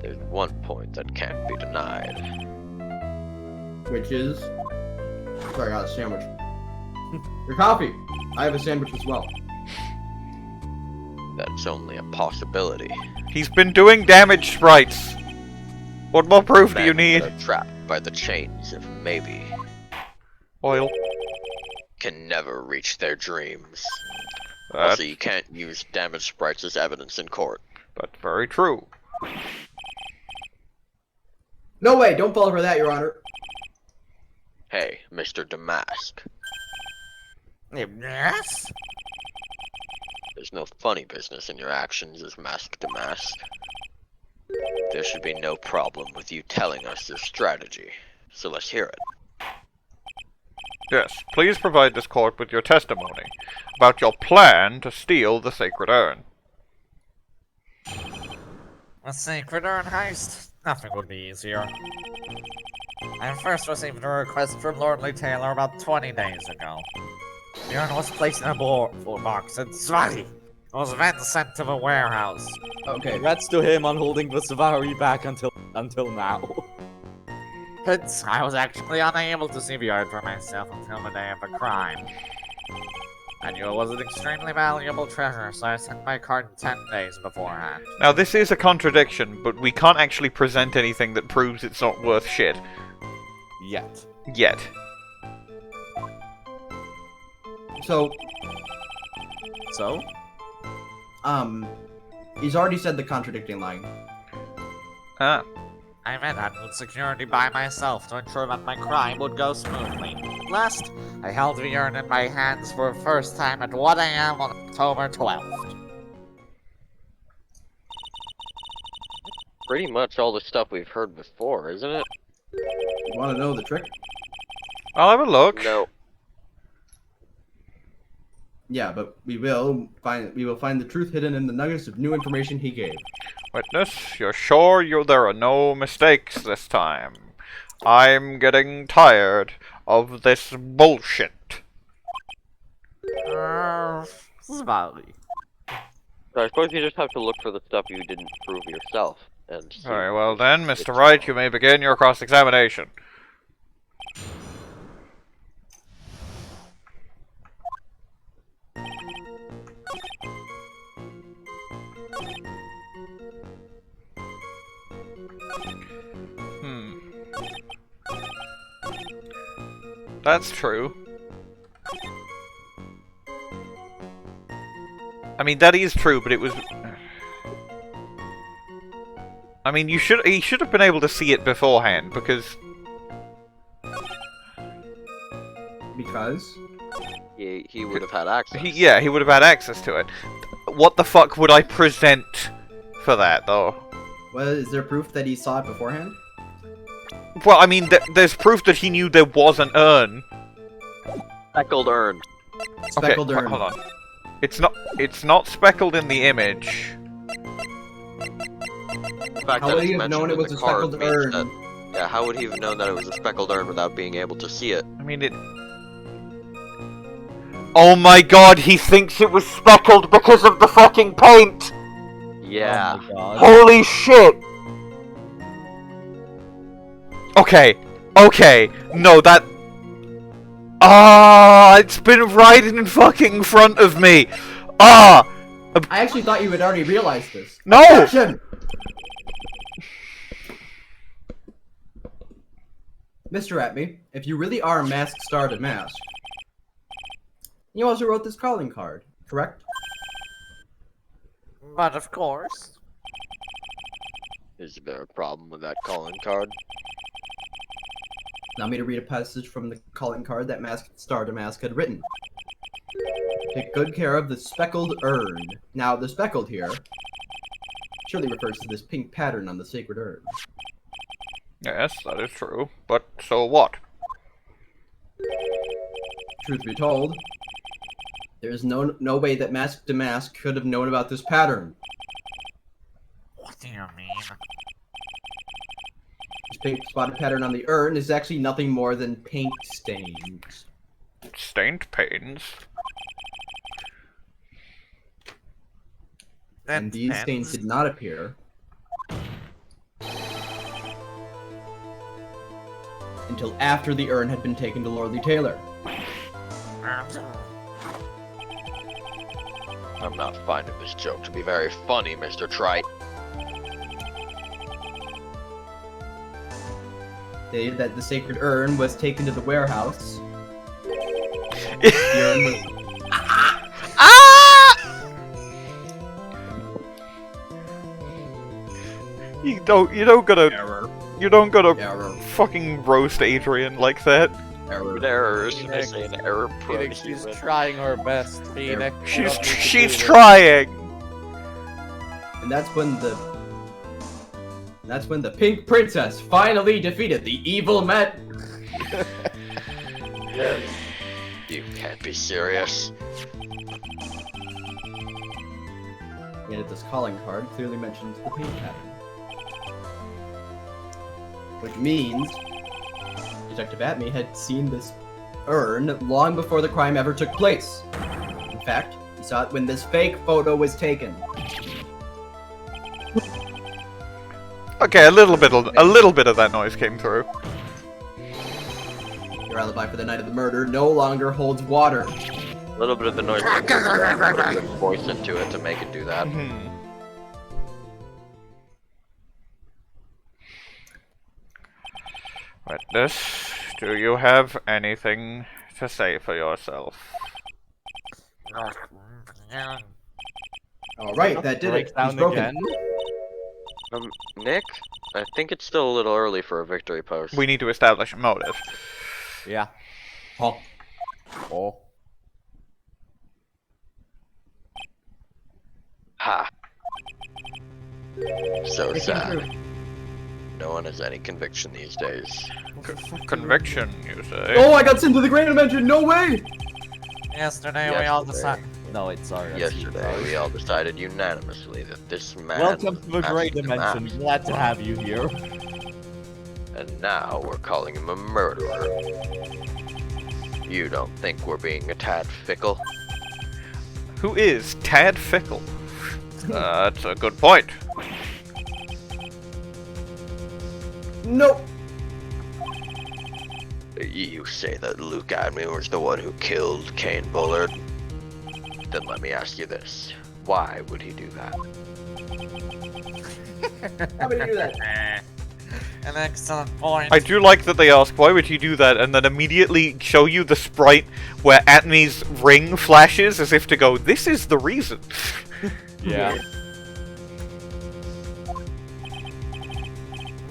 there's one point that can't be denied. Which is... Sorry, I got a sandwich. Your coffee! I have a sandwich as well. That's only a possibility. He's been doing damage sprites. What more proof do you need? Men that are trapped by the chains of maybe Oil. can never reach their dreams. Also, you can't use damage sprites as evidence in court. That's very true. No way! Don't fall for that, Your Honor. Hey, Mr. DeMasque. Yes? There's no funny business in your actions as Mask DeMasque. There should be no problem with you telling us your strategy, so let's hear it. Yes, please provide this court with your testimony about your plan to steal the sacred urn. A sacred urn heist? Nothing would be easier. I first received a request from Lordly Taylor about 20 days ago. The urn was placed in a box in Swati, was then sent to the warehouse. Okay. Congrats to him on holding the Savari back until now. Hence, I was actually unable to see the art for myself until the day of the crime. I knew it was an extremely valuable treasure, so I sent my card 10 days beforehand. Now, this is a contradiction, but we can't actually present anything that proves it's not worth shit. Yet. Yet. So, So? he's already said the contradicting line. Ah. I then handled security by myself to ensure that my crime would go smoothly. Last, I held the urn in my hands for the first time at 1 a.m. on October 12th. Pretty much all the stuff we've heard before, isn't it? You want to know the trick? I'll have a look. No. Yeah, but we will find the truth hidden in the nuggets of new information he gave. Witness, you're sure there are no mistakes this time? I'm getting tired of this bullshit. Slightly. So I suppose you just have to look for the stuff you didn't prove yourself. And see Very if well then, it's Mr. Wright, wrong. you may begin your cross-examination. That's true. I mean, that is true, but it was... I mean, he should have been able to see it beforehand, because... Because? He would have had access. He would have had access to it. What the fuck would I present for that, though? Well, is there proof that he saw it beforehand? Well, I mean, there's proof that he knew there was an urn. Speckled urn. Speckled okay, urn. Hold on. It's not speckled in the image. The fact How that would it's he have known mentioned it in was the a card speckled means urn? that- yeah, how would he have known that it was a speckled urn without being able to see it? I mean, it... Oh my god, he thinks it was speckled because of the fucking paint! Yeah. Oh my god. Holy shit! Okay, no, that... It's been right in fucking front of me! I actually thought you had already realized this. No! Action! Mr. Atmey, if you really are a masked star DeMasque, you also wrote this calling card, correct? But of course. Is there a problem with that calling card? Allow me to read a passage from the calling card that masked star DeMasque had written. Take good care of the speckled urn. Now, the speckled here surely refers to this pink pattern on the sacred urn. Yes, that is true. But so what? Truth be told, there is no way that masked DeMasque could have known about this pattern. What do you mean? This pink spotted pattern on the urn is actually nothing more than paint stains. Stained panes? And these stains did not appear until after the urn had been taken to Lordly Taylor. I'm not finding this joke to be very funny, Mr. Trite. Stated that the sacred urn was taken to the warehouse. The urn was... You don't gotta Error. fucking roast Adrian like that. Error. An error, should I Phoenix. say an error prone Phoenix, she's human? trying her best, Phoenix. You don't need to do She's this. trying. And that's when the Pink Princess finally defeated the evil Met. You can't be serious. Yet this calling card clearly mentions the paint pattern. Which means Detective Atmey had seen this urn long before the crime ever took place. In fact, he saw it when this fake photo was taken. Okay, a little bit of that noise came through. Your alibi for the night of the murder no longer holds water. A little bit of the noise. Put a good voice into it to make it do that. Witness, do you have anything to say for yourself? Alright, that did it. He's Breakdown broken. again. Nick, I think it's still a little early for a victory post. We need to establish a motive. Yeah. Oh. Oh. Ha. So It came sad. through. No one has any conviction these days. Conviction, you say? Oh, I got sent to the Grand Dimension! No way! Yesterday we all decided. No, it's sorry. that's you, Yesterday, sorry. we all decided unanimously that this man. Welcome to the has Great to Dimension. act. Glad to have you here. And now we're calling him a murderer. You don't think we're being a tad fickle? Who is Tad Fickle? That's a good point. Nope. You say that Luke Admey was the one who killed Kane Bullard? Then let me ask you this. Why would he do that? How would you do that? An excellent point. I do like that they ask, why would you do that, and then immediately show you the sprite where Atmey's ring flashes as if to go, this is the reason. Yeah.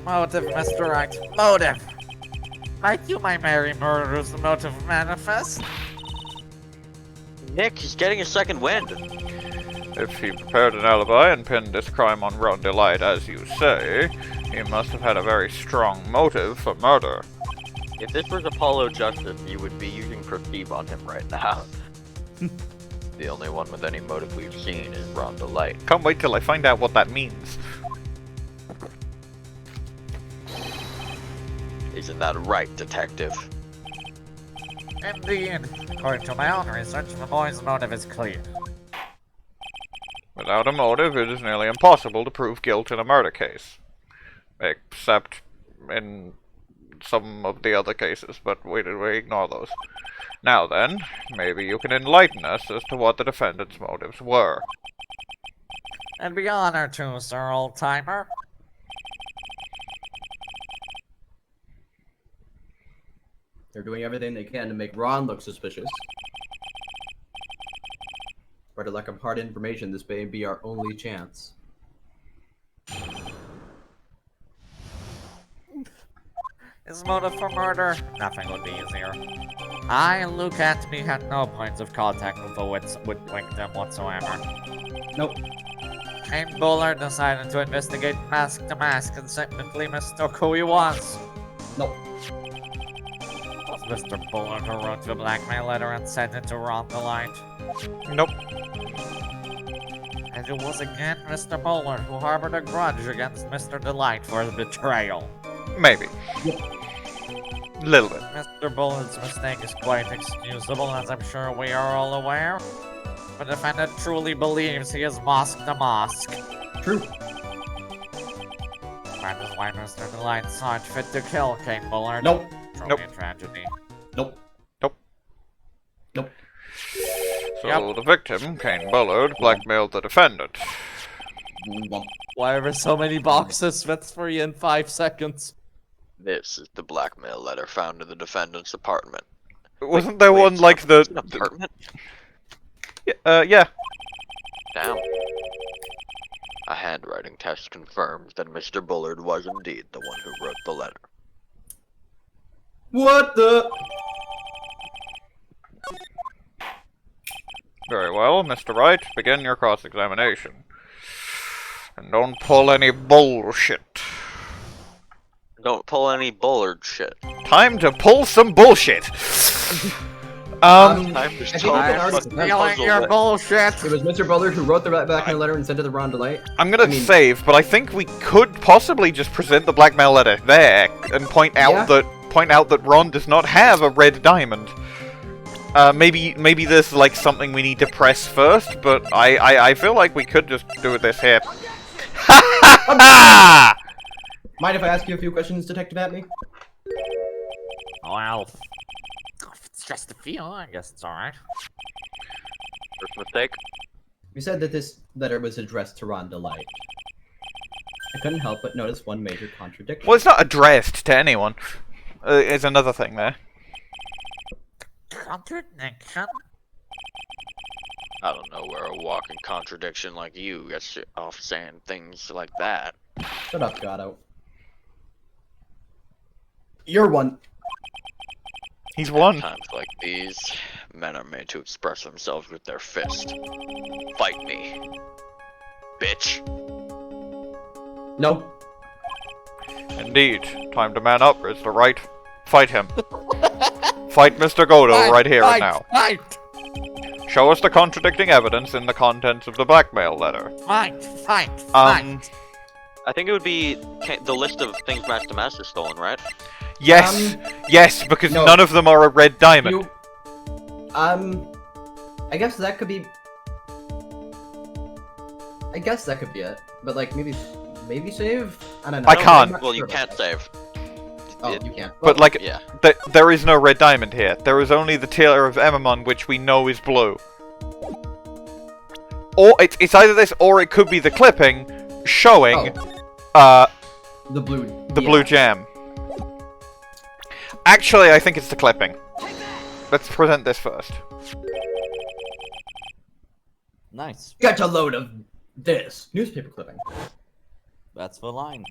Motive, Mr. Wright. Motive. Like you, my merry murderers, the motive manifest. Nick, he's getting a second wind. If he prepared an alibi and pinned this crime on Ron DeLite, as you say, he must have had a very strong motive for murder. If this was Apollo Justice, you would be using Perceive on him right now. The only one with any motive we've seen is Ron DeLite. Can't wait till I find out what that means. Isn't that right, detective? Indeed. According to my own research, the boy's motive is clear. Without a motive, it is nearly impossible to prove guilt in a murder case. Except in some of the other cases, but we ignore those. Now then, maybe you can enlighten us as to what the defendant's motives were. And be honored to, sir, old-timer. They're doing everything they can to make Ron look suspicious. For the lack of hard information, this may be our only chance. His motive for murder? Nothing would be easier. I, Luke Atmey, had no points of contact with the victim whatsoever. Nope. Kane Bullard decided to investigate DeMasque and simply mistook who he was. Nope. Was Mr. Bullard who wrote the blackmail letter and sent it to Ron DeLite? Nope. And it was again Mr. Bullard who harbored a grudge against Mr. DeLite for his betrayal. Maybe. Little bit. Mr. Bullard's mistake is quite excusable, as I'm sure we are all aware. The defendant truly believes he is DeMasque. True. That is why Mr. DeLite saw it fit to kill Kane Bullard. Nope. Truly Nope. a tragedy. Nope. Nope. Nope. So the victim, Kane Bullard, blackmailed the defendant. Why are there so many boxes? That's for you in 5 seconds. This is the blackmail letter found in the defendant's apartment. Wasn't there Wait, one like the... An apartment? Yeah. Damn. A handwriting test confirms that Mr. Bullard was indeed the one who wrote the letter. What the? Very well, Mr. Wright, begin your cross-examination. And don't pull any bullshit. Don't pull any Bullard shit. Time to pull some bullshit! Time to I think solve we can the already- fucking Stealing puzzle your that- bullshit! It was Mr. Bullard who wrote the blackmail letter and sent it to Ron DeLite. I'm gonna I mean- save, but I think we could possibly just present the blackmail letter there and point out Yeah. that Ron does not have a red diamond. Maybe there's like something we need to press first, but I feel like we could just do this here. Mind if I ask you a few questions, Detective Atmey? Well, if it's just a feel, I guess it's alright. First mistake. You said that this letter was addressed to Ron DeLite. I couldn't help but notice one major contradiction. Well, it's not addressed to anyone. It's another thing there. Contradiction? I don't know where a walking contradiction like you gets off saying things like that. Shut up, Godot. You're one. He's one. At times like these, men are made to express themselves with their fist. Fight me, bitch. No. Indeed. Time to man up, Mr. Wright. Fight him. Fight Mr. Godot right here and now. Fight! Show us the contradicting evidence in the contents of the blackmail letter. Fight! I think it would be the list of things Master Master stolen, right? Yes, yes, because no. none of them are a red diamond. I guess that could be... I guess that could be it. But like, maybe save? I don't know. I can't. Well, you can't save. Oh, you can't. But like, Yeah. there is no red diamond here. There is only the tier of Ememon, which we know is blue. Or it's either this, or it could be the clipping showing, the blue gem. Actually, I think it's the clipping. Let's present this first. Nice. Get a load of this newspaper clipping. That's the line.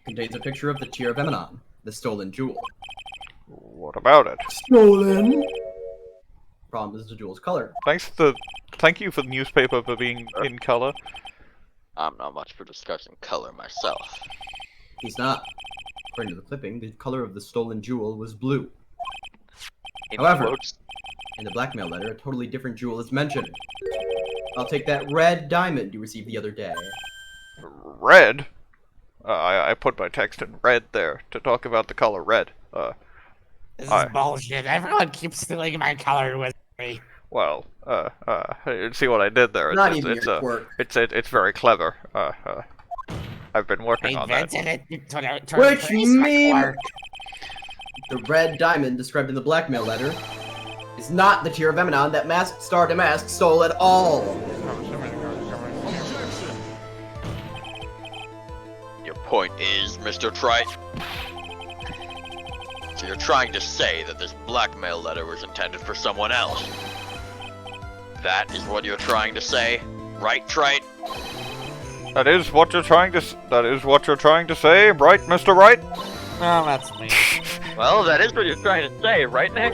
Contains a picture of the Tear of Ememon, the stolen jewel. What about it? Stolen. Problem is the jewel's color. Thank you for the newspaper for being in color. I'm not much for discussing color myself. He's not. According to the clipping, the color of the stolen jewel was blue. However, in the blackmail letter, a totally different jewel is mentioned. I'll take that red diamond you received the other day. Red? I put my text in red there to talk about the color red. This is bullshit. Everyone keeps stealing my color with me. Well, see what I did there? It's very clever. I've been working on that. Which means the red diamond described in the blackmail letter is not the Tear of Ememon that Masked Star DeMasque stole at all. Your point is, Mr. Trite? So you're trying to say that this blackmail letter was intended for someone else? That is what you're trying to say, right, Trite? That is what you're trying to say, right, Mr. Wright? Oh, that's me. Well, that is what you're trying to say, right, Nick?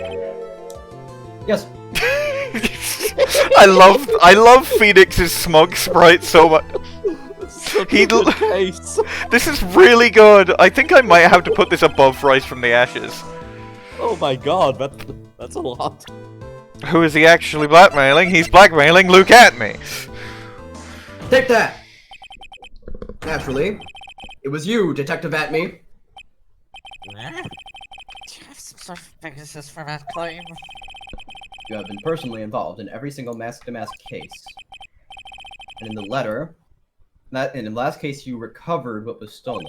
Yes. I love Phoenix's smug sprite so much. This is really good. I think I might have to put this above Rise from the Ashes. Oh my god, that's a lot. Who is he actually blackmailing? He's blackmailing Luke Atmey. Take that! Naturally, it was you, Detective Atmey. Do you have some sort of basis for that claim? You have been personally involved in every single DeMasque case. And in the letter, in the last case you recovered what was stolen.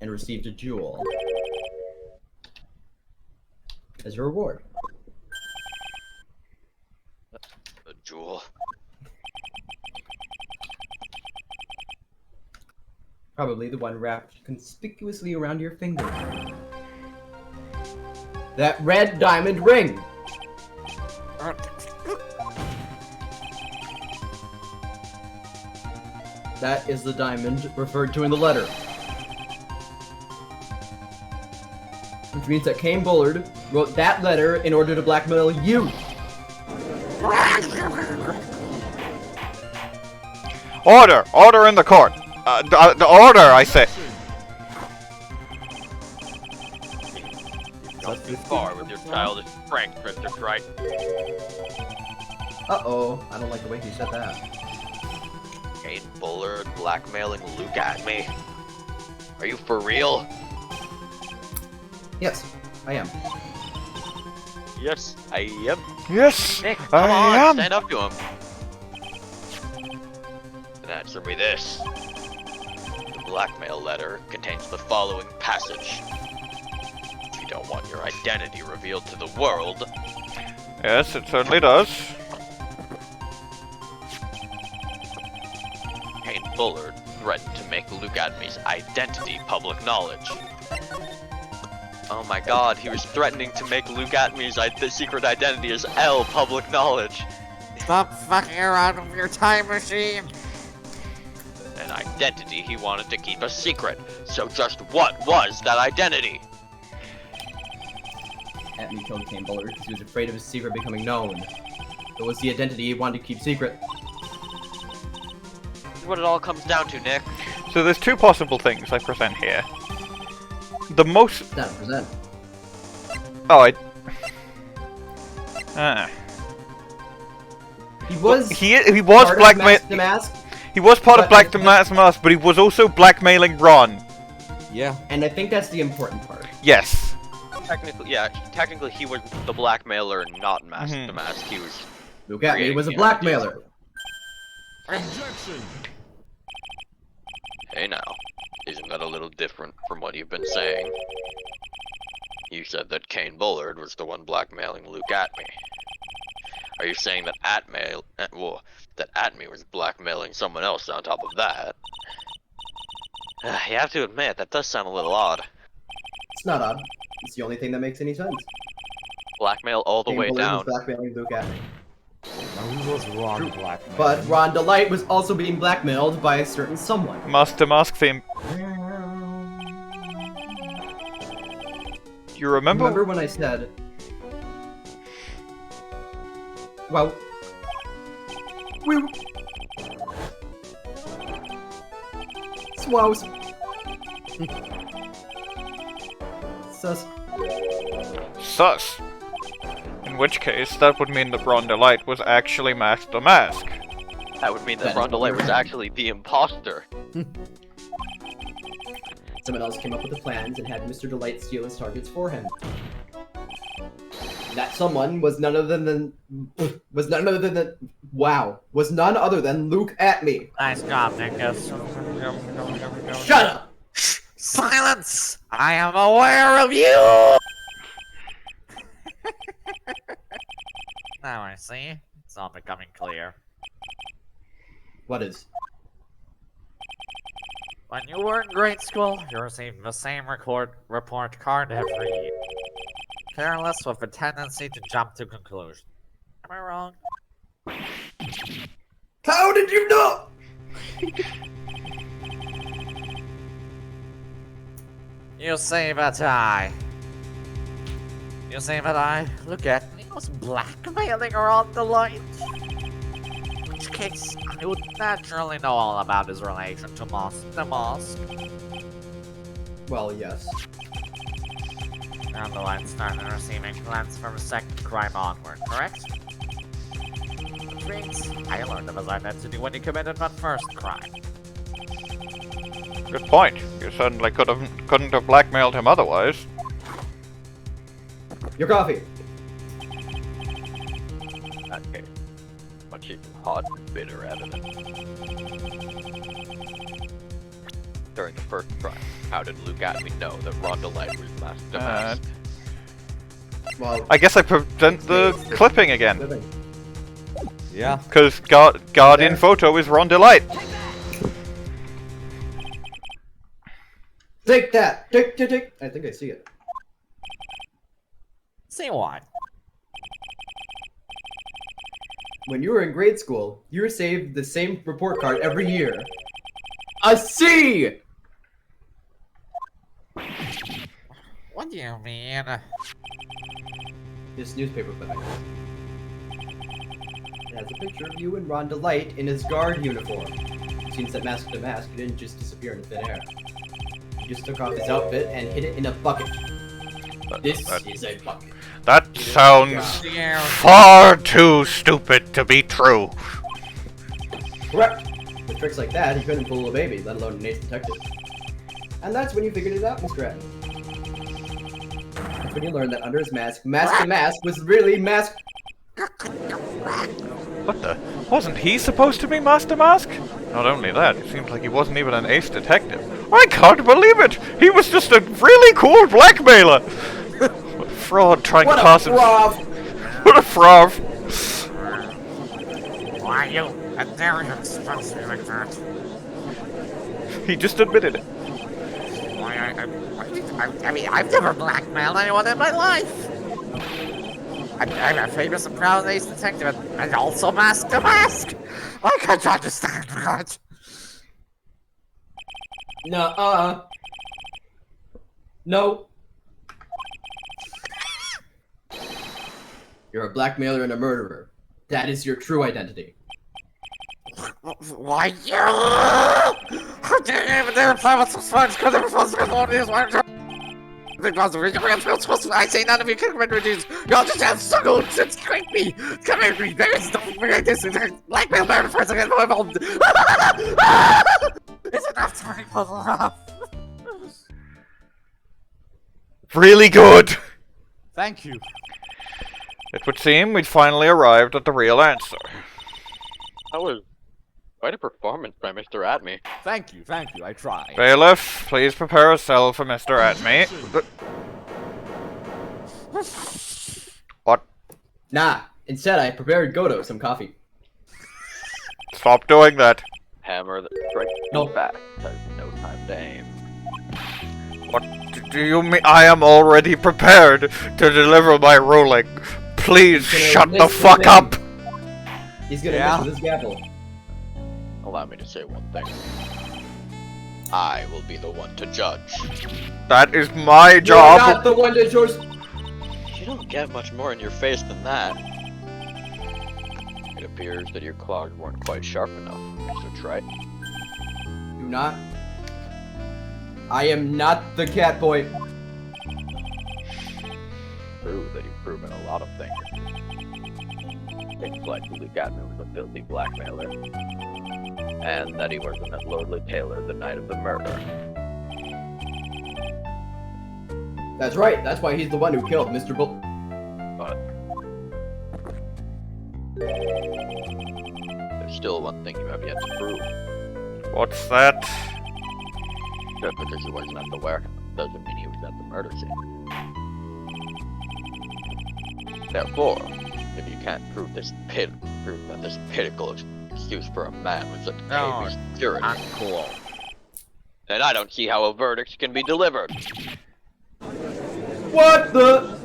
And received a jewel. As your reward. A jewel? Probably the one wrapped conspicuously around your finger. That red diamond ring! That is the diamond referred to in the letter. Which means that Kane Bullard wrote that letter in order to blackmail you. Order! Order in the court! The order, I say! You've gone too far with your childish pranks, Mr. Trite. Uh-oh, I don't like the way he said that. Kane Bullard blackmailing Luke Atmey? Are you for real? Yes. I am. Yes, I am. Yes, Nick, come I on, am. stand up to him. And answer me this. The blackmail letter contains the following passage. If you don't want your identity revealed to the world, Yes, it certainly does. Kane Bullard threatened to make Luke Atmey's identity public knowledge. Oh my god, he was threatening to make Luke Atmey's secret identity as L public knowledge. Stop fucking around with your time machine. An identity he wanted to keep a secret. So just what was that identity? Atmey killed Kane Bullard because he was afraid of his secret becoming known. It was the identity he wanted to keep secret. This is what it all comes down to, Nick. So there's two possible things I present here. The most... 100%. Oh, I... Ah. He was... He was part of blackmail... DeMasque, He was part of but- DeMasque, but he was also blackmailing Ron. Yeah. and I think that's the important part. Yes. Technically he was the blackmailer, not Mhm. DeMasque. He was... Luke Atmey creating was a the blackmailer. Hey now, isn't that a little different from what you've been saying? You said that Kane Bullard was the one blackmailing Luke Atmey. Are you saying that Atmey was blackmailing someone else on top of that? You have to admit, that does sound a little odd. It's not odd. It's the only thing that makes any sense. Blackmail all the Kane way Bullard down. was blackmailing Luke Atmey. Who was Ron blackmail? But Ron DeLite was also being blackmailed by a certain someone. DeMasque theme. You Remember when I said... Well... Swows. Sus. Sus. In which case, that would mean that Ron DeLite was actually DeMasque. That would mean that That Ron is DeLite was correct. actually the imposter. Someone else came up with the plans and had Mr. DeLite steal his targets for him. That someone was none other than was none other than Luke Atmey. Nice job, Dingus. Shut up! Silence! I am aware of you! Now I see. It's all becoming clear. What is? When you were in grade school, you received the same report card every year. Careless with a tendency to jump to conclusions. Am I wrong? How did you know? You say that I look at me was blackmailing her on the line. In which case, I would naturally know all about his relation to DeMasque. Well, yes. And the line started receiving plans from the second crime onward, correct? Which means I learned of his identity when he committed that first crime. Good point. You certainly couldn't have blackmailed him otherwise. Your coffee. Okay. Much hot and bitter evidence. During the first crime, how did Luke Atmey know that Ron DeLite was DeMasque? Well, I guess I present the clipping again. Yeah. Because Guardian Photo is Ron DeLite. Take that! Take! I think I see it. See what? When you were in grade school, you received the same report card every year. A C! What do you mean? This newspaper clipping. It has a picture of you and Ron DeLite in his guard uniform. It seems that Mask to Mask didn't just disappear into thin air. He just took off his outfit and hid it in a bucket. This is a bucket. That sounds Yeah. far too stupid to be true. Correct! With tricks like that, he couldn't fool a baby, let alone an ace detective. And that's when you figured it out, Mr. Atmey. when he learned that under his mask, DeMasque was really Mask. What the? Wasn't he supposed to be Master Mask? Not only that, it seems like he wasn't even an ace detective. I can't believe it! He was just a really cool blackmailer! What a fraud trying to pass him. What a fraud! Why you Adrian supposed to be like that? He just admitted it. I mean, I've never blackmailed anyone in my life. I'm a famous and proud ace detective and also Mask to Mask. I can't understand that. No, No. You're a blackmailer and a murderer. That is your true identity. Why you? How dare you even dare apply with some sponge? Because I'm supposed to be one of these ones. I say none of you can remember these. Y'all just have struggles. It's creepy. Come here, me. There's don't forget this. Blackmail murder first again. It's enough time for the laugh. Really good! Thank you. It would seem we'd finally arrived at the real answer. That was quite a performance by Mr. Atmey. Thank you, I tried. Bailiff, please prepare a cell for Mr. Atmey. What? Nah, instead I prepared Godot some coffee. Stop doing that. Hammer that strikes No. back has no time to aim. What do you mean? I am already prepared to deliver my ruling. Please shut the fuck up! He's gonna miss with his gavel. Allow me to say one thing. I will be the one to judge. That is my job. You're not the one to judge. You don't get much more in your face than that. It appears that your claws weren't quite sharp enough, Mr. Wright. Do not. I am not the cat boy. True that you've proven a lot of things. Things like Luke Atmey was a filthy blackmailer, and that he wasn't at Lordly Taylor the night of the murder. That's right. That's why he's the one who killed Mr. Bull. But there's still one thing you have yet to prove. What's that? Just because he wasn't at the warehouse doesn't mean he was at the murder scene. Therefore, if you can't prove that this pitiful excuse for a man was at the KB security, I'm cool. then I don't see how a verdict can be delivered. What the?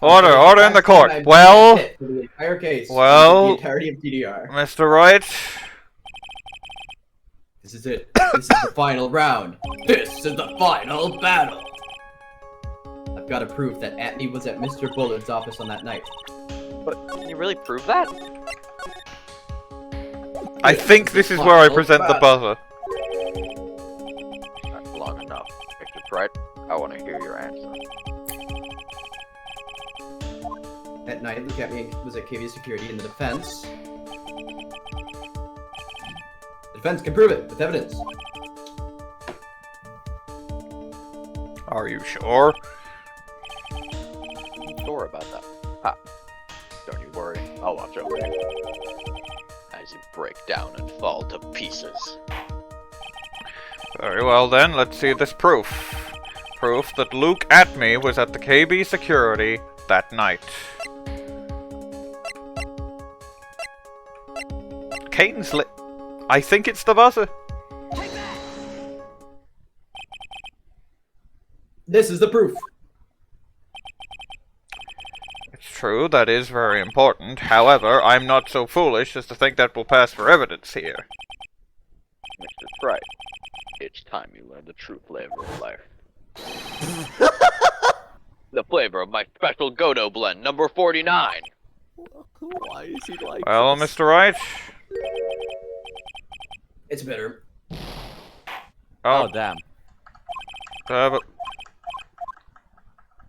Order in the court. Well, For the entire case. well, The entirety of TDR. Mr. Wright. This is it. This is the final round. This is the final battle. I've got to prove that Atmey was at Mr. Bullen's office on that night. But can you really prove that? I think this is where I present the buzzer. That's long enough. Mr. Wright, I want to hear your answer. At night, Luke Atmey was at KV security in the defense. The defense can prove it with evidence. Are you sure? Sure about that. Ha. Don't you worry, I'll watch over you. As you break down and fall to pieces. Very well then, let's see this proof. Proof that Luke Atmey was at the KB security that night. Kane's I think it's the buzzer. This is the proof. It's true, that is very important. However, I'm not so foolish as to think that will pass for evidence here. Mr. Wright, it's time you learn the true flavor of life. The flavor of my special Godot blend, number 49. Why is he like Well, this? Mr. Wright? It's bitter. Oh, damn. But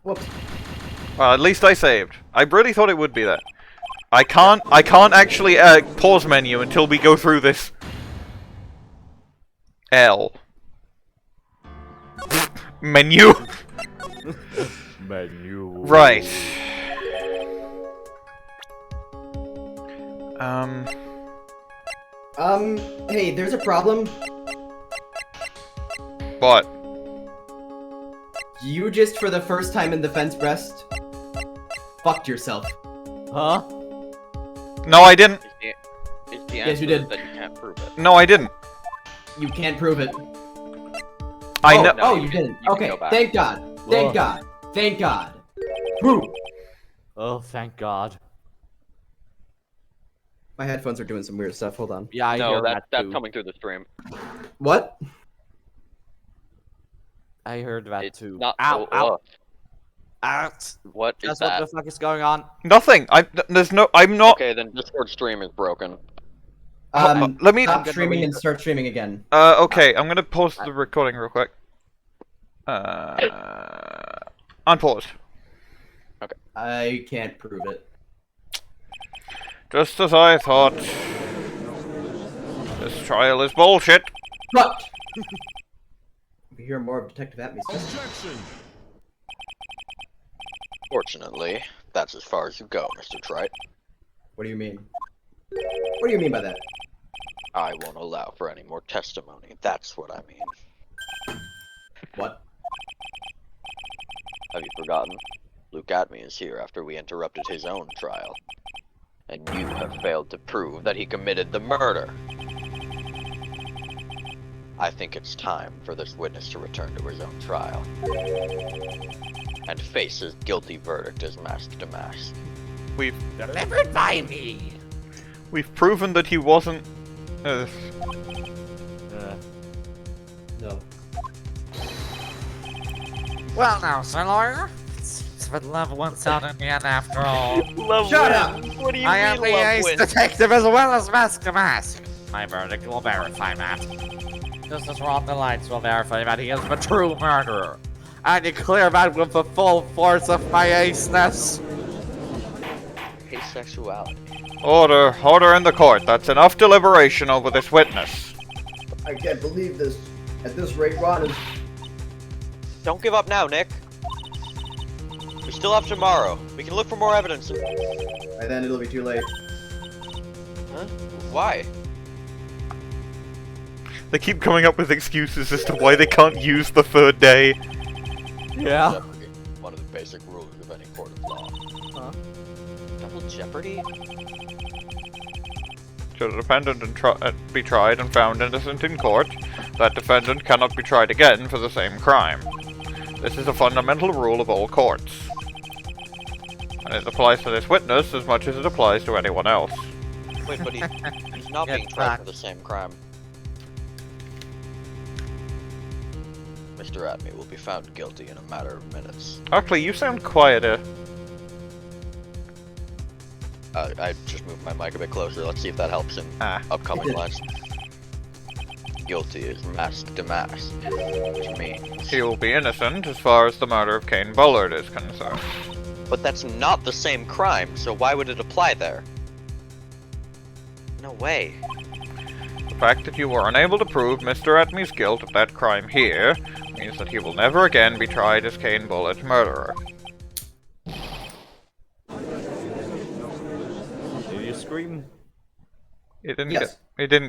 Whoops. well, at least I saved. I really thought it would be that. I can't actually pause menu until we go through this. L. Menu. Menu. Right. Hey, there's a problem. What? You just, for the first time in the fence breast, fucked yourself. Huh? No, I didn't. Is the Yes, you answer did. that you can't prove it? No, I didn't. You can't prove it. I know. Oh, No, you can- didn't. you can Okay, go back. thank God. Thank Ugh. God. Thank God. Woo! Oh, thank God. My headphones are doing some weird stuff. Hold on. Yeah, I No, hear that's that too. coming through the stream. What? I heard that It's too. not. Ow, oh, ow, oh, ow. what is That's what that? the fuck is going on. Nothing. There's no. I'm not. Okay, then Discord stream is broken. Let me. Stop streaming and start streaming again. Okay, I'm gonna pause the recording real quick. Unpause. I can't prove it. Just as I thought. This trial is bullshit. But we hear more of Detective Atmey's stuff. Fortunately, that's as far as you go, Mr. Wright. What do you mean? What do you mean by that? I won't allow for any more testimony. That's what I mean. What? Have you forgotten? Luke Atmey is here after we interrupted his own trial. And you have failed to prove that he committed the murder. I think it's time for this witness to return to his own trial. And face his guilty verdict as masked DeMasque. We've Delivered by me. proven that he wasn't. No. Well now, sir lawyer. Seems that love wins out in the end after all. Shut up! What do you I am the ace detective as well as Mask to Mask. My verdict will verify that. Just as Ron DeLite will verify that he is the true murderer. I declare that with the full force of my aceness. Asexuality. Order in the court. That's enough deliberation over this witness. I can't believe this. At this rate, Ron is. Don't give up now, Nick. We still have tomorrow. We can look for more evidence. By then, it'll be too late. Huh? Why? They keep coming up with excuses as to why they can't use the third day. Yeah. Jeopardy. One of the basic rules of any court of law. Huh? Double jeopardy? Should a defendant be tried and found innocent in court, that defendant cannot be tried again for the same crime. This is a fundamental rule of all courts. And it applies to this witness as much as it applies to anyone else. Wait, but he's not Get being tried back. for the same crime. Mr. Atmey will be found guilty in a matter of minutes. Arkly, you sound quieter. I just moved my mic a bit closer. Let's see if that helps in upcoming lines. Guilty is masked DeMasque, which means... He will be innocent as far as the murder of Kane Bullard is concerned. But that's not the same crime, so why would it apply there? No way. The fact that you were unable to prove Mr. Atmey's guilt of that crime here means that he will never again be tried as Kane Bullard's murderer. Did you scream? It didn't Yes.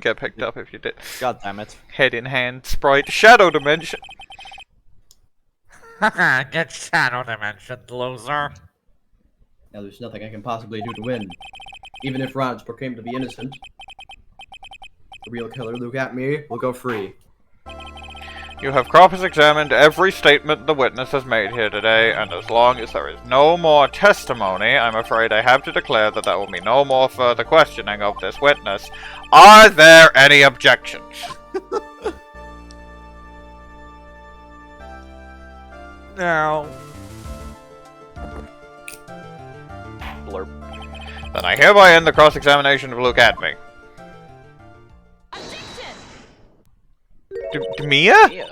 get picked up if you did. God damn it. Head in hand, sprite, shadow dimension. Haha, get shadow dimension, loser. Now, there's nothing I can possibly do to win. Even if Ron is proclaimed to be innocent, the real killer, Luke Atmey, will go free. You have cross-examined every statement the witness has made here today, and as long as there is no more testimony, I'm afraid I have to declare that there will be no more further questioning of this witness. Are there any objections? No. Blurp. Then I hereby end the cross-examination of Luke Atmey. Mia? Yeah.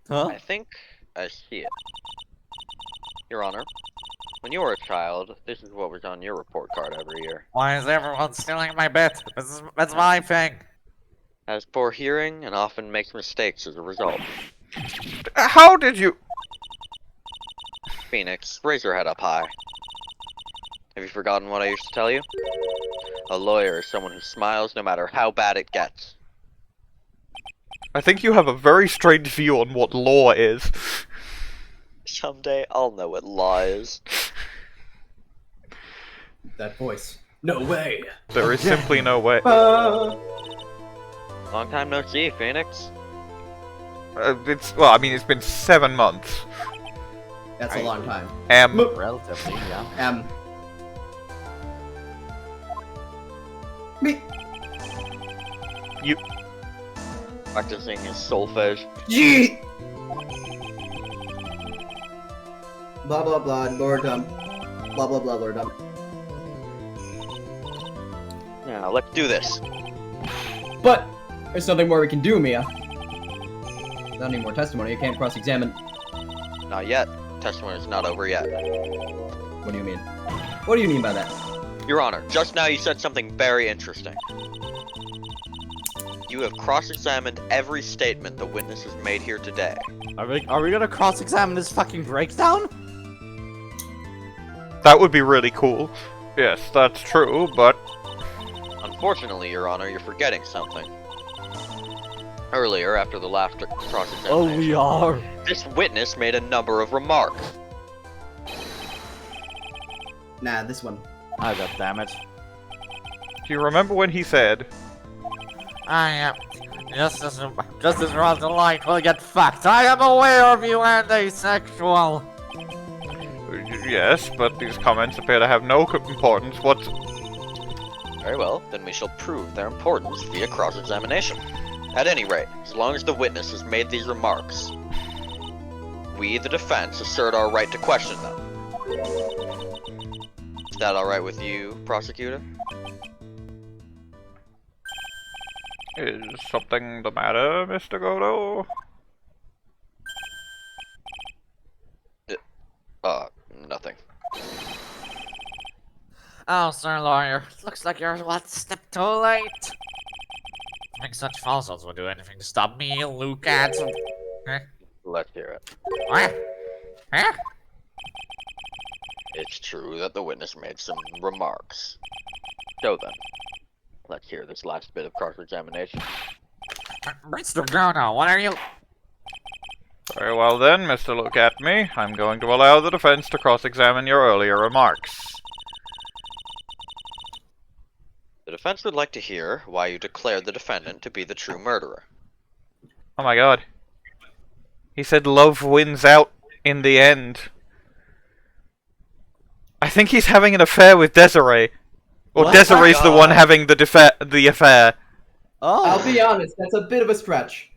Huh? I think I see it. Your Honor, when you were a child, this is what was on your report card every year. Why is everyone stealing my bit? That's my thing. Has poor hearing and often makes mistakes as a result. How did you... Phoenix, raise your head up high. Have you forgotten what I used to tell you? A lawyer is someone who smiles no matter how bad it gets. I think you have a very strange view on what law is. Someday I'll know what law is. That voice. No way. There is simply no way. Long time no see, Phoenix. Well, I mean, it's been 7 months. That's a long time. Relatively, yeah. Me. You. Practicing his solfege. Gee. Blah blah blah, lordum. Blah blah blah, lordum. Now, let's do this. But there's nothing more we can do, Mia. Not any more testimony. You can't cross-examine. Not yet. Testimony's not over yet. What do you mean? What do you mean by that? Your Honor, just now you said something very interesting. You have cross-examined every statement the witness has made here today. Are we gonna cross-examine this fucking breakdown? That would be really cool. Yes, that's true, but... Unfortunately, Your Honor, you're forgetting something. Earlier, after the last cross-examination... Oh, we are! This witness made a number of remarks. Nah, this one. Oh, god damn it. Do you remember when he said... I am... Just as Ron DeLite will get fucked. I am aware of you and asexual. Yes, but these comments appear to have no importance Very well, then we shall prove their importance via cross-examination. At any rate, as long as the witness has made these remarks, we, the defense, assert our right to question them. Is that alright with you, prosecutor? Is something the matter, Mr. Godot? Nothing. Oh, sir lawyer, looks like you're one step too late. To make such falsehoods would do anything to stop me, Luke, and... Let's hear it. What? Huh? It's true that the witness made some remarks. So then, let's hear this last bit of cross-examination. Mr. Godot, what are you... Very well then, Mr. Look at Me. I'm going to allow the defense to cross-examine your earlier remarks. The defense would like to hear why you declared the defendant to be the true murderer. Oh my god. He said love wins out in the end. I think he's having an affair with Desirée. Or What? Desiree's the one having the affair. Oh! I'll be honest, that's a bit of a stretch.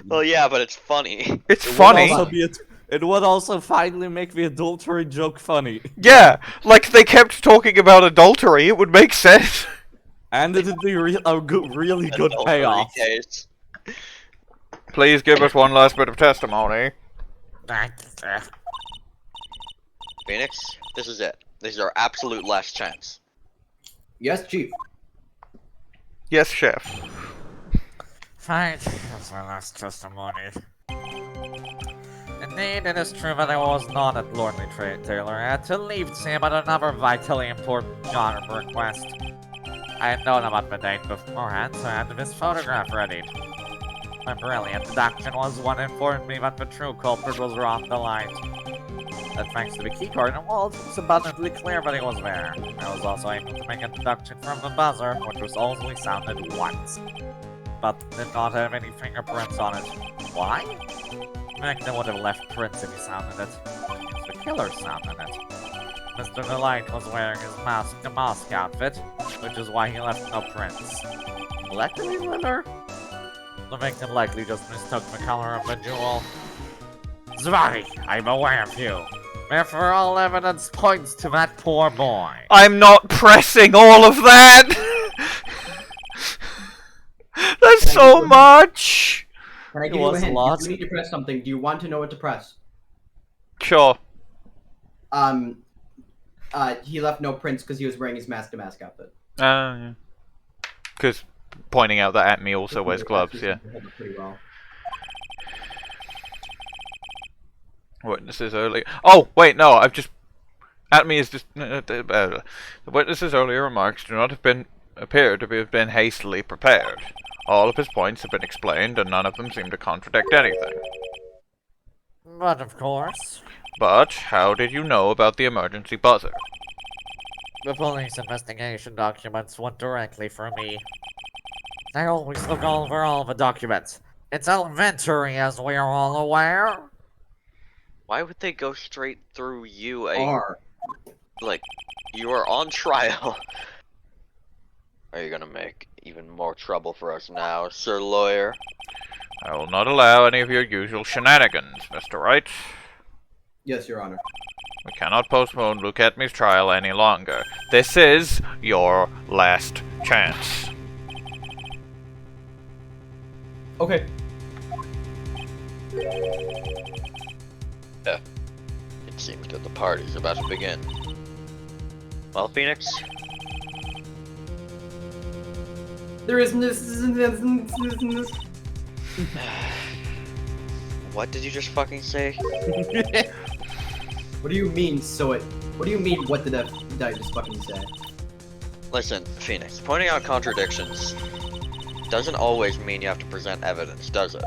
Well, yeah, but it's funny. It's It would funny. also be it would also finally make the adultery joke funny. Yeah, like they kept talking about adultery, it would make sense. And it'd be really good payoff. Case. Please give us one last bit of testimony. Phoenix, this is it. This is our absolute last chance. Yes, Chief. Yes, Chef. Fine, that's my last testimony. Indeed, it is true that I was not at Lordly Taylor. I had to leave to see about another vitally important job request. I had known about the date beforehand, so I had this photograph ready. My brilliant deduction was what informed me that the true culprit was Ron DeLite. That thanks to the keycard in the wall, it was abundantly clear that he was there. I was also able to make a deduction from the buzzer, which was only sounded once, but did not have any fingerprints on it. Why? The victim would have left prints if he sounded it. It's the killer sounded it. Mr. DeLite was wearing his DeMasque outfit, which is why he left no prints. Molecular glitter? The victim likely just mistook the color of the jewel. Zvari, I'm aware of you. Therefore, all evidence points to that poor boy. I'm not pressing all of that! That's so much! Can I give you a hint? If you need to press something, do you want to know what to press? Sure. He left no prints because he was wearing his DeMasque outfit. Because pointing out that Atmey also wears gloves, yeah. Pretty well. Witnesses earlier. Oh, wait, no, I've just. Atmey is just. The witnesses' earlier remarks do not appear to have been hastily prepared. All of his points have been explained, and none of them seem to contradict anything. But of course, But how did you know about the emergency buzzer? the police investigation documents went directly for me. I always look over all the documents. It's elementary, as we are all aware. Why would they go straight through you? Like, you are on trial. Are you gonna make even more trouble for us now, Sir Lawyer? I will not allow any of your usual shenanigans, Mr. Wright. Yes, Your Honor. We cannot postpone Luke Atmey's trial any longer. This is your last chance. Okay. It seems that the party's about to begin. Well, Phoenix, There is this. what did you just fucking say? What do you mean? What do you mean? What did I just fucking say? Listen, Phoenix, pointing out contradictions doesn't always mean you have to present evidence, does it?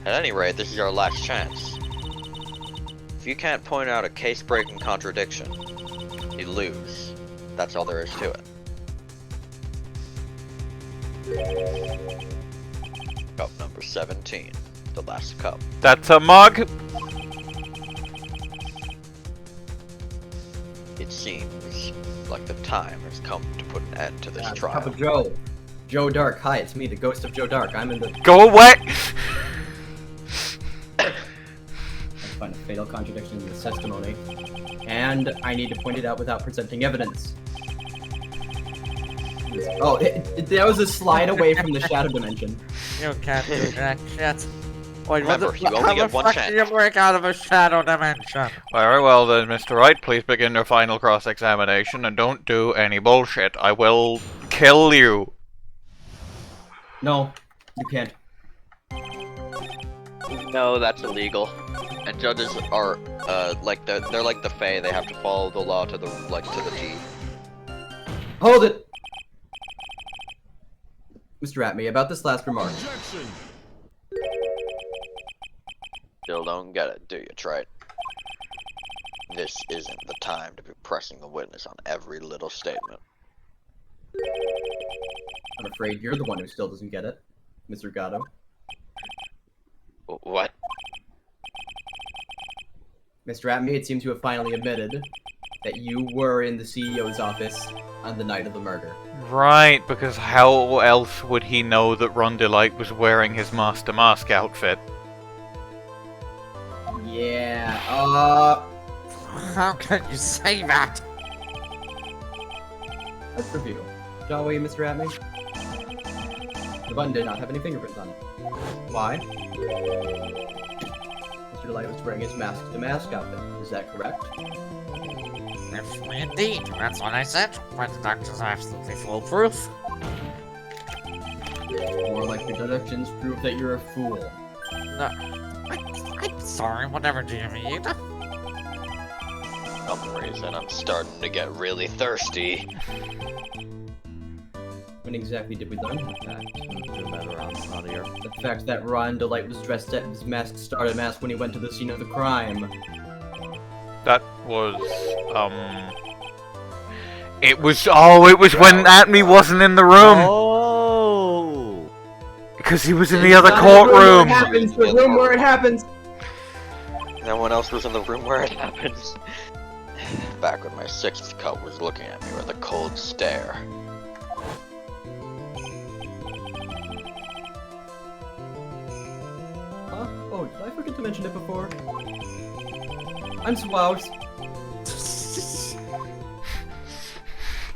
At any rate, this is our last chance. If you can't point out a case-breaking contradiction, you lose. That's all there is to it. Cup number 17, the last cup. That's a mug. It seems like the time has come to put an end to this Cup trial. of Joe. Joe Dark. Hi, it's me, the ghost of Joe Dark. I'm in the. Go away! I find a fatal contradiction in this testimony, and I need to point it out without presenting evidence. Oh, that was a slide away from the shadow dimension. You can't do that shit. Wait, Remember, you only get one chance. You break out of a shadow dimension. Very well then, Mr. Wright, please begin your final cross-examination and don't do any bullshit. I will kill you. No, you can't. No, that's illegal. And judges are, they're like the Fae. They have to follow the law to the T. Hold it! Mr. Atmey, about this last remark. Still don't get it, do you, Trite? This isn't the time to be pressing the witness on every little statement. I'm afraid you're the one who still doesn't get it, Mr. Godot. What? Mr. Atmey, it seems you have finally admitted that you were in the CEO's office on the night of the murder. Right, because how else would he know that DeLite was wearing his Master Mask outfit? Yeah, How can you say that? let's review. Shall we, Mr. Atmey? The button did not have any fingerprints on it. Why? Mr. DeLite was wearing his DeMasque outfit. Is that correct? Indeed, that's what I said. My deductions are absolutely foolproof. More like the deductions prove that you're a fool. No, I'm sorry, whatever do you mean? For some reason, I'm starting to get really thirsty. When exactly did we learn that fact? Here. The fact that DeLite was dressed as his masked started mask when he went to the scene of the crime. That was, It was when Atmey wasn't in the room! Oh! Because he was in the other courtroom! The room where it happens! No one else was in the room where it happens. Back when my sixth cup was looking at me with a cold stare. Huh? Oh, did I forget to mention it before? I'm Swouse.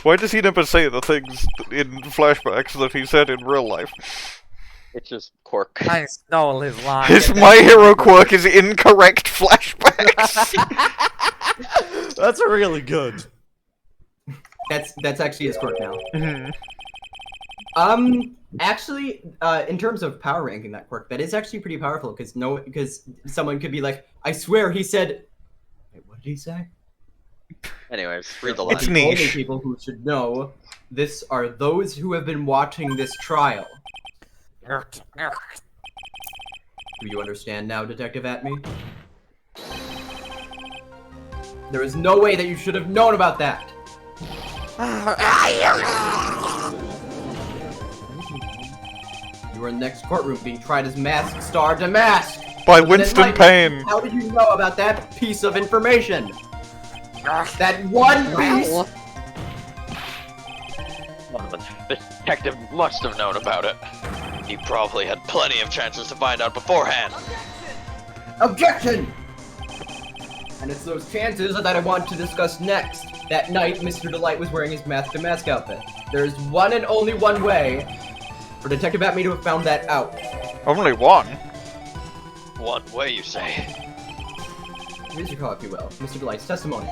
Why does he never say the things in flashbacks that he said in real life? It's just quirk. I stole his line. His My Hero quirk is incorrect flashbacks! That's really good. That's actually his quirk now. Actually, in terms of power ranking that quirk, that is actually pretty powerful because someone could be like, I swear he said. Wait, what did he say? Anyways, read the line. It's The only niche. people who should know this are those who have been watching this trial. Do you understand now, Detective Atmey? There is no way that you should have known about that. You are in the next courtroom being tried as Masked Star DeMasque. By Winston Payne. How did you know about that piece of information? That one piece. Well, the detective must have known about it. He probably had plenty of chances to find out beforehand. Objection! And it's those chances that I want to discuss next. That night, Mr. DeLite was wearing his mask outfit. There's one and only one way for Detective Atmey to have found that out. Only one. One way, you say? Here's your call, if you will. Mr. DeLite's testimony.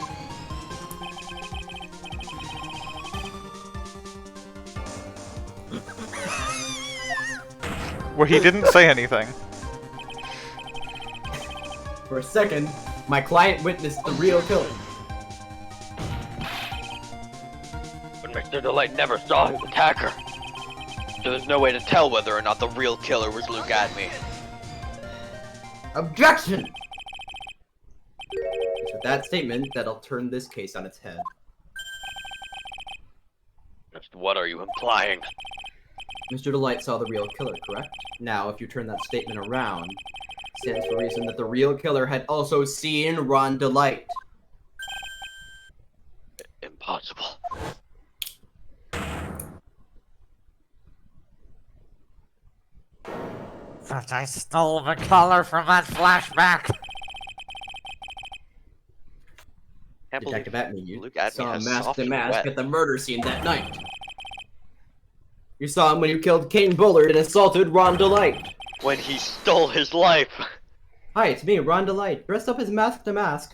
Where he didn't say anything. For a second, my client witnessed the real killer. But Mr. DeLite never saw his attacker. So there's no way to tell whether or not the real killer was Luke Atmey. Objection! It's with that statement that I'll turn this case on its head. Just what are you implying? Mr. DeLite saw the real killer, correct? Now, if you turn that statement around, it stands for reason that the real killer had also seen Ron DeLite. Impossible. But I stole the color from that flashback. Can't Detective believe Atmey, you Luke Atmey saw has Masked soft and DeMasque wet. at the murder scene that night. You saw him when you killed Kane Bullard and assaulted Ron DeLite. When he stole his life. Hi, it's me, Ron DeLite, dressed up as Masked DeMasque.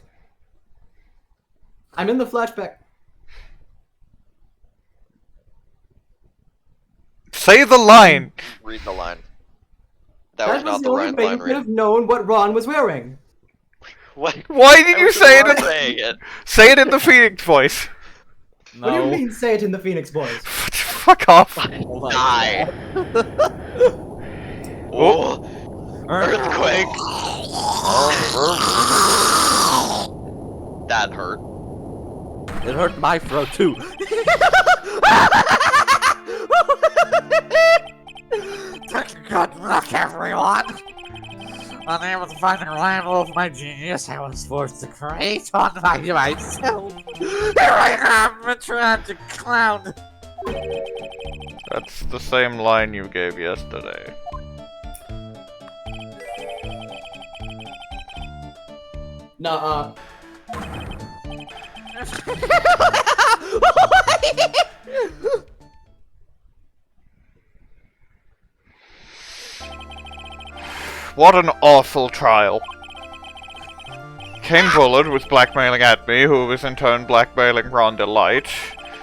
I'm in the flashback. Say the line. Read the line. That was not the the only right way line, you could read. have known what Ron was wearing. What? Why did you say it in saying it? Say it in the Phoenix voice? What do you mean, say it in the Phoenix voice? Fuck off. Die. Oh. Earthquake. That hurt. It hurt my throat too. Good luck, everyone! Unable to find a rival of my genius, I was forced to create one by myself. Here I am, a tragic clown. That's the same line you gave yesterday. Nuh-uh. What an awful trial. Kane Bullard was blackmailing Atmey, who was in turn blackmailing Ron DeLite.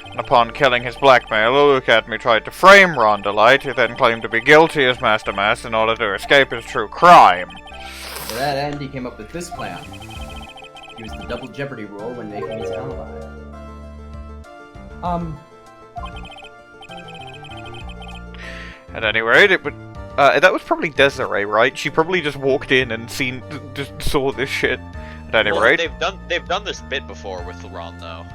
And upon killing his blackmailer, Luke Atmey tried to frame Ron DeLite, who then claimed to be guilty as Master Mass in order to escape his true crime. To that end, he came up with this plan. He used the double jeopardy rule when making his alibi. At any rate, it would. That was probably Desirée, right? She probably just walked in and just saw this shit. At any Well, rate, they've done this bit before with Ron though.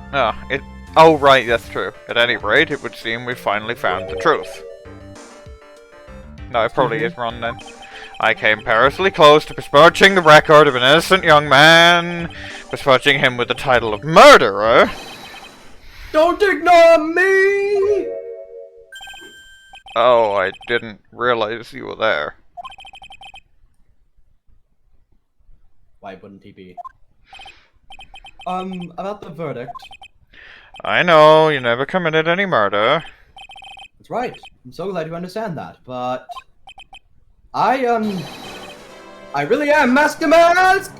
Oh right, that's true. At any rate, it would seem we finally found the truth. No, it probably is Ron then. I came perilously close to besmirching the record of an innocent young man, besmirching him with the title of murderer. Don't ignore me! Oh, I didn't realize you were there. Why wouldn't he be? About the verdict. I know, you never committed any murder. That's right. I'm so glad you understand that, but... I really am Master Mask!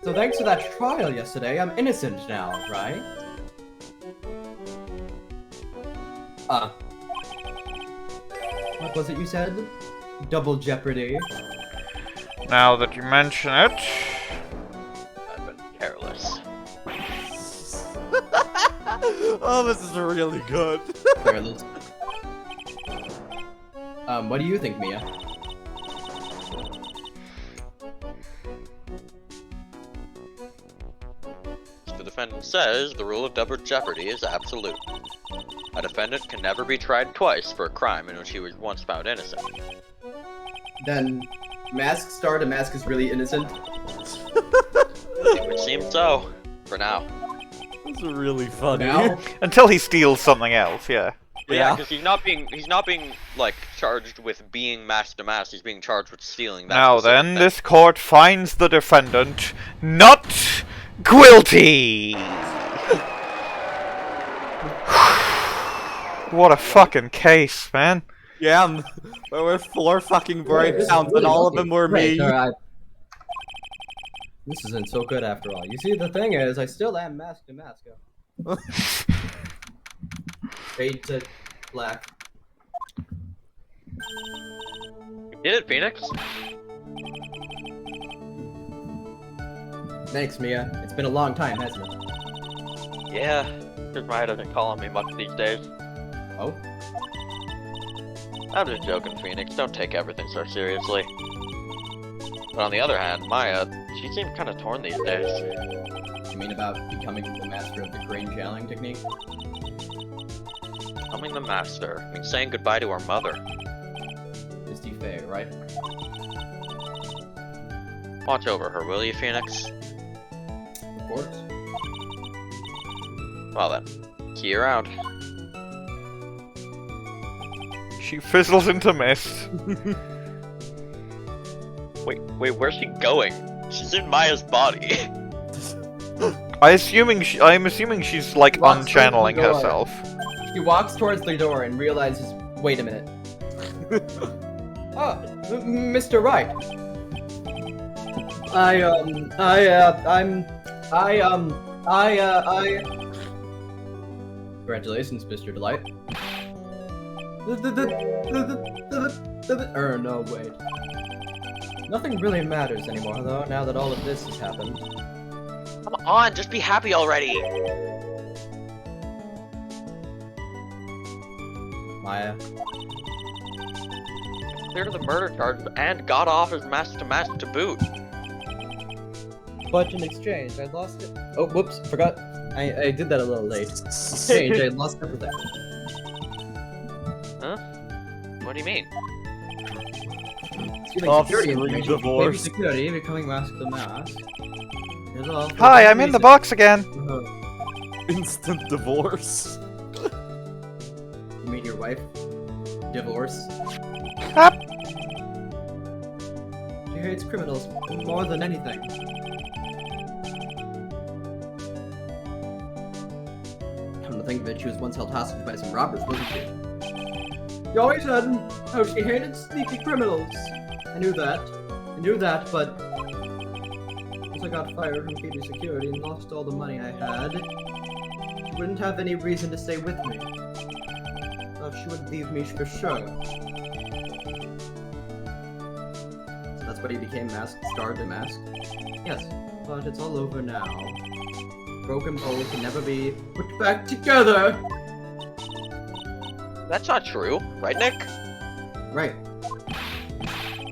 So thanks to that trial yesterday, I'm innocent now, right? What was it you said? Double jeopardy. Now that you mention it... I've been careless. Oh, this is really good. Careless. What do you think, Mia? The defendant says the rule of double jeopardy is absolute. A defendant can never be tried twice for a crime in which he was once found innocent. Then, Mask star DeMasque is really innocent. It would seem so, for now. This is really funny. Now? Until he steals something else, yeah. Yeah, because he's not being like charged with being masked to mask. He's being charged with stealing that. Now specific then, thing. this court finds the defendant not guilty. What a fucking case, man. Yeah, there were 4 fucking breakdowns and all of them were me. Alright. This isn't so good after all. You see, the thing is, I still am masked to mask. Fade to black. You did it, Phoenix. Thanks, Mia. It's been a long time, hasn't it? Yeah, because Wright doesn't call on me much these days. Oh? I'm just joking, Phoenix. Don't take everything so seriously. But on the other hand, Maya, she seems kind of torn these days. You mean about becoming the master of the crane channeling technique? Becoming the master. I mean, saying goodbye to our mother. Misty Faye, right? Watch over her, will you, Phoenix? Of course. Well then, see you around. She fizzles into mist. Wait, where's she going? She's in Maya's body. I'm assuming she's like Walks unchanneling towards the door. herself. She walks towards the door and realizes, wait a minute. Mr. Wright. Congratulations, Mr. DeLite. No, wait. Nothing really matters anymore, though, now that all of this has happened. Come on, just be happy already. Maya. Cleared the murder charges and got off as mask to boot. But in exchange, I lost it. Oh, whoops, forgot. I did that a little late. In exchange, I lost everything. Huh? What do you mean? Stealing security Offspring information, divorce. baby security, becoming mask to mask. It's all for Hi, good I'm in the reason. box again. Instant divorce. You mean your wife? Divorce? Up. She hates criminals more than anything. Come to think of it, she was once held hostage by some robbers, wasn't she? You always said how she hated sneaky criminals. I knew that, but once I got fired from KB Security and lost all the money I had, she wouldn't have any reason to stay with me. Thought she would leave me for sure. So that's why he became Star DeMasque? Yes, but it's all over now. Broken bowl can never be put back together! That's not true, right, Nick? Right.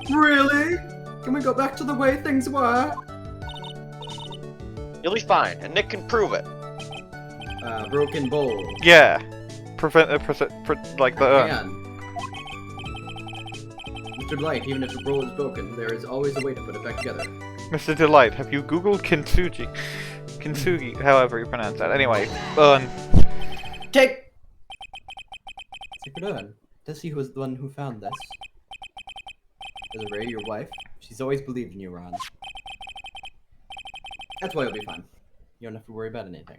Really? Can we go back to the way things were? You'll be fine, and Nick can prove it. Broken bowl. Yeah. Like the urn. Man. Mr. DeLite, even if the bowl is broken, there is always a way to put it back together. Mr. DeLite, have you googled kintsugi? Kintsugi, however you pronounce that. Anyway, urn. Take! Secret urn. Desirée was the one who found this. Desirée, your wife, she's always believed in you, Ron. That's why you'll be fine. You don't have to worry about anything.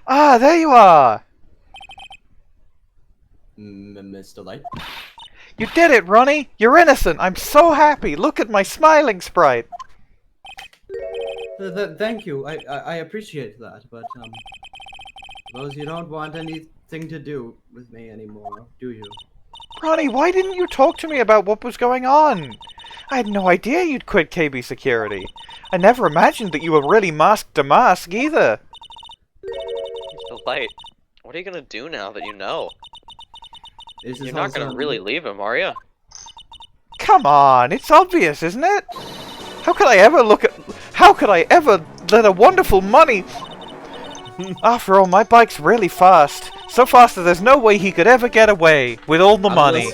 Ah, there you are! Miss DeLite? You did it, Ronnie! You're innocent! I'm so happy! Look at my smiling sprite! Thank you. I appreciate that, but suppose you don't want any thing to do with me anymore, do you? Ronnie, why didn't you talk to me about what was going on? I had no idea you'd quit KB Security. I never imagined that you were really masked DeMasque either. DeLite, what are you gonna do now that you know? This is You're not gonna really leave him, are you? Come on, it's obvious, isn't it? How could I ever let a wonderful money... After all, my bike's really fast. So fast that there's no way he could ever get away with all the money.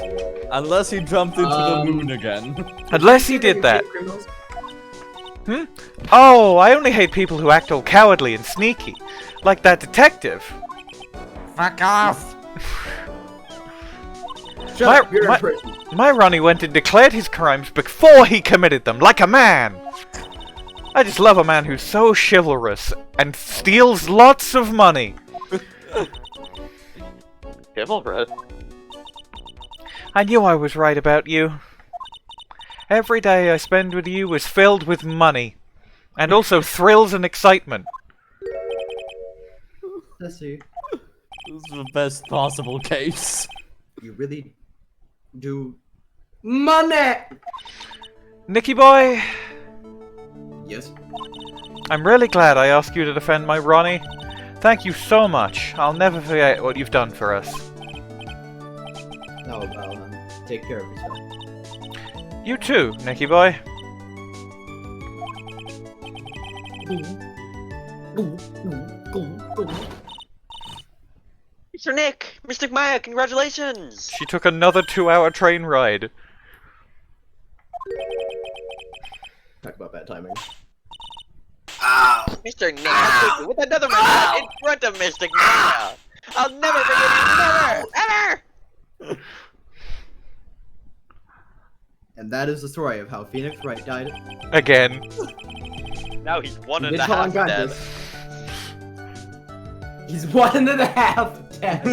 Unless he jumped into the moon again. Unless he did that. Oh, I only hate people who act all cowardly and sneaky. Like that detective. Fuck off! My Ronnie went and declared his crimes before he committed them, like a man. I just love a man who's so chivalrous and steals lots of money. Chivalrous? I knew I was right about you. Every day I spend with you is filled with money. And also thrills and excitement. Let's see. This is the best possible case. You really do money! Nicky boy, Yes. I'm really glad I asked you to defend my Ronnie. Thank you so much. I'll never forget what you've done for us. Oh, well, take care of yourself. You too, Nicky boy. Mr. Nick! Mr. Maya, congratulations! She took another 2-hour train ride. Talk about bad timing. Mr. Nick, I'll take you with another man in front of Mr. Maya! I'll never forgive you! Never! Ever! And that is the story of how Phoenix Wright died. Again. Now he's one and Bitch, a how long half got dead. this? He's 1.5 dead.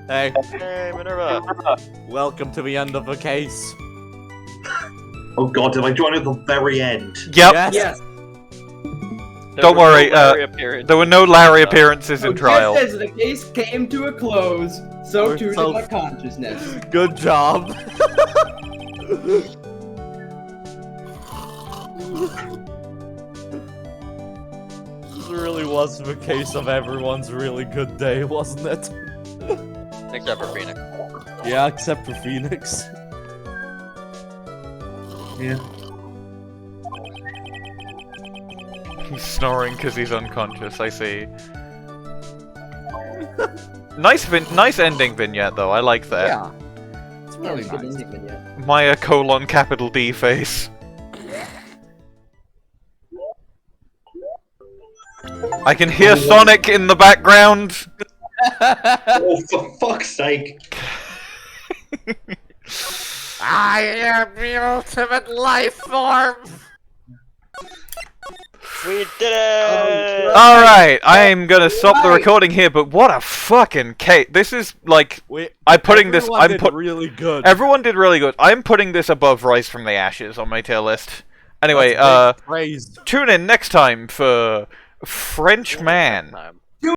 Hey, Hey, Minerva! welcome to the end of the case. Oh god, did I join at the very end? Yep. Yes. Don't worry, There there were no Larry appearances in trial. Just as the case came to a close, so We're too did so- my consciousness. Good job. This really was the case of everyone's really good day, wasn't it? Except for Phoenix. Yeah, except for Phoenix. Yeah. He's snoring because he's unconscious, I see. Nice ending vignette though, I like that. Yeah. It's really Yeah, good nice. ending vignette. Maya : capital D face. I can hear Sonic in the background. Oh, for fuck's sake. I am the ultimate life form! We did it! Alright, I'm gonna stop the recording here, but what a fucking case. This is like, I'm putting this, Everyone did really good. Everyone did really good. I'm putting this above Rise from the Ashes on my tier list. Anyway, That's big praise. tune in next time for French Man.